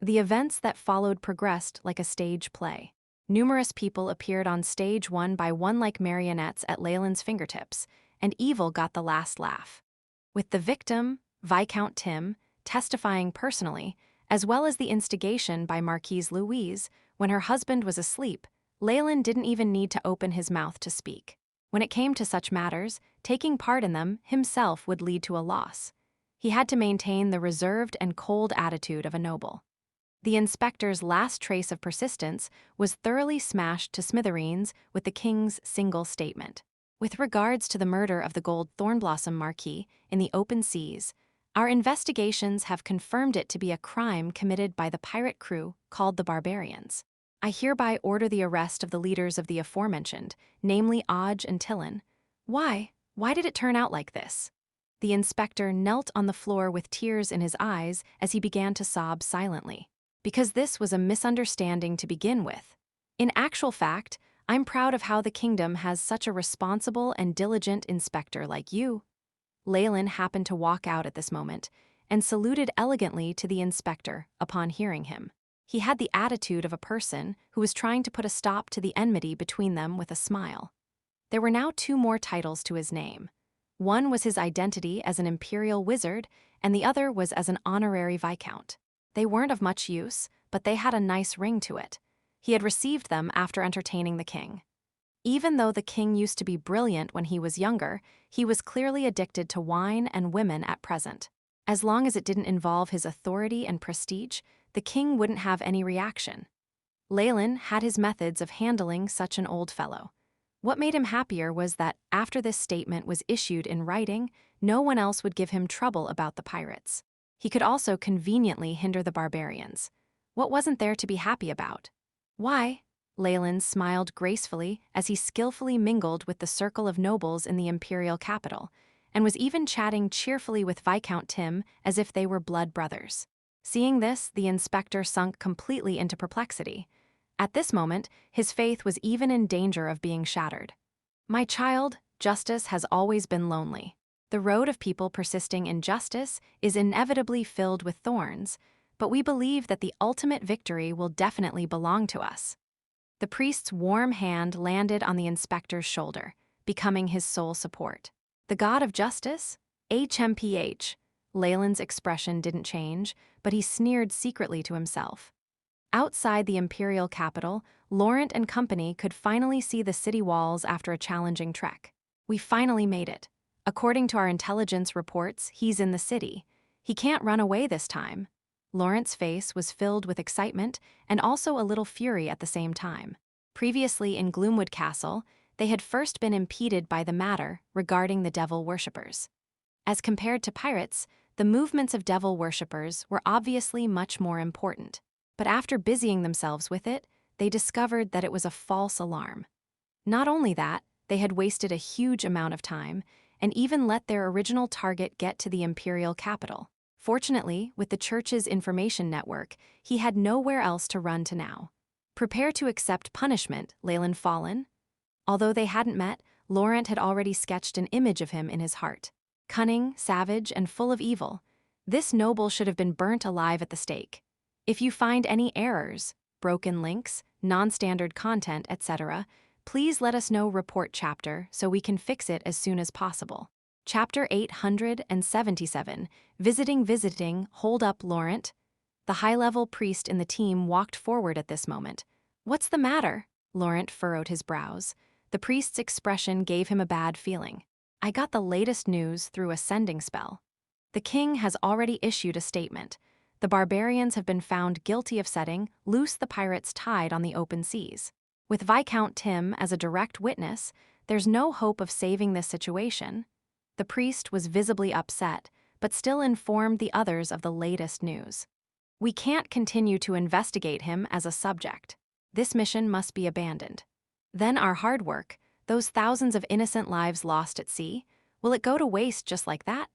The events that followed progressed like a stage play. Numerous people appeared on stage one by one like marionettes at Leylin's fingertips, and evil got the last laugh. With the victim, Viscount Tim, testifying personally, as well as the instigation by Marquise Louise, when her husband was asleep, Leylin didn't even need to open his mouth to speak. When it came to such matters, taking part in them himself would lead to a loss. He had to maintain the reserved and cold attitude of a noble. The inspector's last trace of persistence was thoroughly smashed to smithereens with the king's single statement. "With regards to the murder of the gold thornblossom marquis in the open seas, our investigations have confirmed it to be a crime committed by the pirate crew called the Barbarians. I hereby order the arrest of the leaders of the aforementioned, namely Odge and Tillin." Why? Why did it turn out like this? The inspector knelt on the floor with tears in his eyes as he began to sob silently. Because this was a misunderstanding to begin with. In actual fact, I'm proud of how the kingdom has such a responsible and diligent inspector like you. Leylin happened to walk out at this moment and saluted elegantly to the inspector upon hearing him. He had the attitude of a person who was trying to put a stop to the enmity between them with a smile. There were now 2 more titles to his name. One was his identity as an imperial wizard, and the other was as an honorary viscount. They weren't of much use, but they had a nice ring to it. He had received them after entertaining the king. Even though the king used to be brilliant when he was younger, he was clearly addicted to wine and women at present. As long as it didn't involve his authority and prestige, the king wouldn't have any reaction. Leylin had his methods of handling such an old fellow. What made him happier was that, after this statement was issued in writing, no one else would give him trouble about the pirates. He could also conveniently hinder the barbarians. What wasn't there to be happy about? "Why?" Leylin smiled gracefully as he skillfully mingled with the circle of nobles in the imperial capital, and was even chatting cheerfully with Viscount Tim as if they were blood brothers. Seeing this, the inspector sunk completely into perplexity. At this moment, his faith was even in danger of being shattered. "My child, justice has always been lonely. The road of people persisting in justice is inevitably filled with thorns, but we believe that the ultimate victory will definitely belong to us." The priest's warm hand landed on the inspector's shoulder, becoming his sole support. "The god of justice? HMPH. Leylin's expression didn't change, but he sneered secretly to himself. Outside the imperial capital, Laurent and company could finally see the city walls after a challenging trek. "We finally made it. According to our intelligence reports, he's in the city. He can't run away this time." Laurent's face was filled with excitement and also a little fury at the same time. Previously in Gloomwood Castle, they had first been impeded by the matter regarding the devil worshippers. As compared to pirates, the movements of devil worshippers were obviously much more important. But after busying themselves with it, they discovered that it was a false alarm. Not only that, they had wasted a huge amount of time and even let their original target get to the imperial capital. Fortunately, with the church's information network, he had nowhere else to run to now. "Prepare to accept punishment, Leylin Farlier." Although they hadn't met, Laurent had already sketched an image of him in his heart. Cunning, savage, and full of evil. This noble should have been burnt alive at the stake. If you find any errors, broken links, non-standard content, etc., please let us know report chapter so we can fix it as soon as possible. Chapter 877, Visiting, hold up, Laurent. The high-level priest in the team walked forward at this moment. "What's the matter?" Laurent furrowed his brows. The priest's expression gave him a bad feeling. "I got the latest news through a sending spell. The king has already issued a statement. The barbarians have been found guilty of setting loose the pirates' tide on the open seas. With Viscount Tim as a direct witness, there's no hope of saving this situation. The priest was visibly upset, but still informed the others of the latest news. We can't continue to investigate him as a subject. This mission must be abandoned. Then our hard work, those thousands of innocent lives lost at sea, will it go to waste just like that?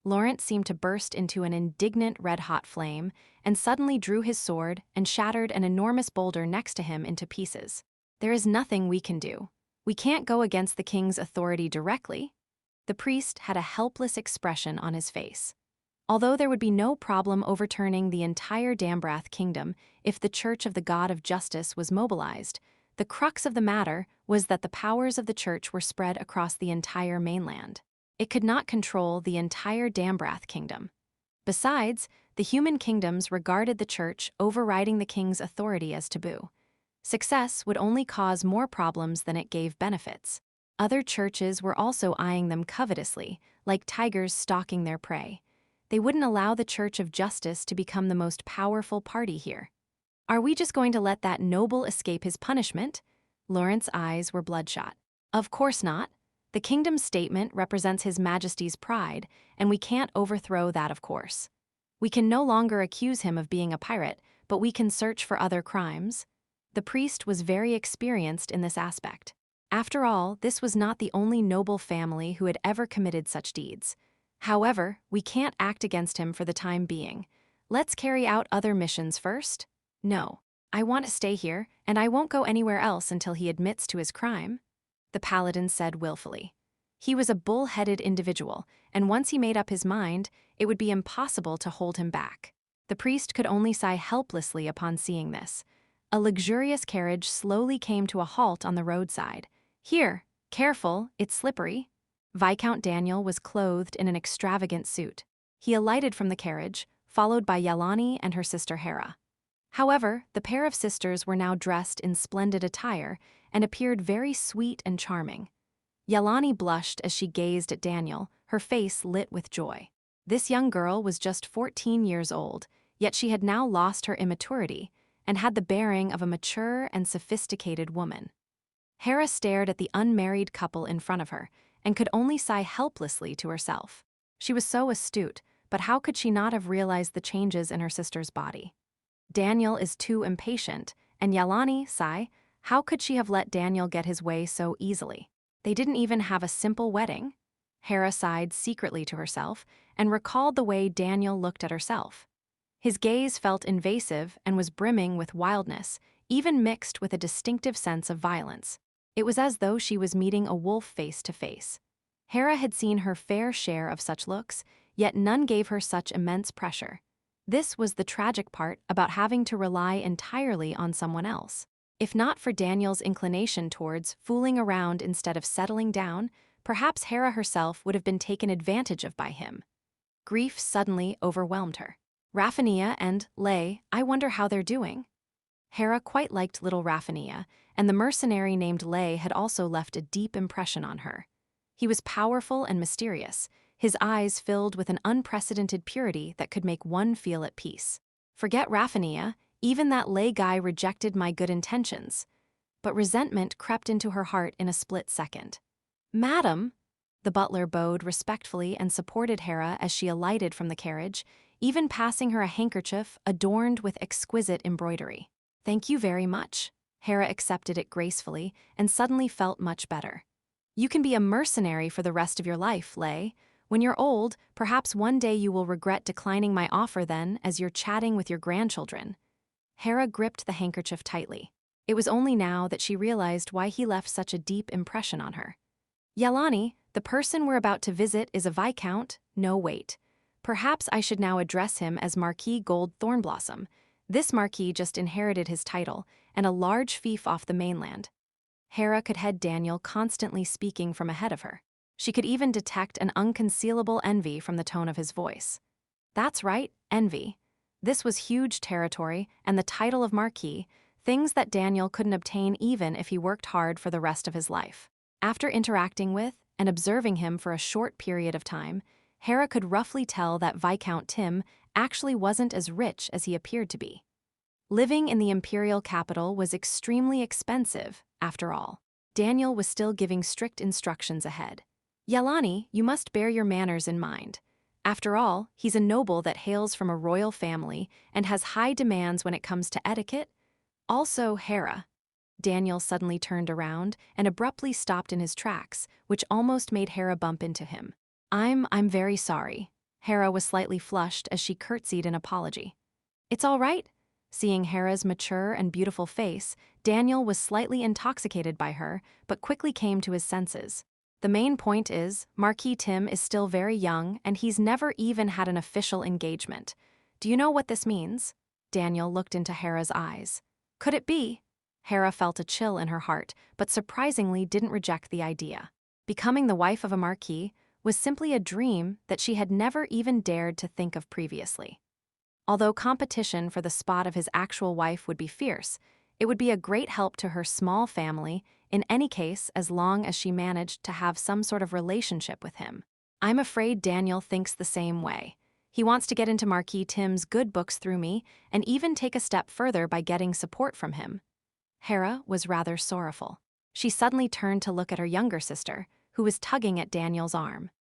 Lawrence seemed to burst into an indignant red-hot flame and suddenly drew his sword and shattered an enormous boulder next to him into pieces. There is nothing we can do. We can't go against the king's authority directly. The priest had a helpless expression on his face. Although there would be no problem overturning the entire Dambrath kingdom if the Church of the God of Justice was mobilized, the crux of the matter was that the powers of the Church were spread across the entire mainland. It could not control the entire Dambrath kingdom. Besides, the human kingdoms regarded the Church overriding the king's authority as taboo. Success would only cause more problems than it gave benefits. Other churches were also eyeing them covetously, like tigers stalking their prey. They wouldn't allow the Church of Justice to become the most powerful party here. Are we just going to let that noble escape his punishment? Lawrence's eyes were bloodshot. Of course not. The kingdom's statement represents His Majesty's pride, and we can't overthrow that, of course. We can no longer accuse him of being a pirate, but we can search for other crimes. The priest was very experienced in this aspect. After all, this was not the only noble family who had ever committed such deeds. However, we can't act against him for the time being. Let's carry out other missions first? No. I want to stay here, and I won't go anywhere else until he admits to his crime, the paladin said willfully. He was a bull-headed individual, and once he made up his mind, it would be impossible to hold him back. The priest could only sigh helplessly upon seeing this. A luxurious carriage slowly came to a halt on the roadside. Here, careful, it's slippery. Viscount Daniel was clothed in an extravagant suit. He alighted from the carriage, followed by Leylin and her sister Hera. However, the pair of sisters were now dressed in splendid attire and appeared very sweet and charming. Leylin blushed as she gazed at Daniel, her face lit with joy. This young girl was just 14 years old, yet she had now lost her immaturity and had the bearing of a mature and sophisticated woman. Hera stared at the unmarried couple in front of her and could only sigh helplessly to herself. She was so astute, but how could she not have realized the changes in her sister's body? Daniel is too impatient, and Leylin, sigh, how could she have let Daniel get his way so easily? They didn't even have a simple wedding. Hera sighed secretly to herself and recalled the way Daniel looked at herself. His gaze felt invasive and was brimming with wildness, even mixed with a distinctive sense of violence. It was as though she was meeting a wolf face to face. Hera had seen her fair share of such looks, yet none gave her such immense pressure. This was the tragic part about having to rely entirely on someone else. If not for Daniel's inclination towards fooling around instead of settling down, perhaps Hera herself would have been taken advantage of by him. Grief suddenly overwhelmed her. Raphania and Lay, I wonder how they're doing. Hera quite liked little Raphania, and the mercenary named Lay had also left a deep impression on her. He was powerful and mysterious, his eyes filled with an unprecedented purity that could make one feel at peace. Forget Raphania, even that Lay guy rejected my good intentions. But resentment crept into her heart in a split second. Madam, the butler bowed respectfully and supported Hera as she alighted from the carriage, even passing her a handkerchief adorned with exquisite embroidery. Thank you very much. Hera accepted it gracefully and suddenly felt much better. You can be a mercenary for the rest of your life, Lay. When you're old, perhaps one day you will regret declining my offer then as you're chatting with your grandchildren. Hera gripped the handkerchief tightly. It was only now that she realized why he left such a deep impression on her. Leylin, the person we're about to visit is a viscount, no wait. Perhaps I should now address him as Marquis Gold Thornblossom. This marquis just inherited his title and a large fief off the mainland. Hera could head Daniel constantly speaking from ahead of her. She could even detect an unconcealable envy from the tone of his voice. That's right, envy. This was huge territory and the title of Marquis, things that Daniel couldn't obtain even if he worked hard for the rest of his life. After interacting with and observing him for a short period of time, Hera could roughly tell that Viscount Tim actually wasn't as rich as he appeared to be. Living in the imperial capital was extremely expensive, after all. Daniel was still giving strict instructions ahead. Leylin, you must bear your manners in mind. After all, he's a noble that hails from a royal family and has high demands when it comes to etiquette. Also, Hera. Daniel suddenly turned around and abruptly stopped in his tracks, which almost made Hera bump into him. I'm very sorry. Hera was slightly flushed as she curtsied in apology. It's all right. Seeing Hera's mature and beautiful face, Daniel was slightly intoxicated by her, but quickly came to his senses. The main point is, Marquis Tim is still very young and he's never even had an official engagement. Do you know what this means? Daniel looked into Hera's eyes. Could it be? Hera felt a chill in her heart, but surprisingly didn't reject the idea. Becoming the wife of a marquis was simply a dream that she had never even dared to think of previously. Although competition for the spot of his actual wife would be fierce, it would be a great help to her small family, in any case as long as she managed to have some sort of relationship with him. I'm afraid Daniel thinks the same way. He wants to get into Marquis Tim's good books through me and even take a step further by getting support from him. Hera was rather sorrowful. She suddenly turned to look at her younger sister, who was tugging at Daniel's arm.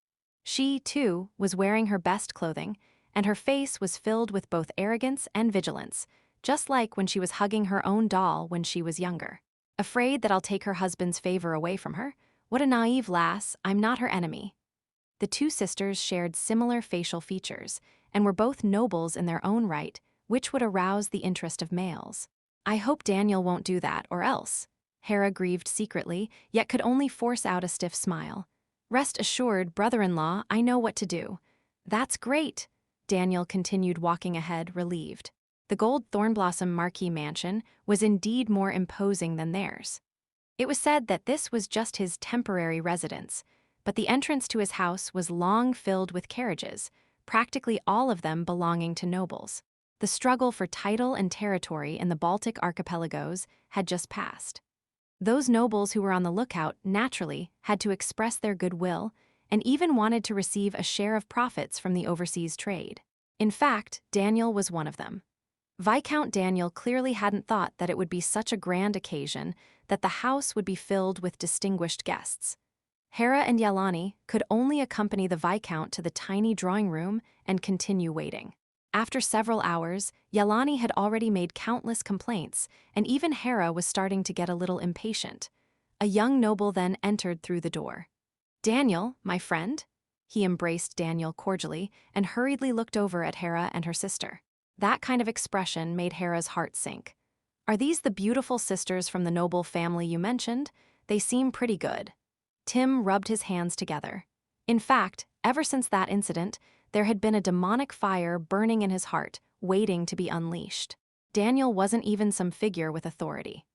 She, too, was wearing her best clothing, and her face was filled with both arrogance and vigilance, just like when she was hugging her own doll when she was younger. Afraid that I'll take her husband's favor away from her? What a naive lass, I'm not her enemy. The two sisters shared similar facial features, and were both nobles in their own right, which would arouse the interest of males. I hope Daniel won't do that, or else. Hera grieved secretly, yet could only force out a stiff smile. Rest assured, brother-in-law, I know what to do. That's great. Daniel continued walking ahead, relieved. The gold thornblossom marquis mansion was indeed more imposing than theirs. It was said that this was just his temporary residence, but the entrance to his house was long filled with carriages, practically all of them belonging to nobles. The struggle for title and territory in the Baltic archipelagos had just passed. Those nobles who were on the lookout naturally had to express their goodwill and even wanted to receive a share of profits from the overseas trade. In fact, Daniel was one of them. Viscount Daniel clearly hadn't thought that it would be such a grand occasion that the house would be filled with distinguished guests. Hera and Leylin could only accompany the Viscount to the tiny drawing room and continue waiting. After several hours, Leylin had already made countless complaints, and even Hera was starting to get a little impatient. A young noble then entered through the door. Daniel, my friend? He embraced Daniel cordially and hurriedly looked over at Hera and her sister. That kind of expression made Hera's heart sink. Are these the beautiful sisters from the noble family you mentioned? They seem pretty good. Tim rubbed his hands together. In fact, ever since that incident, there had been a demonic fire burning in his heart, waiting to be unleashed. Daniel wasn't even some figure with authority.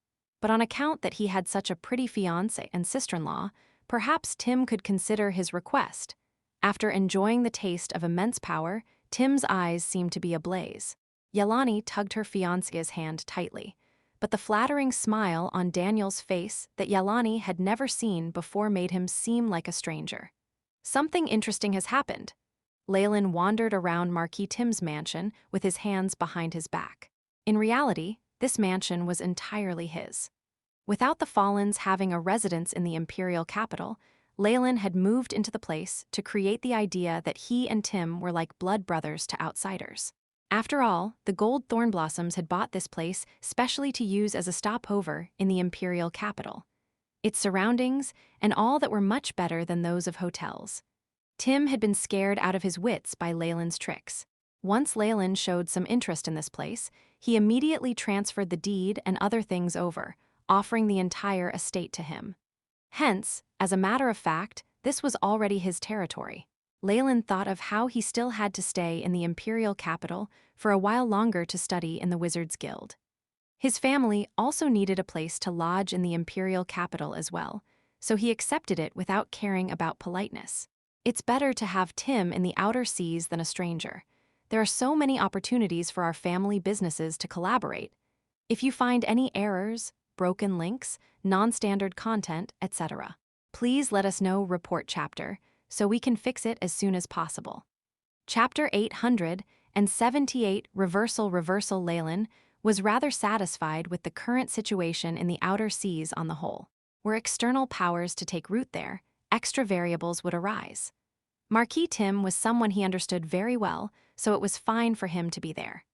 But on account that he had such a pretty fiancée and sister-in-law, perhaps Tim could consider his request. After enjoying the taste of immense power, Tim's eyes seemed to be ablaze. Leylin tugged her fiancé's hand tightly, but the flattering smile on Daniel's face that Leylin had never seen before made him seem like a stranger. Something interesting has happened. Leylin wandered around Marquis Tim's mansion with his hands behind his back. In reality, this mansion was entirely his. Without the Fallens having a residence in the imperial capital, Leylin had moved into the place to create the idea that he and Tim were like blood brothers to outsiders. After all, the gold thornblossoms had bought this place specially to use as a stopover in the imperial capital. Its surroundings and all that were much better than those of hotels. Tim had been scared out of his wits by Leylin's tricks. Once Leylin showed some interest in this place, he immediately transferred the deed and other things over, offering the entire estate to him. Hence, as a matter of fact, this was already his territory. Leylin thought of how he still had to stay in the imperial capital for a while longer to study in the Wizards' Guild. His family also needed a place to lodge in the imperial capital as well, so he accepted it without caring about politeness. It's better to have Tim in the outer seas than a stranger. There are so many opportunities for our family businesses to collaborate. If you find any errors, broken links, non-standard content, etc., please let us know. Report chapter, so we can fix it as soon as possible. Chapter 878 Reversal Leylin was rather satisfied with the current situation in the outer seas on the whole. Were external powers to take root there, extra variables would arise. Marquis Tim was someone he understood very well, so it was fine for him to be there.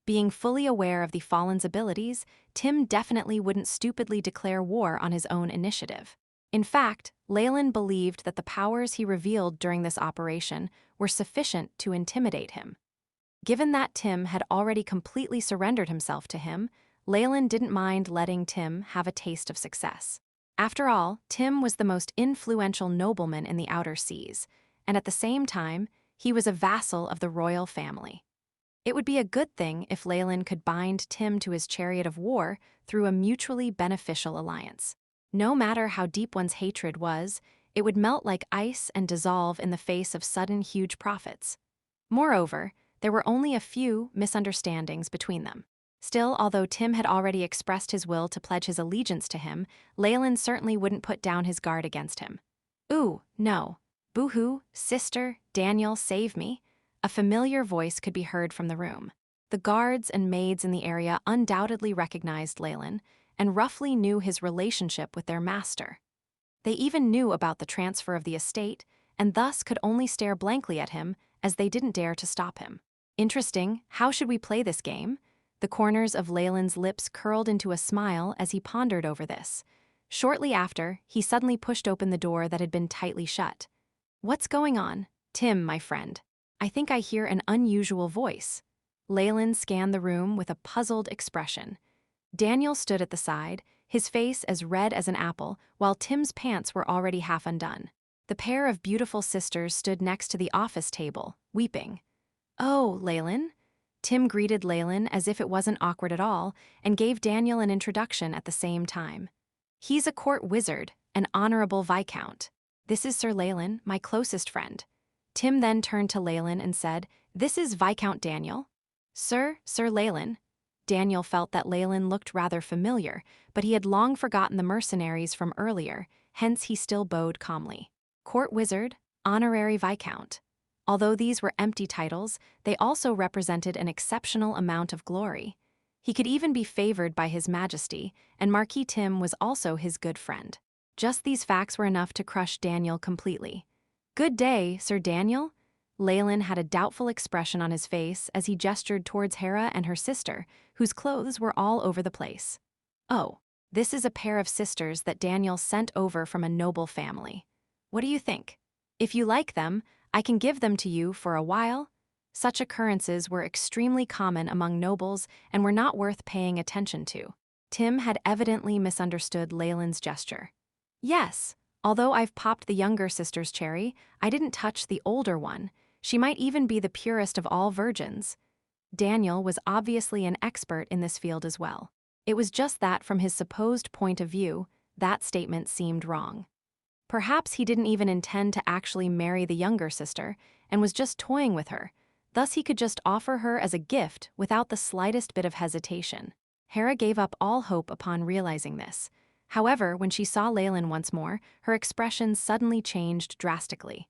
Being fully aware of the Fallen's abilities, Tim definitely wouldn't stupidly declare war on his own initiative. In fact, Leylin believed that the powers he revealed during this operation were sufficient to intimidate him. Given that Tim had already completely surrendered himself to him, Leylin didn't mind letting Tim have a taste of success. After all, Tim was the most influential nobleman in the outer seas, and at the same time, he was a vassal of the royal family. It would be a good thing if Leylin could bind Tim to his chariot of war through a mutually beneficial alliance. No matter how deep one's hatred was, it would melt like ice and dissolve in the face of sudden huge profits. Moreover, there were only a few misunderstandings between them. Still, although Tim had already expressed his will to pledge his allegiance to him, Leylin certainly wouldn't put down his guard against him. "Ooh, no. Boo-hoo, sister, Daniel, save me." A familiar voice could be heard from the room. The guards and maids in the area undoubtedly recognized Leylin and roughly knew his relationship with their master. They even knew about the transfer of the estate and thus could only stare blankly at him as they didn't dare to stop him. Interesting, how should we play this game? The corners of Leylin's lips curled into a smile as he pondered over this. Shortly after, he suddenly pushed open the door that had been tightly shut. "What's going on?" "Tim, my friend. I think I hear an unusual voice." Leylin scanned the room with a puzzled expression. Daniel stood at the side, his face as red as an apple, while Tim's pants were already half undone. The pair of beautiful sisters stood next to the office table, weeping. "Oh, Leylin." Tim greeted Leylin as if it wasn't awkward at all and gave Daniel an introduction at the same time. "He's a court wizard, an honorable viscount. This is Sir Leylin, my closest friend." Tim then turned to Leylin and said, "This is Viscount Daniel." Sir Leylin." Daniel felt that Leylin looked rather familiar, but he had long forgotten the mercenaries from earlier, hence he still bowed calmly. Court wizard, honorary viscount. Although these were empty titles, they also represented an exceptional amount of glory. He could even be favored by His Majesty, and Marquis Tim was also his good friend. Just these facts were enough to crush Daniel completely. "Good day, Sir Daniel." Leylin had a doubtful expression on his face as he gestured towards Hera and her sister, whose clothes were all over the place. "Oh, this is a pair of sisters that Daniel sent over from a noble family. What do you think? If you like them, I can give them to you for a while." Such occurrences were extremely common among nobles and were not worth paying attention to. Tim had evidently misunderstood Leylin's gesture. "Yes. Although I've popped the younger sister's cherry, I didn't touch the older one. She might even be the purest of all virgins." Daniel was obviously an expert in this field as well. It was just that from his supposed point of view, that statement seemed wrong. Perhaps he didn't even intend to actually marry the younger sister and was just toying with her. Thus he could just offer her as a gift without the slightest bit of hesitation. Hera gave up all hope upon realizing this. However, when she saw Leylin once more, her expression suddenly changed drastically.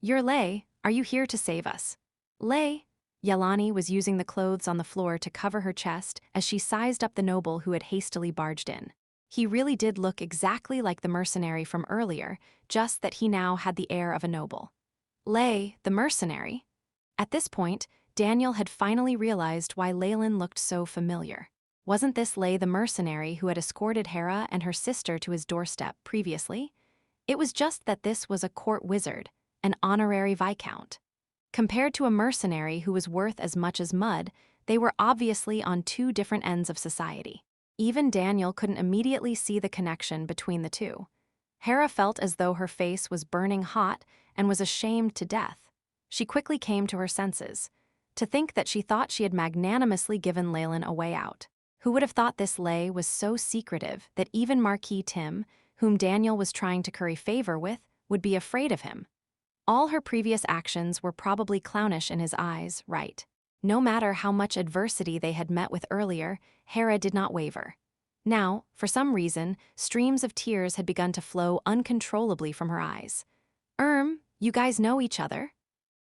You're Ley. Are you here to save us?" "Ley." Yelani was using the clothes on the floor to cover her chest as she sized up the noble who had hastily barged in. He really did look exactly like the mercenary from earlier, just that he now had the air of a noble. "Ley, the mercenary?" At this point, Daniel had finally realized why Leylin looked so familiar. Wasn't this Ley the mercenary who had escorted Hera and her sister to his doorstep previously? It was just that this was a court wizard, an honorary viscount. Compared to a mercenary who was worth as much as mud, they were obviously on two different ends of society. Even Daniel couldn't immediately see the connection between the two. Hera felt as though her face was burning hot and was ashamed to death. She quickly came to her senses. To think that she thought she had magnanimously given Leylin a way out. Who would have thought this Ley was so secretive that even Marquis Tim, whom Daniel was trying to curry favor with, would be afraid of him? All her previous actions were probably clownish in his eyes, right? No matter how much adversity they had met with earlier, Hera did not waver. Now, for some reason, streams of tears had begun to flow uncontrollably from her eyes. You guys know each other?"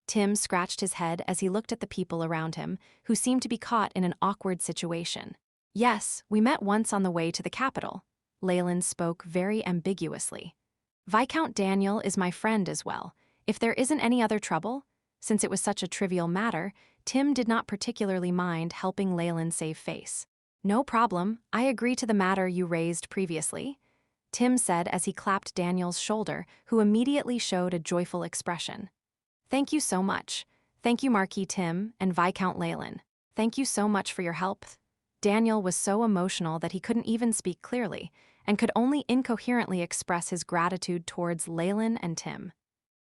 Tim scratched his head as he looked at the people around him, who seemed to be caught in an awkward situation. Yes, we met once on the way to the capital. Leylin spoke very ambiguously. Viscount Daniel is my friend as well. If there isn't any other trouble, since it was such a trivial matter, Tim did not particularly mind helping Leylin save face. No problem, I agree to the matter you raised previously, Tim said as he clapped Daniel's shoulder, who immediately showed a joyful expression. Thank you so much. Thank you, Marquis Tim and Viscount Leylin. Thank you so much for your help. Daniel was so emotional that he couldn't even speak clearly, and could only incoherently express his gratitude towards Leylin and Tim.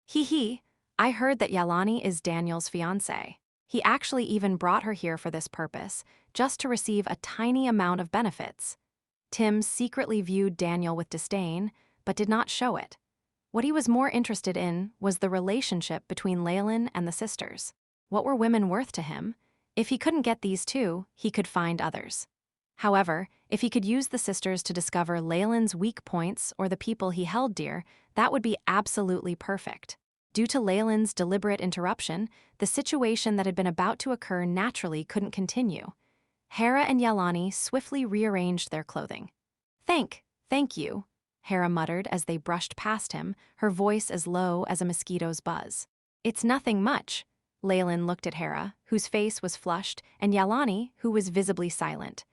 Hee, I heard that Yalani is Daniel's fiancée. He actually even brought her here for this purpose, just to receive a tiny amount of benefits. Tim secretly viewed Daniel with disdain, but did not show it. What he was more interested in was the relationship between Leylin and the sisters. What were women worth to him? If he couldn't get these two, he could find others. However, if he could use the sisters to discover Leylin's weak points or the people he held dear, that would be absolutely perfect. Due to Leylin's deliberate interruption, the situation that had been about to occur naturally couldn't continue. Hera and Yalani swiftly rearranged their clothing. Thank you, Hera muttered as they brushed past him, her voice as low as a mosquito's buzz. It's nothing much. Leylin looked at Hera, whose face was flushed, and Yalani, who was visibly silent.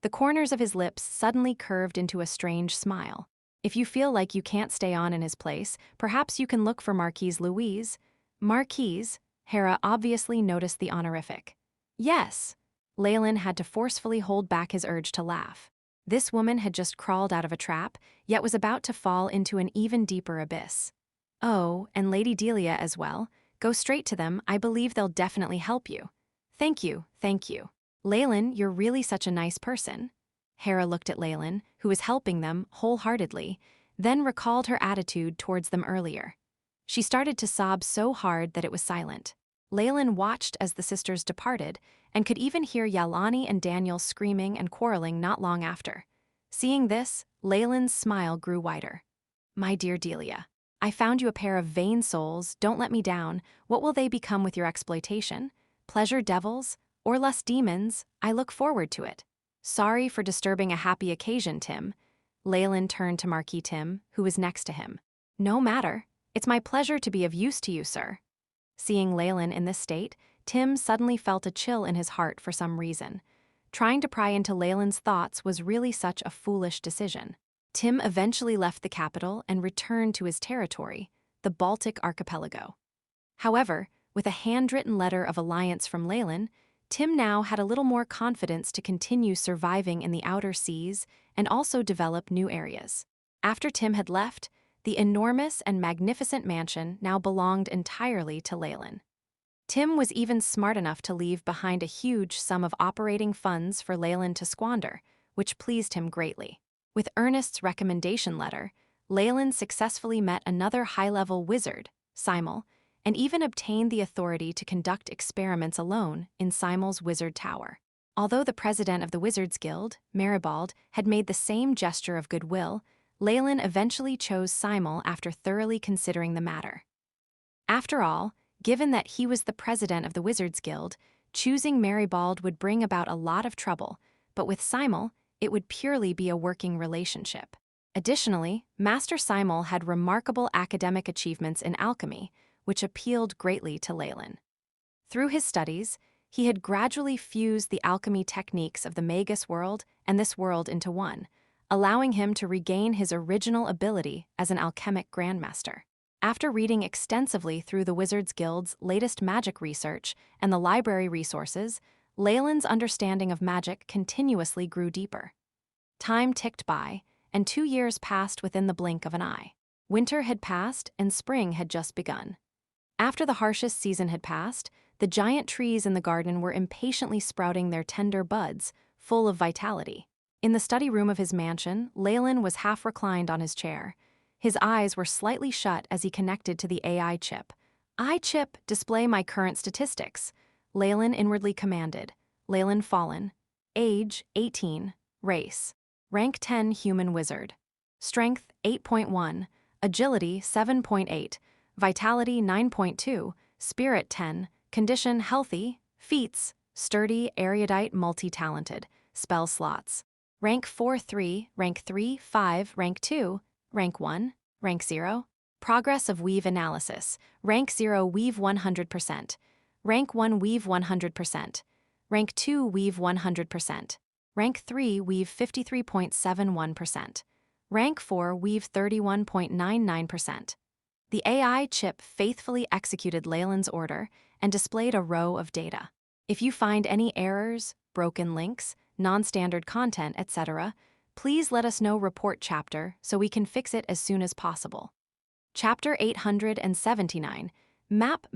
The corners of his lips suddenly curved into a strange smile. If you feel like you can't stay on in his place, perhaps you can look for Marquise Louise. Marquise, Hera obviously noticed the honorific. Yes. Leylin had to forcefully hold back his urge to laugh. This woman had just crawled out of a trap, yet was about to fall into an even deeper abyss. Oh, and Lady Delia as well. Go straight to them, I believe they'll definitely help you. Thank you. Leylin, you're really such a nice person. Hera looked at Leylin, who was helping them wholeheartedly, then recalled her attitude towards them earlier. She started to sob so hard that it was silent. Leylin watched as the sisters departed, and could even hear Yalani and Daniel screaming and quarreling not long after. Seeing this, Leylin's smile grew wider. My dear Delia, I found you a pair of vain souls, don't let me down. What will they become with your exploitation? Pleasure devils? Or lust demons? I look forward to it. Sorry for disturbing a happy occasion, Tim. Leylin turned to Marquis Tim, who was next to him. No matter. It's my pleasure to be of use to you, sir. Seeing Leylin in this state, Tim suddenly felt a chill in his heart for some reason. Trying to pry into Leylin's thoughts was really such a foolish decision. Tim eventually left the capital and returned to his territory, the Baltic archipelago. However, with a handwritten letter of alliance from Leylin, Tim now had a little more confidence to continue surviving in the outer seas and also develop new areas. After Tim had left, the enormous and magnificent mansion now belonged entirely to Leylin. Tim was even smart enough to leave behind a huge sum of operating funds for Leylin to squander, which pleased him greatly. With Ernest's recommendation letter, Leylin successfully met another high-level wizard, Simul, and even obtained the authority to conduct experiments alone in Simul's wizard tower. Although the president of the Wizards Guild, Maribald, had made the same gesture of goodwill, Leylin eventually chose Simul after thoroughly considering the matter. After all, given that he was the president of the Wizards Guild, choosing Maribald would bring about a lot of trouble, but with Simul, it would purely be a working relationship. Additionally, Master Simul had remarkable academic achievements in alchemy, which appealed greatly to Leylin. Through his studies, he had gradually fused the alchemy techniques of the Magus World and this world into one, allowing him to regain his original ability as an alchemic grandmaster. After reading extensively through the Wizards Guild's latest magic research and the library resources, Leylin's understanding of magic continuously grew deeper. Time ticked by, and 2 years passed within the blink of an eye. Winter had passed and spring had just begun. After the harshest season had passed, the giant trees in the garden were impatiently sprouting their tender buds, full of vitality. In the study room of his mansion, Leylin was half reclined on his chair. His eyes were slightly shut as he connected to the AI chip. "I-chip, display my current statistics," Leylin inwardly commanded. Leylin Fallen. Age, 18. Race. Rank 10 Human Wizard. Strength, 8.1. Agility, 7.8. Vitality, 9.2. Spirit 10, condition healthy, feats, sturdy, erudite, multi-talented, spell slots. Rank 4-3, rank 3-5, rank 2, rank 1, rank 0. Progress of weave analysis. Rank 0 weave 100%. Rank 1 weave 100%. Rank 2 weave 100%. Rank 3 weave 53.71%. Rank 4 weave 31.99%. The AI chip faithfully executed Leylin's order and displayed a row of data. If you find any errors, broken links, non-standard content, etc., please let us know report chapter so we can fix it as soon as possible. Chapter 879, Map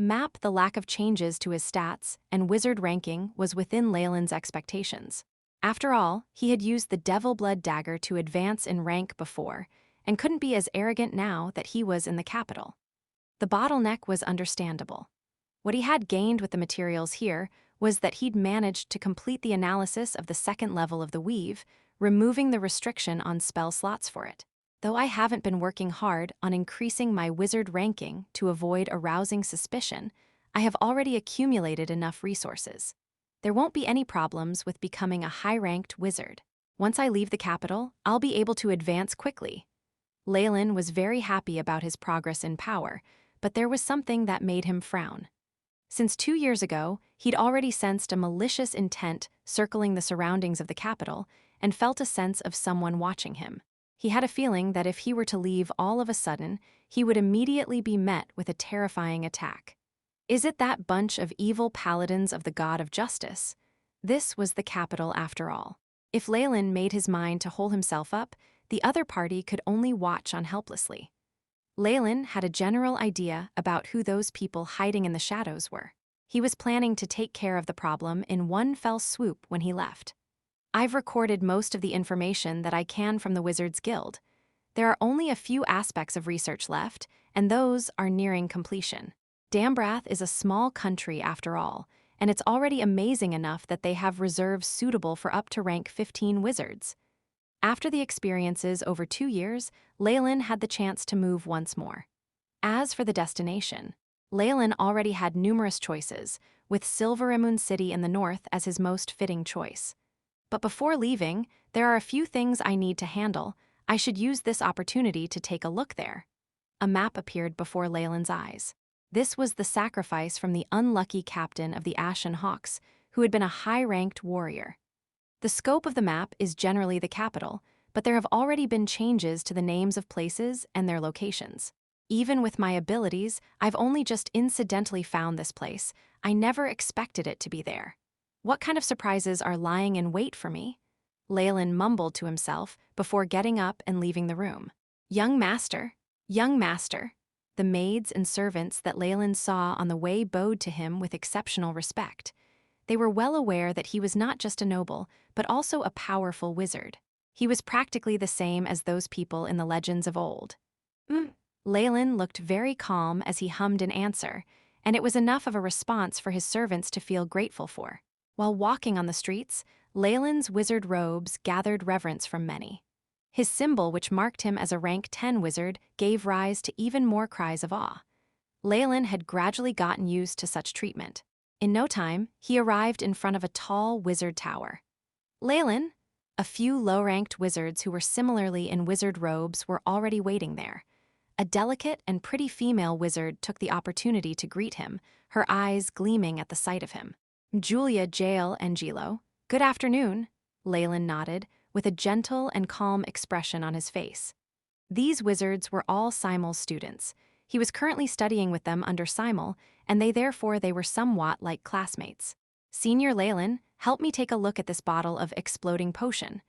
the lack of changes to his stats and wizard ranking was within Leylin's expectations. After all, he had used the Devil Blood Dagger to advance in rank before, and couldn't be as arrogant now that he was in the capital. The bottleneck was understandable. What he had gained with the materials here was that he'd managed to complete the analysis of the second level of the weave, removing the restriction on spell slots for it. Though I haven't been working hard on increasing my wizard ranking to avoid arousing suspicion, I have already accumulated enough resources. There won't be any problems with becoming a high-ranked wizard. Once I leave the capital, I'll be able to advance quickly. Leylin was very happy about his progress in power, but there was something that made him frown. Since 2 years ago, he'd already sensed a malicious intent circling the surroundings of the capital and felt a sense of someone watching him. He had a feeling that if he were to leave all of a sudden, he would immediately be met with a terrifying attack. Is it that bunch of evil paladins of the god of justice? This was the capital after all. If Leylin made his mind to hole himself up, the other party could only watch on helplessly. Leylin had a general idea about who those people hiding in the shadows were. He was planning to take care of the problem in one fell swoop when he left. I've recorded most of the information that I can from the Wizards Guild. There are only a few aspects of research left, and those are nearing completion. Dambrath is a small country after all, and it's already amazing enough that they have reserves suitable for up to rank 15 wizards. After the experiences over 2 years, Leylin had the chance to move once more. As for the destination, Leylin already had numerous choices, with Silverimun City in the north as his most fitting choice. But before leaving, there are a few things I need to handle. I should use this opportunity to take a look there. A map appeared before Leylin's eyes. This was the sacrifice from the unlucky captain of the Ashen Hawks, who had been a high-ranked warrior. The scope of the map is generally the capital, but there have already been changes to the names of places and their locations. Even with my abilities, I've only just incidentally found this place. I never expected it to be there. What kind of surprises are lying in wait for me? Leylin mumbled to himself before getting up and leaving the room. Young master. The maids and servants that Leylin saw on the way bowed to him with exceptional respect. They were well aware that he was not just a noble, but also a powerful wizard. He was practically the same as those people in the legends of old. Leylin looked very calm as he hummed an answer, and it was enough of a response for his servants to feel grateful for. While walking on the streets, Leylin's wizard robes gathered reverence from many. His symbol, which marked him as a rank 10 wizard, gave rise to even more cries of awe. Leylin had gradually gotten used to such treatment. In no time, he arrived in front of a tall wizard tower. Leylin? A few low-ranked wizards who were similarly in wizard robes were already waiting there. A delicate and pretty female wizard took the opportunity to greet him, her eyes gleaming at the sight of him. Julia Jael Angelo. Good afternoon, Leylin nodded, with a gentle and calm expression on his face. These wizards were all Simul's students. He was currently studying with them under Simul, and they were somewhat like classmates. Senior Leylin, help me take a look at this bottle of exploding potion.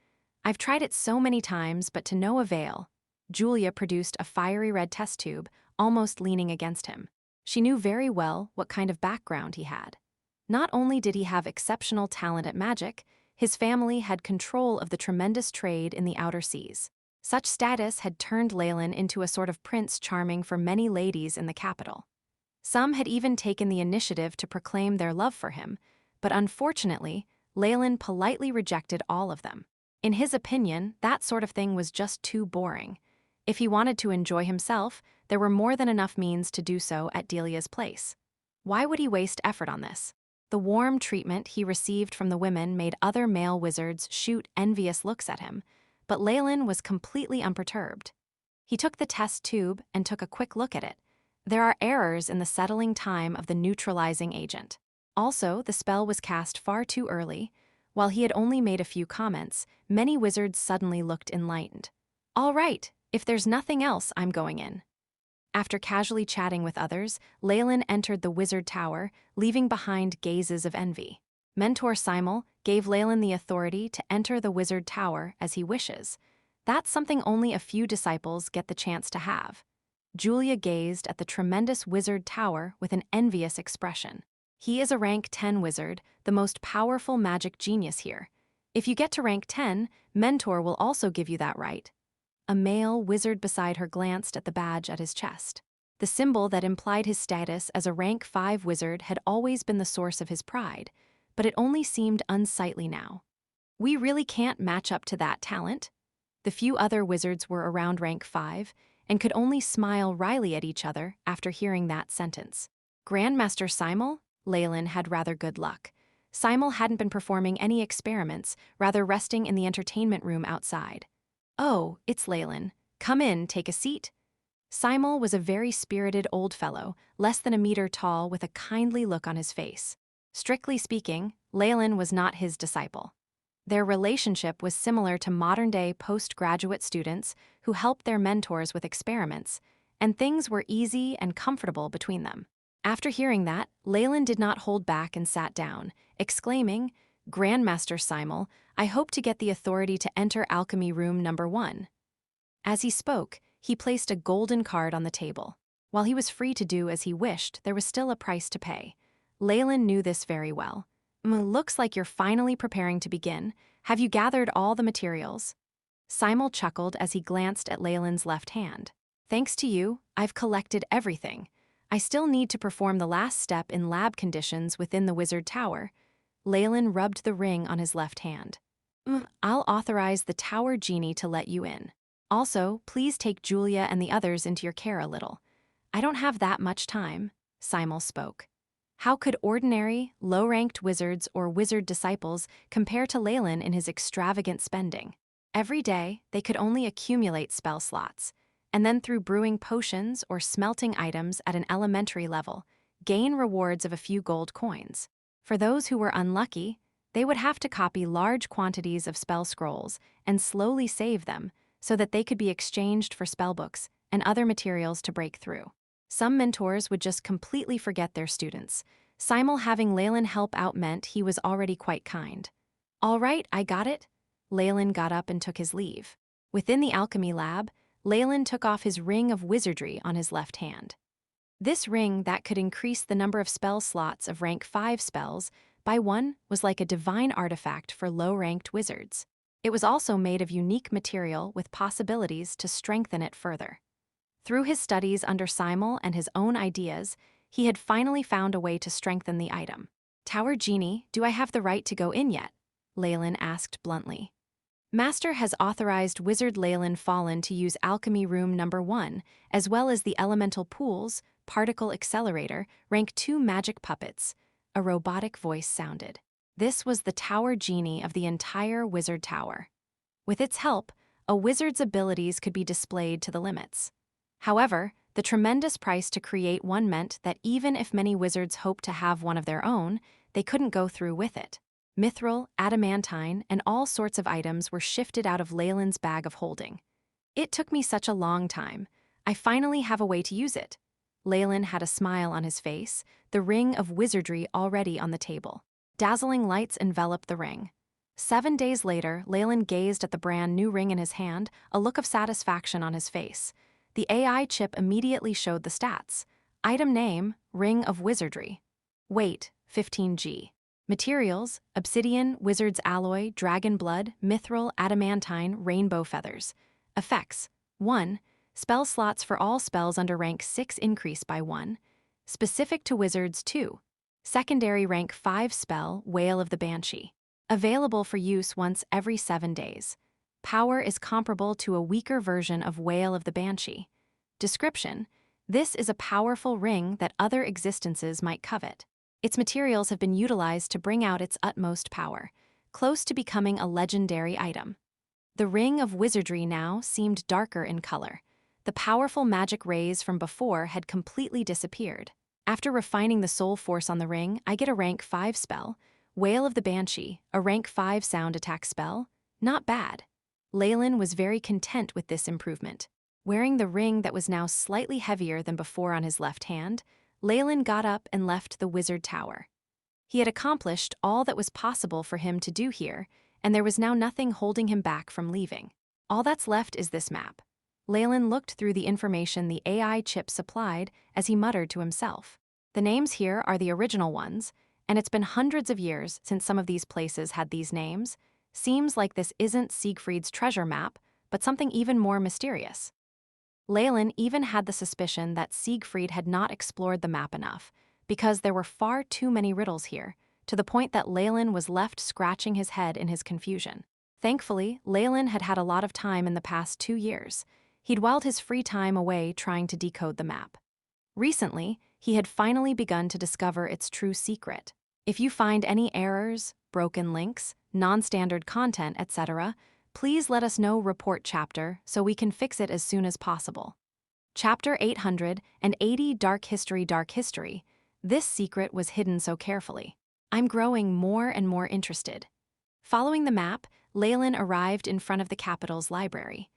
I've tried it so many times, but to no avail. Julia produced a fiery red test tube, almost leaning against him. She knew very well what kind of background he had. Not only did he have exceptional talent at magic, his family had control of the tremendous trade in the outer seas. Such status had turned Leylin into a sort of prince charming for many ladies in the capital. Some had even taken the initiative to proclaim their love for him, but unfortunately, Leylin politely rejected all of them. In his opinion, that sort of thing was just too boring. If he wanted to enjoy himself, there were more than enough means to do so at Delia's place. Why would he waste effort on this? The warm treatment he received from the women made other male wizards shoot envious looks at him, but Leylin was completely unperturbed. He took the test tube and took a quick look at it. There are errors in the settling time of the neutralizing agent. Also, the spell was cast far too early. While he had only made a few comments, many wizards suddenly looked enlightened. All right, if there's nothing else, I'm going in. After casually chatting with others, Leylin entered the wizard tower, leaving behind gazes of envy. Mentor Simul gave Leylin the authority to enter the wizard tower as he wishes. That's something only a few disciples get the chance to have. Julia gazed at the tremendous wizard tower with an envious expression. He is a rank 10 wizard, the most powerful magic genius here. If you get to rank 10, Mentor will also give you that right. A male wizard beside her glanced at the badge at his chest. The symbol that implied his status as a rank 5 wizard had always been the source of his pride, but it only seemed unsightly now. We really can't match up to that talent. The few other wizards were around rank 5 and could only smile wryly at each other after hearing that sentence. Grandmaster Simul? Leylin had rather good luck. Simul hadn't been performing any experiments, rather resting in the entertainment room outside. Oh, it's Leylin. Come in, take a seat. Simul was a very spirited old fellow, less than a meter tall with a kindly look on his face. Strictly speaking, Leylin was not his disciple. Their relationship was similar to modern-day postgraduate students who helped their mentors with experiments, and things were easy and comfortable between them. After hearing that, Leylin did not hold back and sat down, exclaiming, "Grandmaster Simul, I hope to get the authority to enter alchemy room number 1. As he spoke, he placed a golden card on the table. While he was free to do as he wished, there was still a price to pay. Leylin knew this very well. Looks like you're finally preparing to begin. Have you gathered all the materials?" Simul chuckled as he glanced at Leylin's left hand. "Thanks to you, I've collected everything. I still need to perform the last step in lab conditions within the wizard tower." Leylin rubbed the ring on his left hand. "I'll authorize the tower genie to let you in. Also, please take Julia and the others into your care a little. I don't have that much time," Simul spoke. How could ordinary, low-ranked wizards or wizard disciples compare to Leylin in his extravagant spending? Every day, they could only accumulate spell slots, and then through brewing potions or smelting items at an elementary level, gain rewards of a few gold coins. For those who were unlucky, they would have to copy large quantities of spell scrolls and slowly save them so that they could be exchanged for spellbooks and other materials to break through. Some mentors would just completely forget their students. Simul having Leylin help out meant he was already quite kind. "All right, I got it." Leylin got up and took his leave. Within the alchemy lab, Leylin took off his ring of wizardry on his left hand. This ring that could increase the number of spell slots of rank 5 spells by 1 was like a divine artifact for low-ranked wizards. It was also made of unique material with possibilities to strengthen it further. Through his studies under Simul and his own ideas, he had finally found a way to strengthen the item. "Tower Genie, do I have the right to go in yet?" Leylin asked bluntly. "Master has authorized Wizard Leylin Farlier to use Alchemy Room number 1, as well as the Elemental Pools, Particle Accelerator, rank 2 magic puppets," a robotic voice sounded. This was the Tower Genie of the entire Wizard Tower. With its help, a wizard's abilities could be displayed to the limits. However, the tremendous price to create one meant that even if many wizards hoped to have one of their own, they couldn't go through with it. Mithril, adamantine, and all sorts of items were shifted out of Leylin's bag of holding. "It took me such a long time. I finally have a way to use it." Leylin had a smile on his face, the ring of wizardry already on the table. Dazzling lights enveloped the ring. 7 days later, Leylin gazed at the brand new ring in his hand, a look of satisfaction on his face. The AI chip immediately showed the stats. Item name, Ring of Wizardry. Weight, 15G. Materials, obsidian, wizard's alloy, dragon blood, mithril, adamantine, rainbow feathers. Effects, 1. Spell slots for all spells under rank 6 increase by 1. Specific to wizards, 2. Secondary rank 5 spell, Wail of the Banshee. Available for use once every 7 days. Power is comparable to a weaker version of Wail of the Banshee. Description: This is a powerful ring that other existences might covet. Its materials have been utilized to bring out its utmost power, close to becoming a legendary item. The ring of wizardry now seemed darker in color. The powerful magic rays from before had completely disappeared. After refining the soul force on the ring, I get a rank 5 spell, Wail of the Banshee, a rank 5 sound attack spell. Not bad. Leylin was very content with this improvement. Wearing the ring that was now slightly heavier than before on his left hand, Leylin got up and left the wizard tower. He had accomplished all that was possible for him to do here, and there was now nothing holding him back from leaving. All that's left is this map. Leylin looked through the information the AI chip supplied as he muttered to himself. The names here are the original ones, and it's been hundreds of years since some of these places had these names. Seems like this isn't Siegfried's treasure map, but something even more mysterious. Leylin even had the suspicion that Siegfried had not explored the map enough, because there were far too many riddles here, to the point that Leylin was left scratching his head in his confusion. Thankfully, Leylin had had a lot of time in the past 2 years. He'd whiled his free time away trying to decode the map. Recently, he had finally begun to discover its true secret. If you find any errors, broken links, non-standard content, etc., please let us know. Report chapter so we can fix it as soon as possible. Chapter 880 Dark History. Dark History. This secret was hidden so carefully. I'm growing more and more interested. Following the map, Leylin arrived in front of the capital's library.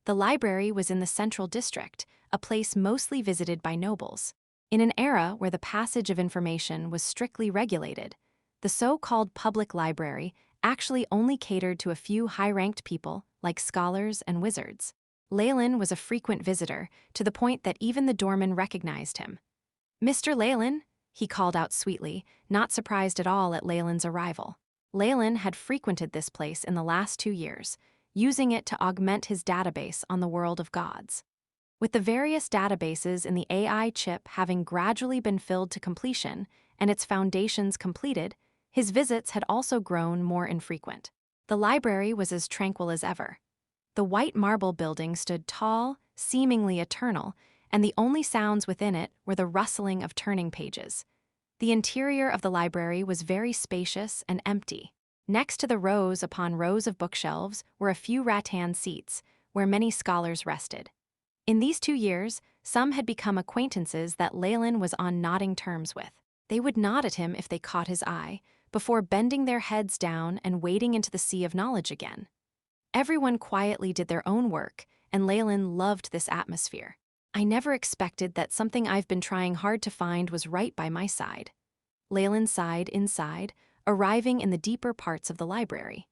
The library was in the central district, a place mostly visited by nobles. In an era where the passage of information was strictly regulated, the so-called public library actually only catered to a few high-ranked people like scholars and wizards. Leylin was a frequent visitor, to the point that even the doorman recognized him. "Mr. Leylin," he called out sweetly, not surprised at all at Leylin's arrival. Leylin had frequented this place in the last 2 years, using it to augment his database on the world of gods. With the various databases in the AI chip having gradually been filled to completion and its foundations completed, his visits had also grown more infrequent. The library was as tranquil as ever. The white marble building stood tall, seemingly eternal, and the only sounds within it were the rustling of turning pages. The interior of the library was very spacious and empty. Next to the rows upon rows of bookshelves were a few rattan seats, where many scholars rested. In these 2 years, some had become acquaintances that Leylin was on nodding terms with. They would nod at him if they caught his eye, before bending their heads down and wading into the sea of knowledge again. Everyone quietly did their own work, and Leylin loved this atmosphere. "I never expected that something I've been trying hard to find was right by my side." Leylin sighed inside, arriving in the deeper parts of the library.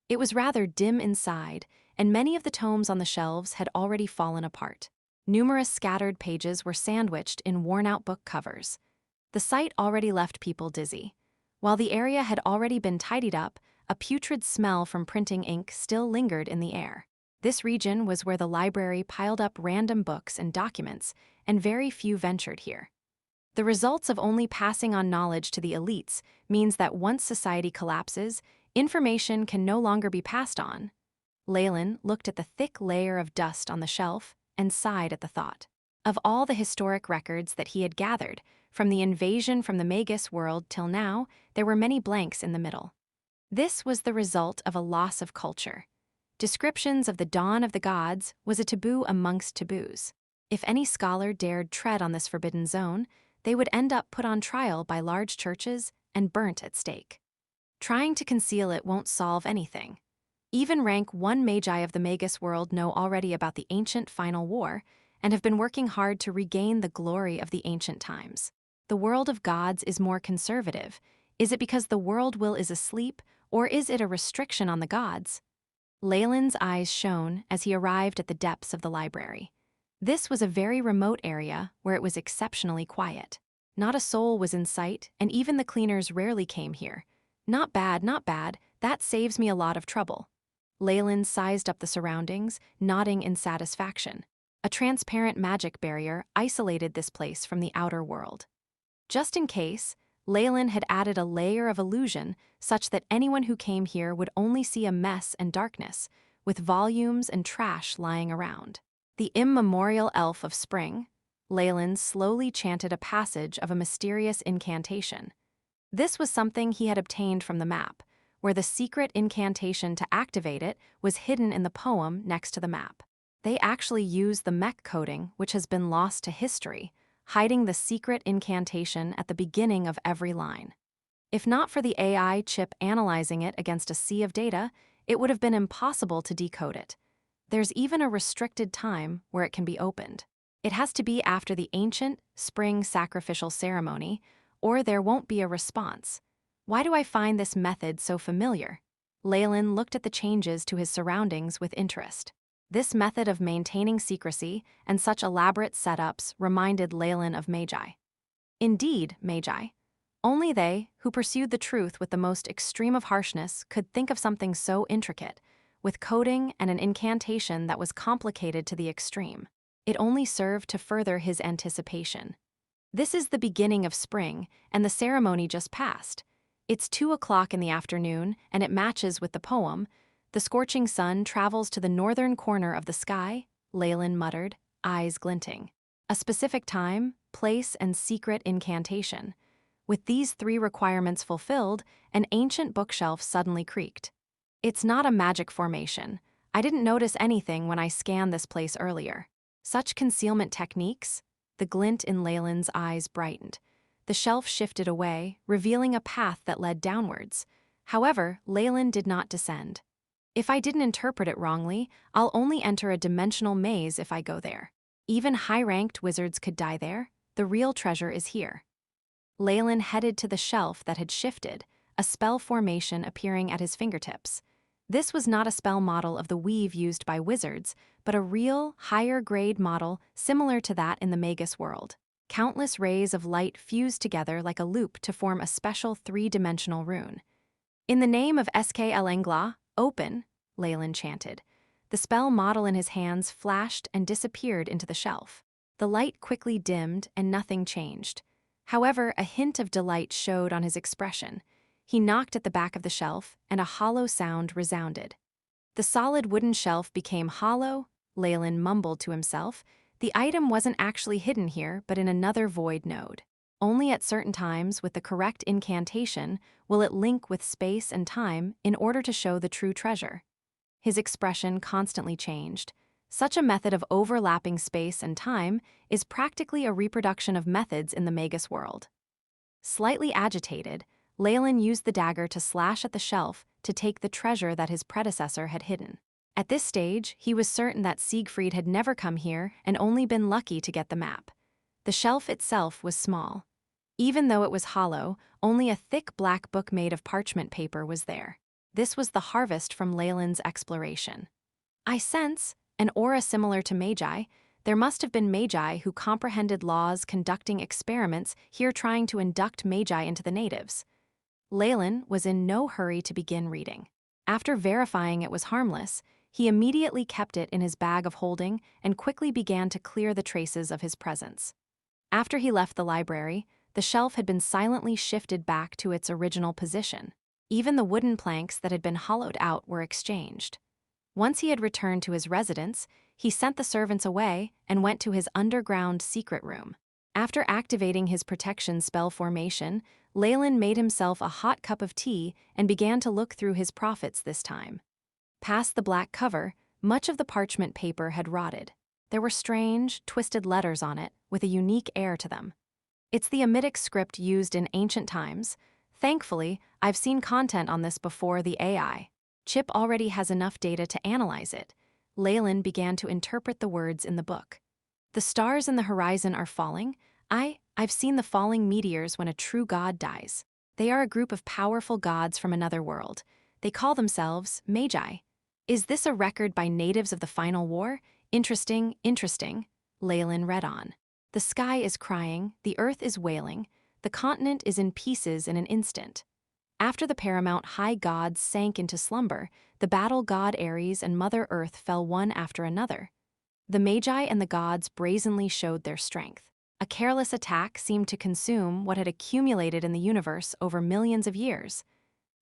It was rather dim inside, and many of the tomes on the shelves had already fallen apart. Numerous scattered pages were sandwiched in worn-out book covers. The sight already left people dizzy. While the area had already been tidied up, a putrid smell from printing ink still lingered in the air. This region was where the library piled up random books and documents, and very few ventured here. The results of only passing on knowledge to the elites means that once society collapses, information can no longer be passed on. Leylin looked at the thick layer of dust on the shelf and sighed at the thought. Of all the historic records that he had gathered, from the invasion from the Magus World till now, there were many blanks in the middle. This was the result of a loss of culture. Descriptions of the dawn of the gods was a taboo amongst taboos. If any scholar dared tread on this forbidden zone, they would end up put on trial by large churches and burnt at stake. Trying to conceal it won't solve anything. Even rank 1 Magi of the Magus World know already about the ancient final war and have been working hard to regain the glory of the ancient times. The world of gods is more conservative. Is it because the world will is asleep, or is it a restriction on the gods? Leylin's eyes shone as he arrived at the depths of the library. This was a very remote area where it was exceptionally quiet. Not a soul was in sight, and even the cleaners rarely came here. Not bad, that saves me a lot of trouble. Leylin sized up the surroundings, nodding in satisfaction. A transparent magic barrier isolated this place from the outer world. Just in case, Leylin had added a layer of illusion such that anyone who came here would only see a mess and darkness, with volumes and trash lying around. The immemorial elf of spring. Leylin slowly chanted a passage of a mysterious incantation. This was something he had obtained from the map, where the secret incantation to activate it was hidden in the poem next to the map. They actually used the mech coding, which has been lost to history, hiding the secret incantation at the beginning of every line. If not for the AI chip analyzing it against a sea of data, it would have been impossible to decode it. There's even a restricted time where it can be opened. It has to be after the ancient spring sacrificial ceremony, or there won't be a response. Why do I find this method so familiar? Leylin looked at the changes to his surroundings with interest. This method of maintaining secrecy and such elaborate setups reminded Leylin of Magi. Indeed, Magi. Only they, who pursued the truth with the most extreme of harshness, could think of something so intricate, with coding and an incantation that was complicated to the extreme. It only served to further his anticipation. This is the beginning of spring, and the ceremony just passed. It's 2 o'clock in the afternoon, and it matches with the poem. The scorching sun travels to the northern corner of the sky, Leylin muttered, eyes glinting. A specific time, place, and secret incantation. With these 3 requirements fulfilled, an ancient bookshelf suddenly creaked. It's not a magic formation. I didn't notice anything when I scanned this place earlier. Such concealment techniques? The glint in Leylin's eyes brightened. The shelf shifted away, revealing a path that led downwards. However, Leylin did not descend. If I didn't interpret it wrongly, I'll only enter a dimensional maze if I go there. Even high-ranked wizards could die there. The real treasure is here. Leylin headed to the shelf that had shifted, a spell formation appearing at his fingertips. This was not a spell model of the weave used by wizards, but a real, higher-grade model similar to that in the Magus World. Countless rays of light fused together like a loop to form a special 3-dimensional rune. In the name of SKL Engla, open, Leylin chanted. The spell model in his hands flashed and disappeared into the shelf. The light quickly dimmed and nothing changed. However, a hint of delight showed on his expression. He knocked at the back of the shelf, and a hollow sound resounded. The solid wooden shelf became hollow, Leylin mumbled to himself. The item wasn't actually hidden here, but in another void node. Only at certain times, with the correct incantation, will it link with space and time in order to show the true treasure. His expression constantly changed. Such a method of overlapping space and time is practically a reproduction of methods in the Magus World. Slightly agitated, Leylin used the dagger to slash at the shelf to take the treasure that his predecessor had hidden. At this stage, he was certain that Siegfried had never come here and only been lucky to get the map. The shelf itself was small. Even though it was hollow, only a thick black book made of parchment paper was there. This was the harvest from Leylin's exploration. I sense an aura similar to Magi. There must have been Magi who comprehended laws conducting experiments here trying to induct Magi into the natives. Leylin was in no hurry to begin reading. After verifying it was harmless, he immediately kept it in his bag of holding and quickly began to clear the traces of his presence. After he left the library, the shelf had been silently shifted back to its original position. Even the wooden planks that had been hollowed out were exchanged. Once he had returned to his residence, he sent the servants away and went to his underground secret room. After activating his protection spell formation, Leylin made himself a hot cup of tea and began to look through his profits this time. Past the black cover, much of the parchment paper had rotted. There were strange, twisted letters on it, with a unique air to them. It's the Amitic script used in ancient times. Thankfully, I've seen content on this before the AI. Chip already has enough data to analyze it. Leylin began to interpret the words in the book. The stars in the horizon are falling. I've seen the falling meteors when a true god dies. They are a group of powerful gods from another world. They call themselves Magi. Is this a record by natives of the final war? Interesting, interesting. Leylin read on. The sky is crying, the earth is wailing, the continent is in pieces in an instant. After the paramount high gods sank into slumber, the battle god Ares and Mother Earth fell one after another. The Magi and the gods brazenly showed their strength. A careless attack seemed to consume what had accumulated in the universe over millions of years.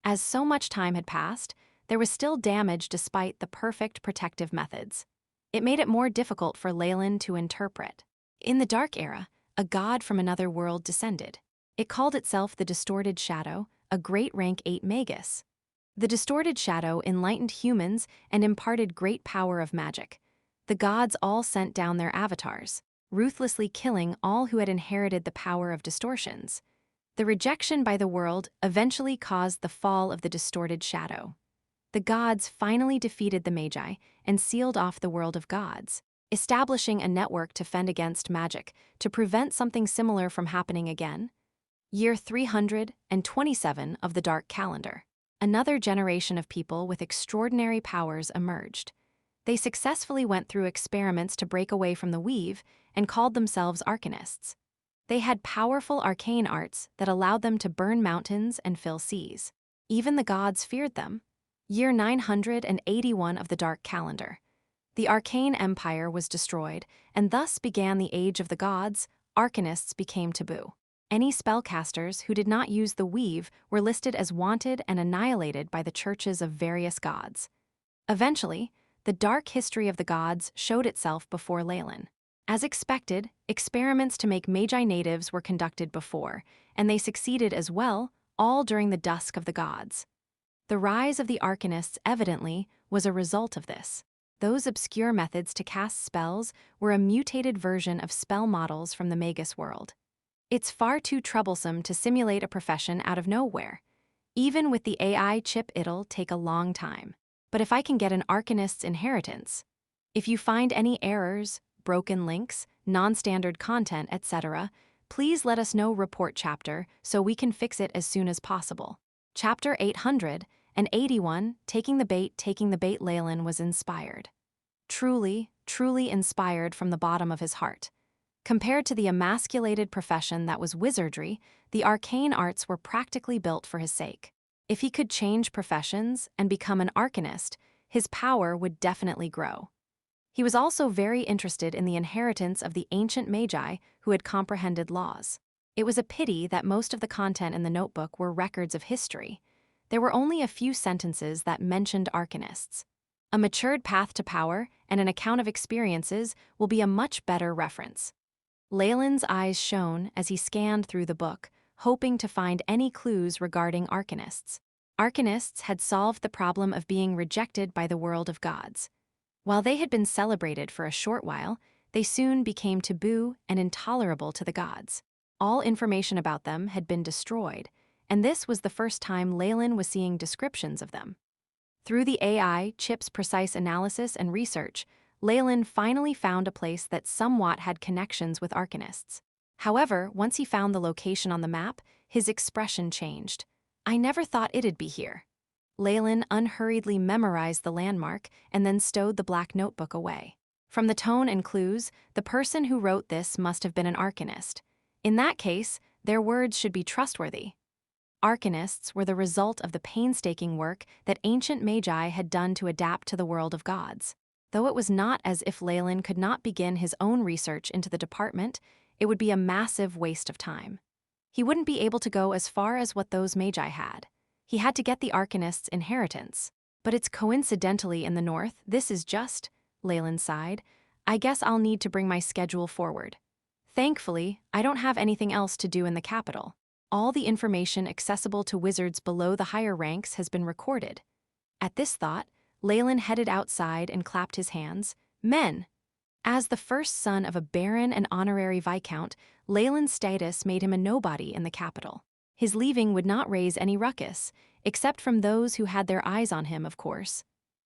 As so much time had passed, there was still damage despite the perfect protective methods. It made it more difficult for Leylin to interpret. In the Dark Era, a god from another world descended. It called itself the Distorted Shadow, a great rank 8 Magus. The Distorted Shadow enlightened humans and imparted great power of magic. The gods all sent down their avatars, ruthlessly killing all who had inherited the power of distortions. The rejection by the world eventually caused the fall of the Distorted Shadow. The gods finally defeated the Magi and sealed off the world of gods, establishing a network to fend against magic to prevent something similar from happening again. Year 327 of the Dark Calendar. Another generation of people with extraordinary powers emerged. They successfully went through experiments to break away from the weave and called themselves arcanists. They had powerful arcane arts that allowed them to burn mountains and fill seas. Even the gods feared them. Year 981 of the Dark Calendar. The arcane empire was destroyed, and thus began the Age of the Gods. Arcanists became taboo. Any spellcasters who did not use the weave were listed as wanted and annihilated by the churches of various gods. Eventually, the dark history of the gods showed itself before Leylin. As expected, experiments to make Magi natives were conducted before, and they succeeded as well, all during the dusk of the gods. The rise of the arcanists evidently was a result of this. Those obscure methods to cast spells were a mutated version of spell models from the Magus World. It's far too troublesome to simulate a profession out of nowhere. Even with the AI chip, it'll take a long time. But if I can get an arcanist's inheritance, if you find any errors, broken links, non-standard content, etc., please let us know. Report chapter so we can fix it as soon as possible. Chapter 881, Taking the Bait. Leylin was inspired. Truly inspired from the bottom of his heart. Compared to the emasculated profession that was wizardry, the arcane arts were practically built for his sake. If he could change professions and become an arcanist, his power would definitely grow. He was also very interested in the inheritance of the ancient Magi who had comprehended laws. It was a pity that most of the content in the notebook were records of history. There were only a few sentences that mentioned arcanists. A matured path to power and an account of experiences will be a much better reference. Leylin's eyes shone as he scanned through the book, hoping to find any clues regarding arcanists. Arcanists had solved the problem of being rejected by the world of gods. While they had been celebrated for a short while, they soon became taboo and intolerable to the gods. All information about them had been destroyed, and this was the first time Leylin was seeing descriptions of them. Through the AI chip's precise analysis and research, Leylin finally found a place that somewhat had connections with arcanists. However, once he found the location on the map, his expression changed. "I never thought it'd be here." Leylin unhurriedly memorized the landmark and then stowed the black notebook away. From the tone and clues, the person who wrote this must have been an arcanist. In that case, their words should be trustworthy. Arcanists were the result of the painstaking work that ancient Magi had done to adapt to the world of gods. Though it was not as if Leylin could not begin his own research into the department, it would be a massive waste of time. He wouldn't be able to go as far as what those Magi had. He had to get the arcanist's inheritance. But it's coincidentally in the north. This is just, Leylin sighed. I guess I'll need to bring my schedule forward. Thankfully, I don't have anything else to do in the capital. All the information accessible to wizards below the higher ranks has been recorded. At this thought, Leylin headed outside and clapped his hands. Men! As the first son of a baron and honorary viscount, Leylin's status made him a nobody in the capital. His leaving would not raise any ruckus, except from those who had their eyes on him, of course.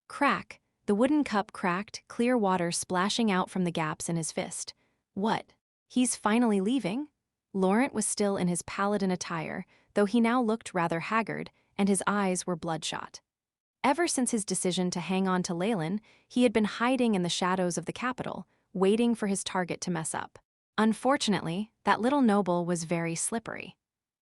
Crack! The wooden cup cracked, clear water splashing out from the gaps in his fist. What? He's finally leaving? Laurent was still in his paladin attire, though he now looked rather haggard, and his eyes were bloodshot. Ever since his decision to hang on to Leylin, he had been hiding in the shadows of the capital, waiting for his target to mess up. Unfortunately, that little noble was very slippery.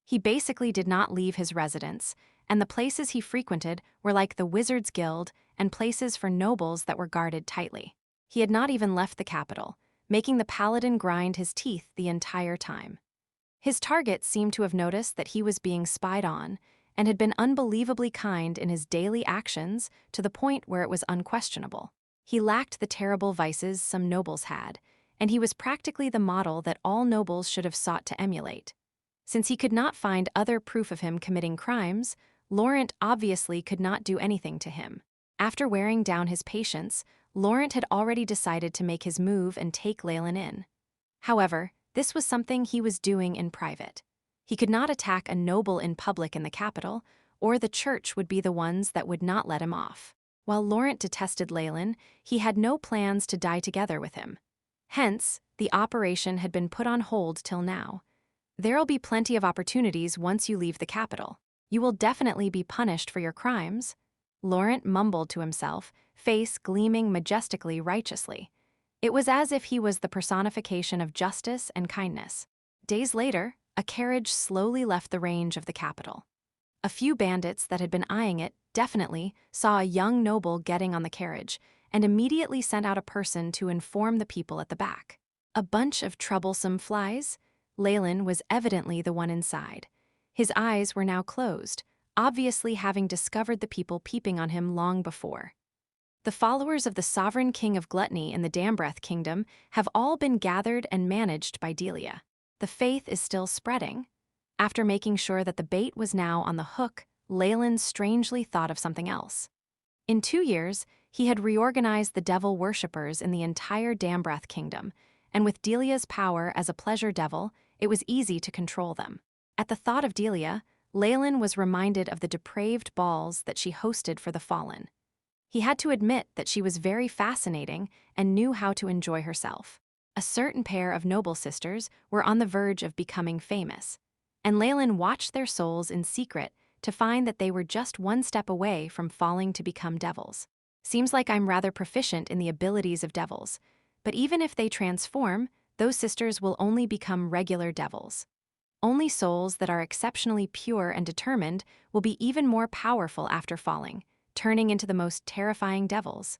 He basically did not leave his residence, and the places he frequented were like the Wizards' Guild and places for nobles that were guarded tightly. He had not even left the capital, making the paladin grind his teeth the entire time. His target seemed to have noticed that he was being spied on, and had been unbelievably kind in his daily actions to the point where it was unquestionable. He lacked the terrible vices some nobles had, and he was practically the model that all nobles should have sought to emulate. Since he could not find other proof of him committing crimes, Laurent obviously could not do anything to him. After wearing down his patience, Laurent had already decided to make his move and take Leylin in. However, this was something he was doing in private. He could not attack a noble in public in the capital, or the church would be the ones that would not let him off. While Laurent detested Leylin, he had no plans to die together with him. Hence, the operation had been put on hold till now. There'll be plenty of opportunities once you leave the capital. You will definitely be punished for your crimes. Laurent mumbled to himself, face gleaming majestically righteously. It was as if he was the personification of justice and kindness. Days later, a carriage slowly left the range of the capital. A few bandits that had been eyeing it definitely saw a young noble getting on the carriage and immediately sent out a person to inform the people at the back. A bunch of troublesome flies? Leylin was evidently the one inside. His eyes were now closed, obviously having discovered the people peeping on him long before. The followers of the sovereign king of gluttony in the Dambreth kingdom have all been gathered and managed by Delia. The faith is still spreading. After making sure that the bait was now on the hook, Leylin strangely thought of something else. In 2 years, he had reorganized the devil worshippers in the entire Dambreth kingdom, and with Delia's power as a pleasure devil, it was easy to control them. At the thought of Delia, Leylin was reminded of the depraved balls that she hosted for the fallen. He had to admit that she was very fascinating and knew how to enjoy herself. A certain pair of noble sisters were on the verge of becoming famous, and Leylin watched their souls in secret to find that they were just one step away from falling to become devils. Seems like I'm rather proficient in the abilities of devils, but even if they transform, those sisters will only become regular devils. Only souls that are exceptionally pure and determined will be even more powerful after falling, turning into the most terrifying devils.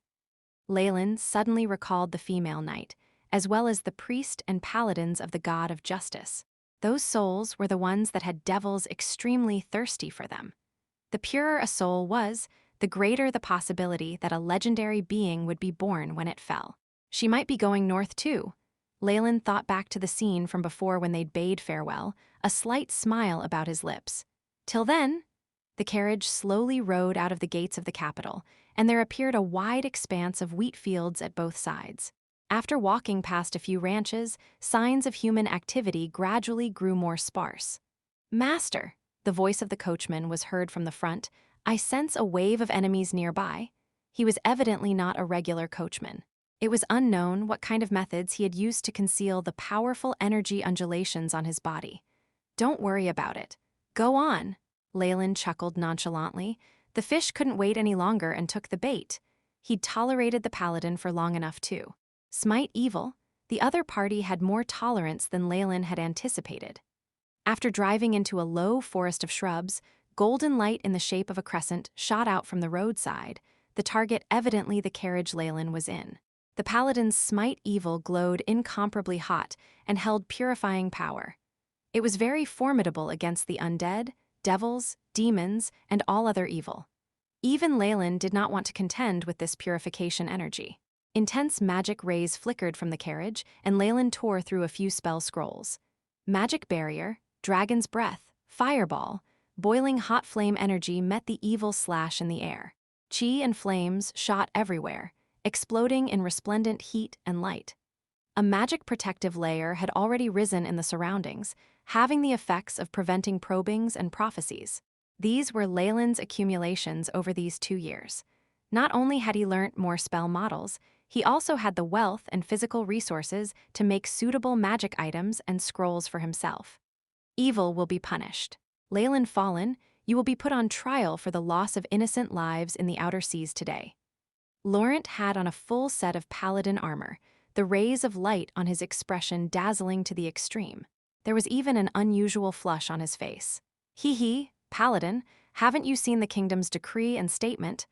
Leylin suddenly recalled the female knight, as well as the priest and paladins of the god of justice. Those souls were the ones that had devils extremely thirsty for them. The purer a soul was, the greater the possibility that a legendary being would be born when it fell. She might be going north too. Leylin thought back to the scene from before when they'd bade farewell, a slight smile about his lips. Till then, the carriage slowly rode out of the gates of the capital, and there appeared a wide expanse of wheat fields at both sides. After walking past a few ranches, signs of human activity gradually grew more sparse. "Master," the voice of the coachman was heard from the front, "I sense a wave of enemies nearby." He was evidently not a regular coachman. It was unknown what kind of methods he had used to conceal the powerful energy undulations on his body. "Don't worry about it. Go on." Leylin chuckled nonchalantly. The fish couldn't wait any longer and took the bait. He'd tolerated the paladin for long enough too. Smite evil, the other party had more tolerance than Leylin had anticipated. After driving into a low forest of shrubs, golden light in the shape of a crescent shot out from the roadside, the target evidently the carriage Leylin was in. The paladin's smite evil glowed incomparably hot and held purifying power. It was very formidable against the undead, devils, demons, and all other evil. Even Leylin did not want to contend with this purification energy. Intense magic rays flickered from the carriage, and Leylin tore through a few spell scrolls. Magic barrier, dragon's breath, fireball, boiling hot flame energy met the evil slash in the air. Chi and flames shot everywhere, exploding in resplendent heat and light. A magic protective layer had already risen in the surroundings, having the effects of preventing probings and prophecies. These were Leylin's accumulations over these 2 years. Not only had he learnt more spell models, he also had the wealth and physical resources to make suitable magic items and scrolls for himself. Evil will be punished. Leylin fallen, you will be put on trial for the loss of innocent lives in the outer seas today. Laurent had on a full set of paladin armor, the rays of light on his expression dazzling to the extreme. There was even an unusual flush on his face. "Hee, paladin, haven't you seen the kingdom's decree and statement?"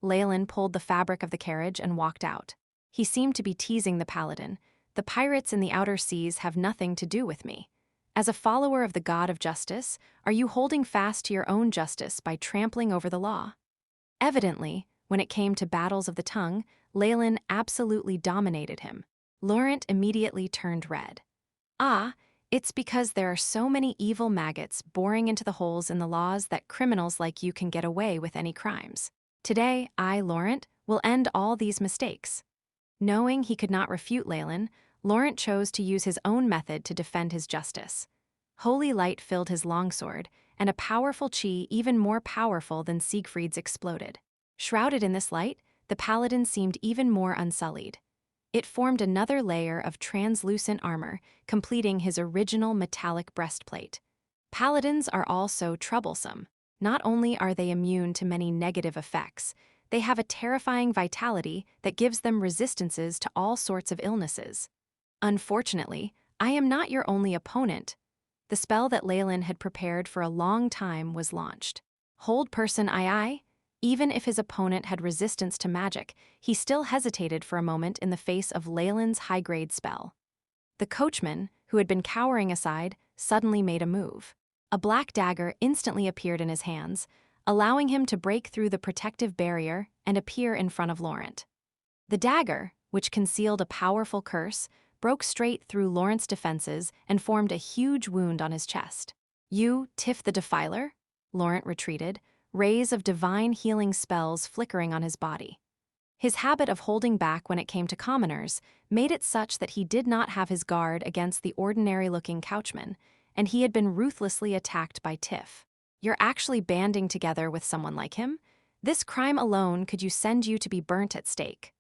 Leylin pulled the fabric of the carriage and walked out. He seemed to be teasing the paladin. "The pirates in the outer seas have nothing to do with me. As a follower of the god of justice, are you holding fast to your own justice by trampling over the law?" Evidently, when it came to battles of the tongue, Leylin absolutely dominated him. Laurent immediately turned red. Ah, it's because there are so many evil maggots boring into the holes in the laws that criminals like you can get away with any crimes. Today, I, Laurent, will end all these mistakes. Knowing he could not refute Leylin, Laurent chose to use his own method to defend his justice. Holy light filled his longsword, and a powerful chi even more powerful than Siegfried's exploded. Shrouded in this light, the paladin seemed even more unsullied. It formed another layer of translucent armor, completing his original metallic breastplate. Paladins are also troublesome. Not only are they immune to many negative effects, they have a terrifying vitality that gives them resistances to all sorts of illnesses. Unfortunately, I am not your only opponent. The spell that Leylin had prepared for a long time was launched. Hold person I. Even if his opponent had resistance to magic, he still hesitated for a moment in the face of Leylin's high-grade spell. The coachman, who had been cowering aside, suddenly made a move. A black dagger instantly appeared in his hands, allowing him to break through the protective barrier and appear in front of Laurent. The dagger, which concealed a powerful curse, broke straight through Laurent's defenses and formed a huge wound on his chest. "You, Tiff the Defiler?" Laurent retreated, rays of divine healing spells flickering on his body. His habit of holding back when it came to commoners made it such that he did not have his guard against the ordinary-looking couchman, and he had been ruthlessly attacked by Tiff. "You're actually banding together with someone like him? This crime alone could send you to be burnt at stake."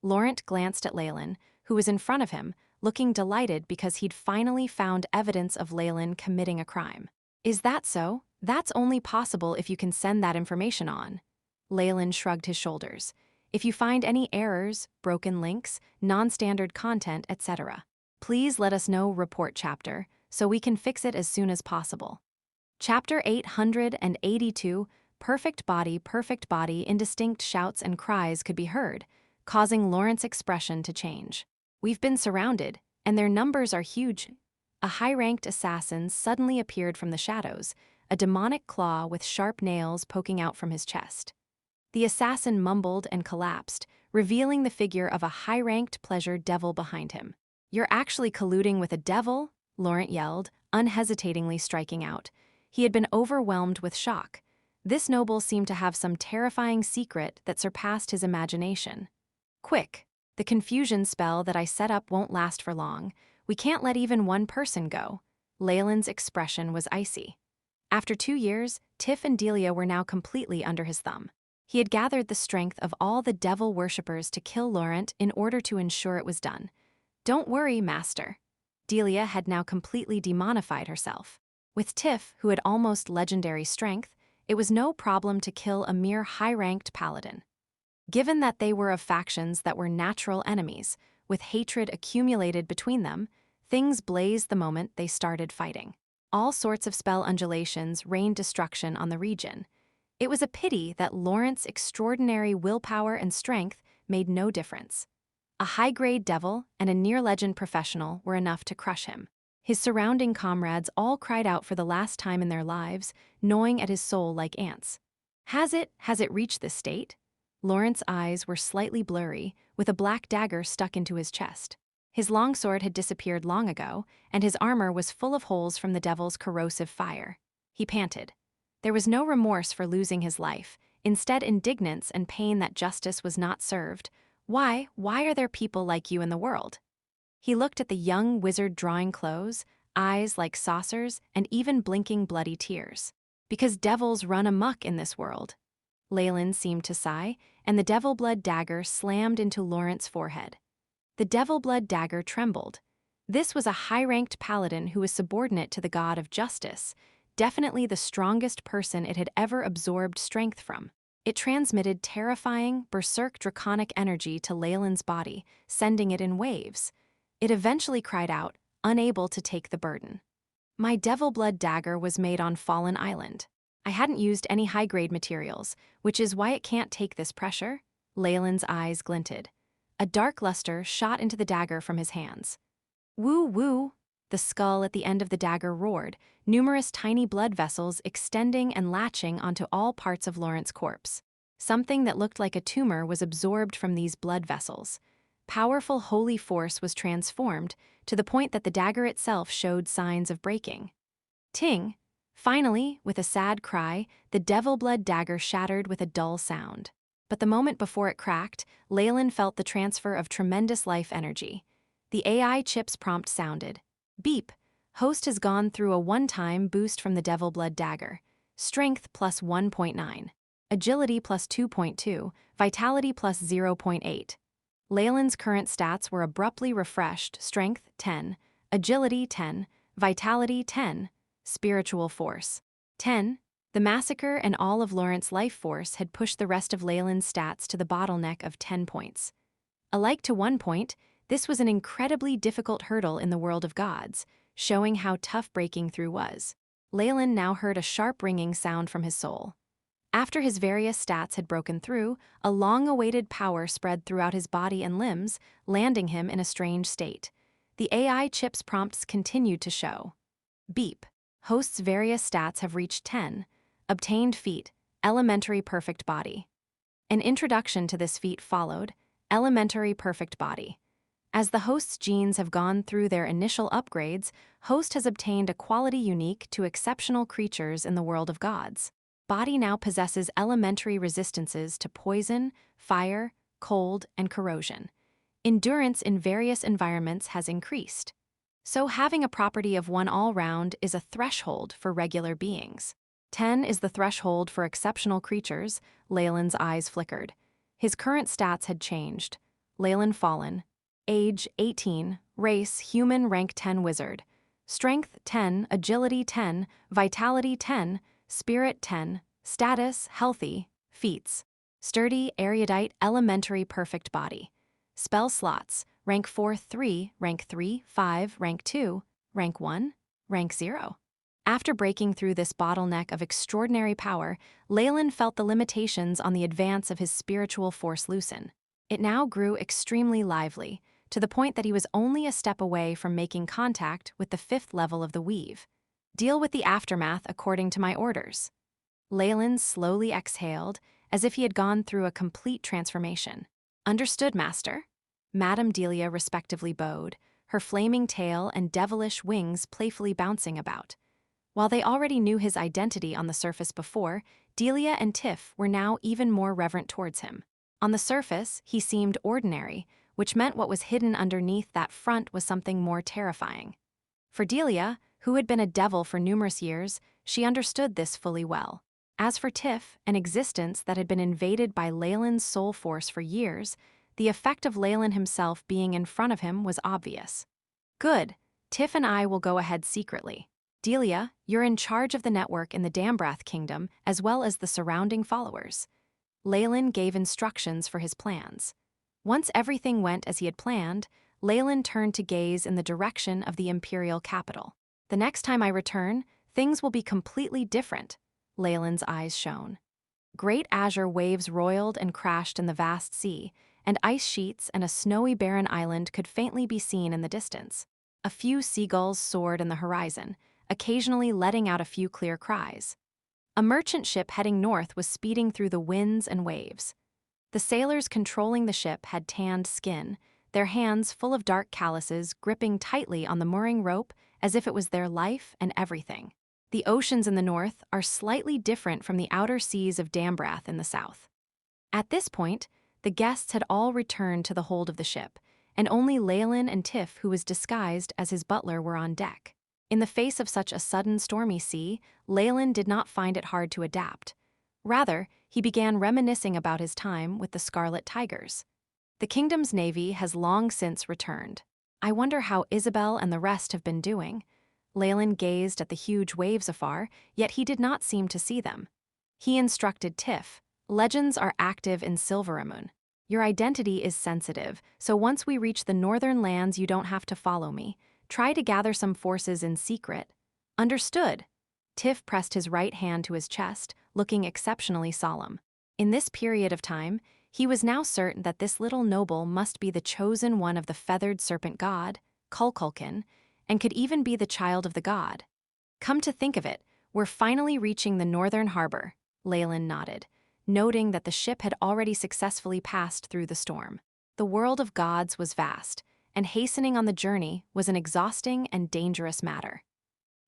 Laurent glanced at Leylin, who was in front of him, looking delighted because he'd finally found evidence of Leylin committing a crime. "Is that so? That's only possible if you can send that information on." Leylin shrugged his shoulders. "If you find any errors, broken links, non-standard content, etc., please let us know. Report chapter, so we can fix it as soon as possible." Chapter 882, perfect body, indistinct shouts and cries could be heard, causing Laurent's expression to change. "We've been surrounded, and their numbers are huge." A high-ranked assassin suddenly appeared from the shadows, a demonic claw with sharp nails poking out from his chest. The assassin mumbled and collapsed, revealing the figure of a high-ranked pleasure devil behind him. "You're actually colluding with a devil?" Laurent yelled, unhesitatingly striking out. He had been overwhelmed with shock. This noble seemed to have some terrifying secret that surpassed his imagination. "Quick! The confusion spell that I set up won't last for long. We can't let even one person go." Leylin's expression was icy. After 2 years, Tiff and Delia were now completely under his thumb. He had gathered the strength of all the devil worshippers to kill Laurent in order to ensure it was done. "Don't worry, master." Delia had now completely demonified herself. With Tiff, who had almost legendary strength, it was no problem to kill a mere high-ranked paladin. Given that they were of factions that were natural enemies, with hatred accumulated between them, things blazed the moment they started fighting. All sorts of spell undulations rained destruction on the region. It was a pity that Laurent's extraordinary willpower and strength made no difference. A high-grade devil and a near-legend professional were enough to crush him. His surrounding comrades all cried out for the last time in their lives, gnawing at his soul like ants. Has it reached this state?" Laurent's eyes were slightly blurry, with a black dagger stuck into his chest. His longsword had disappeared long ago, and his armor was full of holes from the devil's corrosive fire. He panted. There was no remorse for losing his life, instead indignance and pain that justice was not served. Why are there people like you in the world?" He looked at the young wizard drawing close, eyes like saucers and even blinking bloody tears. "Because devils run amok in this world." Leylin seemed to sigh, and the devil blood dagger slammed into Laurent's forehead. The devil blood dagger trembled. This was a high-ranked paladin who was subordinate to the god of justice, definitely the strongest person it had ever absorbed strength from. It transmitted terrifying, berserk draconic energy to Leylin's body, sending it in waves. It eventually cried out, unable to take the burden. "My devil blood dagger was made on Fallen Island. I hadn't used any high-grade materials, which is why it can't take this pressure." Leylin's eyes glinted. A dark luster shot into the dagger from his hands. "Woo!" The skull at the end of the dagger roared, numerous tiny blood vessels extending and latching onto all parts of Laurent's corpse. Something that looked like a tumor was absorbed from these blood vessels. powerful holy force was transformed to the point that the dagger itself showed signs of breaking. Ting! Finally, with a sad cry, the devil blood dagger shattered with a dull sound. But the moment before it cracked, Leylin felt the transfer of tremendous life energy. The AI chip's prompt sounded. Beep! Host has gone through a one-time boost from the devil blood dagger. Strength plus 1.9. Agility plus 2.2. Vitality plus 0.8. Leylin's current stats were abruptly refreshed. Strength 10. Agility 10. Vitality 10. Spiritual force 10. The massacre and all of Laurent's life force had pushed the rest of Leylin's stats to the bottleneck of 10 points. Alike to 1 point, this was an incredibly difficult hurdle in the world of gods, showing how tough breaking through was. Leylin now heard a sharp ringing sound from his soul. After his various stats had broken through, a long-awaited power spread throughout his body and limbs, landing him in a strange state. The AI chip's prompts continued to show. Beep. Host's various stats have reached 10. Obtained feat, elementary perfect body. An introduction to this feat followed, elementary perfect body. As the host's genes have gone through their initial upgrades, host has obtained a quality unique to exceptional creatures in the world of gods. Body now possesses elementary resistances to poison, fire, cold, and corrosion. Endurance in various environments has increased. So having a property of 1 all-round is a threshold for regular beings. 10 is the threshold for exceptional creatures. Leylin's eyes flickered. His current stats had changed. Leylin Fallen. Age 18. Race human, rank 10 wizard. Strength 10, agility 10, vitality 10, spirit 10, status healthy, feats. Sturdy, erudite, elementary perfect body. Spell slots. Rank 4, 3, rank 3, 5, rank 2, rank 1, rank 0. After breaking through this bottleneck of extraordinary power, Leylin felt the limitations on the advance of his spiritual force loosen. It now grew extremely lively, to the point that he was only a step away from making contact with the 5th level of the weave. Deal with the aftermath according to my orders. Leylin slowly exhaled, as if he had gone through a complete transformation. Understood, master? Madame Delia respectively bowed, her flaming tail and devilish wings playfully bouncing about. While they already knew his identity on the surface before, Delia and Tiff were now even more reverent towards him. On the surface, he seemed ordinary, which meant what was hidden underneath that front was something more terrifying. For Delia, who had been a devil for numerous years, she understood this fully well. As for Tiff, an existence that had been invaded by Leylin's soul force for years, the effect of Leylin himself being in front of him was obvious. Good. Tiff and I will go ahead secretly. Delia, you're in charge of the network in the Dambrath Kingdom as well as the surrounding followers. Leylin gave instructions for his plans. Once everything went as he had planned, Leylin turned to gaze in the direction of the imperial capital. The next time I return, things will be completely different. Leylin's eyes shone. Great azure waves roiled and crashed in the vast sea, and ice sheets and a snowy barren island could faintly be seen in the distance. A few seagulls soared in the horizon, occasionally letting out a few clear cries. A merchant ship heading north was speeding through the winds and waves. The sailors controlling the ship had tanned skin, their hands full of dark calluses gripping tightly on the mooring rope as if it was their life and everything. The oceans in the north are slightly different from the outer seas of Dambrath in the south. At this point, the guests had all returned to the hold of the ship, and only Leylin and Tiff, who was disguised as his butler, were on deck. In the face of such a sudden stormy sea, Leylin did not find it hard to adapt. Rather, he began reminiscing about his time with the Scarlet Tigers. The kingdom's navy has long since returned. I wonder how Isabel and the rest have been doing. Leylin gazed at the huge waves afar, yet he did not seem to see them. He instructed Tiff, legends are active in Silveramoon. Your identity is sensitive, so once we reach the northern lands you don't have to follow me. Try to gather some forces in secret. Understood. Tiff pressed his right hand to his chest, looking exceptionally solemn. In this period of time, he was now certain that this little noble must be the chosen one of the feathered serpent god, Kukulkan, and could even be the child of the god. Come to think of it, we're finally reaching the northern harbor, Leylin nodded, noting that the ship had already successfully passed through the storm. The world of gods was vast, and hastening on the journey was an exhausting and dangerous matter.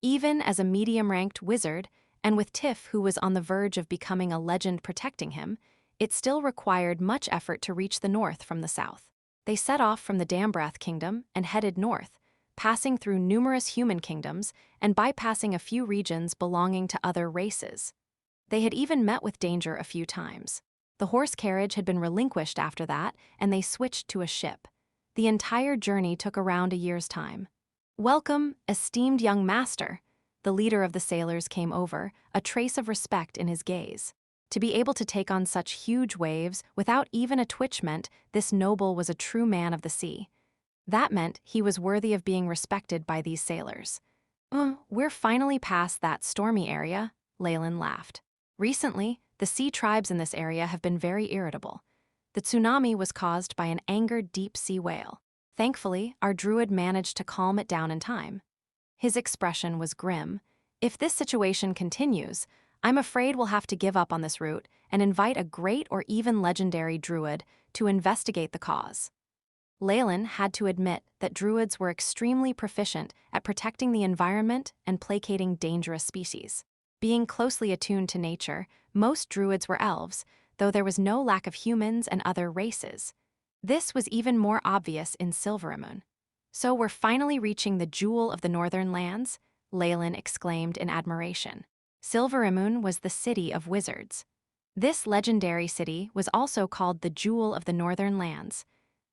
Even as a medium-ranked wizard, and with Tiff, who was on the verge of becoming a legend protecting him, it still required much effort to reach the north from the south. They set off from the Dambrath kingdom and headed north, passing through numerous human kingdoms and bypassing a few regions belonging to other races. They had even met with danger a few times. The horse carriage had been relinquished after that, and they switched to a ship. The entire journey took around a year's time. "Welcome, esteemed young master." The leader of the sailors came over, a trace of respect in his gaze. To be able to take on such huge waves without even a twitch meant this noble was a true man of the sea. That meant he was worthy of being respected by these sailors. We're finally past that stormy area," Leylin laughed. "Recently, the sea tribes in this area have been very irritable. The tsunami was caused by an angered deep-sea whale. Thankfully, our druid managed to calm it down in time." His expression was grim. "If this situation continues, I'm afraid we'll have to give up on this route and invite a great or even legendary druid to investigate the cause." Leylin had to admit that druids were extremely proficient at protecting the environment and placating dangerous species. Being closely attuned to nature, most druids were elves, though there was no lack of humans and other races. This was even more obvious in Silveramoon. "So we're finally reaching the jewel of the northern lands," Leylin exclaimed in admiration. Silveramoon was the city of wizards. This legendary city was also called the Jewel of the Northern Lands.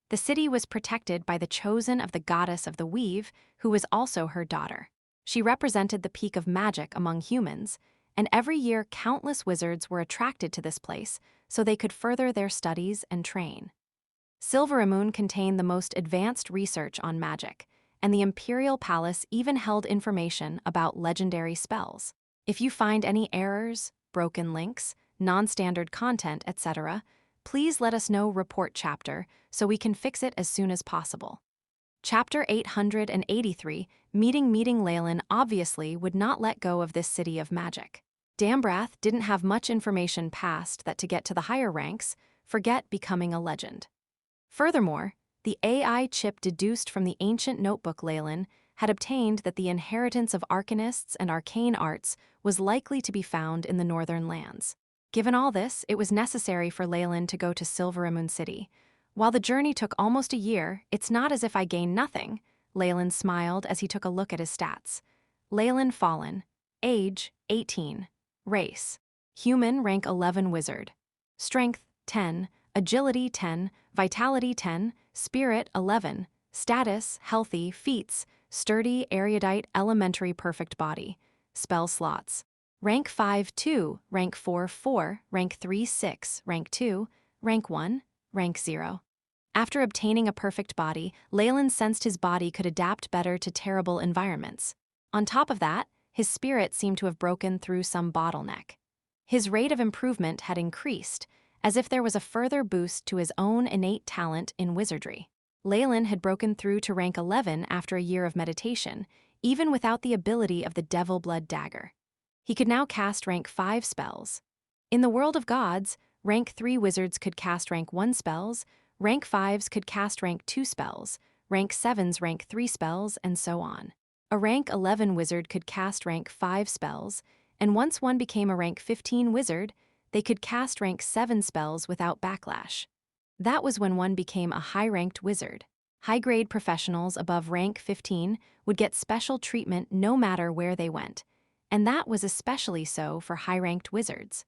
The city was protected by the chosen of the goddess of the weave, who was also her daughter. She represented the peak of magic among humans, and every year countless wizards were attracted to this place so they could further their studies and train. Silveramoon contained the most advanced research on magic, and the Imperial Palace even held information about legendary spells. If you find any errors, broken links, non-standard content, etc., please let us know. Report chapter so we can fix it as soon as possible. Chapter 883, Meeting Leylin obviously would not let go of this city of magic. Dambrath didn't have much information past that to get to the higher ranks, forget becoming a legend. Furthermore, the AI chip deduced from the ancient notebook Leylin had obtained that the inheritance of arcanists and arcane arts was likely to be found in the northern lands. Given all this, it was necessary for Leylin to go to Silveramoon City. While the journey took almost a year, it's not as if I gained nothing, Leylin smiled as he took a look at his stats. Leylin Fallen, age 18, race, human, rank 11 wizard, strength 10, agility 10, vitality 10, spirit 11, status healthy, feats sturdy, erudite, elementary, perfect body, spell slots. Rank 5, 2, rank 4, 4, rank 3, 6, rank 2, rank 1, rank 0. After obtaining a perfect body, Leylin sensed his body could adapt better to terrible environments. On top of that, his spirit seemed to have broken through some bottleneck. His rate of improvement had increased, as if there was a further boost to his own innate talent in wizardry. Leylin had broken through to rank 11 after a year of meditation, even without the ability of the Devil Blood Dagger. He could now cast rank 5 spells. In the world of gods, rank 3 wizards could cast rank 1 spells, rank 5s could cast rank 2 spells, rank 7s rank 3 spells, and so on. A rank 11 wizard could cast rank 5 spells, and once one became a rank 15 wizard, they could cast rank 7 spells without backlash. That was when one became a high-ranked wizard. High-grade professionals above rank 15 would get special treatment no matter where they went, and that was especially so for high-ranked wizards.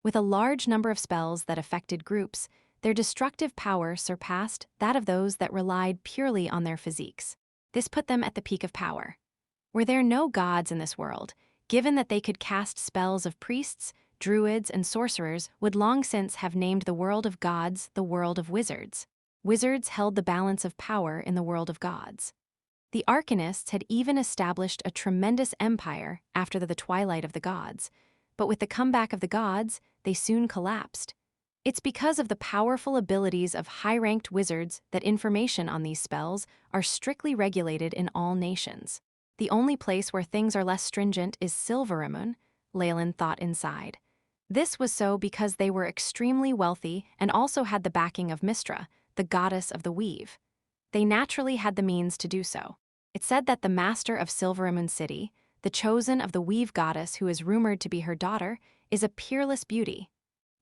With a large number of spells that affected groups, their destructive power surpassed that of those that relied purely on their physiques. This put them at the peak of power. Were there no gods in this world, given that they could cast spells of priests, druids, and sorcerers would long since have named the world of gods the world of wizards. Wizards held the balance of power in the world of gods. The arcanists had even established a tremendous empire after the twilight of the gods, but with the comeback of the gods, they soon collapsed. It's because of the powerful abilities of high-ranked wizards that information on these spells are strictly regulated in all nations. The only place where things are less stringent is Silveramoon, Leylin thought inside. This was so because they were extremely wealthy and also had the backing of Mystra, the goddess of the weave. They naturally had the means to do so. It said that the master of Silveramoon City, the chosen of the weave goddess who is rumored to be her daughter, is a peerless beauty.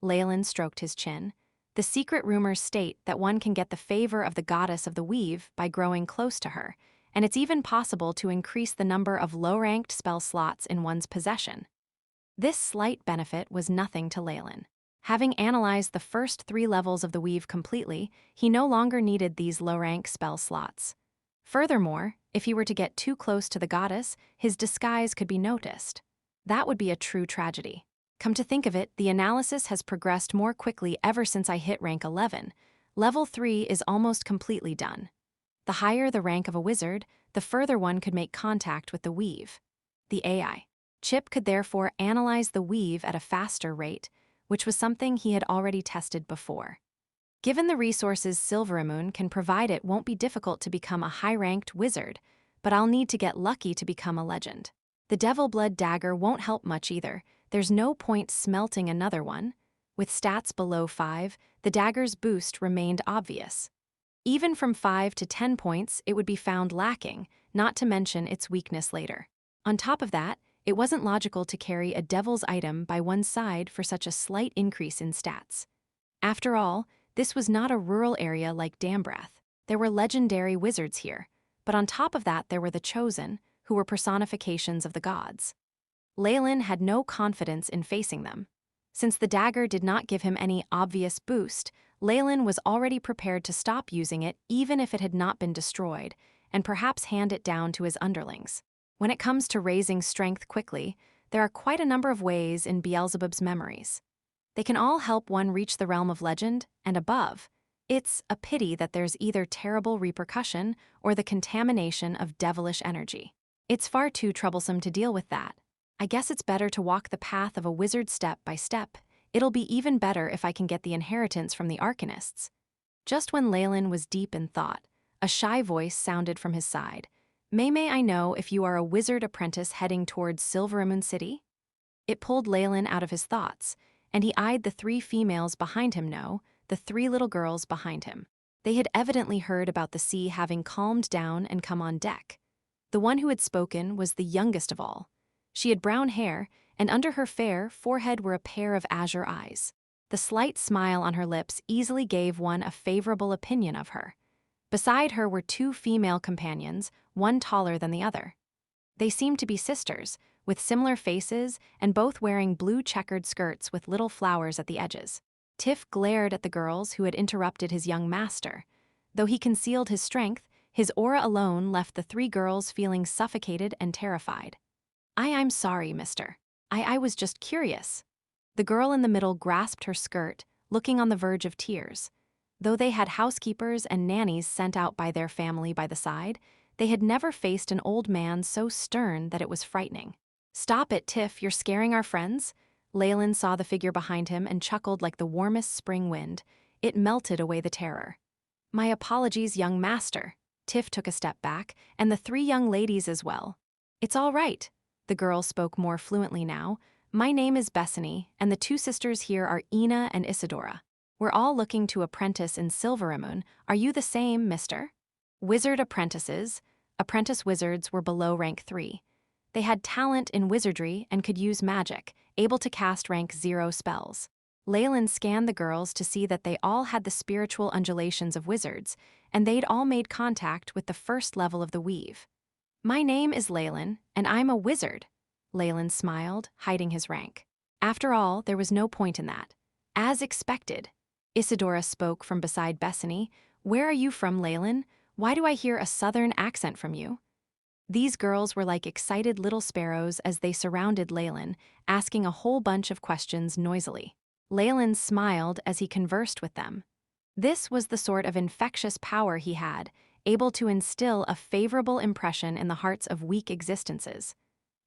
Leylin stroked his chin. The secret rumors state that one can get the favor of the goddess of the weave by growing close to her, and it's even possible to increase the number of low-ranked spell slots in one's possession. This slight benefit was nothing to Leylin. Having analyzed the first 3 levels of the weave completely, he no longer needed these low-rank spell slots. Furthermore, if he were to get too close to the goddess, his disguise could be noticed. That would be a true tragedy. Come to think of it, the analysis has progressed more quickly ever since I hit rank 11. Level 3 is almost completely done. The higher the rank of a wizard, the further one could make contact with the weave. The AI chip could therefore analyze the weave at a faster rate, which was something he had already tested before. Given the resources Silveramoon can provide, it won't be difficult to become a high-ranked wizard, but I'll need to get lucky to become a legend. The Devil Blood Dagger won't help much either. There's no point smelting another one. With stats below 5, the dagger's boost remained obvious. Even from 5 to 10 points, it would be found lacking, not to mention its weakness later. On top of that, it wasn't logical to carry a devil's item by one's side for such a slight increase in stats. After all, this was not a rural area like Dambrath. There were legendary wizards here, but on top of that there were the Chosen, who were personifications of the gods. Leylin had no confidence in facing them. Since the dagger did not give him any obvious boost, Leylin was already prepared to stop using it even if it had not been destroyed, and perhaps hand it down to his underlings. When it comes to raising strength quickly, there are quite a number of ways in Beelzebub's memories. They can all help one reach the realm of legend and above. It's a pity that there's either terrible repercussion or the contamination of devilish energy. It's far too troublesome to deal with that. I guess it's better to walk the path of a wizard step by step. It'll be even better if I can get the inheritance from the arcanists. Just when Leylin was deep in thought, a shy voice sounded from his side. May I know if you are a wizard apprentice heading towards Silveramoon City? It pulled Leylin out of his thoughts, and he eyed the 3 females behind him. No, the 3 little girls behind him. They had evidently heard about the sea having calmed down and come on deck. The one who had spoken was the youngest of all. She had brown hair, and under her fair forehead were a pair of azure eyes. The slight smile on her lips easily gave one a favorable opinion of her. Beside her were 2 female companions, one taller than the other. They seemed to be sisters, with similar faces and both wearing blue checkered skirts with little flowers at the edges. Tiff glared at the girls who had interrupted his young master. Though he concealed his strength, his aura alone left the 3 girls feeling suffocated and terrified. I'm sorry, mister. I was just curious. The girl in the middle grasped her skirt, looking on the verge of tears. Though they had housekeepers and nannies sent out by their family by the side, they had never faced an old man so stern that it was frightening. Stop it, Tiff, you're scaring our friends. Leylin saw the figure behind him and chuckled like the warmest spring wind. It melted away the terror. My apologies, young master. Tiff took a step back, and the 3 young ladies as well. It's all right. The girl spoke more fluently now. My name is Bethany, and the 2 sisters here are Ina and Isadora. We're all looking to apprentice in Silveramoon. Are you the same, mister? Wizard apprentices. Apprentice wizards were below rank 3. They had talent in wizardry and could use magic, able to cast rank 0 spells. Leylin scanned the girls to see that they all had the spiritual undulations of wizards, and they'd all made contact with the first level of the weave. My name is Leylin, and I'm a wizard. Leylin smiled, hiding his rank. After all, there was no point in that. As expected. Isadora spoke from beside Bethany. Where are you from, Leylin? Why do I hear a southern accent from you? These girls were like excited little sparrows as they surrounded Leylin, asking a whole bunch of questions noisily. Leylin smiled as he conversed with them. This was the sort of infectious power he had, able to instill a favorable impression in the hearts of weak existences.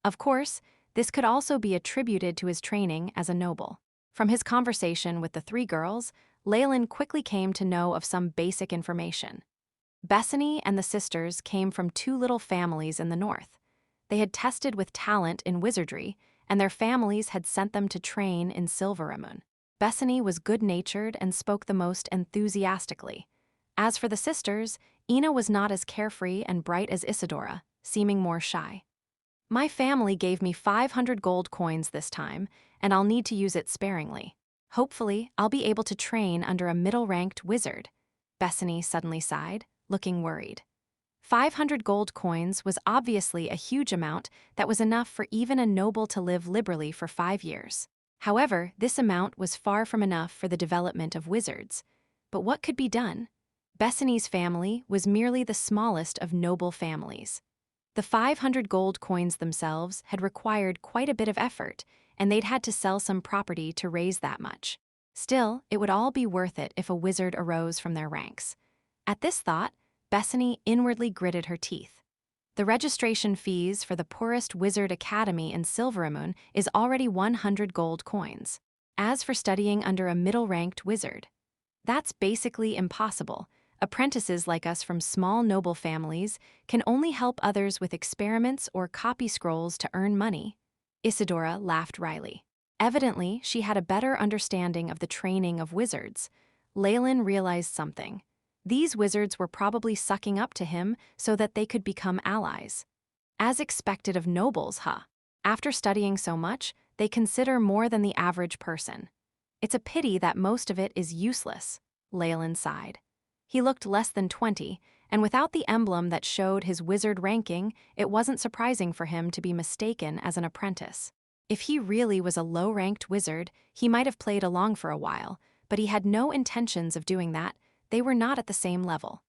Of course, this could also be attributed to his training as a noble. From his conversation with the 3 girls, Leylin quickly came to know of some basic information. Bethany and the sisters came from 2 little families in the north. They had tested with talent in wizardry, and their families had sent them to train in Silveramoon. Bethany was good-natured and spoke the most enthusiastically. As for the sisters, Ina was not as carefree and bright as Isadora, seeming more shy. My family gave me 500 gold coins this time, and I'll need to use it sparingly. Hopefully, I'll be able to train under a middle-ranked wizard. Bethany suddenly sighed, looking worried. 500 gold coins was obviously a huge amount that was enough for even a noble to live liberally for 5 years. However, this amount was far from enough for the development of wizards. But what could be done? Bethany's family was merely the smallest of noble families. The 500 gold coins themselves had required quite a bit of effort, and they'd had to sell some property to raise that much. Still, it would all be worth it if a wizard arose from their ranks. At this thought, Bethany inwardly gritted her teeth. The registration fees for the poorest wizard academy in Silveramoon is already 100 gold coins. As for studying under a middle-ranked wizard, that's basically impossible. Apprentices like us from small noble families can only help others with experiments or copy scrolls to earn money. Isadora laughed wryly. Evidently, she had a better understanding of the training of wizards. Leylin realized something. These wizards were probably sucking up to him so that they could become allies. As expected of nobles, huh? After studying so much, they consider more than the average person. It's a pity that most of it is useless, Leylin sighed. He looked less than 20, and without the emblem that showed his wizard ranking, it wasn't surprising for him to be mistaken as an apprentice. If he really was a low-ranked wizard, he might have played along for a while, but he had no intentions of doing that. They were not at the same level.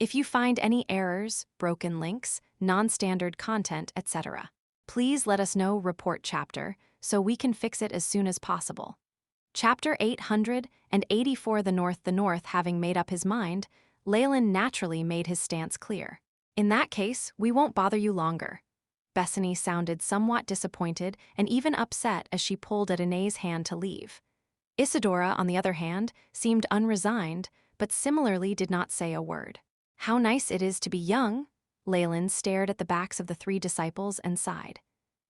If you find any errors, broken links, non-standard content, etc., please let us know. Report chapter, so we can fix it as soon as possible. Chapter 884. The North. Having made up his mind, Leylin naturally made his stance clear. In that case, we won't bother you longer. Bethany sounded somewhat disappointed and even upset as she pulled at Inae's hand to leave. Isadora, on the other hand, seemed unresigned, but similarly did not say a word. How nice it is to be young! Leylin stared at the backs of the 3 disciples and sighed.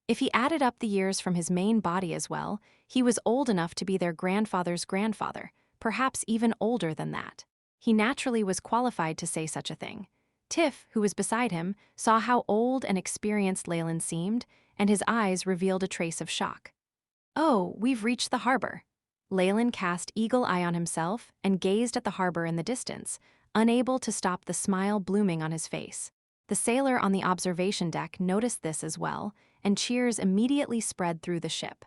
If he added up the years from his main body as well, he was old enough to be their grandfather's grandfather, perhaps even older than that. He naturally was qualified to say such a thing. Tiff, who was beside him, saw how old and experienced Leylin seemed, and his eyes revealed a trace of shock. Oh, we've reached the harbor. Leylin cast eagle eye on himself and gazed at the harbor in the distance, unable to stop the smile blooming on his face. The sailor on the observation deck noticed this as well, and cheers immediately spread through the ship.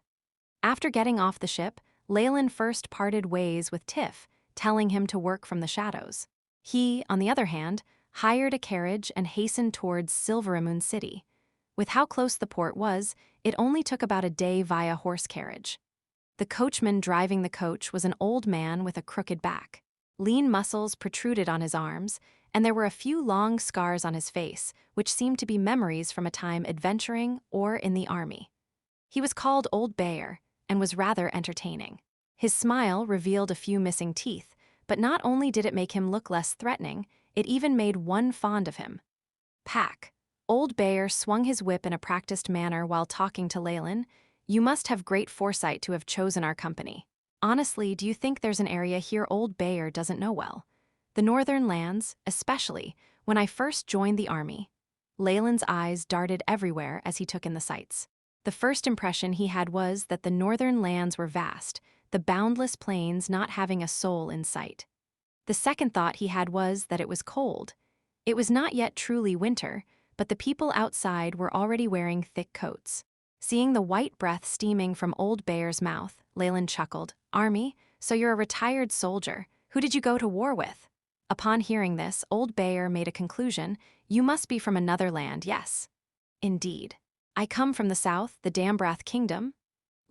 After getting off the ship, Leylin first parted ways with Tiff, telling him to work from the shadows. He, on the other hand, hired a carriage and hastened towards Silveramoon City. With how close the port was, it only took about a day via horse carriage. The coachman driving the coach was an old man with a crooked back. Lean muscles protruded on his arms, and there were a few long scars on his face, which seemed to be memories from a time adventuring or in the army. He was called Old Bear, and was rather entertaining. His smile revealed a few missing teeth, but not only did it make him look less threatening, it even made one fond of him. Pack. Old Bear swung his whip in a practiced manner while talking to Leylin. You must have great foresight to have chosen our company. Honestly, do you think there's an area here Old Bear doesn't know well? The northern lands, especially, when I first joined the army. Leylin's eyes darted everywhere as he took in the sights. The first impression he had was that the northern lands were vast, the boundless plains not having a soul in sight. The second thought he had was that it was cold. It was not yet truly winter, but the people outside were already wearing thick coats. Seeing the white breath steaming from Old Bear's mouth, Leylin chuckled. Army? So you're a retired soldier. Who did you go to war with? Upon hearing this, Old Bear made a conclusion. You must be from another land, yes. Indeed. I come from the south, the Dambrath Kingdom.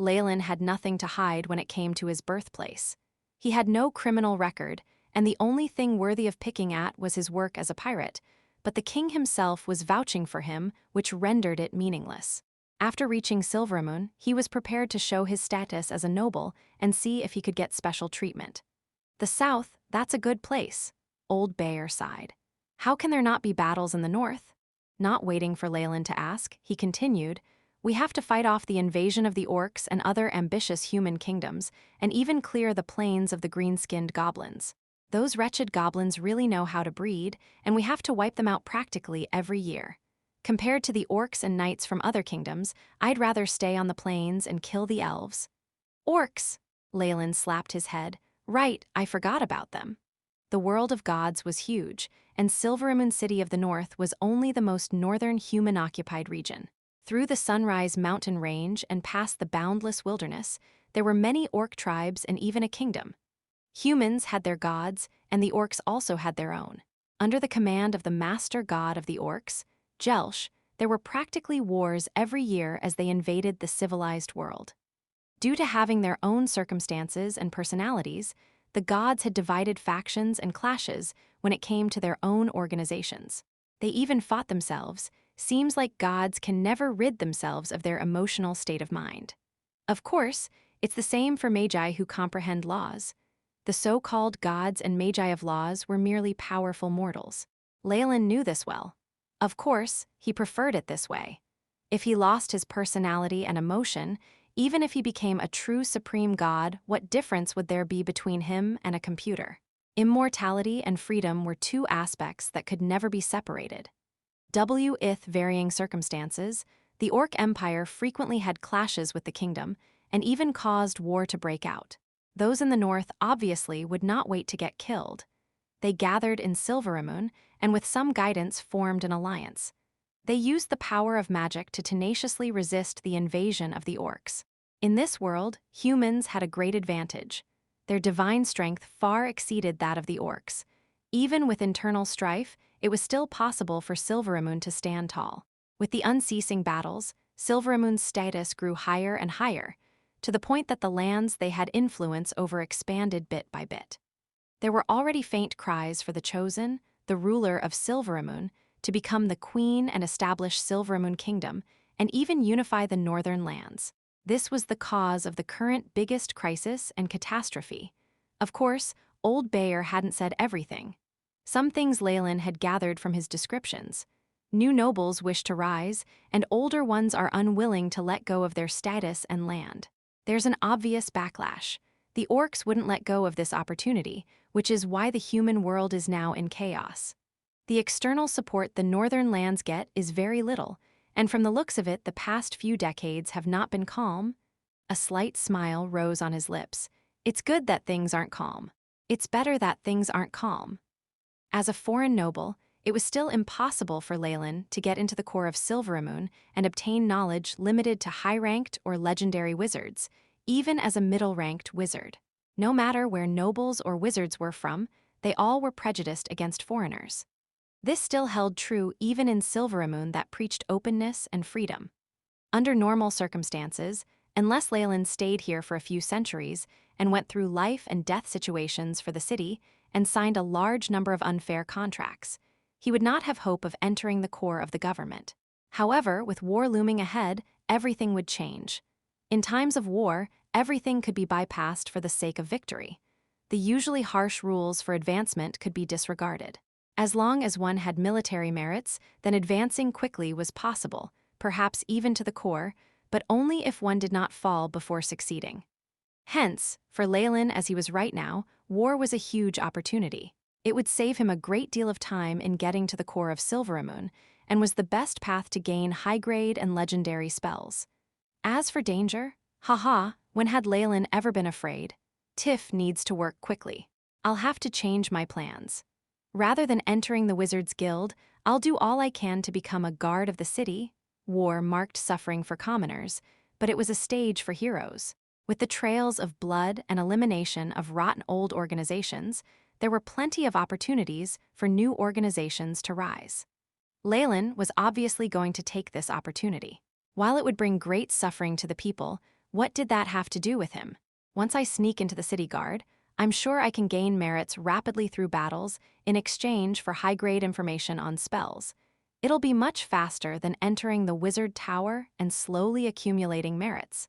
Leylin had nothing to hide when it came to his birthplace. He had no criminal record, and the only thing worthy of picking at was his work as a pirate, but the king himself was vouching for him, which rendered it meaningless. After reaching Silveramoon, he was prepared to show his status as a noble and see if he could get special treatment. The south, that's a good place, Old Bear sighed. How can there not be battles in the north? Not waiting for Leylin to ask, he continued, we have to fight off the invasion of the orcs and other ambitious human kingdoms, and even clear the plains of the green-skinned goblins. Those wretched goblins really know how to breed, and we have to wipe them out practically every year. Compared to the orcs and knights from other kingdoms, I'd rather stay on the plains and kill the elves. Orcs! Leylin slapped his head. Right, I forgot about them. The world of gods was huge, and Silveramoon City of the North was only the most northern human-occupied region. Through the Sunrise Mountain Range and past the boundless wilderness, there were many orc tribes and even a kingdom. Humans had their gods, and the orcs also had their own. Under the command of the master god of the orcs, Jelsh, there were practically wars every year as they invaded the civilized world. Due to having their own circumstances and personalities, the gods had divided factions and clashes when it came to their own organizations. They even fought themselves. Seems like gods can never rid themselves of their emotional state of mind. Of course, it's the same for magi who comprehend laws. The so-called gods and magi of laws were merely powerful mortals. Leylin knew this well. Of course, he preferred it this way. If he lost his personality and emotion, even if he became a true supreme god, what difference would there be between him and a computer? Immortality and freedom were two aspects that could never be separated. With varying circumstances, the Orc Empire frequently had clashes with the kingdom and even caused war to break out. Those in the north obviously would not wait to get killed. They gathered in Silveramoon and with some guidance formed an alliance. They used the power of magic to tenaciously resist the invasion of the orcs. In this world, humans had a great advantage. Their divine strength far exceeded that of the orcs. Even with internal strife, it was still possible for Silveramoon to stand tall. With the unceasing battles, Silveramoon's status grew higher and higher, to the point that the lands they had influence over expanded bit by bit. There were already faint cries for the Chosen, the ruler of Silveramoon, to become the queen and establish Silveramoon Kingdom, and even unify the northern lands. This was the cause of the current biggest crisis and catastrophe. Of course, Old Bayer hadn't said everything. Some things Leylin had gathered from his descriptions. New nobles wish to rise, and older ones are unwilling to let go of their status and land. There's an obvious backlash. The orcs wouldn't let go of this opportunity, which is why the human world is now in chaos. The external support the northern lands get is very little, and from the looks of it, the past few decades have not been calm. A slight smile rose on his lips. It's good that things aren't calm. It's better that things aren't calm. As a foreign noble, it was still impossible for Leylin to get into the core of Silveramoon and obtain knowledge limited to high-ranked or legendary wizards, even as a middle-ranked wizard. No matter where nobles or wizards were from, they all were prejudiced against foreigners. This still held true even in Silveramoon that preached openness and freedom. Under normal circumstances, unless Leylin stayed here for a few centuries and went through life and death situations for the city and signed a large number of unfair contracts, he would not have hope of entering the core of the government. However, with war looming ahead, everything would change. In times of war, everything could be bypassed for the sake of victory. The usually harsh rules for advancement could be disregarded. As long as one had military merits, then advancing quickly was possible, perhaps even to the core, but only if one did not fall before succeeding. Hence, for Leylin as he was right now, war was a huge opportunity. It would save him a great deal of time in getting to the core of Silveramoon, and was the best path to gain high-grade and legendary spells. As for danger, when had Leylin ever been afraid? Tiff needs to work quickly. I'll have to change my plans. Rather than entering the Wizards Guild, I'll do all I can to become a guard of the city. War marked suffering for commoners, but it was a stage for heroes. With the trails of blood and elimination of rotten old organizations, there were plenty of opportunities for new organizations to rise. Leylin was obviously going to take this opportunity. While it would bring great suffering to the people, what did that have to do with him? Once I sneak into the city guard, I'm sure I can gain merits rapidly through battles in exchange for high-grade information on spells. It'll be much faster than entering the wizard tower and slowly accumulating merits.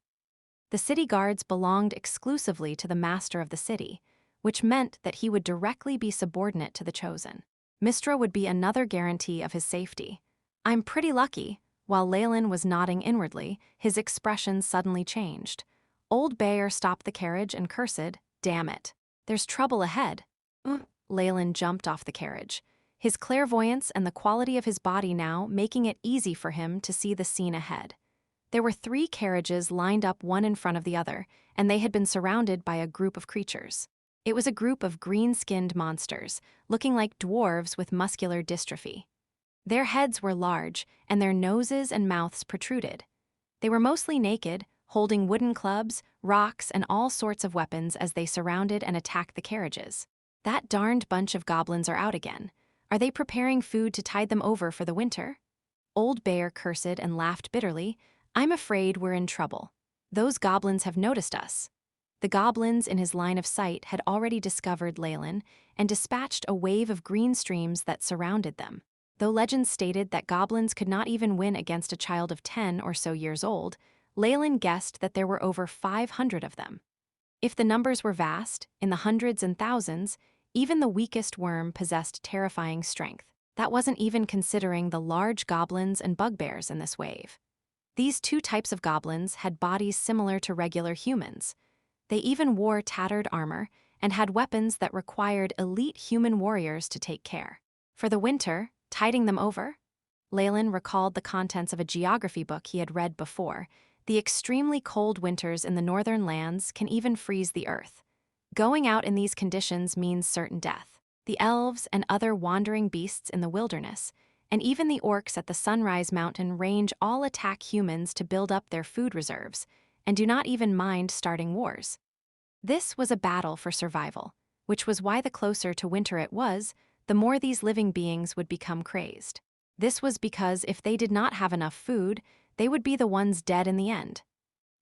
The city guards belonged exclusively to the master of the city, which meant that he would directly be subordinate to the Chosen. Mistra would be another guarantee of his safety. I'm pretty lucky. While Leylin was nodding inwardly, his expression suddenly changed. Old Bayer stopped the carriage and cursed, "Damn it. There's trouble ahead." Leylin jumped off the carriage, his clairvoyance and the quality of his body now making it easy for him to see the scene ahead. There were 3 carriages lined up one in front of the other, and they had been surrounded by a group of creatures. It was a group of green-skinned monsters, looking like dwarves with muscular dystrophy. Their heads were large, and their noses and mouths protruded. They were mostly naked, holding wooden clubs, rocks, and all sorts of weapons as they surrounded and attacked the carriages. That darned bunch of goblins are out again. Are they preparing food to tide them over for the winter? Old Bear cursed and laughed bitterly. I'm afraid we're in trouble. Those goblins have noticed us. The goblins in his line of sight had already discovered Leylin and dispatched a wave of green streams that surrounded them. Though legends stated that goblins could not even win against a child of 10 or so years old, Leylin guessed that there were over 500 of them. If the numbers were vast, in the hundreds and thousands, even the weakest worm possessed terrifying strength. That wasn't even considering the large goblins and bugbears in this wave. These 2 types of goblins had bodies similar to regular humans. They even wore tattered armor and had weapons that required elite human warriors to take care. For the winter, tiding them over? Leylin recalled the contents of a geography book he had read before. The extremely cold winters in the northern lands can even freeze the earth. Going out in these conditions means certain death. The elves and other wandering beasts in the wilderness, and even the orcs at the Sunrise Mountain range all attack humans to build up their food reserves, and do not even mind starting wars. This was a battle for survival, which was why the closer to winter it was, the more these living beings would become crazed. This was because if they did not have enough food, they would be the ones dead in the end.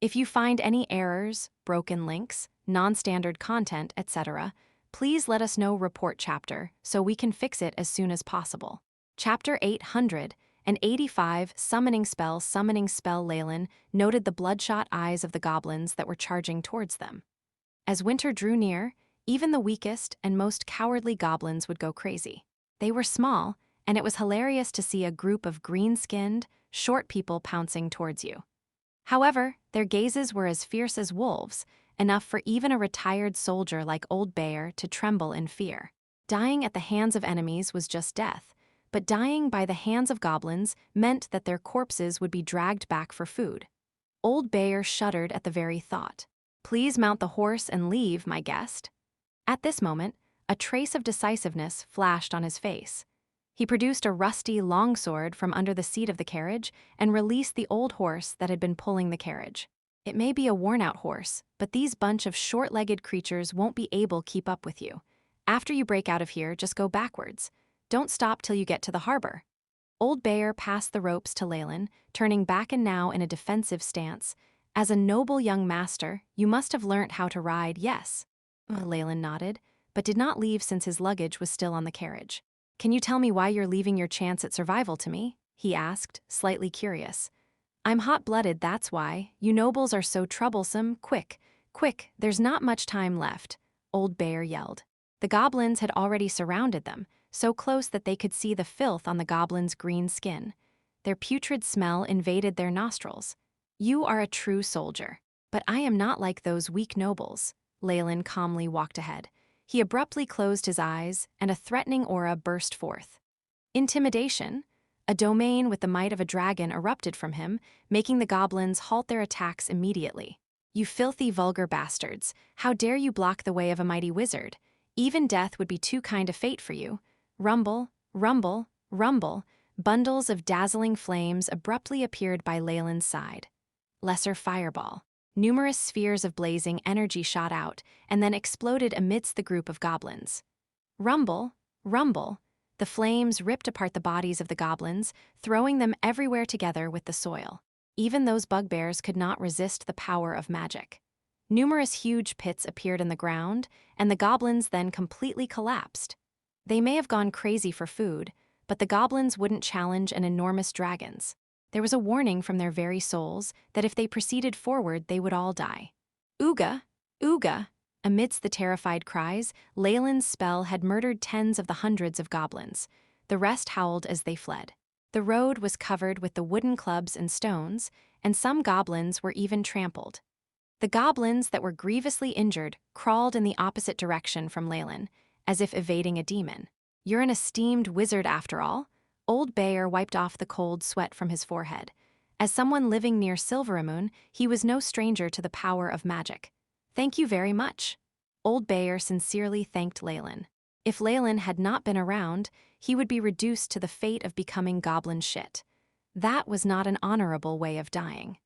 If you find any errors, broken links, non-standard content, etc., please let us know. Report chapter so we can fix it as soon as possible. Chapter 885 Summoning Spell. Leylin noted the bloodshot eyes of the goblins that were charging towards them. As winter drew near, even the weakest and most cowardly goblins would go crazy. They were small, and it was hilarious to see a group of green-skinned, short people pouncing towards you. However, their gazes were as fierce as wolves, enough for even a retired soldier like Old Bear to tremble in fear. Dying at the hands of enemies was just death, but dying by the hands of goblins meant that their corpses would be dragged back for food. Old Bear shuddered at the very thought. Please mount the horse and leave, my guest. At this moment, a trace of decisiveness flashed on his face. He produced a rusty longsword from under the seat of the carriage and released the old horse that had been pulling the carriage. It may be a worn-out horse, but these bunch of short-legged creatures won't be able to keep up with you. After you break out of here, just go backwards. Don't stop till you get to the harbor. Old Bear passed the ropes to Leylin, turning back and now in a defensive stance. As a noble young master, you must have learnt how to ride, yes. Leylin nodded, but did not leave since his luggage was still on the carriage. Can you tell me why you're leaving your chance at survival to me? He asked, slightly curious. I'm hot-blooded, that's why. You nobles are so troublesome. Quick, quick, there's not much time left, Old Bear yelled. The goblins had already surrounded them, so close that they could see the filth on the goblins' green skin. Their putrid smell invaded their nostrils. You are a true soldier, but I am not like those weak nobles. Leylin calmly walked ahead. He abruptly closed his eyes, and a threatening aura burst forth. Intimidation? A domain with the might of a dragon erupted from him, making the goblins halt their attacks immediately. You filthy, vulgar bastards! How dare you block the way of a mighty wizard? Even death would be too kind a fate for you. Rumble, rumble, rumble. Bundles of dazzling flames abruptly appeared by Leylin's side. Lesser fireball. Numerous spheres of blazing energy shot out and then exploded amidst the group of goblins. Rumble, rumble. The flames ripped apart the bodies of the goblins, throwing them everywhere together with the soil. Even those bugbears could not resist the power of magic. Numerous huge pits appeared in the ground, and the goblins then completely collapsed. They may have gone crazy for food, but the goblins wouldn't challenge an enormous dragon's. There was a warning from their very souls that if they proceeded forward, they would all die. Ooga! Ooga! Amidst the terrified cries, Leylin's spell had murdered tens of the hundreds of goblins. The rest howled as they fled. The road was covered with the wooden clubs and stones, and some goblins were even trampled. The goblins that were grievously injured crawled in the opposite direction from Leylin, as if evading a demon. "You're an esteemed wizard after all." Old Bayer wiped off the cold sweat from his forehead. As someone living near Silveramoon, he was no stranger to the power of magic. "Thank you very much." Old Bayer sincerely thanked Leylin. If Leylin had not been around, he would be reduced to the fate of becoming goblin shit. That was not an honorable way of dying.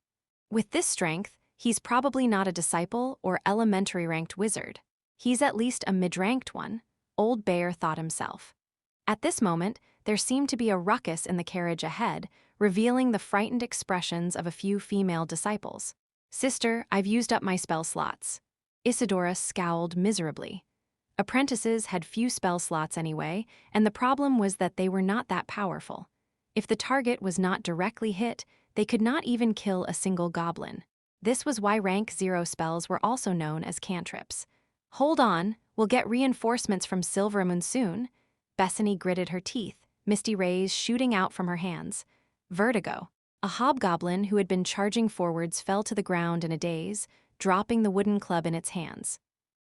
With this strength, he's probably not a disciple or elementary-ranked wizard. He's at least a mid-ranked one, Old Bayer thought himself. At this moment, there seemed to be a ruckus in the carriage ahead, revealing the frightened expressions of a few female disciples. "Sister, I've used up my spell slots." Isidora scowled miserably. Apprentices had few spell slots anyway, and the problem was that they were not that powerful. If the target was not directly hit, they could not even kill a single goblin. This was why rank 0 spells were also known as cantrips. "Hold on, we'll get reinforcements from Silveramoon soon." Bethany gritted her teeth, misty rays shooting out from her hands. Vertigo. A hobgoblin who had been charging forwards fell to the ground in a daze, dropping the wooden club in its hands.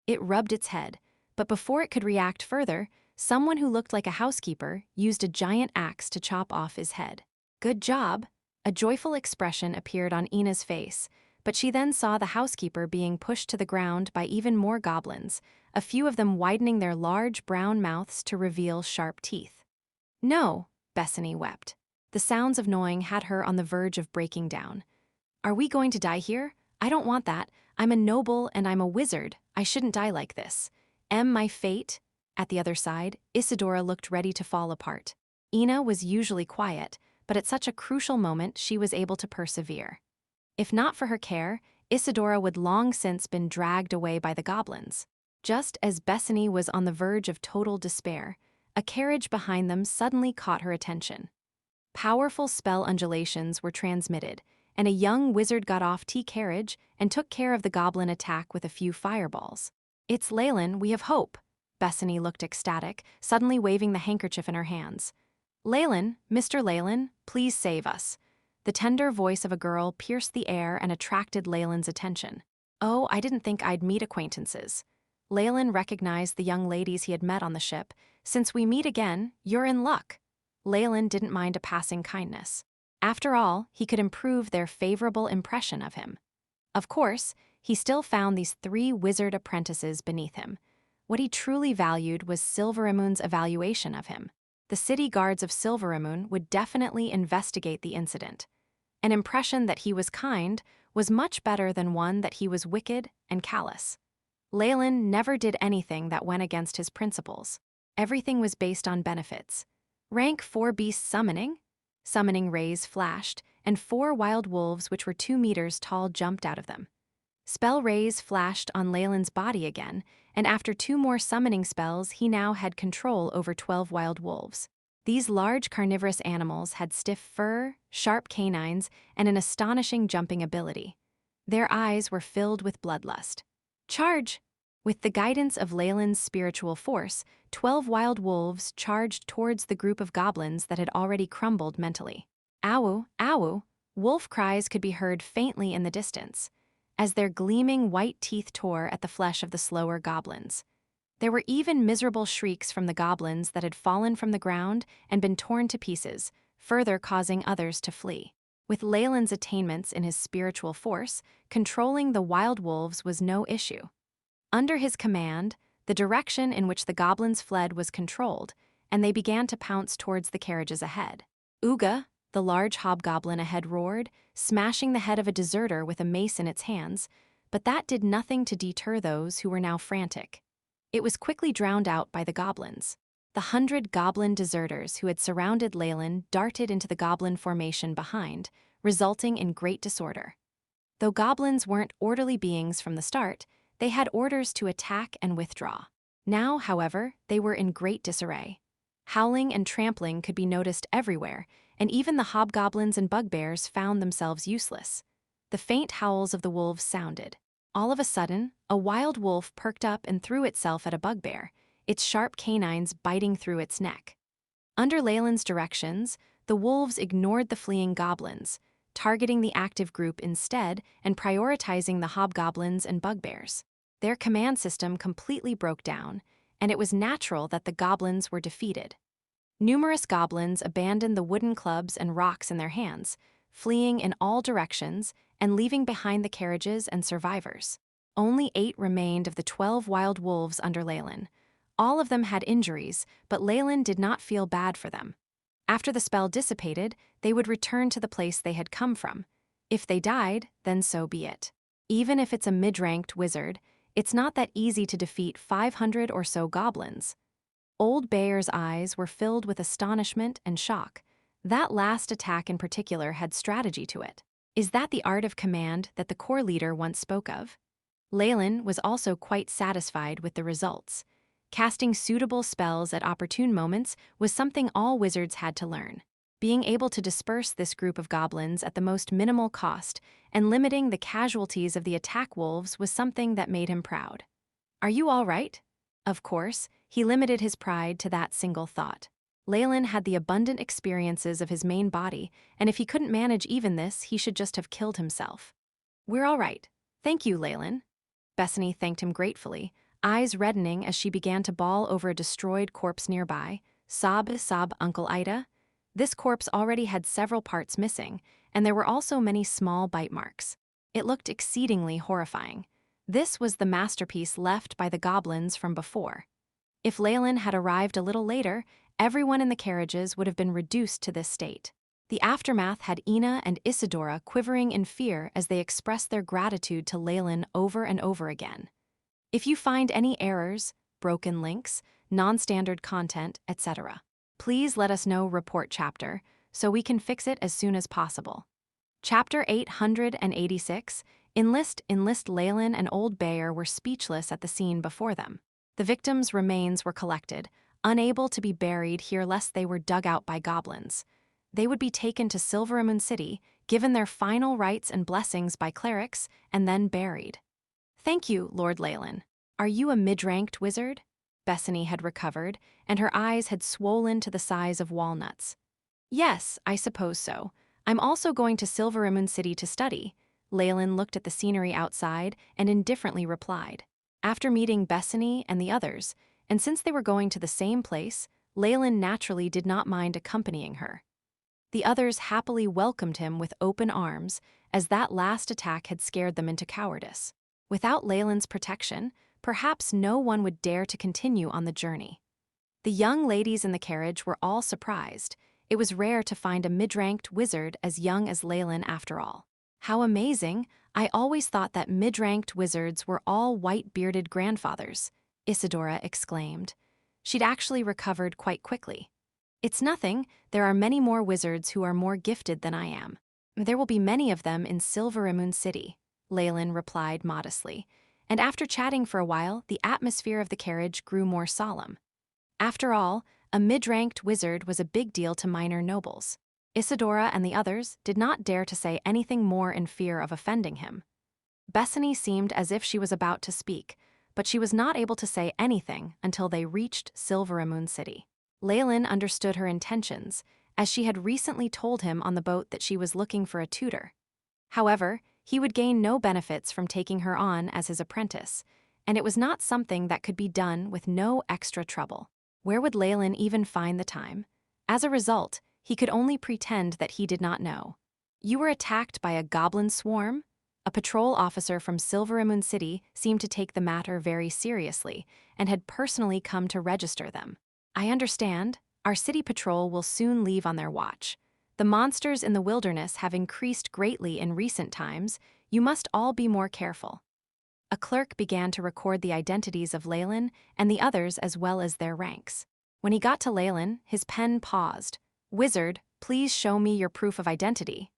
It rubbed its head, but before it could react further, someone who looked like a housekeeper used a giant axe to chop off his head. "Good job." A joyful expression appeared on Ina's face, but she then saw the housekeeper being pushed to the ground by even more goblins, a few of them widening their large brown mouths to reveal sharp teeth. "No," Bethany wept. The sounds of gnawing had her on the verge of breaking down. "Are we going to die here? I don't want that. I'm a noble and I'm a wizard. I shouldn't die like this. My fate?" At the other side, Isidora looked ready to fall apart. Ina was usually quiet, but at such a crucial moment she was able to persevere. If not for her care, Isidora would long since been dragged away by the goblins. Just as Bethany was on the verge of total despair, a carriage behind them suddenly caught her attention. Powerful spell undulations were transmitted, and a young wizard got off T-carriage and took care of the goblin attack with a few fireballs. "It's Leylin, we have hope." Bethany looked ecstatic, suddenly waving the handkerchief in her hands. "Leylin, Mr. Leylin, please save us." The tender voice of a girl pierced the air and attracted Leylin's attention. "Oh, I didn't think I'd meet acquaintances." Leylin recognized the young ladies he had met on the ship. "Since we meet again, you're in luck." Leylin didn't mind a passing kindness. After all, he could improve their favorable impression of him. Of course, he still found these 3 wizard apprentices beneath him. What he truly valued was Silveramoon's evaluation of him. The city guards of Silveramoon would definitely investigate the incident. An impression that he was kind was much better than one that he was wicked and callous. Leylin never did anything that went against his principles. Everything was based on benefits. Rank 4 beast summoning? Summoning rays flashed, and 4 wild wolves which were 2 meters tall jumped out of them. Spell rays flashed on Leylin's body again, and after 2 more summoning spells, he now had control over 12 wild wolves. These large carnivorous animals had stiff fur, sharp canines, and an astonishing jumping ability. Their eyes were filled with bloodlust. "Charge!" With the guidance of Leylin's spiritual force, 12 wild wolves charged towards the group of goblins that had already crumbled mentally. "Ow, ow!" Wolf cries could be heard faintly in the distance, as their gleaming white teeth tore at the flesh of the slower goblins. There were even miserable shrieks from the goblins that had fallen from the ground and been torn to pieces, further causing others to flee. With Leylin's attainments in his spiritual force, controlling the wild wolves was no issue. Under his command, the direction in which the goblins fled was controlled, and they began to pounce towards the carriages ahead. "Ooga!" The large hobgoblin ahead roared, smashing the head of a deserter with a mace in its hands, but that did nothing to deter those who were now frantic. It was quickly drowned out by the goblins. The 100 goblin deserters who had surrounded Leylin darted into the goblin formation behind, resulting in great disorder. Though goblins weren't orderly beings from the start, they had orders to attack and withdraw. Now, however, they were in great disarray. Howling and trampling could be noticed everywhere, and even the hobgoblins and bugbears found themselves useless. The faint howls of the wolves sounded. All of a sudden, a wild wolf perked up and threw itself at a bugbear, its sharp canines biting through its neck. Under Leylin's directions, the wolves ignored the fleeing goblins, targeting the active group instead and prioritizing the hobgoblins and bugbears. Their command system completely broke down, and it was natural that the goblins were defeated. Numerous goblins abandoned the wooden clubs and rocks in their hands, fleeing in all directions and leaving behind the carriages and survivors. Only 8 remained of the 12 wild wolves under Leylin. All of them had injuries, but Leylin did not feel bad for them. After the spell dissipated, they would return to the place they had come from. If they died, then so be it. Even if it's a mid-ranked wizard, it's not that easy to defeat 500 or so goblins. Old Bayer's eyes were filled with astonishment and shock. That last attack in particular had strategy to it. Is that the art of command that the core leader once spoke of? Leylin was also quite satisfied with the results. Casting suitable spells at opportune moments was something all wizards had to learn. Being able to disperse this group of goblins at the most minimal cost and limiting the casualties of the attack wolves was something that made him proud. Are you all right? Of course, he limited his pride to that single thought. Leylin had the abundant experiences of his main body, and if he couldn't manage even this, he should just have killed himself. We're all right. Thank you, Leylin. Bethany thanked him gratefully, eyes reddening as she began to bawl over a destroyed corpse nearby. Sob, Uncle Ida. This corpse already had several parts missing, and there were also many small bite marks. It looked exceedingly horrifying. This was the masterpiece left by the goblins from before. If Leylin had arrived a little later, everyone in the carriages would have been reduced to this state. The aftermath had Ina and Isadora quivering in fear as they expressed their gratitude to Leylin over and over again. If you find any errors, broken links, non-standard content, etc., please let us know. Report chapter, so we can fix it as soon as possible. Chapter 886, Enlist. Leylin and Old Bayer were speechless at the scene before them. The victims' remains were collected, unable to be buried here lest they were dug out by goblins. They would be taken to Silveramoon City, given their final rites and blessings by clerics, and then buried. Thank you, Lord Leylin. Are you a mid-ranked wizard? Bethany had recovered, and her eyes had swollen to the size of walnuts. Yes, I suppose so. I'm also going to Silveramoon City to study. Leylin looked at the scenery outside and indifferently replied. After meeting Bethany and the others, and since they were going to the same place, Leylin naturally did not mind accompanying her. The others happily welcomed him with open arms, as that last attack had scared them into cowardice. Without Leylin's protection, perhaps no one would dare to continue on the journey. The young ladies in the carriage were all surprised. It was rare to find a mid-ranked wizard as young as Leylin after all. How amazing! I always thought that mid-ranked wizards were all white-bearded grandfathers, Isadora exclaimed. She'd actually recovered quite quickly. It's nothing, there are many more wizards who are more gifted than I am. There will be many of them in Silveramoon City, Leylin replied modestly, and after chatting for a while, the atmosphere of the carriage grew more solemn. After all, a mid-ranked wizard was a big deal to minor nobles. Isadora and the others did not dare to say anything more in fear of offending him. Bethany seemed as if she was about to speak, but she was not able to say anything until they reached Silveramoon City. Leylin understood her intentions, as she had recently told him on the boat that she was looking for a tutor. However, he would gain no benefits from taking her on as his apprentice, and it was not something that could be done with no extra trouble. Where would Leylin even find the time? As a result, he could only pretend that he did not know. You were attacked by a goblin swarm? A patrol officer from Silveramoon City seemed to take the matter very seriously and had personally come to register them. I understand. Our city patrol will soon leave on their watch. The monsters in the wilderness have increased greatly in recent times. You must all be more careful. A clerk began to record the identities of Leylin and the others as well as their ranks. When he got to Leylin, his pen paused. Wizard, please show me your proof of identity.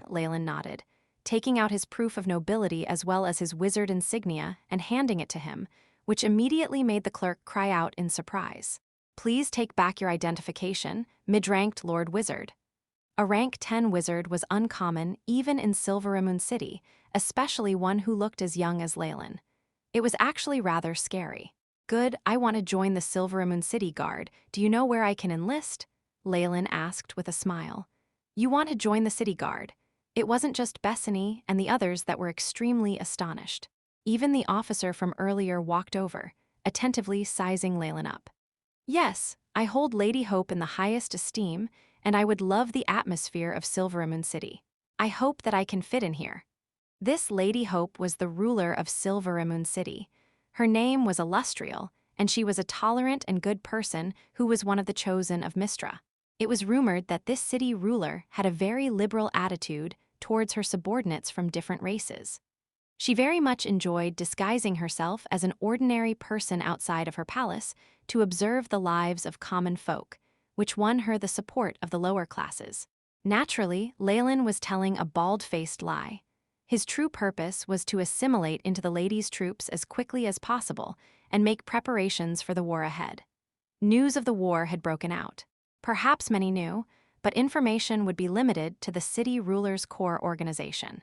Leylin nodded, taking out his proof of nobility as well as his wizard insignia and handing it to him, which immediately made the clerk cry out in surprise. Please take back your identification, mid-ranked Lord Wizard. A rank 10 wizard was uncommon even in Silveramoon City, especially one who looked as young as Leylin. It was actually rather scary. Good, I want to join the Silveramoon City Guard. Do you know where I can enlist? Leylin asked with a smile. You want to join the City Guard? It wasn't just Bethany and the others that were extremely astonished. Even the officer from earlier walked over, attentively sizing Leylin up. Yes, I hold Lady Hope in the highest esteem, and I would love the atmosphere of Silveramoon City. I hope that I can fit in here. This Lady Hope was the ruler of Silveramoon City. Her name was Illustrial, and she was a tolerant and good person who was one of the chosen of Mistra. It was rumored that this city ruler had a very liberal attitude towards her subordinates from different races. She very much enjoyed disguising herself as an ordinary person outside of her palace to observe the lives of common folk, which won her the support of the lower classes. Naturally, Leylin was telling a bald-faced lie. His true purpose was to assimilate into the ladies' troops as quickly as possible and make preparations for the war ahead. News of the war had broken out. Perhaps many knew, but information would be limited to the city ruler's core organization.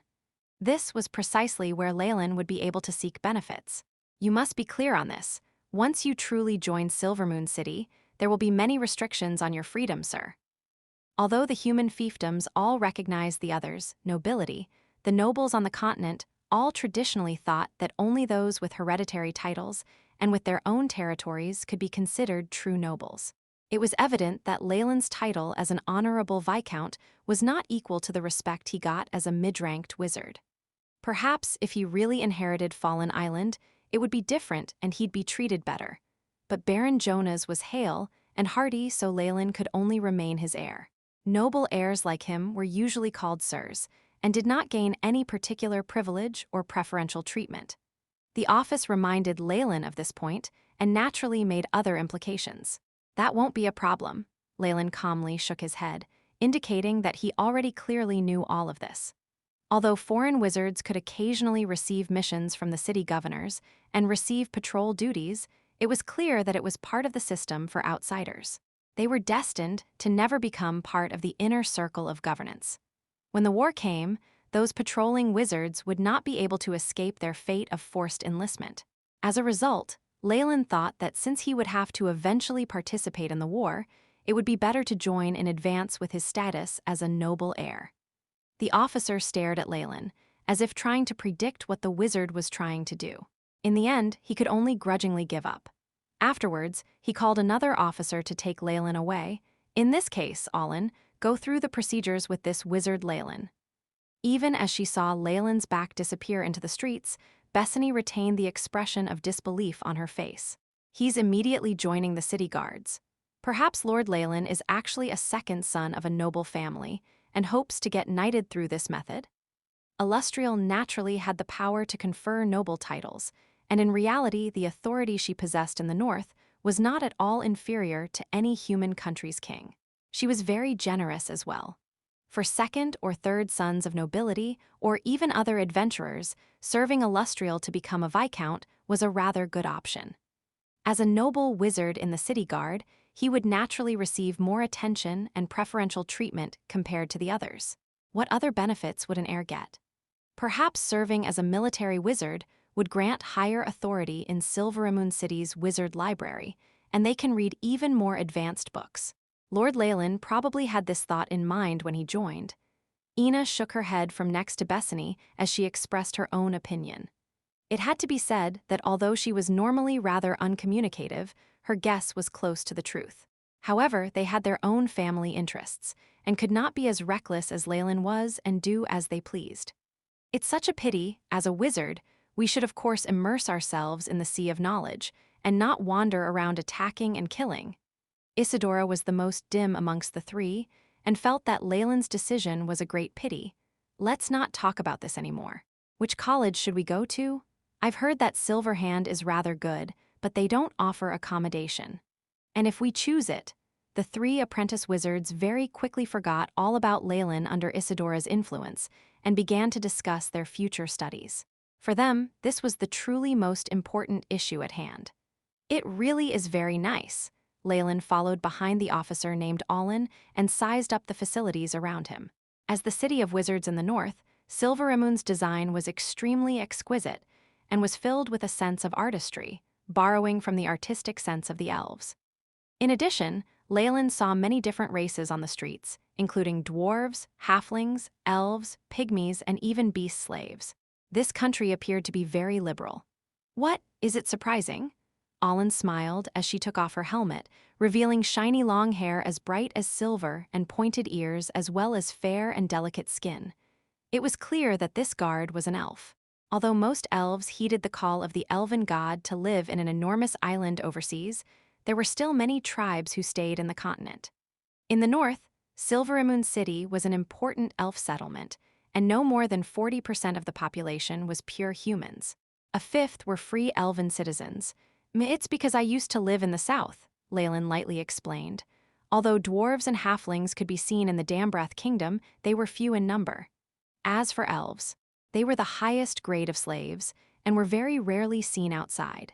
This was precisely where Leylin would be able to seek benefits. You must be clear on this. Once you truly join Silvermoon City, there will be many restrictions on your freedom, sir. Although the human fiefdoms all recognize the others, nobility, the nobles on the continent all traditionally thought that only those with hereditary titles and with their own territories could be considered true nobles. It was evident that Leylin's title as an honorable viscount was not equal to the respect he got as a mid-ranked wizard. Perhaps if he really inherited Fallen Island, it would be different and he'd be treated better. But Baron Jonas was hale and hearty, so Leylin could only remain his heir. Noble heirs like him were usually called sirs, and did not gain any particular privilege or preferential treatment. The office reminded Leylin of this point and naturally made other implications. That won't be a problem, Leylin calmly shook his head, indicating that he already clearly knew all of this. Although foreign wizards could occasionally receive missions from the city governors and receive patrol duties, it was clear that it was part of the system for outsiders. They were destined to never become part of the inner circle of governance. When the war came, those patrolling wizards would not be able to escape their fate of forced enlistment. As a result, Leylin thought that since he would have to eventually participate in the war, it would be better to join in advance with his status as a noble heir. The officer stared at Leylin, as if trying to predict what the wizard was trying to do. In the end, he could only grudgingly give up. Afterwards, he called another officer to take Leylin away. In this case, Alin, go through the procedures with this wizard Leylin. Even as she saw Leylin's back disappear into the streets, Bethany retained the expression of disbelief on her face. He's immediately joining the city guards. Perhaps Lord Leylin is actually a second son of a noble family, and hopes to get knighted through this method. Illustrial naturally had the power to confer noble titles, and in reality the authority she possessed in the north was not at all inferior to any human country's king. She was very generous as well. For second or third sons of nobility, or even other adventurers, serving Illustrial to become a viscount was a rather good option. As a noble wizard in the city guard, he would naturally receive more attention and preferential treatment compared to the others. What other benefits would an heir get? Perhaps serving as a military wizard would grant higher authority in Silveramoon City's wizard library, and they can read even more advanced books. Lord Leylin probably had this thought in mind when he joined. Ina shook her head from next to Bethany as she expressed her own opinion. It had to be said that although she was normally rather uncommunicative, her guess was close to the truth. However, they had their own family interests, and could not be as reckless as Leylin was and do as they pleased. It's such a pity, as a wizard, we should of course immerse ourselves in the sea of knowledge, and not wander around attacking and killing. Isidora was the most dim amongst the three, and felt that Leylin's decision was a great pity. Let's not talk about this anymore. Which college should we go to? I've heard that Silverhand is rather good, but they don't offer accommodation. And if we choose it, the three apprentice wizards very quickly forgot all about Leylin under Isidora's influence and began to discuss their future studies. For them, this was the truly most important issue at hand. It really is very nice. Leylin followed behind the officer named Alin and sized up the facilities around him. As the city of wizards in the north, Silveramoon's design was extremely exquisite and was filled with a sense of artistry, borrowing from the artistic sense of the elves. In addition, Leylin saw many different races on the streets, including dwarves, halflings, elves, pygmies, and even beast slaves. This country appeared to be very liberal. What, is it surprising? Olin smiled as she took off her helmet, revealing shiny long hair as bright as silver and pointed ears as well as fair and delicate skin. It was clear that this guard was an elf. Although most elves heeded the call of the elven god to live in an enormous island overseas, there were still many tribes who stayed in the continent. In the north, Silveramoon City was an important elf settlement, and no more than 40% of the population was pure humans. A fifth were free elven citizens. It's because I used to live in the south, Leylin lightly explained. Although dwarves and halflings could be seen in the Dambreath kingdom, they were few in number. As for elves, they were the highest grade of slaves and were very rarely seen outside.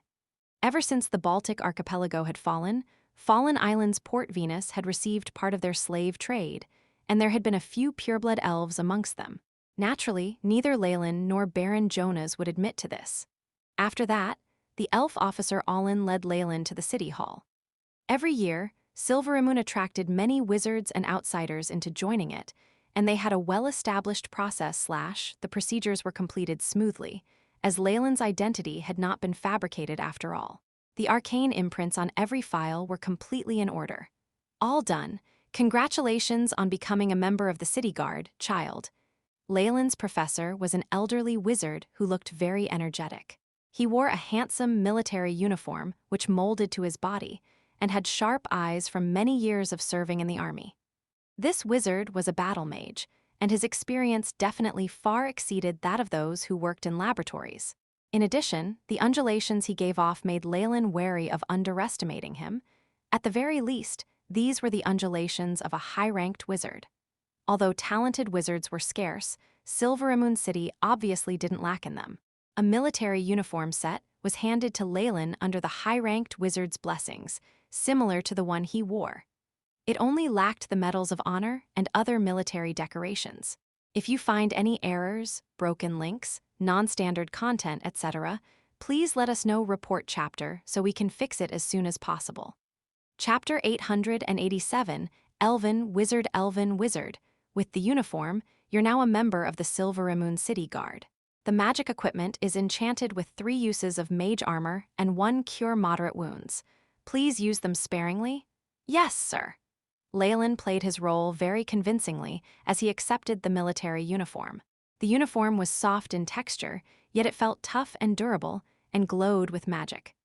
Ever since the Baltic archipelago had fallen Island's Port Venus had received part of their slave trade, and there had been a few pureblood elves amongst them. Naturally, neither Leylin nor Baron Jonas would admit to this. After that, the elf officer Olin led Leylin to the city hall. Every year, Silveramoon attracted many wizards and outsiders into joining it, and they had a well-established process the procedures were completed smoothly, as Leylin's identity had not been fabricated after all. The arcane imprints on every file were completely in order. All done. Congratulations on becoming a member of the City Guard, child. Leylin's professor was an elderly wizard who looked very energetic. He wore a handsome military uniform which molded to his body, and had sharp eyes from many years of serving in the army. This wizard was a battle mage, and his experience definitely far exceeded that of those who worked in laboratories. In addition, the undulations he gave off made Leylin wary of underestimating him. At the very least, these were the undulations of a high-ranked wizard. Although talented wizards were scarce, Silveramoon City obviously didn't lack in them. A military uniform set was handed to Leylin under the high-ranked wizard's blessings, similar to the one he wore. It only lacked the medals of honor and other military decorations. If you find any errors, broken links, non-standard content, etc., please let us know. Report chapter so we can fix it as soon as possible. Chapter 887, Elven Wizard. With the uniform, you're now a member of the Silveramoon City Guard. The magic equipment is enchanted with 3 uses of mage armor and 1 cure moderate wounds. Please use them sparingly. Yes, sir. Leylin played his role very convincingly as he accepted the military uniform. The uniform was soft in texture, yet it felt tough and durable, and glowed with magic.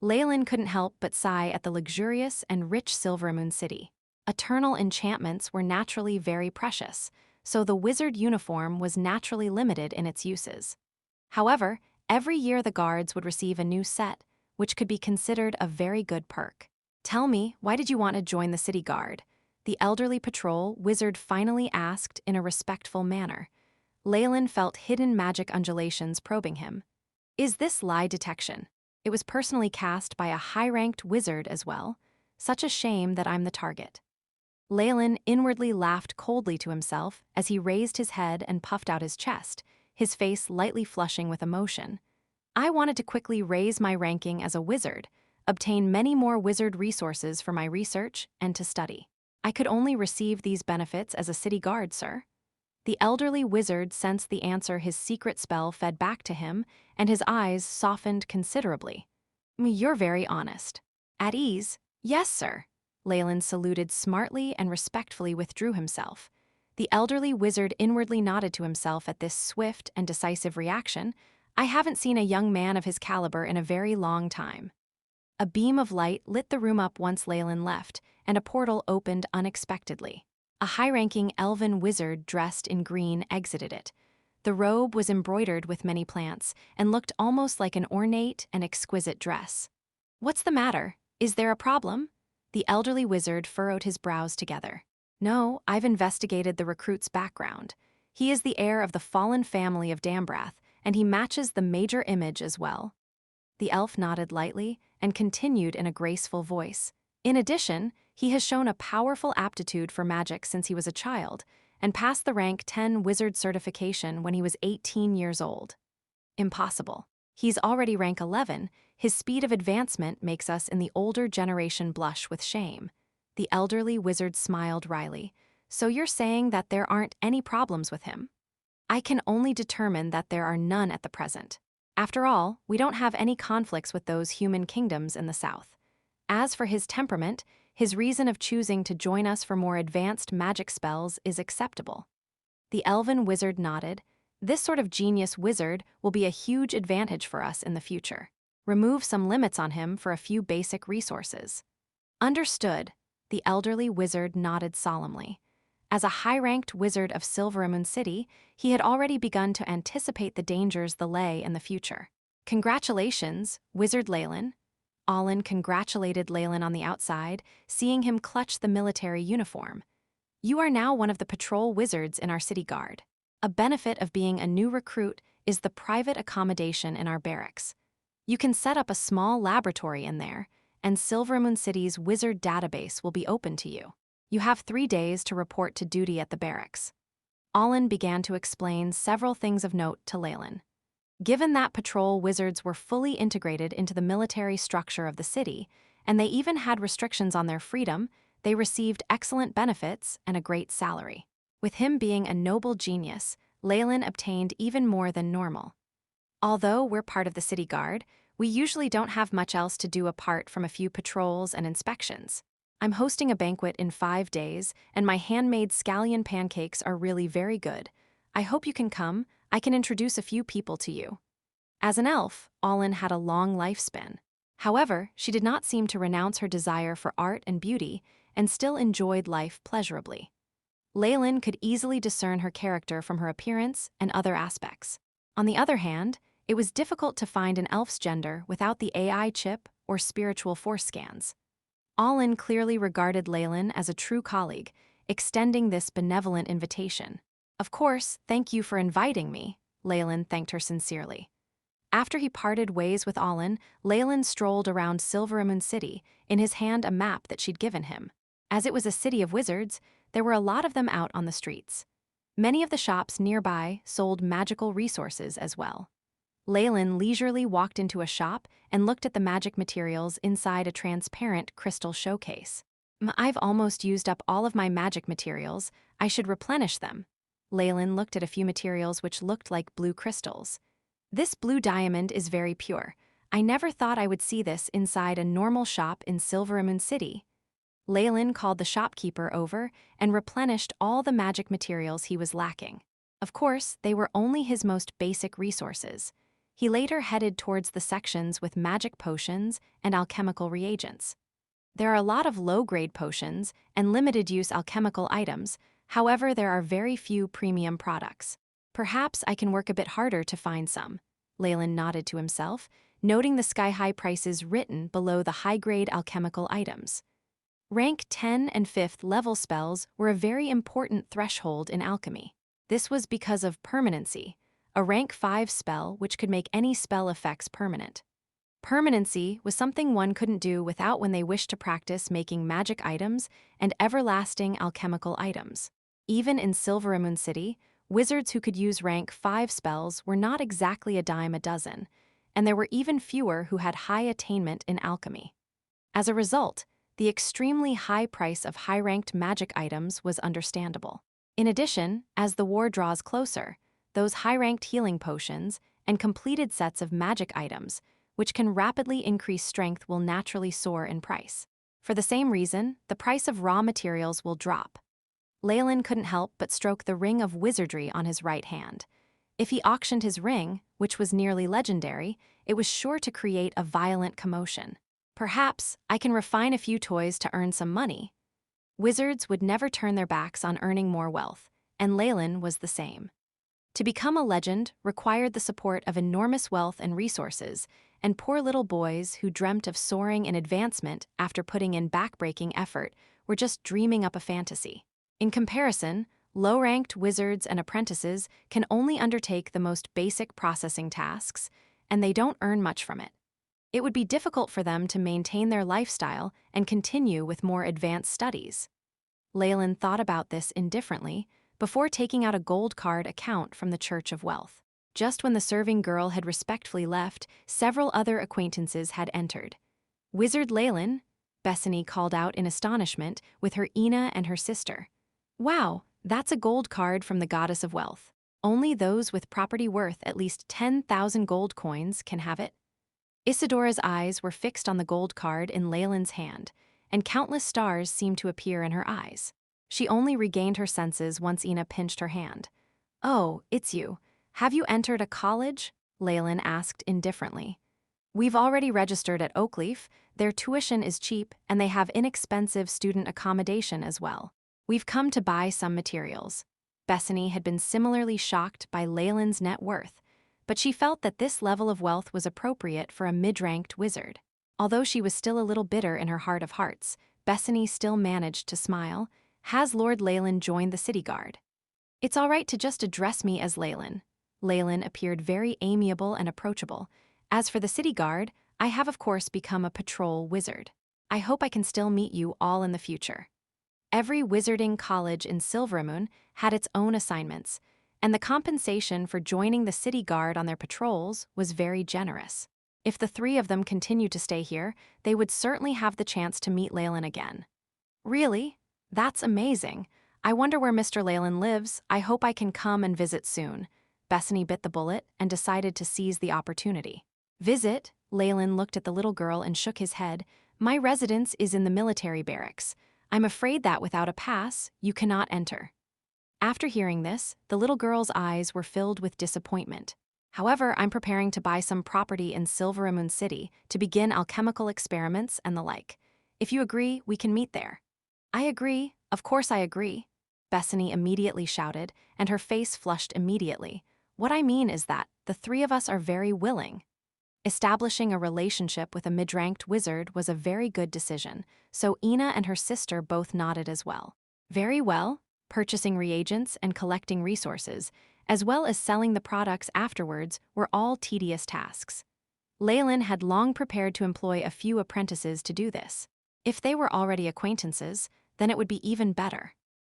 Leylin couldn't help but sigh at the luxurious and rich Silveramoon City. Eternal enchantments were naturally very precious, so the wizard uniform was naturally limited in its uses. However, every year the guards would receive a new set, which could be considered a very good perk. Tell me, why did you want to join the City Guard? The elderly patrol wizard finally asked in a respectful manner. Leylin felt hidden magic undulations probing him. Is this lie detection? It was personally cast by a high-ranked wizard as well. Such a shame that I'm the target. Leylin inwardly laughed coldly to himself as he raised his head and puffed out his chest, his face lightly flushing with emotion. I wanted to quickly raise my ranking as a wizard, obtain many more wizard resources for my research and to study. I could only receive these benefits as a city guard, sir. The elderly wizard sensed the answer his secret spell fed back to him, and his eyes softened considerably. You're very honest. At ease? Yes, sir. Leylin saluted smartly and respectfully withdrew himself. The elderly wizard inwardly nodded to himself at this swift and decisive reaction. I haven't seen a young man of his caliber in a very long time. A beam of light lit the room up once Leylin left, and a portal opened unexpectedly. A high-ranking elven wizard dressed in green exited it. The robe was embroidered with many plants and looked almost like an ornate and exquisite dress. What's the matter? Is there a problem? The elderly wizard furrowed his brows together. No, I've investigated the recruit's background. He is the heir of the fallen family of Dambreath, and he matches the major image as well. The elf nodded lightly and continued in a graceful voice. In addition, he has shown a powerful aptitude for magic since he was a child, and passed the rank 10 wizard certification when he was 18 years old. Impossible. He's already rank 11. His speed of advancement makes us in the older generation blush with shame. The elderly wizard smiled wryly. So you're saying that there aren't any problems with him? I can only determine that there are none at the present. After all, we don't have any conflicts with those human kingdoms in the south. As for his temperament, his reason of choosing to join us for more advanced magic spells is acceptable. The elven wizard nodded. This sort of genius wizard will be a huge advantage for us in the future. Remove some limits on him for a few basic resources. Understood, the elderly wizard nodded solemnly. As a high-ranked wizard of Silveramoon City, he had already begun to anticipate the dangers that lay in the future. Congratulations, Wizard Leylin. Alin congratulated Leylin on the outside, seeing him clutch the military uniform. You are now one of the patrol wizards in our city guard. A benefit of being a new recruit is the private accommodation in our barracks. You can set up a small laboratory in there, and Silveramoon City's wizard database will be open to you. You have 3 days to report to duty at the barracks. Alin began to explain several things of note to Leylin. Given that patrol wizards were fully integrated into the military structure of the city, and they even had restrictions on their freedom, they received excellent benefits and a great salary. With him being a noble genius, Leylin obtained even more than normal. Although we're part of the city guard, we usually don't have much else to do apart from a few patrols and inspections. I'm hosting a banquet in 5 days, and my handmade scallion pancakes are really very good. I hope you can come. I can introduce a few people to you. As an elf, Alin had a long lifespan. However, she did not seem to renounce her desire for art and beauty, and still enjoyed life pleasurably. Leylin could easily discern her character from her appearance and other aspects. On the other hand, it was difficult to find an elf's gender without the AI chip or spiritual force scans. Alin clearly regarded Leylin as a true colleague, extending this benevolent invitation. Of course, thank you for inviting me, Leylin thanked her sincerely. After he parted ways with Alin, Leylin strolled around Silveramoon City, in his hand a map that she'd given him. As it was a city of wizards, there were a lot of them out on the streets. Many of the shops nearby sold magical resources as well. Leylin leisurely walked into a shop and looked at the magic materials inside a transparent crystal showcase. I've almost used up all of my magic materials. I should replenish them. Leylin looked at a few materials which looked like blue crystals. This blue diamond is very pure. I never thought I would see this inside a normal shop in Silveramoon City. Leylin called the shopkeeper over and replenished all the magic materials he was lacking. Of course, they were only his most basic resources. He later headed towards the sections with magic potions and alchemical reagents. There are a lot of low-grade potions and limited-use alchemical items, however there are very few premium products. Perhaps I can work a bit harder to find some. Leylin nodded to himself, noting the sky-high prices written below the high-grade alchemical items. Rank 10 and 5th level spells were a very important threshold in alchemy. This was because of permanency, a rank 5 spell which could make any spell effects permanent. Permanency was something one couldn't do without when they wished to practice making magic items and everlasting alchemical items. Even in Silveramoon City, wizards who could use rank 5 spells were not exactly a dime a dozen, and there were even fewer who had high attainment in alchemy. As a result, the extremely high price of high-ranked magic items was understandable. In addition, as the war draws closer, those high-ranked healing potions and completed sets of magic items, which can rapidly increase strength, will naturally soar in price. For the same reason, the price of raw materials will drop. Leylin couldn't help but stroke the ring of wizardry on his right hand. If he auctioned his ring, which was nearly legendary, it was sure to create a violent commotion. Perhaps I can refine a few toys to earn some money. Wizards would never turn their backs on earning more wealth, and Leylin was the same. To become a legend required the support of enormous wealth and resources, and poor little boys who dreamt of soaring in advancement after putting in backbreaking effort were just dreaming up a fantasy. In comparison, low-ranked wizards and apprentices can only undertake the most basic processing tasks, and they don't earn much from it. It would be difficult for them to maintain their lifestyle and continue with more advanced studies. Leylin thought about this indifferently before taking out a gold card account from the Church of Wealth. Just when the serving girl had respectfully left, several other acquaintances had entered. "Wizard Leylin," Bethany called out in astonishment with her Ina and her sister. "Wow, that's a gold card from the Goddess of Wealth." Only those with property worth at least 10,000 gold coins can have it. Isidora's eyes were fixed on the gold card in Leylin's hand, and countless stars seemed to appear in her eyes. She only regained her senses once Ina pinched her hand. "Oh, it's you. Have you entered a college?" Leylin asked indifferently. "We've already registered at Oakleaf. Their tuition is cheap, and they have inexpensive student accommodation as well. We've come to buy some materials." Bethany had been similarly shocked by Leylin's net worth, but she felt that this level of wealth was appropriate for a mid-ranked wizard. Although she was still a little bitter in her heart of hearts, Bethany still managed to smile. "Has Lord Leylin joined the city guard?" "It's all right to just address me as Leylin." Leylin appeared very amiable and approachable. "As for the city guard, I have of course become a patrol wizard. I hope I can still meet you all in the future." Every wizarding college in Silvermoon had its own assignments, and the compensation for joining the city guard on their patrols was very generous. If the three of them continued to stay here, they would certainly have the chance to meet Leylin again. "Really? That's amazing. I wonder where Mr. Leylin lives. I hope I can come and visit soon." Bethany bit the bullet and decided to seize the opportunity. "Visit?" Leylin looked at the little girl and shook his head. "My residence is in the military barracks. I'm afraid that without a pass, you cannot enter." After hearing this, the little girl's eyes were filled with disappointment. "However, I'm preparing to buy some property in Silvermoon City to begin alchemical experiments and the like. If you agree, we can meet there." "I agree. Of course I agree," Bethany immediately shouted, and her face flushed immediately. "What I mean is that the three of us are very willing." Establishing a relationship with a mid-ranked wizard was a very good decision, so Ina and her sister both nodded as well. Very well. Purchasing reagents and collecting resources, as well as selling the products afterwards, were all tedious tasks. Leylin had long prepared to employ a few apprentices to do this. If they were already acquaintances, then it would be even better.